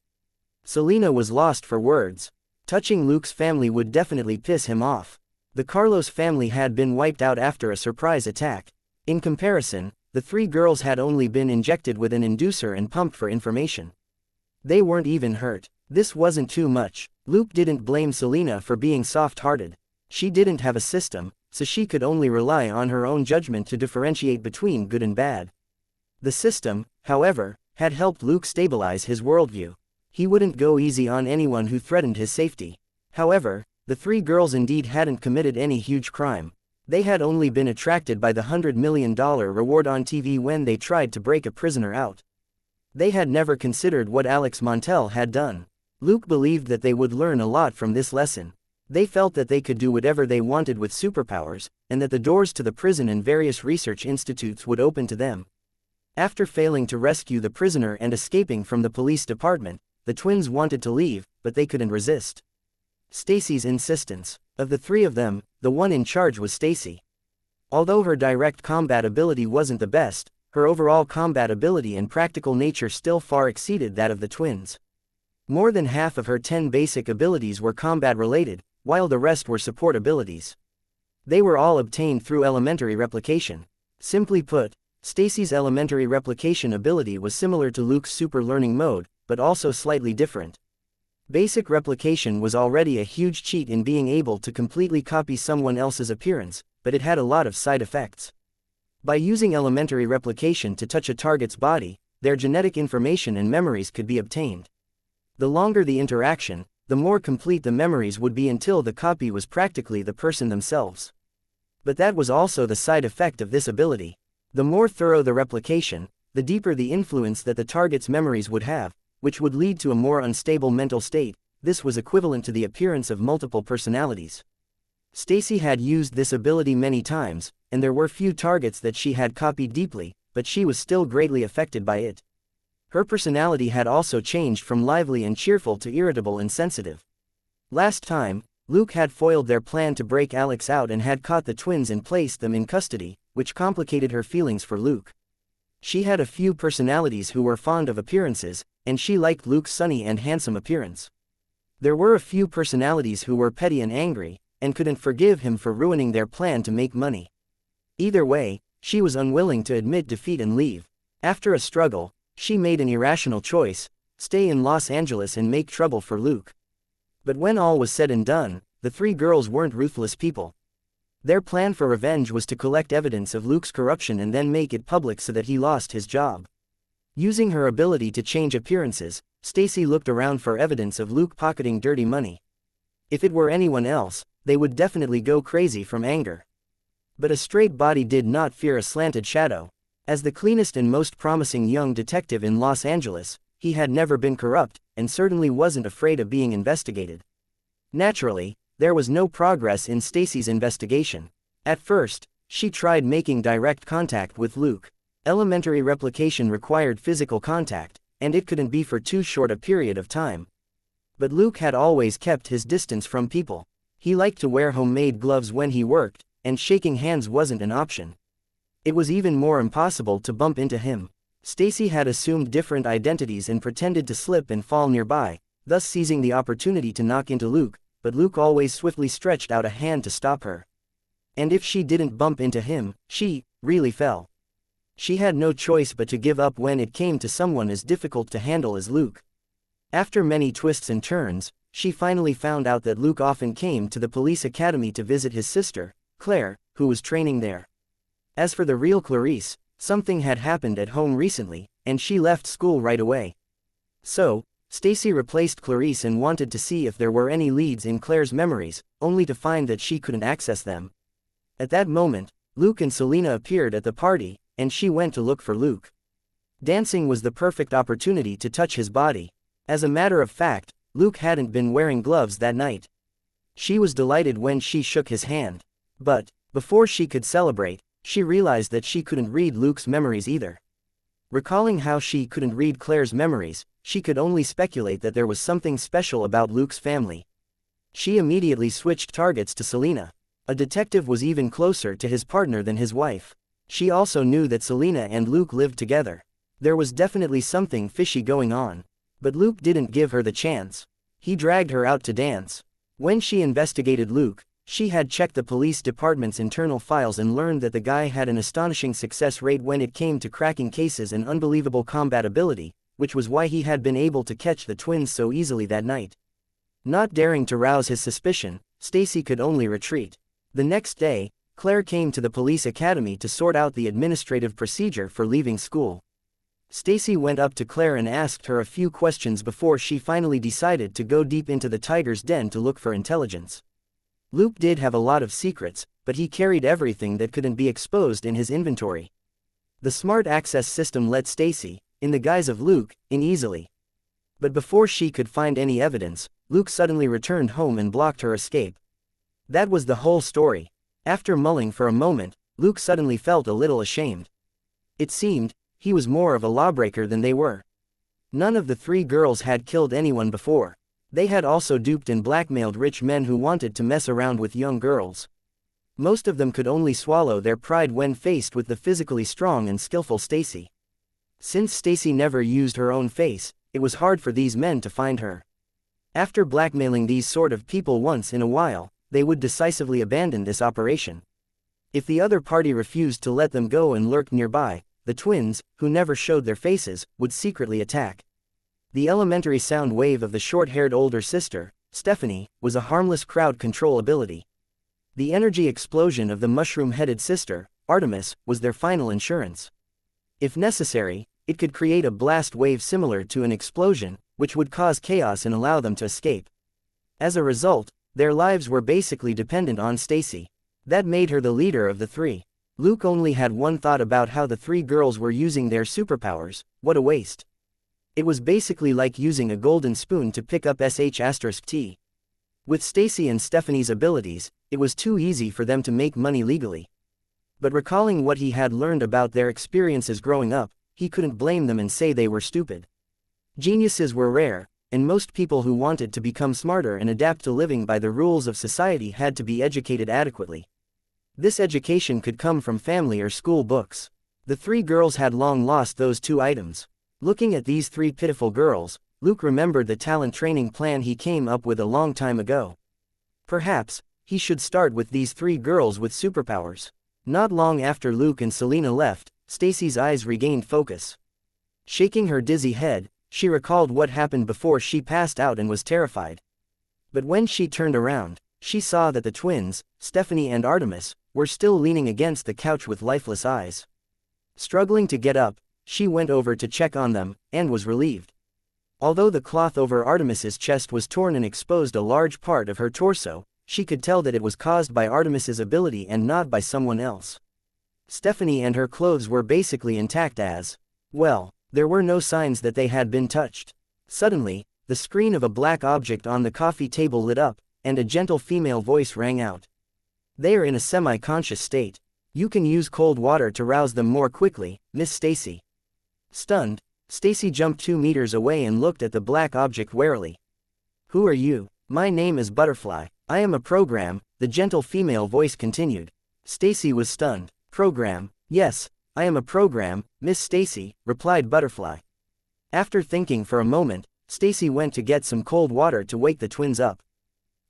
Selena was lost for words. Touching Luke's family would definitely piss him off. The Carlos family had been wiped out after a surprise attack. In comparison, the 3 girls had only been injected with an inducer and pumped for information. They weren't even hurt. This wasn't too much. Luke didn't blame Selena for being soft-hearted. She didn't have a system, so she could only rely on her own judgment to differentiate between good and bad. The system, however, had helped Luke stabilize his worldview. He wouldn't go easy on anyone who threatened his safety. However, the 3 girls indeed hadn't committed any huge crime. They had only been attracted by the $100 million reward on TV when they tried to break a prisoner out. They had never considered what Alex Montel had done. Luke believed that they would learn a lot from this lesson. They felt that they could do whatever they wanted with superpowers, and that the doors to the prison and various research institutes would open to them. After failing to rescue the prisoner and escaping from the police department, the twins wanted to leave, but they couldn't resist Stacy's insistence. Of the 3 of them, the one in charge was Stacy. Although her direct combat ability wasn't the best, her overall combat ability and practical nature still far exceeded that of the twins. More than half of her 10 basic abilities were combat-related, while the rest were support abilities. They were all obtained through elementary replication. Simply put, Stacy's elementary replication ability was similar to Luke's super learning mode, but also slightly different. Basic replication was already a huge cheat in being able to completely copy someone else's appearance, but it had a lot of side effects. By using elementary replication to touch a target's body, their genetic information and memories could be obtained. The longer the interaction, the more complete the memories would be until the copy was practically the person themselves. But that was also the side effect of this ability. The more thorough the replication, the deeper the influence that the target's memories would have, which would lead to a more unstable mental state. This was equivalent to the appearance of multiple personalities. Stacy had used this ability many times, and there were few targets that she had copied deeply, but she was still greatly affected by it. Her personality had also changed from lively and cheerful to irritable and sensitive. Last time, Luke had foiled their plan to break Alex out and had caught the twins and placed them in custody, which complicated her feelings for Luke. She had a few personalities who were fond of appearances, and she liked Luke's sunny and handsome appearance. There were a few personalities who were petty and angry, and couldn't forgive him for ruining their plan to make money. Either way, she was unwilling to admit defeat and leave. After a struggle, she made an irrational choice: stay in Los Angeles and make trouble for Luke. But when all was said and done, the three girls weren't ruthless people. Their plan for revenge was to collect evidence of Luke's corruption and then make it public so that he lost his job. Using her ability to change appearances, Stacy looked around for evidence of Luke pocketing dirty money. If it were anyone else, they would definitely go crazy from anger. But a straight body did not fear a slanted shadow. As the cleanest and most promising young detective in Los Angeles, he had never been corrupt, and certainly wasn't afraid of being investigated. Naturally, there was no progress in Stacy's investigation. At first, she tried making direct contact with Luke. Elementary replication required physical contact, and it couldn't be for too short a period of time. But Luke had always kept his distance from people. He liked to wear homemade gloves when he worked, and shaking hands wasn't an option. It was even more impossible to bump into him. Stacy had assumed different identities and pretended to slip and fall nearby, thus seizing the opportunity to knock into Luke, but Luke always swiftly stretched out a hand to stop her. And if she didn't bump into him, she really fell. She had no choice but to give up when it came to someone as difficult to handle as Luke. After many twists and turns, she finally found out that Luke often came to the police academy to visit his sister, Claire, who was training there. As for the real Clarice, something had happened at home recently, and she left school right away. So, Stacy replaced Clarice and wanted to see if there were any leads in Claire's memories, only to find that she couldn't access them. At that moment, Luke and Selena appeared at the party, and she went to look for Luke. Dancing was the perfect opportunity to touch his body. As a matter of fact, Luke hadn't been wearing gloves that night. She was delighted when she shook his hand. But, before she could celebrate, she realized that she couldn't read Luke's memories either. Recalling how she couldn't read Claire's memories, she could only speculate that there was something special about Luke's family. She immediately switched targets to Selena. A detective was even closer to his partner than his wife. She also knew that Selena and Luke lived together. There was definitely something fishy going on. But Luke didn't give her the chance. He dragged her out to dance. When she investigated Luke, she had checked the police department's internal files and learned that the guy had an astonishing success rate when it came to cracking cases and unbelievable combat ability, which was why he had been able to catch the twins so easily that night. Not daring to rouse his suspicion, Stacy could only retreat. The next day, Claire came to the police academy to sort out the administrative procedure for leaving school. Stacy went up to Claire and asked her a few questions before she finally decided to go deep into the tiger's den to look for intelligence. Luke did have a lot of secrets, but he carried everything that couldn't be exposed in his inventory. The smart access system let Stacy, in the guise of Luke, in easily. But before she could find any evidence, Luke suddenly returned home and blocked her escape. That was the whole story. After mulling for a moment, Luke suddenly felt a little ashamed. It seemed, he was more of a lawbreaker than they were. None of the three girls had killed anyone before. They had also duped and blackmailed rich men who wanted to mess around with young girls. Most of them could only swallow their pride when faced with the physically strong and skillful Stacy. Since Stacy never used her own face, it was hard for these men to find her. After blackmailing these sort of people once in a while, they would decisively abandon this operation. If the other party refused to let them go and lurked nearby, the twins, who never showed their faces, would secretly attack. The elementary sound wave of the short-haired older sister, Stephanie, was a harmless crowd control ability. The energy explosion of the mushroom-headed sister, Artemis, was their final insurance. If necessary, it could create a blast wave similar to an explosion, which would cause chaos and allow them to escape. As a result, their lives were basically dependent on Stacy. That made her the leader of the three. Luke only had one thought about how the three girls were using their superpowers: what a waste. It was basically like using a golden spoon to pick up sh*t. With Stacy and Stephanie's abilities, it was too easy for them to make money legally. But recalling what he had learned about their experiences growing up, he couldn't blame them and say they were stupid. Geniuses were rare, and most people who wanted to become smarter and adapt to living by the rules of society had to be educated adequately. This education could come from family or school books. The three girls had long lost those two items. Looking at these three pitiful girls, Luke remembered the talent training plan he came up with a long time ago. Perhaps he should start with these three girls with superpowers. Not long after Luke and Selena left, Stacy's eyes regained focus. Shaking her dizzy head, she recalled what happened before she passed out and was terrified. But when she turned around, she saw that the twins, Stephanie and Artemis, were still leaning against the couch with lifeless eyes. Struggling to get up, she went over to check on them, and was relieved. Although the cloth over Artemis's chest was torn and exposed a large part of her torso, she could tell that it was caused by Artemis's ability and not by someone else. Stephanie and her clothes were basically intact as well. There were no signs that they had been touched. Suddenly, the screen of a black object on the coffee table lit up, and a gentle female voice rang out. "They are in a semi-conscious state. You can use cold water to rouse them more quickly, Miss Stacy." Stunned, Stacy jumped 2 meters away and looked at the black object warily. "Who are you?" "My name is Butterfly. I am a program," the gentle female voice continued. Stacy was stunned. "Program? Yes, I am a program, Miss Stacy," replied Butterfly. After thinking for a moment, Stacy went to get some cold water to wake the twins up.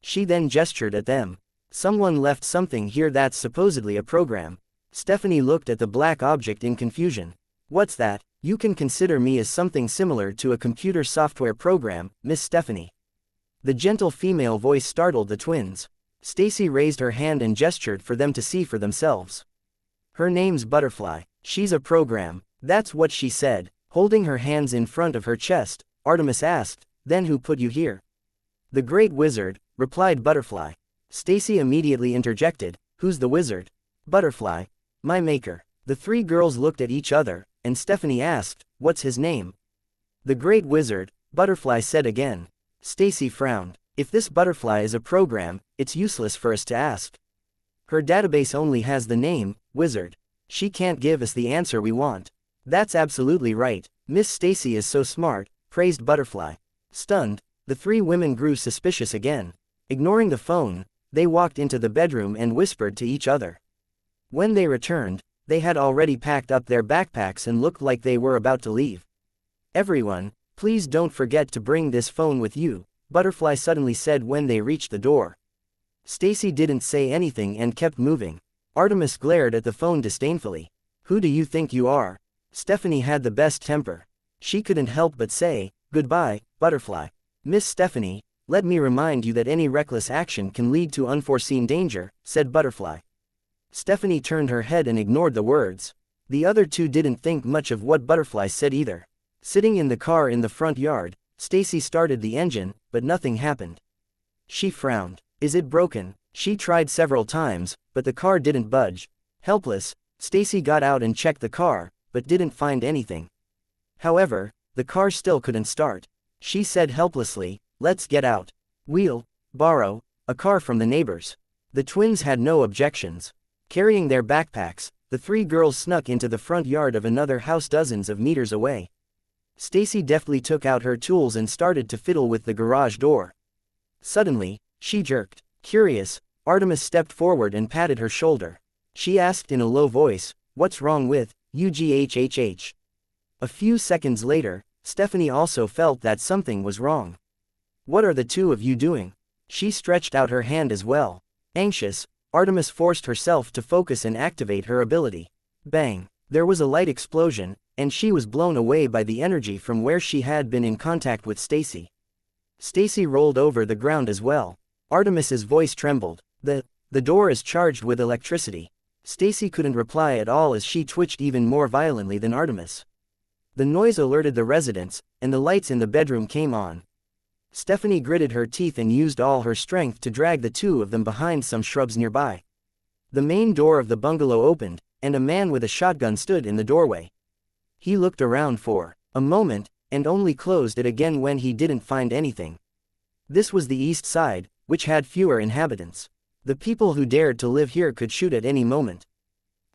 She then gestured at them. "Someone left something here that's supposedly a program." Stephanie looked at the black object in confusion. "What's that?" "You can consider me as something similar to a computer software program, Miss Stephanie." The gentle female voice startled the twins. Stacy raised her hand and gestured for them to see for themselves. "Her name's Butterfly. She's a program." "That's what she said." Holding her hands in front of her chest, Artemis asked, "Then who put you here?" "The Great Wizard," replied Butterfly. Stacy immediately interjected, "Who's the wizard?" "Butterfly. My maker." The three girls looked at each other, and Stephanie asked, "What's his name?" "The Great Wizard," Butterfly said again. Stacy frowned. "If this Butterfly is a program, it's useless for us to ask. Her database only has the name, Wizard. She can't give us the answer we want." "That's absolutely right. Miss Stacy is so smart," praised Butterfly. Stunned, the three women grew suspicious again. Ignoring the phone, they walked into the bedroom and whispered to each other. When they returned, they had already packed up their backpacks and looked like they were about to leave. "Everyone, please don't forget to bring this phone with you," Butterfly suddenly said when they reached the door. Stacy didn't say anything and kept moving. Artemis glared at the phone disdainfully. "Who do you think you are?" Stephanie had the best temper. She couldn't help but say, "Goodbye, Butterfly." "Miss Stephanie, let me remind you that any reckless action can lead to unforeseen danger," said Butterfly. Stephanie turned her head and ignored the words. The other two didn't think much of what Butterfly said either. Sitting in the car in the front yard, Stacy started the engine, but nothing happened. She frowned. "Is it broken?" She tried several times, but the car didn't budge. Helpless, Stacy got out and checked the car, but didn't find anything. However, the car still couldn't start. She said helplessly, "Let's get out. We'll borrow a car from the neighbors." The twins had no objections. Carrying their backpacks, the three girls snuck into the front yard of another house dozens of meters away. Stacy deftly took out her tools and started to fiddle with the garage door. Suddenly, she jerked. Curious, Artemis stepped forward and patted her shoulder. She asked in a low voice, "What's wrong with UGHHH?" A few seconds later, Stephanie also felt that something was wrong. "What are the two of you doing?" She stretched out her hand as well. Anxious, Artemis forced herself to focus and activate her ability. Bang! There was a light explosion, and she was blown away by the energy from where she had been in contact with Stacy. Stacy rolled over the ground as well. Artemis's voice trembled. The door is charged with electricity." Stacy couldn't reply at all as she twitched even more violently than Artemis. The noise alerted the residents, and the lights in the bedroom came on. Stephanie gritted her teeth and used all her strength to drag the two of them behind some shrubs nearby. The main door of the bungalow opened, and a man with a shotgun stood in the doorway. He looked around for a moment, and only closed it again when he didn't find anything. This was the east side, which had fewer inhabitants. The people who dared to live here could shoot at any moment.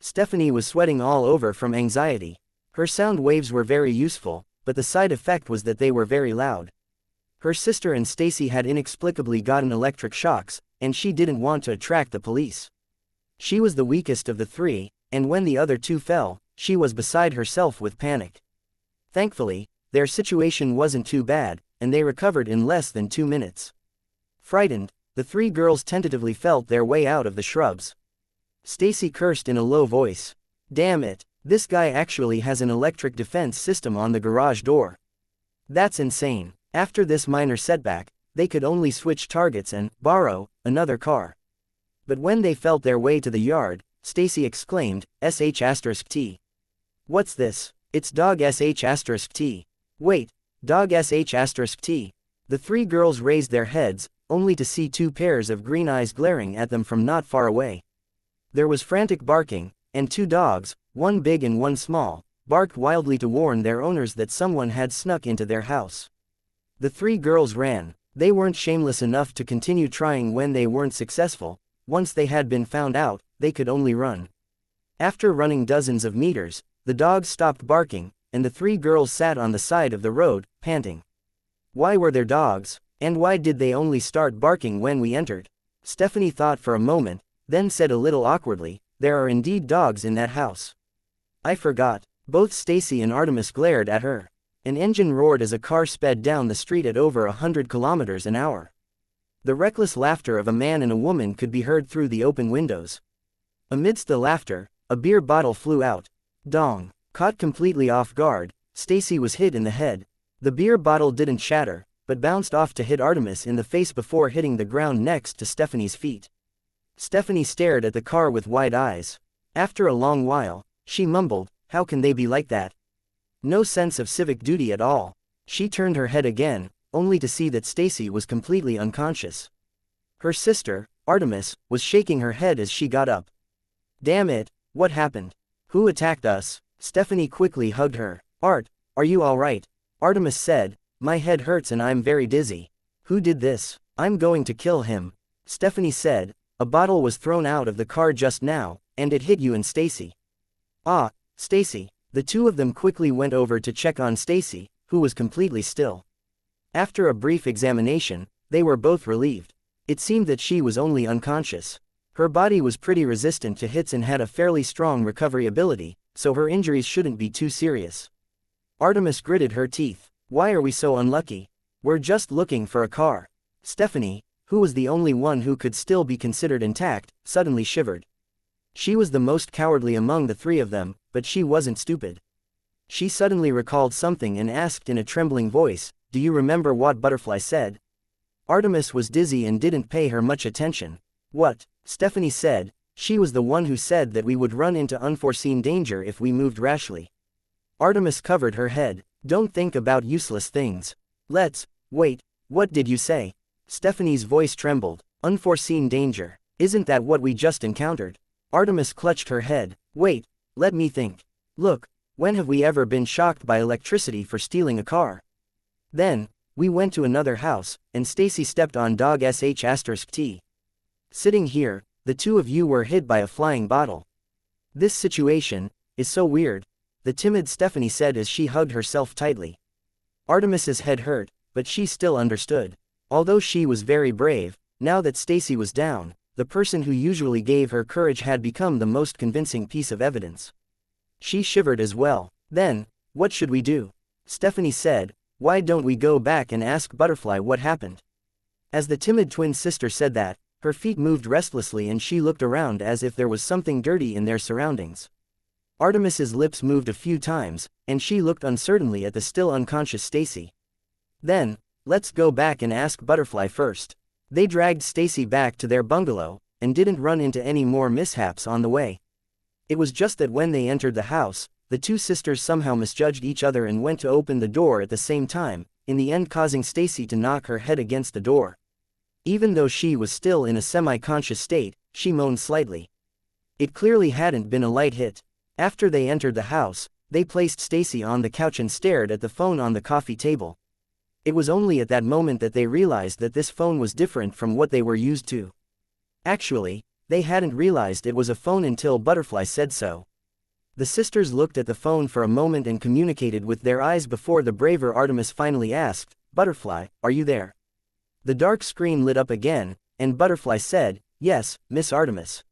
Stephanie was sweating all over from anxiety. Her sound waves were very useful, but the side effect was that they were very loud. Her sister and Stacy had inexplicably gotten electric shocks, and she didn't want to attract the police. She was the weakest of the three, and when the other two fell, she was beside herself with panic. Thankfully, their situation wasn't too bad, and they recovered in less than 2 minutes. Frightened, the three girls tentatively felt their way out of the shrubs. Stacy cursed in a low voice. "Damn it, this guy actually has an electric defense system on the garage door. That's insane." After this minor setback, they could only switch targets and borrow another car. But when they felt their way to the yard, Stacy exclaimed, "sh*t. What's this? It's dog sh*t. Wait, dog sh*t." The three girls raised their heads, only to see two pairs of green eyes glaring at them from not far away. There was frantic barking, and two dogs, one big and one small, barked wildly to warn their owners that someone had snuck into their house. The three girls ran. They weren't shameless enough to continue trying when they weren't successful. Once they had been found out, they could only run. After running dozens of meters, the dogs stopped barking, and the three girls sat on the side of the road, panting. Why were there dogs? And why did they only start barking when we entered? Stephanie thought for a moment, then said a little awkwardly, "There are indeed dogs in that house. I forgot." Both Stacy and Artemis glared at her. An engine roared as a car sped down the street at over 100 kilometers an hour. The reckless laughter of a man and a woman could be heard through the open windows. Amidst the laughter, a beer bottle flew out. Dong! Caught completely off guard, Stacy was hit in the head. The beer bottle didn't shatter, but bounced off to hit Artemis in the face before hitting the ground next to Stephanie's feet. Stephanie stared at the car with wide eyes. After a long while, she mumbled, "How can they be like that? No sense of civic duty at all." She turned her head again, only to see that Stacy was completely unconscious. Her sister, Artemis, was shaking her head as she got up. "Damn it, what happened? Who attacked us?" Stephanie quickly hugged her. "Art, are you all right?" Artemis said, "My head hurts and I'm very dizzy." "Who did this?" "I'm going to kill him." Stephanie said, "A bottle was thrown out of the car just now, and it hit you and Stacy." "Ah, Stacy." The two of them quickly went over to check on Stacy, who was completely still. After a brief examination, they were both relieved. It seemed that she was only unconscious. Her body was pretty resistant to hits and had a fairly strong recovery ability, so her injuries shouldn't be too serious. Artemis gritted her teeth. "Why are we so unlucky? We're just looking for a car." Stephanie, who was the only one who could still be considered intact, suddenly shivered. She was the most cowardly among the three of them, but she wasn't stupid. She suddenly recalled something and asked in a trembling voice, "Do you remember what Butterfly said?" Artemis was dizzy and didn't pay her much attention. "What?" Stephanie said. "She was the one who said that we would run into unforeseen danger if we moved rashly." Artemis covered her head. "Don't think about useless things. Wait, what did you say?" Stephanie's voice trembled. "Unforeseen danger. Isn't that what we just encountered?" Artemis clutched her head. "Wait, let me think. Look, when have we ever been shocked by electricity for stealing a car? Then, we went to another house, and Stacy stepped on dog sh*t. Sitting here, the two of you were hit by a flying bottle. This situation is so weird," the timid Stephanie said as she hugged herself tightly. Artemis's head hurt, but she still understood. Although she was very brave, now that Stacy was down, the person who usually gave her courage had become the most convincing piece of evidence. She shivered as well. "Then, what should we do?" Stephanie said, "Why don't we go back and ask Butterfly what happened?" As the timid twin sister said that, her feet moved restlessly and she looked around as if there was something dirty in their surroundings. Artemis's lips moved a few times, and she looked uncertainly at the still unconscious Stacy. "Then, let's go back and ask Butterfly first." They dragged Stacy back to their bungalow, and didn't run into any more mishaps on the way. It was just that when they entered the house, the two sisters somehow misjudged each other and went to open the door at the same time, in the end causing Stacy to knock her head against the door. Even though she was still in a semi-conscious state, she moaned slightly. It clearly hadn't been a light hit. After they entered the house, they placed Stacy on the couch and stared at the phone on the coffee table. It was only at that moment that they realized that this phone was different from what they were used to. Actually, they hadn't realized it was a phone until Butterfly said so. The sisters looked at the phone for a moment and communicated with their eyes before the braver Artemis finally asked, "Butterfly, are you there?" The dark screen lit up again, and Butterfly said, "Yes, Miss Artemis."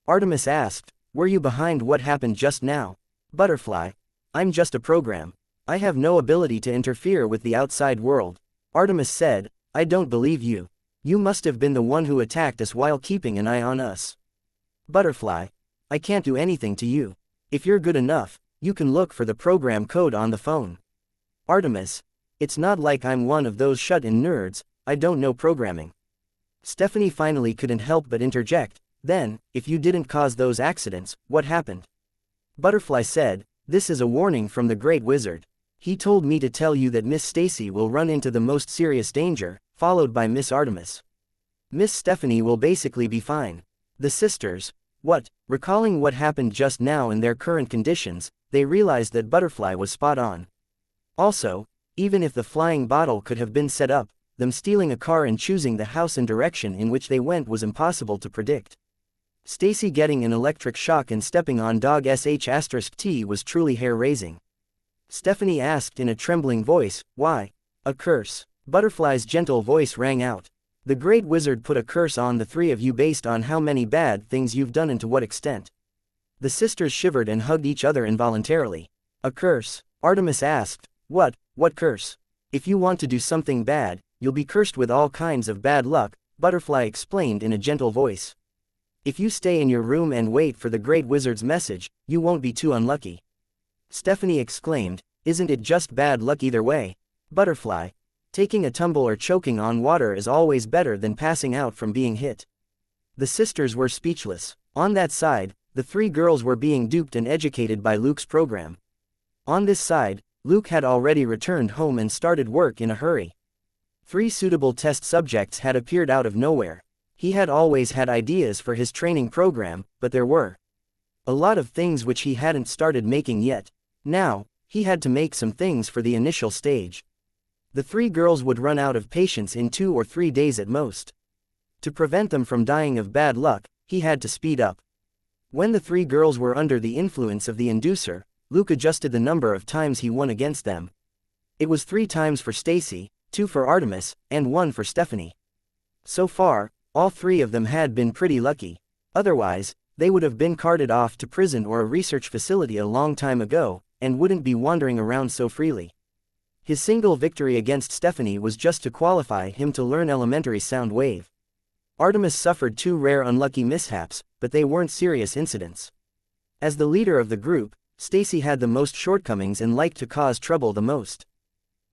Artemis asked, "Were you behind what happened just now?" Butterfly, "I'm just a program. I have no ability to interfere with the outside world." Artemis said, "I don't believe you. You must have been the one who attacked us while keeping an eye on us." Butterfly, "I can't do anything to you. If you're good enough, you can look for the program code on the phone." Artemis, "It's not like I'm one of those shut-in nerds, I don't know programming." Stephanie finally couldn't help but interject, "Then, if you didn't cause those accidents, what happened?" Butterfly said, "This is a warning from the Great Wizard. He told me to tell you that Miss Stacy will run into the most serious danger, followed by Miss Artemis. Miss Stephanie will basically be fine." The sisters, recalling what happened just now in their current conditions, they realized that Butterfly was spot on. Also, even if the flying bottle could have been set up, them stealing a car and choosing the house and direction in which they went was impossible to predict. Stacy getting an electric shock and stepping on dog sh*t was truly hair-raising. Stephanie asked in a trembling voice, "Why? A curse?" Butterfly's gentle voice rang out. "The Great Wizard put a curse on the three of you based on how many bad things you've done and to what extent." The sisters shivered and hugged each other involuntarily. "A curse?" Artemis asked. What curse?" "If you want to do something bad, you'll be cursed with all kinds of bad luck," Butterfly explained in a gentle voice. "If you stay in your room and wait for the Great Wizard's message, you won't be too unlucky." Stephanie exclaimed, "Isn't it just bad luck either way?" Butterfly, "Taking a tumble or choking on water is always better than passing out from being hit." The sisters were speechless. On that side, the three girls were being duped and educated by Luke's program. On this side, Luke had already returned home and started work in a hurry. 3 suitable test subjects had appeared out of nowhere. He had always had ideas for his training program, but there were a lot of things which he hadn't started making yet. Now, he had to make some things for the initial stage. The 3 girls would run out of patience in 2 or 3 days at most. To prevent them from dying of bad luck, he had to speed up. When the 3 girls were under the influence of the inducer, Luke adjusted the number of times he won against them. It was 3 times for Stacy, 2 for Artemis, and 1 for Stephanie. So far, all 3 of them had been pretty lucky. Otherwise, they would have been carted off to prison or a research facility a long time ago, and wouldn't be wandering around so freely. His single victory against Stephanie was just to qualify him to learn elementary sound wave. Artemis suffered 2 rare unlucky mishaps, but they weren't serious incidents. As the leader of the group, Stacy had the most shortcomings and liked to cause trouble the most.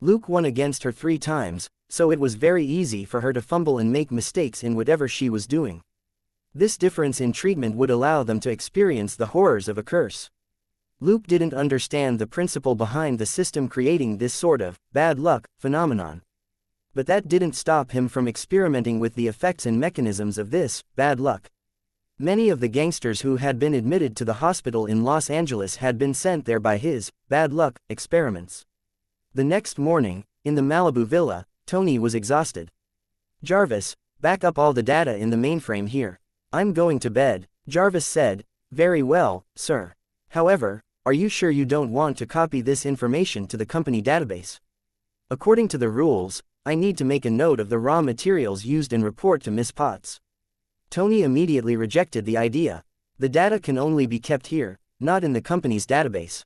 Luke won against her 3 times, so it was very easy for her to fumble and make mistakes in whatever she was doing. This difference in treatment would allow them to experience the horrors of a curse. Luke didn't understand the principle behind the system creating this sort of bad luck phenomenon. But that didn't stop him from experimenting with the effects and mechanisms of this bad luck. Many of the gangsters who had been admitted to the hospital in Los Angeles had been sent there by his bad luck experiments. The next morning, in the Malibu villa, Tony was exhausted. "Jarvis, back up all the data in the mainframe here. I'm going to bed." Jarvis said, "Very well, sir. However, are you sure you don't want to copy this information to the company database? According to the rules, I need to make a note of the raw materials used and report to Miss Potts." Tony immediately rejected the idea. The data can only be kept here, not in the company's database.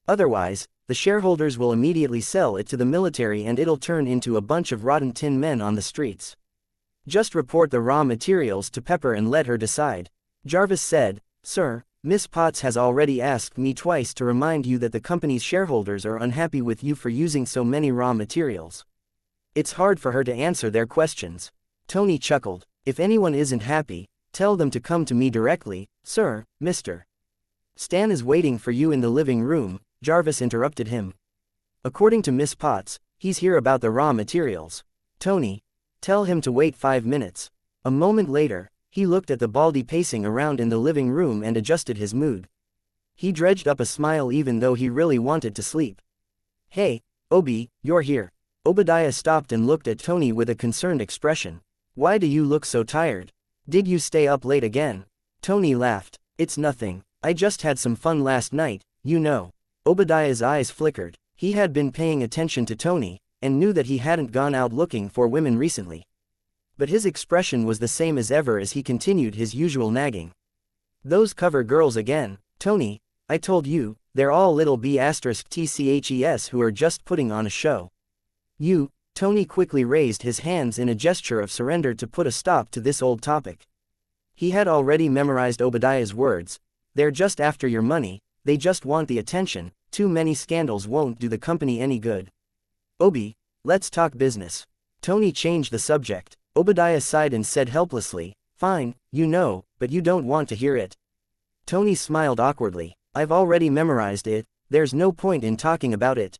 Otherwise, the shareholders will immediately sell it to the military and it'll turn into a bunch of rotten tin men on the streets. Just report the raw materials to Pepper and let her decide. Jarvis said, "Sir, Miss Potts has already asked me twice to remind you that the company's shareholders are unhappy with you for using so many raw materials. It's hard for her to answer their questions." Tony chuckled. "If anyone isn't happy, tell them to come to me directly, sir, Mr. Stan is waiting for you in the living room," Jarvis interrupted him. "According to Miss Potts, he's here about the raw materials. Tony, tell him to wait 5 minutes." A moment later, he looked at the Baldy pacing around in the living room and adjusted his mood. He dredged up a smile even though he really wanted to sleep. "Hey, Obi, you're here." Obadiah stopped and looked at Tony with a concerned expression. "Why do you look so tired? Did you stay up late again?" Tony laughed. "It's nothing. I just had some fun last night, you know." Obadiah's eyes flickered. He had been paying attention to Tony, and knew that he hadn't gone out looking for women recently. But his expression was the same as ever as he continued his usual nagging. Those cover girls again, Tony, I told you, they're all little b*tches who are just putting on a show. Tony quickly raised his hands in a gesture of surrender to put a stop to this old topic. He had already memorized Obadiah's words, they're just after your money, they just want the attention, too many scandals won't do the company any good. Obi, let's talk business. Tony changed the subject. Obadiah sighed and said helplessly, fine, but you don't want to hear it. Tony smiled awkwardly, I've already memorized it, there's no point in talking about it.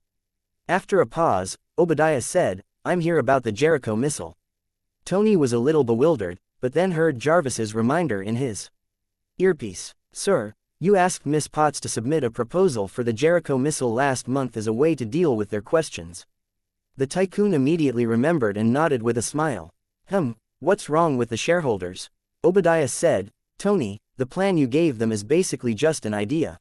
After a pause, Obadiah said, I'm here about the Jericho missile. Tony was a little bewildered, but then heard Jarvis's reminder in his earpiece. Sir, you asked Miss Potts to submit a proposal for the Jericho missile last month as a way to deal with their questions. The tycoon immediately remembered and nodded with a smile. What's wrong with the shareholders? Obadiah said, Tony, the plan you gave them is basically just an idea.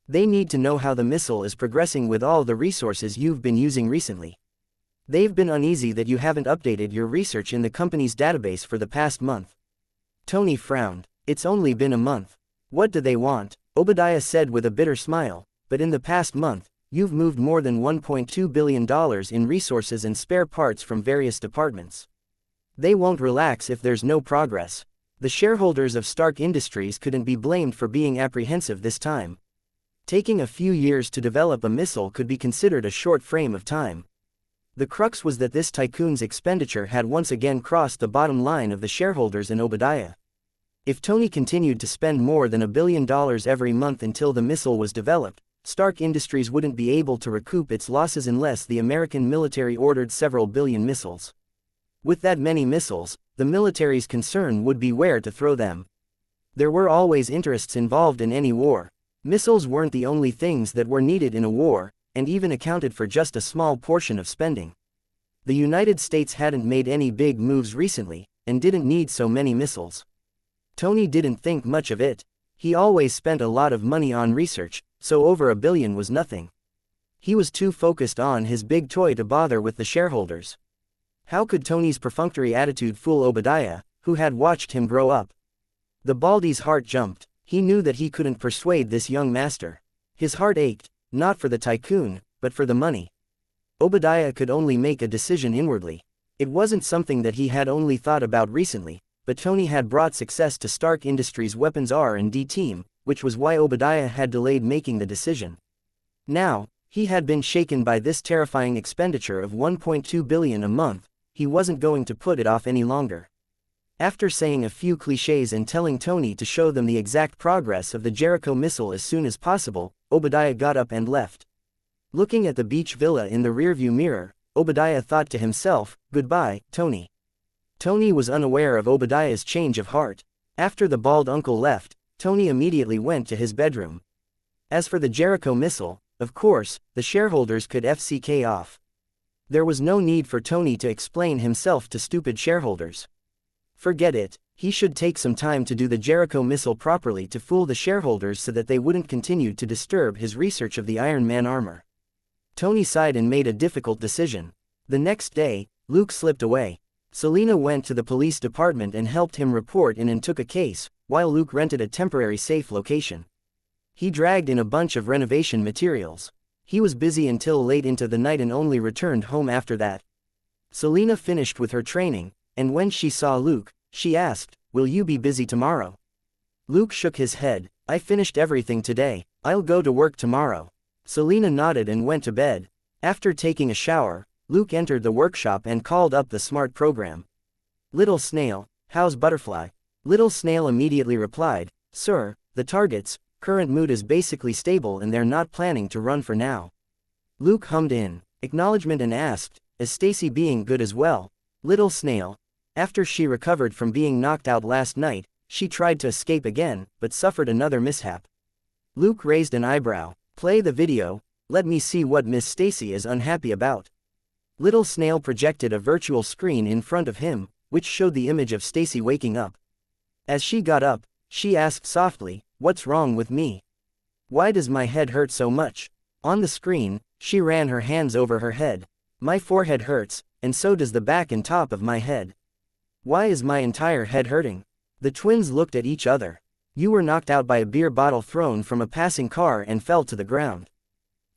They need to know how the missile is progressing with all the resources you've been using recently. They've been uneasy that you haven't updated your research in the company's database for the past month. Tony frowned. It's only been a month. What do they want? Obadiah said with a bitter smile, but in the past month, you've moved more than $1.2 billion in resources and spare parts from various departments. They won't relax if there's no progress. The shareholders of Stark Industries couldn't be blamed for being apprehensive this time. Taking a few years to develop a missile could be considered a short frame of time. The crux was that this tycoon's expenditure had once again crossed the bottom line of the shareholders in Obadiah. If Tony continued to spend more than $1 billion every month until the missile was developed, Stark Industries wouldn't be able to recoup its losses unless the American military ordered several billion missiles. With that many missiles, the military's concern would be where to throw them. There were always interests involved in any war. Missiles weren't the only things that were needed in a war, and even accounted for just a small portion of spending. The United States hadn't made any big moves recently, and didn't need so many missiles. Tony didn't think much of it. He always spent a lot of money on research, so over $1 billion was nothing. He was too focused on his big toy to bother with the shareholders. How could Tony's perfunctory attitude fool Obadiah, who had watched him grow up? The Baldy's heart jumped. He knew that he couldn't persuade this young master. His heart ached, not for the tycoon, but for the money. Obadiah could only make a decision inwardly. It wasn't something that he had only thought about recently, but Tony had brought success to Stark Industries' weapons R&D team, which was why Obadiah had delayed making the decision. Now, he had been shaken by this terrifying expenditure of $1.2 billion a month. He wasn't going to put it off any longer. After saying a few clichés and telling Tony to show them the exact progress of the Jericho missile as soon as possible, Obadiah got up and left. Looking at the beach villa in the rearview mirror, Obadiah thought to himself, goodbye, Tony. Tony was unaware of Obadiah's change of heart. After the bald uncle left, Tony immediately went to his bedroom. As for the Jericho missile, of course, the shareholders could FCK off. There was no need for Tony to explain himself to stupid shareholders. Forget it, he should take some time to do the Jericho missile properly to fool the shareholders so that they wouldn't continue to disturb his research of the Iron Man armor. Tony sighed and made a difficult decision. The next day, Luke slipped away. Selena went to the police department and helped him report in and took a case, while Luke rented a temporary safe location. He dragged in a bunch of renovation materials. He was busy until late into the night and only returned home after that. Selena finished with her training, and when she saw Luke, she asked, "Will you be busy tomorrow?" Luke shook his head. "I finished everything today, I'll go to work tomorrow." Selena nodded and went to bed. After taking a shower, Luke entered the workshop and called up the smart program. "Little Snail, how's Butterfly?" Little Snail immediately replied, "Sir, the target's current mood is basically stable and they're not planning to run for now." Luke hummed in acknowledgement and asked, "Is Stacy being good as well?" Little Snail. After she recovered from being knocked out last night, she tried to escape again, but suffered another mishap. Luke raised an eyebrow. "Play the video, let me see what Miss Stacy is unhappy about." Little Snail projected a virtual screen in front of him, which showed the image of Stacy waking up. As she got up, she asked softly, "What's wrong with me? Why does my head hurt so much?" On the screen, she ran her hands over her head. My forehead hurts, and so does the back and top of my head. Why is my entire head hurting? The twins looked at each other. You were knocked out by a beer bottle thrown from a passing car and fell to the ground.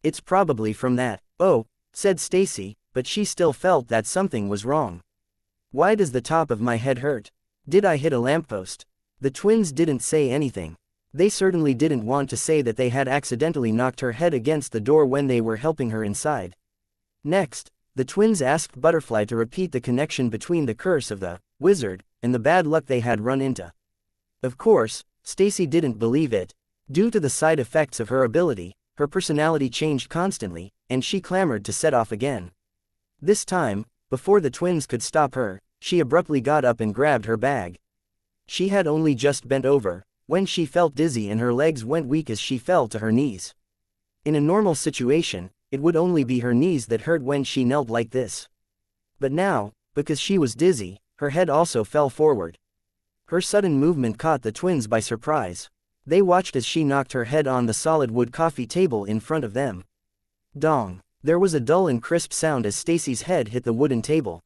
It's probably from that. Oh, said Stacy, but she still felt that something was wrong. Why does the top of my head hurt? Did I hit a lamppost? The twins didn't say anything. They certainly didn't want to say that they had accidentally knocked her head against the door when they were helping her inside. Next, the twins asked Butterfly to repeat the connection between the curse of the wizard and the bad luck they had run into. Of course, Stacy didn't believe it. Due to the side effects of her ability, her personality changed constantly, and she clamored to set off again. This time, before the twins could stop her, she abruptly got up and grabbed her bag. She had only just bent over when she felt dizzy and her legs went weak as she fell to her knees. In a normal situation, it would only be her knees that hurt when she knelt like this. But now, because she was dizzy, her head also fell forward. Her sudden movement caught the twins by surprise. They watched as she knocked her head on the solid wood coffee table in front of them. Dong! There was a dull and crisp sound as Stacy's head hit the wooden table.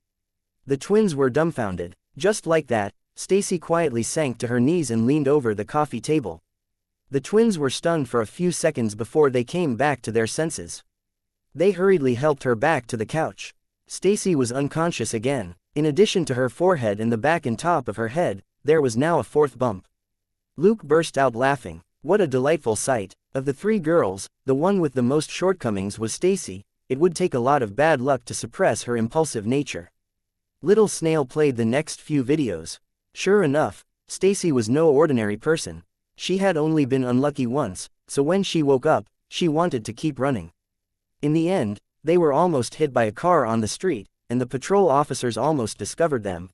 The twins were dumbfounded. Just like that, Stacy quietly sank to her knees and leaned over the coffee table. The twins were stunned for a few seconds before they came back to their senses. They hurriedly helped her back to the couch. Stacy was unconscious again. In addition to her forehead and the back and top of her head, there was now a fourth bump. Luke burst out laughing. What a delightful sight. Of the three girls, the one with the most shortcomings was Stacy. It would take a lot of bad luck to suppress her impulsive nature. Little Snail played the next few videos. Sure enough, Stacy was no ordinary person. She had only been unlucky once, so when she woke up, she wanted to keep running. In the end, they were almost hit by a car on the street, and the patrol officers almost discovered them.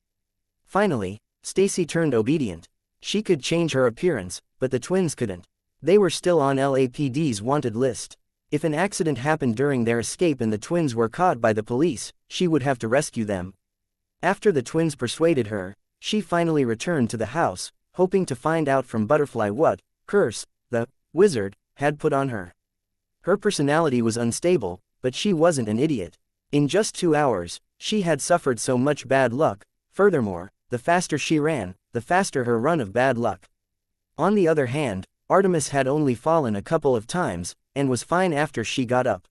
Finally, Stacy turned obedient. She could change her appearance, but the twins couldn't. They were still on LAPD's wanted list. If an accident happened during their escape and the twins were caught by the police, she would have to rescue them. After the twins persuaded her, she finally returned to the house, hoping to find out from Butterfly what curse the wizard had put on her. Her personality was unstable, but she wasn't an idiot. In just 2 hours, she had suffered so much bad luck. Furthermore, the faster she ran, the faster her run of bad luck. On the other hand, Artemis had only fallen a couple of times, and was fine after she got up.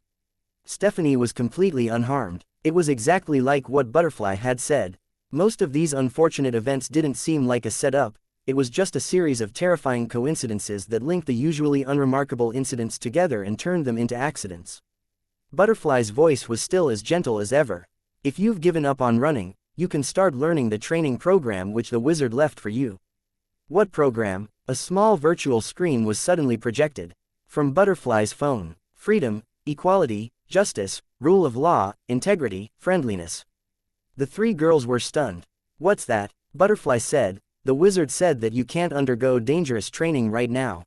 Stephanie was completely unharmed. It was exactly like what Butterfly had said. Most of these unfortunate events didn't seem like a setup, it was just a series of terrifying coincidences that linked the usually unremarkable incidents together and turned them into accidents. Butterfly's voice was still as gentle as ever. If you've given up on running, you can start learning the training program which the wizard left for you. What program? A small virtual screen was suddenly projected. From Butterfly's phone. Freedom, equality, justice, rule of law, integrity, friendliness. The three girls were stunned. What's that? Butterfly said. The wizard said that you can't undergo dangerous training right now.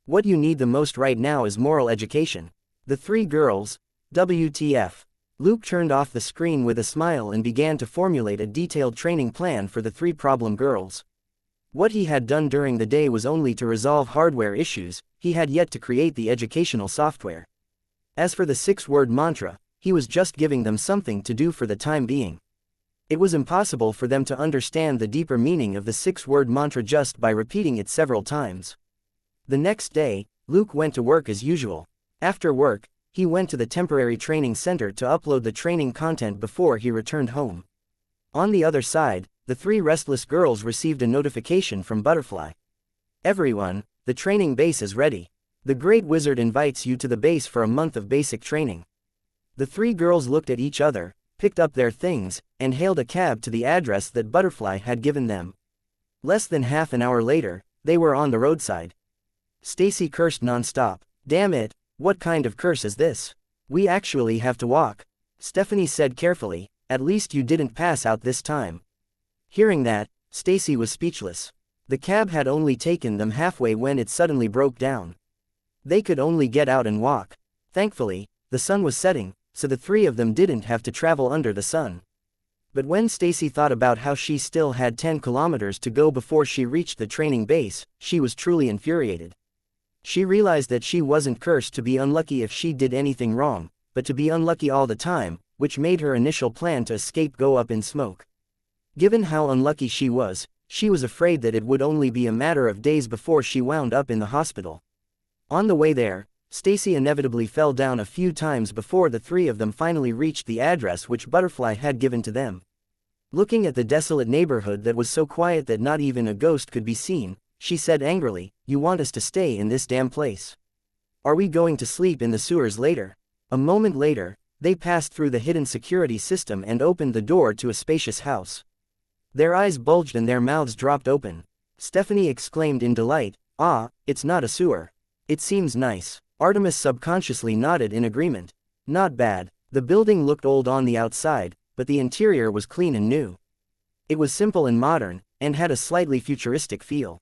What you need the most right now is moral education. The three girls. WTF. Luke turned off the screen with a smile and began to formulate a detailed training plan for the three problem girls. What he had done during the day was only to resolve hardware issues, he had yet to create the educational software. As for the 6-word mantra, he was just giving them something to do for the time being. It was impossible for them to understand the deeper meaning of the 6-word mantra just by repeating it several times. The next day, Luke went to work as usual. After work, he went to the temporary training center to upload the training content before he returned home. On the other side, the three restless girls received a notification from Butterfly. Everyone, the training base is ready. The Great Wizard invites you to the base for a month of basic training. The three girls looked at each other, picked up their things, and hailed a cab to the address that Butterfly had given them. Less than half an hour later, they were on the roadside. Stacy cursed non-stop. Damn it, what kind of curse is this? We actually have to walk. Stephanie said carefully, at least you didn't pass out this time. Hearing that, Stacy was speechless. The cab had only taken them halfway when it suddenly broke down. They could only get out and walk. Thankfully, the sun was setting, so the three of them didn't have to travel under the sun. But when Stacy thought about how she still had 10 kilometers to go before she reached the training base, she was truly infuriated. She realized that she wasn't cursed to be unlucky if she did anything wrong, but to be unlucky all the time, which made her initial plan to escape go up in smoke. Given how unlucky she was afraid that it would only be a matter of days before she wound up in the hospital. On the way there, Stacy inevitably fell down a few times before the three of them finally reached the address which Butterfly had given to them. Looking at the desolate neighborhood that was so quiet that not even a ghost could be seen, she said angrily, "You want us to stay in this damn place? Are we going to sleep in the sewers later?" A moment later, they passed through the hidden security system and opened the door to a spacious house. Their eyes bulged and their mouths dropped open. Stephanie exclaimed in delight, "Ah, it's not a sewer. It seems nice." Artemis subconsciously nodded in agreement. Not bad. The building looked old on the outside, but the interior was clean and new. It was simple and modern, and had a slightly futuristic feel.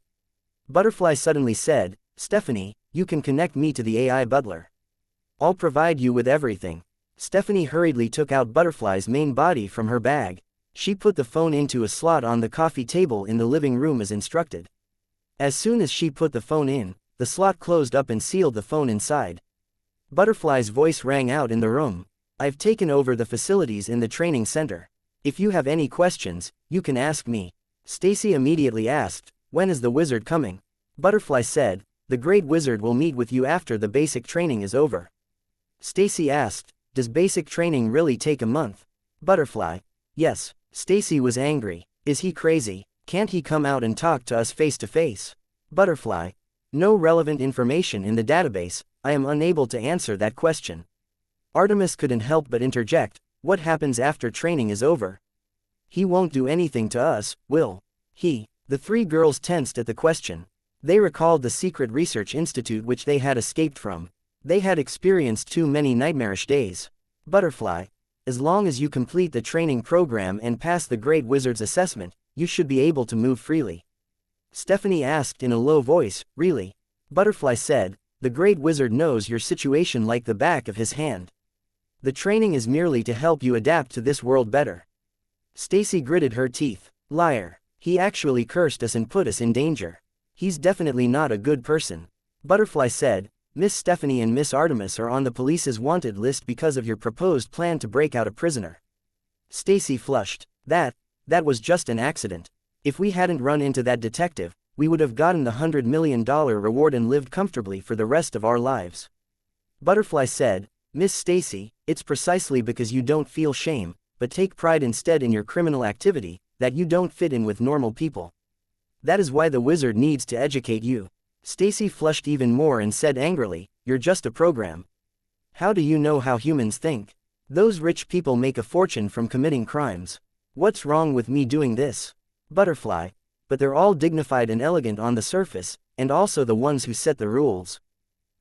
Butterfly suddenly said, "Stephanie, you can connect me to the AI butler. I'll provide you with everything." Stephanie hurriedly took out Butterfly's main body from her bag. She put the phone into a slot on the coffee table in the living room as instructed. As soon as she put the phone in, the slot closed up and sealed the phone inside. Butterfly's voice rang out in the room. "I've taken over the facilities in the training center. If you have any questions, you can ask me." Stacy immediately asked, "When is the wizard coming?" Butterfly said, "The great wizard will meet with you after the basic training is over." Stacy asked, "Does basic training really take a month?" Butterfly, "Yes." Stacy was angry. "Is he crazy? Can't he come out and talk to us face to face?" Butterfly, "No relevant information in the database. I am unable to answer that question." Artemis couldn't help but interject, "What happens after training is over? He won't do anything to us, will he?" The three girls tensed at the question. They recalled the secret research institute which they had escaped from. They had experienced too many nightmarish days. Butterfly, "As long as you complete the training program and pass the Great Wizard's assessment, you should be able to move freely." Stephanie asked in a low voice, "Really?" Butterfly said, "The Great Wizard knows your situation like the back of his hand. The training is merely to help you adapt to this world better." Stacy gritted her teeth. "Liar. He actually cursed us and put us in danger. He's definitely not a good person." Butterfly said, "Miss Stephanie and Miss Artemis are on the police's wanted list because of your proposed plan to break out a prisoner." Stacy flushed. That was just an accident. If we hadn't run into that detective, we would have gotten the $100 million reward and lived comfortably for the rest of our lives." Butterfly said, "Miss Stacy, it's precisely because you don't feel shame, but take pride instead in your criminal activity, that you don't fit in with normal people. That is why the wizard needs to educate you." Stacy flushed even more and said angrily, "You're just a program. How do you know how humans think? Those rich people make a fortune from committing crimes. What's wrong with me doing this?" Butterfly, "But they're all dignified and elegant on the surface, and also the ones who set the rules.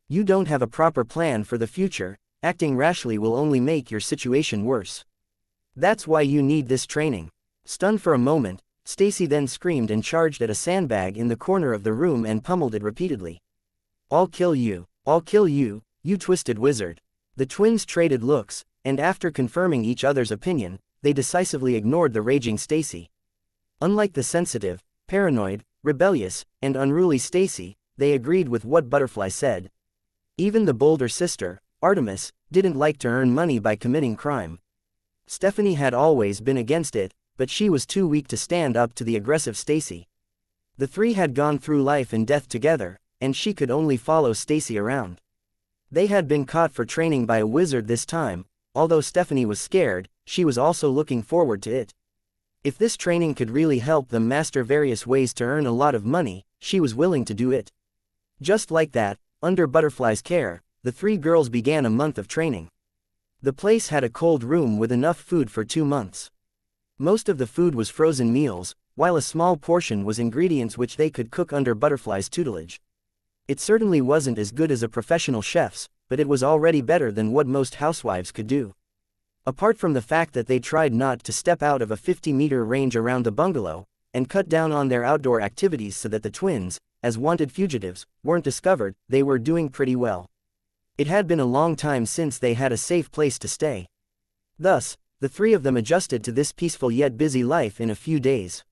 You don't have a proper plan for the future. Acting rashly will only make your situation worse. That's why you need this training." Stunned for a moment, Stacy then screamed and charged at a sandbag in the corner of the room and pummeled it repeatedly. "I'll kill you. I'll kill you, you twisted wizard." The twins traded looks, and after confirming each other's opinion, they decisively ignored the raging Stacy. Unlike the sensitive, paranoid, rebellious, and unruly Stacy, they agreed with what Butterfly said. Even the bolder sister, Artemis, didn't like to earn money by committing crime. Stephanie had always been against it, but she was too weak to stand up to the aggressive Stacy. The three had gone through life and death together, and she could only follow Stacy around. They had been caught for training by a wizard this time. Although Stephanie was scared, she was also looking forward to it. If this training could really help them master various ways to earn a lot of money, she was willing to do it. Just like that, under Butterfly's care, the three girls began a month of training. The place had a cold room with enough food for 2 months. Most of the food was frozen meals, while a small portion was ingredients which they could cook under Butterfly's tutelage. It certainly wasn't as good as a professional chef's, but it was already better than what most housewives could do. Apart from the fact that they tried not to step out of a 50-meter range around the bungalow, and cut down on their outdoor activities so that the twins, as wanted fugitives, weren't discovered, they were doing pretty well. It had been a long time since they had a safe place to stay. Thus, the three of them adjusted to this peaceful yet busy life in a few days.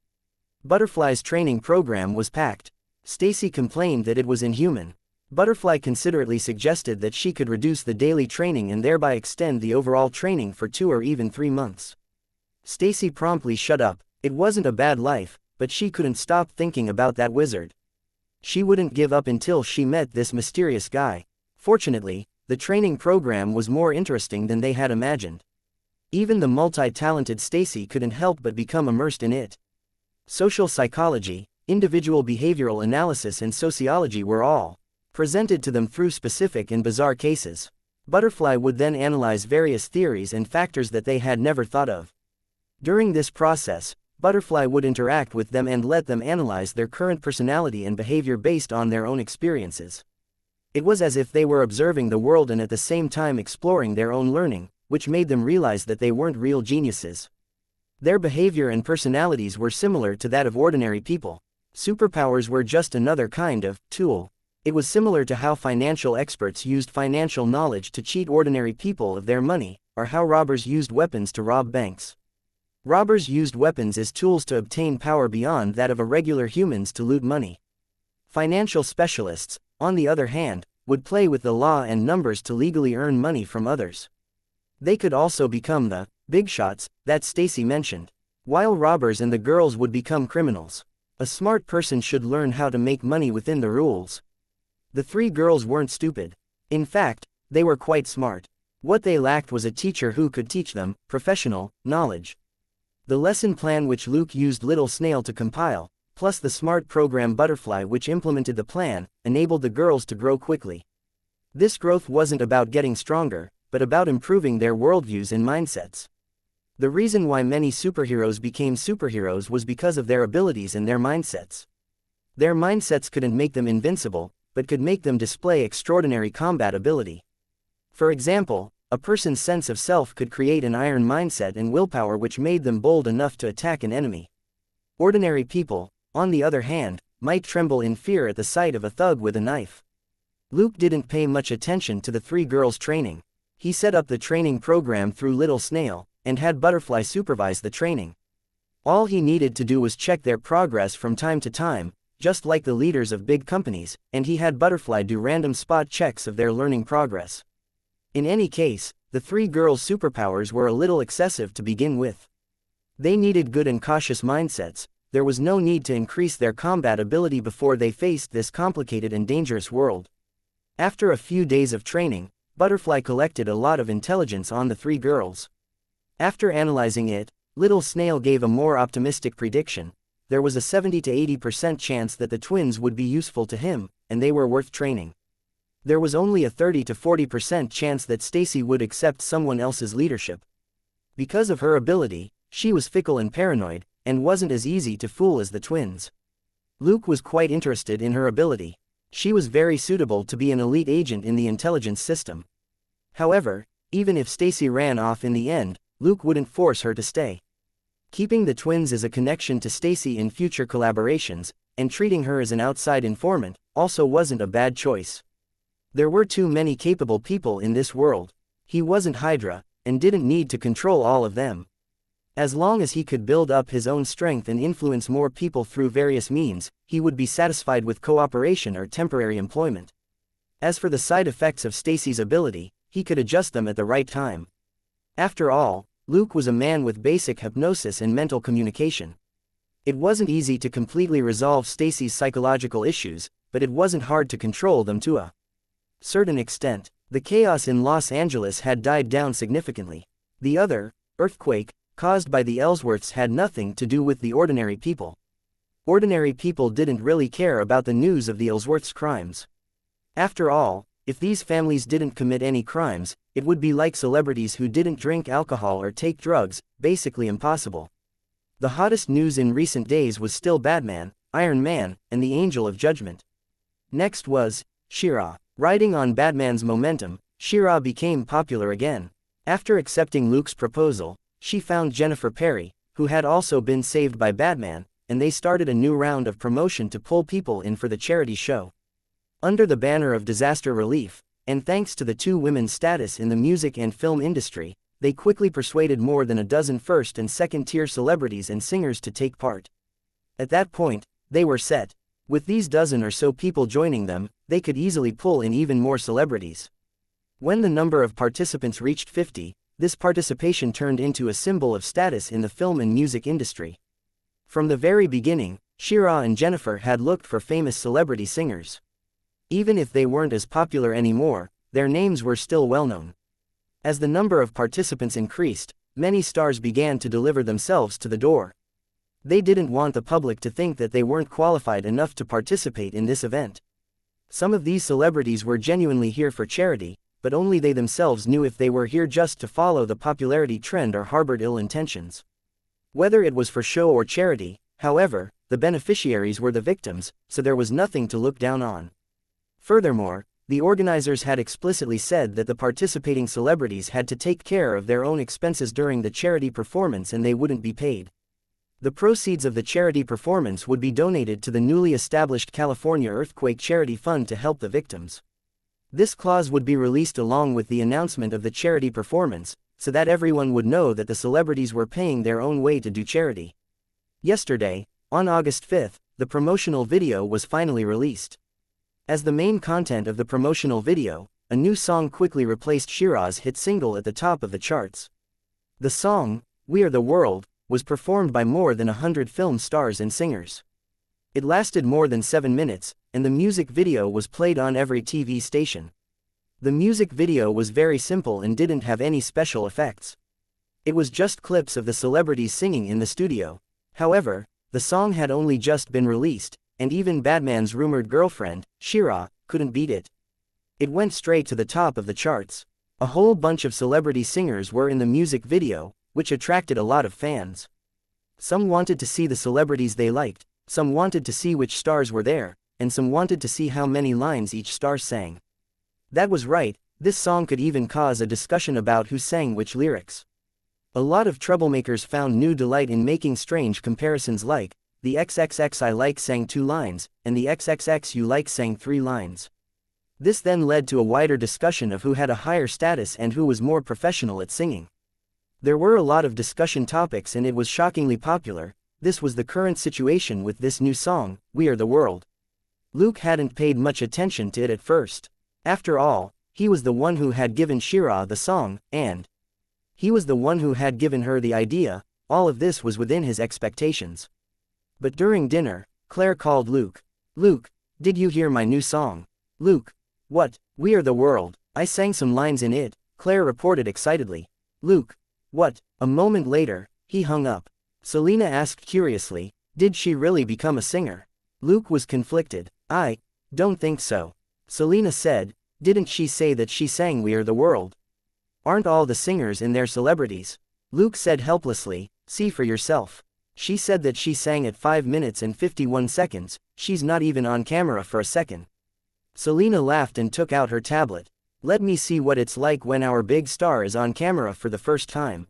Butterfly's training program was packed. Stacy complained that it was inhuman. Butterfly considerately suggested that she could reduce the daily training and thereby extend the overall training for 2 or even 3 months. Stacy promptly shut up. It wasn't a bad life, but she couldn't stop thinking about that wizard. She wouldn't give up until she met this mysterious guy. Fortunately, the training program was more interesting than they had imagined. Even the multi-talented Stacy couldn't help but become immersed in it. Social psychology, individual behavioral analysis and sociology were all presented to them through specific and bizarre cases. Butterfly would then analyze various theories and factors that they had never thought of. During this process, Butterfly would interact with them and let them analyze their current personality and behavior based on their own experiences. It was as if they were observing the world and at the same time exploring their own learning, which made them realize that they weren't real geniuses. Their behavior and personalities were similar to that of ordinary people. Superpowers were just another kind of tool. It was similar to how financial experts used financial knowledge to cheat ordinary people of their money, or how robbers used weapons to rob banks. Robbers used weapons as tools to obtain power beyond that of regular humans to loot money. Financial specialists, on the other hand, would play with the law and numbers to legally earn money from others. They could also become the big shots that Stacy mentioned, while robbers and the girls would become criminals. A smart person should learn how to make money within the rules. The 3 girls weren't stupid. In fact, they were quite smart. What they lacked was a teacher who could teach them professional knowledge. The lesson plan which Luke used Little Snail to compile, plus the smart program Butterfly which implemented the plan, enabled the girls to grow quickly. This growth wasn't about getting stronger, but about improving their worldviews and mindsets. The reason why many superheroes became superheroes was because of their abilities and their mindsets. Their mindsets couldn't make them invincible, but could make them display extraordinary combat ability. For example, a person's sense of self could create an iron mindset and willpower which made them bold enough to attack an enemy. Ordinary people, on the other hand, might tremble in fear at the sight of a thug with a knife. Luke didn't pay much attention to the 3 girls' training. He set up the training program through Little Snail, and had Butterfly supervise the training. All he needed to do was check their progress from time to time, just like the leaders of big companies, and he had Butterfly do random spot checks of their learning progress. In any case, the 3 girls' superpowers were a little excessive to begin with. They needed good and cautious mindsets. There was no need to increase their combat ability before they faced this complicated and dangerous world. After a few days of training, Butterfly collected a lot of intelligence on the 3 girls. After analyzing it, Little Snail gave a more optimistic prediction. There was a 70 to 80% chance that the twins would be useful to him, and they were worth training. There was only a 30 to 40% chance that Stacy would accept someone else's leadership. Because of her ability, she was fickle and paranoid, and wasn't as easy to fool as the twins. Luke was quite interested in her ability. She was very suitable to be an elite agent in the intelligence system. However, even if Stacy ran off in the end, Luke wouldn't force her to stay. Keeping the twins as a connection to Stacy in future collaborations, and treating her as an outside informant, also wasn't a bad choice. There were too many capable people in this world. He wasn't Hydra, and didn't need to control all of them. As long as he could build up his own strength and influence more people through various means, he would be satisfied with cooperation or temporary employment. As for the side effects of Stacy's ability, he could adjust them at the right time. After all, Luke was a man with basic hypnosis and mental communication. It wasn't easy to completely resolve Stacy's psychological issues, but it wasn't hard to control them to a certain extent. The chaos in Los Angeles had died down significantly. The other earthquake caused by the Ellsworths had nothing to do with the ordinary people. Ordinary people didn't really care about the news of the Ellsworths' crimes. After all, if these families didn't commit any crimes, it would be like celebrities who didn't drink alcohol or take drugs, basically impossible. The hottest news in recent days was still Batman, Iron Man, and the Angel of Judgment. Next was She-Ra. Riding on Batman's momentum, She-Ra became popular again. After accepting Luke's proposal, she found Jennifer Perry, who had also been saved by Batman, and they started a new round of promotion to pull people in for the charity show. Under the banner of disaster relief, and thanks to the 2 women's status in the music and film industry, they quickly persuaded more than a dozen first- and second-tier celebrities and singers to take part. At that point, they were set. With these dozen or so people joining them, they could easily pull in even more celebrities. When the number of participants reached 50, this participation turned into a symbol of status in the film and music industry. From the very beginning, Shira and Jennifer had looked for famous celebrity singers. Even if they weren't as popular anymore, their names were still well known. As the number of participants increased, many stars began to deliver themselves to the door. They didn't want the public to think that they weren't qualified enough to participate in this event. Some of these celebrities were genuinely here for charity, but only they themselves knew if they were here just to follow the popularity trend or harbored ill intentions. Whether it was for show or charity, however, the beneficiaries were the victims, so there was nothing to look down on. Furthermore, the organizers had explicitly said that the participating celebrities had to take care of their own expenses during the charity performance and they wouldn't be paid. The proceeds of the charity performance would be donated to the newly established California Earthquake Charity Fund to help the victims. This clause would be released along with the announcement of the charity performance, so that everyone would know that the celebrities were paying their own way to do charity. Yesterday, on August 5th, the promotional video was finally released. As the main content of the promotional video, a new song quickly replaced Shira's hit single at the top of the charts. The song, "We Are the World," was performed by more than 100 film stars and singers. It lasted more than 7 minutes, and the music video was played on every TV station. The music video was very simple and didn't have any special effects. It was just clips of the celebrities singing in the studio. However, the song had only just been released, and even Batman's rumored girlfriend, Shira, couldn't beat it. It went straight to the top of the charts. A whole bunch of celebrity singers were in the music video, which attracted a lot of fans. Some wanted to see the celebrities they liked, some wanted to see which stars were there, and some wanted to see how many lines each star sang. That was right, this song could even cause a discussion about who sang which lyrics. A lot of troublemakers found new delight in making strange comparisons like, the XXX I like sang 2 lines, and the XXX you like sang 3 lines. This then led to a wider discussion of who had a higher status and who was more professional at singing. There were a lot of discussion topics and it was shockingly popular. This was the current situation with this new song, "We Are the World." Luke hadn't paid much attention to it at first. After all, he was the one who had given Shira the song, and he was the one who had given her the idea. All of this was within his expectations. But during dinner, Claire called Luke. "Luke, did you hear my new song?" "Luke, what? We Are the World. I sang some lines in it," Claire reported excitedly. "Luke, what?" A moment later, he hung up. Selena asked curiously, "Did she really become a singer?" Luke was conflicted. "I don't think so." Selena said, "Didn't she say that she sang We Are the World? Aren't all the singers in there celebrities?" Luke said helplessly, "See for yourself. She said that she sang at 5 minutes and 51 seconds, she's not even on camera for a second." Selena laughed and took out her tablet. "Let me see what it's like when our big star is on camera for the first time."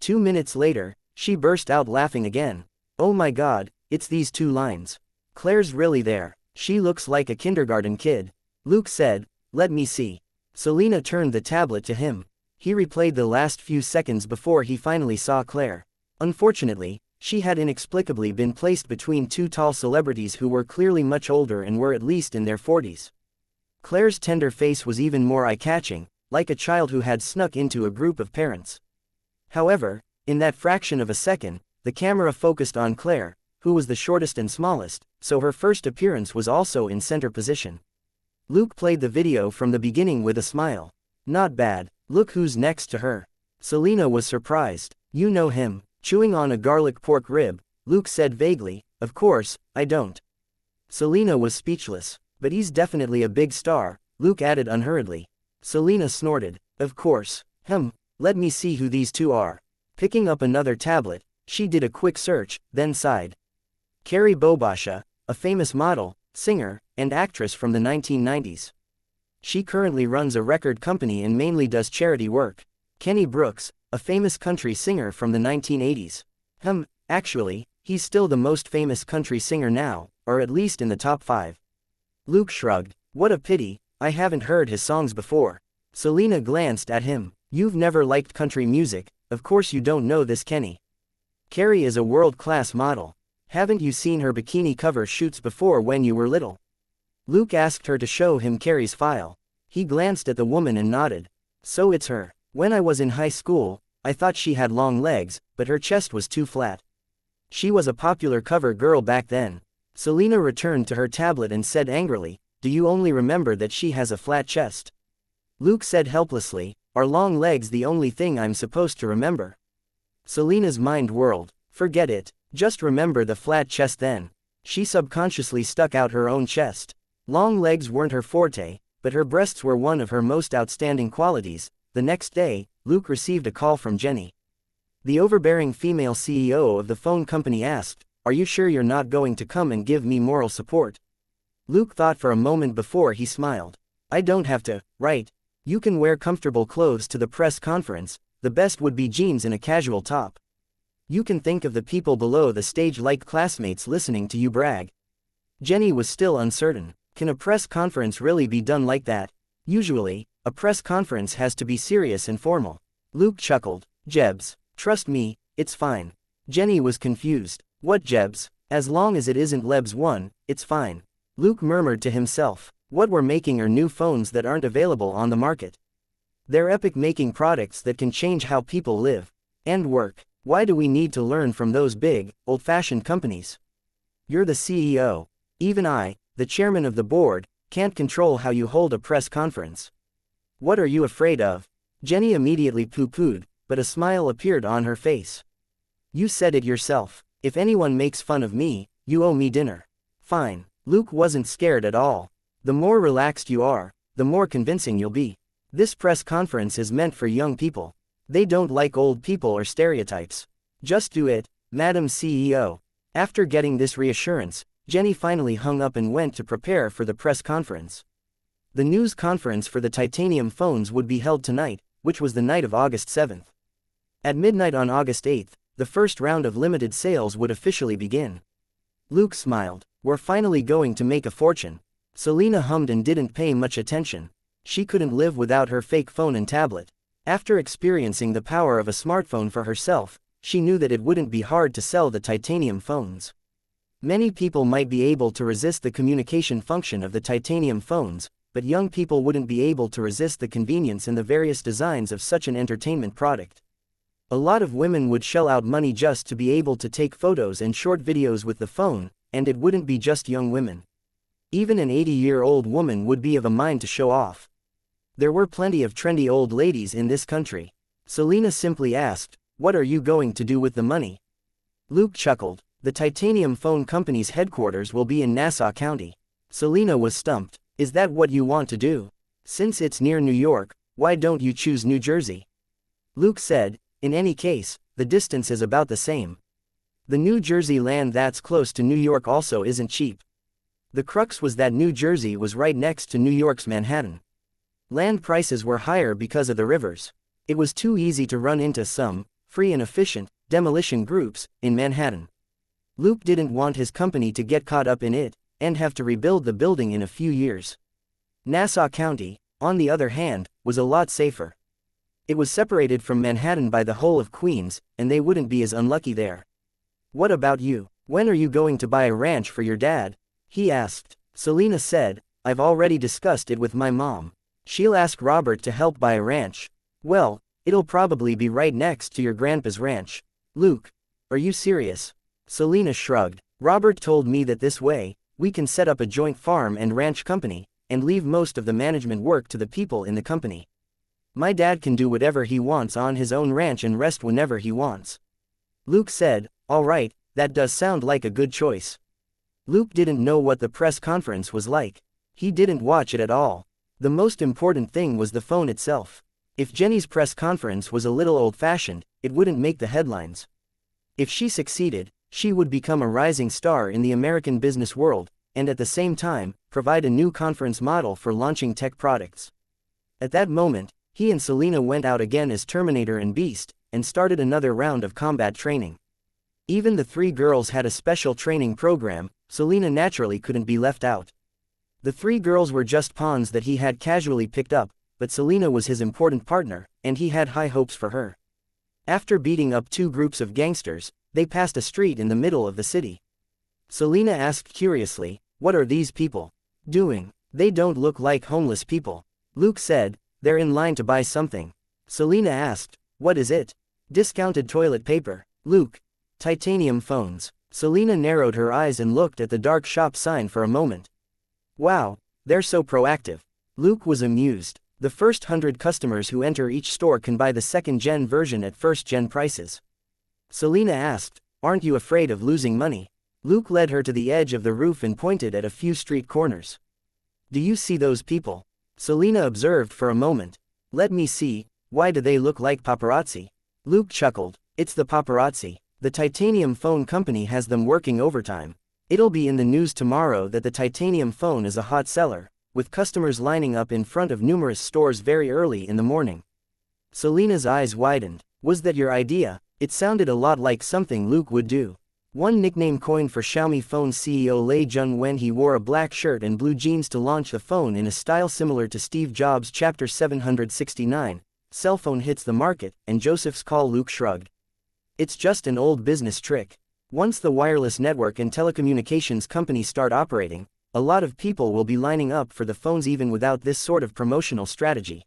2 minutes later, she burst out laughing again. "Oh my God, it's these 2 lines. Claire's really there. She looks like a kindergarten kid." Luke said, "Let me see." Selena turned the tablet to him. He replayed the last few seconds before he finally saw Claire. Unfortunately, she had inexplicably been placed between 2 tall celebrities who were clearly much older and were at least in their 40s. Claire's tender face was even more eye-catching, like a child who had snuck into a group of parents. However, in that fraction of a second, the camera focused on Claire, who was the shortest and smallest, so her first appearance was also in center position. Luke played the video from the beginning with a smile. "Not bad, look who's next to her." Selena was surprised. "You know him?" Chewing on a garlic pork rib, Luke said vaguely, "Of course, I don't." Selena was speechless. "But he's definitely a big star," Luke added unhurriedly. Selena snorted. "Of course. Let me see who these 2 are." Picking up another tablet, she did a quick search, then sighed. Carrie Bobasha, a famous model, singer, and actress from the 1990s. She currently runs a record company and mainly does charity work. Kenny Brooks, a famous country singer from the 1980s. Actually, he's still the most famous country singer now, or at least in the top 5. Luke shrugged. "What a pity, I haven't heard his songs before." Selena glanced at him. "You've never liked country music, of course you don't know this Kenny. Carrie is a world-class model. Haven't you seen her bikini cover shoots before when you were little? Luke asked her to show him Carrie's file. He glanced at the woman and nodded. So it's her. When I was in high school, I thought she had long legs, but her chest was too flat. She was a popular cover girl back then. Selena returned to her tablet and said angrily, "Do you only remember that she has a flat chest?" Luke said helplessly, "Are long legs the only thing I'm supposed to remember?" Selena's mind whirled. Forget it. Just remember the flat chest then. She subconsciously stuck out her own chest. Long legs weren't her forte, but her breasts were one of her most outstanding qualities. The next day, Luke received a call from Jenny. The overbearing female CEO of the phone company asked, "Are you sure you're not going to come and give me moral support?" Luke thought for a moment before he smiled. "I don't have to, right? You can wear comfortable clothes to the press conference. The best would be jeans and a casual top. You can think of the people below the stage like classmates listening to you brag." Jenny was still uncertain. Can a press conference really be done like that? Usually, a press conference has to be serious and formal. Luke chuckled. "Jebs. Trust me, it's fine." Jenny was confused. "What Jebs? As long as it isn't Lebs 1, it's fine." Luke murmured to himself. What we're making are new phones that aren't available on the market. They're epic-making products that can change how people live and work. Why do we need to learn from those big, old-fashioned companies? You're the CEO. Even I, the chairman of the board, can't control how you hold a press conference. What are you afraid of? Jenny immediately pooh-poohed, but a smile appeared on her face. You said it yourself. If anyone makes fun of me, you owe me dinner. Fine. Luke wasn't scared at all. The more relaxed you are, the more convincing you'll be. This press conference is meant for young people. They don't like old people or stereotypes. Just do it, Madam CEO. After getting this reassurance, Jenny finally hung up and went to prepare for the press conference. The news conference for the titanium phones would be held tonight, which was the night of August 7th. At midnight on August 8th, the first round of limited sales would officially begin. Luke smiled. We're finally going to make a fortune. Selena hummed and didn't pay much attention. She couldn't live without her fake phone and tablet. After experiencing the power of a smartphone for herself, she knew that it wouldn't be hard to sell the titanium phones. Many people might be able to resist the communication function of the titanium phones, but young people wouldn't be able to resist the convenience and the various designs of such an entertainment product. A lot of women would shell out money just to be able to take photos and short videos with the phone, and it wouldn't be just young women. Even an 80-year-old woman would be of a mind to show off. There were plenty of trendy old ladies in this country. Selena simply asked, "What are you going to do with the money?" Luke chuckled. The titanium phone company's headquarters will be in Nassau County. Selena was stumped. Is that what you want to do? Since it's near New York, why don't you choose New Jersey? Luke said, in any case, the distance is about the same. The New Jersey land that's close to New York also isn't cheap. The crux was that New Jersey was right next to New York's Manhattan. Land prices were higher because of the rivers. It was too easy to run into some, free and efficient, demolition groups, in Manhattan. Luke didn't want his company to get caught up in it, and have to rebuild the building in a few years. Nassau County, on the other hand, was a lot safer. It was separated from Manhattan by the whole of Queens, and they wouldn't be as unlucky there. What about you? When are you going to buy a ranch for your dad? He asked. Selena said, I've already discussed it with my mom. She'll ask Robert to help buy a ranch. Well, it'll probably be right next to your grandpa's ranch. Luke, are you serious? Selena shrugged. Robert told me that this way, we can set up a joint farm and ranch company, and leave most of the management work to the people in the company. My dad can do whatever he wants on his own ranch and rest whenever he wants. Luke said, all right, that does sound like a good choice. Luke didn't know what the press conference was like. He didn't watch it at all. The most important thing was the phone itself. If Jenny's press conference was a little old-fashioned, it wouldn't make the headlines. If she succeeded, she would become a rising star in the American business world, and at the same time, provide a new conference model for launching tech products. At that moment, he and Selena went out again as Terminator and Beast, and started another round of combat training. Even the three girls had a special training program. Selena naturally couldn't be left out. The three girls were just pawns that he had casually picked up, but Selena was his important partner, and he had high hopes for her. After beating up two groups of gangsters, they passed a street in the middle of the city. Selena asked curiously, "What are these people doing? They don't look like homeless people." Luke said, "They're in line to buy something." Selena asked, "What is it?" "Discounted toilet paper." Luke, "Titanium phones." Selena narrowed her eyes and looked at the dark shop sign for a moment. "Wow, they're so proactive." Luke was amused. "The first 100 customers who enter each store can buy the second-gen version at first-gen prices." Selena asked, "Aren't you afraid of losing money?" Luke led her to the edge of the roof and pointed at a few street corners. "Do you see those people?" Selena observed for a moment. "Let me see, why do they look like paparazzi?" Luke chuckled, "It's the paparazzi. The titanium phone company has them working overtime. It'll be in the news tomorrow that the titanium phone is a hot seller, with customers lining up in front of numerous stores very early in the morning." Selena's eyes widened. "Was that your idea?" It sounded a lot like something Luke would do. One nickname coined for Xiaomi phone CEO Lei Jun when he wore a black shirt and blue jeans to launch the phone in a style similar to Steve Jobs' Chapter 769, "Cell phone hits the market," and Joseph's call. Luke shrugged. "It's just an old business trick. Once the wireless network and telecommunications companies start operating, a lot of people will be lining up for the phones even without this sort of promotional strategy."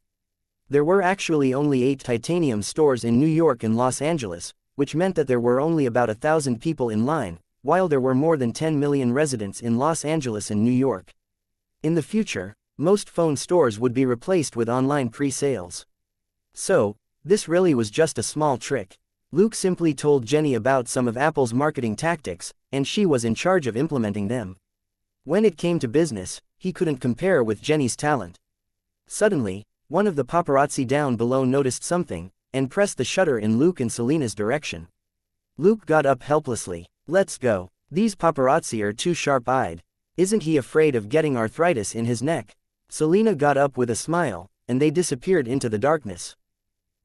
There were actually only 8 titanium stores in New York and Los Angeles, which meant that there were only about 1,000 people in line, while there were more than 10 million residents in Los Angeles and New York. In the future, most phone stores would be replaced with online pre-sales. So, this really was just a small trick. Luke simply told Jenny about some of Apple's marketing tactics, and she was in charge of implementing them. When it came to business, he couldn't compare with Jenny's talent. Suddenly, one of the paparazzi down below noticed something, and pressed the shutter in Luke and Selena's direction. Luke got up helplessly. "Let's go. These paparazzi are too sharp-eyed. Isn't he afraid of getting arthritis in his neck?" Selena got up with a smile, and they disappeared into the darkness.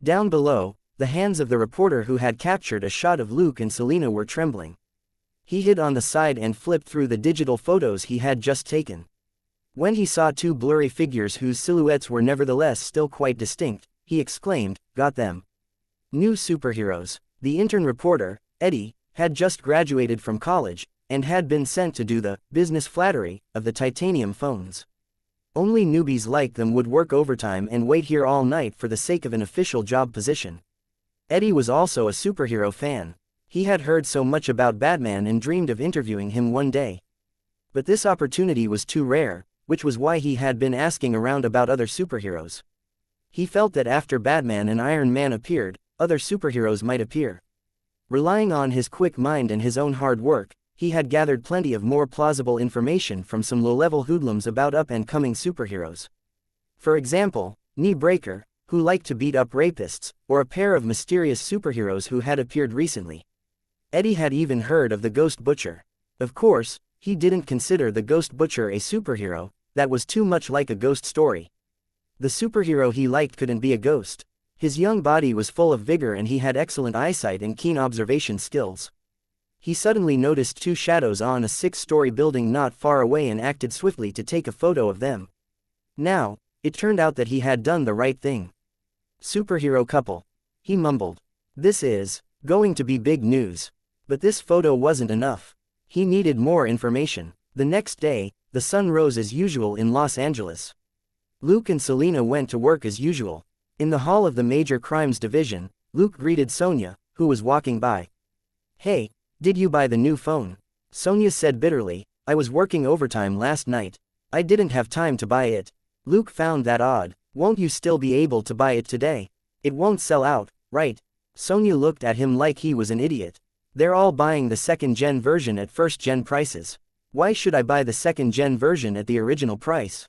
Down below, the hands of the reporter who had captured a shot of Luke and Selena were trembling. He hid on the side and flipped through the digital photos he had just taken. When he saw 2 blurry figures whose silhouettes were nevertheless still quite distinct, he exclaimed, "Got them. New superheroes." The intern reporter, Eddie, had just graduated from college, and had been sent to do the business flattery of the titanium phones. Only newbies like them would work overtime and wait here all night for the sake of an official job position. Eddie was also a superhero fan. He had heard so much about Batman and dreamed of interviewing him one day. But this opportunity was too rare, which was why he had been asking around about other superheroes. He felt that after Batman and Iron Man appeared, other superheroes might appear. Relying on his quick mind and his own hard work, he had gathered plenty of more plausible information from some low-level hoodlums about up-and-coming superheroes. For example, Knee Breaker, who liked to beat up rapists, or a pair of mysterious superheroes who had appeared recently. Eddie had even heard of the Ghost Butcher. Of course, he didn't consider the Ghost Butcher a superhero, that was too much like a ghost story. The superhero he liked couldn't be a ghost. His young body was full of vigor and he had excellent eyesight and keen observation skills. He suddenly noticed 2 shadows on a 6-story building not far away and acted swiftly to take a photo of them. Now, it turned out that he had done the right thing. "Superhero couple," he mumbled. "This is going to be big news." But this photo wasn't enough. He needed more information. The next day, the sun rose as usual in Los Angeles. Luke and Selena went to work as usual. In the hall of the Major Crimes Division, Luke greeted Sonia, who was walking by. "Hey, did you buy the new phone?" Sonia said bitterly, "I was working overtime last night. I didn't have time to buy it." Luke found that odd. "Won't you still be able to buy it today? It won't sell out, right?" Sonia looked at him like he was an idiot. "They're all buying the second-gen version at first-gen prices. Why should I buy the second-gen version at the original price?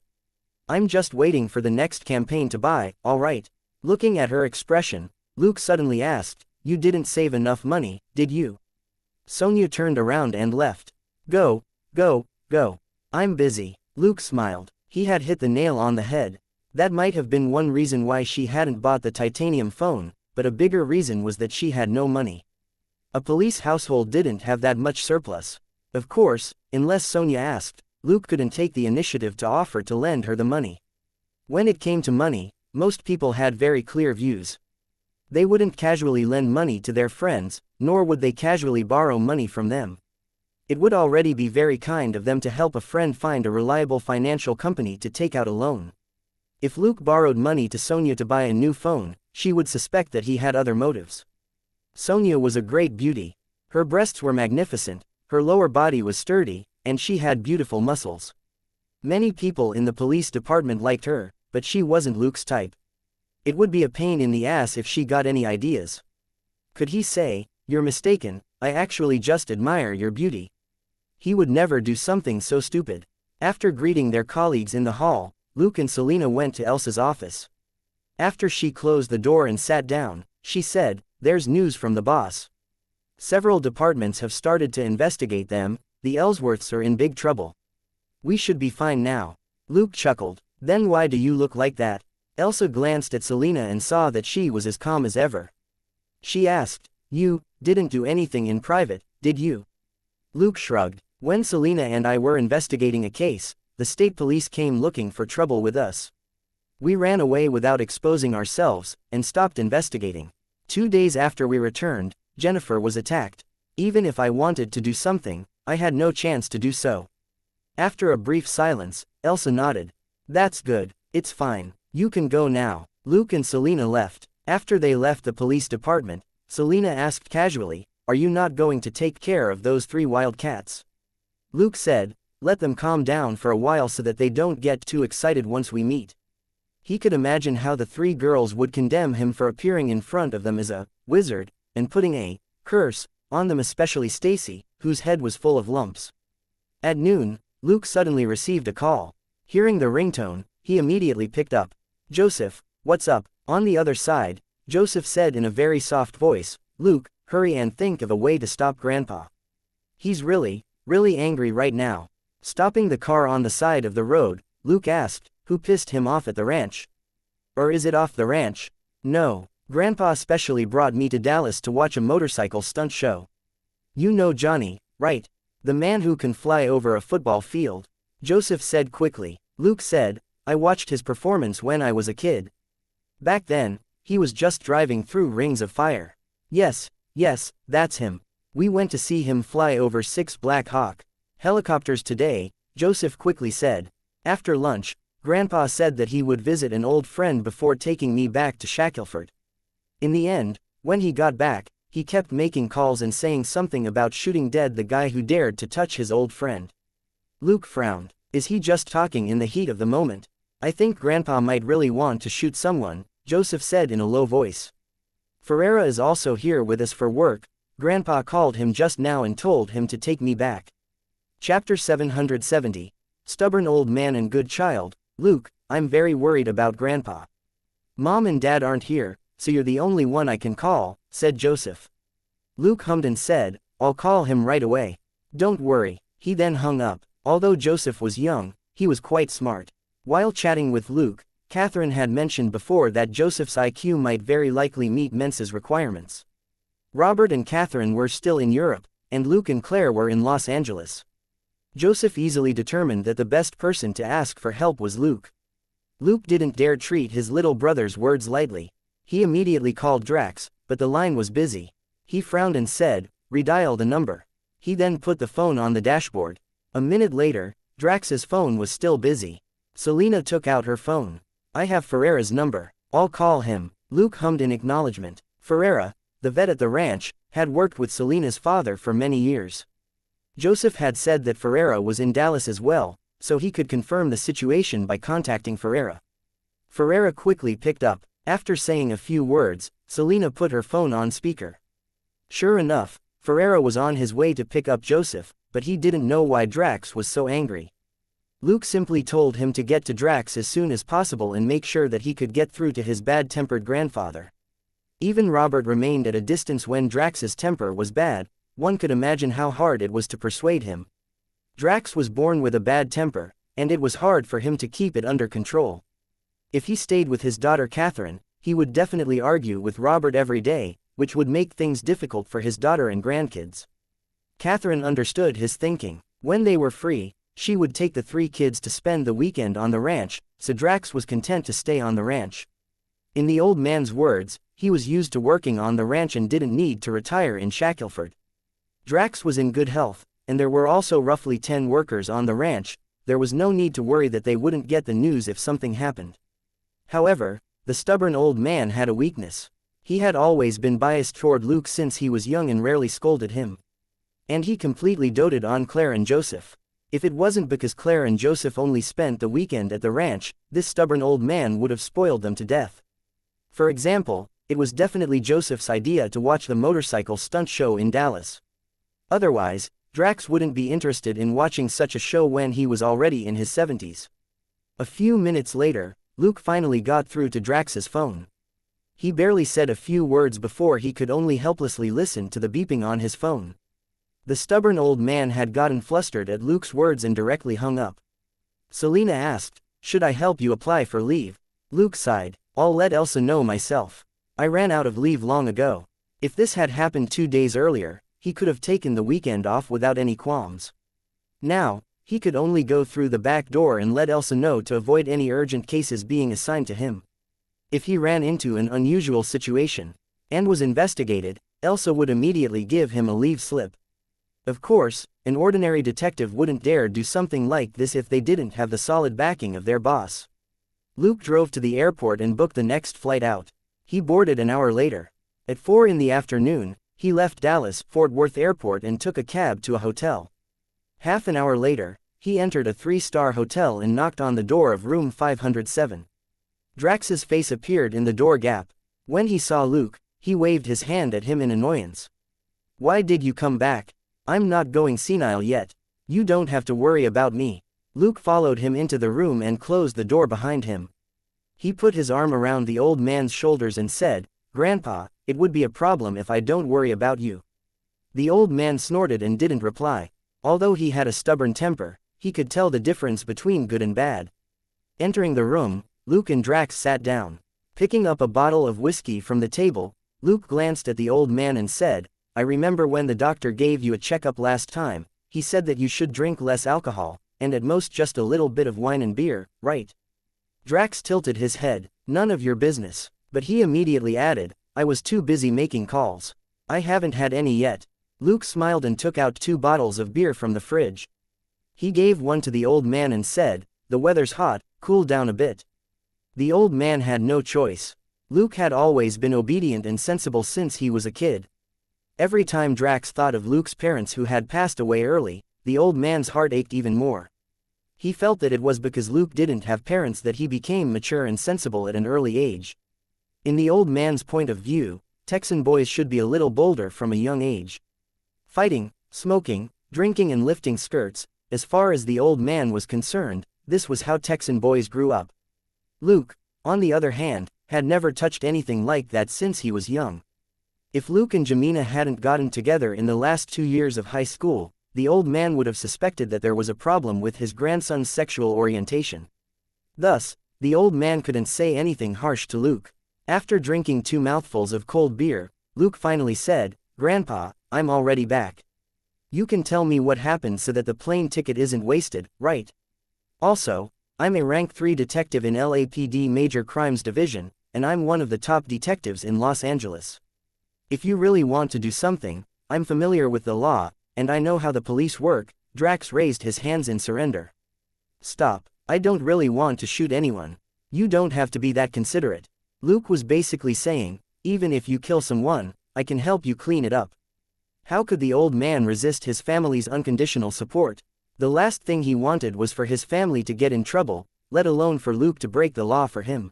I'm just waiting for the next campaign to buy, all right." Looking at her expression, Luke suddenly asked, "You didn't save enough money, did you?" Sonia turned around and left. Go, go. I'm busy." Luke smiled. He had hit the nail on the head. That might have been one reason why she hadn't bought the titanium phone, but a bigger reason was that she had no money. A police household didn't have that much surplus. Of course, unless Sonia asked, Luke couldn't take the initiative to offer to lend her the money. When it came to money, most people had very clear views. They wouldn't casually lend money to their friends, nor would they casually borrow money from them. It would already be very kind of them to help a friend find a reliable financial company to take out a loan. If Luke borrowed money to Sonia to buy a new phone, she would suspect that he had other motives. Sonia was a great beauty. Her breasts were magnificent, her lower body was sturdy, and she had beautiful muscles. Many people in the police department liked her, but she wasn't Luke's type. It would be a pain in the ass if she got any ideas. Could he say, "You're mistaken, I actually just admire your beauty"? He would never do something so stupid. After greeting their colleagues in the hall, Luke and Selena went to Elsa's office. After she closed the door and sat down, she said, "There's news from the boss. Several departments have started to investigate them, the Ellsworths are in big trouble. We should be fine now." Luke chuckled. "Then why do you look like that?" Elsa glanced at Selena and saw that she was as calm as ever. She asked, "You didn't do anything in private, did you?" Luke shrugged. "When Selena and I were investigating a case, the state police came looking for trouble with us. We ran away without exposing ourselves, and stopped investigating. 2 days after we returned, Jennifer was attacked. Even if I wanted to do something, I had no chance to do so." After a brief silence, Elsa nodded. "That's good, it's fine, you can go now." Luke and Selena left. After they left the police department, Selena asked casually, "Are you not going to take care of those 3 wild cats?" Luke said, "Let them calm down for a while so that they don't get too excited once we meet." He could imagine how the 3 girls would condemn him for appearing in front of them as a wizard, and putting a curse on them, especially Stacy, whose head was full of lumps. At noon, Luke suddenly received a call. Hearing the ringtone, he immediately picked up. "Joseph, what's up?" On the other side, Joseph said in a very soft voice, "Luke, hurry and think of a way to stop Grandpa. He's really angry right now." Stopping the car on the side of the road, Luke asked, "Who pissed him off at the ranch? Or is it off the ranch?" "No, Grandpa specially brought me to Dallas to watch a motorcycle stunt show." "You know Johnny, right? The man who can fly over a football field?" Joseph said quickly. Luke said, "I watched his performance when I was a kid. Back then, he was just driving through rings of fire." Yes, that's him. We went to see him fly over 6 Black Hawk helicopters today," Joseph quickly said. "After lunch, Grandpa said that he would visit an old friend before taking me back to Shackelford. In the end, when he got back, he kept making calls and saying something about shooting dead the guy who dared to touch his old friend." Luke frowned. "Is he just talking in the heat of the moment? I think Grandpa might really want to shoot someone," Joseph said in a low voice. "Ferreira is also here with us for work. Grandpa called him just now and told him to take me back." Chapter 770. Stubborn Old Man and Good Child. "Luke, I'm very worried about Grandpa. Mom and Dad aren't here, so you're the only one I can call," said Joseph. Luke hummed and said, "I'll call him right away. Don't worry." He then hung up. Although Joseph was young, he was quite smart. While chatting with Luke, Catherine had mentioned before that Joseph's IQ might very likely meet Mensa's requirements. Robert and Catherine were still in Europe, and Luke and Claire were in Los Angeles. Joseph easily determined that the best person to ask for help was Luke. Luke didn't dare treat his little brother's words lightly. He immediately called Drax, but the line was busy. He frowned and said, "Redial the number." He then put the phone on the dashboard. A minute later, Drax's phone was still busy. Selena took out her phone. "I have Ferreira's number. I'll call him." Luke hummed in acknowledgement. Ferreira, the vet at the ranch, had worked with Selena's father for many years. Joseph had said that Ferreira was in Dallas as well, so he could confirm the situation by contacting Ferreira. Ferreira quickly picked up. After saying a few words, Selena put her phone on speaker. Sure enough, Ferreira was on his way to pick up Joseph, but he didn't know why Drax was so angry. Luke simply told him to get to Drax as soon as possible and make sure that he could get through to his bad-tempered grandfather. Even Robert remained at a distance when Drax's temper was bad. One could imagine how hard it was to persuade him. Drax was born with a bad temper, and it was hard for him to keep it under control. If he stayed with his daughter Catherine, he would definitely argue with Robert every day, which would make things difficult for his daughter and grandkids. Catherine understood his thinking. When they were free, she would take the 3 kids to spend the weekend on the ranch, so Drax was content to stay on the ranch. In the old man's words, he was used to working on the ranch and didn't need to retire in Shackelford. Drax was in good health, and there were also roughly 10 workers on the ranch. There was no need to worry that they wouldn't get the news if something happened. However, the stubborn old man had a weakness. He had always been biased toward Luke since he was young and rarely scolded him. And he completely doted on Claire and Joseph. If it wasn't because Claire and Joseph only spent the weekend at the ranch, this stubborn old man would have spoiled them to death. For example, it was definitely Joseph's idea to watch the motorcycle stunt show in Dallas. Otherwise, Drax wouldn't be interested in watching such a show when he was already in his 70s. A few minutes later, Luke finally got through to Drax's phone. He barely said a few words before he could only helplessly listen to the beeping on his phone. The stubborn old man had gotten flustered at Luke's words and directly hung up. Selena asked, "Should I help you apply for leave?" Luke sighed, "I'll let Elsa know myself. I ran out of leave long ago." If this had happened 2 days earlier, he could have taken the weekend off without any qualms. Now, he could only go through the back door and let Elsa know to avoid any urgent cases being assigned to him. If he ran into an unusual situation and was investigated, Elsa would immediately give him a leave slip. Of course, an ordinary detective wouldn't dare do something like this if they didn't have the solid backing of their boss. Luke drove to the airport and booked the next flight out. He boarded an hour later. At 4 in the afternoon, he left Dallas-Fort Worth Airport and took a cab to a hotel. Half an hour later, he entered a 3-star hotel and knocked on the door of room 507. Drax's face appeared in the door gap. When he saw Luke, he waved his hand at him in annoyance. "Why did you come back? I'm not going senile yet. You don't have to worry about me." Luke followed him into the room and closed the door behind him. He put his arm around the old man's shoulders and said, "Grandpa, it would be a problem if I don't worry about you." The old man snorted and didn't reply. Although he had a stubborn temper, he could tell the difference between good and bad. Entering the room, Luke and Drax sat down. Picking up a bottle of whiskey from the table, Luke glanced at the old man and said, "I remember when the doctor gave you a checkup last time, he said that you should drink less alcohol, and at most just a little bit of wine and beer, right?" Drax tilted his head, "None of your business," but he immediately added, "I was too busy making calls. I haven't had any yet." Luke smiled and took out 2 bottles of beer from the fridge. He gave one to the old man and said, "The weather's hot, cool down a bit." The old man had no choice. Luke had always been obedient and sensible since he was a kid. Every time Drax thought of Luke's parents who had passed away early, the old man's heart ached even more. He felt that it was because Luke didn't have parents that he became mature and sensible at an early age. In the old man's point of view, Texan boys should be a little bolder from a young age. Fighting, smoking, drinking and lifting skirts, as far as the old man was concerned, this was how Texan boys grew up. Luke, on the other hand, had never touched anything like that since he was young. If Luke and Jamina hadn't gotten together in the last 2 years of high school, the old man would have suspected that there was a problem with his grandson's sexual orientation. Thus, the old man couldn't say anything harsh to Luke. After drinking 2 mouthfuls of cold beer, Luke finally said, "Grandpa, I'm already back. You can tell me what happened so that the plane ticket isn't wasted, right? Also, I'm a rank 3 detective in LAPD Major Crimes Division, and I'm one of the top detectives in Los Angeles. If you really want to do something, I'm familiar with the law, and I know how the police work." Drax raised his hands in surrender. "Stop, I don't really want to shoot anyone. You don't have to be that considerate." Luke was basically saying, "Even if you kill someone, I can help you clean it up." How could the old man resist his family's unconditional support? The last thing he wanted was for his family to get in trouble, let alone for Luke to break the law for him.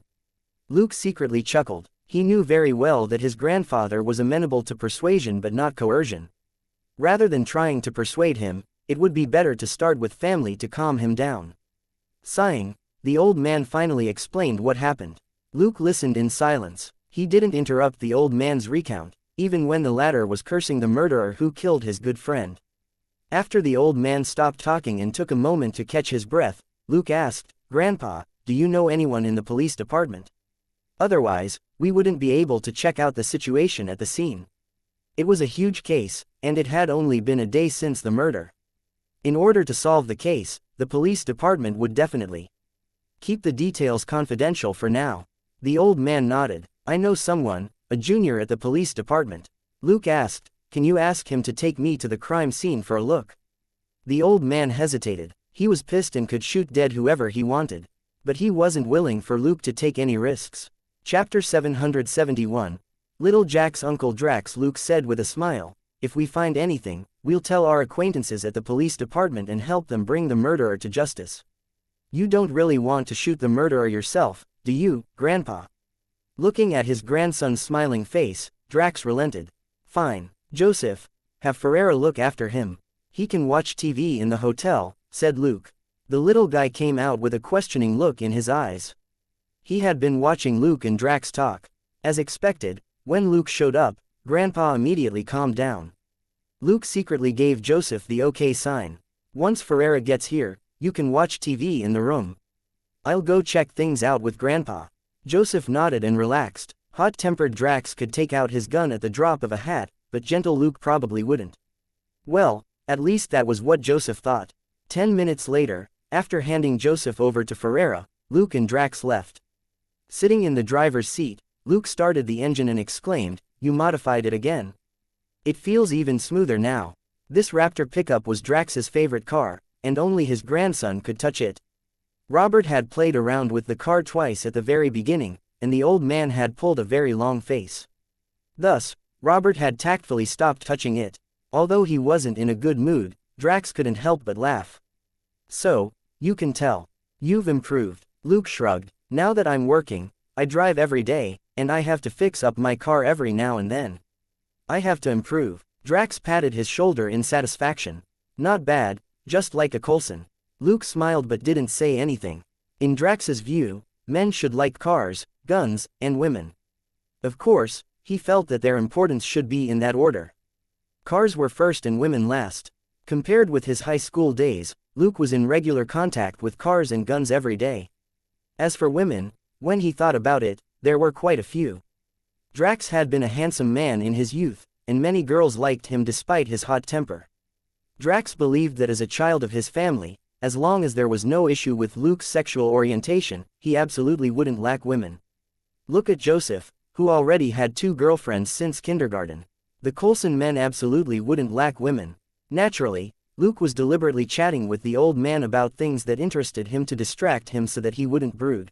Luke secretly chuckled. He knew very well that his grandfather was amenable to persuasion but not coercion. Rather than trying to persuade him, it would be better to start with family to calm him down. Sighing, the old man finally explained what happened. Luke listened in silence. He didn't interrupt the old man's recount, even when the latter was cursing the murderer who killed his good friend. After the old man stopped talking and took a moment to catch his breath, Luke asked, "Grandpa, do you know anyone in the police department? Otherwise, we wouldn't be able to check out the situation at the scene." It was a huge case, and it had only been a day since the murder. In order to solve the case, the police department would definitely keep the details confidential for now. The old man nodded. "I know someone, a junior at the police department." Luke asked, "Can you ask him to take me to the crime scene for a look?" The old man hesitated. He was pissed and could shoot dead whoever he wanted. But he wasn't willing for Luke to take any risks. Chapter 771. Little Jack's Uncle Drax. Luke said with a smile, "If we find anything, we'll tell our acquaintances at the police department and help them bring the murderer to justice. You don't really want to shoot the murderer yourself, do you, Grandpa?" Looking at his grandson's smiling face, Drax relented. "Fine, Joseph. Have Ferreira look after him. He can watch TV in the hotel," said Luke. The little guy came out with a questioning look in his eyes. He had been watching Luke and Drax talk. As expected, when Luke showed up, Grandpa immediately calmed down. Luke secretly gave Joseph the okay sign. "Once Ferreira gets here, you can watch TV in the room. I'll go check things out with Grandpa." Joseph nodded and relaxed. Hot-tempered Drax could take out his gun at the drop of a hat, but gentle Luke probably wouldn't. Well, at least that was what Joseph thought. 10 minutes later, after handing Joseph over to Ferreira, Luke and Drax left. Sitting in the driver's seat, Luke started the engine and exclaimed, "You modified it again. It feels even smoother now." This Raptor pickup was Drax's favorite car, and only his grandson could touch it. Robert had played around with the car twice at the very beginning, and the old man had pulled a very long face. Thus, Robert had tactfully stopped touching it. Although he wasn't in a good mood, Drax couldn't help but laugh. "So, you can tell. You've improved." Luke shrugged. "Now that I'm working, I drive every day, and I have to fix up my car every now and then. I have to improve." Drax patted his shoulder in satisfaction. "Not bad, just like a Coulson." Luke smiled but didn't say anything. In Drax's view, men should like cars, guns, and women. Of course, he felt that their importance should be in that order. Cars were first and women last. Compared with his high school days, Luke was in regular contact with cars and guns every day. As for women, when he thought about it, there were quite a few. Drax had been a handsome man in his youth, and many girls liked him despite his hot temper. Drax believed that as a child of his family, as long as there was no issue with Luke's sexual orientation, he absolutely wouldn't lack women. Look at Joseph, who already had 2 girlfriends since kindergarten. The Coulson men absolutely wouldn't lack women. Naturally, Luke was deliberately chatting with the old man about things that interested him to distract him so that he wouldn't brood.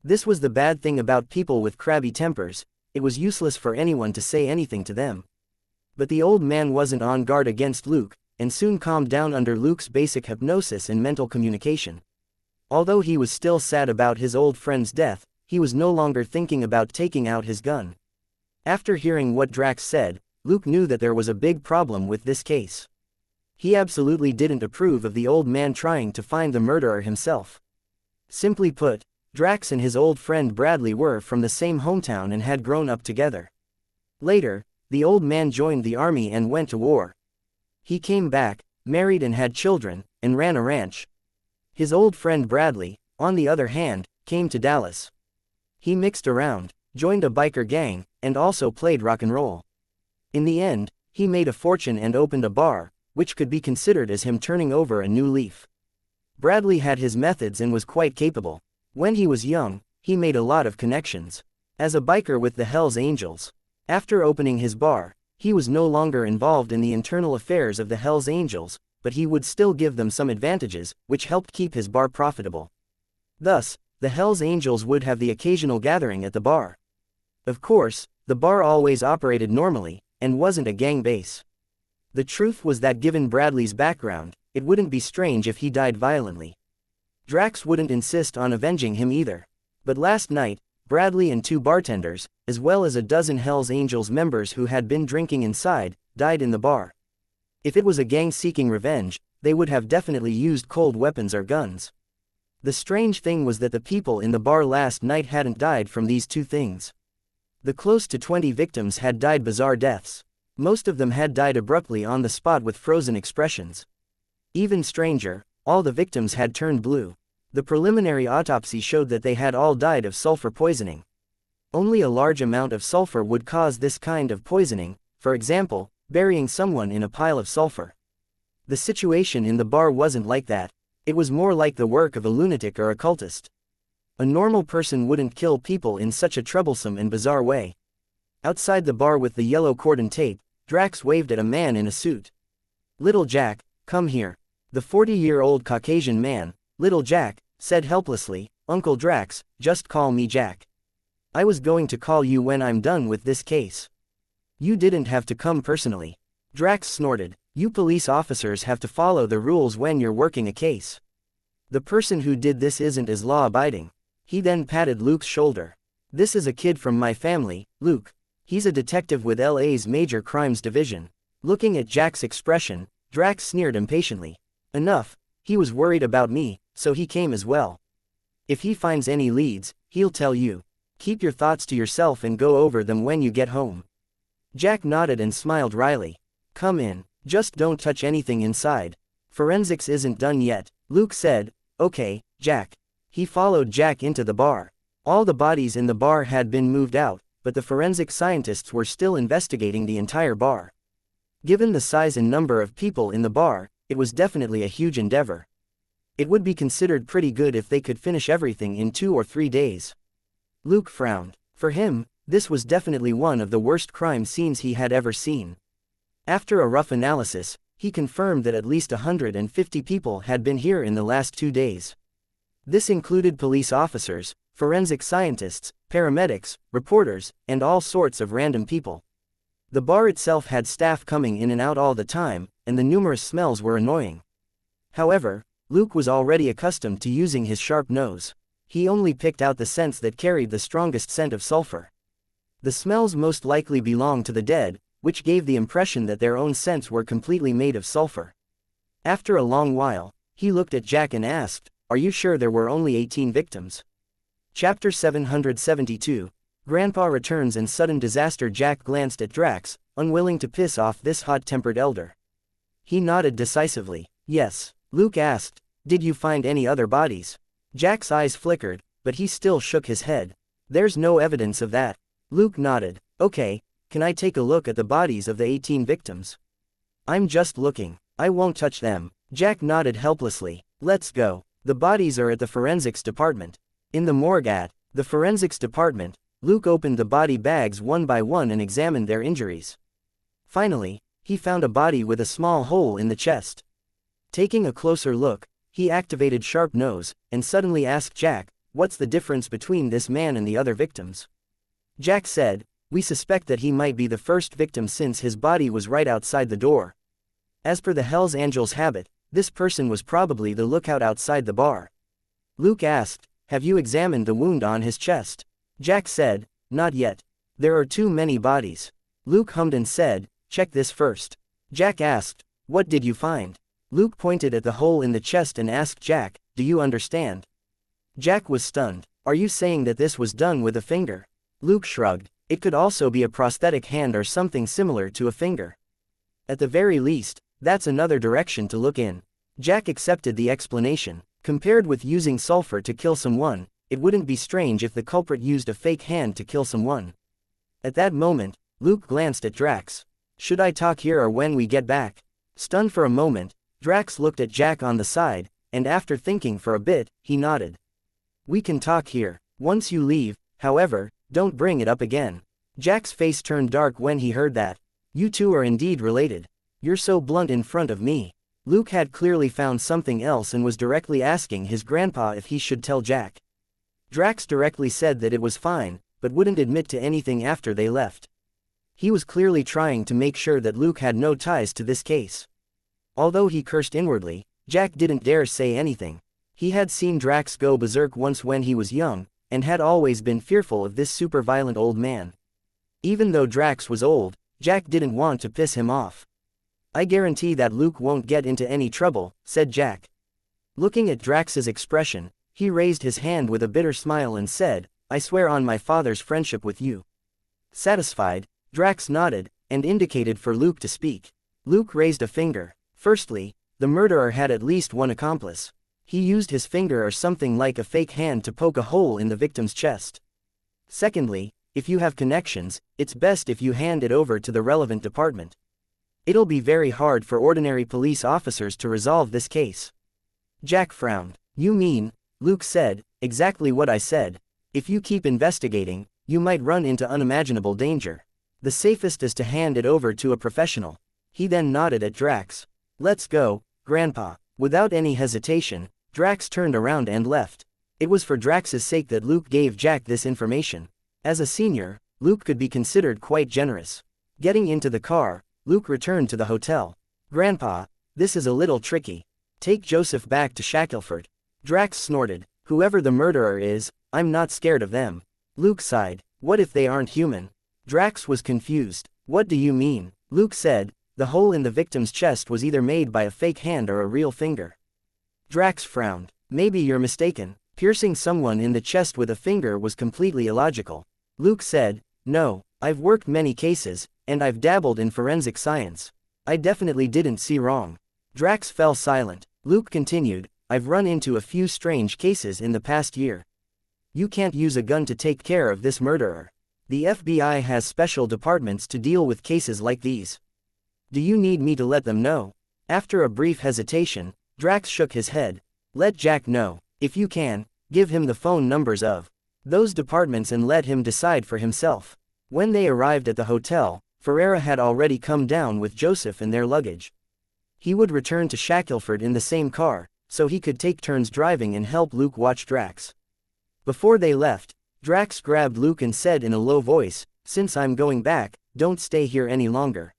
This was the bad thing about people with crabby tempers, it was useless for anyone to say anything to them. But the old man wasn't on guard against Luke, and soon calmed down under Luke's basic hypnosis and mental communication. Although he was still sad about his old friend's death, he was no longer thinking about taking out his gun. After hearing what Drax said, Luke knew that there was a big problem with this case. He absolutely didn't approve of the old man trying to find the murderer himself. Simply put, Drax and his old friend Bradley were from the same hometown and had grown up together. Later, the old man joined the army and went to war. He came back, married and had children, and ran a ranch. His old friend Bradley, on the other hand, came to Dallas. He mixed around, joined a biker gang, and also played rock and roll. In the end, he made a fortune and opened a bar, which could be considered as him turning over a new leaf. Bradley had his methods and was quite capable. When he was young, he made a lot of connections. As a biker with the Hells Angels. After opening his bar, he was no longer involved in the internal affairs of the Hells Angels, but he would still give them some advantages, which helped keep his bar profitable. Thus, the Hells Angels would have the occasional gathering at the bar. Of course, the bar always operated normally, and wasn't a gang base. The truth was that given Bradley's background, it wouldn't be strange if he died violently. Drax wouldn't insist on avenging him either. But last night, Bradley and 2 bartenders, as well as a dozen Hells Angels members who had been drinking inside, died in the bar. If it was a gang seeking revenge, they would have definitely used cold weapons or guns. The strange thing was that the people in the bar last night hadn't died from these 2 things. The close to 20 victims had died bizarre deaths. Most of them had died abruptly on the spot with frozen expressions. Even stranger, all the victims had turned blue. The preliminary autopsy showed that they had all died of sulfur poisoning. Only a large amount of sulfur would cause this kind of poisoning, for example, burying someone in a pile of sulfur. The situation in the bar wasn't like that. It was more like the work of a lunatic or a cultist. A normal person wouldn't kill people in such a troublesome and bizarre way. Outside the bar with the yellow cordon tape, Drax waved at a man in a suit. "Little Jack, come here." The 40-year-old Caucasian man, Little Jack, said helplessly, "Uncle Drax, just call me Jack. I was going to call you when I'm done with this case. You didn't have to come personally." Drax snorted, "You police officers have to follow the rules when you're working a case. The person who did this isn't as law-abiding." He then patted Luke's shoulder. "This is a kid from my family, Luke. He's a detective with LA's Major Crimes Division." Looking at Jack's expression, Drax sneered impatiently. "Enough, he was worried about me, so he came as well. If he finds any leads, he'll tell you. Keep your thoughts to yourself and go over them when you get home." Jack nodded and smiled wryly. "Come in, just don't touch anything inside. Forensics isn't done yet," Luke said. "Okay, Jack." He followed Jack into the bar. All the bodies in the bar had been moved out, but the forensic scientists were still investigating the entire bar. Given the size and number of people in the bar, it was definitely a huge endeavor. It would be considered pretty good if they could finish everything in 2 or 3 days. Luke frowned. For him, this was definitely one of the worst crime scenes he had ever seen. After a rough analysis, he confirmed that at least 150 people had been here in the last 2 days. This included police officers, forensic scientists, paramedics, reporters, and all sorts of random people. The bar itself had staff coming in and out all the time, and the numerous smells were annoying. However, Luke was already accustomed to using his sharp nose. He only picked out the scents that carried the strongest scent of sulfur. The smells most likely belonged to the dead, which gave the impression that their own scents were completely made of sulfur. After a long while, he looked at Jack and asked, "Are you sure there were only 18 victims?" Chapter 772. Grandpa returns and sudden disaster. Jack glanced at Drax, unwilling to piss off this hot-tempered elder. He nodded decisively. "Yes." Luke asked, "Did you find any other bodies?" Jack's eyes flickered, but he still shook his head. "There's no evidence of that." Luke nodded. "Okay, can I take a look at the bodies of the 18 victims?" "I'm just looking. I won't touch them." Jack nodded helplessly. "Let's go." The bodies are at the forensics department. In the morgue at the forensics department, Luke opened the body bags one by one and examined their injuries. Finally, he found a body with a small hole in the chest. Taking a closer look, he activated Sharp Nose, and suddenly asked Jack, "What's the difference between this man and the other victims?" Jack said, "We suspect that he might be the first victim since his body was right outside the door. As per the Hells Angels' habit, this person was probably the lookout outside the bar." Luke asked, "Have you examined the wound on his chest?" Jack said, "Not yet. There are too many bodies." Luke hummed and said, "Check this first." Jack asked, "What did you find?" Luke pointed at the hole in the chest and asked Jack, "Do you understand?" Jack was stunned. "Are you saying that this was done with a finger?" Luke shrugged. "It could also be a prosthetic hand or something similar to a finger. At the very least, that's another direction to look in." Jack accepted the explanation. Compared with using sulfur to kill someone, it wouldn't be strange if the culprit used a fake hand to kill someone. At that moment, Luke glanced at Drax. "Should I talk here or when we get back?" Stunned for a moment, Drax looked at Jack on the side, and after thinking for a bit, he nodded. "We can talk here. Once you leave, however, don't bring it up again." Jack's face turned dark when he heard that. "You two are indeed related. You're so blunt in front of me." Luke had clearly found something else and was directly asking his grandpa if he should tell Jack. Drax directly said that it was fine, but wouldn't admit to anything after they left. He was clearly trying to make sure that Luke had no ties to this case. Although he cursed inwardly, Jack didn't dare say anything. He had seen Drax go berserk once when he was young, and had always been fearful of this super violent old man. Even though Drax was old, Jack didn't want to piss him off. "I guarantee that Luke won't get into any trouble," said Jack. Looking at Drax's expression, he raised his hand with a bitter smile and said, "I swear on my father's friendship with you." Satisfied, Drax nodded, and indicated for Luke to speak. Luke raised a finger. Firstly, the murderer had at least one accomplice. He used his finger or something like a fake hand to poke a hole in the victim's chest. Secondly, if you have connections, it's best if you hand it over to the relevant department. It'll be very hard for ordinary police officers to resolve this case. Jack frowned. "You mean," Luke said, "exactly what I said. If you keep investigating, you might run into unimaginable danger. The safest is to hand it over to a professional." He then nodded at Drax. "Let's go, Grandpa." Without any hesitation, Drax turned around and left. It was for Drax's sake that Luke gave Jack this information. As a senior, Luke could be considered quite generous. Getting into the car, Luke returned to the hotel. "Grandpa, this is a little tricky. Take Joseph back to Shackelford." Drax snorted. "Whoever the murderer is, I'm not scared of them." Luke sighed. "What if they aren't human?" Drax was confused. "What do you mean?" Luke said, "The hole in the victim's chest was either made by a fake hand or a real finger." Drax frowned. "Maybe you're mistaken. Piercing someone in the chest with a finger was completely illogical." Luke said, "No, I've worked many cases, and I've dabbled in forensic science. I definitely didn't see wrong." Drax fell silent. Luke continued, "I've run into a few strange cases in the past year. You can't use a gun to take care of this murderer. The FBI has special departments to deal with cases like these. Do you need me to let them know?" After a brief hesitation, Drax shook his head. "Let Jack know. If you can, give him the phone numbers of those departments and let him decide for himself." When they arrived at the hotel, Ferreira had already come down with Joseph and their luggage. He would return to Shackelford in the same car, so he could take turns driving and help Luke watch Drax. Before they left, Drax grabbed Luke and said in a low voice, "Since I'm going back, don't stay here any longer.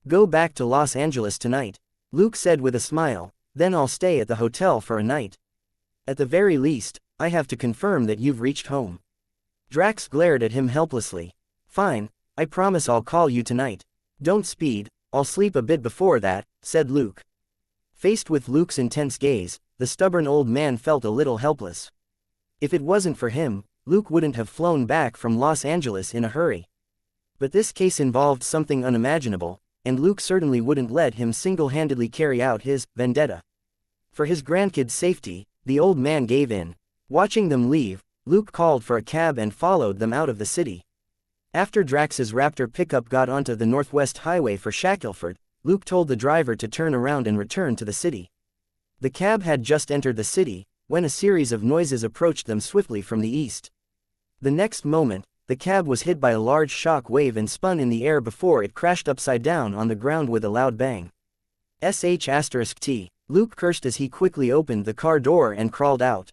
Go back to Los Angeles tonight." Luke said with a smile, "Then I'll stay at the hotel for a night. At the very least, I have to confirm that you've reached home." Drax glared at him helplessly. "Fine, I promise I'll call you tonight. Don't speed, I'll sleep a bit before that," said Luke. Faced with Luke's intense gaze, the stubborn old man felt a little helpless. If it wasn't for him, Luke wouldn't have flown back from Los Angeles in a hurry. But this case involved something unimaginable, and Luke certainly wouldn't let him single-handedly carry out his vendetta. For his grandkids' safety, the old man gave in. Watching them leave, Luke called for a cab and followed them out of the city. After Drax's Raptor pickup got onto the Northwest Highway for Shackelford, Luke told the driver to turn around and return to the city. The cab had just entered the city, when a series of noises approached them swiftly from the east. The next moment, the cab was hit by a large shock wave and spun in the air before it crashed upside down on the ground with a loud bang. *T. Luke cursed as he quickly opened the car door and crawled out.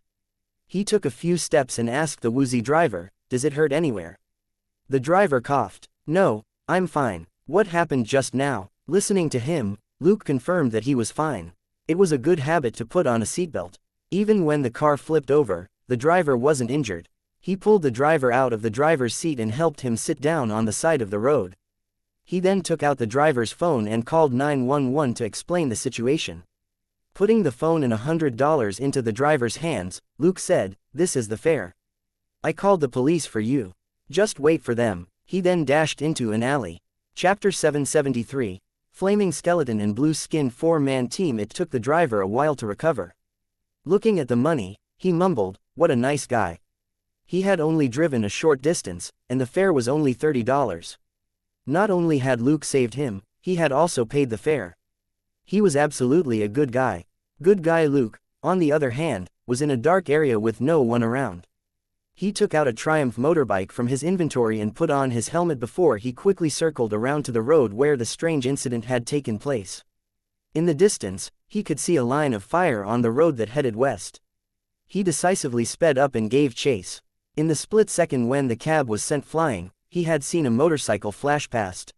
He took a few steps and asked the woozy driver, "Does it hurt anywhere?" The driver coughed. "No, I'm fine. What happened just now?" Listening to him, Luke confirmed that he was fine. It was a good habit to put on a seatbelt. Even when the car flipped over, the driver wasn't injured. He pulled the driver out of the driver's seat and helped him sit down on the side of the road. He then took out the driver's phone and called 911 to explain the situation. Putting the phone and $100 into the driver's hands, Luke said, "This is the fare. I called the police for you. Just wait for them." He then dashed into an alley. Chapter 773, Flaming Skeleton and Blue-Skinned Four-Man Team. It took the driver a while to recover. Looking at the money, he mumbled, "What a nice guy." He had only driven a short distance, and the fare was only $30. Not only had Luke saved him, he had also paid the fare. He was absolutely a good guy. Good guy Luke, on the other hand, was in a dark area with no one around. He took out a Triumph motorbike from his inventory and put on his helmet before he quickly circled around to the road where the strange incident had taken place. In the distance, he could see a line of fire on the road that headed west. He decisively sped up and gave chase. In the split second when the cab was sent flying, he had seen a motorcycle flash past.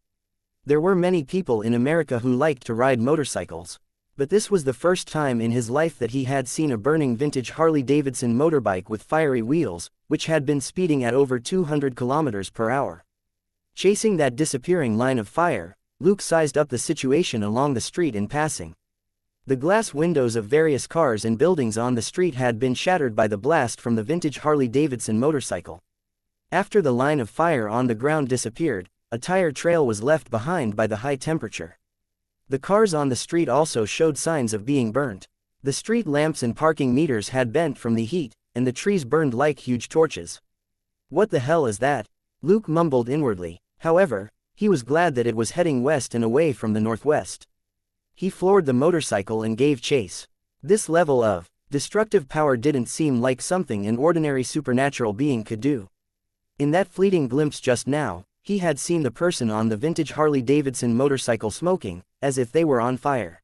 There were many people in America who liked to ride motorcycles. But this was the first time in his life that he had seen a burning vintage Harley-Davidson motorbike with fiery wheels, which had been speeding at over 200 kilometers per hour. Chasing that disappearing line of fire, Luke sized up the situation along the street in passing. The glass windows of various cars and buildings on the street had been shattered by the blast from the vintage Harley-Davidson motorcycle. After the line of fire on the ground disappeared, a tire trail was left behind by the high temperature. The cars on the street also showed signs of being burnt. The street lamps and parking meters had bent from the heat, and the trees burned like huge torches. "What the hell is that?" Luke mumbled inwardly. However, he was glad that it was heading west and away from the northwest. He floored the motorcycle and gave chase. This level of destructive power didn't seem like something an ordinary supernatural being could do. In that fleeting glimpse just now, he had seen the person on the vintage Harley-Davidson motorcycle smoking, as if they were on fire.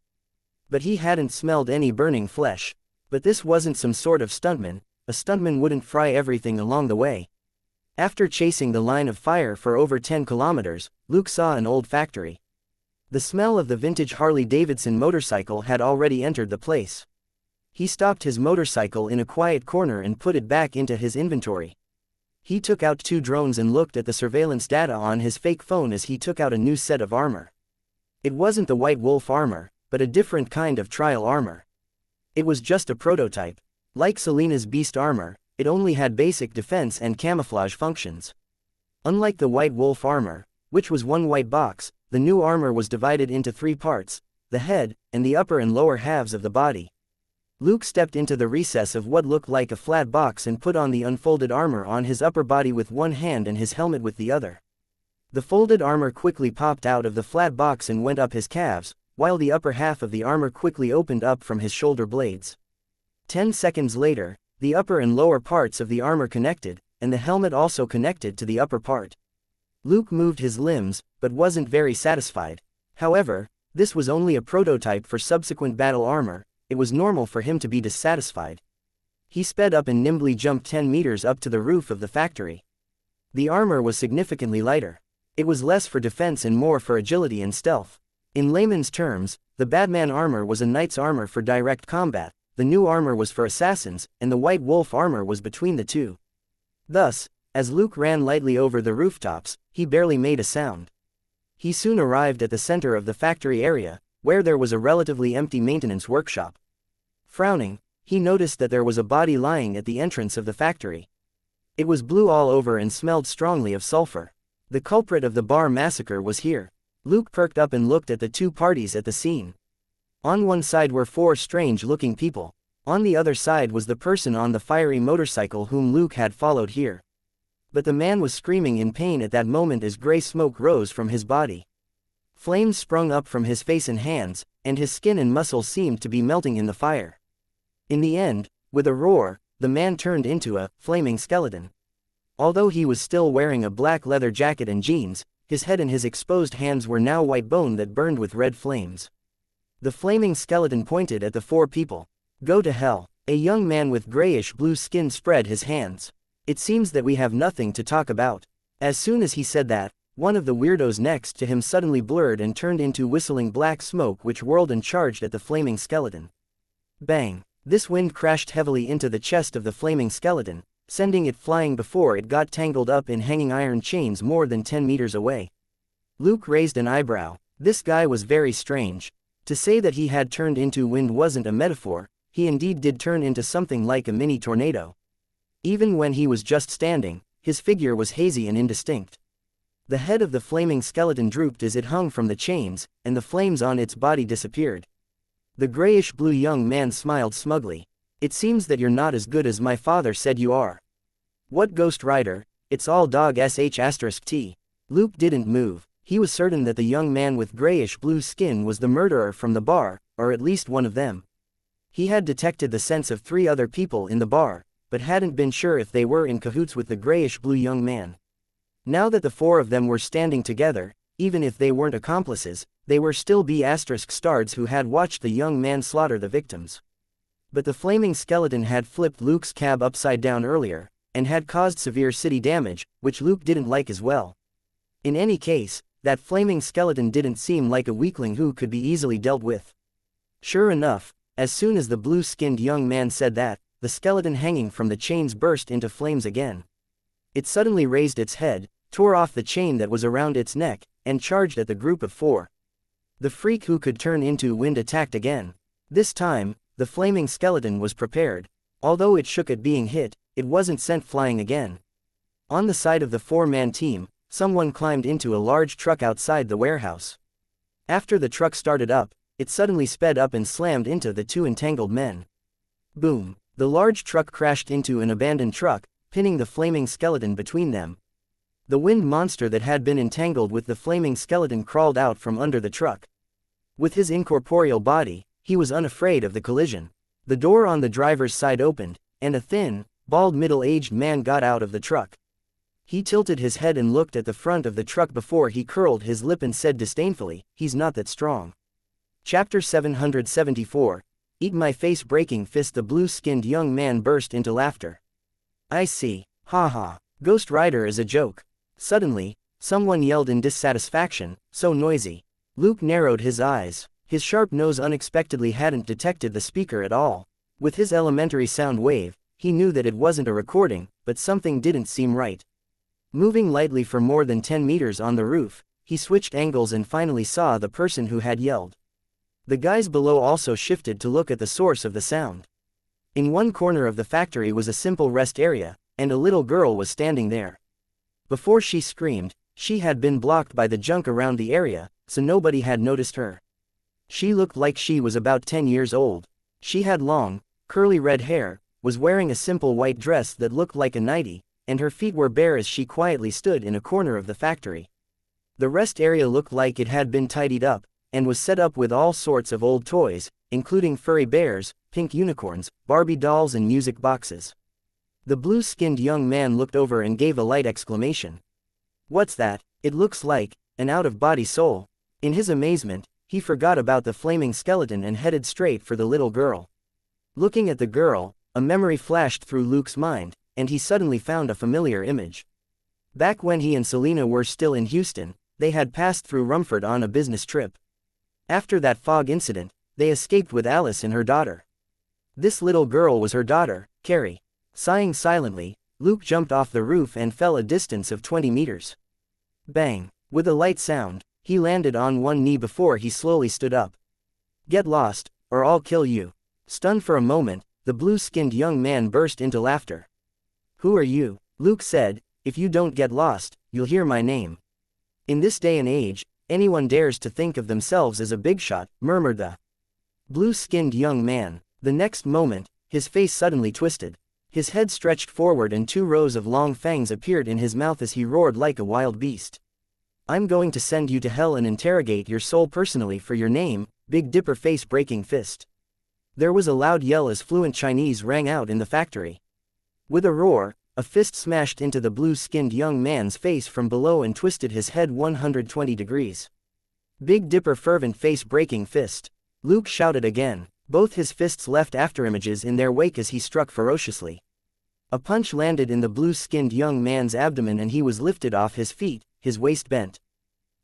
But he hadn't smelled any burning flesh. But this wasn't some sort of stuntman. A stuntman wouldn't fry everything along the way. After chasing the line of fire for over 10 kilometers, Luke saw an old factory. The smell of the vintage Harley-Davidson motorcycle had already entered the place. He stopped his motorcycle in a quiet corner and put it back into his inventory. He took out 2 drones and looked at the surveillance data on his fake phone as he took out a new set of armor. It wasn't the White Wolf armor, but a different kind of trial armor. It was just a prototype. Like Selena's beast armor, it only had basic defense and camouflage functions. Unlike the White Wolf armor, which was one white box, the new armor was divided into 3 parts, the head, and the upper and lower halves of the body. Luke stepped into the recess of what looked like a flat box and put on the unfolded armor on his upper body with one hand and his helmet with the other. The folded armor quickly popped out of the flat box and went up his calves, while the upper half of the armor quickly opened up from his shoulder blades. 10 seconds later, the upper and lower parts of the armor connected, and the helmet also connected to the upper part. Luke moved his limbs, but wasn't very satisfied. However, this was only a prototype for subsequent battle armor. It was normal for him to be dissatisfied. He sped up and nimbly jumped 10 meters up to the roof of the factory. The armor was significantly lighter. It was less for defense and more for agility and stealth. In layman's terms, the Batman armor was a knight's armor for direct combat, the new armor was for assassins, and the White Wolf armor was between the two. Thus, as Luke ran lightly over the rooftops, he barely made a sound. He soon arrived at the center of the factory area, where there was a relatively empty maintenance workshop. Frowning, he noticed that there was a body lying at the entrance of the factory. It was blue all over and smelled strongly of sulfur. The culprit of the bar massacre was here. Luke perked up and looked at the 2 parties at the scene. On one side were 4 strange-looking people. On the other side was the person on the fiery motorcycle whom Luke had followed here. But the man was screaming in pain at that moment as gray smoke rose from his body. Flames sprung up from his face and hands, and his skin and muscles seemed to be melting in the fire. In the end, with a roar, the man turned into a flaming skeleton. Although he was still wearing a black leather jacket and jeans, his head and his exposed hands were now white bone that burned with red flames. The flaming skeleton pointed at the 4 people. "Go to hell." A young man with grayish-blue skin spread his hands. "It seems that we have nothing to talk about." As soon as he said that, one of the weirdos next to him suddenly blurred and turned into whistling black smoke which whirled and charged at the flaming skeleton. Bang! This wind crashed heavily into the chest of the flaming skeleton, sending it flying before it got tangled up in hanging iron chains more than 10 meters away. Luke raised an eyebrow. This guy was very strange. To say that he had turned into wind wasn't a metaphor, he indeed did turn into something like a mini tornado. Even when he was just standing, his figure was hazy and indistinct. The head of the flaming skeleton drooped as it hung from the chains, and the flames on its body disappeared. The grayish-blue young man smiled smugly. "It seems that you're not as good as my father said you are." "What Ghost Rider? It's all dog sh*t." Luke didn't move. He was certain that the young man with grayish-blue skin was the murderer from the bar, or at least one of them. He had detected the scents of 3 other people in the bar, but hadn't been sure if they were in cahoots with the grayish-blue young man. Now that the 4 of them were standing together, even if they weren't accomplices, they were still B***stards who had watched the young man slaughter the victims. But the flaming skeleton had flipped Luke's cab upside down earlier, and had caused severe city damage, which Luke didn't like as well. In any case, that flaming skeleton didn't seem like a weakling who could be easily dealt with. Sure enough, as soon as the blue-skinned young man said that, the skeleton hanging from the chains burst into flames again. It suddenly raised its head, tore off the chain that was around its neck, and charged at the group of 4. The freak who could turn into wind attacked again. This time, the flaming skeleton was prepared. Although it shook at being hit, it wasn't sent flying again. On the side of the 4-man team, someone climbed into a large truck outside the warehouse. After the truck started up, it suddenly sped up and slammed into the 2 entangled men. Boom! The large truck crashed into an abandoned truck, pinning the flaming skeleton between them. The wind monster that had been entangled with the flaming skeleton crawled out from under the truck. With his incorporeal body, he was unafraid of the collision. The door on the driver's side opened, and a thin, bald middle-aged man got out of the truck. He tilted his head and looked at the front of the truck before he curled his lip and said disdainfully, "He's not that strong." Chapter 774, Eat My Face Breaking Fist. The blue-skinned young man burst into laughter. I see. Ha ha. Ghost Rider is a joke. Suddenly, someone yelled in dissatisfaction, so noisy. Luke narrowed his eyes. His sharp nose unexpectedly hadn't detected the speaker at all. With his elementary sound wave, he knew that it wasn't a recording, but something didn't seem right. Moving lightly for more than 10 meters on the roof, he switched angles and finally saw the person who had yelled. The guys below also shifted to look at the source of the sound. In one corner of the factory was a simple rest area, and a little girl was standing there. Before she screamed, she had been blocked by the junk around the area, so nobody had noticed her. She looked like she was about 10 years old. She had long, curly red hair, was wearing a simple white dress that looked like a nightie, and her feet were bare as she quietly stood in a corner of the factory. The rest area looked like it had been tidied up, and was set up with all sorts of old toys, including furry bears, pink unicorns, Barbie dolls and music boxes. The blue-skinned young man looked over and gave a light exclamation. What's that? It looks like an out-of-body soul. In his amazement, he forgot about the flaming skeleton and headed straight for the little girl. Looking at the girl, a memory flashed through Luke's mind, and he suddenly found a familiar image. Back when he and Selena were still in Houston, they had passed through Rumford on a business trip. After that fog incident, they escaped with Alice and her daughter. This little girl was her daughter, Carrie. Sighing silently, Luke jumped off the roof and fell a distance of 20 meters. Bang! With a light sound, he landed on one knee before he slowly stood up. Get lost, or I'll kill you. Stunned for a moment, the blue-skinned young man burst into laughter. Who are you? Luke said, if you don't get lost, you'll hear my name. In this day and age, anyone dares to think of themselves as a big shot, murmured the blue-skinned young man. The next moment, his face suddenly twisted. His head stretched forward and 2 rows of long fangs appeared in his mouth as he roared like a wild beast. I'm going to send you to hell and interrogate your soul personally for your name, Big Dipper Face Breaking Fist. There was a loud yell as fluent Chinese rang out in the factory. With a roar, a fist smashed into the blue-skinned young man's face from below and twisted his head 120 degrees. Big Dipper Fervent Face Breaking Fist. Luke shouted again. Both his fists left afterimages in their wake as he struck ferociously. A punch landed in the blue-skinned young man's abdomen and he was lifted off his feet, his waist bent.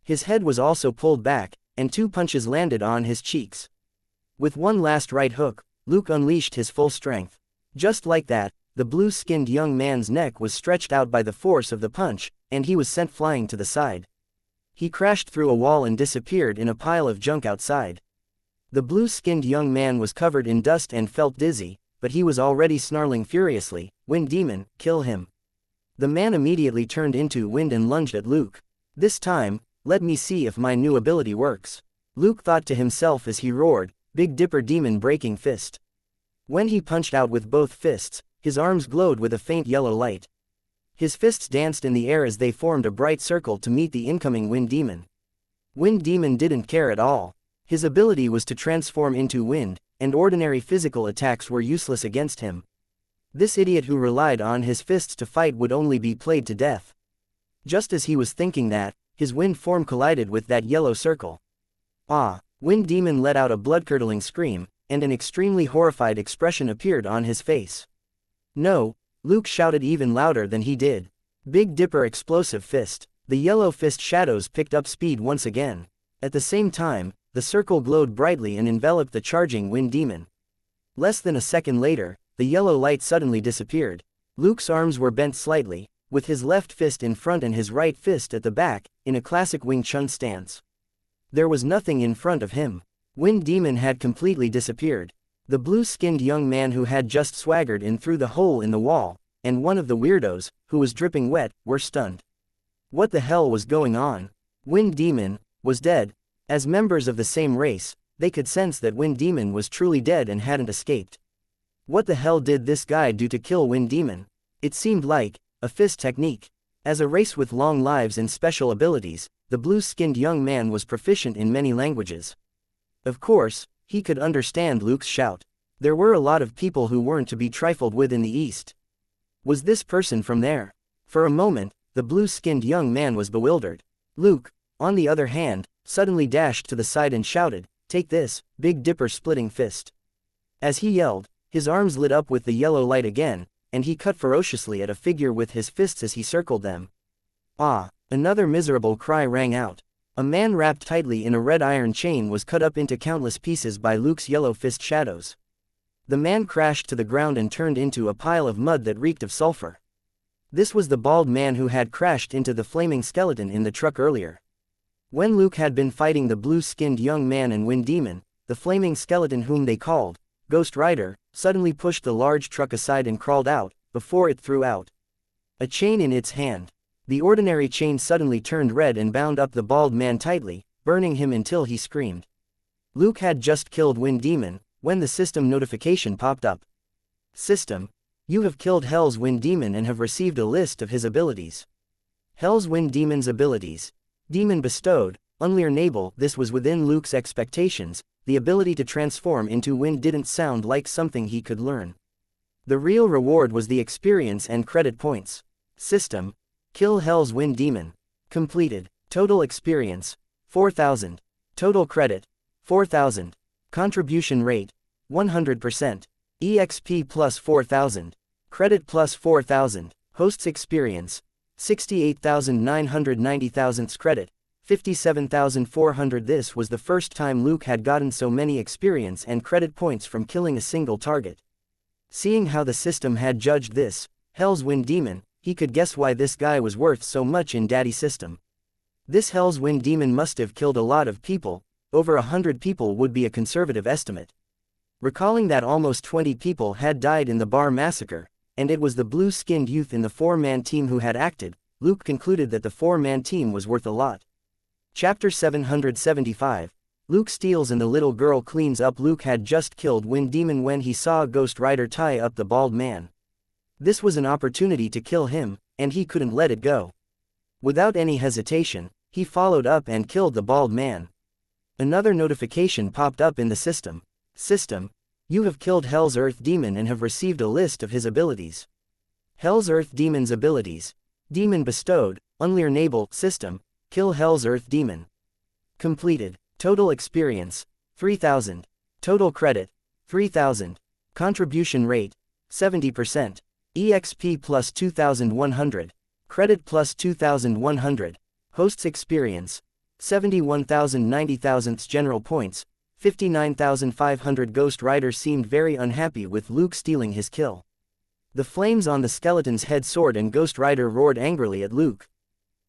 His head was also pulled back, and 2 punches landed on his cheeks. With one last right hook, Luke unleashed his full strength. Just like that, the blue-skinned young man's neck was stretched out by the force of the punch, and he was sent flying to the side. He crashed through a wall and disappeared in a pile of junk outside. The blue-skinned young man was covered in dust and felt dizzy, but he was already snarling furiously, Wind Demon, kill him. The man immediately turned into wind and lunged at Luke. This time, let me see if my new ability works. Luke thought to himself as he roared, Big Dipper Demon Breaking Fist. When he punched out with both fists, his arms glowed with a faint yellow light. His fists danced in the air as they formed a bright circle to meet the incoming Wind Demon. Wind Demon didn't care at all. His ability was to transform into wind, and ordinary physical attacks were useless against him. This idiot who relied on his fists to fight would only be played to death. Just as he was thinking that, his wind form collided with that yellow circle. Ah! Wind Demon let out a blood-curdling scream, and an extremely horrified expression appeared on his face. No! Luke shouted even louder than he did. Big Dipper Explosive Fist. The yellow fist shadows picked up speed once again. At the same time, the circle glowed brightly and enveloped the charging Wind Demon. Less than a second later, the yellow light suddenly disappeared. Luke's arms were bent slightly, with his left fist in front and his right fist at the back, in a classic Wing Chun stance. There was nothing in front of him. Wind Demon had completely disappeared. The blue-skinned young man who had just swaggered in through the hole in the wall, and one of the weirdos, who was dripping wet, were stunned. What the hell was going on? Wind Demon was dead. As members of the same race, they could sense that Wind Demon was truly dead and hadn't escaped. What the hell did this guy do to kill Wind Demon? It seemed like a fist technique. As a race with long lives and special abilities, the blue-skinned young man was proficient in many languages. Of course, he could understand Luke's shout. There were a lot of people who weren't to be trifled with in the East. Was this person from there? For a moment, the blue-skinned young man was bewildered. Luke, on the other hand, suddenly dashed to the side and shouted, "Take this, Big Dipper splitting fist." As he yelled, his arms lit up with the yellow light again, and he cut ferociously at a figure with his fists as he circled them. Ah! Another miserable cry rang out. A man wrapped tightly in a red iron chain was cut up into countless pieces by Luke's yellow fist shadows. The man crashed to the ground and turned into a pile of mud that reeked of sulfur. This was the bald man who had crashed into the flaming skeleton in the truck earlier. When Luke had been fighting the blue-skinned young man and wind demon, the flaming skeleton whom they called Ghost Rider suddenly pushed the large truck aside and crawled out, before it threw out a chain in its hand. The ordinary chain suddenly turned red and bound up the bald man tightly, burning him until he screamed. Luke had just killed Wind Demon, when the system notification popped up. System: you have killed Hell's Wind Demon and have received a list of his abilities. Hell's Wind Demon's abilities. Demon bestowed, unyielding. This was within Luke's expectations. The ability to transform into wind didn't sound like something he could learn. The real reward was the experience and credit points. System: kill Hell's Wind Demon. Completed. Total experience: 4,000. Total credit: 4,000. Contribution rate: 100%. EXP plus 4,000. Credit plus 4,000. Host's experience: 68,990,000 credit, 57,400. This was the first time Luke had gotten so many experience and credit points from killing a single target. Seeing how the system had judged this, Hell's Wind Demon, he could guess why this guy was worth so much in Daddy's system. This Hell's Wind Demon must have killed a lot of people. Over 100 people would be a conservative estimate. Recalling that almost 20 people had died in the bar massacre, and it was the blue-skinned youth in the four-man team who had acted, Luke concluded that the four-man team was worth a lot. Chapter 775. Luke steals and the little girl cleans up. Luke had just killed Wind Demon when he saw Ghost Rider tie up the bald man. This was an opportunity to kill him, and he couldn't let it go. Without any hesitation, he followed up and killed the bald man. Another notification popped up in the system. System: you have killed Hell's Earth Demon and have received a list of his abilities. Hell's Earth Demon's abilities. Demon bestowed, unyielding. System: kill Hell's Earth Demon. Completed. Total experience: 3,000. Total credit: 3,000. Contribution rate: 70%. EXP plus 2,100. Credit plus 2,100. Host's experience: 71,090,000. General points: 59,500. Ghost Rider seemed very unhappy with Luke stealing his kill. The flames on the skeleton's head soared and Ghost Rider roared angrily at Luke.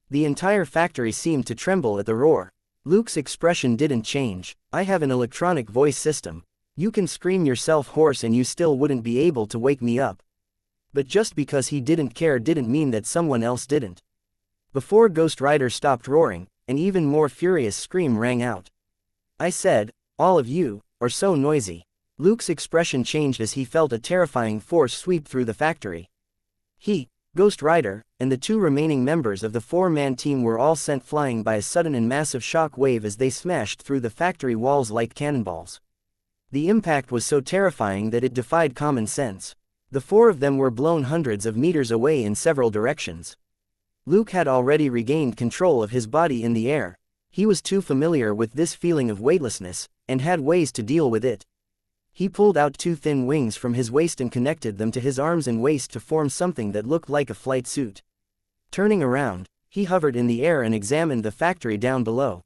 The entire factory seemed to tremble at the roar. Luke's expression didn't change. "I have an electronic voice system. You can scream yourself hoarse and you still wouldn't be able to wake me up." But just because he didn't care didn't mean that someone else didn't. Before Ghost Rider stopped roaring, an even more furious scream rang out. "I said, all of you, are so noisy." Luke's expression changed as he felt a terrifying force sweep through the factory. He, Ghost Rider, and the two remaining members of the four-man team were all sent flying by a sudden and massive shock wave as they smashed through the factory walls like cannonballs. The impact was so terrifying that it defied common sense. The four of them were blown hundreds of meters away in several directions. Luke had already regained control of his body in the air. He was too familiar with this feeling of weightlessness, and had ways to deal with it. He pulled out two thin wings from his waist and connected them to his arms and waist to form something that looked like a flight suit. Turning around, he hovered in the air and examined the factory down below.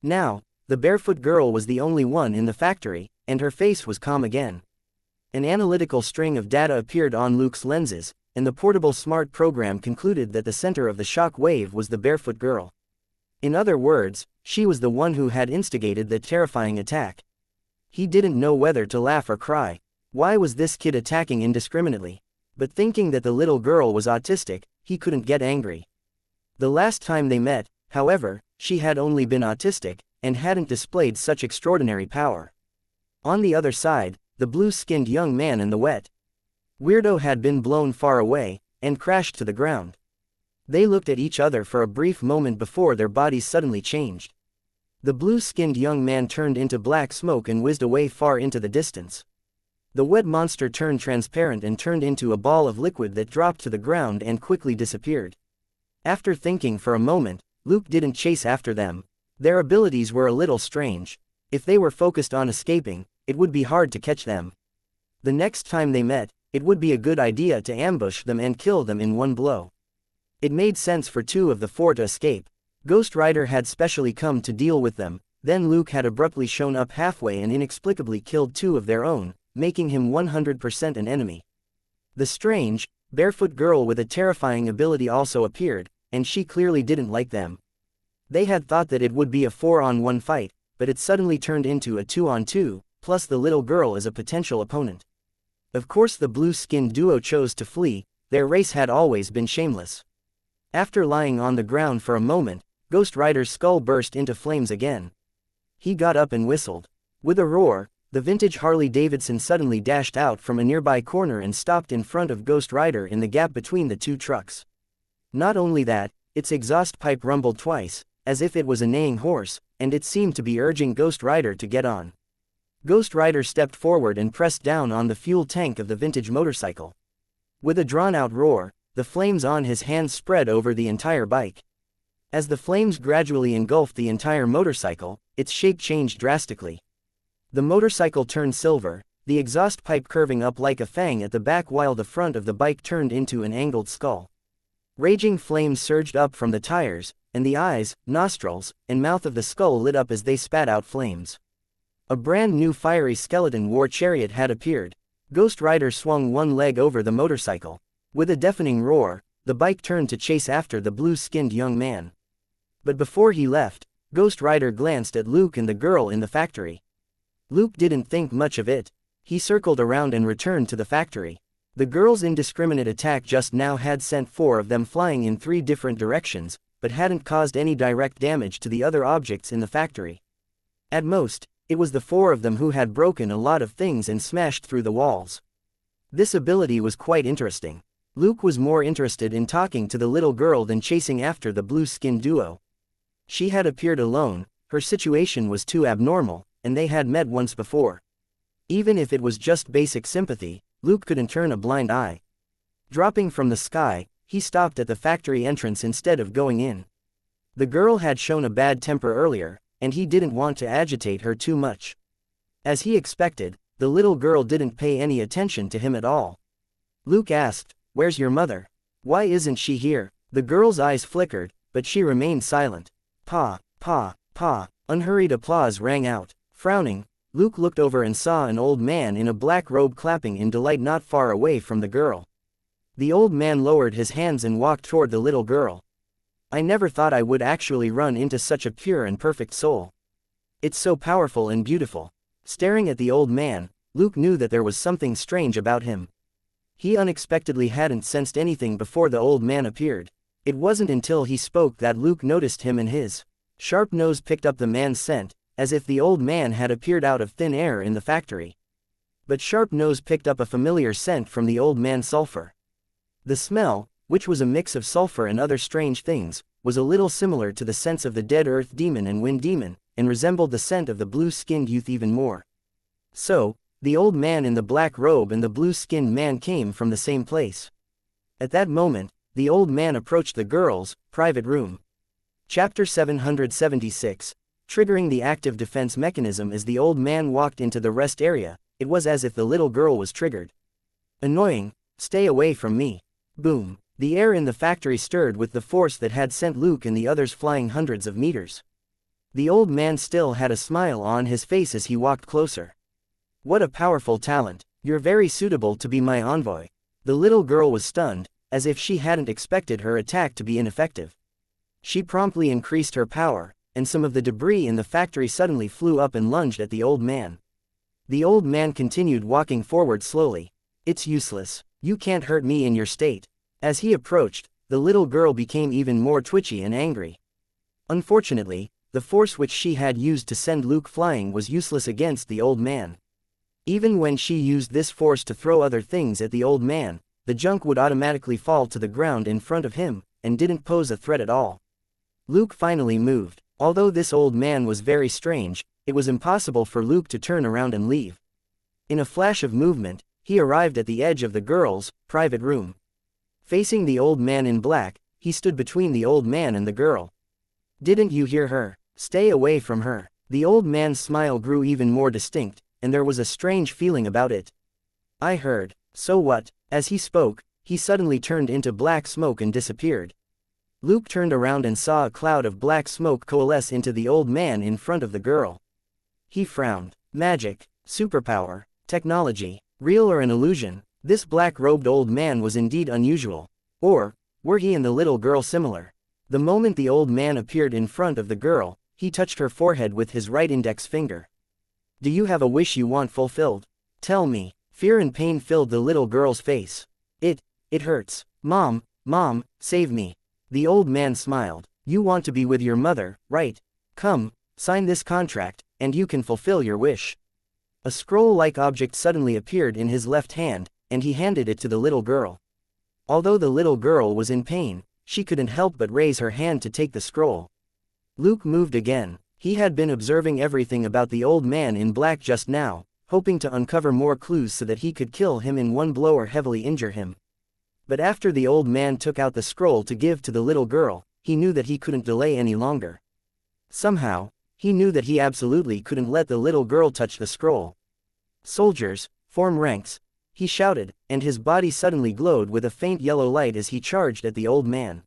Now, the barefoot girl was the only one in the factory, and her face was calm again. An analytical string of data appeared on Luke's lenses, and the portable smart program concluded that the center of the shock wave was the barefoot girl. In other words, she was the one who had instigated the terrifying attack. He didn't know whether to laugh or cry. Why was this kid attacking indiscriminately? But thinking that the little girl was autistic, he couldn't get angry. The last time they met, however, she had only been autistic, and hadn't displayed such extraordinary power. On the other side, the blue-skinned young man and the wet weirdo had been blown far away, and crashed to the ground. They looked at each other for a brief moment before their bodies suddenly changed. The blue-skinned young man turned into black smoke and whizzed away far into the distance. The wet monster turned transparent and turned into a ball of liquid that dropped to the ground and quickly disappeared. After thinking for a moment, Luke didn't chase after them. Their abilities were a little strange. If they were focused on escaping, it would be hard to catch them. The next time they met, it would be a good idea to ambush them and kill them in one blow. It made sense for 2 of the 4 to escape. Ghost Rider had specially come to deal with them, then Luke had abruptly shown up halfway and inexplicably killed 2 of their own, making him 100% an enemy. The strange, barefoot girl with a terrifying ability also appeared, and she clearly didn't like them. They had thought that it would be a 4-on-1 fight, but it suddenly turned into a 2-on-2, plus the little girl as a potential opponent. Of course the blue-skinned duo chose to flee, their race had always been shameless. After lying on the ground for a moment, Ghost Rider's skull burst into flames again. He got up and whistled. With a roar, the vintage Harley-Davidson suddenly dashed out from a nearby corner and stopped in front of Ghost Rider in the gap between the 2 trucks. Not only that, its exhaust pipe rumbled twice, as if it was a neighing horse, and it seemed to be urging Ghost Rider to get on. Ghost Rider stepped forward and pressed down on the fuel tank of the vintage motorcycle. With a drawn-out roar, the flames on his hands spread over the entire bike. As the flames gradually engulfed the entire motorcycle, its shape changed drastically. The motorcycle turned silver, the exhaust pipe curving up like a fang at the back while the front of the bike turned into an angled skull. Raging flames surged up from the tires, and the eyes, nostrils, and mouth of the skull lit up as they spat out flames. A brand new fiery skeleton war chariot had appeared. Ghost Rider swung one leg over the motorcycle. With a deafening roar, the bike turned to chase after the blue-skinned young man. But before he left, Ghost Rider glanced at Luke and the girl in the factory. Luke didn't think much of it. He circled around and returned to the factory. The girl's indiscriminate attack just now had sent 4 of them flying in 3 different directions, but hadn't caused any direct damage to the other objects in the factory. At most, it was the 4 of them who had broken a lot of things and smashed through the walls. This ability was quite interesting. Luke was more interested in talking to the little girl than chasing after the blue-skinned duo. She had appeared alone, her situation was too abnormal, and they had met once before. Even if it was just basic sympathy, Luke couldn't turn a blind eye. Dropping from the sky, he stopped at the factory entrance instead of going in. The girl had shown a bad temper earlier, and he didn't want to agitate her too much. As he expected, the little girl didn't pay any attention to him at all. Luke asked, "Where's your mother? Why isn't she here?" The girl's eyes flickered, but she remained silent. Pa, pa, pa. Unhurried applause rang out. Frowning, Luke looked over and saw an old man in a black robe clapping in delight not far away from the girl. The old man lowered his hands and walked toward the little girl. "I never thought I would actually run into such a pure and perfect soul. It's so powerful and beautiful." Staring at the old man, Luke knew that there was something strange about him. He unexpectedly hadn't sensed anything before the old man appeared. It wasn't until he spoke that Luke noticed him and his sharp nose picked up the man's scent, as if the old man had appeared out of thin air in the factory. But Sharp Nose picked up a familiar scent from the old man's sulfur. The smell, which was a mix of sulfur and other strange things, was a little similar to the scents of the dead earth demon and wind demon, and resembled the scent of the blue-skinned youth even more. So, the old man in the black robe and the blue-skinned man came from the same place. At that moment, the old man approached the girl's private room. Chapter 776. Triggering the active defense mechanism. As the old man walked into the rest area, it was as if the little girl was triggered. "Annoying, stay away from me." Boom. The air in the factory stirred with the force that had sent Luke and the others flying hundreds of meters. The old man still had a smile on his face as he walked closer. "What a powerful talent. You're very suitable to be my envoy." The little girl was stunned, as if she hadn't expected her attack to be ineffective. She promptly increased her power, and some of the debris in the factory suddenly flew up and lunged at the old man. The old man continued walking forward slowly. "It's useless. You can't hurt me in your state." As he approached, the little girl became even more twitchy and angry. Unfortunately, the force which she had used to send Luke flying was useless against the old man. Even when she used this force to throw other things at the old man, the junk would automatically fall to the ground in front of him, and didn't pose a threat at all. Luke finally moved. Although this old man was very strange, it was impossible for Luke to turn around and leave. In a flash of movement, he arrived at the edge of the girl's private room. Facing the old man in black, he stood between the old man and the girl. "Didn't you hear her? Stay away from her." The old man's smile grew even more distinct, and there was a strange feeling about it. I heard. So what? As he spoke, he suddenly turned into black smoke and disappeared. Luke turned around and saw a cloud of black smoke coalesce into the old man in front of the girl. He frowned. Magic, superpower, technology, real or an illusion? This black-robed old man was indeed unusual. Or, were he and the little girl similar? The moment the old man appeared in front of the girl, he touched her forehead with his right index finger. Do you have a wish you want fulfilled? Tell me. Fear and pain filled the little girl's face. It hurts. Mom, save me. The old man smiled. You want to be with your mother, right? Come, sign this contract, and you can fulfill your wish. A scroll-like object suddenly appeared in his left hand, and he handed it to the little girl. Although the little girl was in pain, she couldn't help but raise her hand to take the scroll. Luke moved again. He had been observing everything about the old man in black just now, hoping to uncover more clues so that he could kill him in one blow or heavily injure him. But after the old man took out the scroll to give to the little girl, he knew that he couldn't delay any longer. Somehow, he knew that he absolutely couldn't let the little girl touch the scroll. Soldiers, form ranks, he shouted, and his body suddenly glowed with a faint yellow light as he charged at the old man.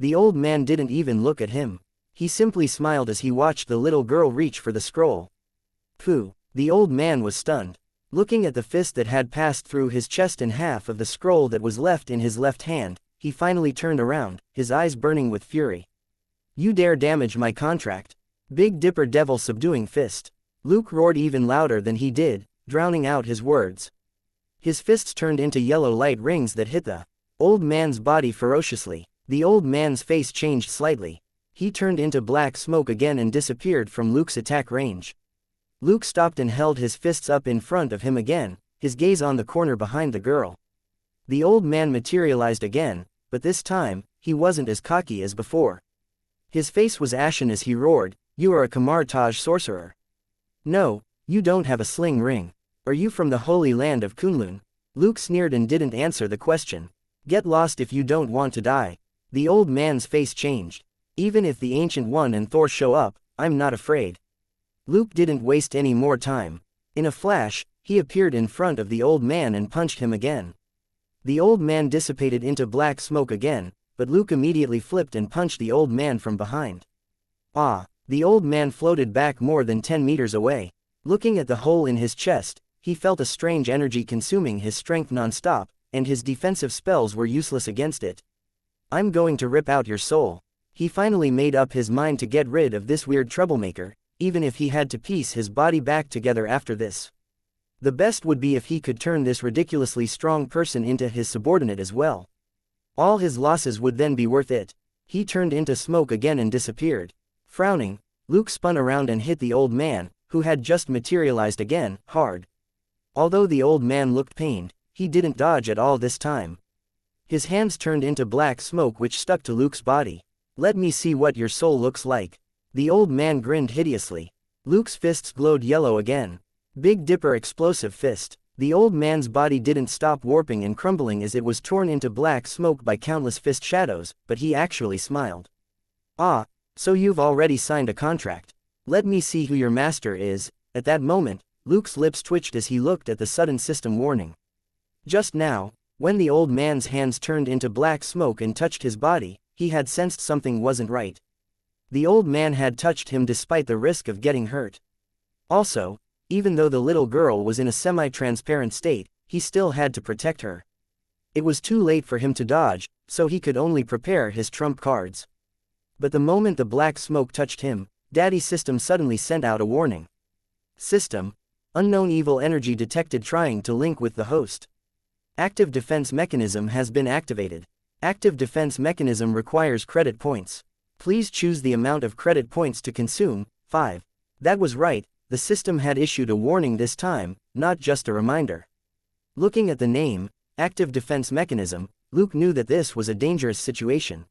The old man didn't even look at him. He simply smiled as he watched the little girl reach for the scroll. Pooh! The old man was stunned. Looking at the fist that had passed through his chest and half of the scroll that was left in his left hand, he finally turned around, his eyes burning with fury. You dare damage my contract? Big Dipper Devil subduing fist. Luke roared even louder than he did, drowning out his words. His fists turned into yellow light rings that hit the old man's body ferociously. The old man's face changed slightly. He turned into black smoke again and disappeared from Luke's attack range. Luke stopped and held his fists up in front of him again, his gaze on the corner behind the girl. The old man materialized again, but this time, he wasn't as cocky as before. His face was ashen as he roared, You are a Kamartaj sorcerer. No, you don't have a sling ring. Are you from the holy land of Kunlun? Luke sneered and didn't answer the question. Get lost if you don't want to die. The old man's face changed. Even if the Ancient One and Thor show up, I'm not afraid. Luke didn't waste any more time. In a flash, he appeared in front of the old man and punched him again. The old man dissipated into black smoke again, but Luke immediately flipped and punched the old man from behind. Ah! The old man floated back more than 10 meters away. Looking at the hole in his chest, he felt a strange energy consuming his strength non-stop, and his defensive spells were useless against it. I'm going to rip out your soul. He finally made up his mind to get rid of this weird troublemaker, even if he had to piece his body back together after this. The best would be if he could turn this ridiculously strong person into his subordinate as well. All his losses would then be worth it. He turned into smoke again and disappeared. Frowning, Luke spun around and hit the old man, who had just materialized again, hard. Although the old man looked pained, he didn't dodge at all this time. His hands turned into black smoke which stuck to Luke's body. Let me see what your soul looks like. The old man grinned hideously. Luke's fists glowed yellow again. Big Dipper explosive fist. The old man's body didn't stop warping and crumbling as it was torn into black smoke by countless fist shadows, but he actually smiled. Ah, so you've already signed a contract. Let me see who your master is. At that moment, Luke's lips twitched as he looked at the sudden system warning. Just now, when the old man's hands turned into black smoke and touched his body, he had sensed something wasn't right. The old man had touched him despite the risk of getting hurt. Also, even though the little girl was in a semi-transparent state, he still had to protect her. It was too late for him to dodge, so he could only prepare his trump cards. But the moment the black smoke touched him, Daddy's system suddenly sent out a warning. System: unknown evil energy detected trying to link with the host. Active defense mechanism has been activated. Active defense mechanism requires credit points. Please choose the amount of credit points to consume, 5. That was right, the system had issued a warning this time, not just a reminder. Looking at the name, Active Defense Mechanism, Luke knew that this was a dangerous situation.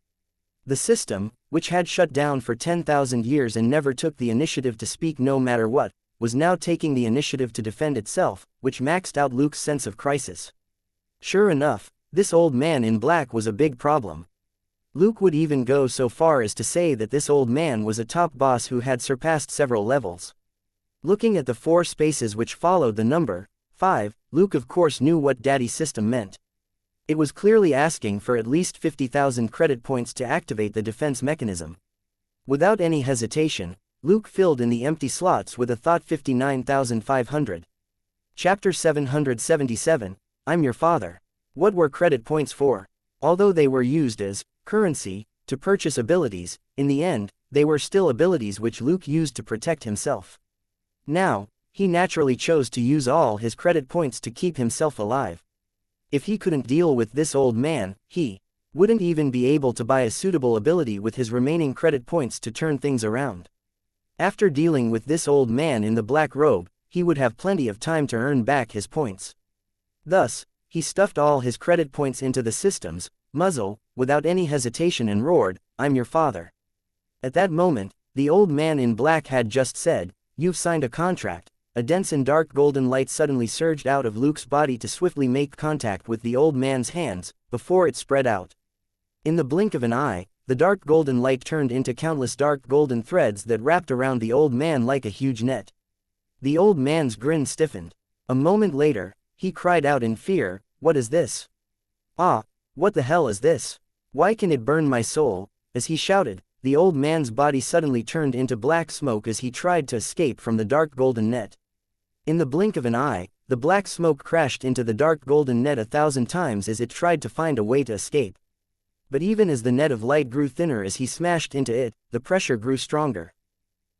The system, which had shut down for 10,000 years and never took the initiative to speak no matter what, was now taking the initiative to defend itself, which maxed out Luke's sense of crisis. Sure enough, this old man in black was a big problem. Luke would even go so far as to say that this old man was a top boss who had surpassed several levels. Looking at the 4 spaces which followed the number 5, Luke of course knew what Daddy's system meant. It was clearly asking for at least 50,000 credit points to activate the defense mechanism. Without any hesitation, Luke filled in the empty slots with a thought 59,500. Chapter 777, I'm Your Father. What were credit points for? Although they were used as currency to purchase abilities, in the end, they were still abilities which Luke used to protect himself. Now, he naturally chose to use all his credit points to keep himself alive. If he couldn't deal with this old man, he wouldn't even be able to buy a suitable ability with his remaining credit points to turn things around. After dealing with this old man in the black robe, he would have plenty of time to earn back his points. Thus, he stuffed all his credit points into the system's muzzle, without any hesitation, and roared, I'm your father. At that moment, the old man in black had just said, You've signed a contract. A dense and dark golden light suddenly surged out of Luke's body to swiftly make contact with the old man's hands, before it spread out. In the blink of an eye, the dark golden light turned into countless dark golden threads that wrapped around the old man like a huge net. The old man's grin stiffened. A moment later, he cried out in fear, What is this? Ah, what the hell is this? Why can it burn my soul? As he shouted, the old man's body suddenly turned into black smoke as he tried to escape from the dark golden net. In the blink of an eye, the black smoke crashed into the dark golden net 1,000 times as it tried to find a way to escape. But even as the net of light grew thinner as he smashed into it, the pressure grew stronger.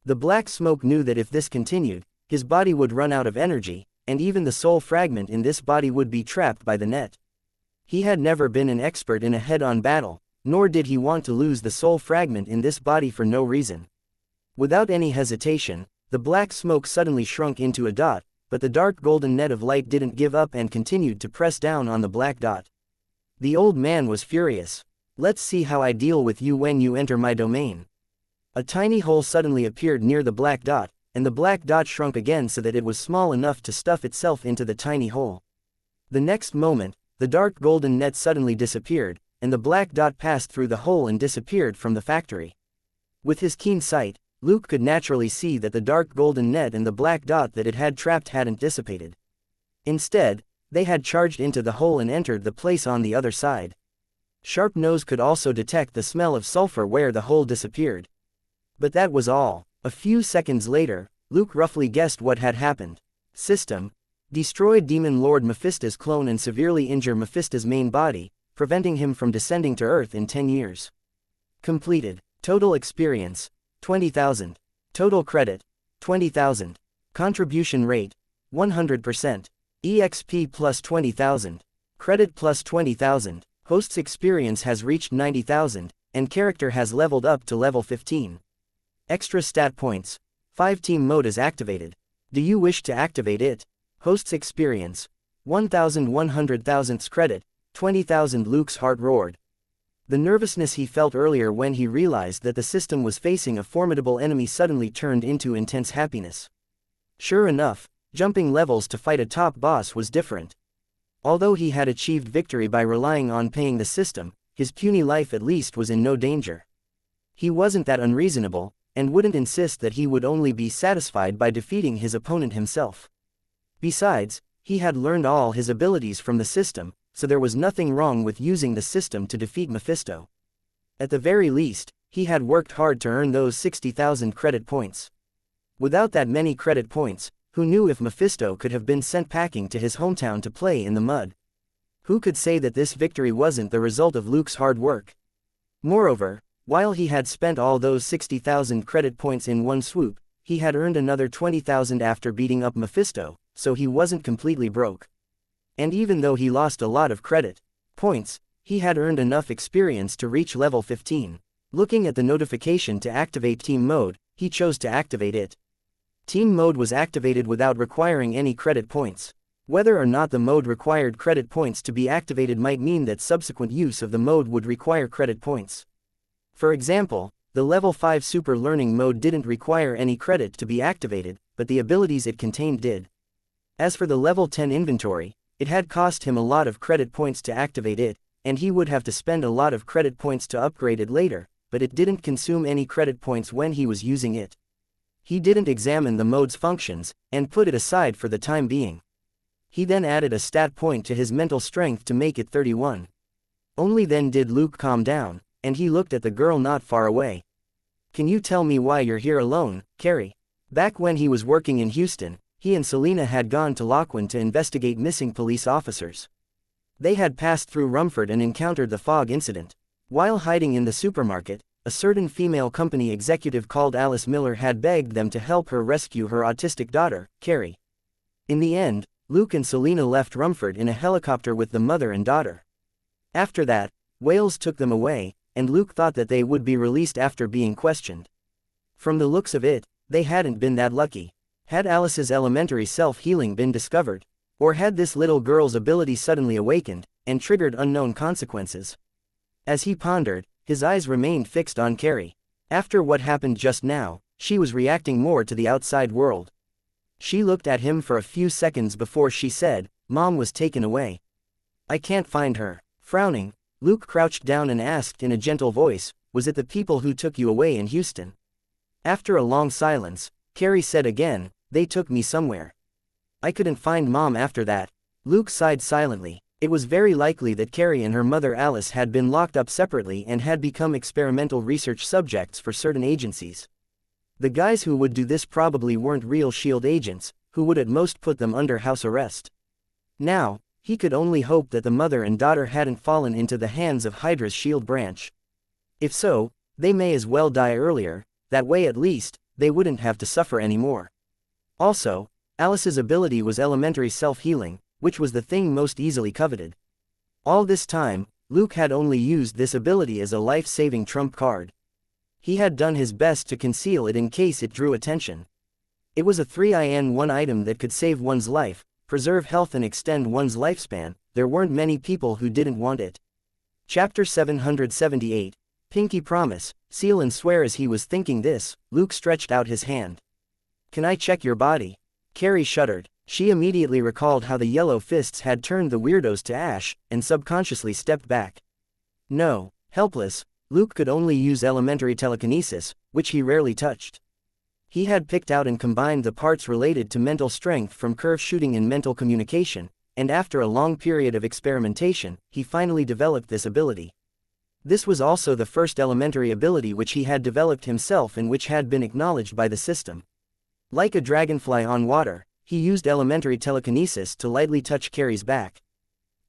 The black smoke knew that if this continued, his body would run out of energy, and even the soul fragment in this body would be trapped by the net. He had never been an expert in a head-on battle, nor did he want to lose the soul fragment in this body for no reason. Without any hesitation, the black smoke suddenly shrunk into a dot, but the dark golden net of light didn't give up and continued to press down on the black dot. The old man was furious. Let's see how I deal with you when you enter my domain. A tiny hole suddenly appeared near the black dot, and the black dot shrunk again so that it was small enough to stuff itself into the tiny hole. The next moment, the dark golden net suddenly disappeared, and the black dot passed through the hole and disappeared from the factory. With his keen sight, Luke could naturally see that the dark golden net and the black dot that it had trapped hadn't dissipated. Instead, they had charged into the hole and entered the place on the other side. Sharp Nose could also detect the smell of sulfur where the hole disappeared. But that was all. A few seconds later, Luke roughly guessed what had happened. System: destroy Demon Lord Mephisto's clone and severely injure Mephisto's main body, preventing him from descending to Earth in 10 years. Completed. Total experience: 20,000. Total credit: 20,000. Contribution rate: 100%. EXP plus 20,000. Credit plus 20,000. Host's experience has reached 90,000, and character has leveled up to level 15. Extra stat points: 5 team mode is activated. Do you wish to activate it? Host's experience: 1,100,000 credit, 20,000. Luke's heart roared. The nervousness he felt earlier when he realized that the system was facing a formidable enemy suddenly turned into intense happiness. Sure enough, jumping levels to fight a top boss was different. Although he had achieved victory by relying on paying the system, his puny life at least was in no danger. He wasn't that unreasonable, and wouldn't insist that he would only be satisfied by defeating his opponent himself. Besides, he had learned all his abilities from the system, so there was nothing wrong with using the system to defeat Mephisto. At the very least, he had worked hard to earn those 60,000 credit points. Without that many credit points, who knew if Mephisto could have been sent packing to his hometown to play in the mud? Who could say that this victory wasn't the result of Luke's hard work? Moreover, while he had spent all those 60,000 credit points in one swoop, he had earned another 20,000 after beating up Mephisto, so he wasn't completely broke. And even though he lost a lot of credit points, he had earned enough experience to reach level 15. Looking at the notification to activate team mode, he chose to activate it. Team mode was activated without requiring any credit points. Whether or not the mode required credit points to be activated might mean that subsequent use of the mode would require credit points. For example, the level 5 super learning mode didn't require any credit to be activated, but the abilities it contained did. As for the level 10 inventory, it had cost him a lot of credit points to activate it, and he would have to spend a lot of credit points to upgrade it later, but it didn't consume any credit points when he was using it. He didn't examine the mode's functions, and put it aside for the time being. He then added a stat point to his mental strength to make it 31. Only then did Luke calm down, and he looked at the girl not far away. "Can you tell me why you're here alone, Carrie?" Back when he was working in Houston, he and Selena had gone to Lockwood to investigate missing police officers. They had passed through Rumford and encountered the fog incident. While hiding in the supermarket, a certain female company executive called Alice Miller had begged them to help her rescue her autistic daughter, Carrie. In the end, Luke and Selena left Rumford in a helicopter with the mother and daughter. After that, Wales took them away, and Luke thought that they would be released after being questioned. From the looks of it, they hadn't been that lucky. Had Alice's elementary self-healing been discovered? Or had this little girl's ability suddenly awakened, and triggered unknown consequences? As he pondered, his eyes remained fixed on Carrie. After what happened just now, she was reacting more to the outside world. She looked at him for a few seconds before she said, "Mom was taken away. I can't find her." Frowning, Luke crouched down and asked in a gentle voice, "Was it the people who took you away in Houston?" After a long silence, Carrie said again, "They took me somewhere. I couldn't find Mom after that." Luke sighed silently. It was very likely that Carrie and her mother Alice had been locked up separately and had become experimental research subjects for certain agencies. The guys who would do this probably weren't real SHIELD agents, who would at most put them under house arrest. Now, he could only hope that the mother and daughter hadn't fallen into the hands of Hydra's SHIELD branch. If so, they may as well die earlier, that way at least, they wouldn't have to suffer anymore. Also, Alice's ability was elementary self-healing, which was the thing most easily coveted. All this time, Luke had only used this ability as a life-saving trump card. He had done his best to conceal it in case it drew attention. It was a 3-in-1 item that could save one's life, preserve health and extend one's lifespan. There weren't many people who didn't want it. Chapter 778, Pinky Promise, Seal and Swear. As he was thinking this, Luke stretched out his hand. "Can I check your body?" Carrie shuddered. She immediately recalled how the yellow fists had turned the weirdos to ash, and subconsciously stepped back. No. Helpless, Luke could only use elementary telekinesis, which he rarely touched. He had picked out and combined the parts related to mental strength from curve shooting and mental communication, and after a long period of experimentation, he finally developed this ability. This was also the first elementary ability which he had developed himself and which had been acknowledged by the system. Like a dragonfly on water, he used elementary telekinesis to lightly touch Carrie's back.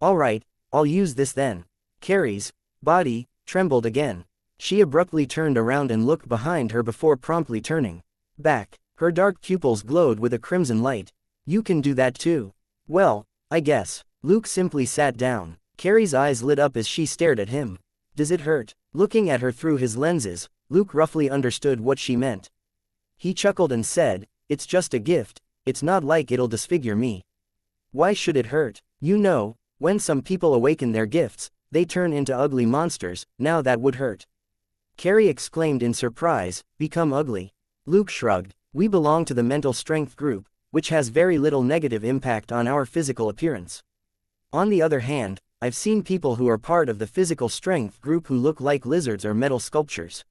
"All right, I'll use this then." Carrie's body trembled again. She abruptly turned around and looked behind her before promptly turning back. Her dark pupils glowed with a crimson light. "You can do that too." "Well, I guess." Luke simply sat down. Carrie's eyes lit up as she stared at him. "Does it hurt?" Looking at her through his lenses, Luke roughly understood what she meant. He chuckled and said, "It's just a gift. It's not like it'll disfigure me." "Why should it hurt?" "You know, when some people awaken their gifts, they turn into ugly monsters. Now that would hurt." Carrie exclaimed in surprise, "Become ugly?" Luke shrugged. "We belong to the mental strength group, which has very little negative impact on our physical appearance. On the other hand, I've seen people who are part of the physical strength group who look like lizards or metal sculptures."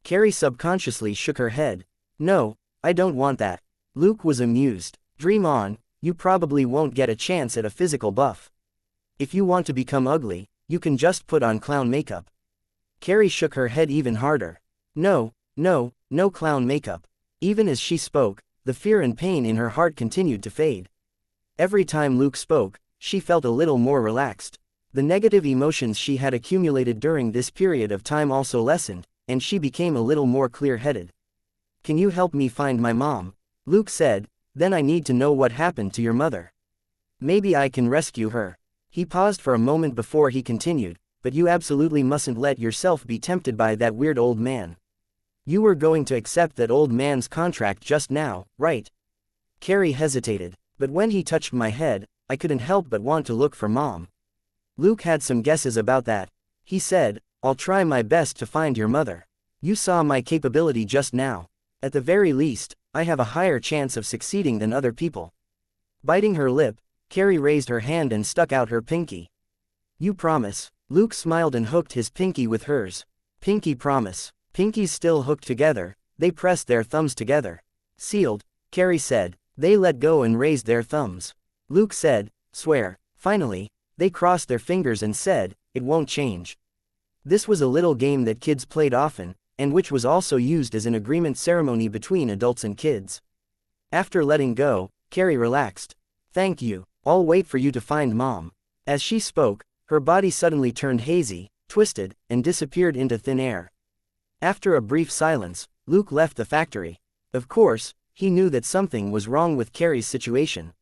Carrie subconsciously shook her head. "No, I don't want that." Luke was amused. "Dream on, you probably won't get a chance at a physical buff. If you want to become ugly, you can just put on clown makeup." Carrie shook her head even harder. No clown makeup." Even as she spoke, the fear and pain in her heart continued to fade. Every time Luke spoke, she felt a little more relaxed. The negative emotions she had accumulated during this period of time also lessened, and she became a little more clear-headed. "Can you help me find my mom?" Luke said, "Then I need to know what happened to your mother. Maybe I can rescue her." He paused for a moment before he continued, "But you absolutely mustn't let yourself be tempted by that weird old man. You were going to accept that old man's contract just now, right?" Carrie hesitated. "But when he touched my head, I couldn't help but want to look for Mom." Luke had some guesses about that. He said, "I'll try my best to find your mother. You saw my capability just now. At the very least, I have a higher chance of succeeding than other people." Biting her lip, Carrie raised her hand and stuck out her pinky. "You promise?" Luke smiled and hooked his pinky with hers. Pinky promise. Pinkies still hooked together, they pressed their thumbs together. Sealed, Carrie said. They let go and raised their thumbs. Luke said, swear. Finally, they crossed their fingers and said, it won't change. This was a little game that kids played often, and which was also used as an agreement ceremony between adults and kids. After letting go, Carrie relaxed. Thank you, I'll wait for you to find Mom. As she spoke, her body suddenly turned hazy, twisted, and disappeared into thin air. After a brief silence, Luke left the factory. Of course, he knew that something was wrong with Carrie's situation.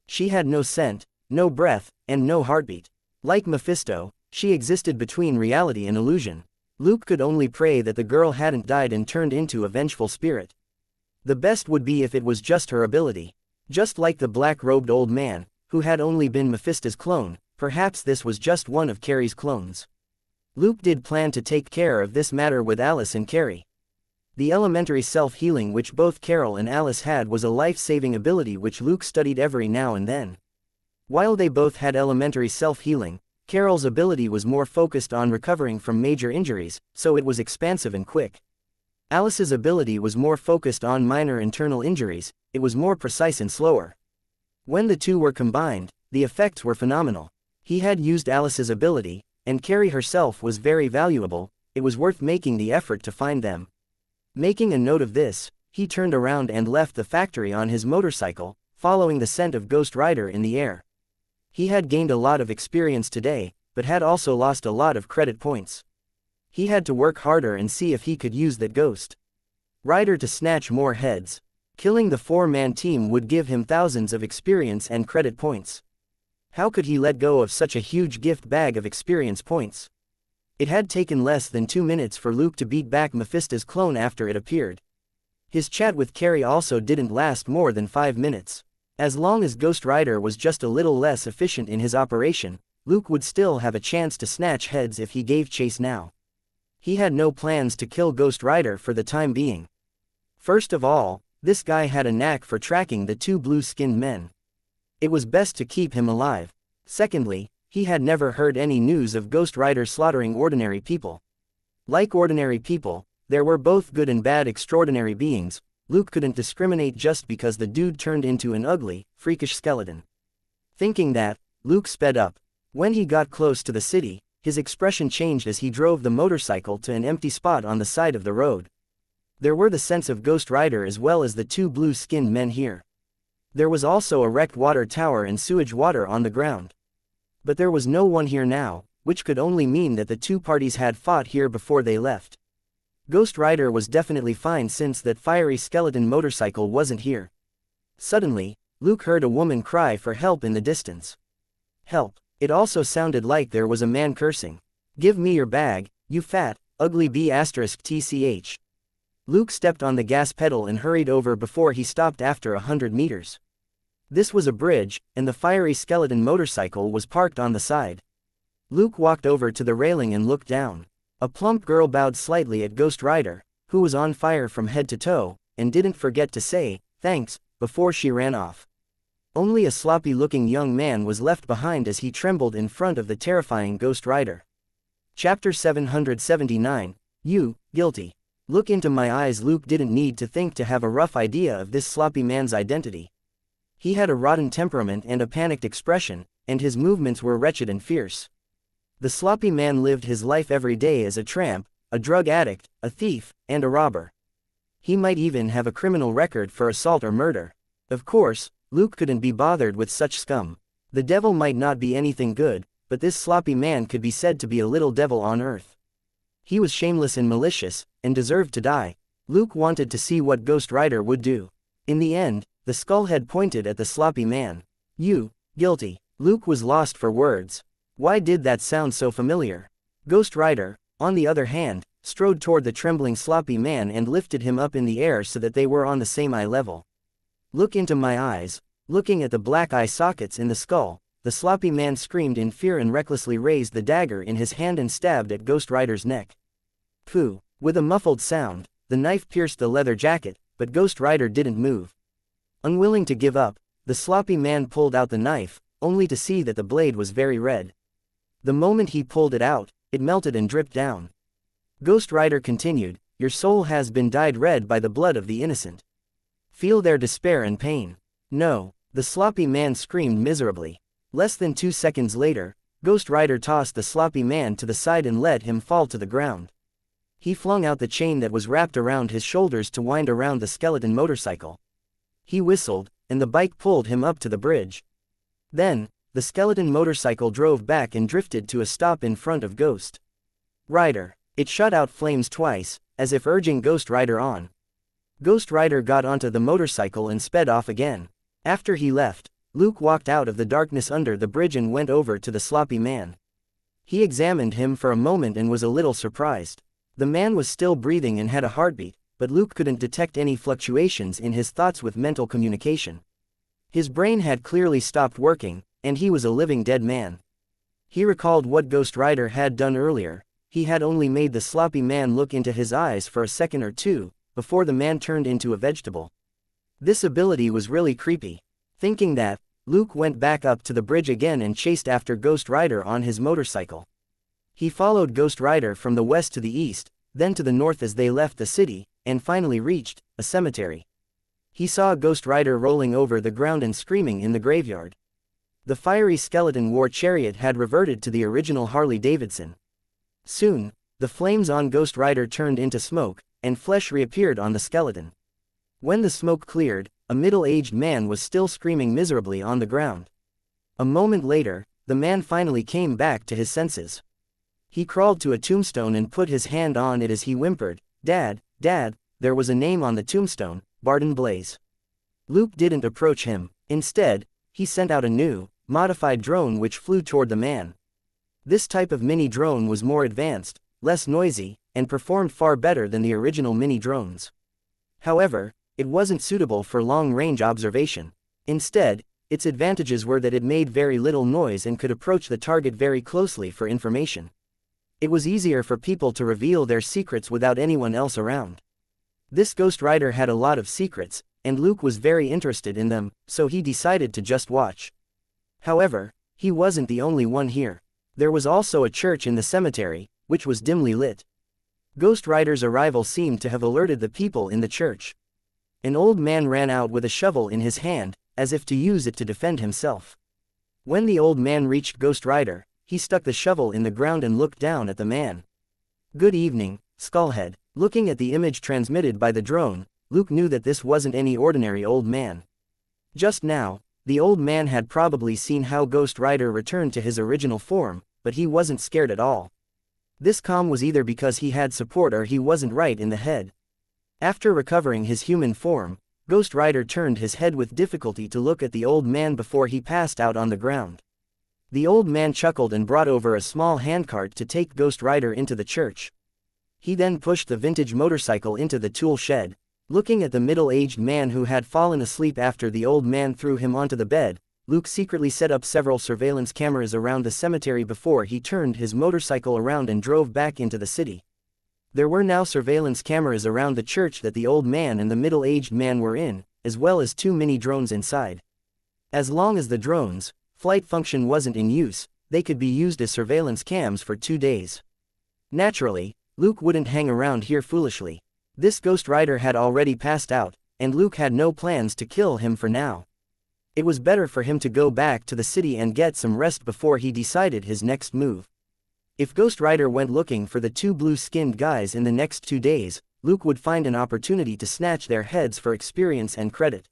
She had no scent, no breath, and no heartbeat. Like Mephisto, she existed between reality and illusion. Luke could only pray that the girl hadn't died and turned into a vengeful spirit. The best would be if it was just her ability. Just like the black-robed old man, who had only been Mephisto's clone, perhaps this was just one of Carrie's clones. Luke did plan to take care of this matter with Alice and Carrie. The elementary self-healing which both Carol and Alice had was a life-saving ability which Luke studied every now and then. While they both had elementary self-healing, Carol's ability was more focused on recovering from major injuries, so it was expansive and quick. Alice's ability was more focused on minor internal injuries, it was more precise and slower. When the two were combined, the effects were phenomenal. He had used Alice's ability, and Carrie herself was very valuable, it was worth making the effort to find them. Making a note of this, he turned around and left the factory on his motorcycle, following the scent of Ghost Rider in the air. He had gained a lot of experience today, but had also lost a lot of credit points. He had to work harder and see if he could use that Ghost Rider to snatch more heads. Killing the four-man team would give him thousands of experience and credit points. How could he let go of such a huge gift bag of experience points? It had taken less than 2 minutes for Luke to beat back Mephisto's clone after it appeared. His chat with Carrie also didn't last more than 5 minutes. As long as Ghost Rider was just a little less efficient in his operation, Luke would still have a chance to snatch heads if he gave chase now. He had no plans to kill Ghost Rider for the time being. First of all, this guy had a knack for tracking the two blue-skinned men. It was best to keep him alive. Secondly, he had never heard any news of Ghost Rider slaughtering ordinary people. Like ordinary people, there were both good and bad extraordinary beings. Luke couldn't discriminate just because the dude turned into an ugly, freakish skeleton. Thinking that, Luke sped up. When he got close to the city, his expression changed as he drove the motorcycle to an empty spot on the side of the road. There were the scents of Ghost Rider as well as the two blue-skinned men here. There was also a wrecked water tower and sewage water on the ground. But there was no one here now, which could only mean that the two parties had fought here before they left. Ghost Rider was definitely fine since that fiery skeleton motorcycle wasn't here. Suddenly, Luke heard a woman cry for help in the distance. Help. It also sounded like there was a man cursing. Give me your bag, you fat, ugly B***tch. Luke stepped on the gas pedal and hurried over before he stopped after 100 meters. This was a bridge, and the fiery skeleton motorcycle was parked on the side. Luke walked over to the railing and looked down. A plump girl bowed slightly at Ghost Rider, who was on fire from head to toe, and didn't forget to say, thanks, before she ran off. Only a sloppy-looking young man was left behind as he trembled in front of the terrifying Ghost Rider. Chapter 779, You, Guilty. Look into my eyes. Luke didn't need to think to have a rough idea of this sloppy man's identity. He had a rotten temperament and a panicked expression, and his movements were wretched and fierce. The sloppy man lived his life every day as a tramp, a drug addict, a thief, and a robber. He might even have a criminal record for assault or murder. Of course, Luke couldn't be bothered with such scum. The devil might not be anything good, but this sloppy man could be said to be a little devil on earth. He was shameless and malicious, and deserved to die. Luke wanted to see what Ghost Rider would do. In the end, the skullhead pointed at the sloppy man. You, guilty. Luke was lost for words. Why did that sound so familiar? Ghost Rider, on the other hand, strode toward the trembling sloppy man and lifted him up in the air so that they were on the same eye level. Look into my eyes. Looking at the black eye sockets in the skull, the sloppy man screamed in fear and recklessly raised the dagger in his hand and stabbed at Ghost Rider's neck. Pooh! With a muffled sound, the knife pierced the leather jacket, but Ghost Rider didn't move. Unwilling to give up, the sloppy man pulled out the knife, only to see that the blade was very red. The moment he pulled it out, it melted and dripped down. Ghost Rider continued, "Your soul has been dyed red by the blood of the innocent. Feel their despair and pain." "No," the sloppy man screamed miserably. Less than 2 seconds later, Ghost Rider tossed the sloppy man to the side and let him fall to the ground. He flung out the chain that was wrapped around his shoulders to wind around the skeleton motorcycle. He whistled, and the bike pulled him up to the bridge. Then, the skeleton motorcycle drove back and drifted to a stop in front of Ghost Rider. It shot out flames twice, as if urging Ghost Rider on. Ghost Rider got onto the motorcycle and sped off again. After he left, Luke walked out of the darkness under the bridge and went over to the sloppy man. He examined him for a moment and was a little surprised. The man was still breathing and had a heartbeat, but Luke couldn't detect any fluctuations in his thoughts with mental communication. His brain had clearly stopped working, and he was a living dead man. He recalled what Ghost Rider had done earlier. He had only made the sloppy man look into his eyes for a second or two, before the man turned into a vegetable. This ability was really creepy. Thinking that, Luke went back up to the bridge again and chased after Ghost Rider on his motorcycle. He followed Ghost Rider from the west to the east, then to the north as they left the city, and finally reached a cemetery. He saw Ghost Rider rolling over the ground and screaming in the graveyard. The fiery skeleton war chariot had reverted to the original Harley-Davidson. Soon, the flames on Ghost Rider turned into smoke, and flesh reappeared on the skeleton. When the smoke cleared, a middle-aged man was still screaming miserably on the ground. A moment later, the man finally came back to his senses. He crawled to a tombstone and put his hand on it as he whimpered, "Dad, Dad." There was a name on the tombstone, Barton Blaze. Luke didn't approach him. Instead, he sent out a new, modified drone which flew toward the man. This type of mini-drone was more advanced, less noisy, and performed far better than the original mini-drones. However, it wasn't suitable for long-range observation. Instead, its advantages were that it made very little noise and could approach the target very closely for information. It was easier for people to reveal their secrets without anyone else around. This Ghost Rider had a lot of secrets, and Luke was very interested in them, so he decided to just watch. However, he wasn't the only one here. There was also a church in the cemetery, which was dimly lit. Ghost Rider's arrival seemed to have alerted the people in the church. An old man ran out with a shovel in his hand, as if to use it to defend himself. When the old man reached Ghost Rider, he stuck the shovel in the ground and looked down at the man. "Good evening, Skullhead." Looking at the image transmitted by the drone, Luke knew that this wasn't any ordinary old man. Just now, the old man had probably seen how Ghost Rider returned to his original form, but he wasn't scared at all. This calm was either because he had support or he wasn't right in the head. After recovering his human form, Ghost Rider turned his head with difficulty to look at the old man before he passed out on the ground. The old man chuckled and brought over a small handcart to take Ghost Rider into the church. He then pushed the vintage motorcycle into the tool shed. Looking at the middle-aged man who had fallen asleep after the old man threw him onto the bed, Luke secretly set up several surveillance cameras around the cemetery before he turned his motorcycle around and drove back into the city. There were now surveillance cameras around the church that the old man and the middle-aged man were in, as well as 2 mini-drones inside. As long as the drones' flight function wasn't in use, they could be used as surveillance cams for 2 days. Naturally, Luke wouldn't hang around here foolishly. This Ghost Rider had already passed out, and Luke had no plans to kill him for now. It was better for him to go back to the city and get some rest before he decided his next move. If Ghost Rider went looking for the 2 blue-skinned guys in the next 2 days, Luke would find an opportunity to snatch their heads for experience and credit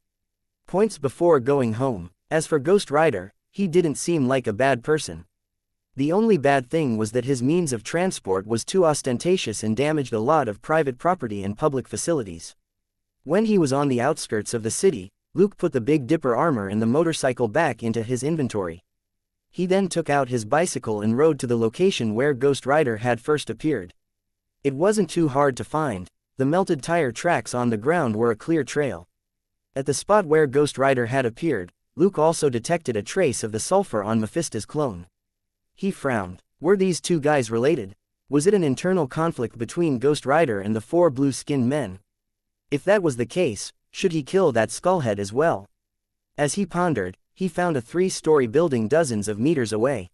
points before going home. As for Ghost Rider, he didn't seem like a bad person. The only bad thing was that his means of transport was too ostentatious and damaged a lot of private property and public facilities. When he was on the outskirts of the city, Luke put the Big Dipper armor and the motorcycle back into his inventory. He then took out his bicycle and rode to the location where Ghost Rider had first appeared. It wasn't too hard to find. The melted tire tracks on the ground were a clear trail. At the spot where Ghost Rider had appeared, Luke also detected a trace of the sulfur on Mephisto's clone. He frowned. Were these 2 guys related? Was it an internal conflict between Ghost Rider and the 4 blue-skinned men? If that was the case, should he kill that Skullhead as well? As he pondered, he found a 3-story building dozens of meters away.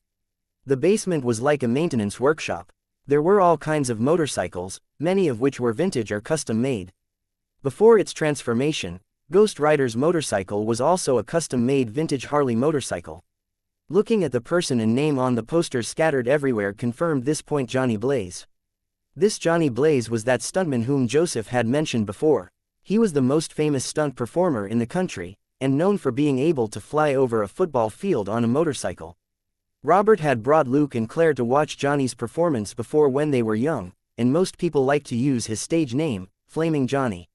The basement was like a maintenance workshop. There were all kinds of motorcycles, many of which were vintage or custom-made. Before its transformation, Ghost Rider's motorcycle was also a custom-made vintage Harley motorcycle. Looking at the person and name on the posters scattered everywhere confirmed this point. Johnny Blaze. This Johnny Blaze was that stuntman whom Joseph had mentioned before. He was the most famous stunt performer in the country, and known for being able to fly over a football field on a motorcycle. Robert had brought Luke and Claire to watch Johnny's performance before when they were young, and most people liked to use his stage name, Flaming Johnny.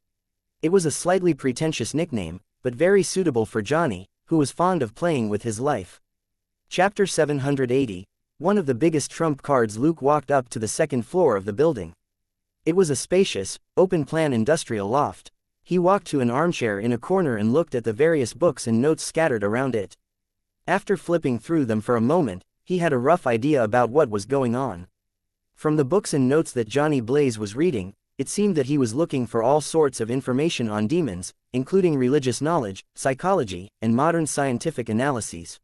It was a slightly pretentious nickname, but very suitable for Johnny, who was fond of playing with his life. Chapter 780. One of the biggest trump cards. Luke walked up to the second floor of the building. It was a spacious, open-plan industrial loft. He walked to an armchair in a corner and looked at the various books and notes scattered around it. After flipping through them for a moment, he had a rough idea about what was going on. From the books and notes that Johnny Blaze was reading, it seemed that he was looking for all sorts of information on demons, including religious knowledge, psychology, and modern scientific analyses.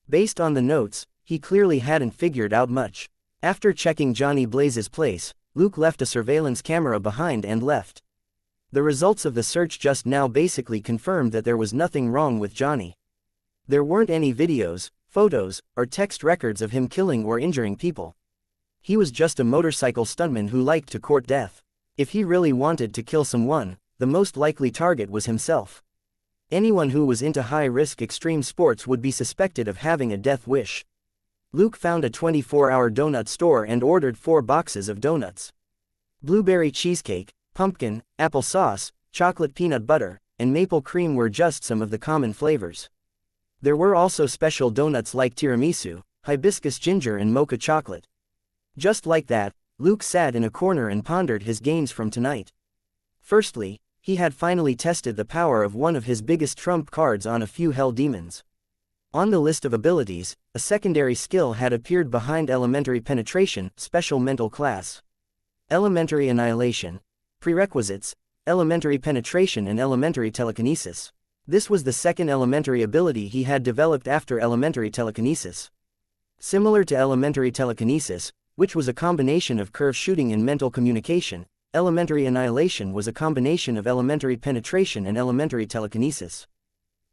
Based on the notes, he clearly hadn't figured out much. After checking Johnny Blaze's place, Luke left a surveillance camera behind and left. The results of the search just now basically confirmed that there was nothing wrong with Johnny. There weren't any videos, photos, or text records of him killing or injuring people. He was just a motorcycle stuntman who liked to court death. If he really wanted to kill someone, the most likely target was himself. Anyone who was into high-risk extreme sports would be suspected of having a death wish. Luke found a 24-hour donut store and ordered 4 boxes of donuts. Blueberry cheesecake, pumpkin, apple sauce, chocolate peanut butter, and maple cream were just some of the common flavors. There were also special donuts like tiramisu, hibiscus ginger and mocha chocolate. Just like that, Luke sat in a corner and pondered his gains from tonight. Firstly, he had finally tested the power of one of his biggest trump cards on a few hell demons. On the list of abilities, a secondary skill had appeared behind elementary penetration, special mental class. Elementary annihilation. Prerequisites: elementary penetration and elementary telekinesis. This was the second elementary ability he had developed after elementary telekinesis. Similar to elementary telekinesis, which was a combination of curve shooting and mental communication, elementary annihilation was a combination of elementary penetration and elementary telekinesis.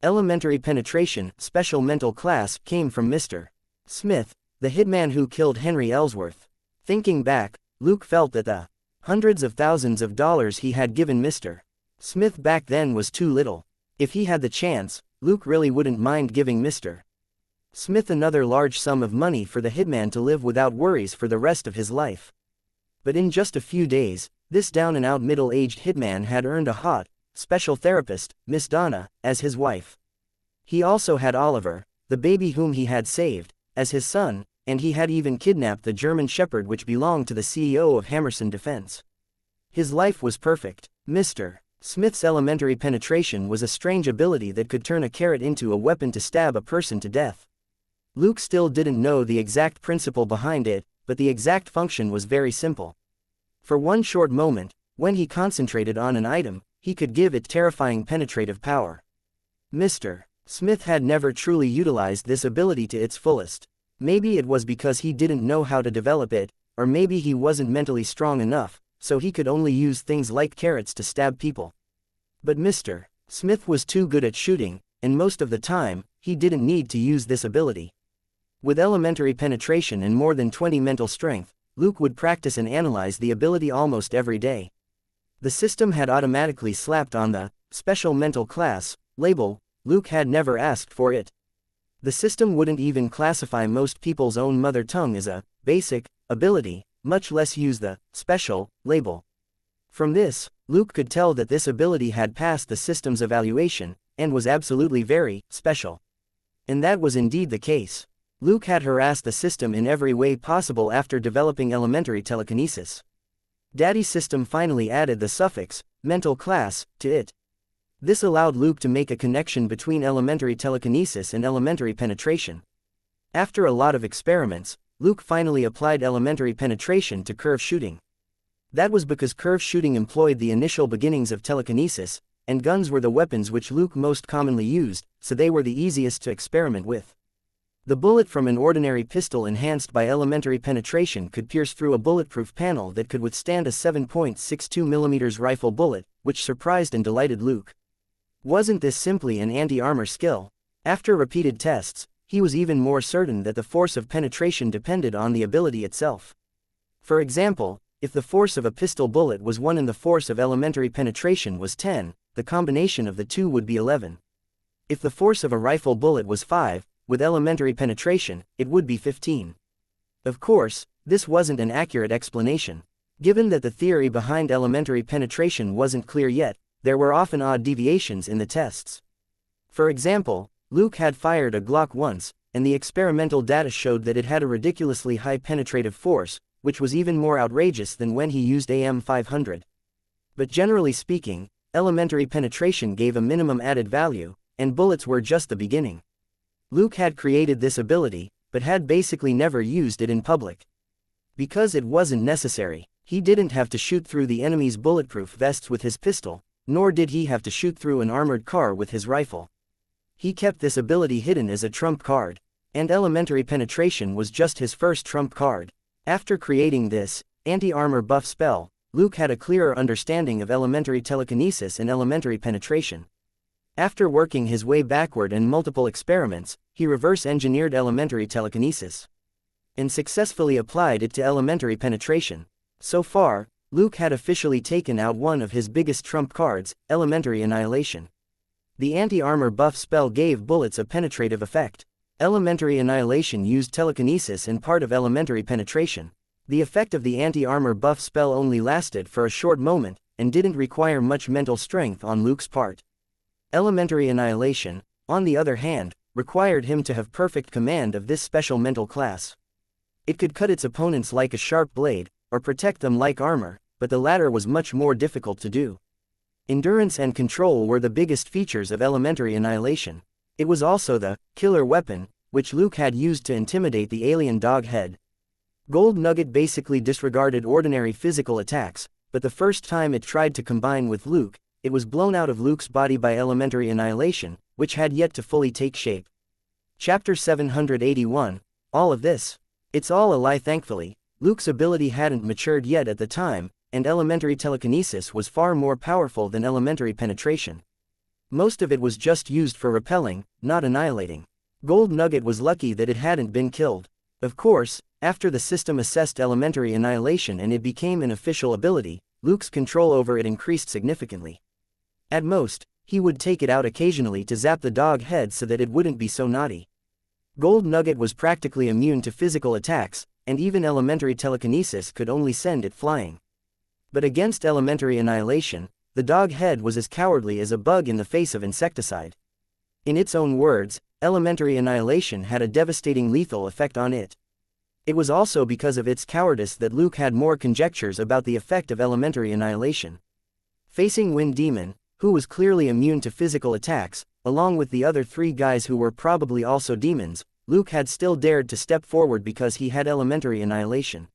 Elementary penetration, special mental class, came from Mr. Smith, the hitman who killed Henry Ellsworth. Thinking back, Luke felt that the hundreds of thousands of dollars he had given Mr. Smith back then was too little. If he had the chance, Luke really wouldn't mind giving Mr. Smith another large sum of money for the hitman to live without worries for the rest of his life. But in just a few days, this down-and-out middle-aged hitman had earned a hot, special therapist, Miss Donna, as his wife. He also had Oliver, the baby whom he had saved, as his son, and he had even kidnapped the German Shepherd which belonged to the CEO of Hammerson Defense. His life was perfect. Mr. Smith's elementary penetration was a strange ability that could turn a carrot into a weapon to stab a person to death. Luke still didn't know the exact principle behind it, but the exact function was very simple. For one short moment, when he concentrated on an item, he could give it terrifying penetrative power. Mr. Smith had never truly utilized this ability to its fullest. Maybe it was because he didn't know how to develop it, or maybe he wasn't mentally strong enough, so he could only use things like carrots to stab people. But Mr. Smith was too good at shooting, and most of the time, he didn't need to use this ability. With elementary penetration and more than 20 mental strength, Luke would practice and analyze the ability almost every day. The system had automatically slapped on the special mental class label. Luke had never asked for it. The system wouldn't even classify most people's own mother tongue as a basic ability, much less use the special label. From this, Luke could tell that this ability had passed the system's evaluation, and was absolutely very special. And that was indeed the case. Luke had harassed the system in every way possible after developing elementary telekinesis. Daddy's system finally added the suffix, mental class, to it. This allowed Luke to make a connection between elementary telekinesis and elementary penetration. After a lot of experiments, Luke finally applied elementary penetration to curve shooting. That was because curve shooting employed the initial beginnings of telekinesis, and guns were the weapons which Luke most commonly used, so they were the easiest to experiment with. The bullet from an ordinary pistol enhanced by elementary penetration could pierce through a bulletproof panel that could withstand a 7.62mm rifle bullet, which surprised and delighted Luke. Wasn't this simply an anti-armor skill? After repeated tests, he was even more certain that the force of penetration depended on the ability itself. For example, if the force of a pistol bullet was 1 and the force of elementary penetration was 10, the combination of the two would be 11. If the force of a rifle bullet was 5, with elementary penetration, it would be 15. Of course, this wasn't an accurate explanation. Given that the theory behind elementary penetration wasn't clear yet, there were often odd deviations in the tests. For example, Luke had fired a Glock once, and the experimental data showed that it had a ridiculously high penetrative force, which was even more outrageous than when he used AM500. But generally speaking, elementary penetration gave a minimum added value, and bullets were just the beginning. Luke had created this ability, but had basically never used it in public. Because it wasn't necessary, he didn't have to shoot through the enemy's bulletproof vests with his pistol, nor did he have to shoot through an armored car with his rifle. He kept this ability hidden as a trump card, and elementary penetration was just his first trump card. After creating this anti-armor buff spell, Luke had a clearer understanding of elementary telekinesis and elementary penetration. After working his way backward in multiple experiments, he reverse-engineered elementary telekinesis and successfully applied it to elementary penetration. So far, Luke had officially taken out one of his biggest trump cards, elementary annihilation. The anti-armor buff spell gave bullets a penetrative effect. Elementary annihilation used telekinesis and part of elementary penetration. The effect of the anti-armor buff spell only lasted for a short moment, and didn't require much mental strength on Luke's part. Elementary annihilation, on the other hand, required him to have perfect command of this special mental class. It could cut its opponents like a sharp blade, or protect them like armor, but the latter was much more difficult to do. Endurance and control were the biggest features of elementary annihilation. It was also the killer weapon, which Luke had used to intimidate the alien dog head. Gold Nugget basically disregarded ordinary physical attacks, but the first time it tried to combine with Luke, it was blown out of Luke's body by elementary annihilation, which had yet to fully take shape. Chapter 781, all of this. It's all a lie. Thankfully, Luke's ability hadn't matured yet at the time, and elementary telekinesis was far more powerful than elementary penetration. Most of it was just used for repelling, not annihilating. Gold Nugget was lucky that it hadn't been killed. Of course, after the system assessed elementary annihilation and it became an official ability, Luke's control over it increased significantly. At most, he would take it out occasionally to zap the dog head so that it wouldn't be so naughty. Gold Nugget was practically immune to physical attacks, and even elementary telekinesis could only send it flying. But against elementary annihilation, the dog head was as cowardly as a bug in the face of insecticide. In its own words, elementary annihilation had a devastating lethal effect on it. It was also because of its cowardice that Luke had more conjectures about the effect of elementary annihilation. Facing Wind Demon, who was clearly immune to physical attacks, along with the other 3 guys who were probably also demons, Luke had still dared to step forward because he had elementary annihilation.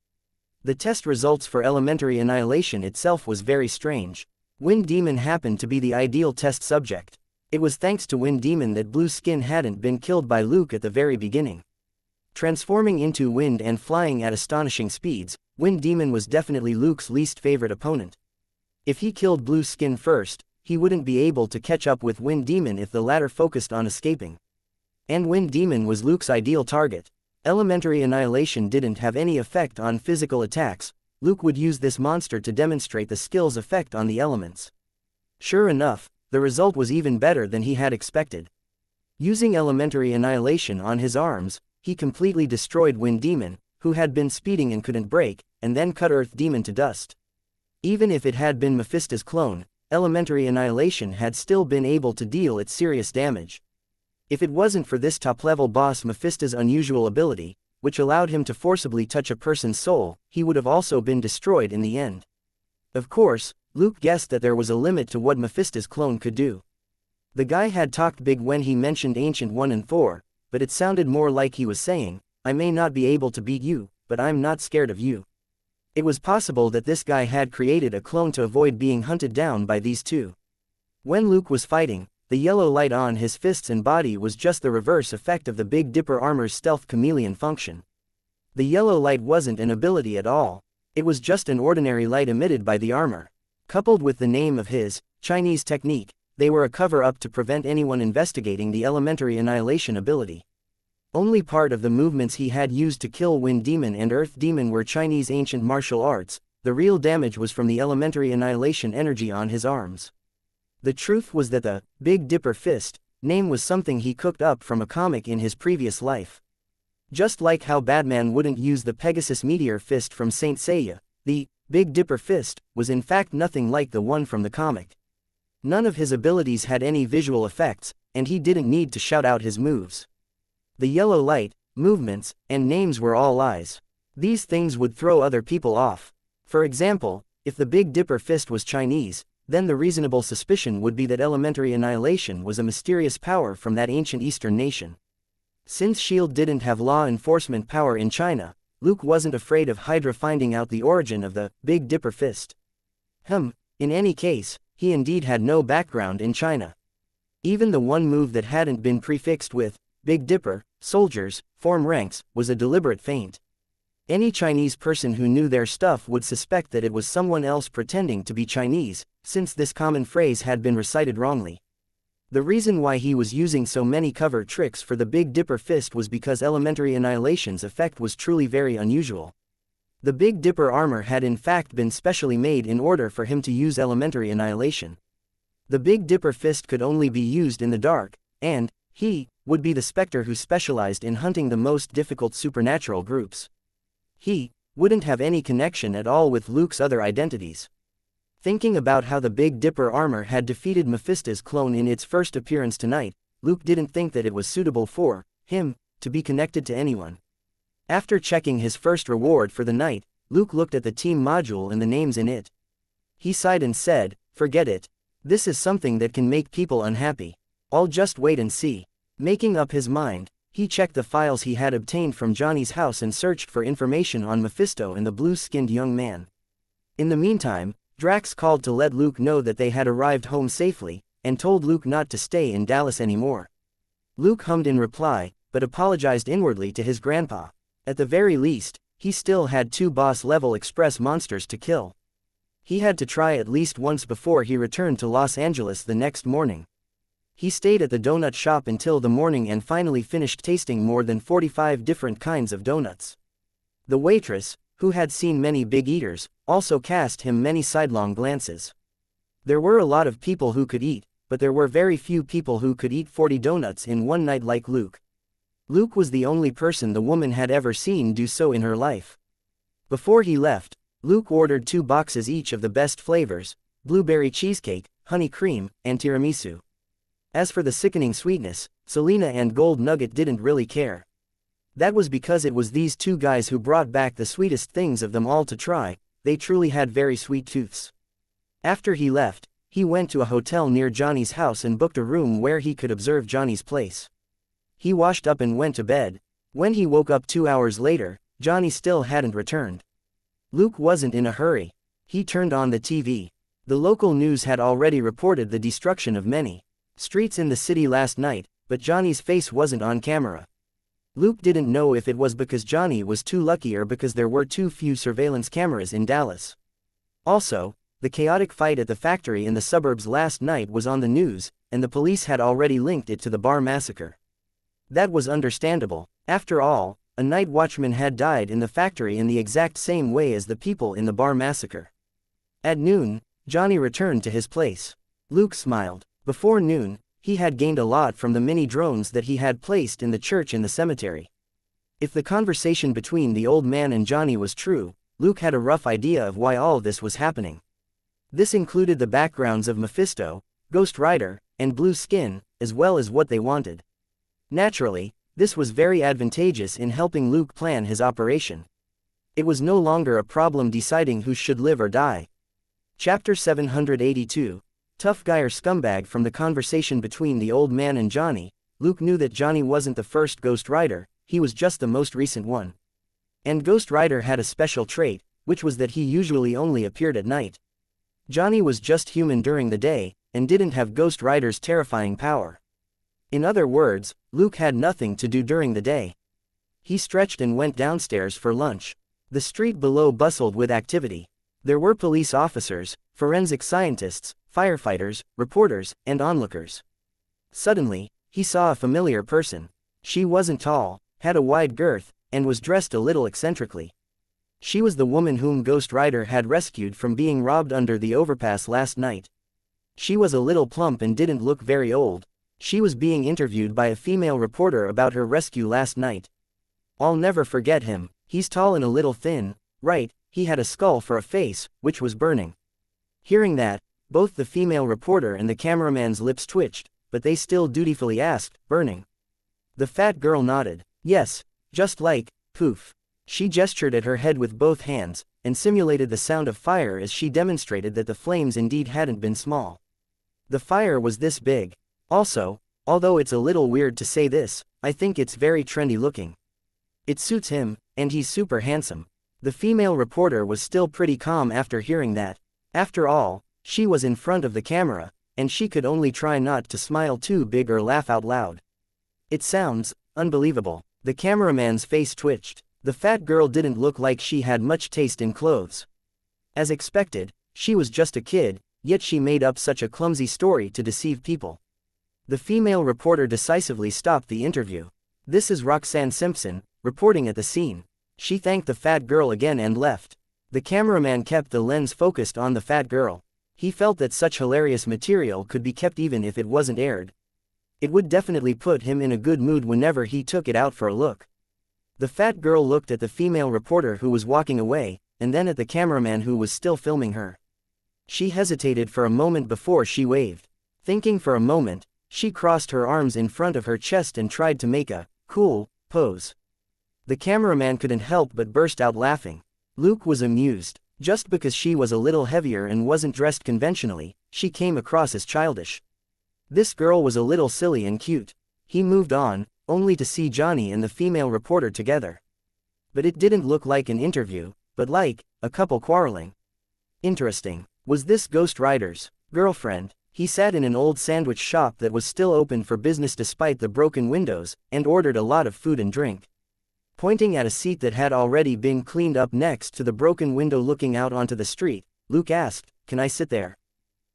The test results for elementary annihilation itself was very strange. Wind Demon happened to be the ideal test subject. It was thanks to Wind Demon that Blue Skin hadn't been killed by Luke at the very beginning. Transforming into wind and flying at astonishing speeds, Wind Demon was definitely Luke's least favorite opponent. If he killed Blue Skin first, he wouldn't be able to catch up with Wind Demon if the latter focused on escaping. And Wind Demon was Luke's ideal target. Elementary annihilation didn't have any effect on physical attacks. Luke would use this monster to demonstrate the skill's effect on the elements. Sure enough, the result was even better than he had expected. Using elementary annihilation on his arms, he completely destroyed Wind Demon, who had been speeding and couldn't brake, and then cut Earth Demon to dust. Even if it had been Mephisto's clone, elementary annihilation had still been able to deal it serious damage. If it wasn't for this top-level boss Mephisto's unusual ability, which allowed him to forcibly touch a person's soul, he would have also been destroyed in the end. Of course, Luke guessed that there was a limit to what Mephisto's clone could do. The guy had talked big when he mentioned Ancient One and Thor, but it sounded more like he was saying, "I may not be able to beat you, but I'm not scared of you." It was possible that this guy had created a clone to avoid being hunted down by these two. When Luke was fighting, the yellow light on his fists and body was just the reverse effect of the Big Dipper armor's stealth chameleon function. The yellow light wasn't an ability at all. It was just an ordinary light emitted by the armor. Coupled with the name of his Chinese technique, they were a cover-up to prevent anyone investigating the elementary annihilation ability. Only part of the movements he had used to kill Wind Demon and Earth Demon were Chinese ancient martial arts. The real damage was from the elementary annihilation energy on his arms. The truth was that the Big Dipper Fist name was something he cooked up from a comic in his previous life. Just like how Batman wouldn't use the Pegasus Meteor Fist from Saint Seiya, the Big Dipper Fist was in fact nothing like the one from the comic. None of his abilities had any visual effects, and he didn't need to shout out his moves. The yellow light, movements, and names were all lies. These things would throw other people off. For example, if the Big Dipper Fist was Chinese, then the reasonable suspicion would be that elementary annihilation was a mysterious power from that ancient Eastern nation. Since S.H.I.E.L.D. didn't have law enforcement power in China, Luke wasn't afraid of Hydra finding out the origin of the Big Dipper Fist. In any case, he indeed had no background in China. Even the one move that hadn't been prefixed with Big Dipper, soldiers, form ranks, was a deliberate feint. Any Chinese person who knew their stuff would suspect that it was someone else pretending to be Chinese, since this common phrase had been recited wrongly. The reason why he was using so many cover tricks for the Big Dipper Fist was because elementary annihilation's effect was truly very unusual. The Big Dipper armor had in fact been specially made in order for him to use elementary annihilation. The Big Dipper Fist could only be used in the dark, and he would be the Spectre who specialized in hunting the most difficult supernatural groups. He wouldn't have any connection at all with Luke's other identities. Thinking about how the Big Dipper armor had defeated Mephisto's clone in its first appearance tonight, Luke didn't think that it was suitable for him to be connected to anyone. After checking his first reward for the night, Luke looked at the team module and the names in it. He sighed and said, "Forget it. This is something that can make people unhappy. I'll just wait and see." Making up his mind, he checked the files he had obtained from Johnny's house and searched for information on Mephisto and the blue-skinned young man. In the meantime, Drax called to let Luke know that they had arrived home safely, and told Luke not to stay in Dallas anymore. Luke hummed in reply, but apologized inwardly to his grandpa. At the very least, he still had 2 boss-level express monsters to kill. He had to try at least once before he returned to Los Angeles the next morning. He stayed at the donut shop until the morning and finally finished tasting more than 45 different kinds of donuts. The waitress, who had seen many big eaters, also cast him many sidelong glances. There were a lot of people who could eat, but there were very few people who could eat 40 donuts in one night like Luke. Luke was the only person the woman had ever seen do so in her life. Before he left, Luke ordered 2 boxes each of the best flavors: blueberry cheesecake, honey cream, and tiramisu. As for the sickening sweetness, Selena and Gold Nugget didn't really care. That was because it was these 2 guys who brought back the sweetest things of them all to try. They truly had very sweet tooths. After he left, he went to a hotel near Johnny's house and booked a room where he could observe Johnny's place. He washed up and went to bed. When he woke up 2 hours later, Johnny still hadn't returned. Luke wasn't in a hurry. He turned on the TV. The local news had already reported the destruction of many streets in the city last night, but Johnny's face wasn't on camera. Luke didn't know if it was because Johnny was too lucky or because there were too few surveillance cameras in Dallas. Also, the chaotic fight at the factory in the suburbs last night was on the news, and the police had already linked it to the bar massacre. That was understandable. After all, a night watchman had died in the factory in the exact same way as the people in the bar massacre. At noon, Johnny returned to his place. Luke smiled. Before noon, he had gained a lot from the mini drones that he had placed in the church in the cemetery. If the conversation between the old man and Johnny was true, Luke had a rough idea of why all this was happening. This included the backgrounds of Mephisto, Ghost Rider, and Blue Skin, as well as what they wanted. Naturally, this was very advantageous in helping Luke plan his operation. It was no longer a problem deciding who should live or die. Chapter 782. Tough guy or scumbag. From the conversation between the old man and Johnny, Luke knew that Johnny wasn't the first Ghost Rider, he was just the most recent one. And Ghost Rider had a special trait, which was that he usually only appeared at night. Johnny was just human during the day, and didn't have Ghost Rider's terrifying power. In other words, Luke had nothing to do during the day. He stretched and went downstairs for lunch. The street below bustled with activity. There were police officers, forensic scientists, firefighters, reporters, and onlookers. Suddenly, he saw a familiar person. She wasn't tall, had a wide girth, and was dressed a little eccentrically. She was the woman whom Ghost Rider had rescued from being robbed under the overpass last night. She was a little plump and didn't look very old. She was being interviewed by a female reporter about her rescue last night. "I'll never forget him. He's tall and a little thin, right? He had a skull for a face, which was burning." Hearing that, both the female reporter and the cameraman's lips twitched, but they still dutifully asked, "Burning?" The fat girl nodded. "Yes, just like, poof." She gestured at her head with both hands, and simulated the sound of fire as she demonstrated that the flames indeed hadn't been small. The fire was this big. Also, although it's a little weird to say this, I think it's very trendy looking. It suits him, and he's super handsome. The female reporter was still pretty calm after hearing that. After all, she was in front of the camera, and she could only try not to smile too big or laugh out loud. "It sounds unbelievable." The cameraman's face twitched. The fat girl didn't look like she had much taste in clothes. As expected, she was just a kid, yet she made up such a clumsy story to deceive people. The female reporter decisively stopped the interview. "This is Roxanne Simpson, reporting at the scene." She thanked the fat girl again and left. The cameraman kept the lens focused on the fat girl. He felt that such hilarious material could be kept even if it wasn't aired. It would definitely put him in a good mood whenever he took it out for a look. The fat girl looked at the female reporter who was walking away, and then at the cameraman who was still filming her. She hesitated for a moment before she waved. Thinking for a moment, she crossed her arms in front of her chest and tried to make a cool pose. The cameraman couldn't help but burst out laughing. Luke was amused. Just because she was a little heavier and wasn't dressed conventionally, she came across as childish. This girl was a little silly and cute. He moved on, only to see Johnny and the female reporter together. But it didn't look like an interview, but like a couple quarreling. Interesting. Was this Ghost Rider's girlfriend? He sat in an old sandwich shop that was still open for business despite the broken windows, and ordered a lot of food and drink. Pointing at a seat that had already been cleaned up next to the broken window looking out onto the street, Luke asked, "Can I sit there?"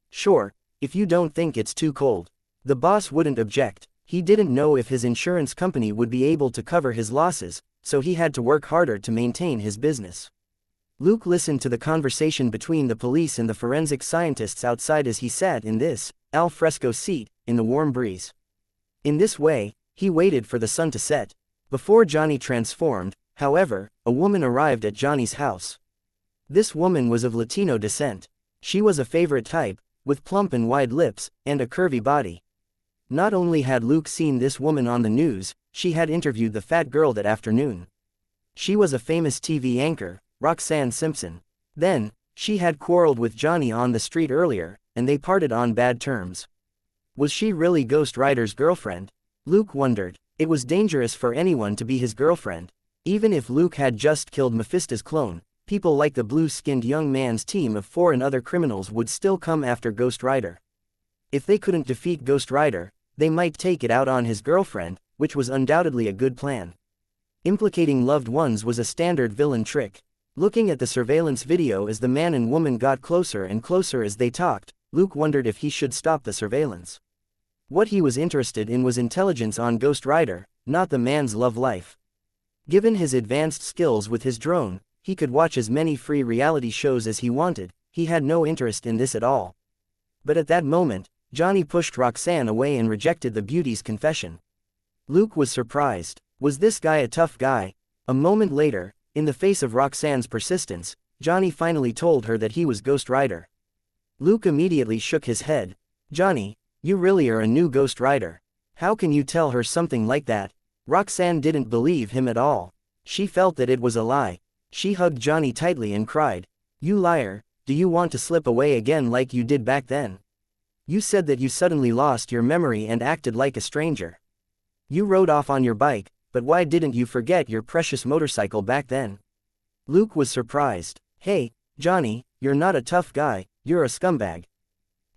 "Sure, if you don't think it's too cold." The boss wouldn't object. He didn't know if his insurance company would be able to cover his losses, so he had to work harder to maintain his business. Luke listened to the conversation between the police and the forensic scientists outside as he sat in this al fresco seat in the warm breeze. In this way, he waited for the sun to set. Before Johnny transformed, however, a woman arrived at Johnny's house. This woman was of Latino descent. She was a favorite type, with plump and wide lips, and a curvy body. Not only had Luke seen this woman on the news, she had interviewed the fat girl that afternoon. She was a famous TV anchor, Roxanne Simpson. Then, she had quarreled with Johnny on the street earlier, and they parted on bad terms. Was she really Ghost Rider's girlfriend? Luke wondered. It was dangerous for anyone to be his girlfriend. Even if Luke had just killed Mephisto's clone, people like the blue-skinned young man's team of 4 and other criminals would still come after Ghost Rider. If they couldn't defeat Ghost Rider, they might take it out on his girlfriend, which was undoubtedly a good plan. Implicating loved ones was a standard villain trick. Looking at the surveillance video as the man and woman got closer and closer as they talked, Luke wondered if he should stop the surveillance. What he was interested in was intelligence on Ghost Rider, not the man's love life. Given his advanced skills with his drone, he could watch as many free reality shows as he wanted. He had no interest in this at all. But at that moment, Johnny pushed Roxanne away and rejected the beauty's confession. Luke was surprised. Was this guy a tough guy? A moment later, in the face of Roxanne's persistence, Johnny finally told her that he was Ghost Rider. Luke immediately shook his head. "Johnny, you really are a new Ghost Rider. How can you tell her something like that?" Roxanne didn't believe him at all. She felt that it was a lie. She hugged Johnny tightly and cried, "You liar, do you want to slip away again like you did back then? You said that you suddenly lost your memory and acted like a stranger. You rode off on your bike, but why didn't you forget your precious motorcycle back then?" Luke was surprised. "Hey, Johnny, you're not a tough guy, you're a scumbag."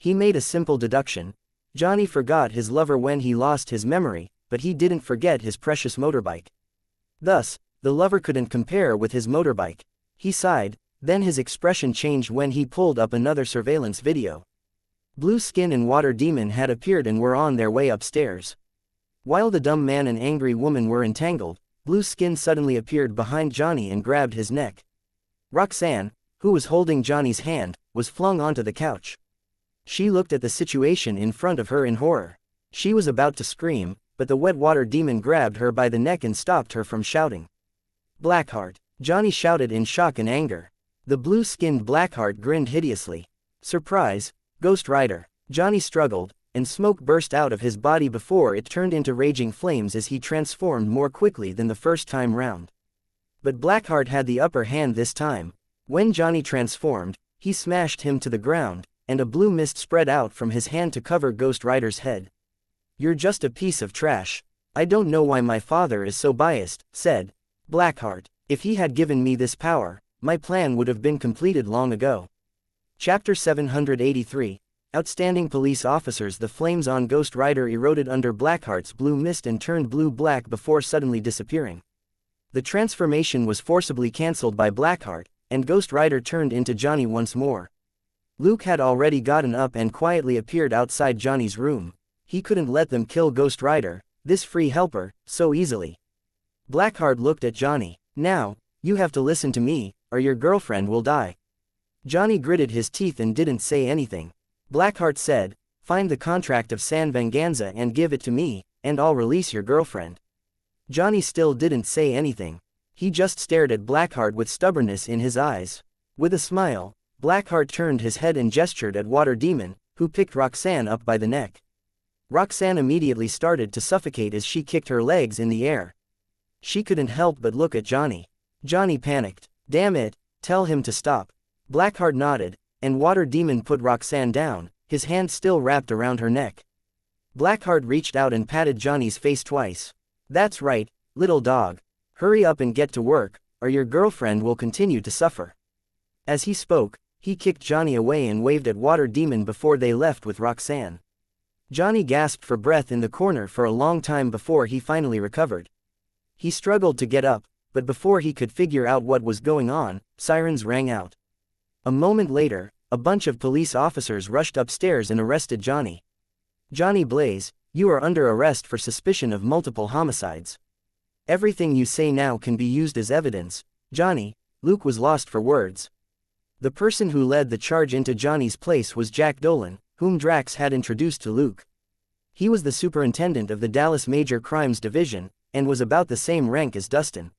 He made a simple deduction. Johnny forgot his lover when he lost his memory, but he didn't forget his precious motorbike. Thus, the lover couldn't compare with his motorbike. He sighed, then his expression changed when he pulled up another surveillance video. Blue Skin and Water Demon had appeared and were on their way upstairs. While the dumb man and angry woman were entangled, Blue Skin suddenly appeared behind Johnny and grabbed his neck. Roxanne, who was holding Johnny's hand, was flung onto the couch. She looked at the situation in front of her in horror. She was about to scream, but the wet water demon grabbed her by the neck and stopped her from shouting. Blackheart! Johnny shouted in shock and anger. The blue-skinned Blackheart grinned hideously. Surprise, Ghost Rider! Johnny struggled, and smoke burst out of his body before it turned into raging flames as he transformed more quickly than the first time round. But Blackheart had the upper hand this time. When Johnny transformed, he smashed him to the ground, and a blue mist spread out from his hand to cover Ghost Rider's head. You're just a piece of trash. I don't know why my father is so biased, said Blackheart. If he had given me this power, my plan would have been completed long ago. Chapter 783. Outstanding police officers. The flames on Ghost Rider eroded under Blackheart's blue mist and turned blue-black before suddenly disappearing. The transformation was forcibly cancelled by Blackheart, and Ghost Rider turned into Johnny once more. Luke had already gotten up and quietly appeared outside Johnny's room. He couldn't let them kill Ghost Rider, this free helper, so easily. Blackheart looked at Johnny. Now, you have to listen to me, or your girlfriend will die. Johnny gritted his teeth and didn't say anything. Blackheart said, find the contract of San Venganza and give it to me, and I'll release your girlfriend. Johnny still didn't say anything. He just stared at Blackheart with stubbornness in his eyes. With a smile, Blackheart turned his head and gestured at Water Demon, who picked Roxanne up by the neck. Roxanne immediately started to suffocate as she kicked her legs in the air. She couldn't help but look at Johnny. Johnny panicked. Damn it, tell him to stop. Blackheart nodded, and Water Demon put Roxanne down, his hand still wrapped around her neck. Blackheart reached out and patted Johnny's face twice. That's right, little dog. Hurry up and get to work, or your girlfriend will continue to suffer. As he spoke, he kicked Johnny away and waved at Water Demon before they left with Roxanne. Johnny gasped for breath in the corner for a long time before he finally recovered. He struggled to get up, but before he could figure out what was going on, sirens rang out. A moment later, a bunch of police officers rushed upstairs and arrested Johnny. Johnny Blaze, you are under arrest for suspicion of multiple homicides. Everything you say now can be used as evidence. Johnny, Luke was lost for words. The person who led the charge into Johnny's place was Jack Dolan, whom Drax had introduced to Luke. He was the superintendent of the Dallas Major Crimes Division, and was about the same rank as Dustin.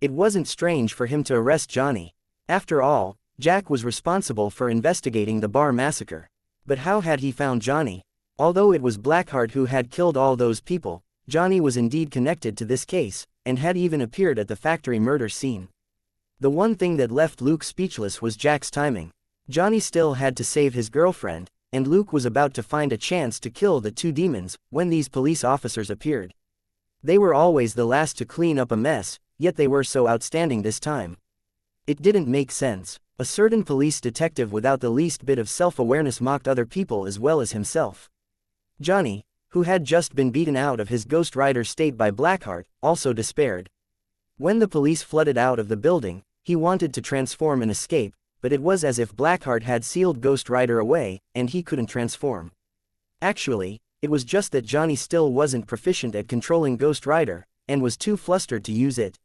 It wasn't strange for him to arrest Johnny. After all, Jack was responsible for investigating the bar massacre. But how had he found Johnny? Although it was Blackheart who had killed all those people, Johnny was indeed connected to this case, and had even appeared at the factory murder scene. The one thing that left Luke speechless was Jack's timing. Johnny still had to save his girlfriend, and Luke was about to find a chance to kill the two demons when these police officers appeared. They were always the last to clean up a mess, yet they were so outstanding this time. It didn't make sense. A certain police detective without the least bit of self-awareness mocked other people as well as himself. Johnny, who had just been beaten out of his Ghost Rider state by Blackheart, also despaired. When the police flooded out of the building, he wanted to transform and escape, but it was as if Blackheart had sealed Ghost Rider away, and he couldn't transform. Actually, it was just that Johnny still wasn't proficient at controlling Ghost Rider, and was too flustered to use it.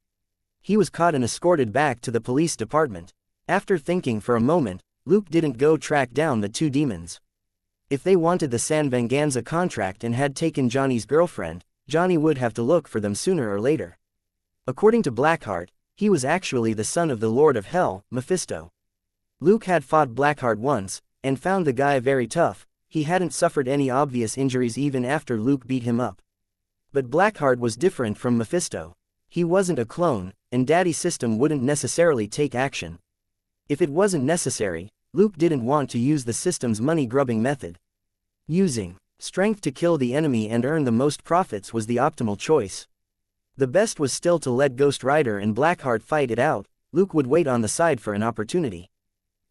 He was caught and escorted back to the police department. After thinking for a moment, Luke didn't go track down the two demons. If they wanted the San Venganza contract and had taken Johnny's girlfriend, Johnny would have to look for them sooner or later. According to Blackheart, he was actually the son of the Lord of Hell, Mephisto. Luke had fought Blackheart once, and found the guy very tough. He hadn't suffered any obvious injuries even after Luke beat him up. But Blackheart was different from Mephisto. He wasn't a clone, and Daddy's system wouldn't necessarily take action. If it wasn't necessary, Luke didn't want to use the system's money-grubbing method. Using strength to kill the enemy and earn the most profits was the optimal choice. The best was still to let Ghost Rider and Blackheart fight it out. Luke would wait on the side for an opportunity.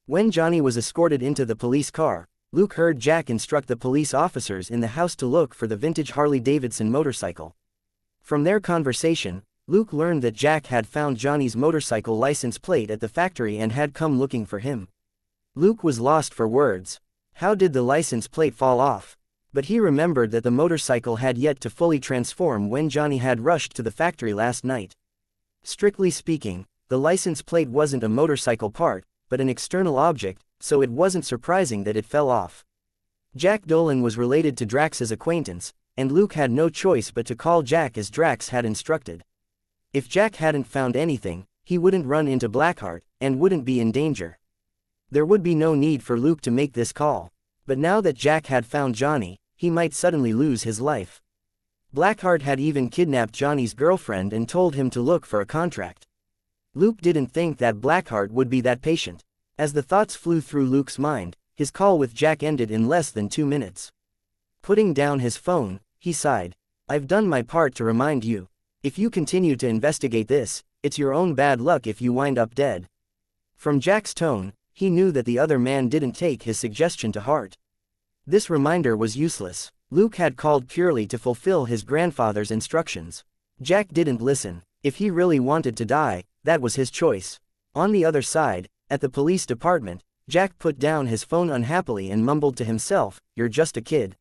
When Johnny was escorted into the police car, Luke heard Jack instruct the police officers in the house to look for the vintage Harley-Davidson motorcycle. From their conversation, Luke learned that Jack had found Johnny's motorcycle license plate at the factory and had come looking for him. Luke was lost for words. How did the license plate fall off? But he remembered that the motorcycle had yet to fully transform when Johnny had rushed to the factory last night. Strictly speaking, the license plate wasn't a motorcycle part, but an external object, so it wasn't surprising that it fell off. Jack Dolan was related to Drax's acquaintance, and Luke had no choice but to call Jack as Drax had instructed. If Jack hadn't found anything, he wouldn't run into Blackheart, and wouldn't be in danger. There would be no need for Luke to make this call. But now that Jack had found Johnny, he might suddenly lose his life. Blackheart had even kidnapped Johnny's girlfriend and told him to look for a contract. Luke didn't think that Blackheart would be that patient. As the thoughts flew through Luke's mind, his call with Jack ended in less than 2 minutes. Putting down his phone, he sighed. I've done my part to remind you. If you continue to investigate this, it's your own bad luck if you wind up dead. From Jack's tone, he knew that the other man didn't take his suggestion to heart. This reminder was useless. Luke had called purely to fulfill his grandfather's instructions. Jack didn't listen. If he really wanted to die, that was his choice. On the other side, at the police department, Jack put down his phone unhappily and mumbled to himself, "You're just a kid.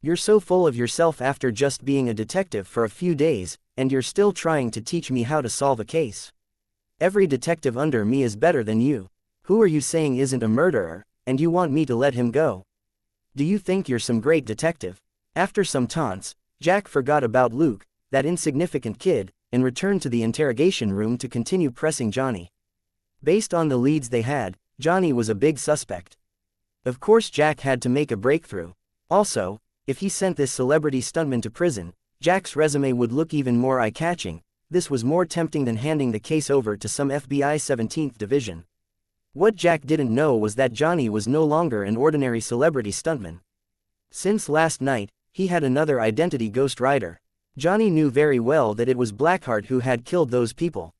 You're so full of yourself after just being a detective for a few days, and you're still trying to teach me how to solve a case. Every detective under me is better than you. Who are you saying isn't a murderer, and you want me to let him go? Do you think you're some great detective?" After some taunts, Jack forgot about Luke, that insignificant kid, and returned to the interrogation room to continue pressing Johnny. Based on the leads they had, Johnny was a big suspect. Of course Jack had to make a breakthrough. Also, if he sent this celebrity stuntman to prison, Jack's resume would look even more eye-catching. This was more tempting than handing the case over to some FBI 17th Division. What Jack didn't know was that Johnny was no longer an ordinary celebrity stuntman. Since last night, he had another identity: Ghost Rider. Johnny knew very well that it was Blackheart who had killed those people.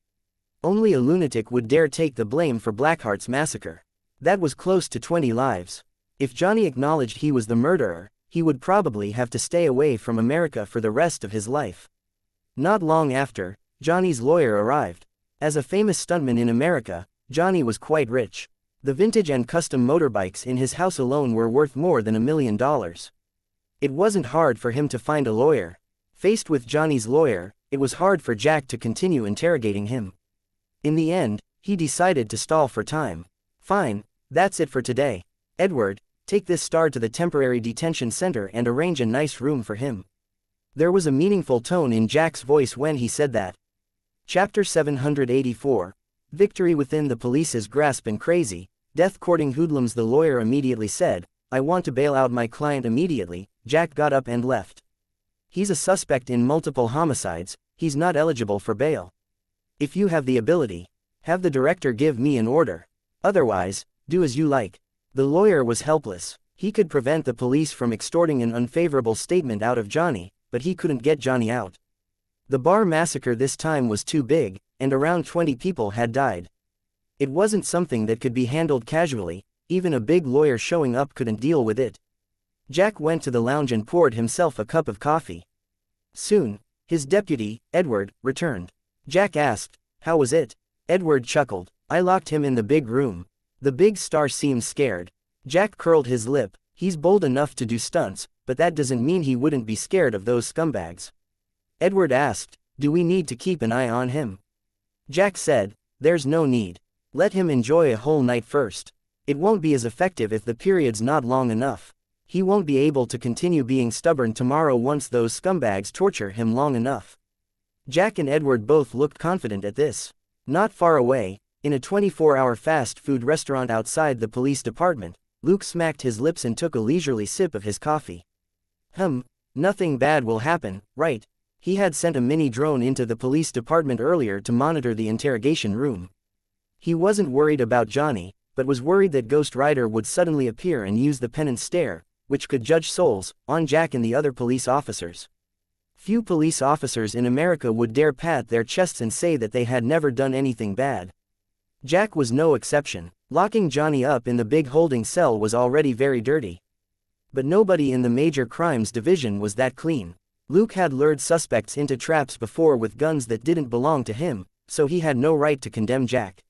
Only a lunatic would dare take the blame for Blackheart's massacre. That was close to 20 lives. If Johnny acknowledged he was the murderer, he would probably have to stay away from America for the rest of his life. Not long after, Johnny's lawyer arrived. As a famous stuntman in America, Johnny was quite rich. The vintage and custom motorbikes in his house alone were worth more than $1 million. It wasn't hard for him to find a lawyer. Faced with Johnny's lawyer, it was hard for Jack to continue interrogating him. In the end, he decided to stall for time. "Fine, that's it for today. Edward, take this star to the temporary detention center and arrange a nice room for him." There was a meaningful tone in Jack's voice when he said that. Chapter 784. Victory within the police's grasp. And crazy, death-courting hoodlums, the lawyer immediately said. "I want to bail out my client immediately." Jack got up and left. "He's a suspect in multiple homicides, he's not eligible for bail. If you have the ability, have the director give me an order. Otherwise, do as you like." The lawyer was helpless. He could prevent the police from extorting an unfavorable statement out of Johnny, but he couldn't get Johnny out. The bar massacre this time was too big, and around 20 people had died. It wasn't something that could be handled casually. Even a big lawyer showing up couldn't deal with it. Jack went to the lounge and poured himself a cup of coffee. Soon, his deputy, Edward, returned. Jack asked, "How was it?" Edward chuckled. "I locked him in the big room." The big star seemed scared. Jack curled his lip. He's bold enough to do stunts, but that doesn't mean he wouldn't be scared of those scumbags. Edward asked, "Do we need to keep an eye on him?" Jack said, "There's no need. Let him enjoy a whole night first. It won't be as effective if the period's not long enough. He won't be able to continue being stubborn tomorrow once those scumbags torture him long enough." Jack and Edward both looked confident at this. Not far away, in a 24-hour fast food restaurant outside the police department, Luke smacked his lips and took a leisurely sip of his coffee. Nothing bad will happen, right? He had sent a mini drone into the police department earlier to monitor the interrogation room. He wasn't worried about Johnny, but was worried that Ghost Rider would suddenly appear and use the penance stare, which could judge souls, on Jack and the other police officers. Few police officers in America would dare pat their chests and say that they had never done anything bad. Jack was no exception. Locking Johnny up in the big holding cell was already very dirty. But nobody in the Major Crimes Division was that clean. Luke had lured suspects into traps before with guns that didn't belong to him, so he had no right to condemn Jack.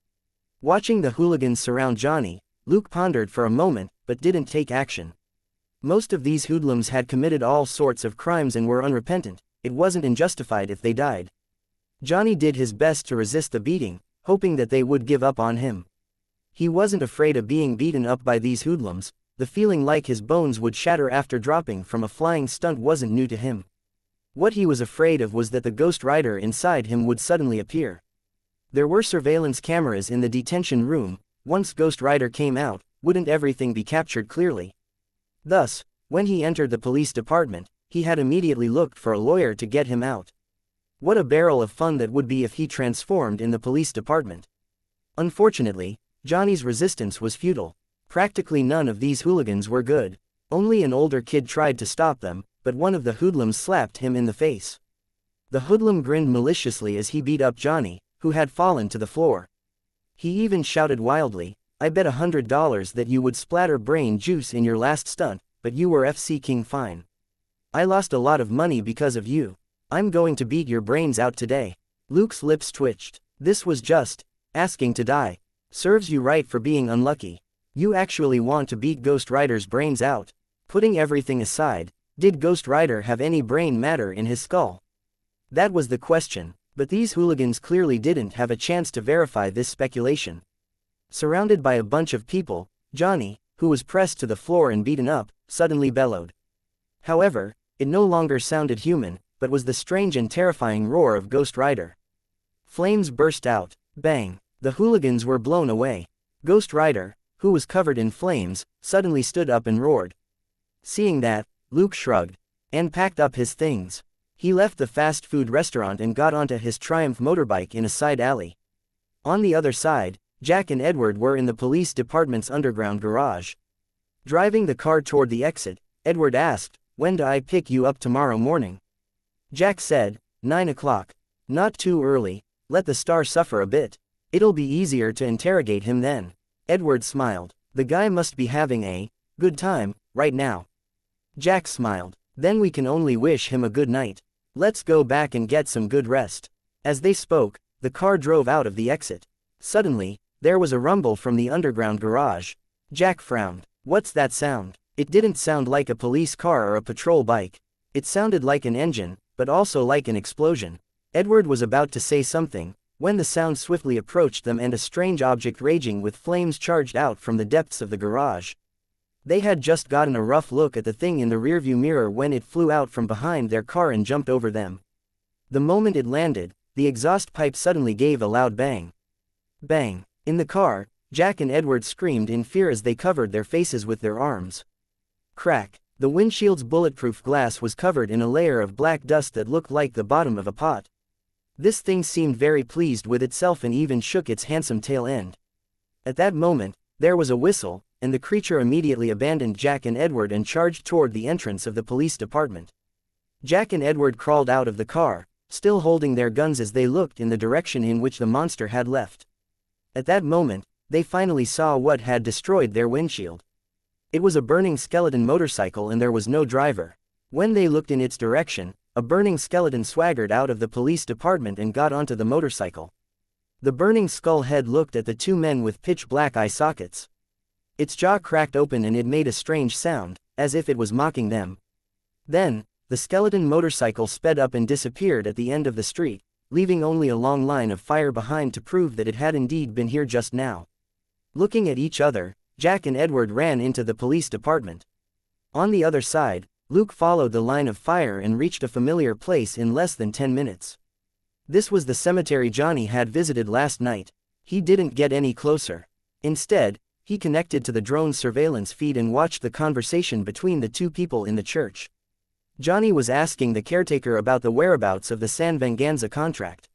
Watching the hooligans surround Johnny, Luke pondered for a moment, but didn't take action. Most of these hoodlums had committed all sorts of crimes and were unrepentant. It wasn't unjustified if they died. Johnny did his best to resist the beating, hoping that they would give up on him. He wasn't afraid of being beaten up by these hoodlums. The feeling like his bones would shatter after dropping from a flying stunt wasn't new to him. What he was afraid of was that the Ghost Rider inside him would suddenly appear. There were surveillance cameras in the detention room. Once Ghost Rider came out, wouldn't everything be captured clearly? Thus, when he entered the police department, he had immediately looked for a lawyer to get him out. What a barrel of fun that would be if he transformed in the police department. Unfortunately, Johnny's resistance was futile. Practically none of these hooligans were good. Only an older kid tried to stop them, but one of the hoodlums slapped him in the face. The hoodlum grinned maliciously as he beat up Johnny, who had fallen to the floor. He even shouted wildly, "I bet $100 that you would splatter brain juice in your last stunt, but you were FC King fine. I lost a lot of money because of you. I'm going to beat your brains out today." Luke's lips twitched. This was just asking to die. Serves you right for being unlucky. You actually want to beat Ghost Rider's brains out. Putting everything aside, did Ghost Rider have any brain matter in his skull? That was the question, but these hooligans clearly didn't have a chance to verify this speculation. Surrounded by a bunch of people, Johnny, who was pressed to the floor and beaten up, suddenly bellowed. However, it no longer sounded human, but was the strange and terrifying roar of Ghost Rider. Flames burst out. Bang! The hooligans were blown away. Ghost Rider, who was covered in flames, suddenly stood up and roared. Seeing that, Luke shrugged and packed up his things. He left the fast food restaurant and got onto his Triumph motorbike in a side alley. On the other side, Jack and Edward were in the police department's underground garage. Driving the car toward the exit, Edward asked, "When do I pick you up tomorrow morning?" Jack said, 9 o'clock. "Not too early, let the star suffer a bit. It'll be easier to interrogate him then." Edward smiled. The guy must be having a good time right now. Jack smiled. Then we can only wish him a good night. Let's go back and get some good rest. As they spoke, the car drove out of the exit. Suddenly, there was a rumble from the underground garage. Jack frowned. What's that sound? It didn't sound like a police car or a patrol bike. It sounded like an engine, but also like an explosion. Edward was about to say something, when the sound swiftly approached them and a strange object raging with flames charged out from the depths of the garage. They had just gotten a rough look at the thing in the rearview mirror when it flew out from behind their car and jumped over them. The moment it landed, the exhaust pipe suddenly gave a loud bang. Bang! In the car, Jack and Edward screamed in fear as they covered their faces with their arms. Crack! The windshield's bulletproof glass was covered in a layer of black dust that looked like the bottom of a pot. This thing seemed very pleased with itself and even shook its handsome tail end. At that moment, there was a whistle, and the creature immediately abandoned Jack and Edward and charged toward the entrance of the police department. Jack and Edward crawled out of the car, still holding their guns as they looked in the direction in which the monster had left. At that moment, they finally saw what had destroyed their windshield. It was a burning skeleton motorcycle and there was no driver. When they looked in its direction, a burning skeleton swaggered out of the police department and got onto the motorcycle. The burning skull head looked at the two men with pitch-black eye sockets. Its jaw cracked open and it made a strange sound, as if it was mocking them. Then, the skeleton motorcycle sped up and disappeared at the end of the street, leaving only a long line of fire behind to prove that it had indeed been here just now. Looking at each other, Jack and Edward ran into the police department. On the other side, Luke followed the line of fire and reached a familiar place in less than 10 minutes. This was the cemetery Johnny had visited last night. He didn't get any closer. Instead, he connected to the drone's surveillance feed and watched the conversation between the two people in the church. Johnny was asking the caretaker about the whereabouts of the San Venganza contract.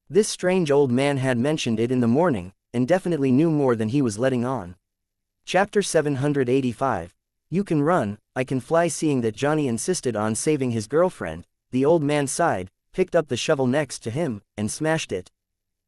This strange old man had mentioned it in the morning, and definitely knew more than he was letting on. Chapter 785. You can run, I can fly. Seeing that Johnny insisted on saving his girlfriend, the old man sighed, picked up the shovel next to him, and smashed it.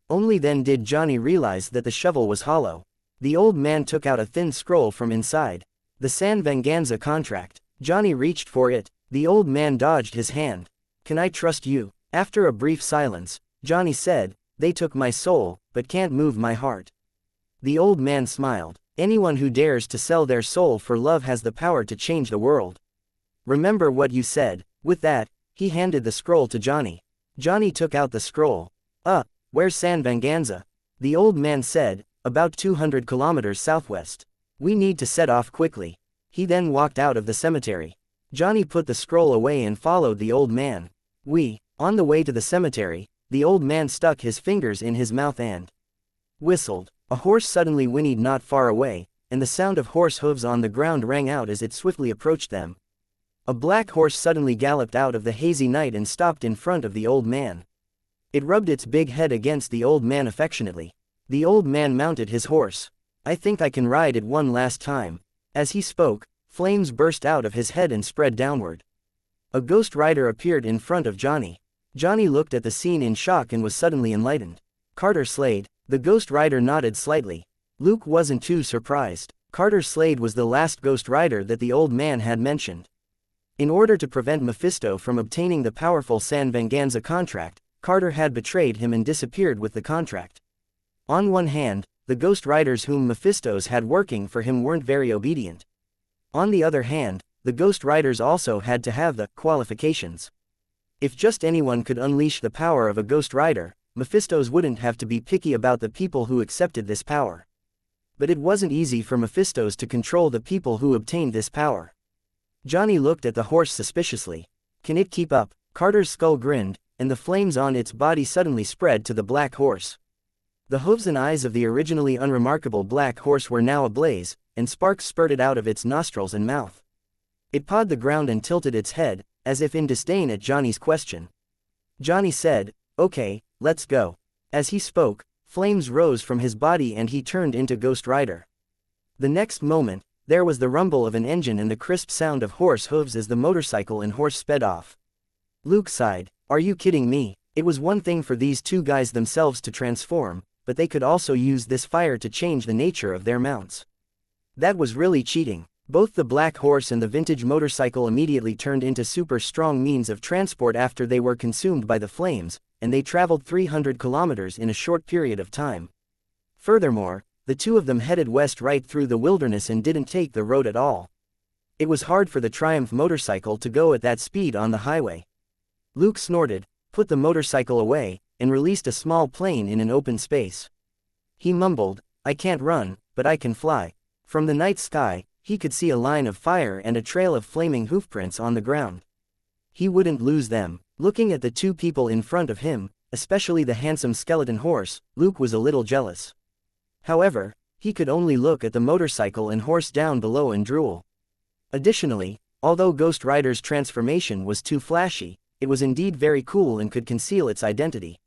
Only then did Johnny realize that the shovel was hollow. The old man took out a thin scroll from inside. The San Venganza contract. Johnny reached for it. The old man dodged his hand. Can I trust you? After a brief silence, Johnny said, they took my soul, but can't move my heart. The old man smiled. Anyone who dares to sell their soul for love has the power to change the world. Remember what you said. With that, he handed the scroll to Johnny. Johnny took out the scroll. Where's San Venganza? The old man said, about 200 kilometers southwest. We need to set off quickly. He then walked out of the cemetery. Johnny put the scroll away and followed the old man. On the way to the cemetery, the old man stuck his fingers in his mouth and whistled. A horse suddenly whinnied not far away, and the sound of horse hooves on the ground rang out as it swiftly approached them. A black horse suddenly galloped out of the hazy night and stopped in front of the old man. It rubbed its big head against the old man affectionately. The old man mounted his horse. I think I can ride it one last time. As he spoke, flames burst out of his head and spread downward. A ghost rider appeared in front of Johnny. Johnny looked at the scene in shock and was suddenly enlightened. Carter Slade. The ghost rider nodded slightly. Luke wasn't too surprised. Carter Slade was the last ghost rider that the old man had mentioned. In order to prevent Mephisto from obtaining the powerful San Venganza contract, Carter had betrayed him and disappeared with the contract. On one hand, the ghost riders whom Mephisto's had working for him weren't very obedient. On the other hand, the ghost riders also had to have the qualifications. If just anyone could unleash the power of a ghost rider, Mephisto's wouldn't have to be picky about the people who accepted this power. But it wasn't easy for Mephisto's to control the people who obtained this power. Johnny looked at the horse suspiciously. Can it keep up? Carter's skull grinned, and the flames on its body suddenly spread to the black horse. The hooves and eyes of the originally unremarkable black horse were now ablaze, and sparks spurted out of its nostrils and mouth. It pawed the ground and tilted its head, as if in disdain at Johnny's question. Johnny said, "Okay, let's go." As he spoke, flames rose from his body and he turned into Ghost Rider. The next moment, there was the rumble of an engine and the crisp sound of horse hooves as the motorcycle and horse sped off. Luke sighed. Are you kidding me? It was one thing for these two guys themselves to transform, but they could also use this fire to change the nature of their mounts. That was really cheating. Both the black horse and the vintage motorcycle immediately turned into super strong means of transport after they were consumed by the flames, and they traveled 300 kilometers in a short period of time. Furthermore, the two of them headed west right through the wilderness and didn't take the road at all. It was hard for the Triumph motorcycle to go at that speed on the highway. Luke snorted, put the motorcycle away, and released a small plane in an open space. He mumbled, I can't run, but I can fly. From the night sky, he could see a line of fire and a trail of flaming hoofprints on the ground. He wouldn't lose them. Looking at the two people in front of him, especially the handsome skeleton horse, Luke was a little jealous. However, he could only look at the motorcycle and horse down below and drool. Additionally, although Ghost Rider's transformation was too flashy, it was indeed very cool and could conceal its identity.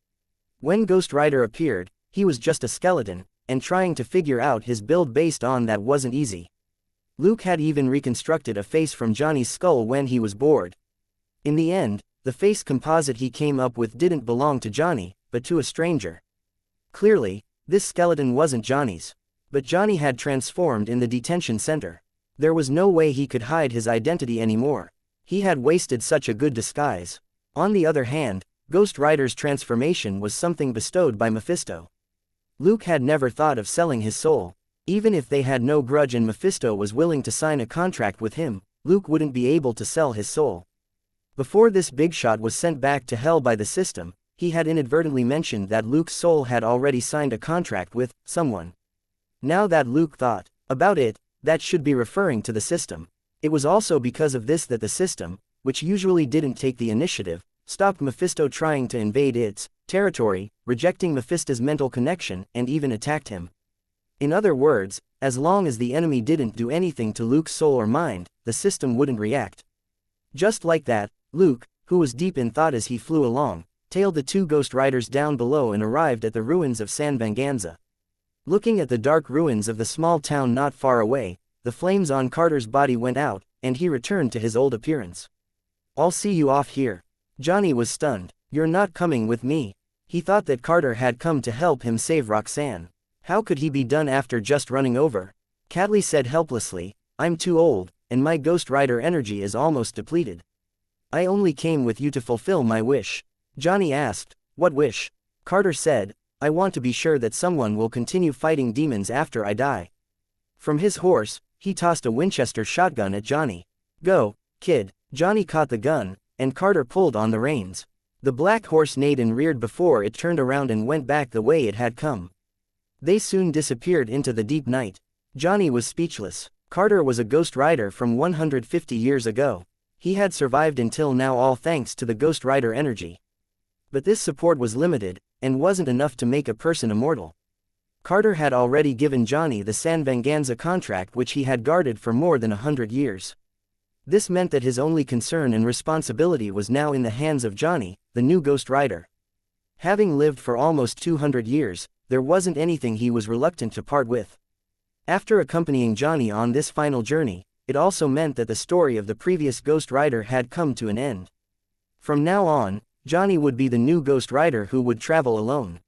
When Ghost Rider appeared, he was just a skeleton, and trying to figure out his build based on that wasn't easy. Luke had even reconstructed a face from Johnny's skull when he was bored. In the end, the face composite he came up with didn't belong to Johnny, but to a stranger. Clearly, this skeleton wasn't Johnny's. But Johnny had transformed in the detention center. There was no way he could hide his identity anymore. He had wasted such a good disguise. On the other hand, Ghost Rider's transformation was something bestowed by Mephisto. Luke had never thought of selling his soul. Even if they had no grudge and Mephisto was willing to sign a contract with him, Luke wouldn't be able to sell his soul. Before this big shot was sent back to hell by the system, he had inadvertently mentioned that Luke's soul had already signed a contract with someone. Now that Luke thought about it, that should be referring to the system. It was also because of this that the system, which usually didn't take the initiative, stopped Mephisto trying to invade its territory, rejecting Mephisto's mental connection, and even attacked him. In other words, as long as the enemy didn't do anything to Luke's soul or mind, the system wouldn't react. Just like that, Luke, who was deep in thought as he flew along, tailed the two Ghost Riders down below and arrived at the ruins of San Venganza. Looking at the dark ruins of the small town not far away, the flames on Carter's body went out, and he returned to his old appearance. I'll see you off here. Johnny was stunned. You're not coming with me. He thought that Carter had come to help him save Roxanne. How could he be done after just running over? Cadley said helplessly, I'm too old, and my Ghost Rider energy is almost depleted. I only came with you to fulfill my wish. Johnny asked, what wish? Carter said, I want to be sure that someone will continue fighting demons after I die. From his horse, he tossed a Winchester shotgun at Johnny. Go, kid. Johnny caught the gun, and Carter pulled on the reins. The black horse neighed and reared before it turned around and went back the way it had come. They soon disappeared into the deep night. Johnny was speechless. Carter was a Ghost Rider from 150 years ago. He had survived until now all thanks to the Ghost Rider energy. But this support was limited, and wasn't enough to make a person immortal. Carter had already given Johnny the San Venganza contract which he had guarded for more than 100 years. This meant that his only concern and responsibility was now in the hands of Johnny, the new Ghost Rider. Having lived for almost 200 years, there wasn't anything he was reluctant to part with. After accompanying Johnny on this final journey, it also meant that the story of the previous Ghost Rider had come to an end. From now on, Johnny would be the new Ghost Rider who would travel alone.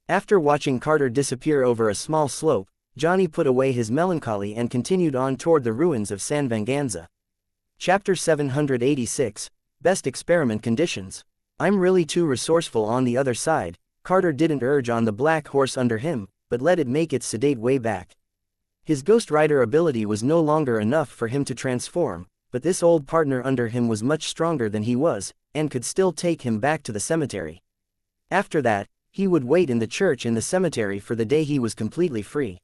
After watching Carter disappear over a small slope, Johnny put away his melancholy and continued on toward the ruins of San Venganza. Chapter 786, Best Experiment Conditions. I'm really too resourceful on the other side. Carter didn't urge on the black horse under him, but let it make its sedate way back. His Ghost Rider ability was no longer enough for him to transform, but this old partner under him was much stronger than he was, and could still take him back to the cemetery. After that, he would wait in the church in the cemetery for the day he was completely free.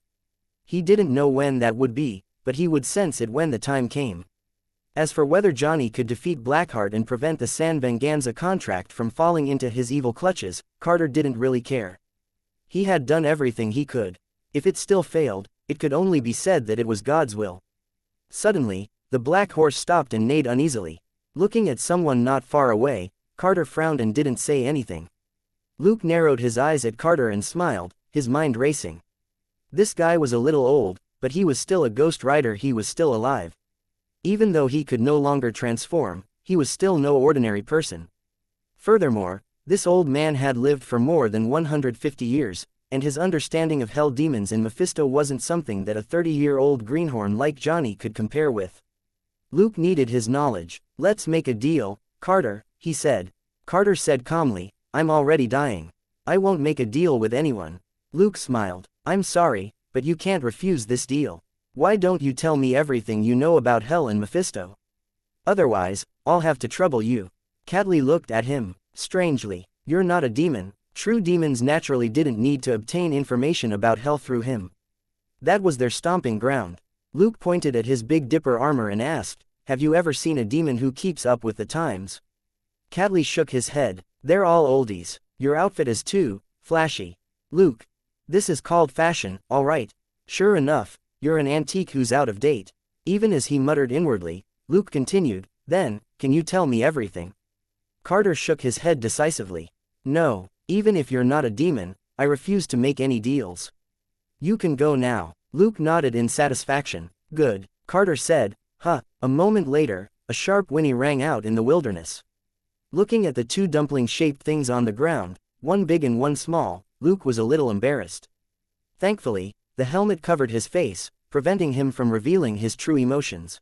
He didn't know when that would be, but he would sense it when the time came. As for whether Johnny could defeat Blackheart and prevent the San Venganza contract from falling into his evil clutches, Carter didn't really care. He had done everything he could. If it still failed, it could only be said that it was God's will. Suddenly, the black horse stopped and neighed uneasily. Looking at someone not far away, Carter frowned and didn't say anything. Luke narrowed his eyes at Carter and smiled, his mind racing. This guy was a little old, but he was still a Ghost Rider. He was still alive. Even though he could no longer transform, he was still no ordinary person. Furthermore, this old man had lived for more than 150 years, and his understanding of hell demons and Mephisto wasn't something that a 30-year-old greenhorn like Johnny could compare with. Luke needed his knowledge. Let's make a deal, Carter, he said. Carter said calmly, I'm already dying. I won't make a deal with anyone. Luke smiled. I'm sorry, but you can't refuse this deal. Why don't you tell me everything you know about hell and Mephisto? Otherwise, I'll have to trouble you. Cadley looked at him. Strangely, you're not a demon. True demons naturally didn't need to obtain information about hell through him. That was their stomping ground. Luke pointed at his Big Dipper armor and asked, have you ever seen a demon who keeps up with the times? Cadley shook his head. They're all oldies. Your outfit is too flashy. Luke. This is called fashion, all right. Sure enough, you're an antique who's out of date. Even as he muttered inwardly, Luke continued, then, can you tell me everything? Carter shook his head decisively. No, even if you're not a demon, I refuse to make any deals. You can go now. Luke nodded in satisfaction. Good, Carter said. A moment later, a sharp whinny rang out in the wilderness. Looking at the two dumpling-shaped things on the ground, one big and one small, Luke was a little embarrassed. Thankfully, the helmet covered his face, preventing him from revealing his true emotions.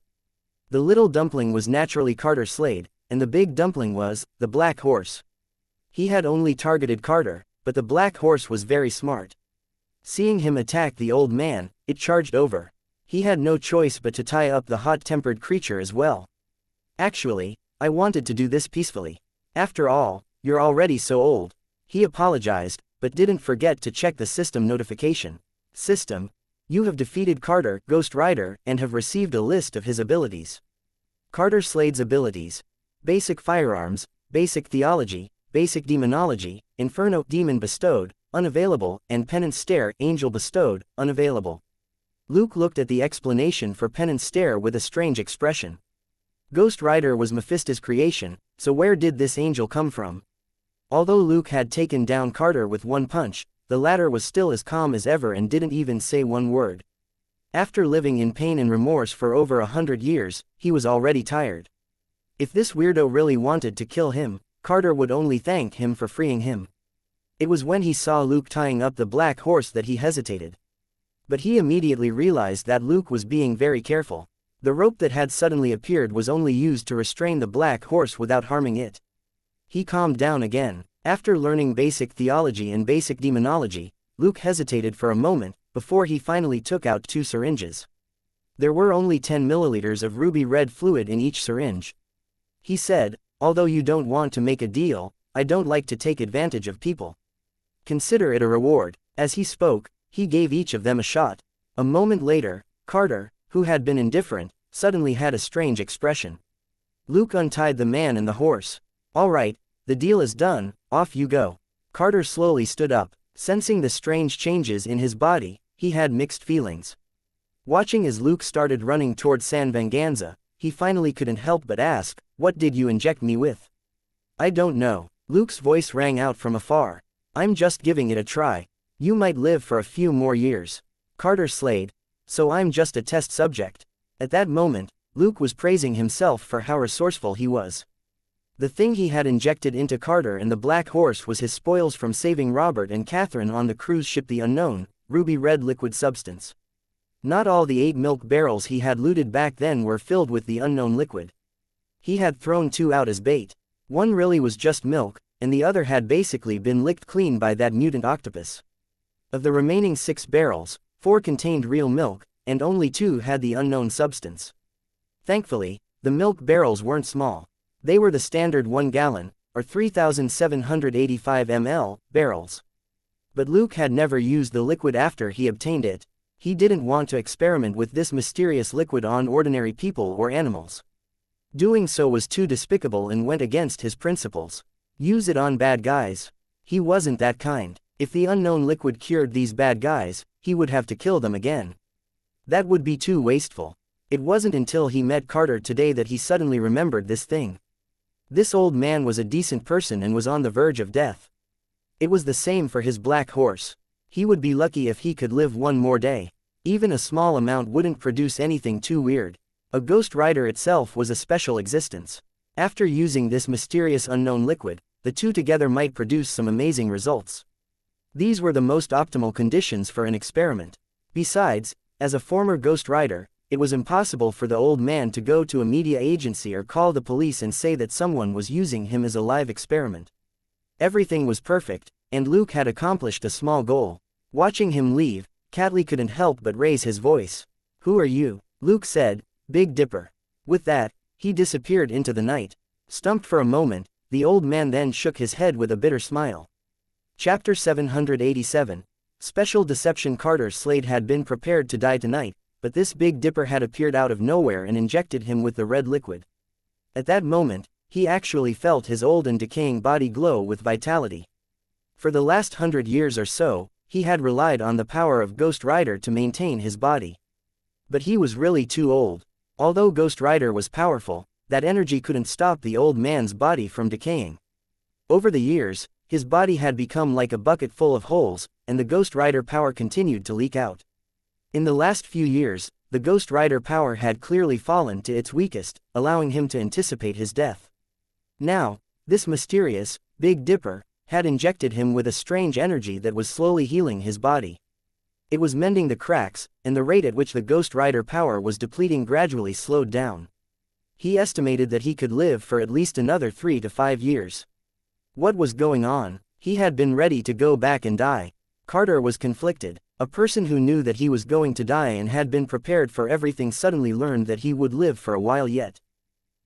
The little dumpling was naturally Carter Slade, and the big dumpling was the black horse. He had only targeted Carter, but the black horse was very smart. Seeing him attack the old man, it charged over. He had no choice but to tie up the hot-tempered creature as well. Actually, I wanted to do this peacefully. After all, you're already so old. He apologized, but didn't forget to check the system notification. System, you have defeated Carter, Ghost Rider, and have received a list of his abilities. Carter Slade's abilities. Basic Firearms, Basic Theology, Basic Demonology, Inferno Demon Bestowed, unavailable, and Penance Stare Angel Bestowed, unavailable. Luke looked at the explanation for Penance Stare with a strange expression. Ghost Rider was Mephisto's creation, so where did this angel come from? Although Luke had taken down Carter with one punch, the latter was still as calm as ever and didn't even say one word. After living in pain and remorse for over 100 years, he was already tired. If this weirdo really wanted to kill him, Carter would only thank him for freeing him. It was when he saw Luke tying up the black horse that he hesitated. But he immediately realized that Luke was being very careful. The rope that had suddenly appeared was only used to restrain the black horse without harming it. He calmed down again. After learning basic theology and basic demonology, Luke hesitated for a moment, before he finally took out 2 syringes. There were only 10 milliliters of ruby red fluid in each syringe. He said, "Although you don't want to make a deal, I don't like to take advantage of people. Consider it a reward." As he spoke, he gave each of them a shot. A moment later, Carter, who had been indifferent, suddenly had a strange expression. Luke untied the man and the horse. "All right, the deal is done, off you go." Carter slowly stood up. Sensing the strange changes in his body, he had mixed feelings. Watching as Luke started running toward San Venganza, he finally couldn't help but ask, "What did you inject me with?" "I don't know." Luke's voice rang out from afar. "I'm just giving it a try. You might live for a few more years." Carter slayed. "So I'm just a test subject." At that moment, Luke was praising himself for how resourceful he was. The thing he had injected into Carter and the Black Horse was his spoils from saving Robert and Catherine on the cruise ship the Unknown, ruby red liquid substance. Not all the 8 milk barrels he had looted back then were filled with the unknown liquid. He had thrown 2 out as bait. One really was just milk, and the other had basically been licked clean by that mutant octopus. Of the remaining 6 barrels, 4 contained real milk, and only 2 had the unknown substance. Thankfully, the milk barrels weren't small. They were the standard 1 gallon, or 3,785 ml, barrels. But Luke had never used the liquid after he obtained it. He didn't want to experiment with this mysterious liquid on ordinary people or animals. Doing so was too despicable and went against his principles. Use it on bad guys. He wasn't that kind. If the unknown liquid cured these bad guys, he would have to kill them again. That would be too wasteful. It wasn't until he met Carter today that he suddenly remembered this thing. This old man was a decent person and was on the verge of death. It was the same for his Black Horse. He would be lucky if he could live 1 more day. Even a small amount wouldn't produce anything too weird. A ghost rider itself was a special existence. After using this mysterious unknown liquid, the 2 together might produce some amazing results. These were the most optimal conditions for an experiment. Besides, as a former ghost rider, it was impossible for the old man to go to a media agency or call the police and say that someone was using him as a live experiment. Everything was perfect, and Luke had accomplished a small goal. Watching him leave, Catley couldn't help but raise his voice. "Who are you?" Luke said, "Big Dipper." With that, he disappeared into the night. Stumped for a moment, the old man then shook his head with a bitter smile. Chapter 787. Special Deception. Carter's Slade had been prepared to die tonight, but this Big Dipper had appeared out of nowhere and injected him with the red liquid. At that moment, he actually felt his old and decaying body glow with vitality. For the last 100 years or so, he had relied on the power of Ghost Rider to maintain his body. But he was really too old. Although Ghost Rider was powerful, that energy couldn't stop the old man's body from decaying. Over the years, his body had become like a bucket full of holes, and the Ghost Rider power continued to leak out. In the last few years, the Ghost Rider power had clearly fallen to its weakest, allowing him to anticipate his death. Now, this mysterious, Big Dipper, had injected him with a strange energy that was slowly healing his body. It was mending the cracks, and the rate at which the Ghost Rider power was depleting gradually slowed down. He estimated that he could live for at least another 3 to 5 years. What was going on? He had been ready to go back and die. Carter was conflicted. A person who knew that he was going to die and had been prepared for everything suddenly learned that he would live for a while yet.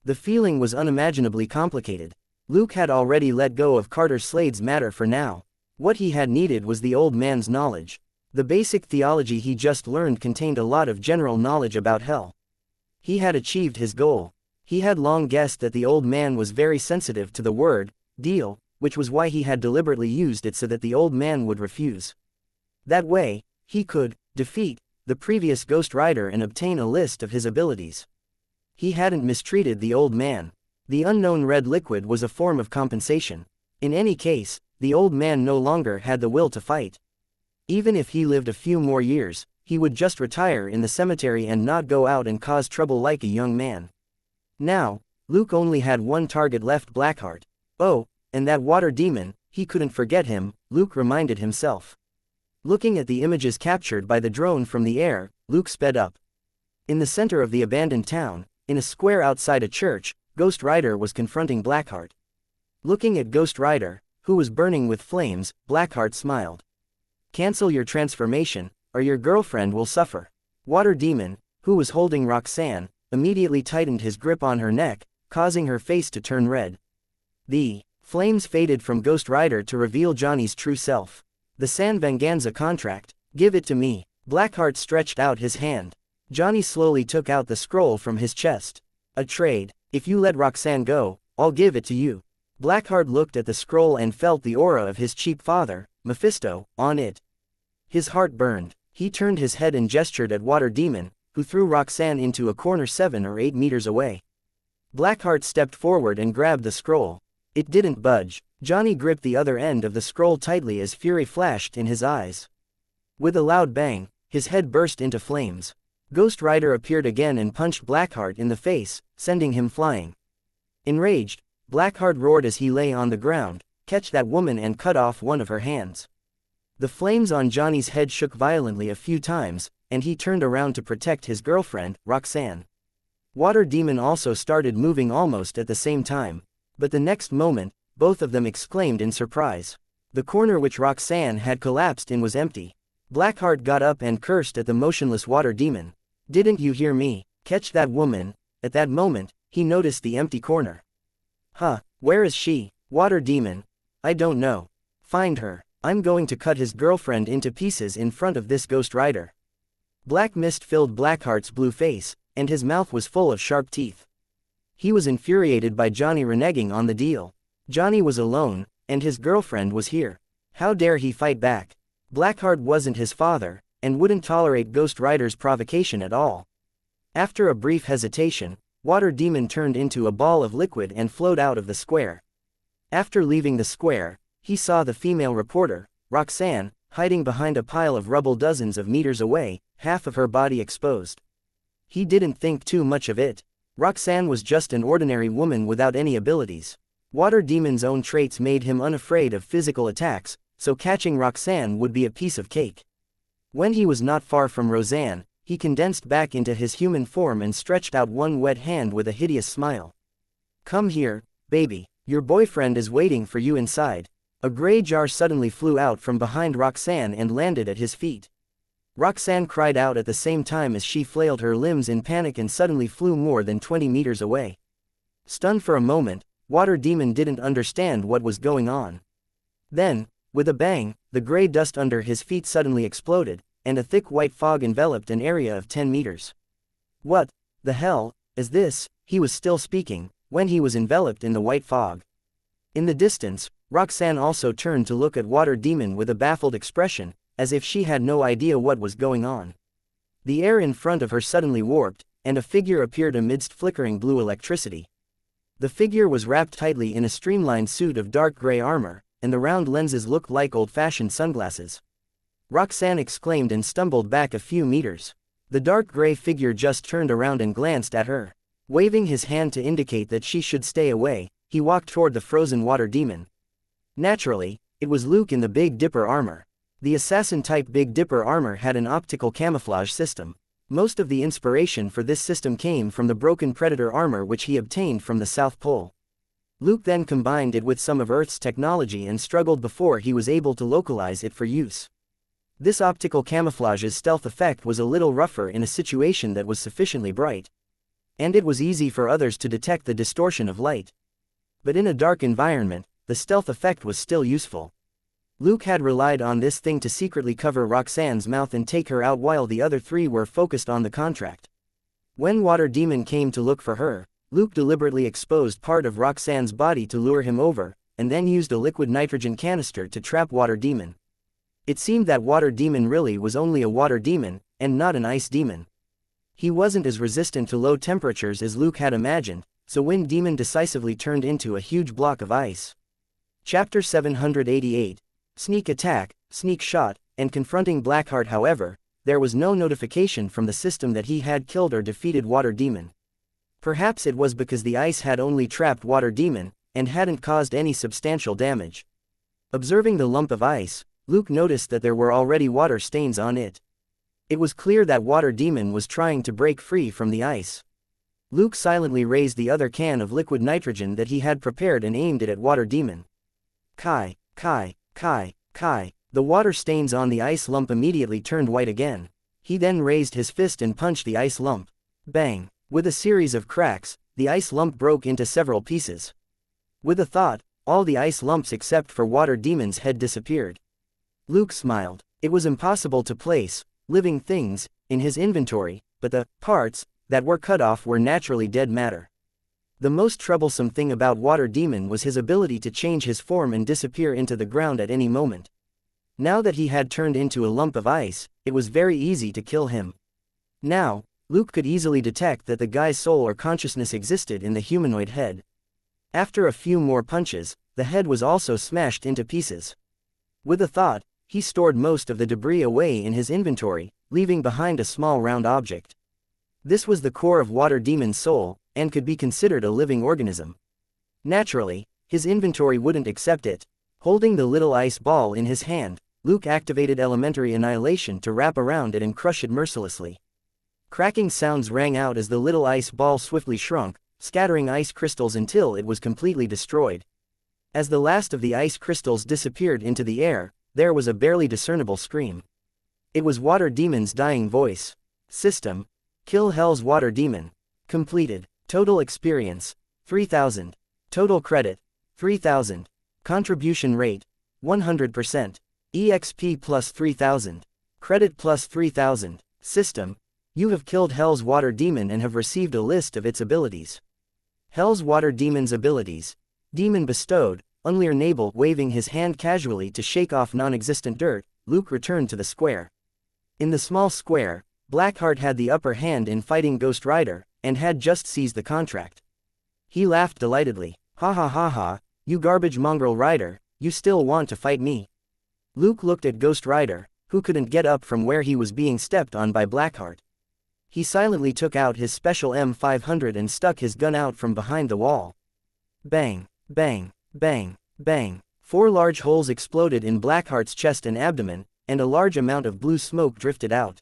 The feeling was unimaginably complicated. Luke had already let go of Carter Slade's matter for now. What he had needed was the old man's knowledge. The basic theology he just learned contained a lot of general knowledge about hell. He had achieved his goal. He had long guessed that the old man was very sensitive to the word deal, which was why he had deliberately used it so that the old man would refuse. That way, he could defeat the previous Ghost Rider and obtain a list of his abilities. He hadn't mistreated the old man. The unknown red liquid was a form of compensation. In any case, the old man no longer had the will to fight. Even if he lived a few more years, he would just retire in the cemetery and not go out and cause trouble like a young man. Now, Luke only had one target left: Blackheart. Oh, and that water demon, he couldn't forget him, Luke reminded himself. Looking at the images captured by the drone from the air, Luke sped up. In the center of the abandoned town, in a square outside a church, Ghost Rider was confronting Blackheart. Looking at Ghost Rider, who was burning with flames, Blackheart smiled. "Cancel your transformation, or your girlfriend will suffer." Water Demon, who was holding Roxanne, immediately tightened his grip on her neck, causing her face to turn red. The flames faded from Ghost Rider to reveal Johnny's true self. "The San Venganza contract, give it to me." Blackheart stretched out his hand. Johnny slowly took out the scroll from his chest. "A trade. If you let Roxanne go, I'll give it to you." Blackheart looked at the scroll and felt the aura of his cheap father, Mephisto, on it. His heart burned. He turned his head and gestured at Water Demon, who threw Roxanne into a corner 7 or 8 meters away. Blackheart stepped forward and grabbed the scroll. It didn't budge. Johnny gripped the other end of the scroll tightly as fury flashed in his eyes. With a loud bang, his head burst into flames. Ghost Rider appeared again and punched Blackheart in the face, sending him flying. Enraged, Blackheart roared as he lay on the ground, "Catch that woman," and cut off one of her hands. The flames on Johnny's head shook violently a few times, and he turned around to protect his girlfriend, Roxanne. Water Demon also started moving almost at the same time, but the next moment, both of them exclaimed in surprise. The corner which Roxanne had collapsed in was empty. Blackheart got up and cursed at the motionless Water Demon. "Didn't you hear me? Catch that woman." At that moment, he noticed the empty corner. "Huh, where is she?" Water Demon. "I don't know. Find her. I'm going to cut his girlfriend into pieces in front of this Ghost Rider." Black mist filled Blackheart's blue face, and his mouth was full of sharp teeth. He was infuriated by Johnny reneging on the deal. Johnny was alone, and his girlfriend was here. How dare he fight back? Blackheart wasn't his father, and wouldn't tolerate Ghost Rider's provocation at all. After a brief hesitation, Water Demon turned into a ball of liquid and flowed out of the square. After leaving the square, he saw the female reporter, Roxanne, hiding behind a pile of rubble dozens of meters away, half of her body exposed. He didn't think too much of it. Roxanne was just an ordinary woman without any abilities. Water Demon's own traits made him unafraid of physical attacks, so catching Roxanne would be a piece of cake. When he was not far from Roseanne, he condensed back into his human form and stretched out one wet hand with a hideous smile. "Come here, baby. Your boyfriend is waiting for you inside." A gray jar suddenly flew out from behind Roxanne and landed at his feet. Roxanne cried out at the same time as she flailed her limbs in panic and suddenly flew more than 20 meters away. Stunned for a moment, Water Demon didn't understand what was going on. Then, with a bang, the gray dust under his feet suddenly exploded, and a thick white fog enveloped an area of 10 meters. "What the hell is this?" He was still speaking, when he was enveloped in the white fog. In the distance, Roxanne also turned to look at Water Demon with a baffled expression, as if she had no idea what was going on. The air in front of her suddenly warped, and a figure appeared amidst flickering blue electricity. The figure was wrapped tightly in a streamlined suit of dark gray armor, and the round lenses looked like old-fashioned sunglasses. Roxanne exclaimed and stumbled back a few meters. The dark gray figure just turned around and glanced at her. Waving his hand to indicate that she should stay away, he walked toward the frozen Water Demon. Naturally, it was Luke in the Big Dipper armor. The assassin-type Big Dipper armor had an optical camouflage system. Most of the inspiration for this system came from the broken Predator armor which he obtained from the South Pole. Luke then combined it with some of Earth's technology and struggled before he was able to localize it for use. This optical camouflage's stealth effect was a little rougher in a situation that was sufficiently bright. And it was easy for others to detect the distortion of light. But in a dark environment, the stealth effect was still useful. Luke had relied on this thing to secretly cover Roxanne's mouth and take her out while the other three were focused on the contract. When Water Demon came to look for her, Luke deliberately exposed part of Roxanne's body to lure him over, and then used a liquid nitrogen canister to trap Water Demon. It seemed that Water Demon really was only a water demon, and not an ice demon. He wasn't as resistant to low temperatures as Luke had imagined, so Wind Demon decisively turned into a huge block of ice. Chapter 788. Sneak Attack, Sneak Shot, and confronting Blackheart. However, there was no notification from the system that he had killed or defeated Water Demon. Perhaps it was because the ice had only trapped Water Demon, and hadn't caused any substantial damage. Observing the lump of ice, Luke noticed that there were already water stains on it. It was clear that water demon was trying to break free from the ice. Luke silently raised the other can of liquid nitrogen that he had prepared and aimed it at water demon. Kai, Kai, Kai, Kai. The water stains on the ice lump immediately turned white again. He then raised his fist and punched the ice lump. Bang! With a series of cracks, the ice lump broke into several pieces. With a thought, all the ice lumps except for water demon's head disappeared. Luke smiled. It was impossible to place living things in his inventory, but the parts that were cut off were naturally dead matter. The most troublesome thing about water demon was his ability to change his form and disappear into the ground at any moment. Now that he had turned into a lump of ice, it was very easy to kill him. Now, Luke could easily detect that the guy's soul or consciousness existed in the humanoid head. After a few more punches, the head was also smashed into pieces. With a thought, he stored most of the debris away in his inventory, leaving behind a small round object. This was the core of water demon's soul, and could be considered a living organism. Naturally, his inventory wouldn't accept it. Holding the little ice ball in his hand, Luke activated elementary annihilation to wrap around it and crush it mercilessly. Cracking sounds rang out as the little ice ball swiftly shrunk, scattering ice crystals until it was completely destroyed. As the last of the ice crystals disappeared into the air, there was a barely discernible scream. It was Water Demon's dying voice. System: Kill Hell's Water Demon. Completed. Total experience: 3,000. Total credit: 3,000. Contribution rate: 100%. EXP plus 3,000. Credit plus 3,000. System: You have killed Hell's Water Demon and have received a list of its abilities. Hell's Water Demon's abilities. Demon bestowed. Unlear Nabel. Waving his hand casually to shake off non-existent dirt, Luke returned to the square. In the small square, Blackheart had the upper hand in fighting Ghost Rider, and had just seized the contract. He laughed delightedly. Ha ha ha ha, you garbage mongrel rider, you still want to fight me? Luke looked at Ghost Rider, who couldn't get up from where he was being stepped on by Blackheart. He silently took out his special M500 and stuck his gun out from behind the wall. Bang, bang, bang, bang. 4 large holes exploded in Blackheart's chest and abdomen, and a large amount of blue smoke drifted out.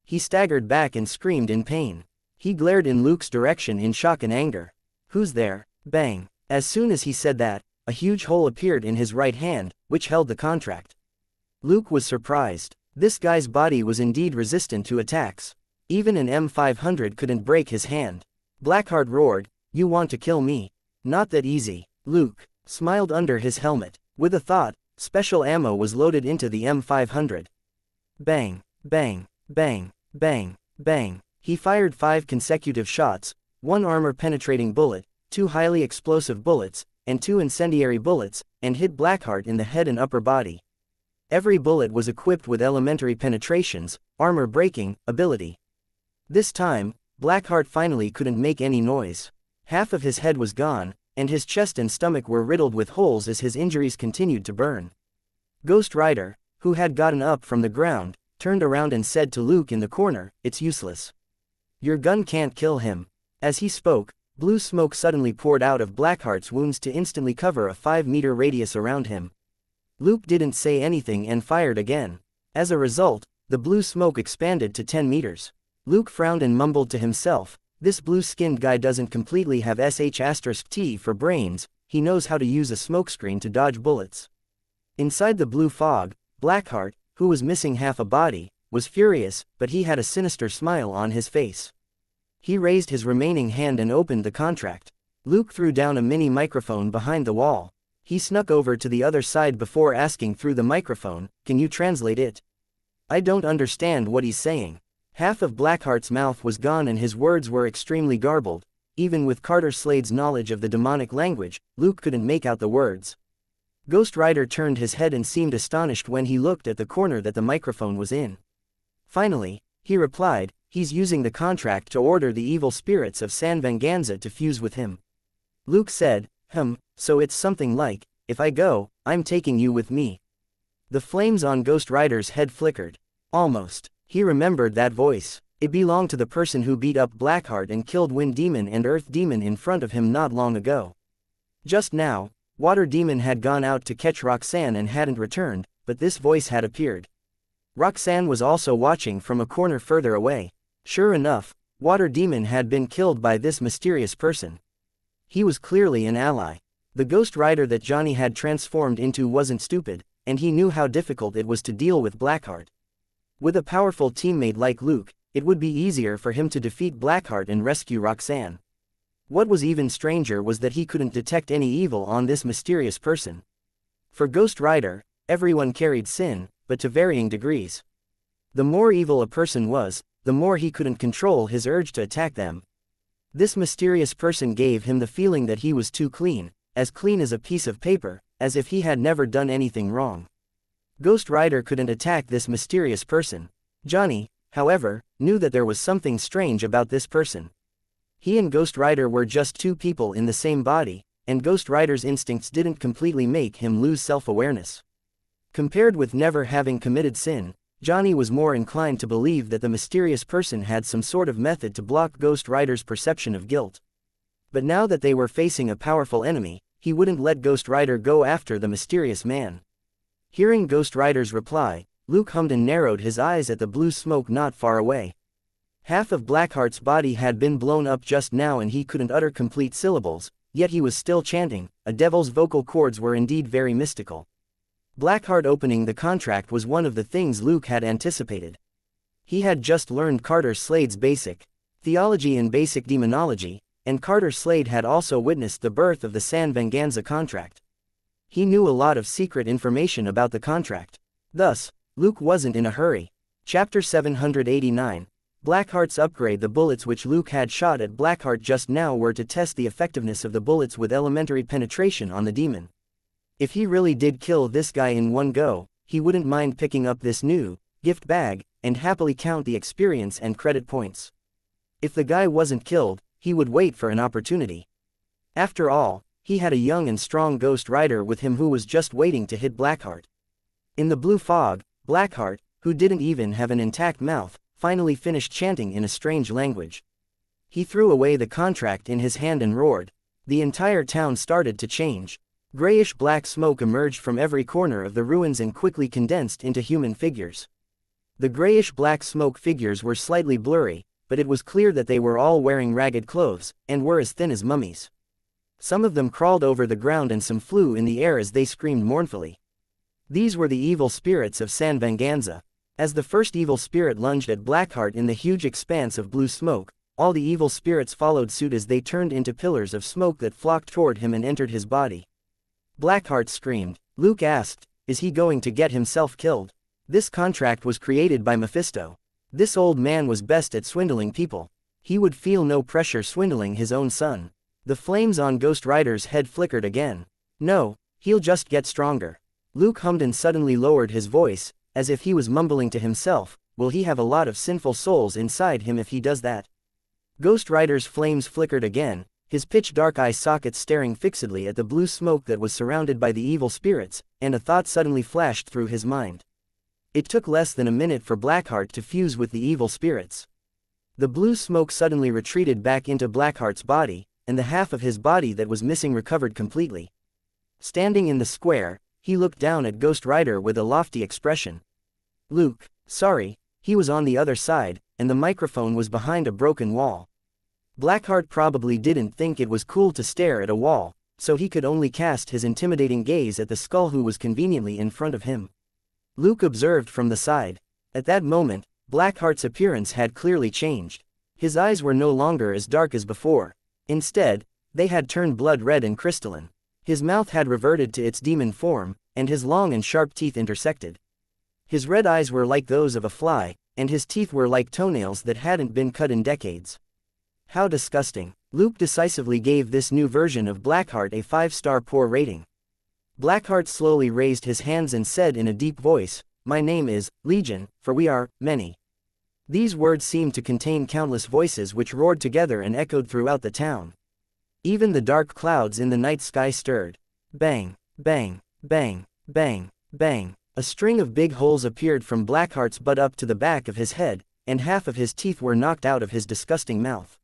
He staggered back and screamed in pain. He glared in Luke's direction in shock and anger. Who's there? Bang. As soon as he said that, a huge hole appeared in his right hand, which held the contract. Luke was surprised. This guy's body was indeed resistant to attacks. Even an M500 couldn't break his hand. Blackheart roared, "You want to kill me? Not that easy." Luke smiled under his helmet. With a thought, special ammo was loaded into the M500. Bang, bang, bang, bang, bang. He fired 5 consecutive shots, 1 armor-penetrating bullet, 2 highly explosive bullets, and 2 incendiary bullets, and hit Blackheart in the head and upper body. Every bullet was equipped with elementary penetrations, armor-breaking ability. This time, Blackheart finally couldn't make any noise. Half of his head was gone, and his chest and stomach were riddled with holes as his injuries continued to burn. Ghost Rider, who had gotten up from the ground, turned around and said to Luke in the corner, "It's useless. Your gun can't kill him." As he spoke, blue smoke suddenly poured out of Blackheart's wounds to instantly cover a 5-meter radius around him. Luke didn't say anything and fired again. As a result, the blue smoke expanded to 10 meters. Luke frowned and mumbled to himself, "This blue-skinned guy doesn't completely have sh*T for brains, he knows how to use a smokescreen to dodge bullets." Inside the blue fog, Blackheart, who was missing half a body, was furious, but he had a sinister smile on his face. He raised his remaining hand and opened the contract. Luke threw down a mini microphone behind the wall. He snuck over to the other side before asking through the microphone, "Can you translate it? I don't understand what he's saying." Half of Blackheart's mouth was gone and his words were extremely garbled. Even with Carter Slade's knowledge of the demonic language, Luke couldn't make out the words. Ghost Rider turned his head and seemed astonished when he looked at the corner that the microphone was in. Finally, he replied, "He's using the contract to order the evil spirits of San Venganza to fuse with him." Luke said, So it's something like, "If I go, I'm taking you with me." The flames on Ghost Rider's head flickered. Almost. He remembered that voice. It belonged to the person who beat up Blackheart and killed Wind Demon and Earth Demon in front of him not long ago. Just now, Water Demon had gone out to catch Roxanne and hadn't returned, but this voice had appeared. Roxanne was also watching from a corner further away. Sure enough, Water Demon had been killed by this mysterious person. He was clearly an ally. The Ghost Rider that Johnny had transformed into wasn't stupid, and he knew how difficult it was to deal with Blackheart. With a powerful teammate like Luke, it would be easier for him to defeat Blackheart and rescue Roxanne. What was even stranger was that he couldn't detect any evil on this mysterious person. For Ghost Rider, everyone carried sin, but to varying degrees. The more evil a person was, the more he couldn't control his urge to attack them. This mysterious person gave him the feeling that he was too clean as a piece of paper, as if he had never done anything wrong. Ghost Rider couldn't attack this mysterious person. Johnny, however, knew that there was something strange about this person. He and Ghost Rider were just two people in the same body, and Ghost Rider's instincts didn't completely make him lose self-awareness. Compared with never having committed sin, Johnny was more inclined to believe that the mysterious person had some sort of method to block Ghost Rider's perception of guilt. But now that they were facing a powerful enemy, he wouldn't let Ghost Rider go after the mysterious man. Hearing Ghost Rider's reply, Luke hummed and narrowed his eyes at the blue smoke not far away. Half of Blackheart's body had been blown up just now and he couldn't utter complete syllables, yet he was still chanting. A devil's vocal cords were indeed very mystical. Blackheart opening the contract was one of the things Luke had anticipated. He had just learned Carter Slade's basic theology and basic demonology, and Carter Slade had also witnessed the birth of the San Venganza contract. He knew a lot of secret information about the contract. Thus, Luke wasn't in a hurry. Chapter 789. Blackheart's upgrade. The bullets which Luke had shot at Blackheart just now were to test the effectiveness of the bullets with elementary penetration on the demon. If he really did kill this guy in one go, he wouldn't mind picking up this new gift bag and happily count the experience and credit points. If the guy wasn't killed, he would wait for an opportunity. After all, he had a young and strong Ghost Rider with him who was just waiting to hit Blackheart. In the blue fog, Blackheart, who didn't even have an intact mouth, finally finished chanting in a strange language. He threw away the contract in his hand and roared. The entire town started to change. Grayish-black smoke emerged from every corner of the ruins and quickly condensed into human figures. The grayish-black smoke figures were slightly blurry, but it was clear that they were all wearing ragged clothes, and were as thin as mummies. Some of them crawled over the ground and some flew in the air as they screamed mournfully. These were the evil spirits of San Venganza. As the first evil spirit lunged at Blackheart in the huge expanse of blue smoke, all the evil spirits followed suit as they turned into pillars of smoke that flocked toward him and entered his body. Blackheart screamed. Luke asked, "Is he going to get himself killed?" This contract was created by Mephisto. This old man was best at swindling people. He would feel no pressure swindling his own son. The flames on Ghost Rider's head flickered again. No, he'll just get stronger. Luke hummed and suddenly lowered his voice, as if he was mumbling to himself, "Will he have a lot of sinful souls inside him if he does that?" Ghost Rider's flames flickered again, his pitch-dark eye sockets staring fixedly at the blue smoke that was surrounded by the evil spirits, and a thought suddenly flashed through his mind. It took less than a minute for Blackheart to fuse with the evil spirits. The blue smoke suddenly retreated back into Blackheart's body, and the half of his body that was missing recovered completely. Standing in the square, he looked down at Ghost Rider with a lofty expression. "Luke, sorry," he was on the other side, and the microphone was behind a broken wall. Blackheart probably didn't think it was cool to stare at a wall, so he could only cast his intimidating gaze at the skull who was conveniently in front of him. Luke observed from the side. At that moment, Blackheart's appearance had clearly changed. His eyes were no longer as dark as before. Instead, they had turned blood red and crystalline. His mouth had reverted to its demon form, and his long and sharp teeth intersected. His red eyes were like those of a fly, and his teeth were like toenails that hadn't been cut in decades. How disgusting. Luke decisively gave this new version of Blackheart a 5-star poor rating. Blackheart slowly raised his hands and said in a deep voice, "My name is Legion, for we are many." These words seemed to contain countless voices which roared together and echoed throughout the town. Even the dark clouds in the night sky stirred. Bang, bang, bang, bang, bang. A string of big holes appeared from Blackheart's butt up to the back of his head, and half of his teeth were knocked out of his disgusting mouth.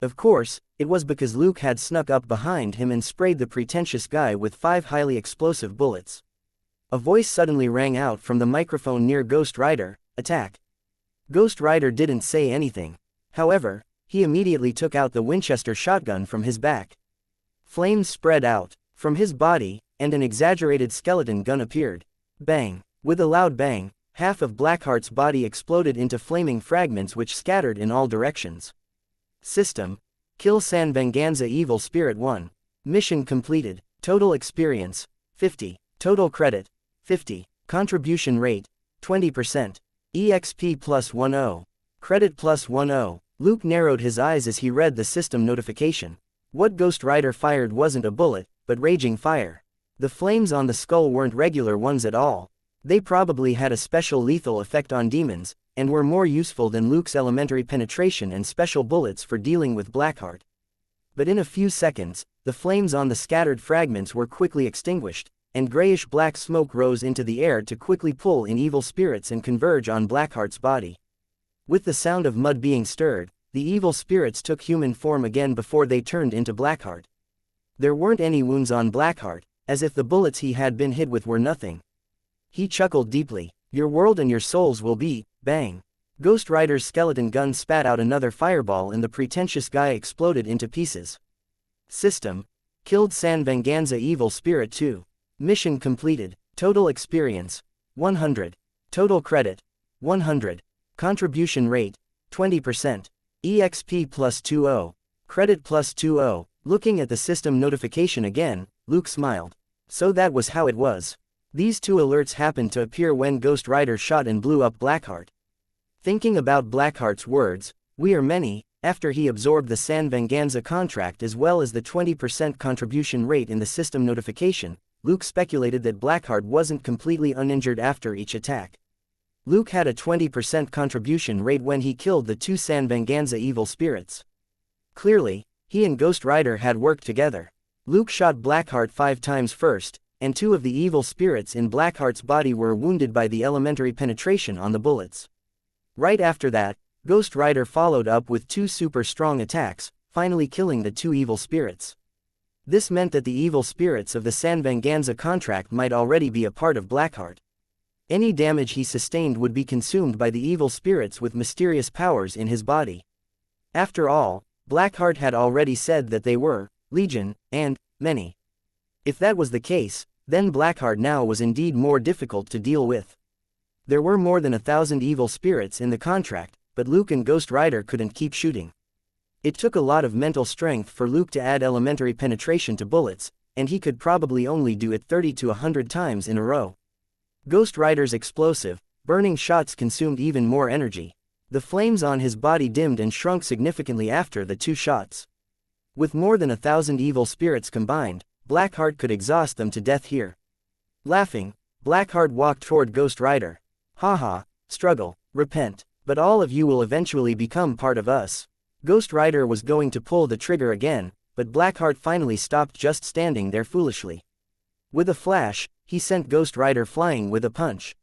Of course, it was because Luke had snuck up behind him and sprayed the pretentious guy with 5 highly explosive bullets. A voice suddenly rang out from the microphone near Ghost Rider, "Attack." Ghost Rider didn't say anything. However, he immediately took out the Winchester shotgun from his back. Flames spread out from his body, and an exaggerated skeleton gun appeared. Bang! With a loud bang, half of Blackheart's body exploded into flaming fragments which scattered in all directions. System: Kill San Venganza Evil Spirit 1. Mission completed. Total experience: 50. Total credit: 50. Contribution rate: 20%. EXP plus 10. Credit plus 10. Luke narrowed his eyes as he read the system notification. What Ghost Rider fired wasn't a bullet, but raging fire. The flames on the skull weren't regular ones at all. They probably had a special lethal effect on demons, and were more useful than Luke's elementary penetration and special bullets for dealing with Blackheart. But in a few seconds, the flames on the scattered fragments were quickly extinguished, and grayish-black smoke rose into the air to quickly pull in evil spirits and converge on Blackheart's body. With the sound of mud being stirred, the evil spirits took human form again before they turned into Blackheart. There weren't any wounds on Blackheart, as if the bullets he had been hit with were nothing. He chuckled deeply. Your world and your souls will be, bang. Ghost Rider's skeleton gun spat out another fireball and the pretentious guy exploded into pieces. System: Killed San Venganza Evil Spirit 2. Mission completed. Total experience: 100. Total credit: 100. Contribution rate: 20%. EXP plus 20. Credit plus 20. Looking at the system notification again, Luke smiled. So that was how it was. These 2 alerts happened to appear when Ghost Rider shot and blew up Blackheart. Thinking about Blackheart's words, "We are many," after he absorbed the San Venganza contract as well as the 20% contribution rate in the system notification, Luke speculated that Blackheart wasn't completely uninjured after each attack. Luke had a 20% contribution rate when he killed the 2 San Venganza evil spirits. Clearly, he and Ghost Rider had worked together. Luke shot Blackheart 5 times first, and 2 of the evil spirits in Blackheart's body were wounded by the elementary penetration on the bullets. Right after that, Ghost Rider followed up with 2 super strong attacks, finally killing the 2 evil spirits. This meant that the evil spirits of the San Venganza contract might already be a part of Blackheart. Any damage he sustained would be consumed by the evil spirits with mysterious powers in his body. After all, Blackheart had already said that they were legion and many. If that was the case, then Blackheart now was indeed more difficult to deal with. There were more than 1,000 evil spirits in the contract, but Luke and Ghost Rider couldn't keep shooting. It took a lot of mental strength for Luke to add elementary penetration to bullets, and he could probably only do it 30 to 100 times in a row. Ghost Rider's explosive, burning shots consumed even more energy. The flames on his body dimmed and shrunk significantly after the 2 shots. With more than 1,000 evil spirits combined, Blackheart could exhaust them to death here. Laughing, Blackheart walked toward Ghost Rider. Haha, struggle, repent, but all of you will eventually become part of us. Ghost Rider was going to pull the trigger again, but Blackheart finally stopped just standing there foolishly. With a flash, he sent Ghost Rider flying with a punch.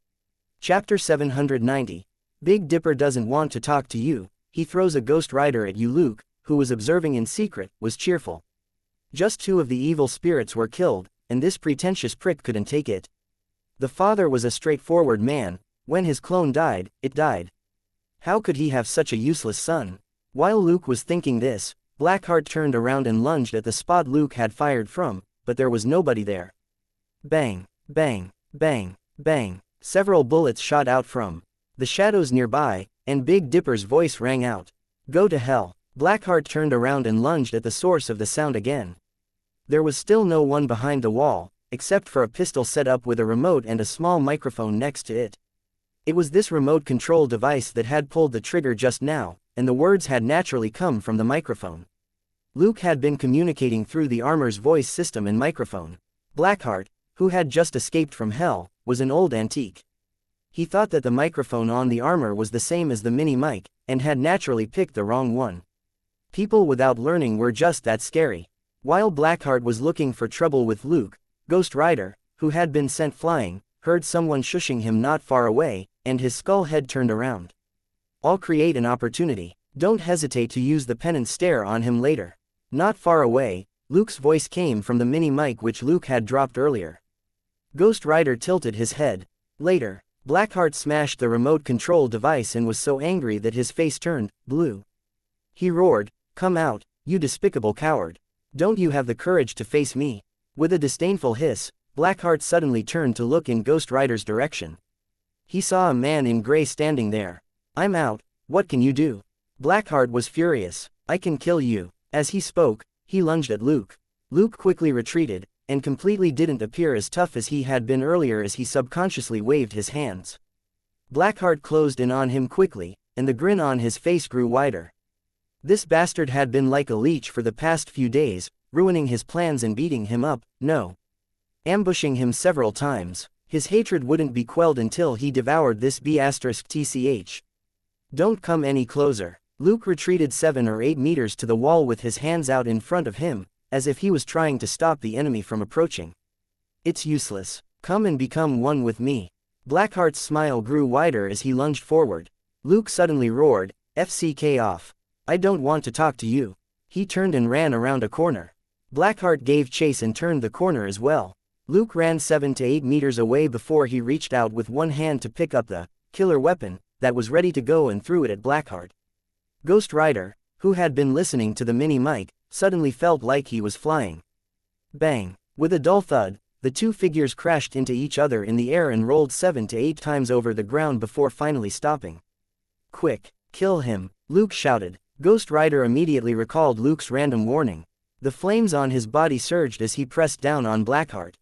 Chapter 790. Big Dipper doesn't want to talk to you. He throws a Ghost Rider at you. Luke, who was observing in secret, was cheerful. Just 2 of the evil spirits were killed, and this pretentious prick couldn't take it. The father was a straightforward man. When his clone died, it died. How could he have such a useless son? While Luke was thinking this, Blackheart turned around and lunged at the spot Luke had fired from, but there was nobody there. Bang, bang, bang, bang. Several bullets shot out from the shadows nearby, and Big Dipper's voice rang out. Go to hell. Blackheart turned around and lunged at the source of the sound again. There was still no one behind the wall, except for a pistol set up with a remote and a small microphone next to it. It was this remote control device that had pulled the trigger just now, and the words had naturally come from the microphone. Luke had been communicating through the armor's voice system and microphone. Blackheart, who had just escaped from hell, was an old antique. He thought that the microphone on the armor was the same as the mini-mic, and had naturally picked the wrong one. People without learning were just that scary. While Blackheart was looking for trouble with Luke, Ghost Rider, who had been sent flying, heard someone shushing him not far away, and his skull head turned around. I'll create an opportunity. Don't hesitate to use the penance stare on him later. Not far away, Luke's voice came from the mini mic which Luke had dropped earlier. Ghost Rider tilted his head. Later, Blackheart smashed the remote control device and was so angry that his face turned blue. He roared, "Come out, you despicable coward. Don't you have the courage to face me?" With a disdainful hiss, Blackheart suddenly turned to look in Ghost Rider's direction. He saw a man in gray standing there. "I'm out, what can you do?" Blackheart was furious. "I can kill you." As he spoke, he lunged at Luke. Luke quickly retreated, and completely didn't appear as tough as he had been earlier as he subconsciously waved his hands. Blackheart closed in on him quickly, and the grin on his face grew wider. This bastard had been like a leech for the past few days, ruining his plans and beating him up, ambushing him several times. His hatred wouldn't be quelled until he devoured this B***tch. "Don't come any closer." Luke retreated 7 or 8 meters to the wall with his hands out in front of him, as if he was trying to stop the enemy from approaching. "It's useless. Come and become one with me." Blackheart's smile grew wider as he lunged forward. Luke suddenly roared, "FCK off. I don't want to talk to you." He turned and ran around a corner. Blackheart gave chase and turned the corner as well. Luke ran 7 to 8 meters away before he reached out with one hand to pick up the killer weapon that was ready to go and threw it at Blackheart. Ghost Rider, who had been listening to the mini mic, suddenly felt like he was flying. Bang! With a dull thud, the two figures crashed into each other in the air and rolled 7 to 8 times over the ground before finally stopping. "Quick, kill him," Luke shouted. Ghost Rider immediately recalled Luke's random warning. The flames on his body surged as he pressed down on Blackheart.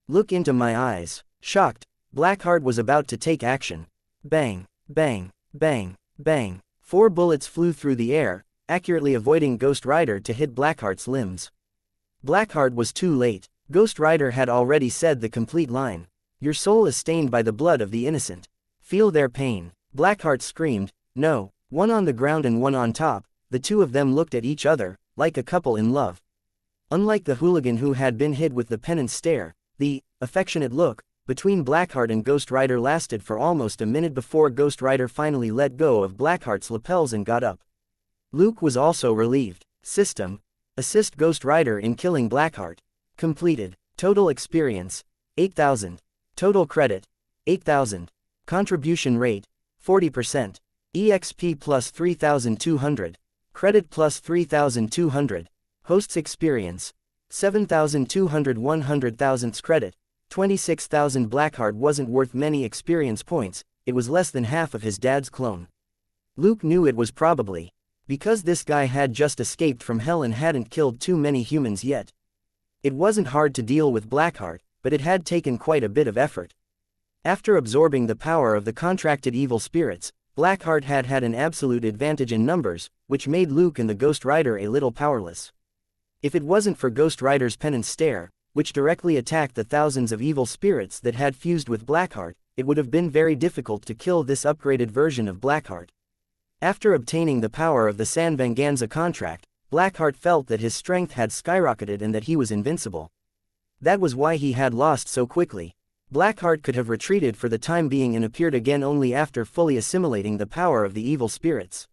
"Look into my eyes." Shocked, Blackheart was about to take action. Bang, bang, bang, bang. 4 bullets flew through the air, accurately avoiding Ghost Rider to hit Blackheart's limbs. Blackheart was too late. Ghost Rider had already said the complete line. "Your soul is stained by the blood of the innocent. Feel their pain." Blackheart screamed, "No." One on the ground and one on top, the two of them looked at each other, like a couple in love. Unlike the hooligan who had been hit with the penance stare, the affectionate look between Blackheart and Ghost Rider lasted for almost a minute before Ghost Rider finally let go of Blackheart's lapels and got up. Luke was also relieved. System: assist Ghost Rider in killing Blackheart. Completed. Total experience: 8,000. Total credit: 8,000. Contribution rate: 40%. EXP plus 3,200. Credit plus 3,200. Host's experience: 7,200. 100,000 credit, 26,000. Blackheart wasn't worth many experience points, it was less than half of his dad's clone. Luke knew it was probably because this guy had just escaped from hell and hadn't killed too many humans yet. It wasn't hard to deal with Blackheart, but it had taken quite a bit of effort. After absorbing the power of the contracted evil spirits, Blackheart had an absolute advantage in numbers, which made Luke and the Ghost Rider a little powerless. If it wasn't for Ghost Rider's penance stare, which directly attacked the thousands of evil spirits that had fused with Blackheart, it would have been very difficult to kill this upgraded version of Blackheart. After obtaining the power of the San Venganza contract, Blackheart felt that his strength had skyrocketed and that he was invincible. That was why he had lost so quickly. Blackheart could have retreated for the time being and appeared again only after fully assimilating the power of the evil spirits.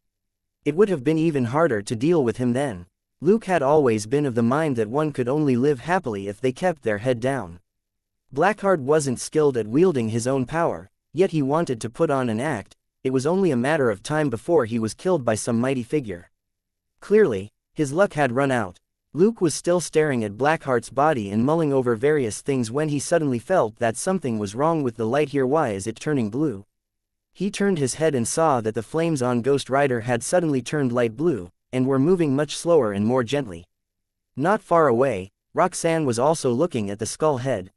It would have been even harder to deal with him then. Luke had always been of the mind that one could only live happily if they kept their head down. Blackheart wasn't skilled at wielding his own power, yet he wanted to put on an act. It was only a matter of time before he was killed by some mighty figure. Clearly, his luck had run out. Luke was still staring at Blackheart's body and mulling over various things when he suddenly felt that something was wrong with the light here. Why is it turning blue? He turned his head and saw that the flames on Ghost Rider had suddenly turned light blue, and were moving much slower and more gently. Not far away, Roxanne was also looking at the skull head.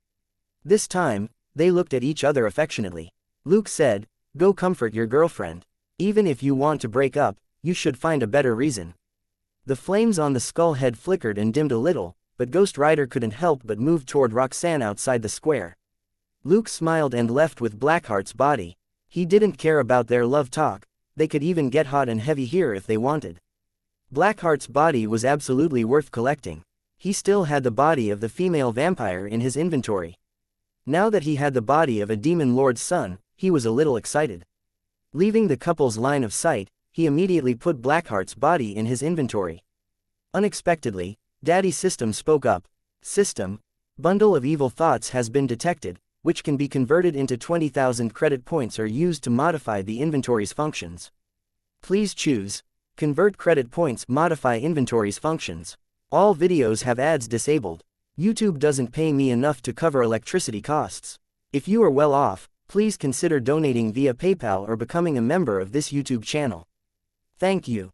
This time, they looked at each other affectionately. Luke said, "Go comfort your girlfriend. Even if you want to break up, you should find a better reason." The flames on the skull head flickered and dimmed a little, but Ghost Rider couldn't help but move toward Roxanne outside the square. Luke smiled and left with Blackheart's body. He didn't care about their love talk, they could even get hot and heavy here if they wanted. Blackheart's body was absolutely worth collecting. He still had the body of the female vampire in his inventory. Now that he had the body of a demon lord's son, he was a little excited. Leaving the couple's line of sight, he immediately put Blackheart's body in his inventory. Unexpectedly, Daddy's system spoke up. System, bundle of evil thoughts has been detected, which can be converted into 20,000 credit points or used to modify the inventory's functions. Please choose. Convert credit points, modify inventory's functions. All videos have ads disabled. YouTube doesn't pay me enough to cover electricity costs. If you are well off, please consider donating via PayPal or becoming a member of this YouTube channel. Thank you.